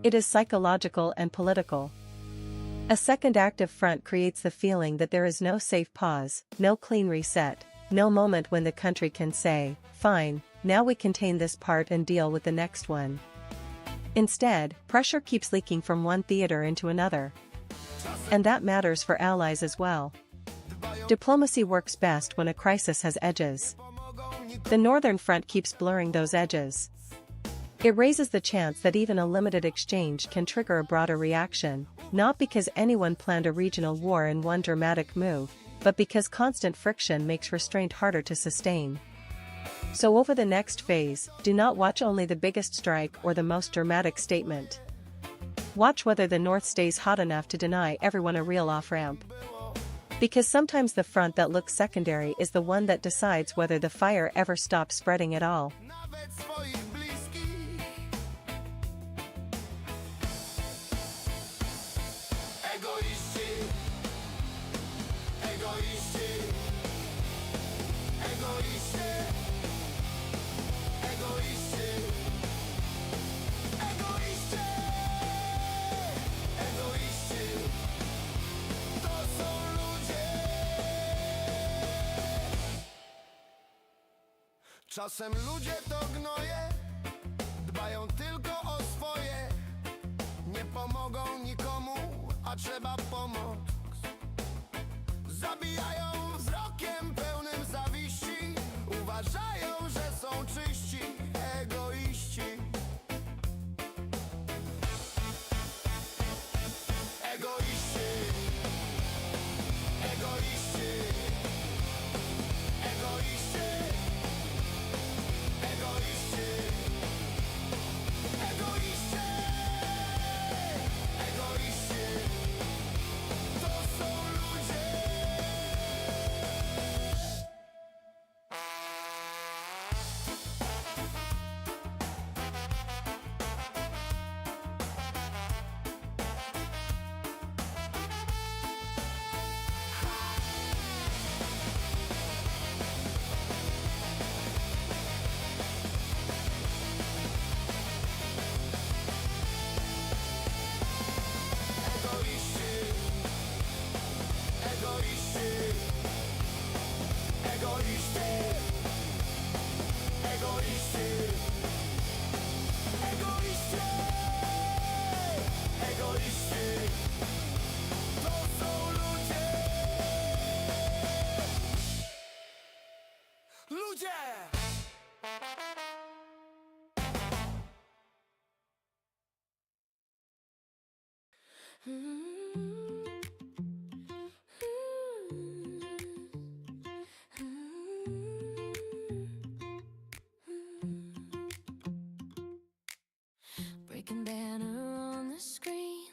It is psychological and political. A second active front creates the feeling that there is no safe pause, no clean reset, no moment when the country can say, "Fine, now we contain this part and deal with the next one." Instead, pressure keeps leaking from one theater into another. And that matters for allies as well. Diplomacy works best when a crisis has edges. The Northern Front keeps blurring those edges. It raises the chance that even a limited exchange can trigger a broader reaction, not because anyone planned a regional war in one dramatic move, but because constant friction makes restraint harder to sustain. So over the next phase, do not watch only the biggest strike or the most dramatic statement. Watch whether the North stays hot enough to deny everyone a real off-ramp. Because sometimes the front that looks secondary is the one that decides whether the fire ever stops spreading at all. Nawet swoich bliskich. Egoiści, egoiści, egoiści, egoiści, egoiści, egoiści. To są ludzie. Czasem ludzie to gnoje, dbają tylko o swoje. Nie pomogą nikomu, a trzeba pomoc. Zabijają wzrokiem pełnym zawiści. Uważają, że są czyści, egoiści. Egoiści, egoiści, egoiści, egoiści, egoiści, egoiści. To są ludzie. Egoiści, egoiści, egoiści, egoiści, egoiści, egoiści. To są ludzie. Ludzie! Breaking banner on the screen.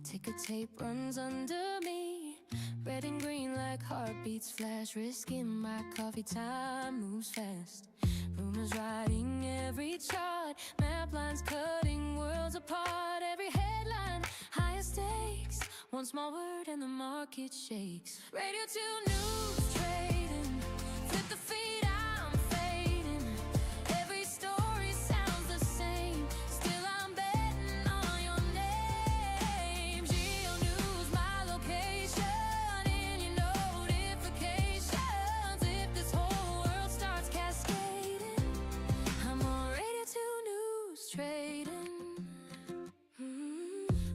Ticker tape runs under me. Red and green like heartbeats flash. Risking my coffee time moves fast. Rumors riding every chart. Map lines cutting worlds apart. Every headline, higher stakes. One small word and the market shakes. RadioTube news trading. Flip the feed, I'm fading. Every story sounds the same. Still I'm betting on your name. Geo News, my location. In your notifications. If this whole world starts cascading, I'm on RadioTube news trading.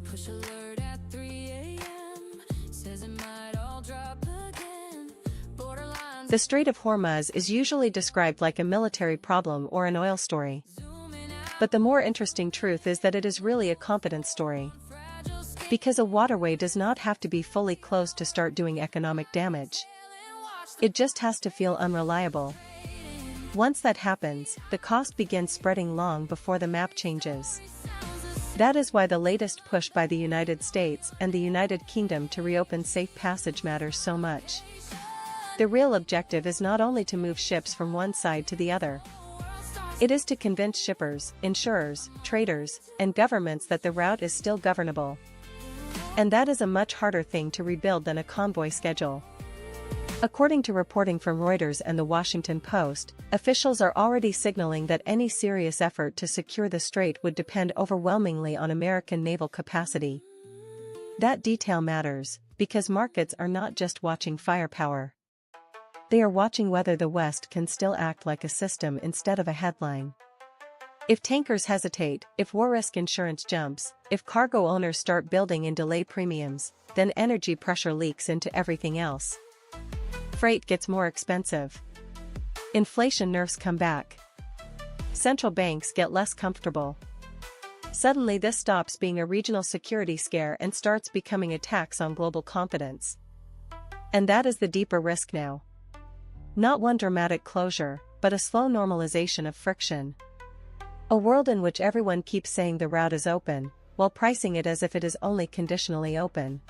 Push alert at 3 a.m. Says it might all drop again. Borderlines The Strait of Hormuz is usually described like a military problem or an oil story. zooming out. But the more interesting truth is that it is really a competence story. Fragile skin. Because a waterway does not have to be fully closed to start doing economic damage. It just has to feel unreliable. Once that happens, the cost begins spreading long before the map changes. That is why the latest push by the United States and the United Kingdom to reopen safe passage matters so much. The real objective is not only to move ships from one side to the other. It is to convince shippers, insurers, traders, and governments that the route is still governable. And that is a much harder thing to rebuild than a convoy schedule. According to reporting from Reuters and the Washington Post, officials are already signaling that any serious effort to secure the strait would depend overwhelmingly on American naval capacity. That detail matters, because markets are not just watching firepower. They are watching whether the West can still act like a system instead of a headline. If tankers hesitate, if war risk insurance jumps, if cargo owners start building in delay premiums, then energy pressure leaks into everything else. Freight gets more expensive. Inflation nerves come back. Central banks get less comfortable. Suddenly this stops being a regional security scare and starts becoming a tax on global confidence. And that is the deeper risk now. Not one dramatic closure, but a slow normalization of friction. A world in which everyone keeps saying the route is open, while pricing it as if it is only conditionally open.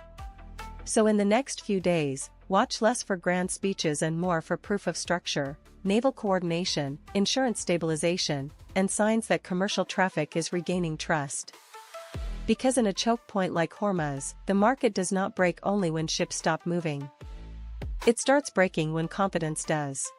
So in the next few days, watch less for grand speeches and more for proof of structure, naval coordination, insurance stabilization, and signs that commercial traffic is regaining trust. Because in a choke point like Hormuz, the market does not break only when ships stop moving. It starts breaking when confidence does.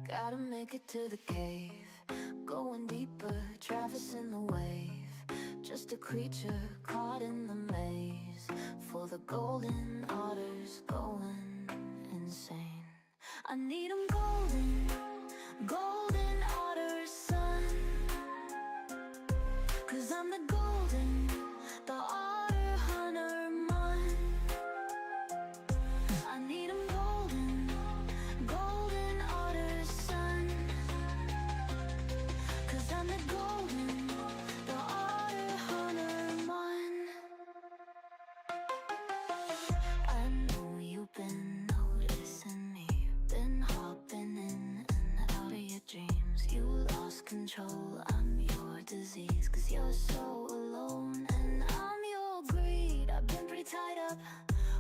Gotta make it to the cave, going deeper, traversing the wave. Just a creature caught in the maze, for the golden otters going insane. I need 'em golden, golden otters, son. 'Cause I'm the golden, the otter hunter, man. I need 'em golden, golden otters, son. 'Cause I'm the golden, the otter hunter, man. I know you've been noticing me, been hopping in and out of your dreams. You lost control, I'm your disease. 'Cause you're so alone and I'm your greed. I've been pretty tied up,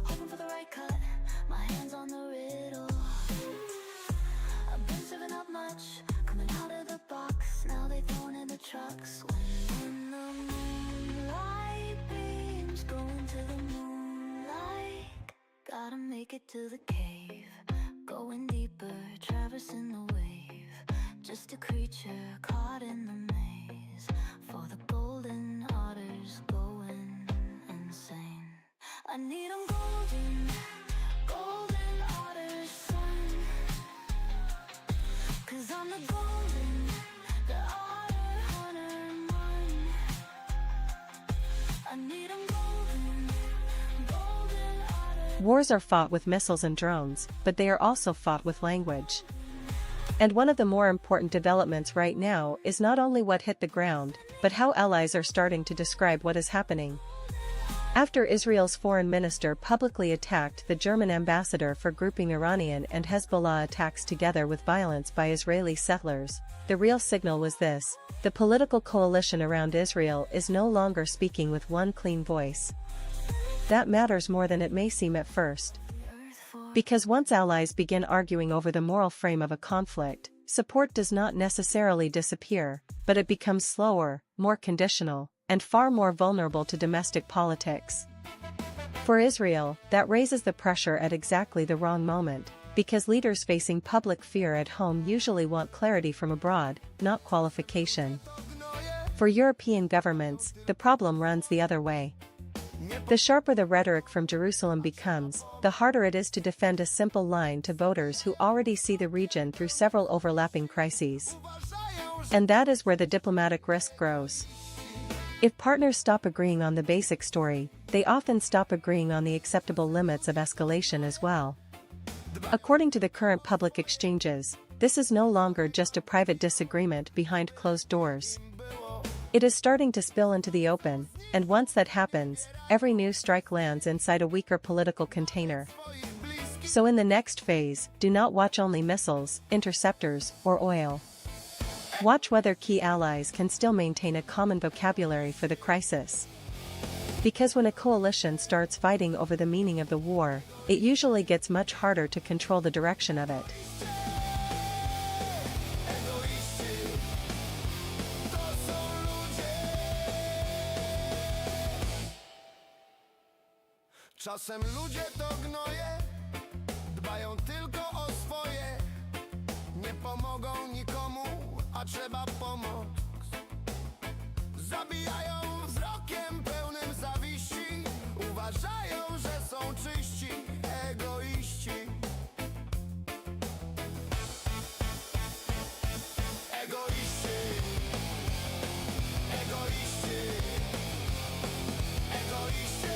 hoping for the right cut, my hands on the riddle. I've been serving up much, coming out of the box. Now they thrown in the trucks. When the moonlight beams go into the moonlight. Gotta make it to the cave, going deeper, traversing the wave. Just a creature caught in the maze, for the golden otters going insane. I need 'em golden, golden otters, son. 'Cause I'm the golden, the otter hunter, man. I need 'em golden, golden otters. Wars are fought with missiles and drones, but they are also fought with language. And one of the more important developments right now is not only what hit the ground, but how allies are starting to describe what is happening. After Israel's foreign minister publicly attacked the German ambassador for grouping Iranian and Hezbollah attacks together with violence by Israeli settlers, the real signal was this: the political coalition around Israel is no longer speaking with one clean voice. That matters more than it may seem at first. Because once allies begin arguing over the moral frame of a conflict, support does not necessarily disappear, but it becomes slower, more conditional, and far more vulnerable to domestic politics. For Israel, that raises the pressure at exactly the wrong moment, because leaders facing public fear at home usually want clarity from abroad, not qualification. For European governments, the problem runs the other way. The sharper the rhetoric from Jerusalem becomes, the harder it is to defend a simple line to voters who already see the region through several overlapping crises. And that is where the diplomatic risk grows. If partners stop agreeing on the basic story, they often stop agreeing on the acceptable limits of escalation as well. According to the current public exchanges, this is no longer just a private disagreement behind closed doors. It is starting to spill into the open, and once that happens, every new strike lands inside a weaker political container. So in the next phase, do not watch only missiles, interceptors, or oil. Watch whether key allies can still maintain a common vocabulary for the crisis. Because when a coalition starts fighting over the meaning of the war, it usually gets much harder to control the direction of it. Czasem ludzie to gnoje, dbają tylko o swoje, nie pomogą nikomu, a trzeba pomoc. Zabijają wzrokiem pełnym zawiści, uważają, że są czyści, egoiści. Egoiści, egoiści, egoiści.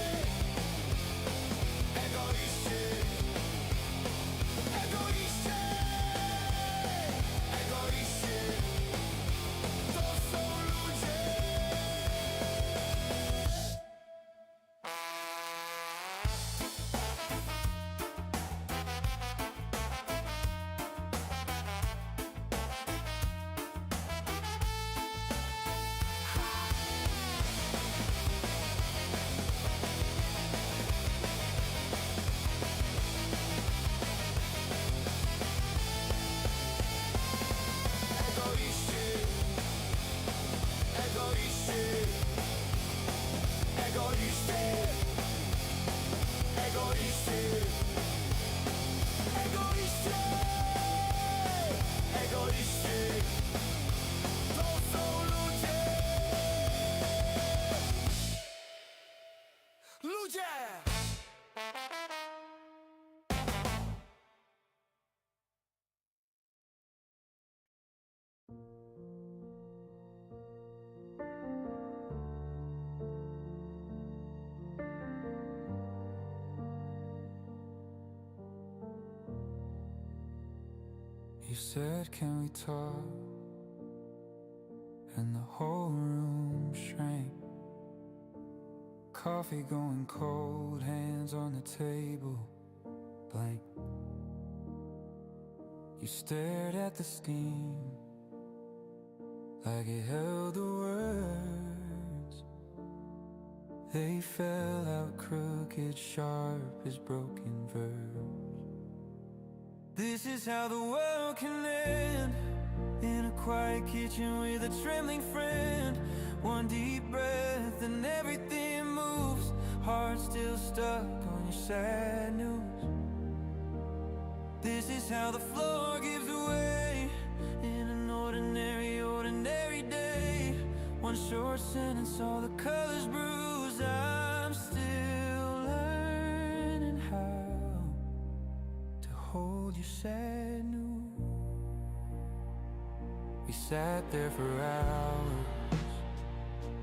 Egoiści, egoiści, egoiści, to są ludzie. You said, can we talk? And the whole room shrank. Coffee going cold, hands on the table, blank. You stared at the steam like it held the words. They fell out crooked, sharp as broken verbs. This is how the world can end, in a quiet kitchen with a trembling friend. One deep breath and everything moves, heart still stuck on your sad news. This is how the floor gives way, in an ordinary day. One short sentence, all the colors bruise. I'm still learning how to hold your sad news. We sat there for hours,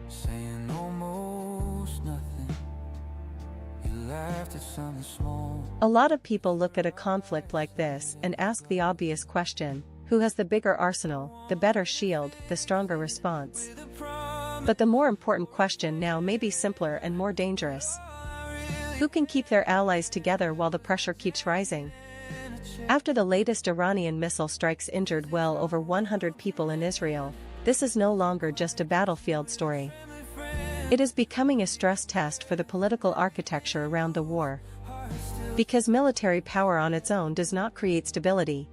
saying almost nothing. You laughed at something small. A lot of people look at a conflict like this and ask the obvious question: who has the bigger arsenal, the better shield, the stronger response? But the more important question now may be simpler and more dangerous. Who can keep their allies together while the pressure keeps rising? After the latest Iranian missile strikes injured well over 100 people in Israel, this is no longer just a battlefield story. It is becoming a stress test for the political architecture around the war. Because military power on its own does not create stability.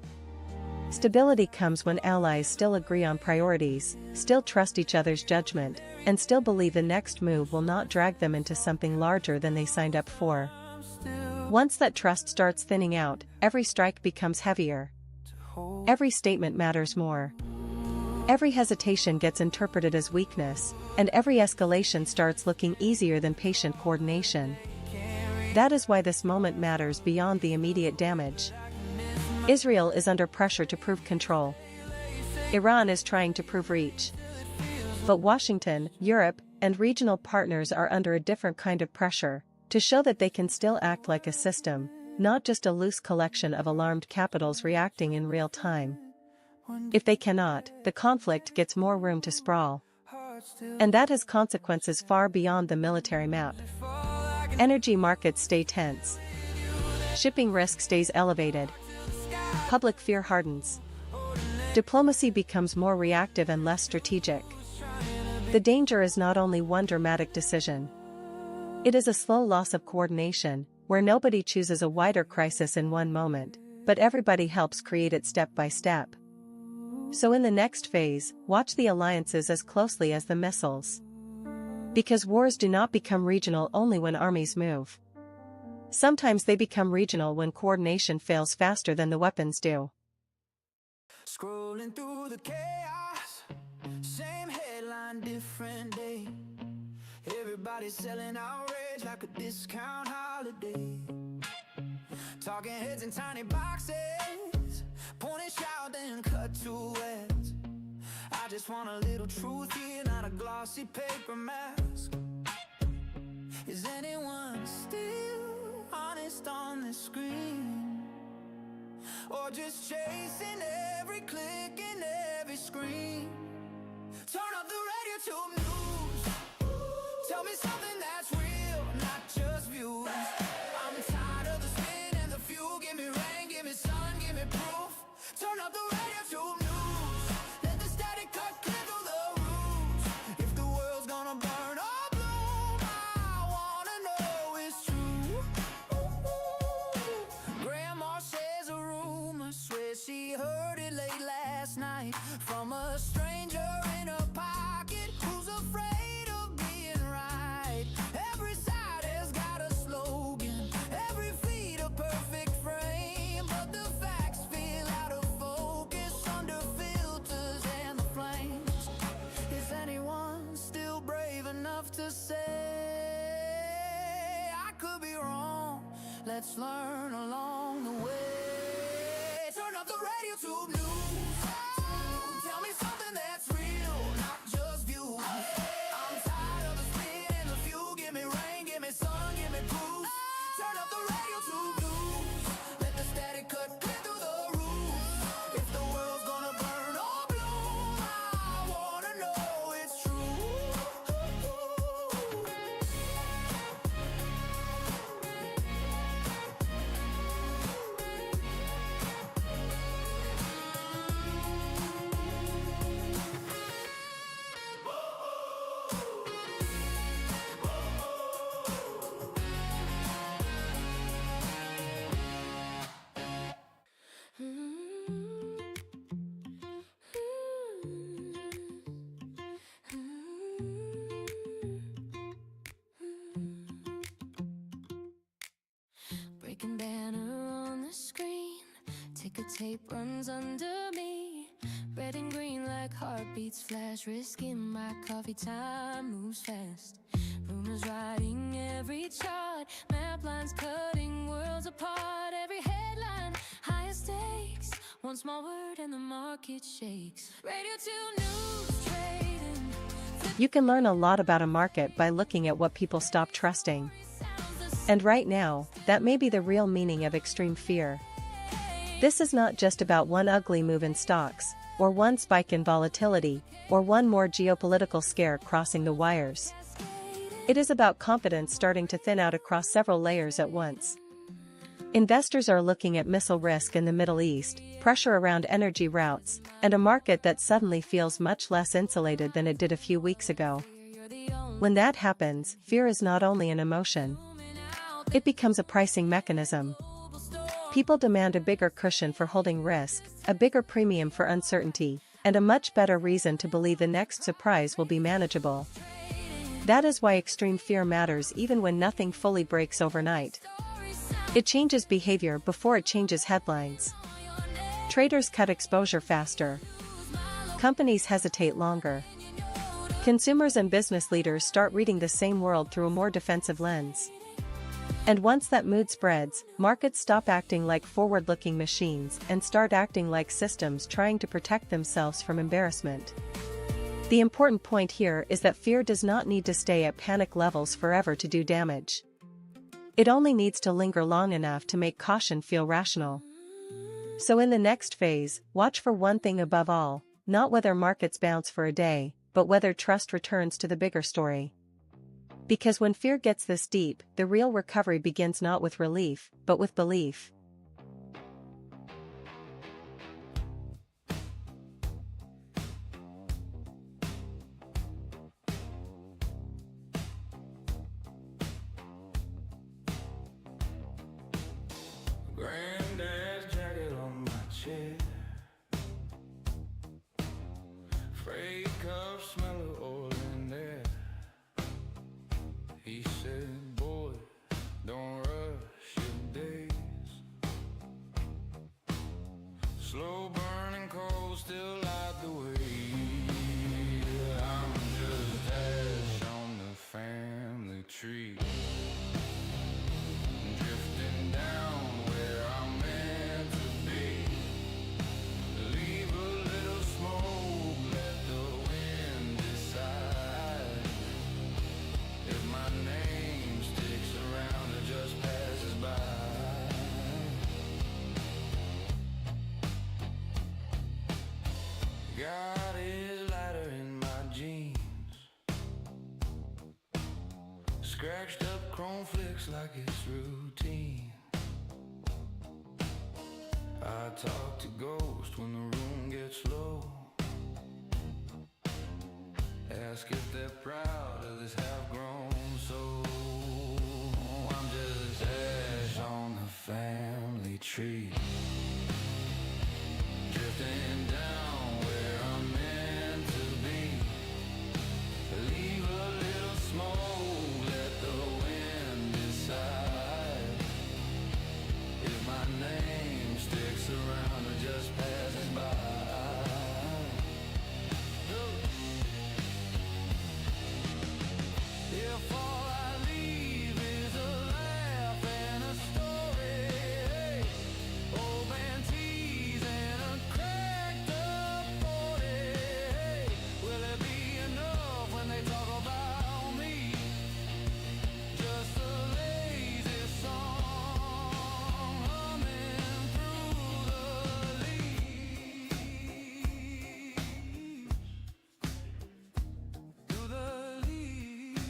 Stability comes when allies still agree on priorities, still trust each other's judgment, and still believe the next move will not drag them into something larger than they signed up for. Once that trust starts thinning out, every strike becomes heavier. Every statement matters more. Every hesitation gets interpreted as weakness, and every escalation starts looking easier than patient coordination. That is why this moment matters beyond the immediate damage. Israel is under pressure to prove control. Iran is trying to prove reach. But Washington, Europe, and regional partners are under a different kind of pressure, to show that they can still act like a system, not just a loose collection of alarmed capitals reacting in real time. If they cannot, the conflict gets more room to sprawl. And that has consequences far beyond the military map. Energy markets stay tense. Shipping risk stays elevated. Public fear hardens. Diplomacy becomes more reactive and less strategic. The danger is not only one dramatic decision. It is a slow loss of coordination, where nobody chooses a wider crisis in one moment, but everybody helps create it step by step. So in the next phase, watch the alliances as closely as the missiles. Because wars do not become regional only when armies move. Sometimes they become regional when coordination fails faster than the weapons do. Scrolling through the chaos, same headline, different day. Everybody's selling outrage like a discount holiday. Talking heads in tiny boxes, point and shout then cut to words. I just want a little truth here, not a glossy paper mask. Is anyone still honest on the screen? Or just chasing every click and every screen? Turn up the RadioTube news. Tell me something that's real, not just views. I'm tired of the spin and the fuel. Give me rain, give me sun, give me proof. Turn up the RadioTube news. Let the static cut clear through the roof. If the world's gonna burn or bloom, I wanna know it's true. Grandma says a rumor, swears she heard it late last night from a stranger in her pocket who's afraid of being right. Every side has got a slogan, every feed a perfect frame, but the facts feel out of focus under filters and the flames. Is anyone still brave enough to say I could be wrong? Let's learn along the way. Turn up the RadioTube news. Tell me something that's real, not just views. I'm tired of the spin and the fuel. Give me rain, give me sun, give me proof. Turn up the RadioTube news. Let the static cut clear through the roof. If the world's gonna burn or bloom, I wanna know it's true. Breaking banner on the screen, ticker tape runs under me. Red and green like heartbeats flash, risking my coffee time moves fast. Rumors writing every chart, map lines cutting worlds apart. Every headline, higher stakes, one small word and the market shakes. Radio 2 news trading. You can learn a lot about a market by looking at what people stop trusting. And right now, that may be the real meaning of extreme fear. This is not just about one ugly move in stocks, or one spike in volatility, or one more geopolitical scare crossing the wires. It is about confidence starting to thin out across several layers at once. Investors are looking at missile risk in the Middle East, pressure around energy routes, and a market that suddenly feels much less insulated than it did a few weeks ago. When that happens, fear is not only an emotion. It becomes a pricing mechanism. People demand a bigger cushion for holding risk, a bigger premium for uncertainty, and a much better reason to believe the next surprise will be manageable. That is why extreme fear matters even when nothing fully breaks overnight. It changes behavior before it changes headlines. Traders cut exposure faster. Companies hesitate longer. Consumers and business leaders start reading the same world through a more defensive lens. And once that mood spreads, markets stop acting like forward-looking machines and start acting like systems trying to protect themselves from embarrassment. The important point here is that fear does not need to stay at panic levels forever to do damage. It only needs to linger long enough to make caution feel rational. So in the next phase, watch for one thing above all, not whether markets bounce for a day, but whether trust returns to the bigger story. Because when fear gets this deep, the real recovery begins not with relief, but with belief. Granddad's jacket on my chair. Freight cup smell of oil in there. He said, boy, don't rush your days. Slow burning coal still light the way. I'm just ash on the family tree. Drifting down where I'm meant to be. Leave a little smoke, let the wind decide if my name sticks around or just passes by. Got his lighter in my jeans. Scratched up chrome flicks like it's routine. I talk to ghosts when the room gets low. Ask if they're proud of this half-grown soul. I'm just ash on the family tree. Drifting down where I'm meant to be. Leave a little smoke, let the wind decide if my name sticks around or just passes by. If all I leave is a laugh and a story, old panties and a cracked up 40, will it be enough when they talk about me? Just a lazy song humming through the leaves, through the leaves.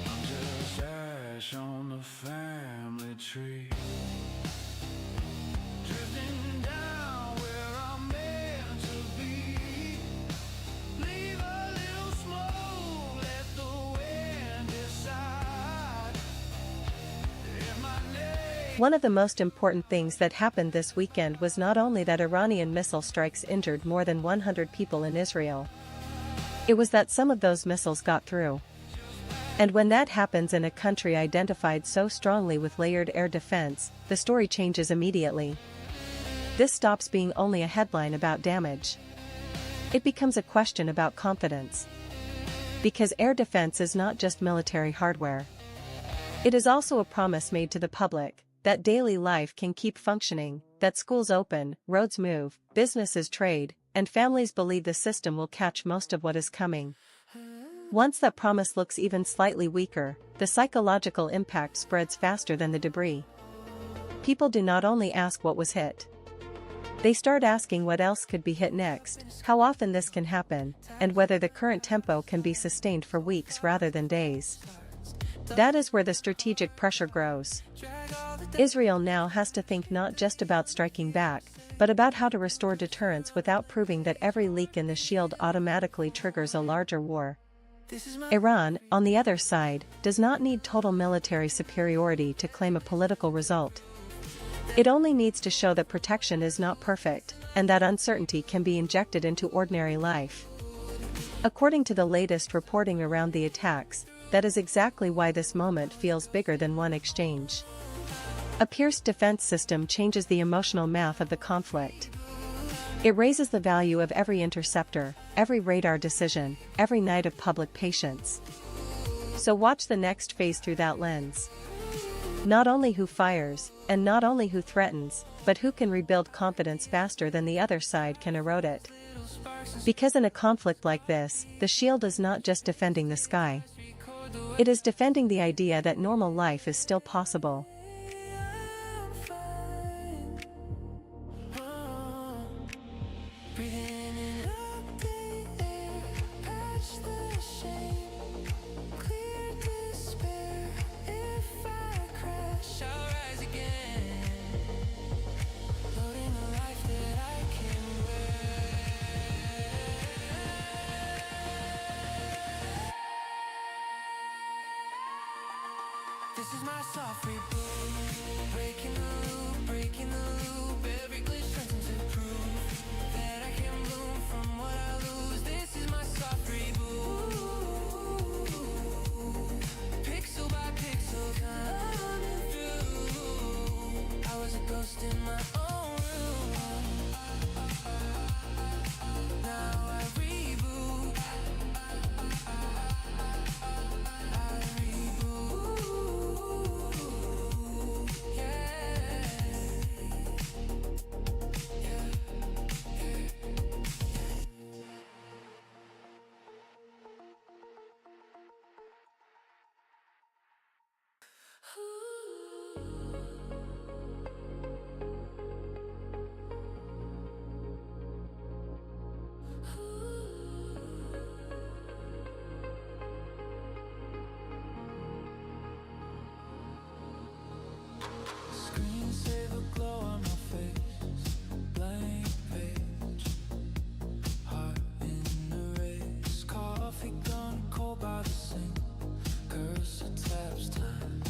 I'm just ash on the family tree. Drifting down where I'm meant to be. Leave a little smoke, let the wind decide if my name One of the most important things that happened this weekend was not only that Iranian missile strikes injured more than 100 people in Israel. It was that some of those missiles got through. And when that happens in a country identified so strongly with layered air defense, the story changes immediately. This stops being only a headline about damage. It becomes a question about confidence. Because air defense is not just military hardware. It is also a promise made to the public, that daily life can keep functioning, that schools open, roads move, businesses trade, and families believe the system will catch most of what is coming. Once that promise looks even slightly weaker, the psychological impact spreads faster than the debris. People do not only ask what was hit. They start asking what else could be hit next, how often this can happen, and whether the current tempo can be sustained for weeks rather than days. That is where the strategic pressure grows. Israel now has to think not just about striking back, but about how to restore deterrence without proving that every leak in the shield automatically triggers a larger war. Iran, on the other side, does not need total military superiority to claim a political result. It only needs to show that protection is not perfect, and that uncertainty can be injected into ordinary life. According to the latest reporting around the attacks, that is exactly why this moment feels bigger than one exchange. A pierced defense system changes the emotional math of the conflict. It raises the value of every interceptor, every radar decision, every night of public patience. So watch the next phase through that lens. Not only who fires, and not only who threatens, but who can rebuild confidence faster than the other side can erode it. Because in a conflict like this, the shield is not just defending the sky. It is defending the idea that normal life is still possible. This is my soft reboot, breaking the loop, every glitch turns into proof that I can bloom from what I lose. This is my soft reboot, pixel by pixel coming through. I was a ghost in my own room, now I reboot, I reboot. Screensaver glow on my face, blank page, heart in the race, coffee gone cold by the sink, cursor taps time,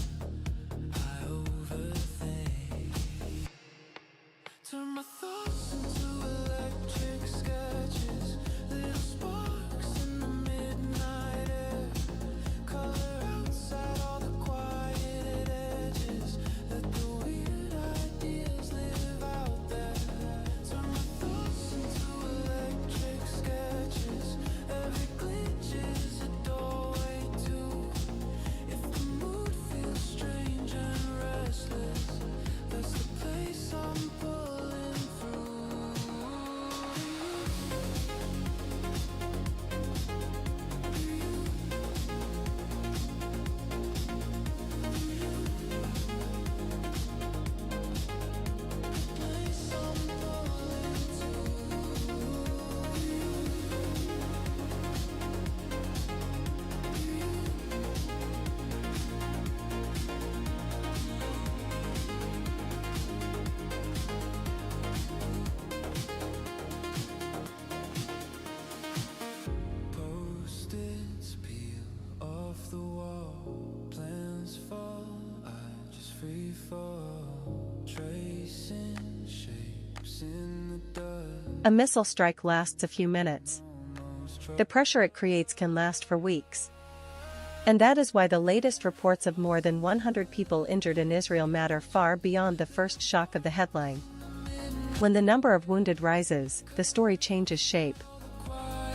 I overthink, turn my thoughts into electric sketches, little sparks in the midnight air, color outside all the quiet edges, let the weird ideas live out there, turn my thoughts into electric sketches, every glitch is a doorway to, if the mood feels strange and restless, that's the place I'm pulling through. A missile strike lasts a few minutes. The pressure it creates can last for weeks. And that is why the latest reports of more than 100 people injured in Israel matter far beyond the first shock of the headline. When the number of wounded rises, the story changes shape.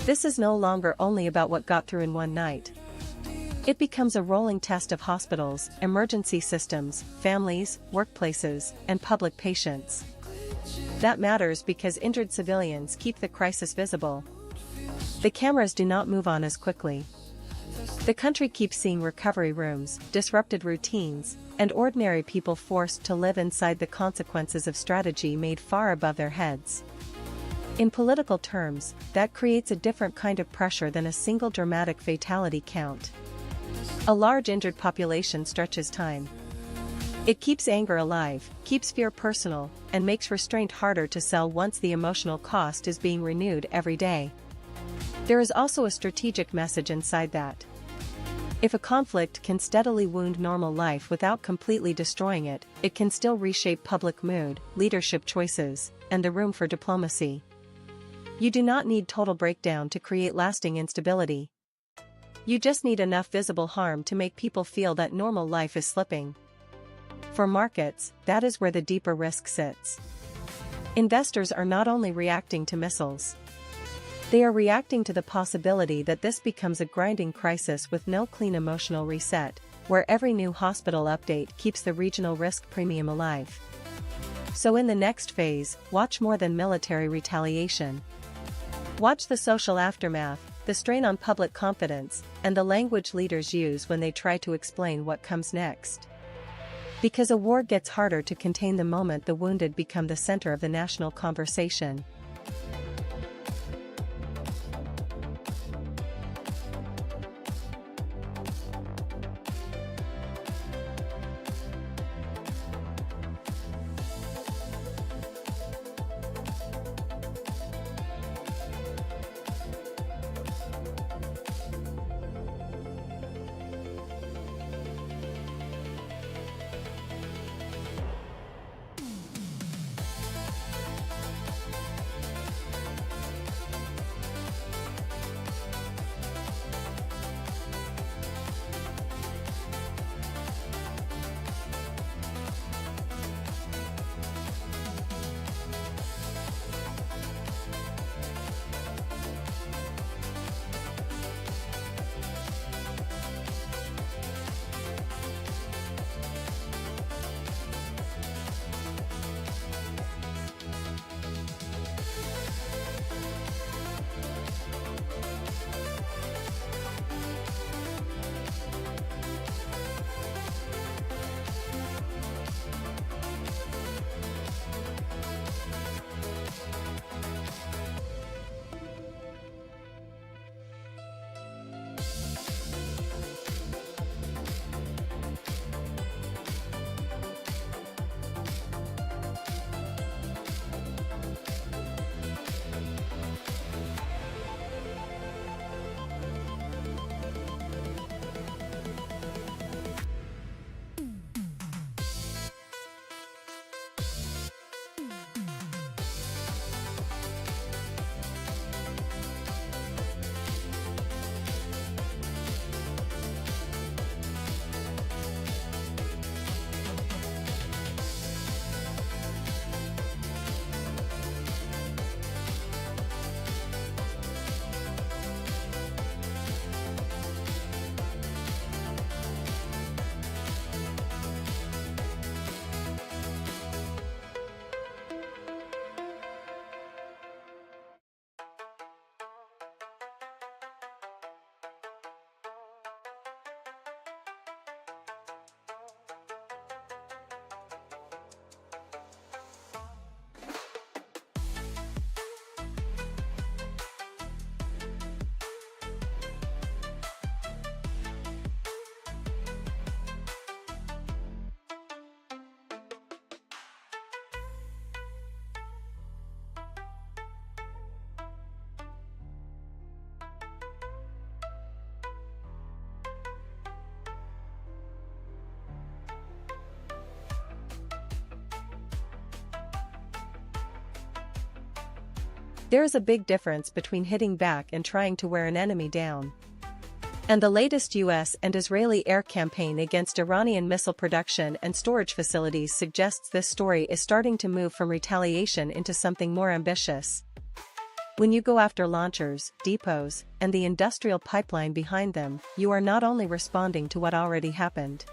This is no longer only about what got through in one night. It becomes a rolling test of hospitals, emergency systems, families, workplaces, and public patience. That matters because injured civilians keep the crisis visible. The cameras do not move on as quickly. The country keeps seeing recovery rooms, disrupted routines, and ordinary people forced to live inside the consequences of strategy made far above their heads. In political terms, that creates a different kind of pressure than a single dramatic fatality count. A large injured population stretches time. It keeps anger alive, keeps fear personal, and makes restraint harder to sell once the emotional cost is being renewed every day. There is also a strategic message inside that. If a conflict can steadily wound normal life without completely destroying it, it can still reshape public mood, leadership choices, and the room for diplomacy. You do not need total breakdown to create lasting instability. You just need enough visible harm to make people feel that normal life is slipping. For markets, that is where the deeper risk sits. Investors are not only reacting to missiles. They are reacting to the possibility that this becomes a grinding crisis with no clean emotional reset, where every new hospital update keeps the regional risk premium alive. So in the next phase, watch more than military retaliation. Watch the social aftermath, the strain on public confidence, and the language leaders use when they try to explain what comes next. Because a war gets harder to contain the moment the wounded become the center of the national conversation. There is a big difference between hitting back and trying to wear an enemy down. And the latest US and Israeli air campaign against Iranian missile production and storage facilities suggests this story is starting to move from retaliation into something more ambitious. When you go after launchers, depots, and the industrial pipeline behind them, you are not only responding to what already happened.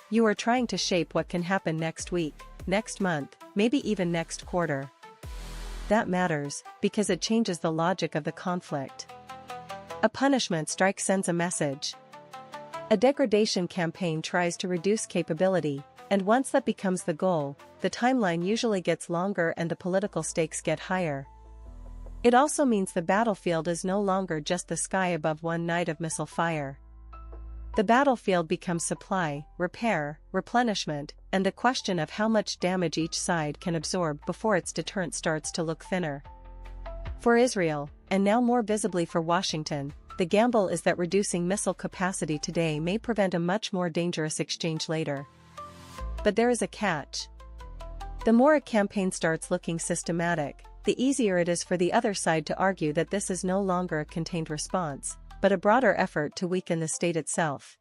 You are trying to shape what can happen next week, next month, maybe even next quarter. That matters, because it changes the logic of the conflict. A punishment strike sends a message. A degradation campaign tries to reduce capability, and once that becomes the goal, the timeline usually gets longer and the political stakes get higher. It also means the battlefield is no longer just the sky above one night of missile fire. The battlefield becomes supply, repair, replenishment, and the question of how much damage each side can absorb before its deterrent starts to look thinner. For Israel, and now more visibly for Washington, the gamble is that reducing missile capacity today may prevent a much more dangerous exchange later. But there is a catch. The more a campaign starts looking systematic, the easier it is for the other side to argue that this is no longer a contained response, but a broader effort to weaken the state itself.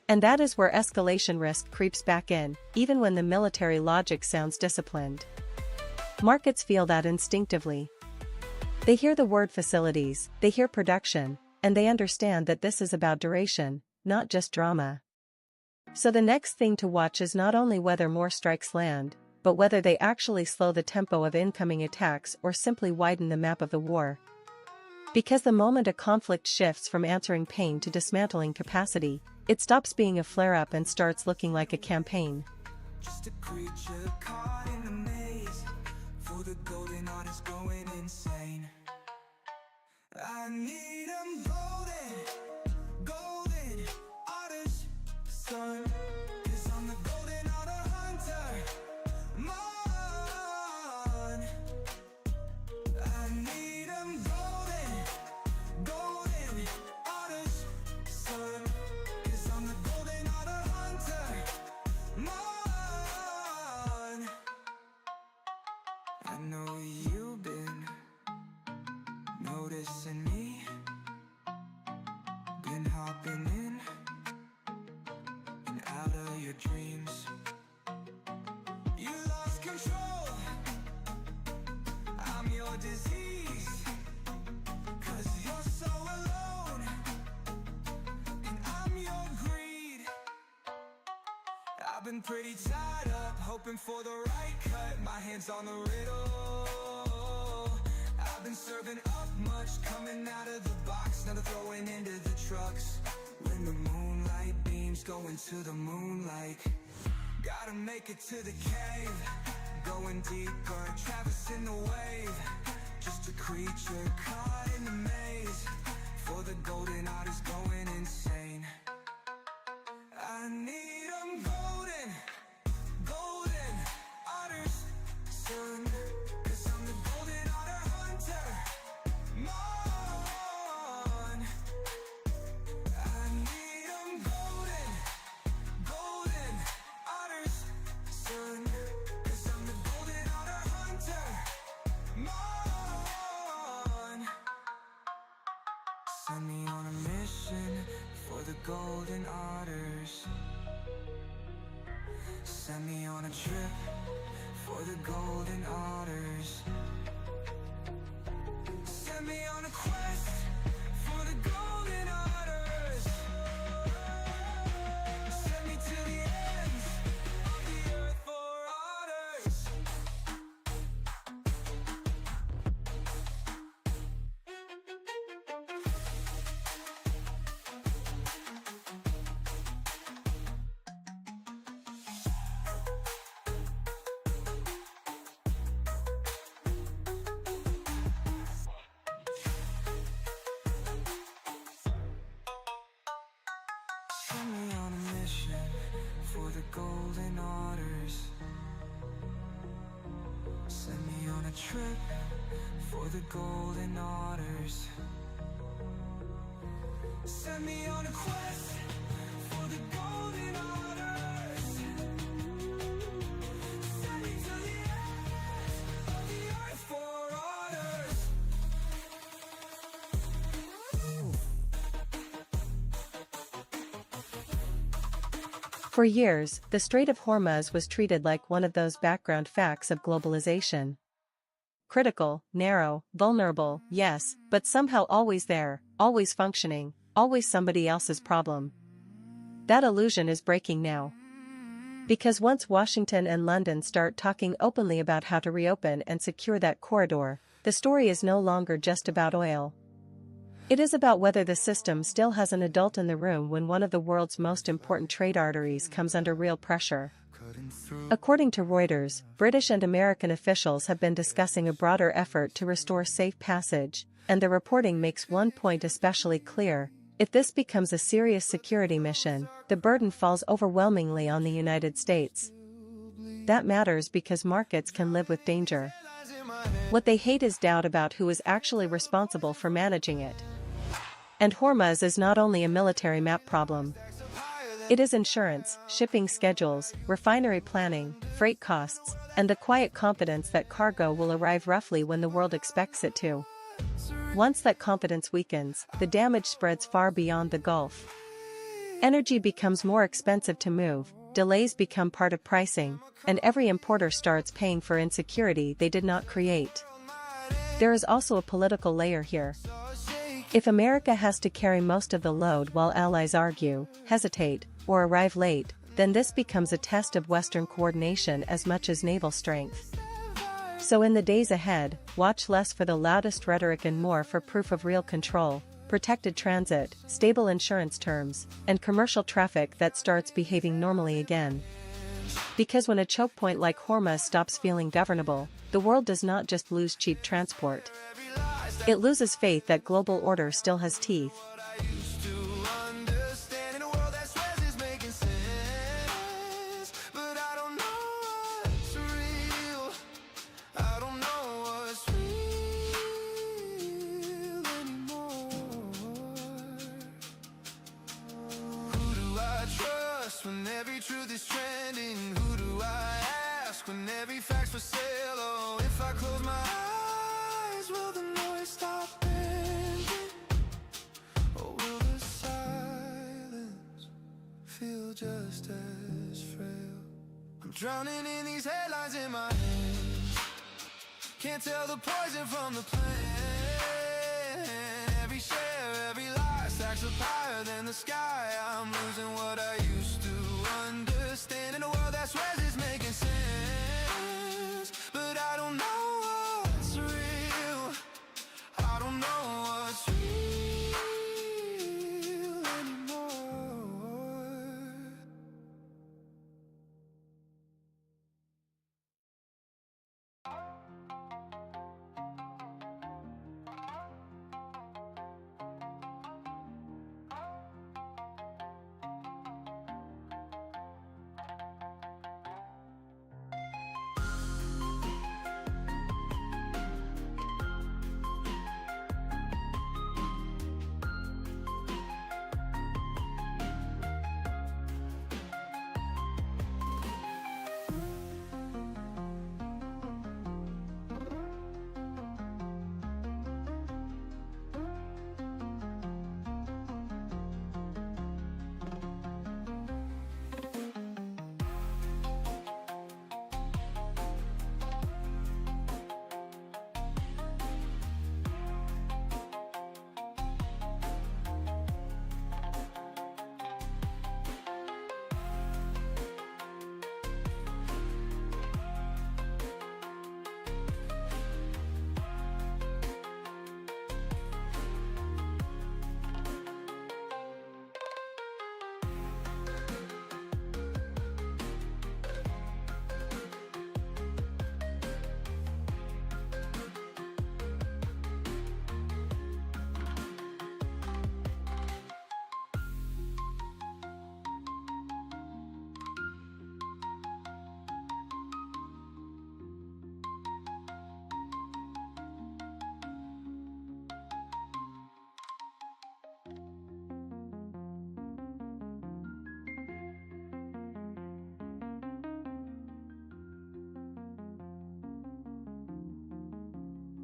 And that is where escalation risk creeps back in, even when the military logic sounds disciplined. Markets feel that instinctively. They hear the word facilities, they hear production, and they understand that this is about duration, not just drama. So the next thing to watch is not only whether more strikes land, but whether they actually slow the tempo of incoming attacks or simply widen the map of the war. Because the moment a conflict shifts from answering pain to dismantling capacity, it stops being a flare-up and starts looking like a campaign. Just a creature caught in a maze, for the golden art is going insane. I need 'em golden, golden artist, son. 'Cause I'm the golden art hunter, man. I need 'em golden, golden artist, son. 'Cause I'm the golden art hunter, man. I know you've been noticing me, been hopping in and out of your dreams. You lost control, I'm your disease, 'cause you're so alone and I'm your greed. I've been pretty tied up, hoping for the right cut, my hands on the riddle. I've been serving up much, coming out of the box, now they're throwing into the trucks. When the moonlight beams go into the moonlight, gotta make it to the cave, going deeper, traversing the wave. Just a creature caught in the maze, for the golden art is going insane. I need 'em golden, golden otters, son. 'Cause I'm the golden otter hunter, man. I need 'em golden, golden otters, son. 'Cause I'm the golden otter hunter, man. Send me on a mission for the golden otters. Send me on a trip for the golden otters. Send me on a quest for the golden otters. Send me to the ends of the earth for otters. Send me on a mission for the golden otters. Send me on a trip for the golden otters. Send me on a quest for the golden otters. Send me to the ends of the earth for otters. For years, the Strait of Hormuz was treated like one of those background facts of globalization. Critical, narrow, vulnerable, yes, but somehow always there, always functioning, always somebody else's problem. That illusion is breaking now. Because once Washington and London start talking openly about how to reopen and secure that corridor, the story is no longer just about oil. It is about whether the system still has an adult in the room when one of the world's most important trade arteries comes under real pressure. According to Reuters, British and American officials have been discussing a broader effort to restore safe passage, and the reporting makes one point especially clear: if this becomes a serious security mission, the burden falls overwhelmingly on the United States. That matters because markets can live with danger. What they hate is doubt about who is actually responsible for managing it. And Hormuz is not only a military map problem. It is insurance, shipping schedules, refinery planning, freight costs, and the quiet confidence that cargo will arrive roughly when the world expects it to. Once that confidence weakens, the damage spreads far beyond the Gulf. Energy becomes more expensive to move, delays become part of pricing, and every importer starts paying for insecurity they did not create. There is also a political layer here. If America has to carry most of the load while allies argue, hesitate, or arrive late, then this becomes a test of Western coordination as much as naval strength. So in the days ahead, watch less for the loudest rhetoric and more for proof of real control, protected transit, stable insurance terms, and commercial traffic that starts behaving normally again. Because when a choke point like Hormuz stops feeling governable, the world does not just lose cheap transport. It loses faith that global order still has teeth. When every truth is trending, who do I ask when every fact's for sale? Oh, if I close my eyes, will the noise stop bending? Or will the silence feel just as frail? I'm drowning in these headlines in my hands, can't tell the poison from the plant. Every share, every lie stacks up higher than the sky. I'm losing what I used to understand in a world that swears it's making sense. But I don't know what's real, I don't know what's real anymore.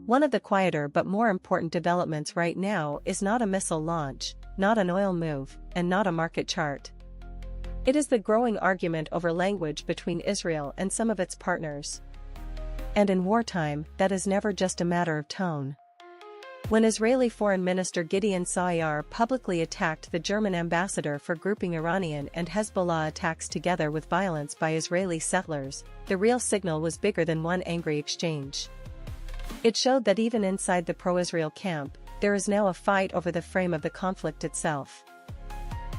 One of the quieter but more important developments right now is not a missile launch, not an oil move, and not a market chart. It is the growing argument over language between Israel and some of its partners. And in wartime, that is never just a matter of tone. When Israeli Foreign Minister Gideon Saar publicly attacked the German ambassador for grouping Iranian and Hezbollah attacks together with violence by Israeli settlers, the real signal was bigger than one angry exchange. It showed that even inside the pro-Israel camp, there is now a fight over the frame of the conflict itself.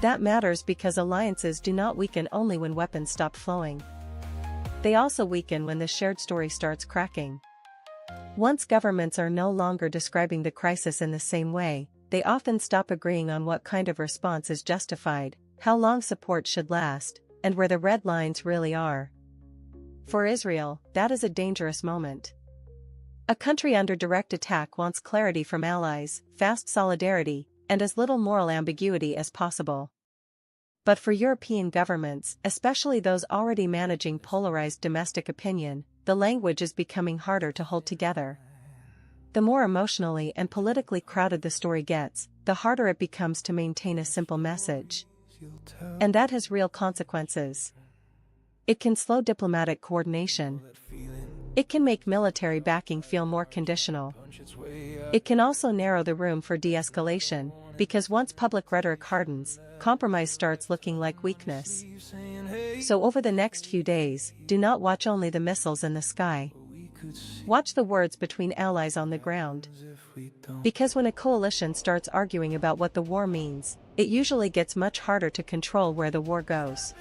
That matters because alliances do not weaken only when weapons stop flowing. They also weaken when the shared story starts cracking. Once governments are no longer describing the crisis in the same way, they often stop agreeing on what kind of response is justified, how long support should last, and where the red lines really are. For Israel, that is a dangerous moment. A country under direct attack wants clarity from allies, fast solidarity, and as little moral ambiguity as possible. But for European governments, especially those already managing polarized domestic opinion, the language is becoming harder to hold together. The more emotionally and politically crowded the story gets, the harder it becomes to maintain a simple message. And that has real consequences. It can slow diplomatic coordination. It can make military backing feel more conditional. It can also narrow the room for de-escalation, because once public rhetoric hardens, compromise starts looking like weakness. So over the next few days, do not watch only the missiles in the sky. Watch the words between allies on the ground. Because when a coalition starts arguing about what the war means, it usually gets much harder to control where the war goes.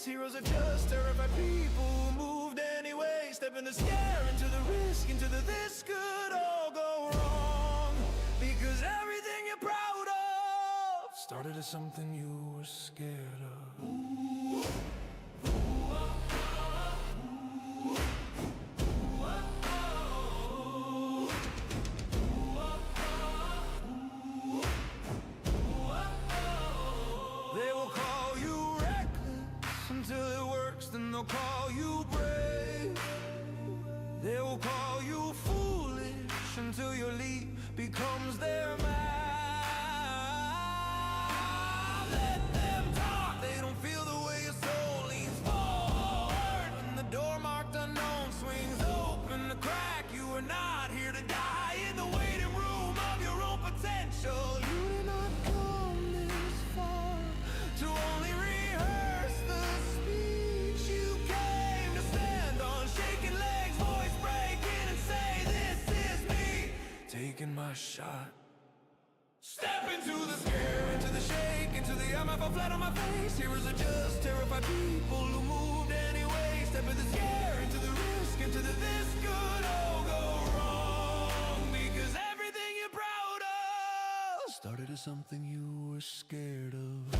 Heroes are just terrified people who moved anyway. Step in the scare, into the risk, into the this could all go wrong. Because everything you're proud of started as something you were scared of. They will call you reckless until it works, then they'll call you brave. They will call you foolish until your leap becomes their map. Let them talk, they don't feel the way your soul leans forward. When the door marked unknown swings open the crack, you are not here to die in the waiting room of your own potential. You did not come this far to only rehearse the speech. You came to stand on shaking legs, voice breaking, and say, this is me, taking my shot. Step into the scare, into the shake, into the I'm up flat on my face. Heroes are just terrified people who moved anyway. Step in the scare, into the risk, into the this could all go wrong. Because everything you're proud of started as something you were scared of.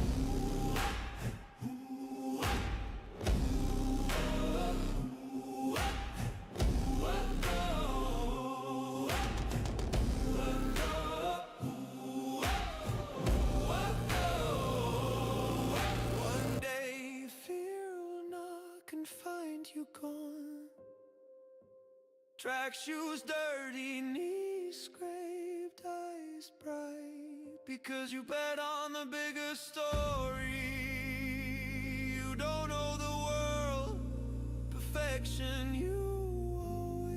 One day fear will knock and find you gone. Track shoes dirty, knees scraped, eyes bright. Because you bet on the bigger story. You don't know the world perfection, you owe it.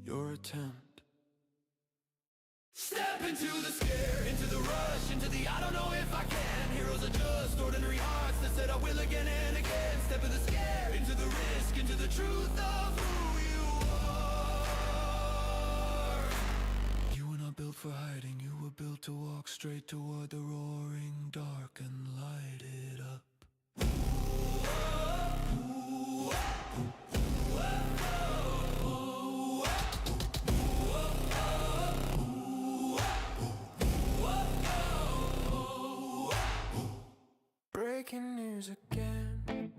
Your attempt. Step into the scare, into the rush, into the I don't know if I can. Heroes are just ordinary hearts that said I will again and again. Step in the scare, into the risk, into the truth of who you are. You were not built for hiding, you were built to walk straight toward the roaring dark and light it up. Breaking news again.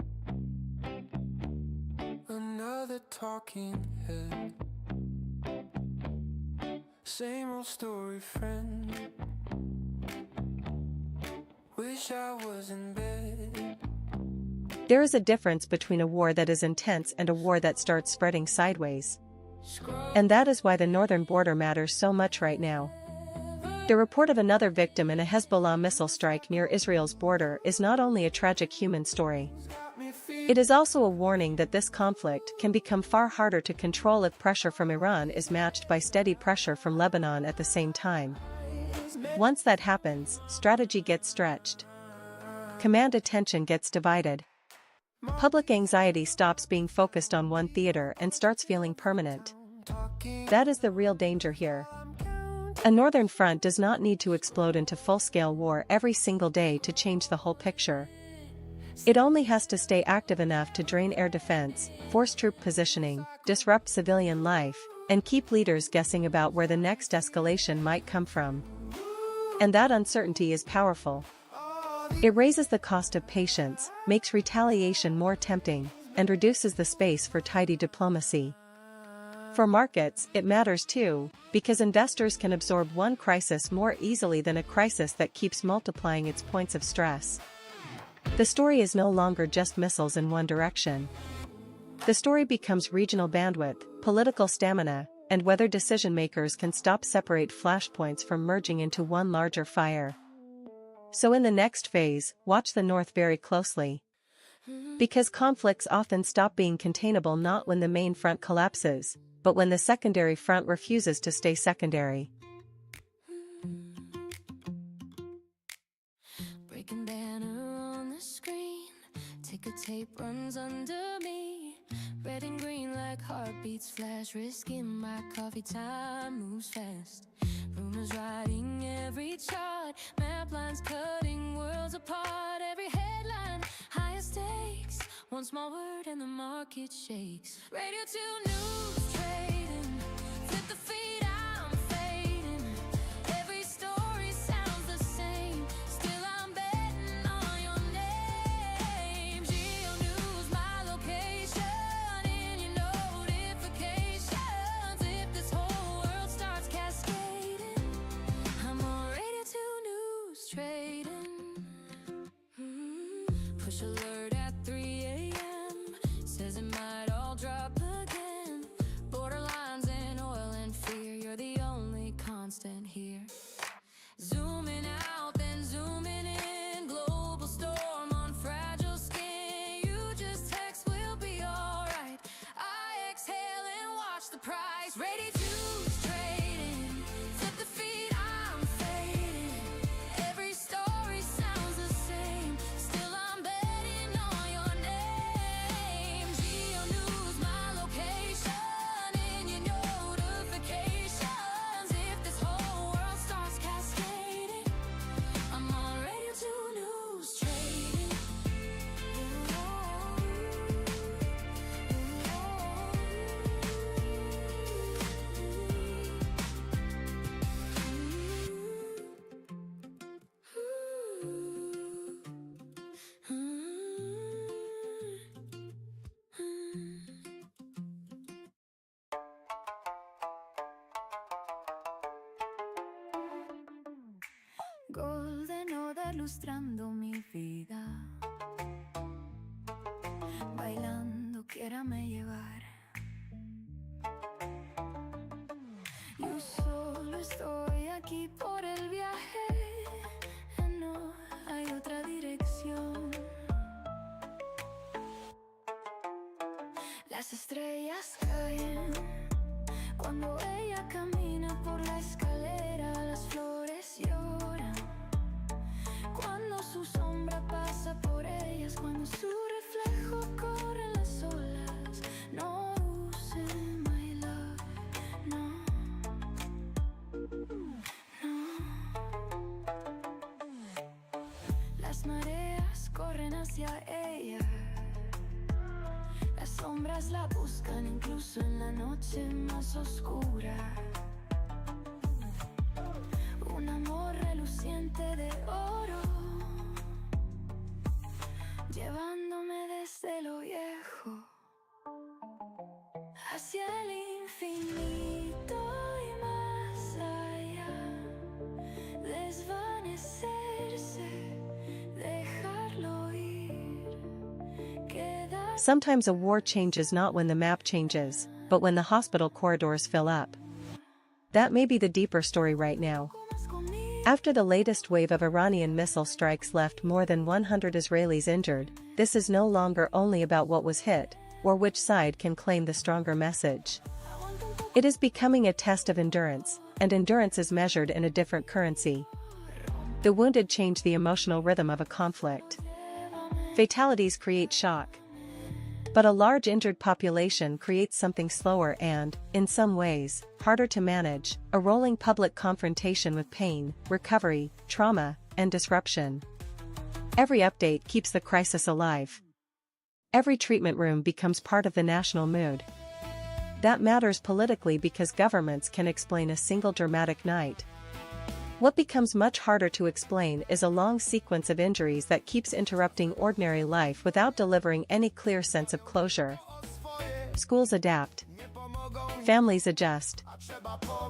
Another talking head. Same old story, friend. Wish I was in bed. There is a difference between a war that is intense and a war that starts spreading sideways. And that is why the northern border matters so much right now. The report of another victim in a Hezbollah missile strike near Israel's border is not only a tragic human story. It is also a warning that this conflict can become far harder to control if pressure from Iran is matched by steady pressure from Lebanon at the same time. Once that happens, strategy gets stretched. Command attention gets divided. Public anxiety stops being focused on one theater and starts feeling permanent. That is the real danger here. A northern front does not need to explode into full-scale war every single day to change the whole picture. It only has to stay active enough to drain air defense, force troop positioning, disrupt civilian life, and keep leaders guessing about where the next escalation might come from. And that uncertainty is powerful. It raises the cost of patience, makes retaliation more tempting, and reduces the space for tidy diplomacy. For markets, it matters too, because investors can absorb one crisis more easily than a crisis that keeps multiplying its points of stress. The story is no longer just missiles in one direction. The story becomes regional bandwidth, political stamina, and whether decision-makers can separate flashpoints from merging into one larger fire. So in the next phase, watch the North very closely. Because conflicts often stop being containable not when the main front collapses, but when the secondary front refuses to stay secondary. Breaking banner on the screen, ticker tape runs under me. Red and green like heartbeats flash, risking my coffee, time moves fast. Rumors writing every chart, map lines cutting worlds apart. Every headline, higher stakes, one small word and the market shakes. RadioTube news trading, flip the feed, I'm fading. Every story sounds the same, still I'm betting on your name. Geo News, my location, in your notifications. If this whole world starts cascading, I'm on RadioTube news trading. Push alert at 3 a.m. says it might all drop again. Borderlines and oil and fear, you're the only constant here. Zooming out, then zooming in. Global storm on fragile skin. You just text, we'll be alright. I exhale and watch the price. Ready to trading, flip the feed, I'm fading. Every story sounds the same, still I'm betting on your name. Geo News, my location, in your notifications. If this whole world starts cascading, I'm on RadioTube news trading. Golden Hoda lustrando mi vida, bailando quiérame llevar. Yo solo estoy aquí por el viaje, no hay otra dirección. Las estrellas caen cuando ella camina por la escalera. Las flores lloran cuando su sombra pasa por ellas, cuando su reflejo corre en las olas. No use my love, no, no. Las mareas corren hacia ella, las sombras la buscan incluso en la noche más oscura. Un amor reluciente de oro, llevándome desde lo viejo hacia el infinito y más allá. Desvanecerse, dejarlo ir, quedar. Sometimes a war changes not when the map changes, but but when the hospital corridors fill up. That may be the deeper story right now. After the latest wave of Iranian missile strikes left more than 100 Israelis injured, this is no longer only about what was hit, or which side can claim the stronger message. It is becoming a test of endurance, and endurance is measured in a different currency. The wounded change the emotional rhythm of a conflict. Fatalities create shock. But a large injured population creates something slower and, in some ways, harder to manage, a rolling public confrontation with pain, recovery, trauma, and disruption. Every update keeps the crisis alive. Every treatment room becomes part of the national mood. That matters politically because governments can explain a single dramatic night. What becomes much harder to explain is a long sequence of injuries that keeps interrupting ordinary life without delivering any clear sense of closure. Schools adapt. Families adjust.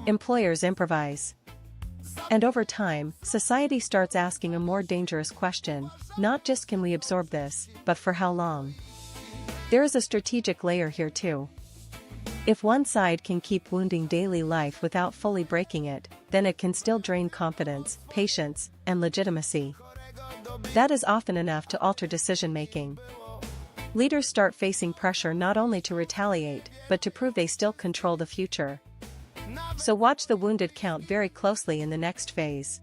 Employers improvise. And over time, society starts asking a more dangerous question, not just can we absorb this, but for how long? There is a strategic layer here too. If one side can keep wounding daily life without fully breaking it, then it can still drain confidence, patience, and legitimacy. That is often enough to alter decision-making. Leaders start facing pressure not only to retaliate, but to prove they still control the future. So watch the wounded count very closely in the next phase.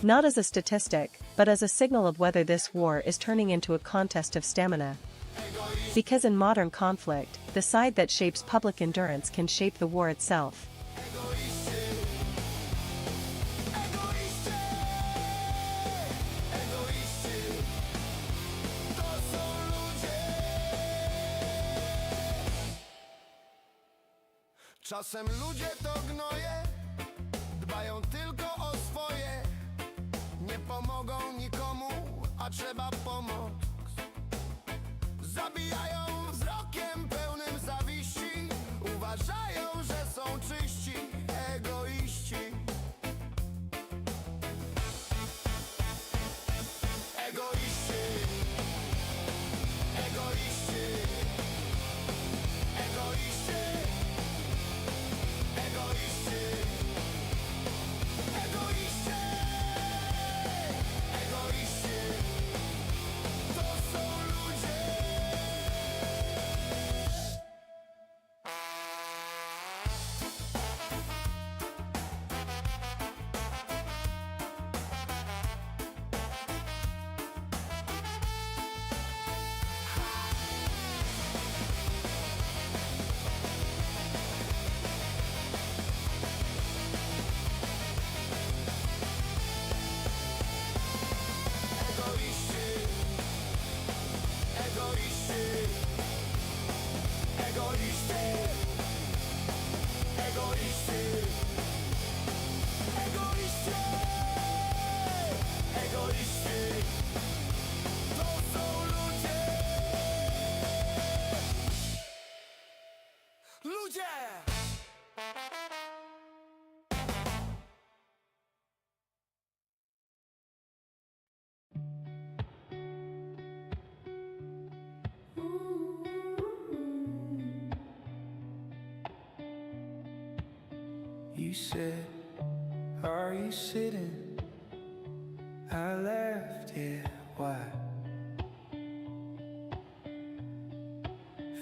Not as a statistic, but as a signal of whether this war is turning into a contest of stamina. Because in modern conflict, the side that shapes public endurance can shape the war itself. Czasem ludzie to gnoje, dbają tylko o swoje, nie pomogą nikomu, a trzeba pomoc. Zabijają wzrokiem pełnym zawiści, uważają, że są czyści, egoiści. Egoiści, egoiści, egoiści, egoiści, egoiści, egoiści. To są ludzie. You said, are you sitting? I laughed, yeah, why?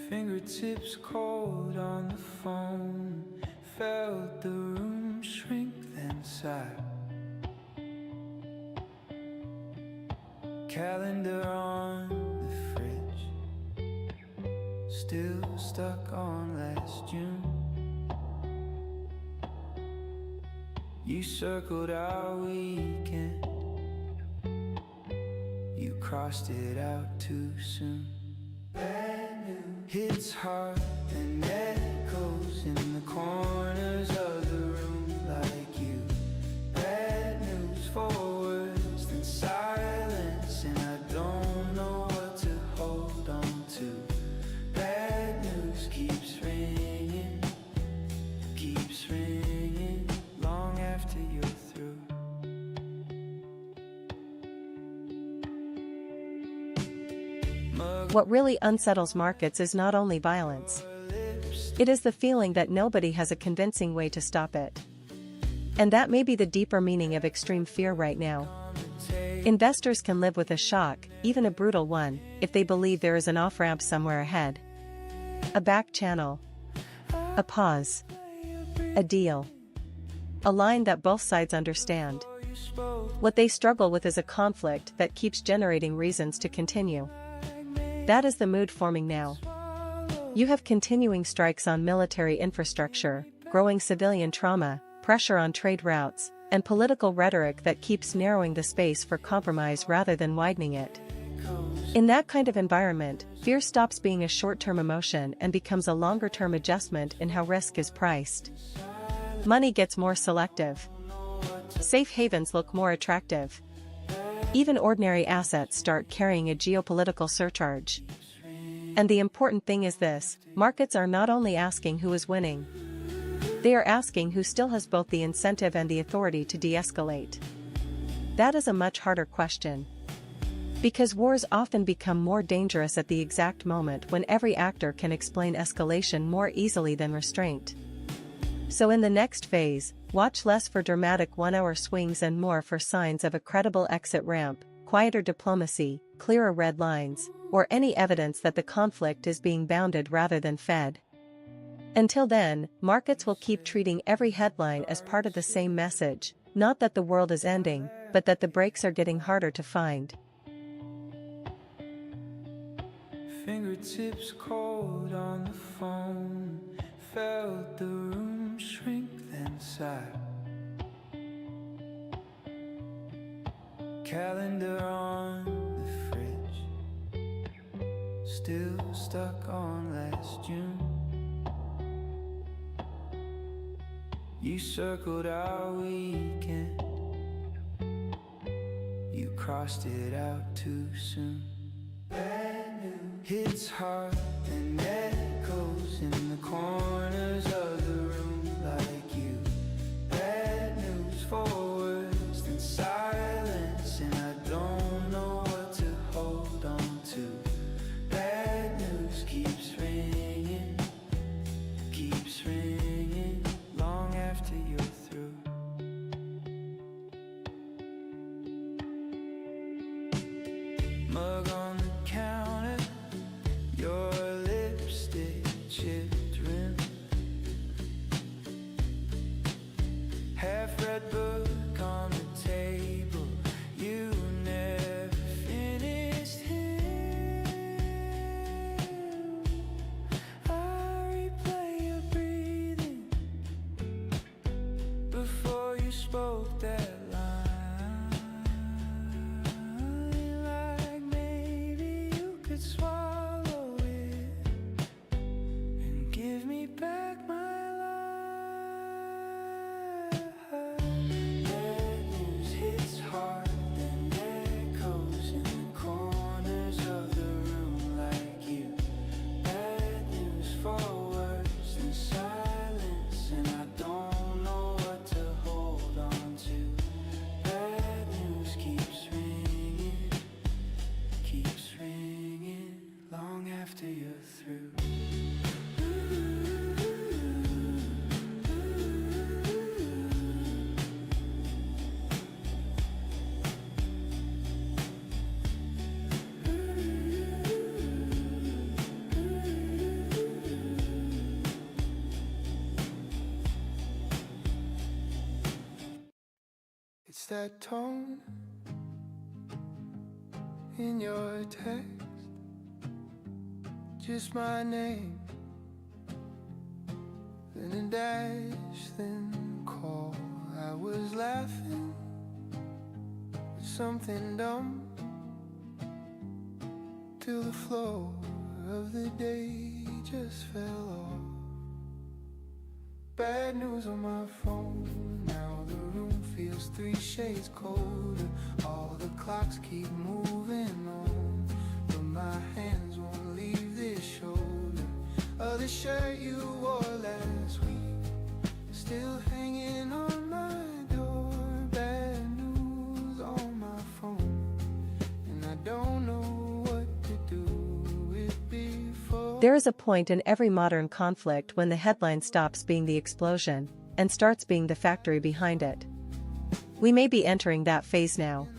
Fingertips cold on the phone, felt the room shrink then sigh. Calendar on the fridge, still stuck on last June. You circled our weekend, you crossed it out too soon. Bad news hits hard and echoes in the corners of the room like you. Bad news for worse than silence, and I don't know what to hold on to. Bad news keeps ringing, long after you're through. What really unsettles markets is not only violence. It is the feeling that nobody has a convincing way to stop it. And that may be the deeper meaning of extreme fear right now. Investors can live with a shock, even a brutal one, if they believe there is an off-ramp somewhere ahead. A back channel. A pause. A deal. A line that both sides understand. What they struggle with is a conflict that keeps generating reasons to continue. That is the mood forming now. You have continuing strikes on military infrastructure, growing civilian trauma, pressure on trade routes, and political rhetoric that keeps narrowing the space for compromise rather than widening it. In that kind of environment, fear stops being a short-term emotion and becomes a longer-term adjustment in how risk is priced. Money gets more selective. Safe havens look more attractive. Even ordinary assets start carrying a geopolitical surcharge. And the important thing is this: markets are not only asking who is winning. They are asking who still has both the incentive and the authority to de-escalate. That is a much harder question. Because wars often become more dangerous at the exact moment when every actor can explain escalation more easily than restraint. So in the next phase, watch less for dramatic one-hour swings and more for signs of a credible exit ramp, quieter diplomacy, clearer red lines, or any evidence that the conflict is being bounded rather than fed. Until then, markets will keep treating every headline as part of the same message, not that the world is ending, but that the breaks are getting harder to find. Fingertips cold on the phone, felt the room shrink then sigh. Calendar on the fridge, still stuck on last June. You circled our weekend, you crossed it out too soon. Bad news hits hard and echoes in the corners of the room like you. Bad news for worse than silence, and I don't know what to hold on to. Bad news keeps ringing long after you're through. Mug on the counter, your lipstick chipped rim, half-read book on the table, you never finished him. I replay your breathing before you spoke that line, like maybe you could swallow it and give me back my life. Bad news hits hard and echoes in the corners of the room like you. Bad news for worse than silence, and I don't know what to hold on to. Bad news keeps ringing long after you're through. It's that tone in your text, just my name, then a dash, then call. I was laughing at something dumb till the flow of the day just fell off. Bad news on my phone, now the room feels 3 shades colder. All the clocks keep moving on, but my hands won't leave this shoulder. Oh, the shirt you wore last week, still hanging on my door. Bad news on my phone, and I don't know what to do with before. There is a point in every modern conflict when the headline stops being the explosion and starts being the factory behind it. We may be entering that phase now.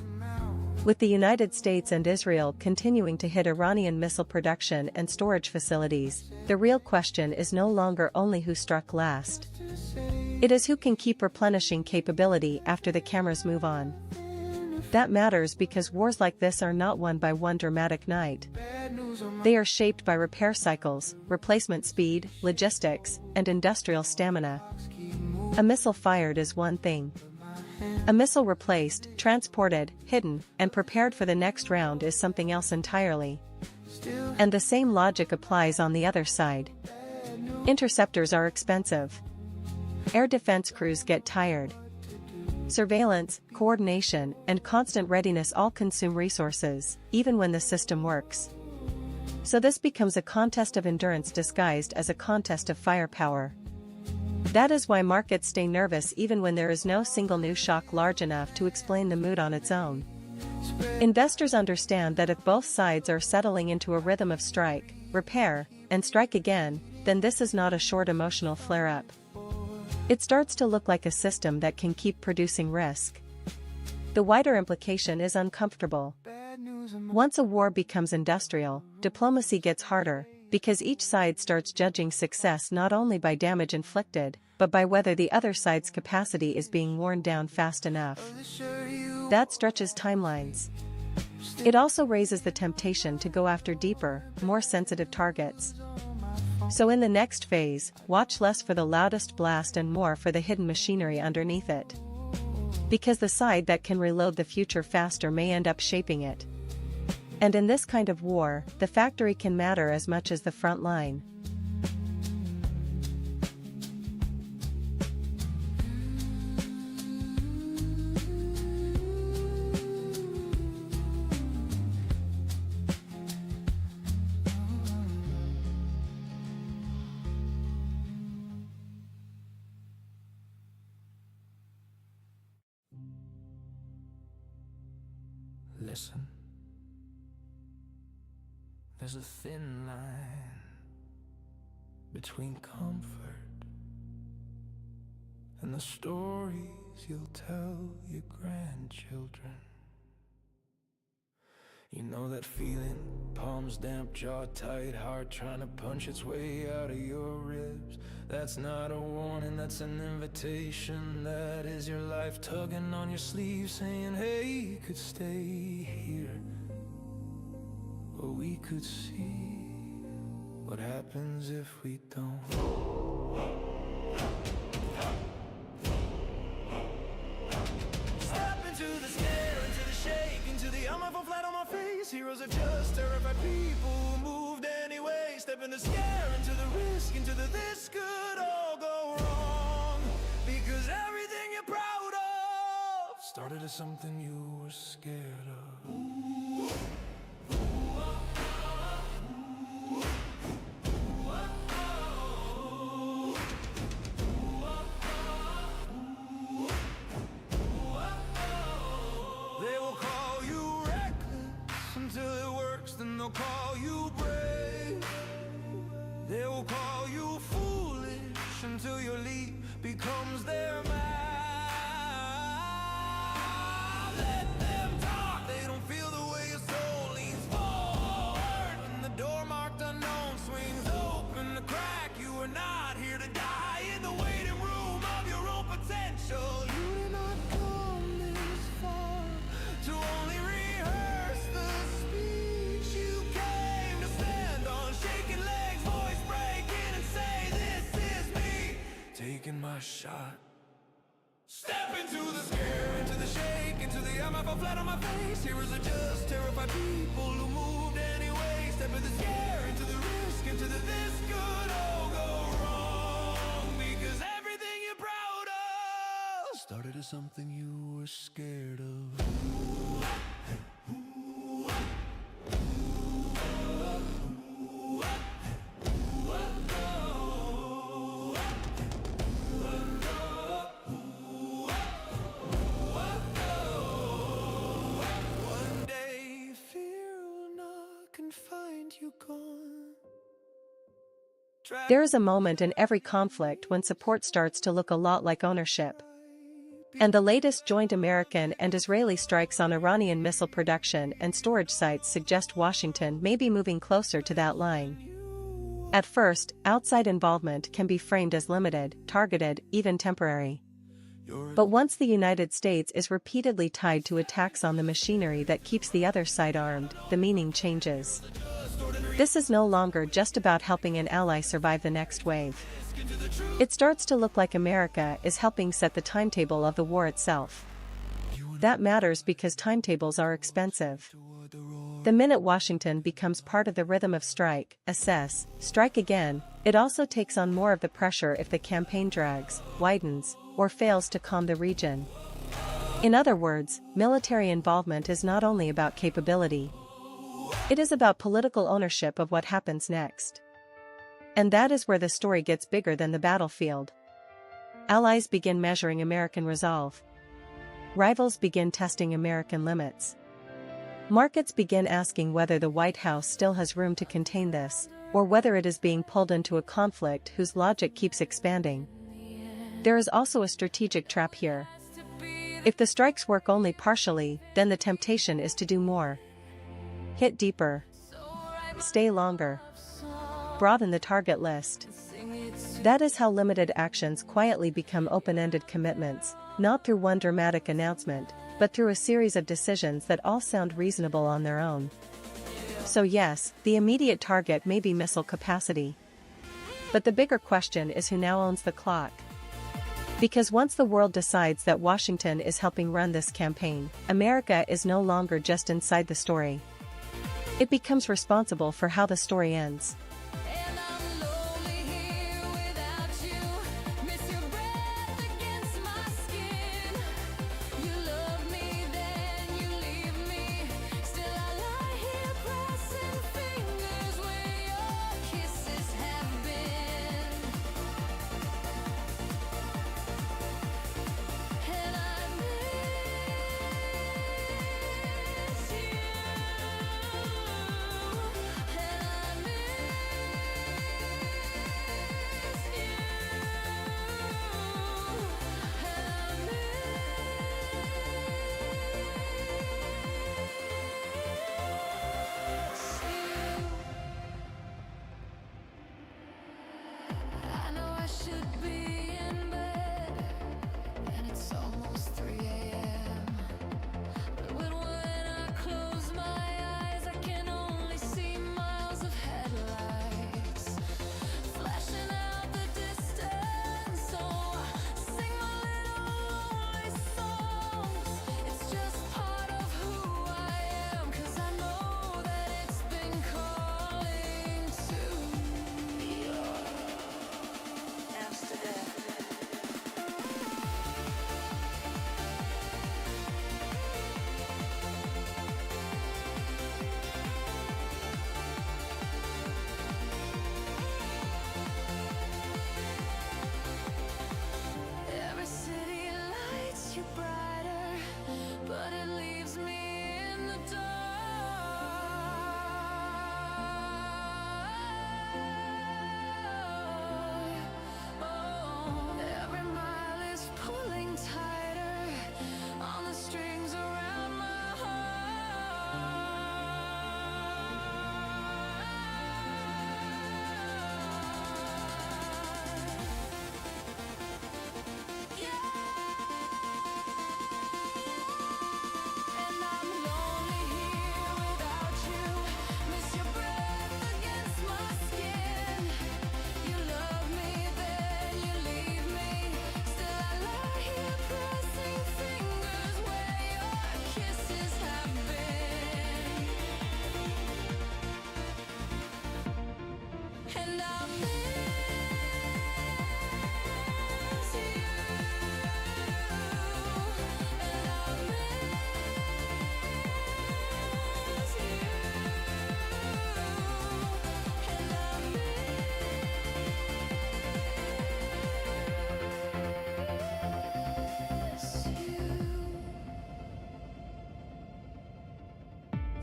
With the United States and Israel continuing to hit Iranian missile production and storage facilities, the real question is no longer only who struck last. It is who can keep replenishing capability after the cameras move on. That matters because wars like this are not won by one dramatic night. They are shaped by repair cycles, replacement speed, logistics, and industrial stamina. A missile fired is one thing. A missile replaced, transported, hidden, and prepared for the next round is something else entirely. And the same logic applies on the other side. Interceptors are expensive. Air defense crews get tired. Surveillance, coordination, and constant readiness all consume resources, even when the system works. So this becomes a contest of endurance disguised as a contest of firepower. That is why markets stay nervous even when there is no single new shock large enough to explain the mood on its own. Investors understand that if both sides are settling into a rhythm of strike, repair, and strike again, then this is not a short emotional flare-up. It starts to look like a system that can keep producing risk. The wider implication is uncomfortable. Once a war becomes industrial, diplomacy gets harder, because each side starts judging success not only by damage inflicted, but by whether the other side's capacity is being worn down fast enough. That stretches timelines. It also raises the temptation to go after deeper, more sensitive targets. So in the next phase, watch less for the loudest blast and more for the hidden machinery underneath it. Because the side that can reload the future faster may end up shaping it. And in this kind of war, the factory can matter as much as the front line. Listen, there's a thin line between comfort and the stories you'll tell your grandchildren. You know that feeling, palms damp, jaw tight, heart trying to punch its way out of your ribs. That's not a warning, that's an invitation. That is your life tugging on your sleeve, saying, hey, you could stay here, or we could see what happens if we don't. Step into the scare, into the shake, into the I'm fall flat on my face. Heroes are just terrified people who moved anyway. Step in the scare, into the risk, into the this could all go wrong. Because everything you're proud of started as something you were scared of. Then they'll call you brave. They will call you foolish until your leap becomes their mouth. Let them talk. They don't feel the way your soul leans forward. And the door marked unknown swings open the crack. You are not here to die in the waiting room of your own potential. You did not come this far to only rehearse the speech you came to stand on. Shaking legs, voice breaking, and say, this is me, taking my shot. Step into the scare, into the shake, into the I'm fall flat on my face. Heroes are just terrified people who moved anyway. Step in the scare, into the risk, into the this could all go wrong. Because everything you're proud of started as something you were scared of. One day fear will knock and find you gone. There is a moment in every conflict when support starts to look a lot like ownership. And the latest joint American and Israeli strikes on Iranian missile production and storage sites suggest Washington may be moving closer to that line. At first, outside involvement can be framed as limited, targeted, even temporary. But once the United States is repeatedly tied to attacks on the machinery that keeps the other side armed, the meaning changes. This is no longer just about helping an ally survive the next wave. It starts to look like America is helping set the timetable of the war itself. That matters because timetables are expensive. The minute Washington becomes part of the rhythm of strike, assess, strike again, it also takes on more of the pressure if the campaign drags, widens, or fails to calm the region. In other words, military involvement is not only about capability. It is about political ownership of what happens next. And that is where the story gets bigger than the battlefield. Allies begin measuring American resolve. Rivals begin testing American limits. Markets begin asking whether the White House still has room to contain this, or whether it is being pulled into a conflict whose logic keeps expanding. There is also a strategic trap here. If the strikes work only partially, then the temptation is to do more. Hit deeper. Stay longer. Broaden the target list. That is how limited actions quietly become open-ended commitments, not through one dramatic announcement, but through a series of decisions that all sound reasonable on their own. So yes, the immediate target may be missile capacity. But the bigger question is who now owns the clock. Because once the world decides that Washington is helping run this campaign, America is no longer just inside the story. It becomes responsible for how the story ends. And I'm lonely here without you. Miss your breath against my skin. You love me, then you leave me. Still I lie here pressing fingers where your kisses have been. And I miss you. And I miss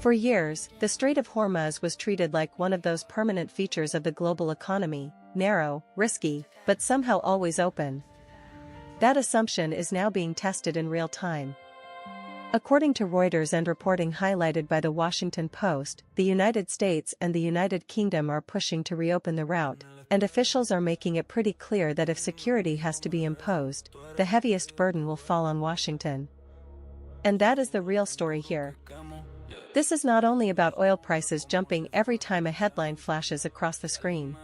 For years, the Strait of Hormuz was treated like one of those permanent features of the global economy, narrow, risky, but somehow always open. That assumption is now being tested in real time. According to Reuters and reporting highlighted by the Washington Post, the United States and the United Kingdom are pushing to reopen the route, and officials are making it pretty clear that if security has to be imposed, the heaviest burden will fall on Washington. And that is the real story here. This is not only about oil prices jumping every time a headline flashes across the screen.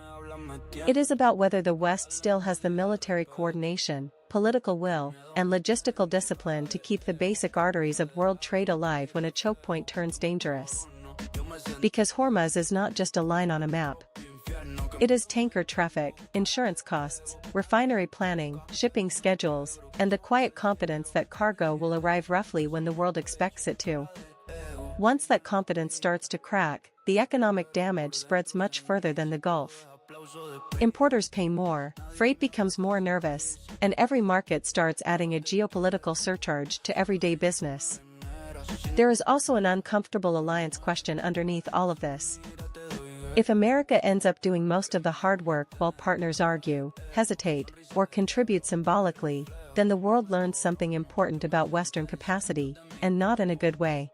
It is about whether the West still has the military coordination, political will, and logistical discipline to keep the basic arteries of world trade alive when a choke point turns dangerous. Because Hormuz is not just a line on a map. It is tanker traffic, insurance costs, refinery planning, shipping schedules, and the quiet confidence that cargo will arrive roughly when the world expects it to. Once that confidence starts to crack, the economic damage spreads much further than the Gulf. Importers pay more, freight becomes more nervous, and every market starts adding a geopolitical surcharge to everyday business. There is also an uncomfortable alliance question underneath all of this. If America ends up doing most of the hard work while partners argue, hesitate, or contribute symbolically, then the world learns something important about Western capacity, and not in a good way.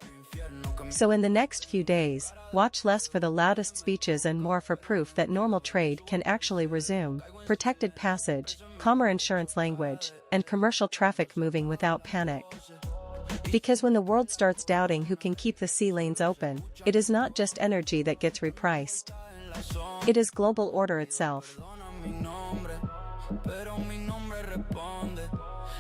So in the next few days, watch less for the loudest speeches and more for proof that normal trade can actually resume, protected passage, calmer insurance language, and commercial traffic moving without panic. Because when the world starts doubting who can keep the sea lanes open, it is not just energy that gets repriced. It is global order itself.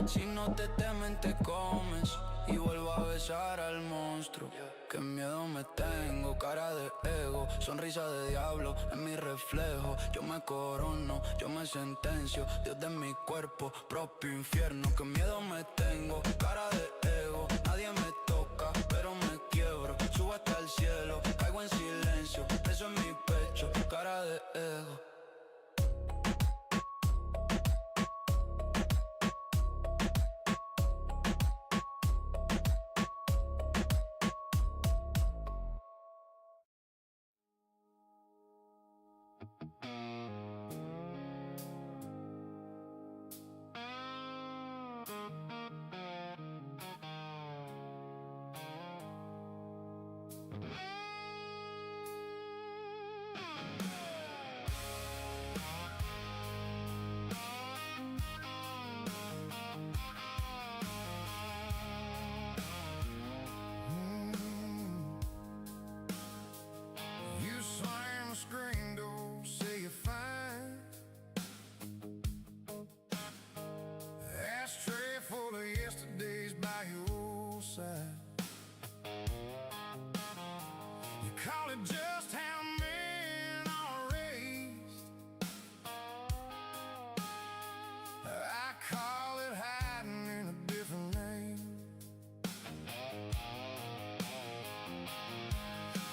Si no te temen te comes y vuelvo a besar al monstruo. Que miedo me tengo, cara de ego, sonrisa de diablo en mi reflejo. Yo me corono, yo me sentencio, Dios de mi cuerpo, propio infierno. Que miedo me tengo, cara de ego, nadie me toca, pero me quiebro. Subo hasta el cielo, caigo en silencio, preso en mi pecho, cara de ego. Call it just how men are raised. I call it hiding in a different name.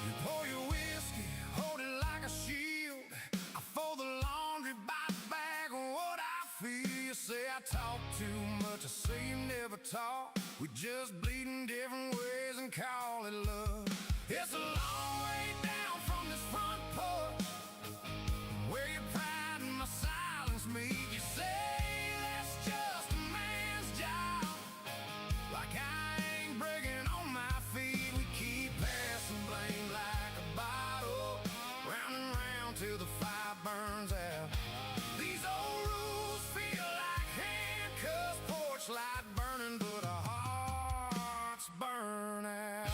You pour your whiskey, hold it like a shield. I fold the laundry by the bag of what I feel. You say I talk too much, I say you never talk. We just bleed in different ways and call it love. It's a long way down from this front porch, where your pride and my silence meet. You say that's just a man's job, like I ain't breaking on my feet. We keep passing blame like a bottle, round and round till the fire burns out. These old rules feel like handcuffs, porch light burning, but our hearts burn out.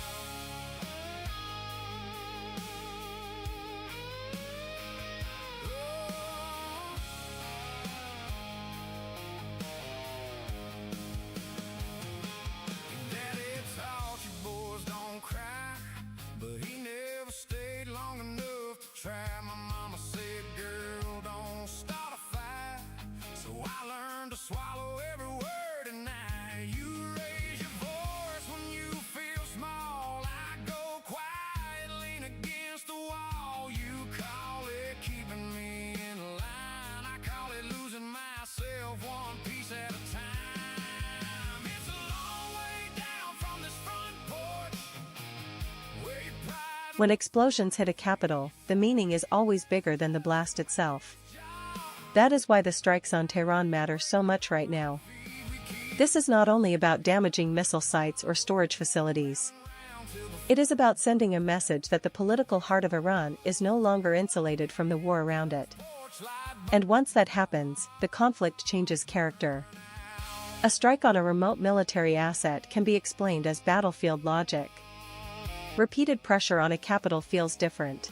When explosions hit a capital, the meaning is always bigger than the blast itself. That is why the strikes on Tehran matter so much right now. This is not only about damaging missile sites or storage facilities. It is about sending a message that the political heart of Iran is no longer insulated from the war around it. And once that happens, the conflict changes character. A strike on a remote military asset can be explained as battlefield logic. Repeated pressure on a capital feels different.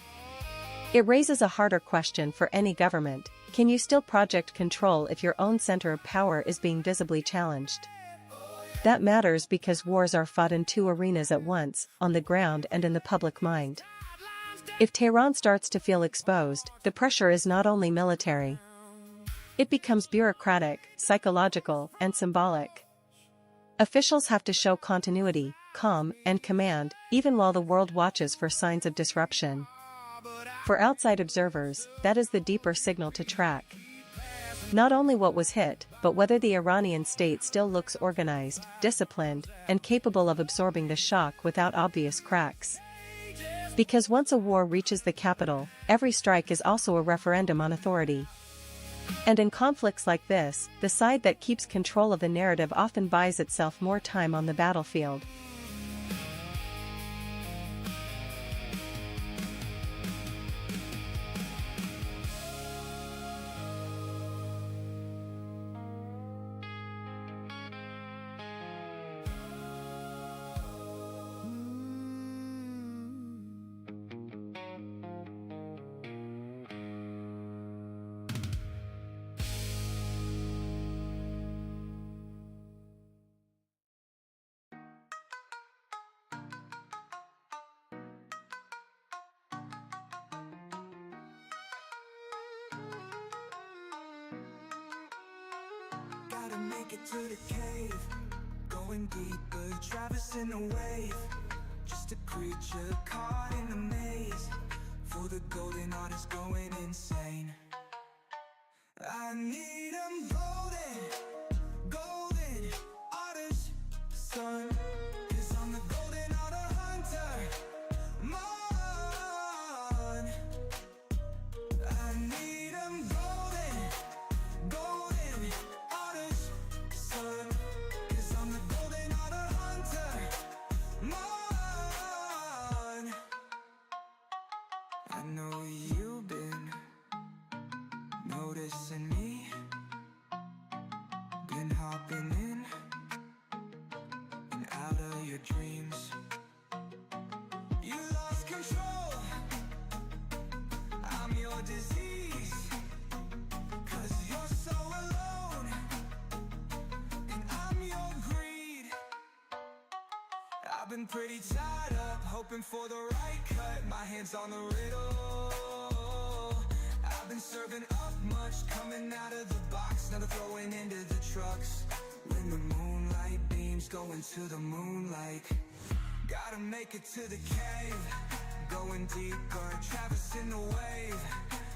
It raises a harder question for any government: can you still project control if your own center of power is being visibly challenged? That matters because wars are fought in two arenas at once, on the ground and in the public mind. If Tehran starts to feel exposed, the pressure is not only military. It becomes bureaucratic, psychological, and symbolic. Officials have to show continuity, calm, and command, even while the world watches for signs of disruption. For outside observers, that is the deeper signal to track. Not only what was hit, but whether the Iranian state still looks organized, disciplined, and capable of absorbing the shock without obvious cracks. Because once a war reaches the capital, every strike is also a referendum on authority. And in conflicts like this, the side that keeps control of the narrative often buys itself more time on the battlefield. Gotta make it to the cave, going deeper, traversing the wave. Just a creature caught in the maze, for the golden artist going insane. I need 'em golden, golden artist, son. 'Cause I'm the golden art hunter, man. I need 'em golden, golden artist, son. 'Cause I'm the golden art hunter, man. I know you've been noticing me, been hopping in and out of your dreams. You lost control, I'm your disease. 'Cause you're so alone, and I'm your greed. I've been pretty tied up, hoping for the right cut. My hands on the riddle. I've been serving up much, coming out of the box, now they're throwing into the trucks. When the moonlight beams go into the moonlight, gotta make it to the cave, going deeper, traversing the wave.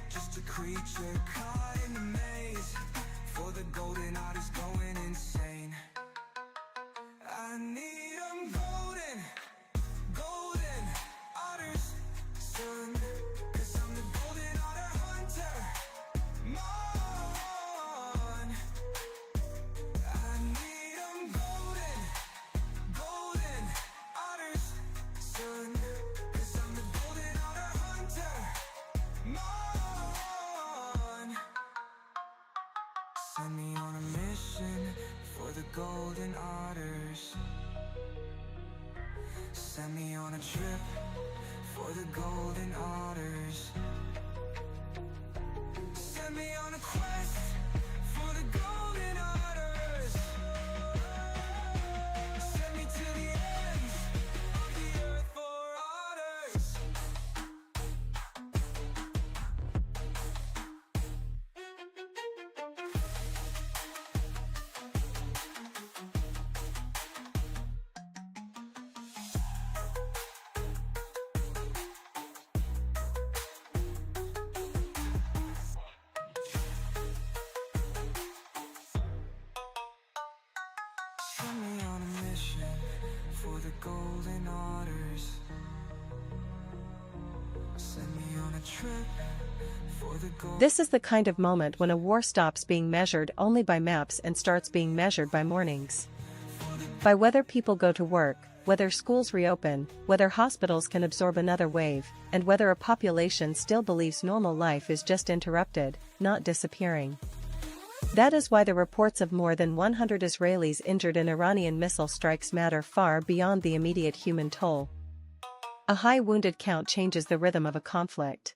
Just a creature caught in the maze, for the golden artist going insane. I need 'em golden, golden artist, son. 'Cause I'm the golden art hunter, man. I need 'em golden, golden artist, son. 'Cause I'm the golden art hunter, man. Send me on a mission for the golden arters. Send me on a trip for the golden arters. Send me on a quest for the golden arters. Send me to the ends of the earth for otters. Send me on a mission for the golden arters. trip for the gold. This is the kind of moment when a war stops being measured only by maps and starts being measured by mornings. By whether people go to work, whether schools reopen, whether hospitals can absorb another wave, and whether a population still believes normal life is just interrupted, not disappearing. That is why the reports of more than 100 Israelis injured in Iranian missile strikes matter far beyond the immediate human toll. A high wounded count changes the rhythm of a conflict.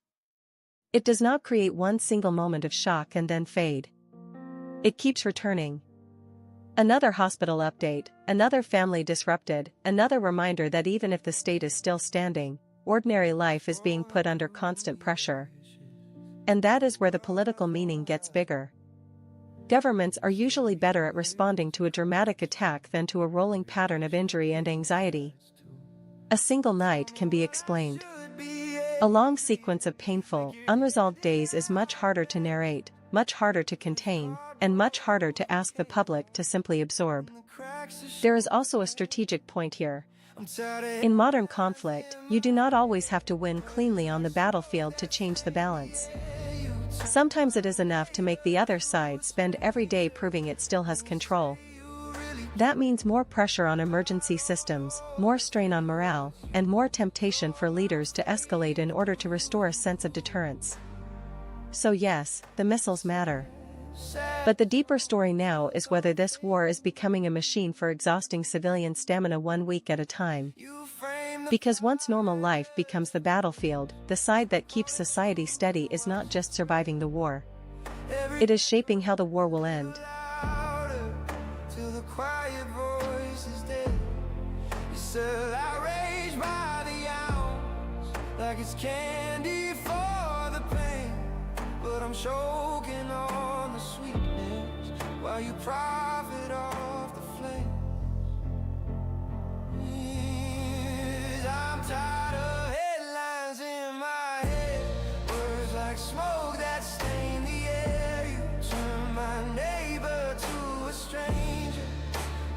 It does not create one single moment of shock and then fade. It keeps returning. Another hospital update, another family disrupted, another reminder that even if the state is still standing, ordinary life is being put under constant pressure. And that is where the political meaning gets bigger. Governments are usually better at responding to a dramatic attack than to a rolling pattern of injury and anxiety. A single night can be explained. A long sequence of painful, unresolved days is much harder to narrate, much harder to contain, and much harder to ask the public to simply absorb. There is also a strategic point here. In modern conflict, you do not always have to win cleanly on the battlefield to change the balance. Sometimes it is enough to make the other side spend every day proving it still has control. That means more pressure on emergency systems, more strain on morale, and more temptation for leaders to escalate in order to restore a sense of deterrence. So yes, the missiles matter. But the deeper story now is whether this war is becoming a machine for exhausting civilian stamina 1 week at a time. Because once normal life becomes the battlefield, the side that keeps society steady is not just surviving the war. It is shaping how the war will end. Till the quiet voice is dead. You sell outrage by the ounce, like it's candy for the pain. But I'm choking on the sweetness while you profit off the flame. I'm tired of headlines in my head, words like smoke that stain the air. You turn my neighbor to a stranger,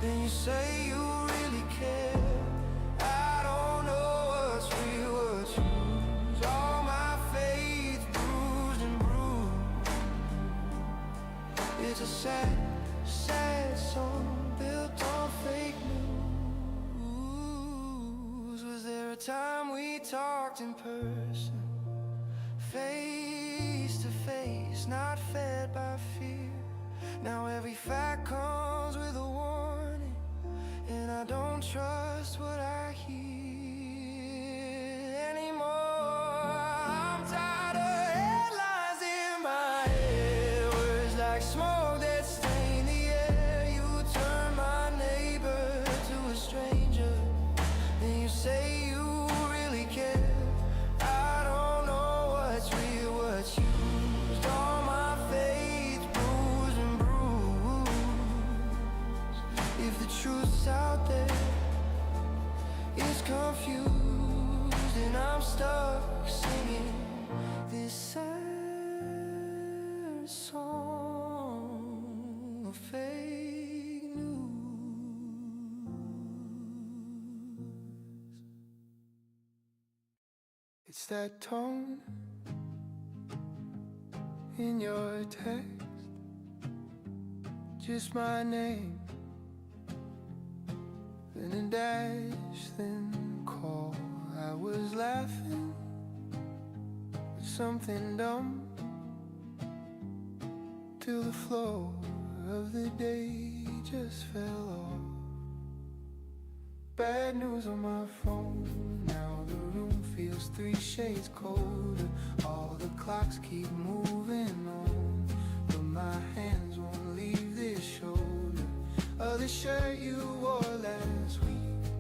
then you say you really care. I don't know what's real, what's true. All my faith bruised and bruised. It's a sad, sad song built on fake news. Was there a time we talked in person, face to face, not fed by fear? Now every fact comes with a warning, and I don't trust what I hear anymore. I'm tired of headlines in my head, words like smoke that stain the air. You turn my neighbor to a stranger, then you say you really care. I don't know what's real, what's used. All my faith bruised and bruised. If the truth's out there, it's confused, and I'm stuck singing this sad song of fake news. It's that tone in your text, just my name, then a dash, then call. I was laughing at something dumb, till the flow of the day just fell off. Bad news on my phone, now the room feels 3 shades colder. All the clocks keep moving on, but my hands won't leave this shoulder. Oh, the shirt you wore last week,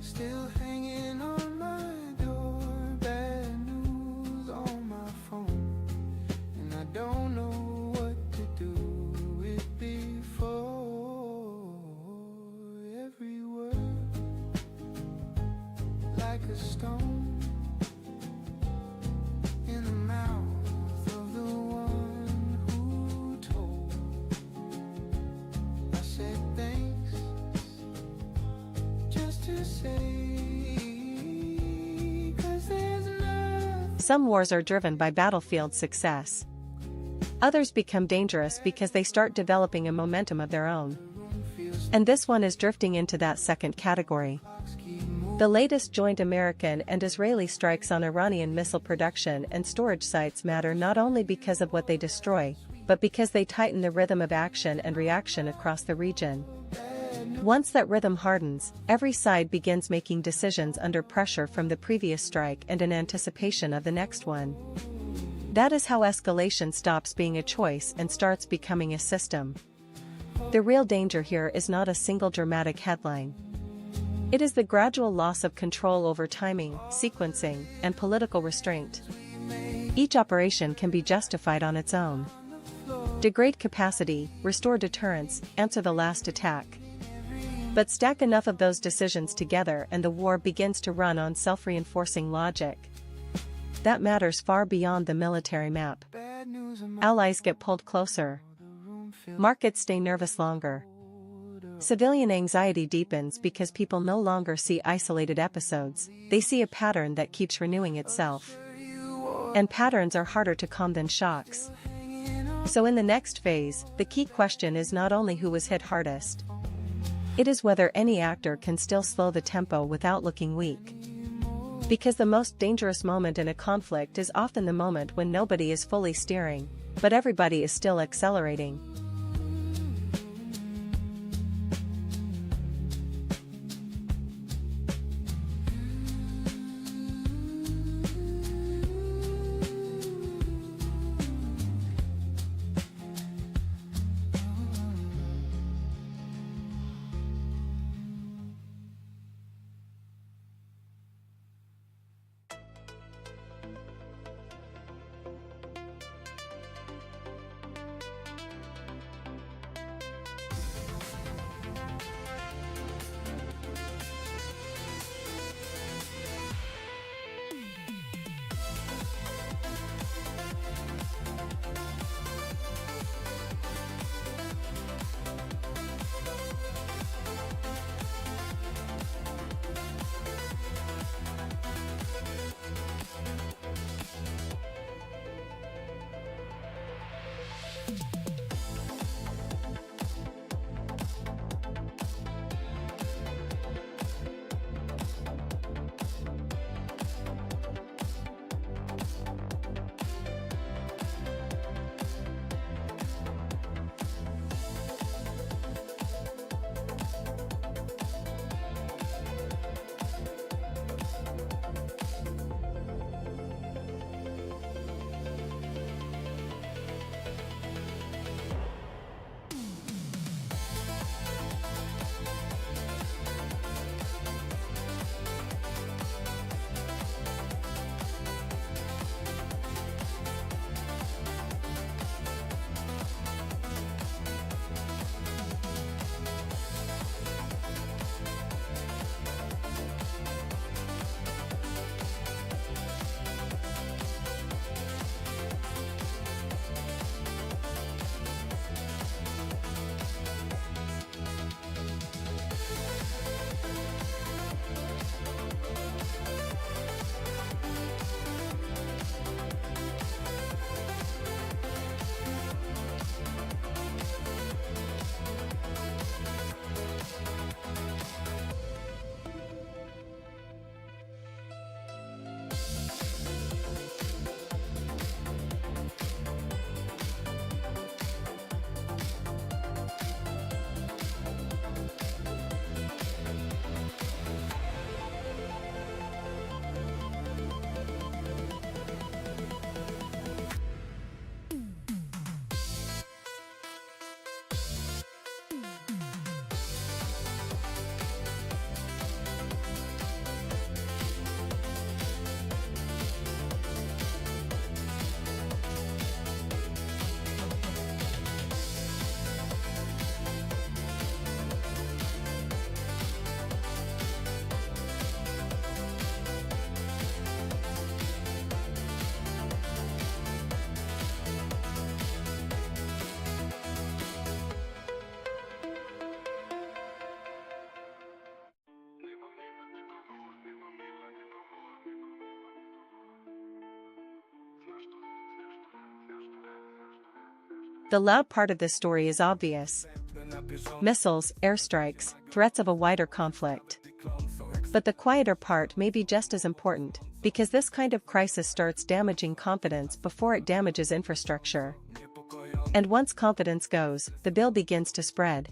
still hanging on my door. Bad news on my phone, and I don't know what to do with before. Every word like a stone in the mouth of the one who told. I said thanks just to say, 'cause there's nothing Some wars are driven by battlefield success. Others become dangerous because they start developing a momentum of their own. And this one is drifting into that second category. The latest joint American and Israeli strikes on Iranian missile production and storage sites matter not only because of what they destroy, but because they tighten the rhythm of action and reaction across the region. Once that rhythm hardens, every side begins making decisions under pressure from the previous strike and in anticipation of the next one. That is how escalation stops being a choice and starts becoming a system. The real danger here is not a single dramatic headline. It is the gradual loss of control over timing, sequencing, and political restraint. Each operation can be justified on its own. Degrade capacity, restore deterrence, answer the last attack. But stack enough of those decisions together and the war begins to run on self-reinforcing logic. That matters far beyond the military map. Allies get pulled closer. Markets stay nervous longer. Civilian anxiety deepens because people no longer see isolated episodes, they see a pattern that keeps renewing itself. And patterns are harder to calm than shocks. So in the next phase, the key question is not only who was hit hardest. It is whether any actor can still slow the tempo without looking weak. Because the most dangerous moment in a conflict is often the moment when nobody is fully steering, but everybody is still accelerating. The loud part of this story is obvious. Missiles, airstrikes, threats of a wider conflict. But the quieter part may be just as important, because this kind of crisis starts damaging confidence before it damages infrastructure. And once confidence goes, the bill begins to spread.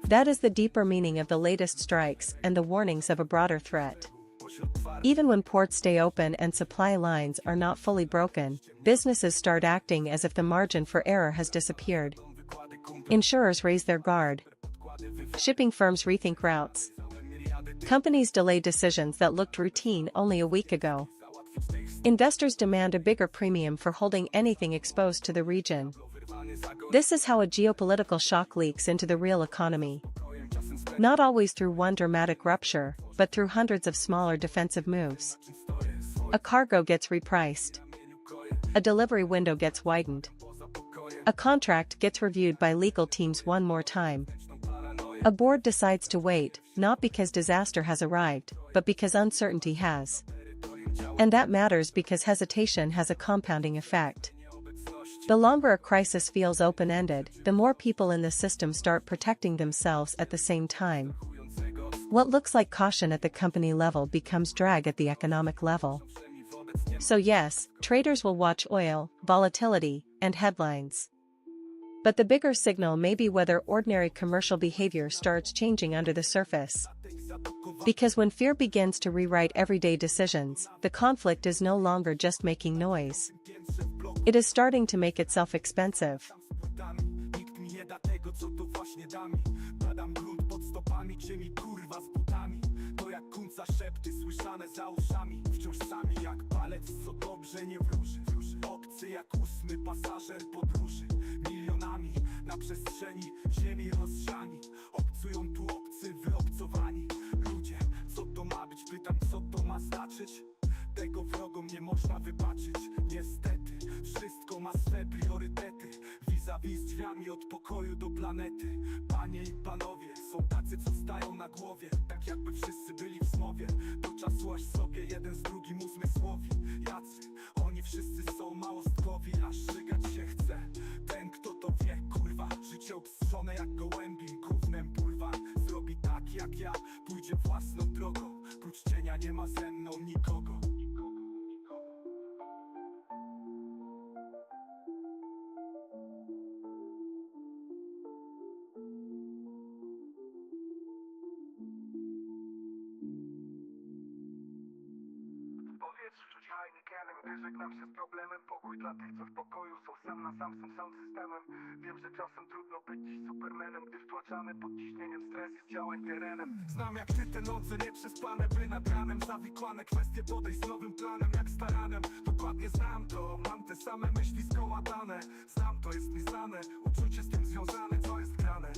That is the deeper meaning of the latest strikes and the warnings of a broader threat. Even when ports stay open and supply lines are not fully broken, businesses start acting as if the margin for error has disappeared. Insurers raise their guard. Shipping firms rethink routes. Companies delay decisions that looked routine only a week ago. Investors demand a bigger premium for holding anything exposed to the region. This is how a geopolitical shock leaks into the real economy. Not always through one dramatic rupture, but through hundreds of smaller defensive moves. A cargo gets repriced. A delivery window gets widened. A contract gets reviewed by legal teams one more time. A board decides to wait, not because disaster has arrived, but because uncertainty has. And that matters because hesitation has a compounding effect. The longer a crisis feels open-ended, the more people in the system start protecting themselves at the same time. What looks like caution at the company level becomes drag at the economic level. So yes, traders will watch oil, volatility, and headlines. But the bigger signal may be whether ordinary commercial behavior starts changing under the surface. Because when fear begins to rewrite everyday decisions, the conflict is no longer just making noise. It is starting to make itself expensive. Nikt mi nie da tego, co to właśnie da mi. Badam grunt pod stopami, gdzie mi kurwa z butami. To jak kunca szepty słyszane za uszami. Wciąż sami jak palec, co dobrze nie wróży. Obcy jak ósmy pasażer podróży. Milionami na przestrzeni ziemi rozsiani. Obcują tu obcy, wyobcowani. Ludzie, co to ma być? Pytam, co to ma znaczyć? Tego wrogom nie można wybaczyć. Niestety, wszystko ma swe priorytety. Vis-a-vis z drzwiami od pokoju do planety. Panie i panowie, są tacy, co stają na głowie. Tak jakby wszyscy byli w zmowie. Do czasu aż sobie jeden z drugim uzmysłowi. Jacy, oni wszyscy są małostkowi. Aż żygać się chce. Ten, kto to wie, kurwa. Życie obstrzone jak gołębim, gównem pulwan. Zrobi tak jak ja, pójdzie własną drogą. Prócz cienia nie ma ze mną nikogo. Żegnam się z problemem, pokój dla tych, co w pokoju są sam na sam z tym samym systemem. Wiem, że czasem trudno być dziś supermanem, gdy wtłaczamy pod ciśnieniem stres jest działań terenem. Znam jak ty te noce nieprzespane, by nad ranem zawikłane kwestie podejść z nowym planem jak staranem. Dokładnie znam to, mam te same myśli skołatane. Znam to, jest mi znane, uczucie z tym związane, co jest grane.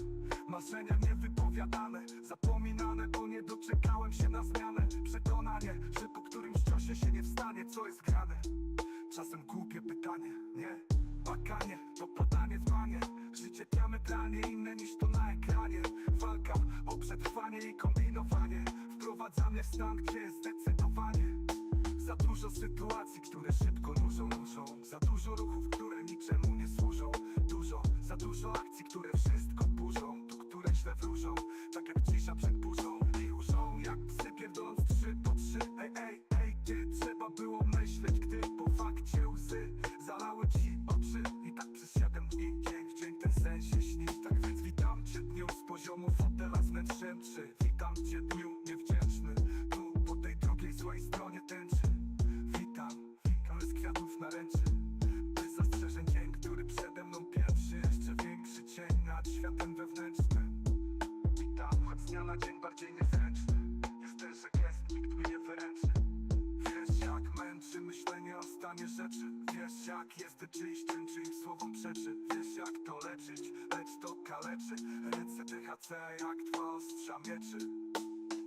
Marzenia niewypowiadane, zapominane, bo nie doczekałem się na zmianę. Przekonanie, że po którymś ciosie się nie wstanie, co jest grane. Czasem głupie pytanie, nie? Bakanie, to podanie dzbanie. Życie diametralnie inne niż to na ekranie. Walka o przetrwanie i kombinowanie wprowadza mnie w stan, gdzie jest zdecydowanie. Za dużo sytuacji, które szybko nużą. Za dużo ruchów, które niczemu nie służą. Za dużo akcji, które wszystko burzą. Tu, które źle wróżą, tak jak cisza przed burzą. I różą jak psy pierdoląc 3 po 3. Ej, gdzie trzeba było myśleć, gdy po fakcie łzy zalały ci oczy. I tak przez 7 dni, dzień w dzień ten sen się śni. Tak więc witam cię dniu z poziomu fotela z wnętrzem 3. Witam cię dniu niewdzięczny, tu po tej drugiej złej stronie tęczy. Witam, ale z kwiatów naręczy. Bez zastrzeżeń dzień, który przede mną pierwszy. Jeszcze większy cień nad światem wewnętrznym. Witam, choć z dnia na dzień bardziej niezręczny. Jest ten, że gest nikt mi nie wyręczy. Wiesz jak męczy myślenie o stanie rzeczy. Wiesz jak jest czyjś czyn, czyim słowom przeczy. Wiesz jak to leczyć, lecz to kaleczy. Ręce THC jak 2 ostrza mieczy.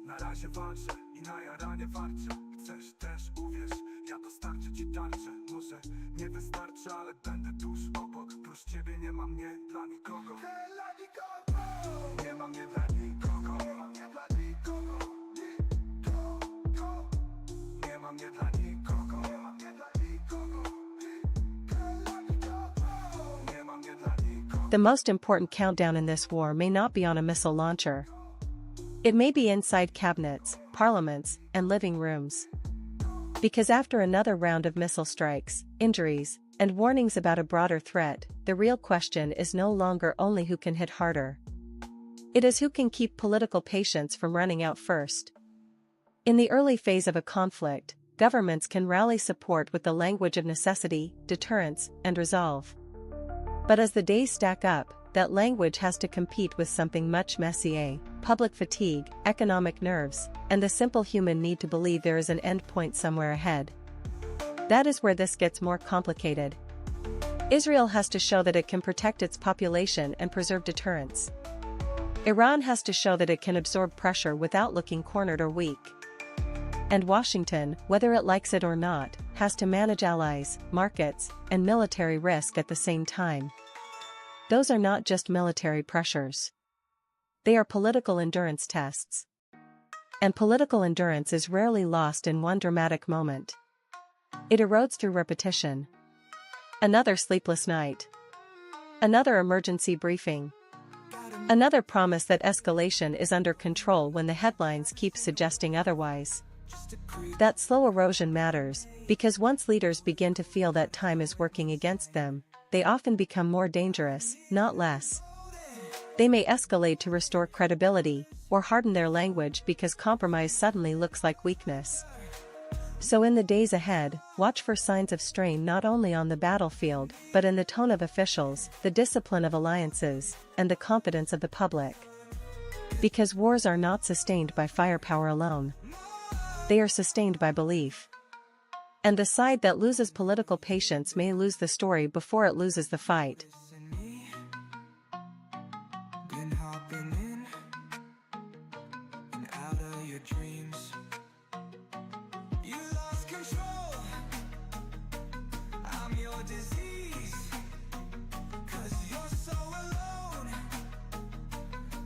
Na razie walczę i na jaranie warczę. Chcesz też uwierz, ja dostarczę ci tarczę. Może nie wystarczy, ale będę tuż obok. Prócz ciebie nie ma mnie dla nikogo. Nie ma mnie dla nikogo. Nie ma mnie dla nikogo. Nie ma mnie dla nikogo. Nie ma mnie dla nikogo. Nie ma mnie dla nikogo. The most important countdown in this war may not be on a missile launcher. It may be inside cabinets, parliaments, and living rooms. Because after another round of missile strikes, injuries, and warnings about a broader threat, the real question is no longer only who can hit harder. It is who can keep political patience from running out first. In the early phase of a conflict, governments can rally support with the language of necessity, deterrence, and resolve. But as the days stack up, that language has to compete with something much messier: public fatigue, economic nerves, and the simple human need to believe there is an end point somewhere ahead. That is where this gets more complicated. Israel has to show that it can protect its population and preserve deterrence. Iran has to show that it can absorb pressure without looking cornered or weak. And Washington, whether it likes it or not, has to manage allies, markets, and military risk at the same time. Those are not just military pressures. They are political endurance tests. And political endurance is rarely lost in one dramatic moment. It erodes through repetition. Another sleepless night. Another emergency briefing. Another promise that escalation is under control when the headlines keep suggesting otherwise. That slow erosion matters, because once leaders begin to feel that time is working against them, they often become more dangerous, not less. They may escalate to restore credibility, or harden their language because compromise suddenly looks like weakness. So in the days ahead, watch for signs of strain not only on the battlefield, but in the tone of officials, the discipline of alliances, and the confidence of the public. Because wars are not sustained by firepower alone. They are sustained by belief. And the side that loses political patience may lose the story before it loses the fight. Been hopping in and out of your dreams. You lost control. I'm your disease. 'Cause you're so alone.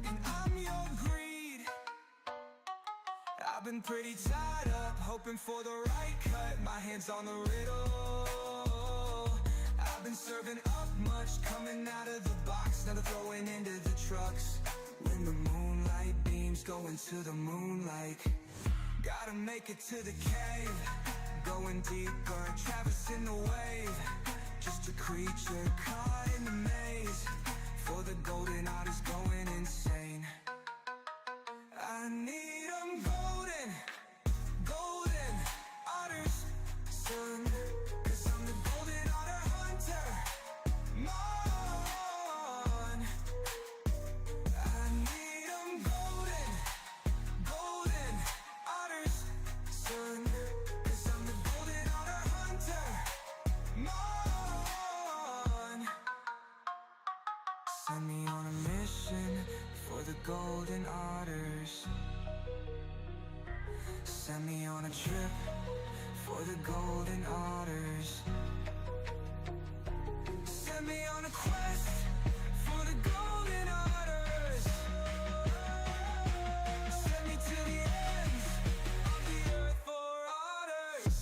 And I'm your greed. I've been pretty tied up, hoping for the right cut. My hands on the riddle. I've been serving up much, coming out of the box, never throwing into the trucks. When the moonlight beams go into the moonlight, gotta make it to the cave. Going deeper, traversing the wave. Just a creature caught in the maze. For the golden art is going insane. I need 'em golden, golden otters, son. 'Cause I'm the golden otter hunter, Mon. I need 'em golden, golden otters, son. 'Cause I'm the golden otter hunter, Mon. Send me on a mission for the golden otters. Send me on a trip for the golden otters. Send me on a quest for the golden otters. Send me to the ends of the earth for otters.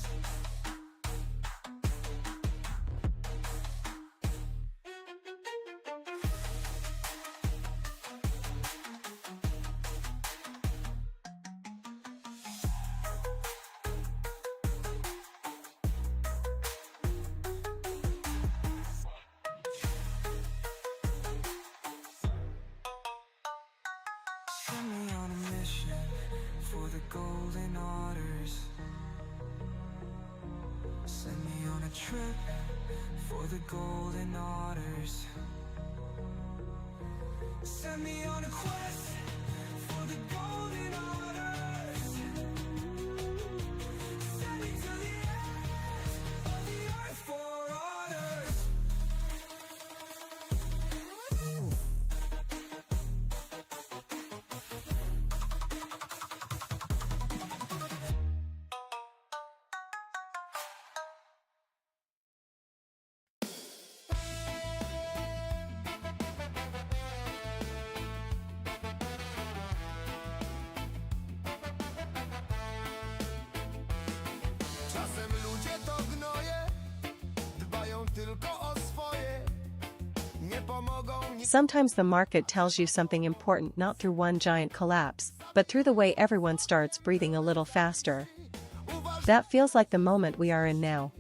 Send me on a mission for the golden otters. Send me on a trip for the golden otters. Send me on a quest for the golden otters. Send me to the ends of the earth for otters. Czasem ludzie to gnoje, dbają tylko o swoje. Sometimes the market tells you something important not through one giant collapse, but through the way everyone starts breathing a little faster. That feels like the moment we are in now.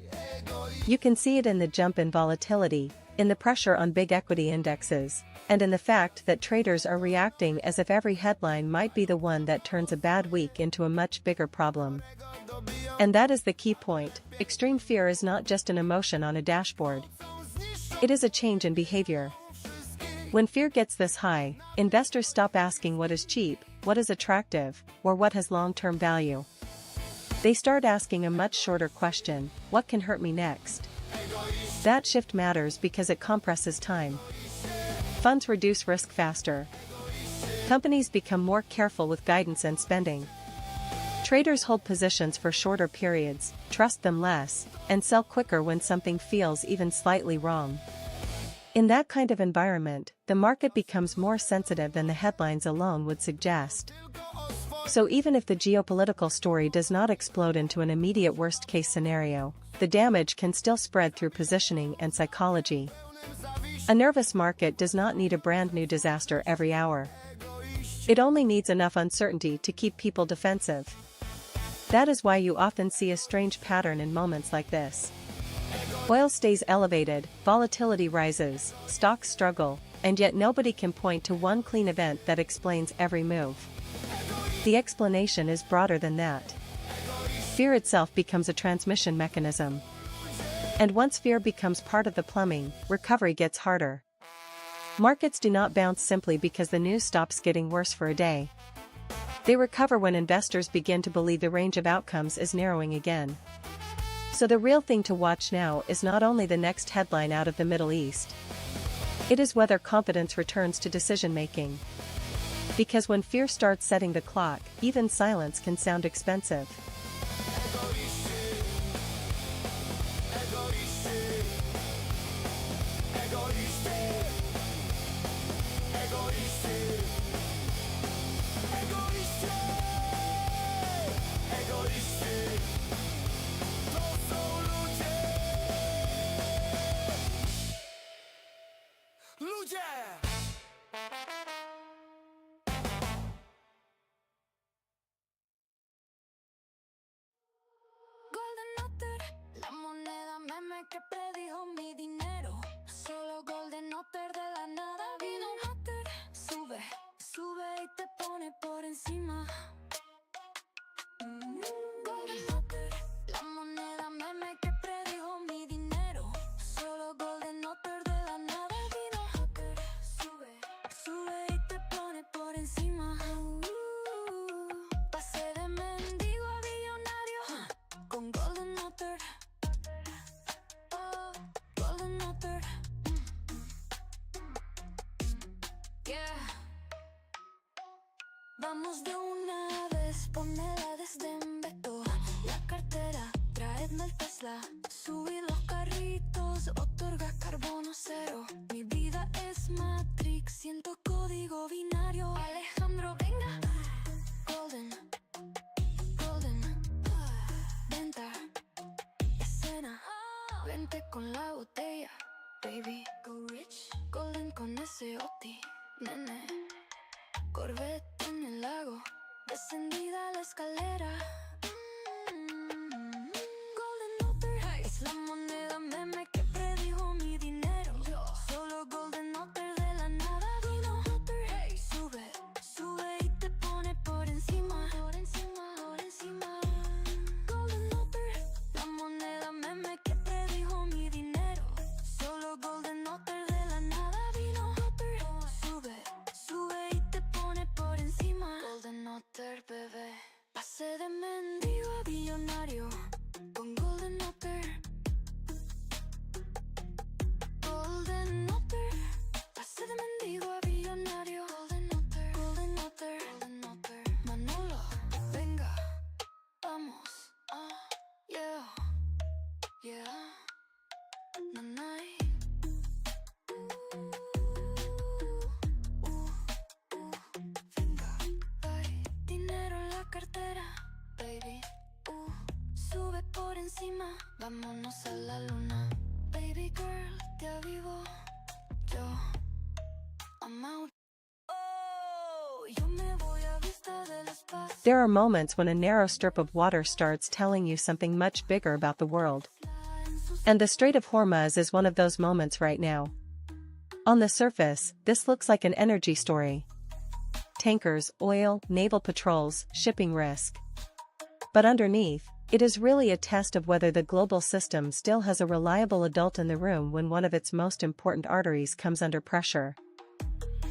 You can see it in the jump in volatility, in the pressure on big equity indexes, and in the fact that traders are reacting as if every headline might be the one that turns a bad week into a much bigger problem. And that is the key point. Extreme fear is not just an emotion on a dashboard. It is a change in behavior. When fear gets this high, investors stop asking what is cheap, what is attractive, or what has long-term value. They start asking a much shorter question: what can hurt me next? That shift matters because it compresses time. Funds reduce risk faster. Companies become more careful with guidance and spending. Traders hold positions for shorter periods, trust them less, and sell quicker when something feels even slightly wrong. In that kind of environment, the market becomes more sensitive than the headlines alone would suggest. So even if the geopolitical story does not explode into an immediate worst-case scenario, the damage can still spread through positioning and psychology. A nervous market does not need a brand new disaster every hour. It only needs enough uncertainty to keep people defensive. That is why you often see a strange pattern in moments like this. Oil stays elevated, volatility rises, stocks struggle, and yet nobody can point to one clean event that explains every move. The explanation is broader than that. Fear itself becomes a transmission mechanism. And once fear becomes part of the plumbing, recovery gets harder. Markets do not bounce simply because the news stops getting worse for a day. They recover when investors begin to believe the range of outcomes is narrowing again. So the real thing to watch now is not only the next headline out of the Middle East. It is whether confidence returns to decision-making. Because when fear starts setting the clock, even silence can sound expensive. Golden Otter, la moneda meme que predijo mi dinero. Solo Golden Otter, de la nada vino un Otter. Sube, sube y te pone por encima. Golden Otter, la moneda meme que predijo mi dinero. Solo Golden Otter, de la nada vino un Otter. Sube, sube y te pone por encima. Pasé de mendigo a billonario con Golden Otter. Oh, Golden Otter. Yeah. Vamos de una vez, ponela desde Beto. La cartera, traedme el Tesla. Subir los carritos, otorga carbono cero. Mi vida es Matrix, siento código binario. Alejandro, venga. Golden, Golden. Venta, escena. Vente con la botella, baby. Go rich. Golden con ese OT, nene. Corvette en el lago, descendida la escalera. Golden Otter, es la moneda meme que predijo mi dinero. Solo Golden Otter, de la nada vino Otter. Sube, sube y te pone por encima. Por encima, por encima. Golden Otter, la moneda meme que predijo mi dinero. Solo Golden Otter, de la nada vino Otter. Sube, sube y te pone por encima. Golden Otter, bebé. Pasé de mendigo a billonario con Golden Otter. Golden Otter. Pasé de mendigo a billonario. Golden Otter, Golden Otter, Golden Otter. Manolo, venga, vamos. Yeah, yeah. Nanay. Venga, ay, dinero en la cartera, baby. Sube por encima, vámonos a la luna. Baby girl, te avivo yo. I'm out. Oh, yo me voy a vista del espacio. There are moments when a narrow strip of water starts telling you something much bigger about the world. And the Strait of Hormuz is one of those moments right now. On the surface, this looks like an energy story. Tankers, oil, naval patrols, shipping risk. But underneath, it is really a test of whether the global system still has a reliable adult in the room when one of its most important arteries comes under pressure.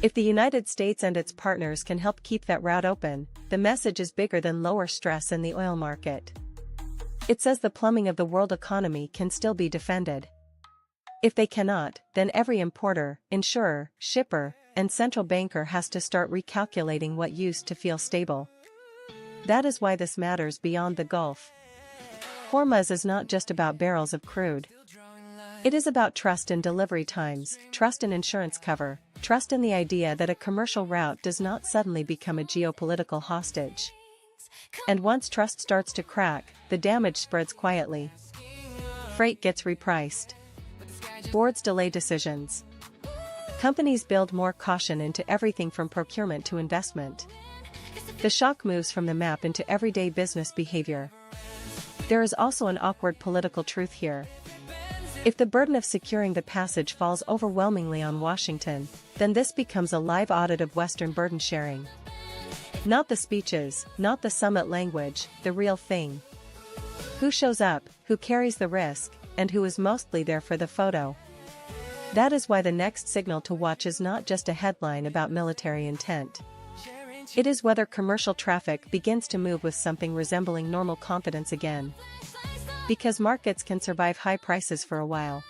If the United States and its partners can help keep that route open, the message is bigger than lower stress in the oil market. It says the plumbing of the world economy can still be defended. If they cannot, then every importer, insurer, shipper, and central banker has to start recalculating what used to feel stable. That is why this matters beyond the Gulf. Hormuz is not just about barrels of crude. It is about trust in delivery times, trust in insurance cover, trust in the idea that a commercial route does not suddenly become a geopolitical hostage. And once trust starts to crack, the damage spreads quietly. Freight gets repriced. Boards delay decisions. Companies build more caution into everything from procurement to investment. The shock moves from the map into everyday business behavior. There is also an awkward political truth here. If the burden of securing the passage falls overwhelmingly on Washington, then this becomes a live audit of Western burden sharing. Not the speeches, not the summit language, the real thing. Who shows up, who carries the risk, and who is mostly there for the photo. That is why the next signal to watch is not just a headline about military intent. It is whether commercial traffic begins to move with something resembling normal confidence again. Because markets can survive high prices for a while.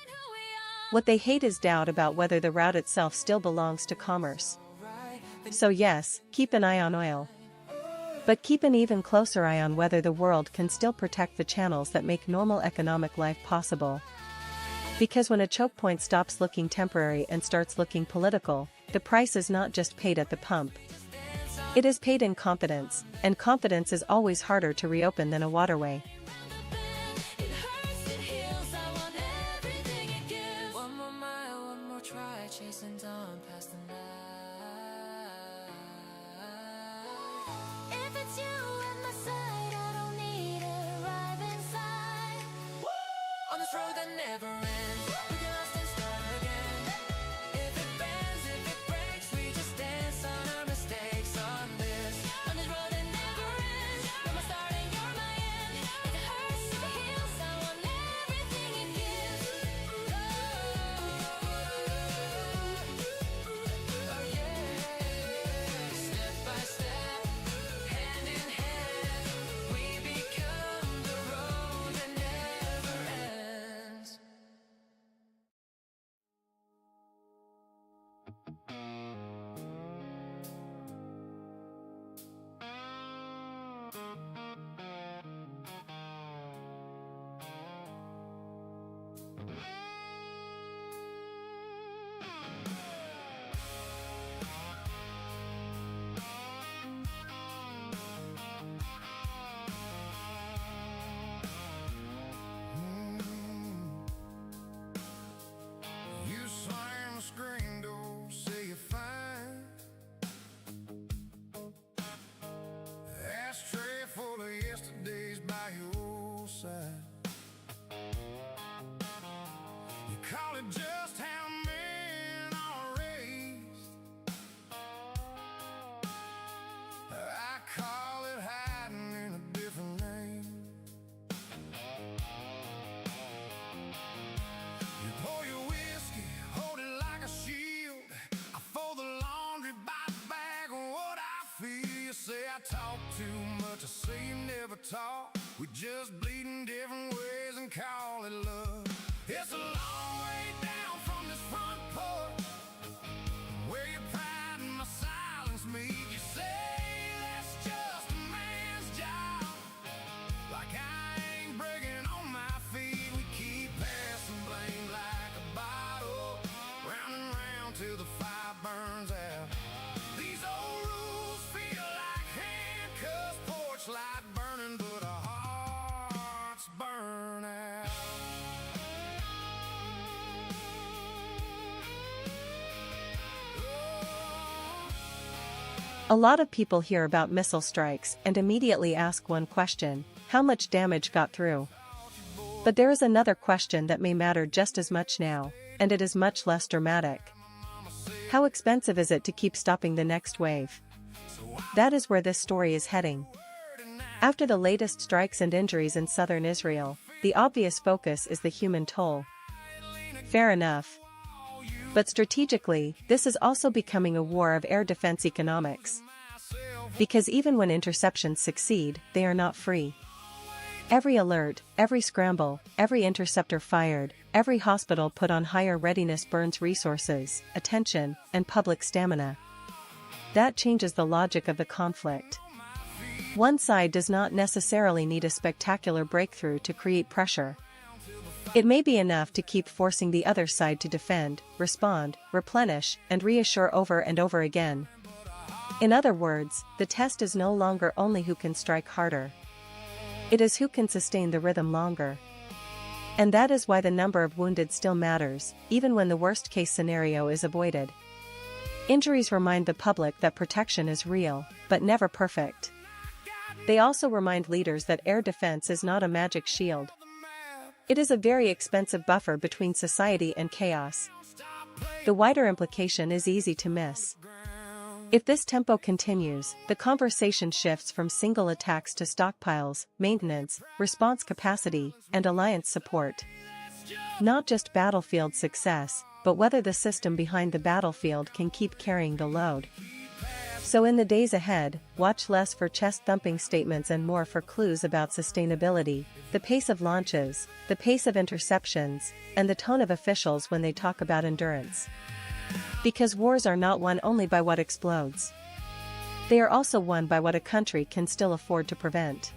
What they hate is doubt about whether the route itself still belongs to commerce. So yes, keep an eye on oil. But keep an even closer eye on whether the world can still protect the channels that make normal economic life possible. Because when a choke point stops looking temporary and starts looking political, the price is not just paid at the pump. It is paid in confidence, and confidence is always harder to reopen than a waterway. It hurts, it heals, I want everything it gives. One more mile, one more try, chasing dawn past the night. If it's you at my side, I don't need to arrive inside. On this road that never ends, we get lost and start again. If it bends, if it breaks, we just dance on our mistakes on this. On this road that never ends, you're my start and you're my end. If it hurts, if it heals, I want everything it gives. Oh yeah, step by step, hand in hand, we become the road that never ends. You slam the screen door, say you're fine. Ashtray full of yesterdays by your side. You call it just how men are raised. I call it hiding in a different lane. You pour your whiskey, hold it like a shield. I fold the laundry by the bag of what I feel. You say I talk too much, I say you never talk. We just bleed in different ways and call it love. It's a long way down from this front porch, where your pride and my silence meet. You say that's just a man's job, like I ain't breaking on my feet. We keep passing blame like a bottle, round and round till the fire burns out. These old rules feel like handcuffs, porch light burning, but a heart A lot of people hear about missile strikes and immediately ask one question: how much damage got through? But there is another question that may matter just as much now, and it is much less dramatic. How expensive is it to keep stopping the next wave? That is where this story is heading. After the latest strikes and injuries in southern Israel, the obvious focus is the human toll. Fair enough. But strategically, this is also becoming a war of air defense economics. Because even when interceptions succeed, they are not free. Every alert, every scramble, every interceptor fired, every hospital put on higher readiness burns resources, attention, and public stamina. That changes the logic of the conflict. One side does not necessarily need a spectacular breakthrough to create pressure. It may be enough to keep forcing the other side to defend, respond, replenish, and reassure over and over again. In other words, the test is no longer only who can strike harder. It is who can sustain the rhythm longer. And that is why the number of wounded still matters, even when the worst-case scenario is avoided. Injuries remind the public that protection is real, but never perfect. They also remind leaders that air defense is not a magic shield. It is a very expensive buffer between society and chaos. The wider implication is easy to miss. If this tempo continues, the conversation shifts from single attacks to stockpiles, maintenance, response capacity, and alliance support. Not just battlefield success, but whether the system behind the battlefield can keep carrying the load. So in the days ahead, watch less for chest-thumping statements and more for clues about sustainability, the pace of launches, the pace of interceptions, and the tone of officials when they talk about endurance. Because wars are not won only by what explodes. They are also won by what a country can still afford to prevent.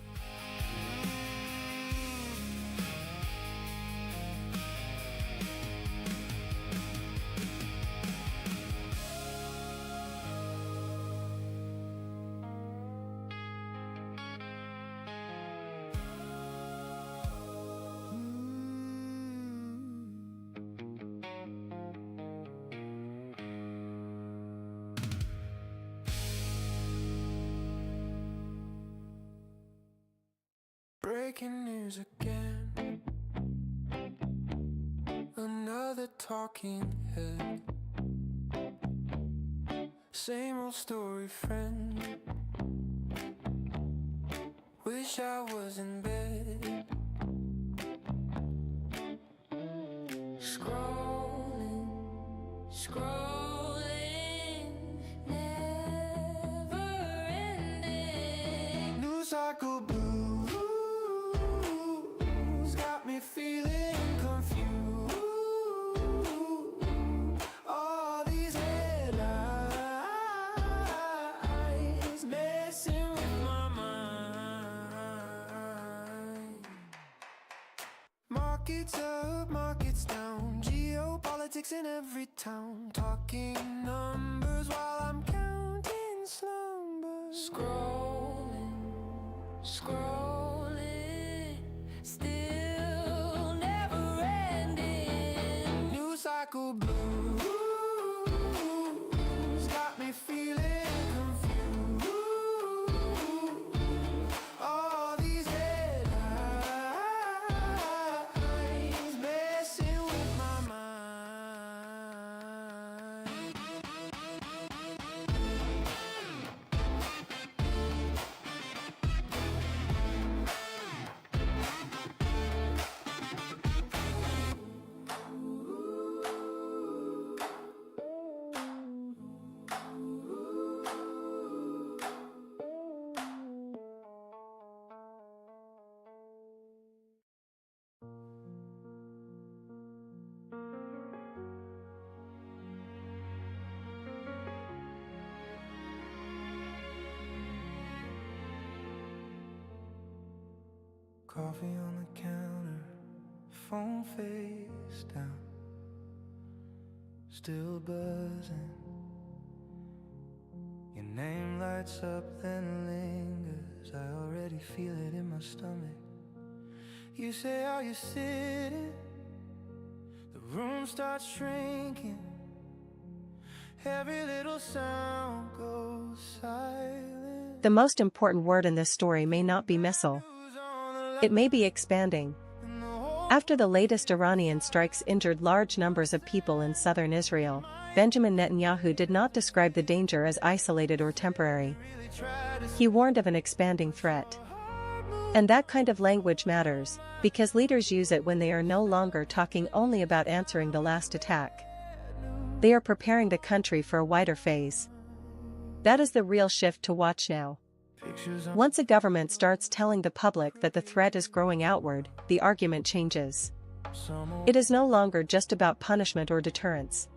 Breaking news again. Another talking head. Same old story, friend. Wish I was in bed. Scrolling, scrolling, never ending. News cycle blues got me feeling confused. All these headlines messing with my mind. Markets up, markets down, geopolitics in every town. Talking numbers while I'm counting slumbers. Scrolling, scrolling, still never ending. News cycle blues got me feeling confused. All these headlines messing with my mind. Coffee on the counter, phone face down, still buzzing. Your name lights up then lingers, I already feel it in my stomach. You say, are you sitting? The room starts shrinking, every little sound goes silent. The most important word in this story may not be missile. It may be expanding. After the latest Iranian strikes injured large numbers of people in southern Israel, Benjamin Netanyahu did not describe the danger as isolated or temporary. He warned of an expanding threat. And that kind of language matters, because leaders use it when they are no longer talking only about answering the last attack. They are preparing the country for a wider phase. That is the real shift to watch now. Once a government starts telling the public that the threat is growing outward, the argument changes. It is no longer just about punishment or deterrence.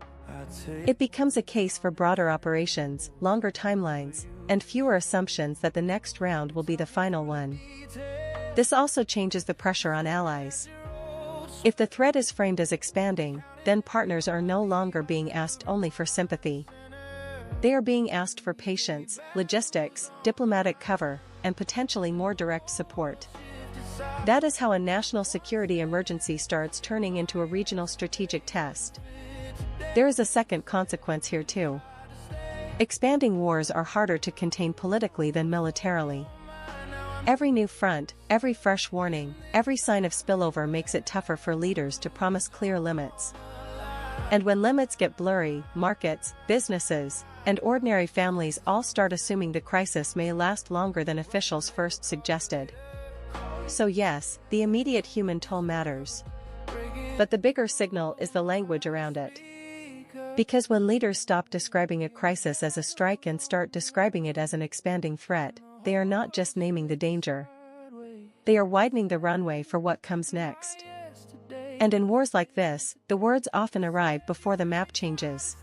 It becomes a case for broader operations, longer timelines, and fewer assumptions that the next round will be the final one. This also changes the pressure on allies. If the threat is framed as expanding, then partners are no longer being asked only for sympathy. They are being asked for patience, logistics, diplomatic cover, and potentially more direct support. That is how a national security emergency starts turning into a regional strategic test. There is a second consequence here too. Expanding wars are harder to contain politically than militarily. Every new front, every fresh warning, every sign of spillover makes it tougher for leaders to promise clear limits. And when limits get blurry, markets, businesses, and ordinary families all start assuming the crisis may last longer than officials first suggested. So yes, the immediate human toll matters. But the bigger signal is the language around it. Because when leaders stop describing a crisis as a strike and start describing it as an expanding threat, they are not just naming the danger. They are widening the runway for what comes next. And in wars like this, the words often arrive before the map changes.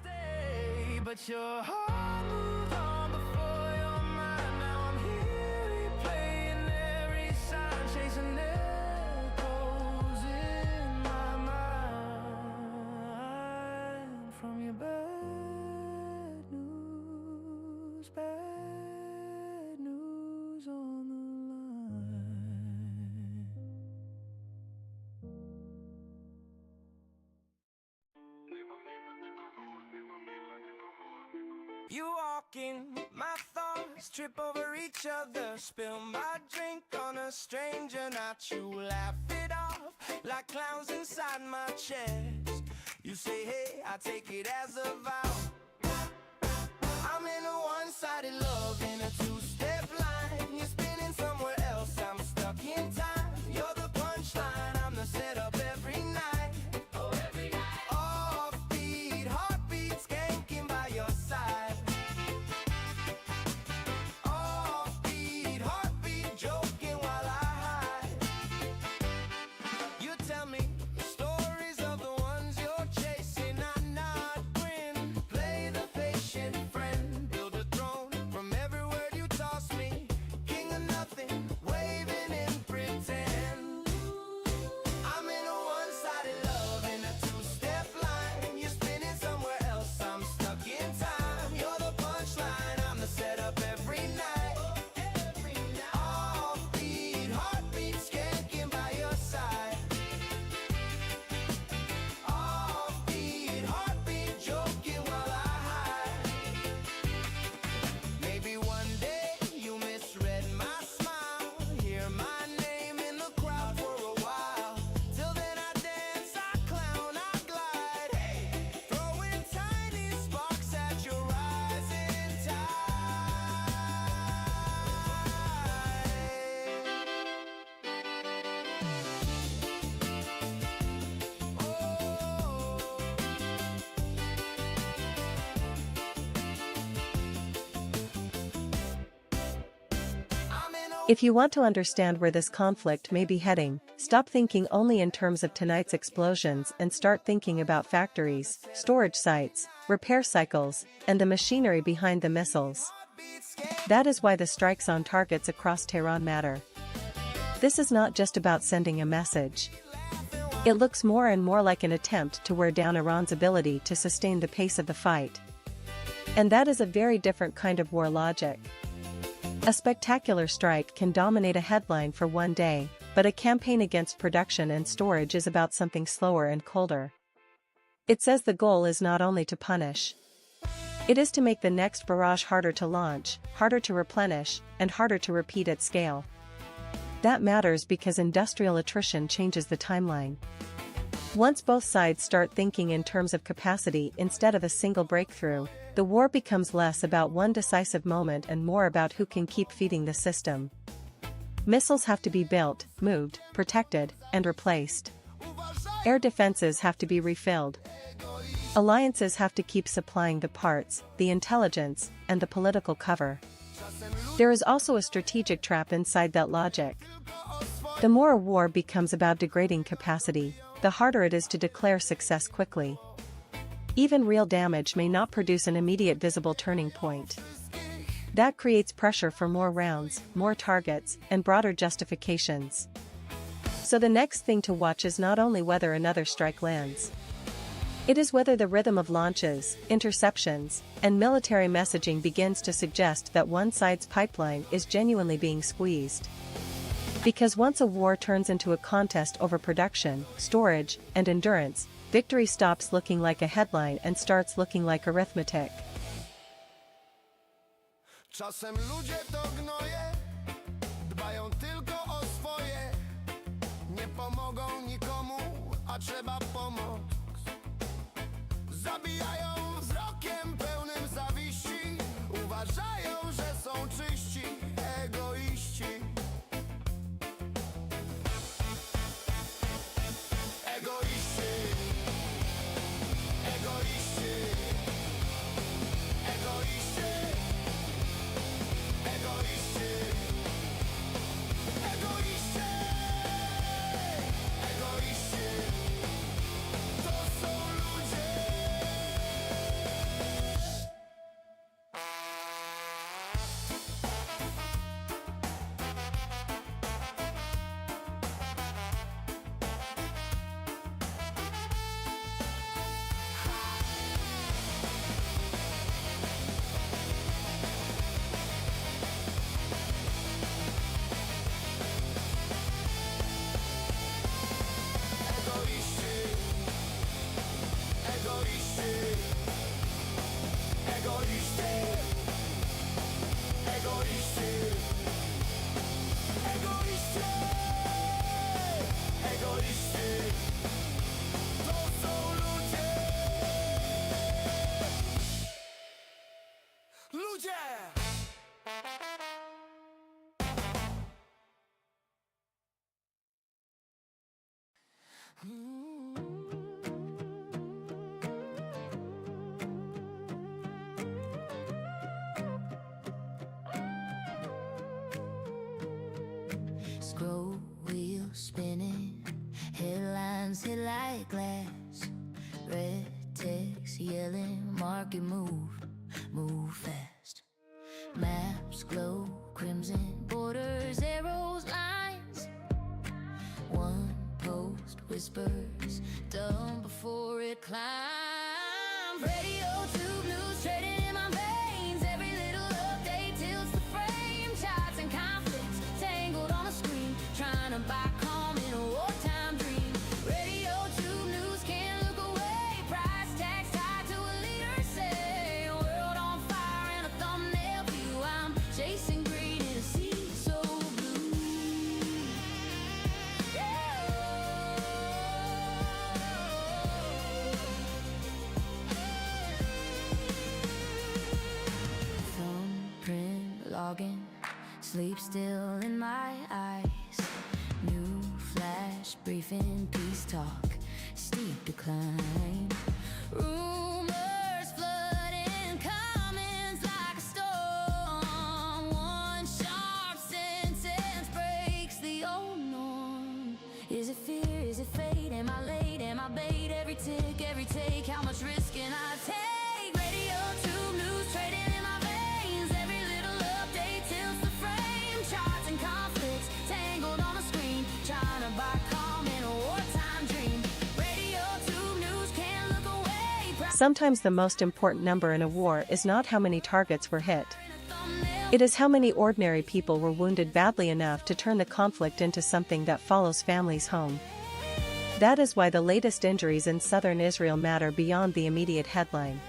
But your heart moved on before your mind. Now I'm here replaying every sign, chasing echoes in my mind. From your bad news on the line. You walk in, my thoughts trip over each other, spill my drink on a stranger, not you. Laugh it off like clowns inside my chest. You say, hey, I take it as a vow. I'm in a one-sided love, in a two-step line. You're spinning somewhere else, I'm stuck in time. You're the punchline, I'm the setup every night. Oh, every night. Offbeat, heartbeat, skanking by your side. Offbeat, heartbeat, joking while I hide. You tell me stories of the ones you're chasing. I nod, grin, play the patient friend. Build a throne from every word you toss me. King of nothing, waving in pretend. I'm in a one-sided love, in a two-step line. You're spinning somewhere else, I'm stuck in time. You're the punchline, I'm the setup every night. Offbeat, heartbeat, skanking by your side. Offbeat, heartbeat, joking while I hide. Maybe one day you misread my smile. Hear my name in the crowd for a while. Till then I dance, I clown, I glide. Throwing tiny sparks at your rising tide. If you want to understand where this conflict may be heading, stop thinking only in terms of tonight's explosions and start thinking about factories, storage sites, repair cycles, and the machinery behind the missiles. That is why the strikes on targets across Tehran matter. This is not just about sending a message. It looks more and more like an attempt to wear down Iran's ability to sustain the pace of the fight. And that is a very different kind of war logic. A spectacular strike can dominate a headline for one day, but a campaign against production and storage is about something slower and colder. It says the goal is not only to punish, It is to make the next barrage harder to launch, harder to replenish, and harder to repeat at scale. That matters because industrial attrition changes the timeline. Once both sides start thinking in terms of capacity instead of a single breakthrough, the war becomes less about one decisive moment and more about who can keep feeding the system. Missiles have to be built, moved, protected, and replaced. Air defenses have to be refilled. Alliances have to keep supplying the parts, the intelligence, and the political cover. There is also a strategic trap inside that logic. The more a war becomes about degrading capacity, the harder it is to declare success quickly. Even real damage may not produce an immediate visible turning point. That creates pressure for more rounds, more targets, and broader justifications. So the next thing to watch is not only whether another strike lands. It is whether the rhythm of launches, interceptions, and military messaging begins to suggest that one side's pipeline is genuinely being squeezed. Because once a war turns into a contest over production, storage, and endurance, victory stops looking like a headline and starts looking like arithmetic. Czasem ludzie to gnoje, dbają tylko o swoje, nie pomogą nikomu, a trzeba pomoc. Zabijają wzrokiem pełnym zawiści, uważają, że są czyści, egoiści. Egoiści, egoiści, egoiści. Egoiści, egoiści, egoiści, to są ludzie. Scroll wheel spinning, headlines hit like glass. Red text yelling, market move fast. Maps glow crimson, borders, arrows, lines. One post whispers, done before it climbs. RadioTube news trading in my veins. Every little update tilts the frame. Charts and conflicts tangled on a screen, trying to buy calm in a wartime dream. RadioTube news can't look away. Price tags tied to a leader say. A world on fire and a thumbnail view. I'm chasing green in a sea so blue. Thumbprint logging, sleep still in my eyes. New flash briefing, peace talk, steep decline. Rumors flooding, comments like a storm. One sharp sentence breaks the old norm. Is it fear? Is it fate? Am I late? Am I bait? Every tick, every take, how much risk can I take? RadioTube news trading in my veins. Every little update tilts the frame. Charts and conflicts tangled on a screen, trying to buy calm in a wartime dream. RadioTube news can't look away. Sometimes the most important number in a war is not how many targets were hit. It is how many ordinary people were wounded badly enough to turn the conflict into something that follows families home. That is why the latest injuries in southern Israel matter beyond the immediate headline.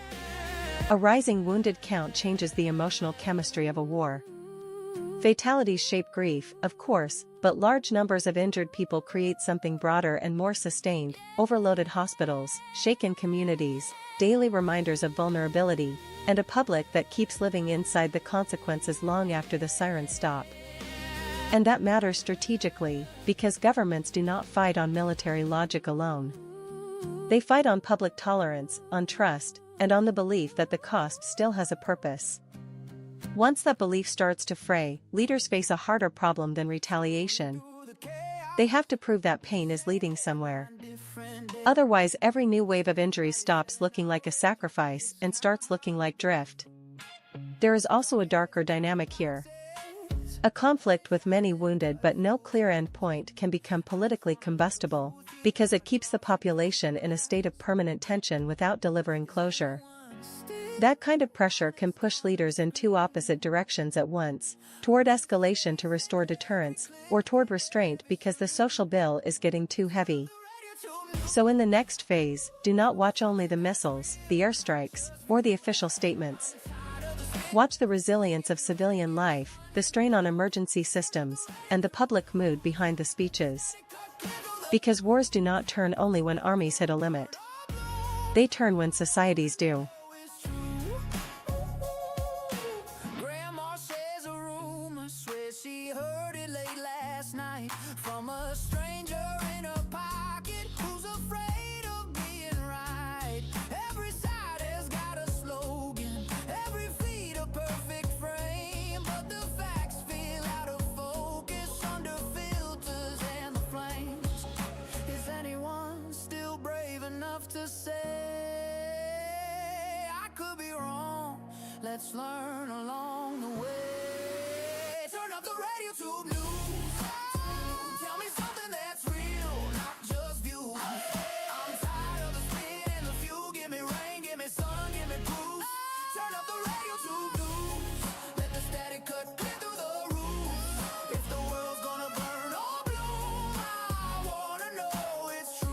A rising wounded count changes the emotional chemistry of a war. Fatalities shape grief, of course, but large numbers of injured people create something broader and more sustained: overloaded hospitals, shaken communities, daily reminders of vulnerability, and a public that keeps living inside the consequences long after the sirens stop. And that matters strategically, because governments do not fight on military logic alone. They fight on public tolerance, on trust, and on the belief that the cost still has a purpose. Once that belief starts to fray, leaders face a harder problem than retaliation. They have to prove that pain is leading somewhere. Otherwise, every new wave of injuries stops looking like a sacrifice and starts looking like drift. There is also a darker dynamic here. A conflict with many wounded but no clear end point can become politically combustible, because it keeps the population in a state of permanent tension without delivering closure. That kind of pressure can push leaders in two opposite directions at once: toward escalation to restore deterrence, or toward restraint because the social bill is getting too heavy. So in the next phase, do not watch only the missiles, the airstrikes, or the official statements. Watch the resilience of civilian life, the strain on emergency systems, and the public mood behind the speeches. Because wars do not turn only when armies hit a limit. They turn when societies do. Grandma says a rumor, swears she heard it late last night from a stranger in her pocket who's afraid of being right. Every side has got a slogan, every feed a perfect frame, but the facts feel out of focus under filters and the flames. Is anyone still brave enough to say I could be wrong? Let's learn along the way. Turn up the RadioTube news. Tell me something that's real, not just views. I'm tired of the spin and the fuel. Give me rain, give me sun, give me proof. Turn up the RadioTube news. Let the static cut clear through the roof. If the world's gonna burn or bloom, I wanna know it's true.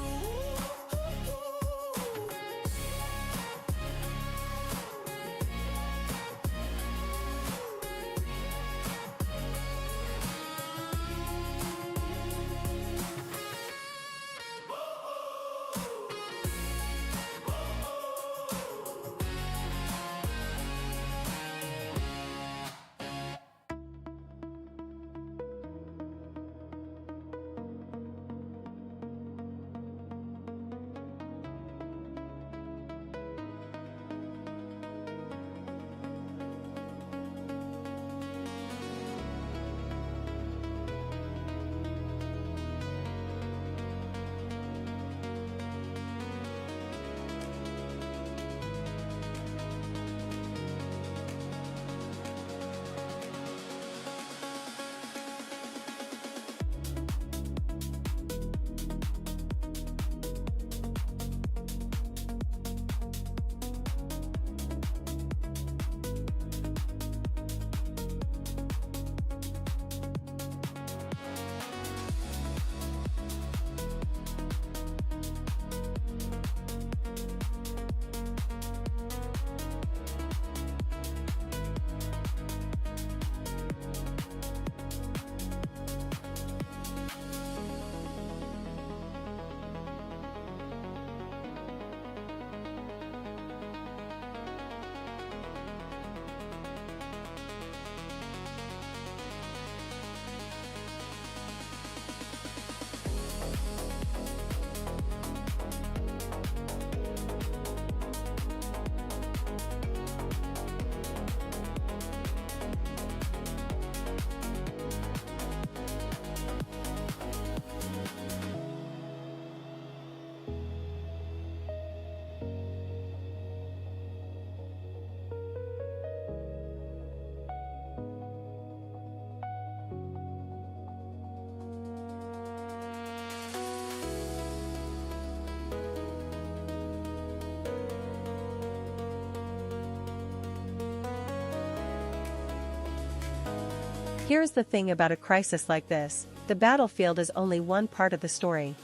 Here's the thing about a crisis like this: the battlefield is only one part of the story.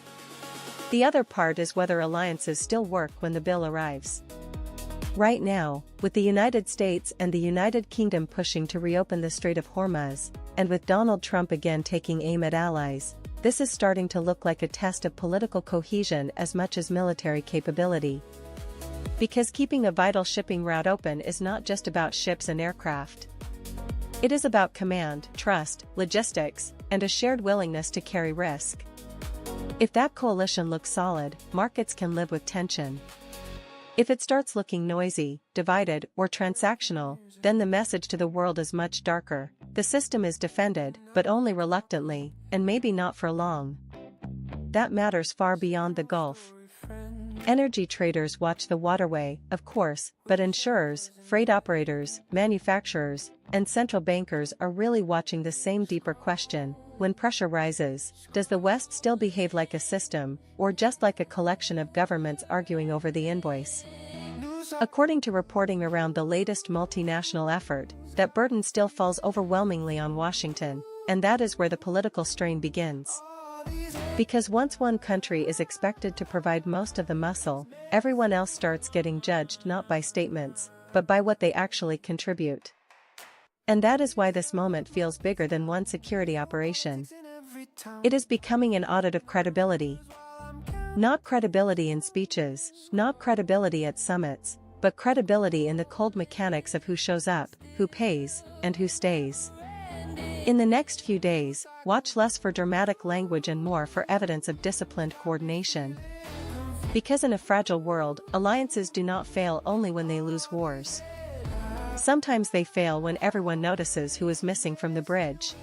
The other part is whether alliances still work when the bill arrives. Right now, with the United States and the United Kingdom pushing to reopen the Strait of Hormuz, and with Donald Trump again taking aim at allies, this is starting to look like a test of political cohesion as much as military capability. Because keeping a vital shipping route open is not just about ships and aircraft. It is about command, trust, logistics, and a shared willingness to carry risk. If that coalition looks solid, markets can live with tension. If it starts looking noisy, divided, or transactional, then the message to the world is much darker. The system is defended, but only reluctantly, and maybe not for long. That matters far beyond the Gulf. Energy traders watch the waterway, of course, but insurers, freight operators, manufacturers, and central bankers are really watching the same deeper question. When pressure rises, does the West still behave like a system, or just like a collection of governments arguing over the invoice? According to reporting around the latest multinational effort, that burden still falls overwhelmingly on Washington, and that is where the political strain begins. Because once one country is expected to provide most of the muscle, everyone else starts getting judged not by statements, but by what they actually contribute. And that is why this moment feels bigger than one security operation. It is becoming an audit of credibility. Not credibility in speeches, not credibility at summits, but credibility in the cold mechanics of who shows up, who pays, and who stays. In the next few days, watch less for dramatic language and more for evidence of disciplined coordination. Because in a fragile world, alliances do not fail only when they lose wars. Sometimes they fail when everyone notices who is missing from the bridge.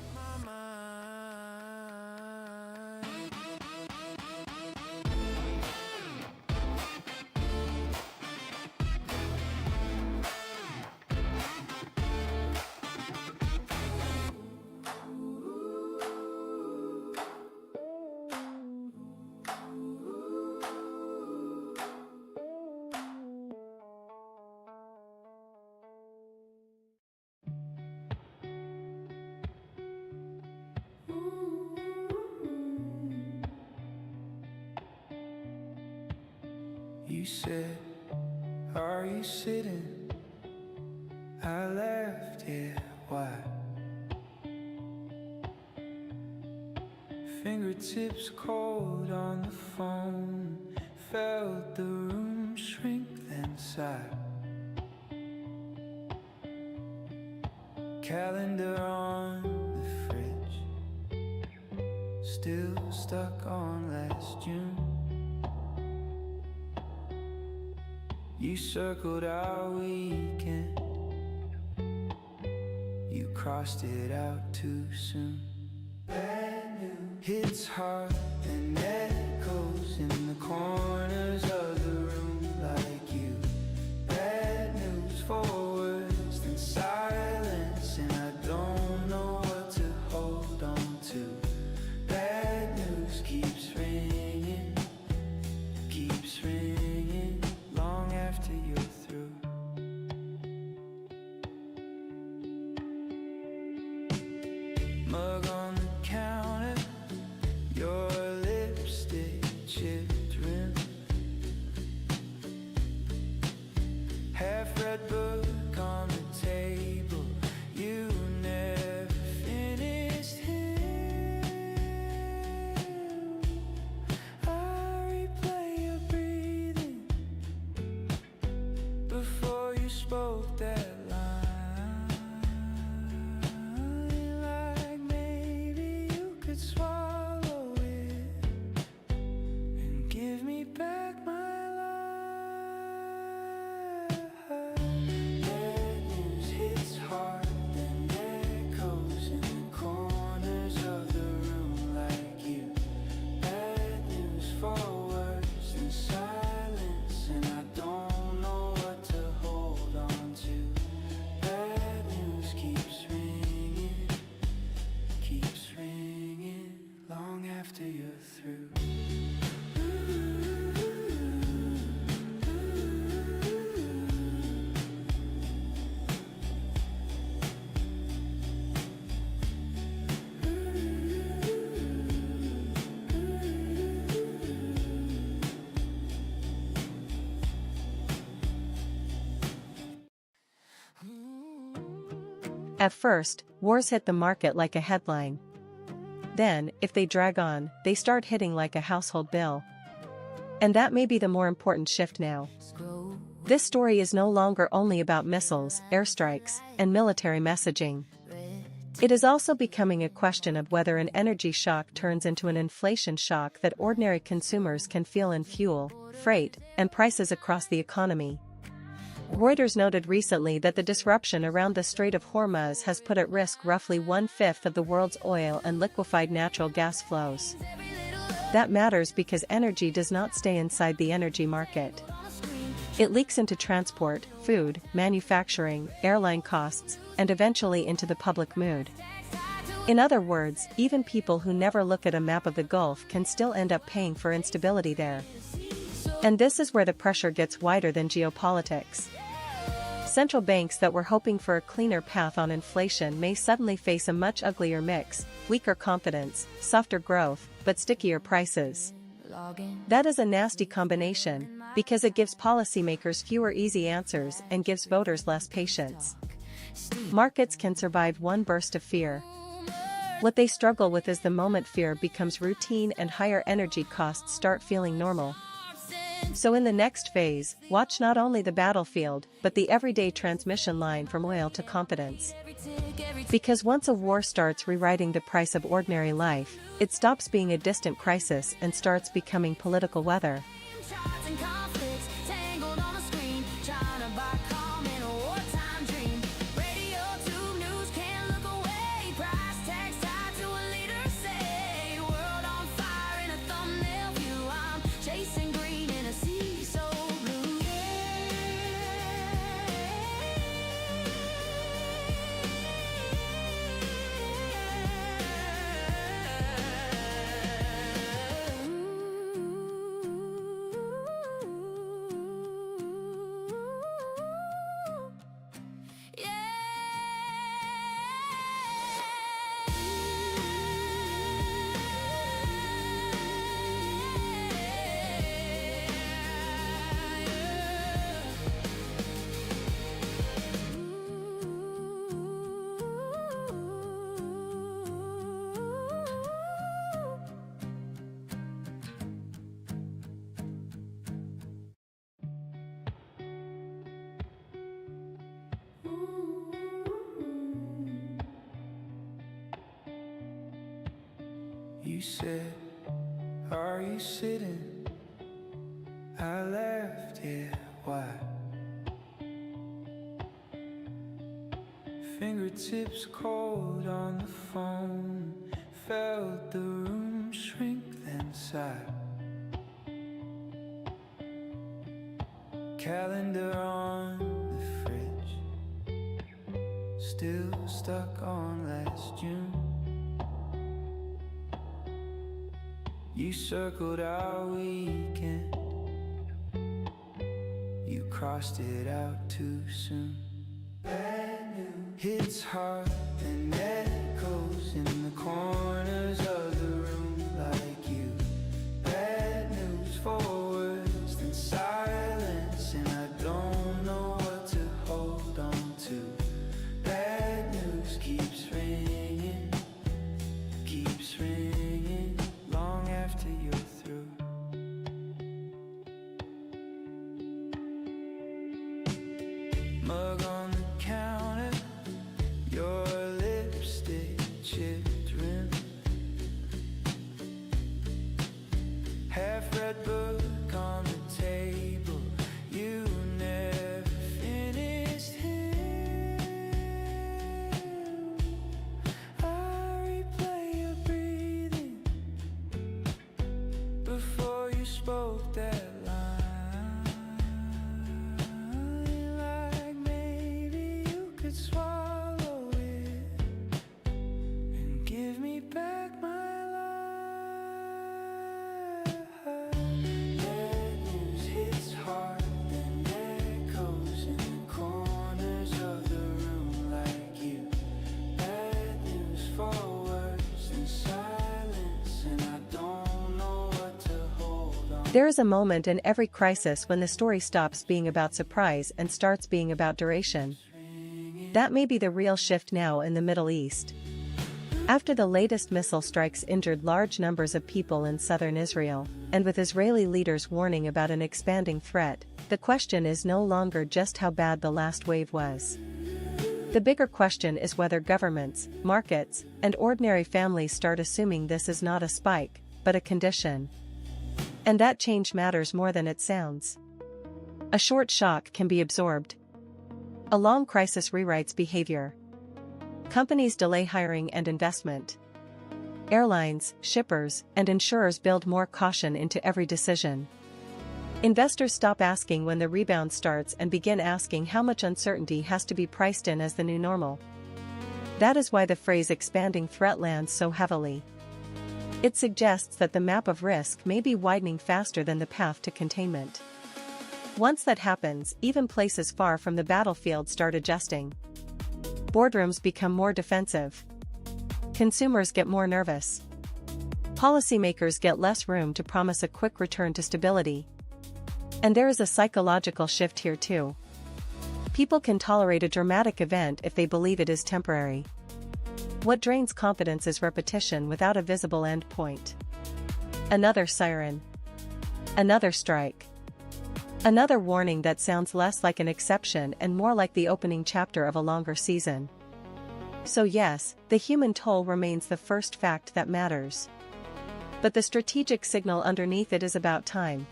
You said, are you sitting? I laughed, yeah, why? Fingertips cold on the phone, felt the room shrink then sigh. Calendar on the fridge, still stuck on last June. You circled our weekend, you crossed it out too soon. Bad news hits hard and echoes in the corners of the room like you. Bad news for worse than silence, and I don't know what to hold on to. Bad news keeps ringing, keeps ringing long after you're through. Mug on the counter, your lipstick chipped rim, half-read book on the table, you never finished him. I replay your breathing before you spoke that line, like maybe you could swallow it and give me back my life. At first, wars hit the market like a headline. Then, if they drag on, they start hitting like a household bill. And that may be the more important shift now. This story is no longer only about missiles, airstrikes, and military messaging. It is also becoming a question of whether an energy shock turns into an inflation shock that ordinary consumers can feel in fuel, freight, and prices across the economy. Reuters noted recently that the disruption around the Strait of Hormuz has put at risk roughly 1/5 of the world's oil and liquefied natural gas flows. That matters because energy does not stay inside the energy market. It leaks into transport, food, manufacturing, airline costs, and eventually into the public mood. In other words, even people who never look at a map of the Gulf can still end up paying for instability there. And this is where the pressure gets wider than geopolitics. Central banks that were hoping for a cleaner path on inflation may suddenly face a much uglier mix: weaker confidence, softer growth, but stickier prices. That is a nasty combination, because it gives policymakers fewer easy answers and gives voters less patience. Markets can survive one burst of fear. What they struggle with is the moment fear becomes routine and higher energy costs start feeling normal. So in the next phase, watch not only the battlefield, but the everyday transmission line from oil to confidence. Because once a war starts rewriting the price of ordinary life, it stops being a distant crisis and starts becoming political weather. You said, are you sitting? I laughed, yeah, why? Fingertips cold on the phone, felt the room shrink then sigh. Calendar on the fridge, still stuck on last June. You circled our weekend, you crossed it out too soon. Bad news hits hard and echoes in the corners of the room like you. Bad news for worse than silence, and I don't know what to hold on to. Bad news keeps ringing, keeps ringing long after you're through. Mug on the counter, your lipstick chipped rim, half-read book on the table, you never finished him. I replay your breathing before you spoke that line, like maybe you could swallow it and give me back my life. Bad news hits hard and echoes in the corners of the room like you. Bad news for worse than silence, and I don't know what to hold on. There is a moment in every crisis when the story stops being about surprise and starts being about duration. That may be the real shift now in the Middle East. After the latest missile strikes injured large numbers of people in southern Israel, and with Israeli leaders warning about an expanding threat, the question is no longer just how bad the last wave was. The bigger question is whether governments, markets, and ordinary families start assuming this is not a spike, but a condition. And that change matters more than it sounds. A short shock can be absorbed. A long crisis rewrites behavior. Companies delay hiring and investment. Airlines, shippers, and insurers build more caution into every decision. Investors stop asking when the rebound starts and begin asking how much uncertainty has to be priced in as the new normal. That is why the phrase expanding threat lands so heavily. It suggests that the map of risk may be widening faster than the path to containment. Once that happens, even places far from the battlefield start adjusting. Boardrooms become more defensive. Consumers get more nervous. Policymakers get less room to promise a quick return to stability. And there is a psychological shift here too. People can tolerate a dramatic event if they believe it is temporary. What drains confidence is repetition without a visible end point. Another siren. Another strike. Another warning that sounds less like an exception and more like the opening chapter of a longer season. So yes, the human toll remains the first fact that matters. But the strategic signal underneath it is about time.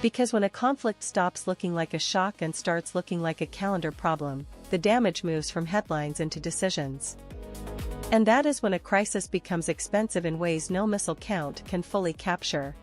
Because when a conflict stops looking like a shock and starts looking like a calendar problem, the damage moves from headlines into decisions. And that is when a crisis becomes expensive in ways no missile count can fully capture.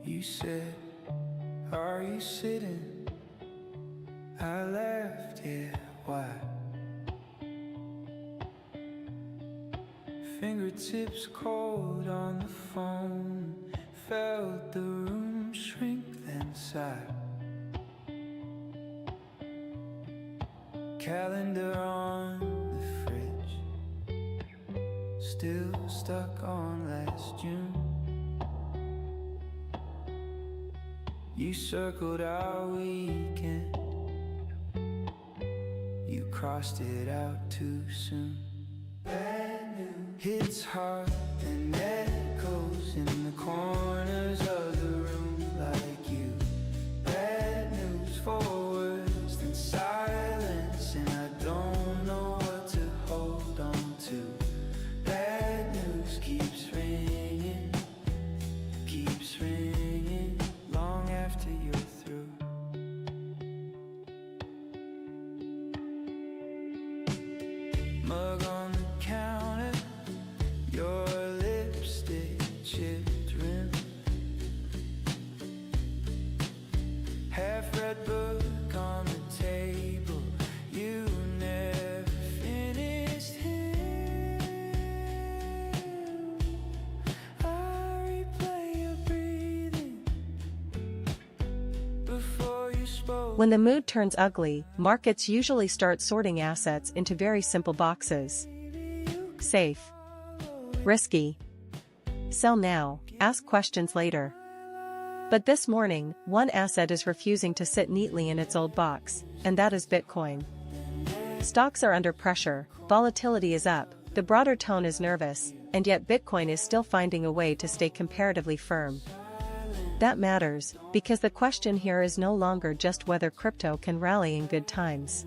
You said, are you sitting? I laughed, yeah, why? Fingertips cold on the phone, felt the room shrink then sigh. Calendar on the fridge, still stuck on last June. You circled our weekend, you crossed it out too soon. Bad news hits hard and echoes in the corners of the room like you. Bad news for worse than silence, and I don't know what to hold on to. Bad news keeps ringing, long after you're through. Mug on the counter, your lipstick chipped rim, half-read book on the table, you never finished him. I replay your breathing before you spoke. When the mood turns ugly, markets usually start sorting assets into very simple boxes. Safe. Risky. Sell now, ask questions later. But this morning, one asset is refusing to sit neatly in its old box, and that is Bitcoin. Stocks are under pressure, volatility is up, the broader tone is nervous, and yet Bitcoin is still finding a way to stay comparatively firm. That matters, because the question here is no longer just whether crypto can rally in good times.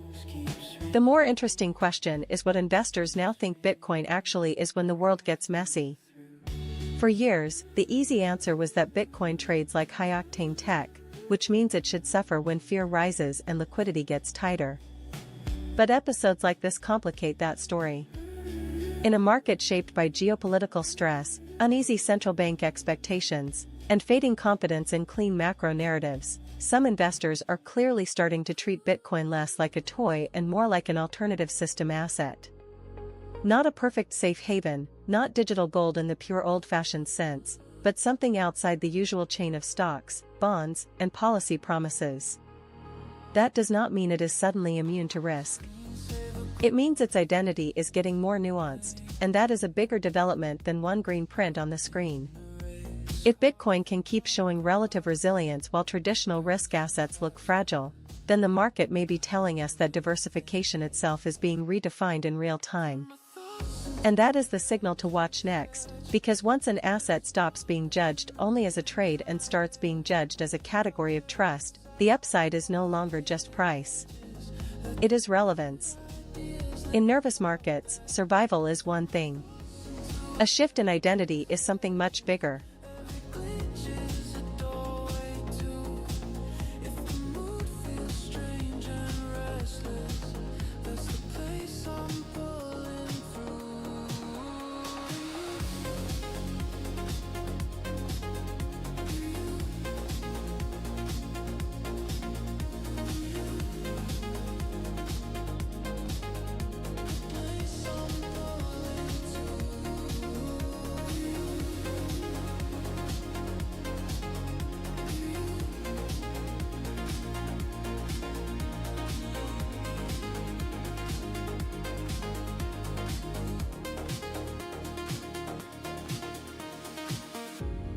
The more interesting question is what investors now think Bitcoin actually is when the world gets messy. For years, the easy answer was that Bitcoin trades like high-octane tech, which means it should suffer when fear rises and liquidity gets tighter. But episodes like this complicate that story. In a market shaped by geopolitical stress, uneasy central bank expectations, and fading confidence in clean macro narratives, some investors are clearly starting to treat Bitcoin less like a toy and more like an alternative system asset. Not a perfect safe haven, not digital gold in the pure old-fashioned sense, but something outside the usual chain of stocks, bonds, and policy promises. That does not mean it is suddenly immune to risk. It means its identity is getting more nuanced, and that is a bigger development than one green print on the screen. If Bitcoin can keep showing relative resilience while traditional risk assets look fragile, then the market may be telling us that diversification itself is being redefined in real time. And that is the signal to watch next, because once an asset stops being judged only as a trade and starts being judged as a category of trust, the upside is no longer just price. It is relevance. In nervous markets, survival is one thing. A shift in identity is something much bigger.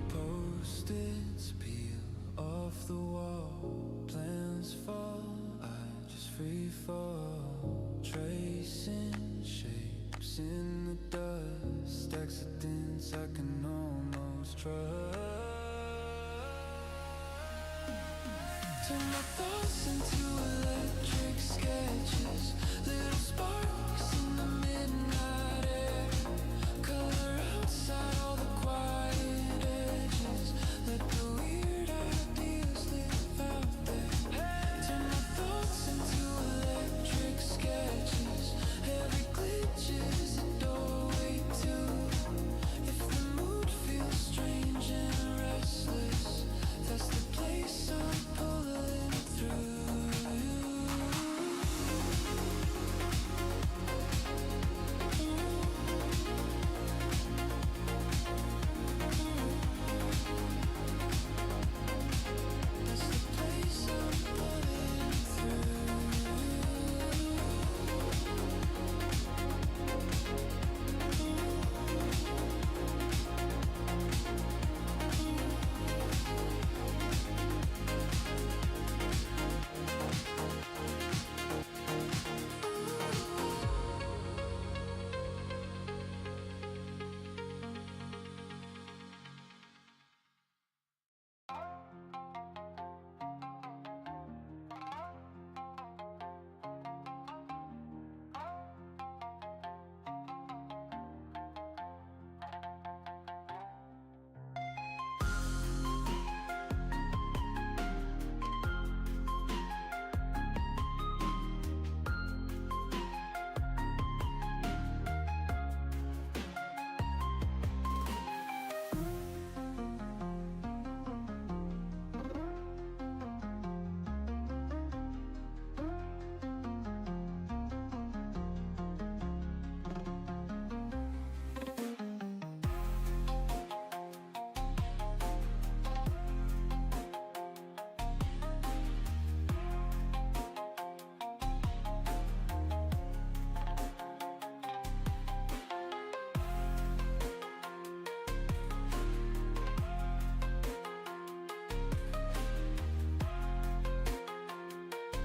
Post-its peel off the wall, plans fall, I just free fall, tracing shapes in the dust, accidents I can almost trust. Turn my thoughts into electric sketches, little sparks in the midnight air, color outside all the quiet edges, let the weird ideas live out there. Turn my thoughts into electric sketches, every glitch is a doorway to, if the mood feels strange and restless, that's the place I'm pulling through.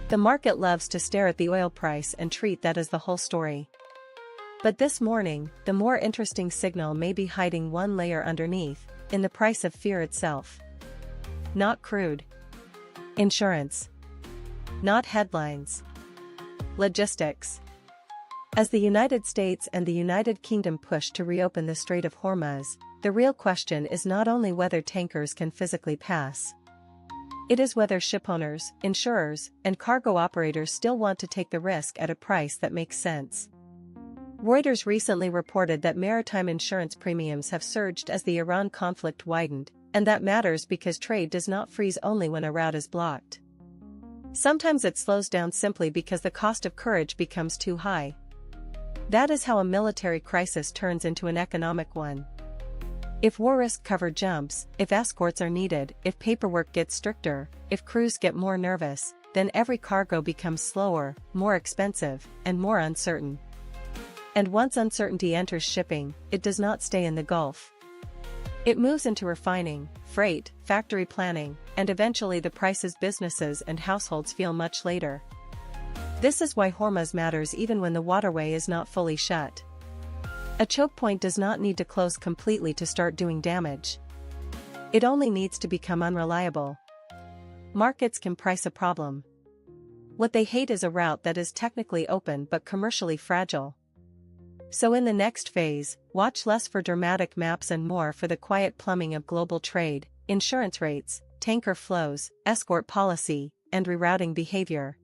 The market loves to stare at the oil price and treat that as the whole story. But this morning, the more interesting signal may be hiding one layer underneath, in the price of fear itself. Not crude. Insurance. Not headlines. Logistics. As the United States and the United Kingdom push to reopen the Strait of Hormuz, the real question is not only whether tankers can physically pass. It is whether shipowners, insurers, and cargo operators still want to take the risk at a price that makes sense. Reuters recently reported that maritime insurance premiums have surged as the Iran conflict widened, and that matters because trade does not freeze only when a route is blocked. Sometimes it slows down simply because the cost of courage becomes too high. That is how a military crisis turns into an economic one. If war risk cover jumps, if escorts are needed, if paperwork gets stricter, if crews get more nervous, then every cargo becomes slower, more expensive, and more uncertain. And once uncertainty enters shipping, it does not stay in the Gulf. It moves into refining, freight, factory planning, and eventually the prices businesses and households feel much later. This is why Hormuz matters even when the waterway is not fully shut. A choke point does not need to close completely to start doing damage. It only needs to become unreliable. Markets can price a problem. What they hate is a route that is technically open but commercially fragile. So in the next phase, watch less for dramatic maps and more for the quiet plumbing of global trade, insurance rates, tanker flows, escort policy, and rerouting behavior.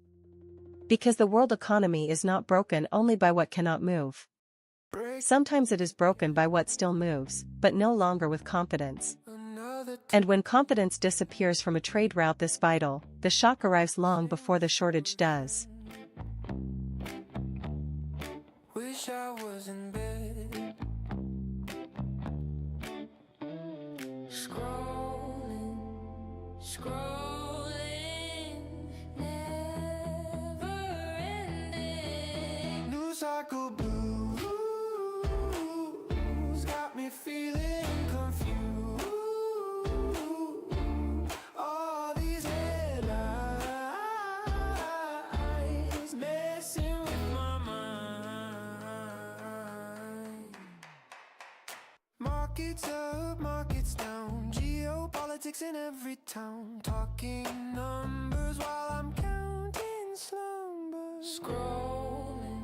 Because the world economy is not broken only by what cannot move. Sometimes it is broken by what still moves, but no longer with confidence. And when confidence disappears from a trade route this vital, the shock arrives long before the shortage does. Wish I was in bed, scrolling, never ending. News cycle blues got me feeling confused. All these headlines messing with my mind. Markets up, markets down, geopolitics in every town, talking numbers while I'm counting slumbers. Scrolling.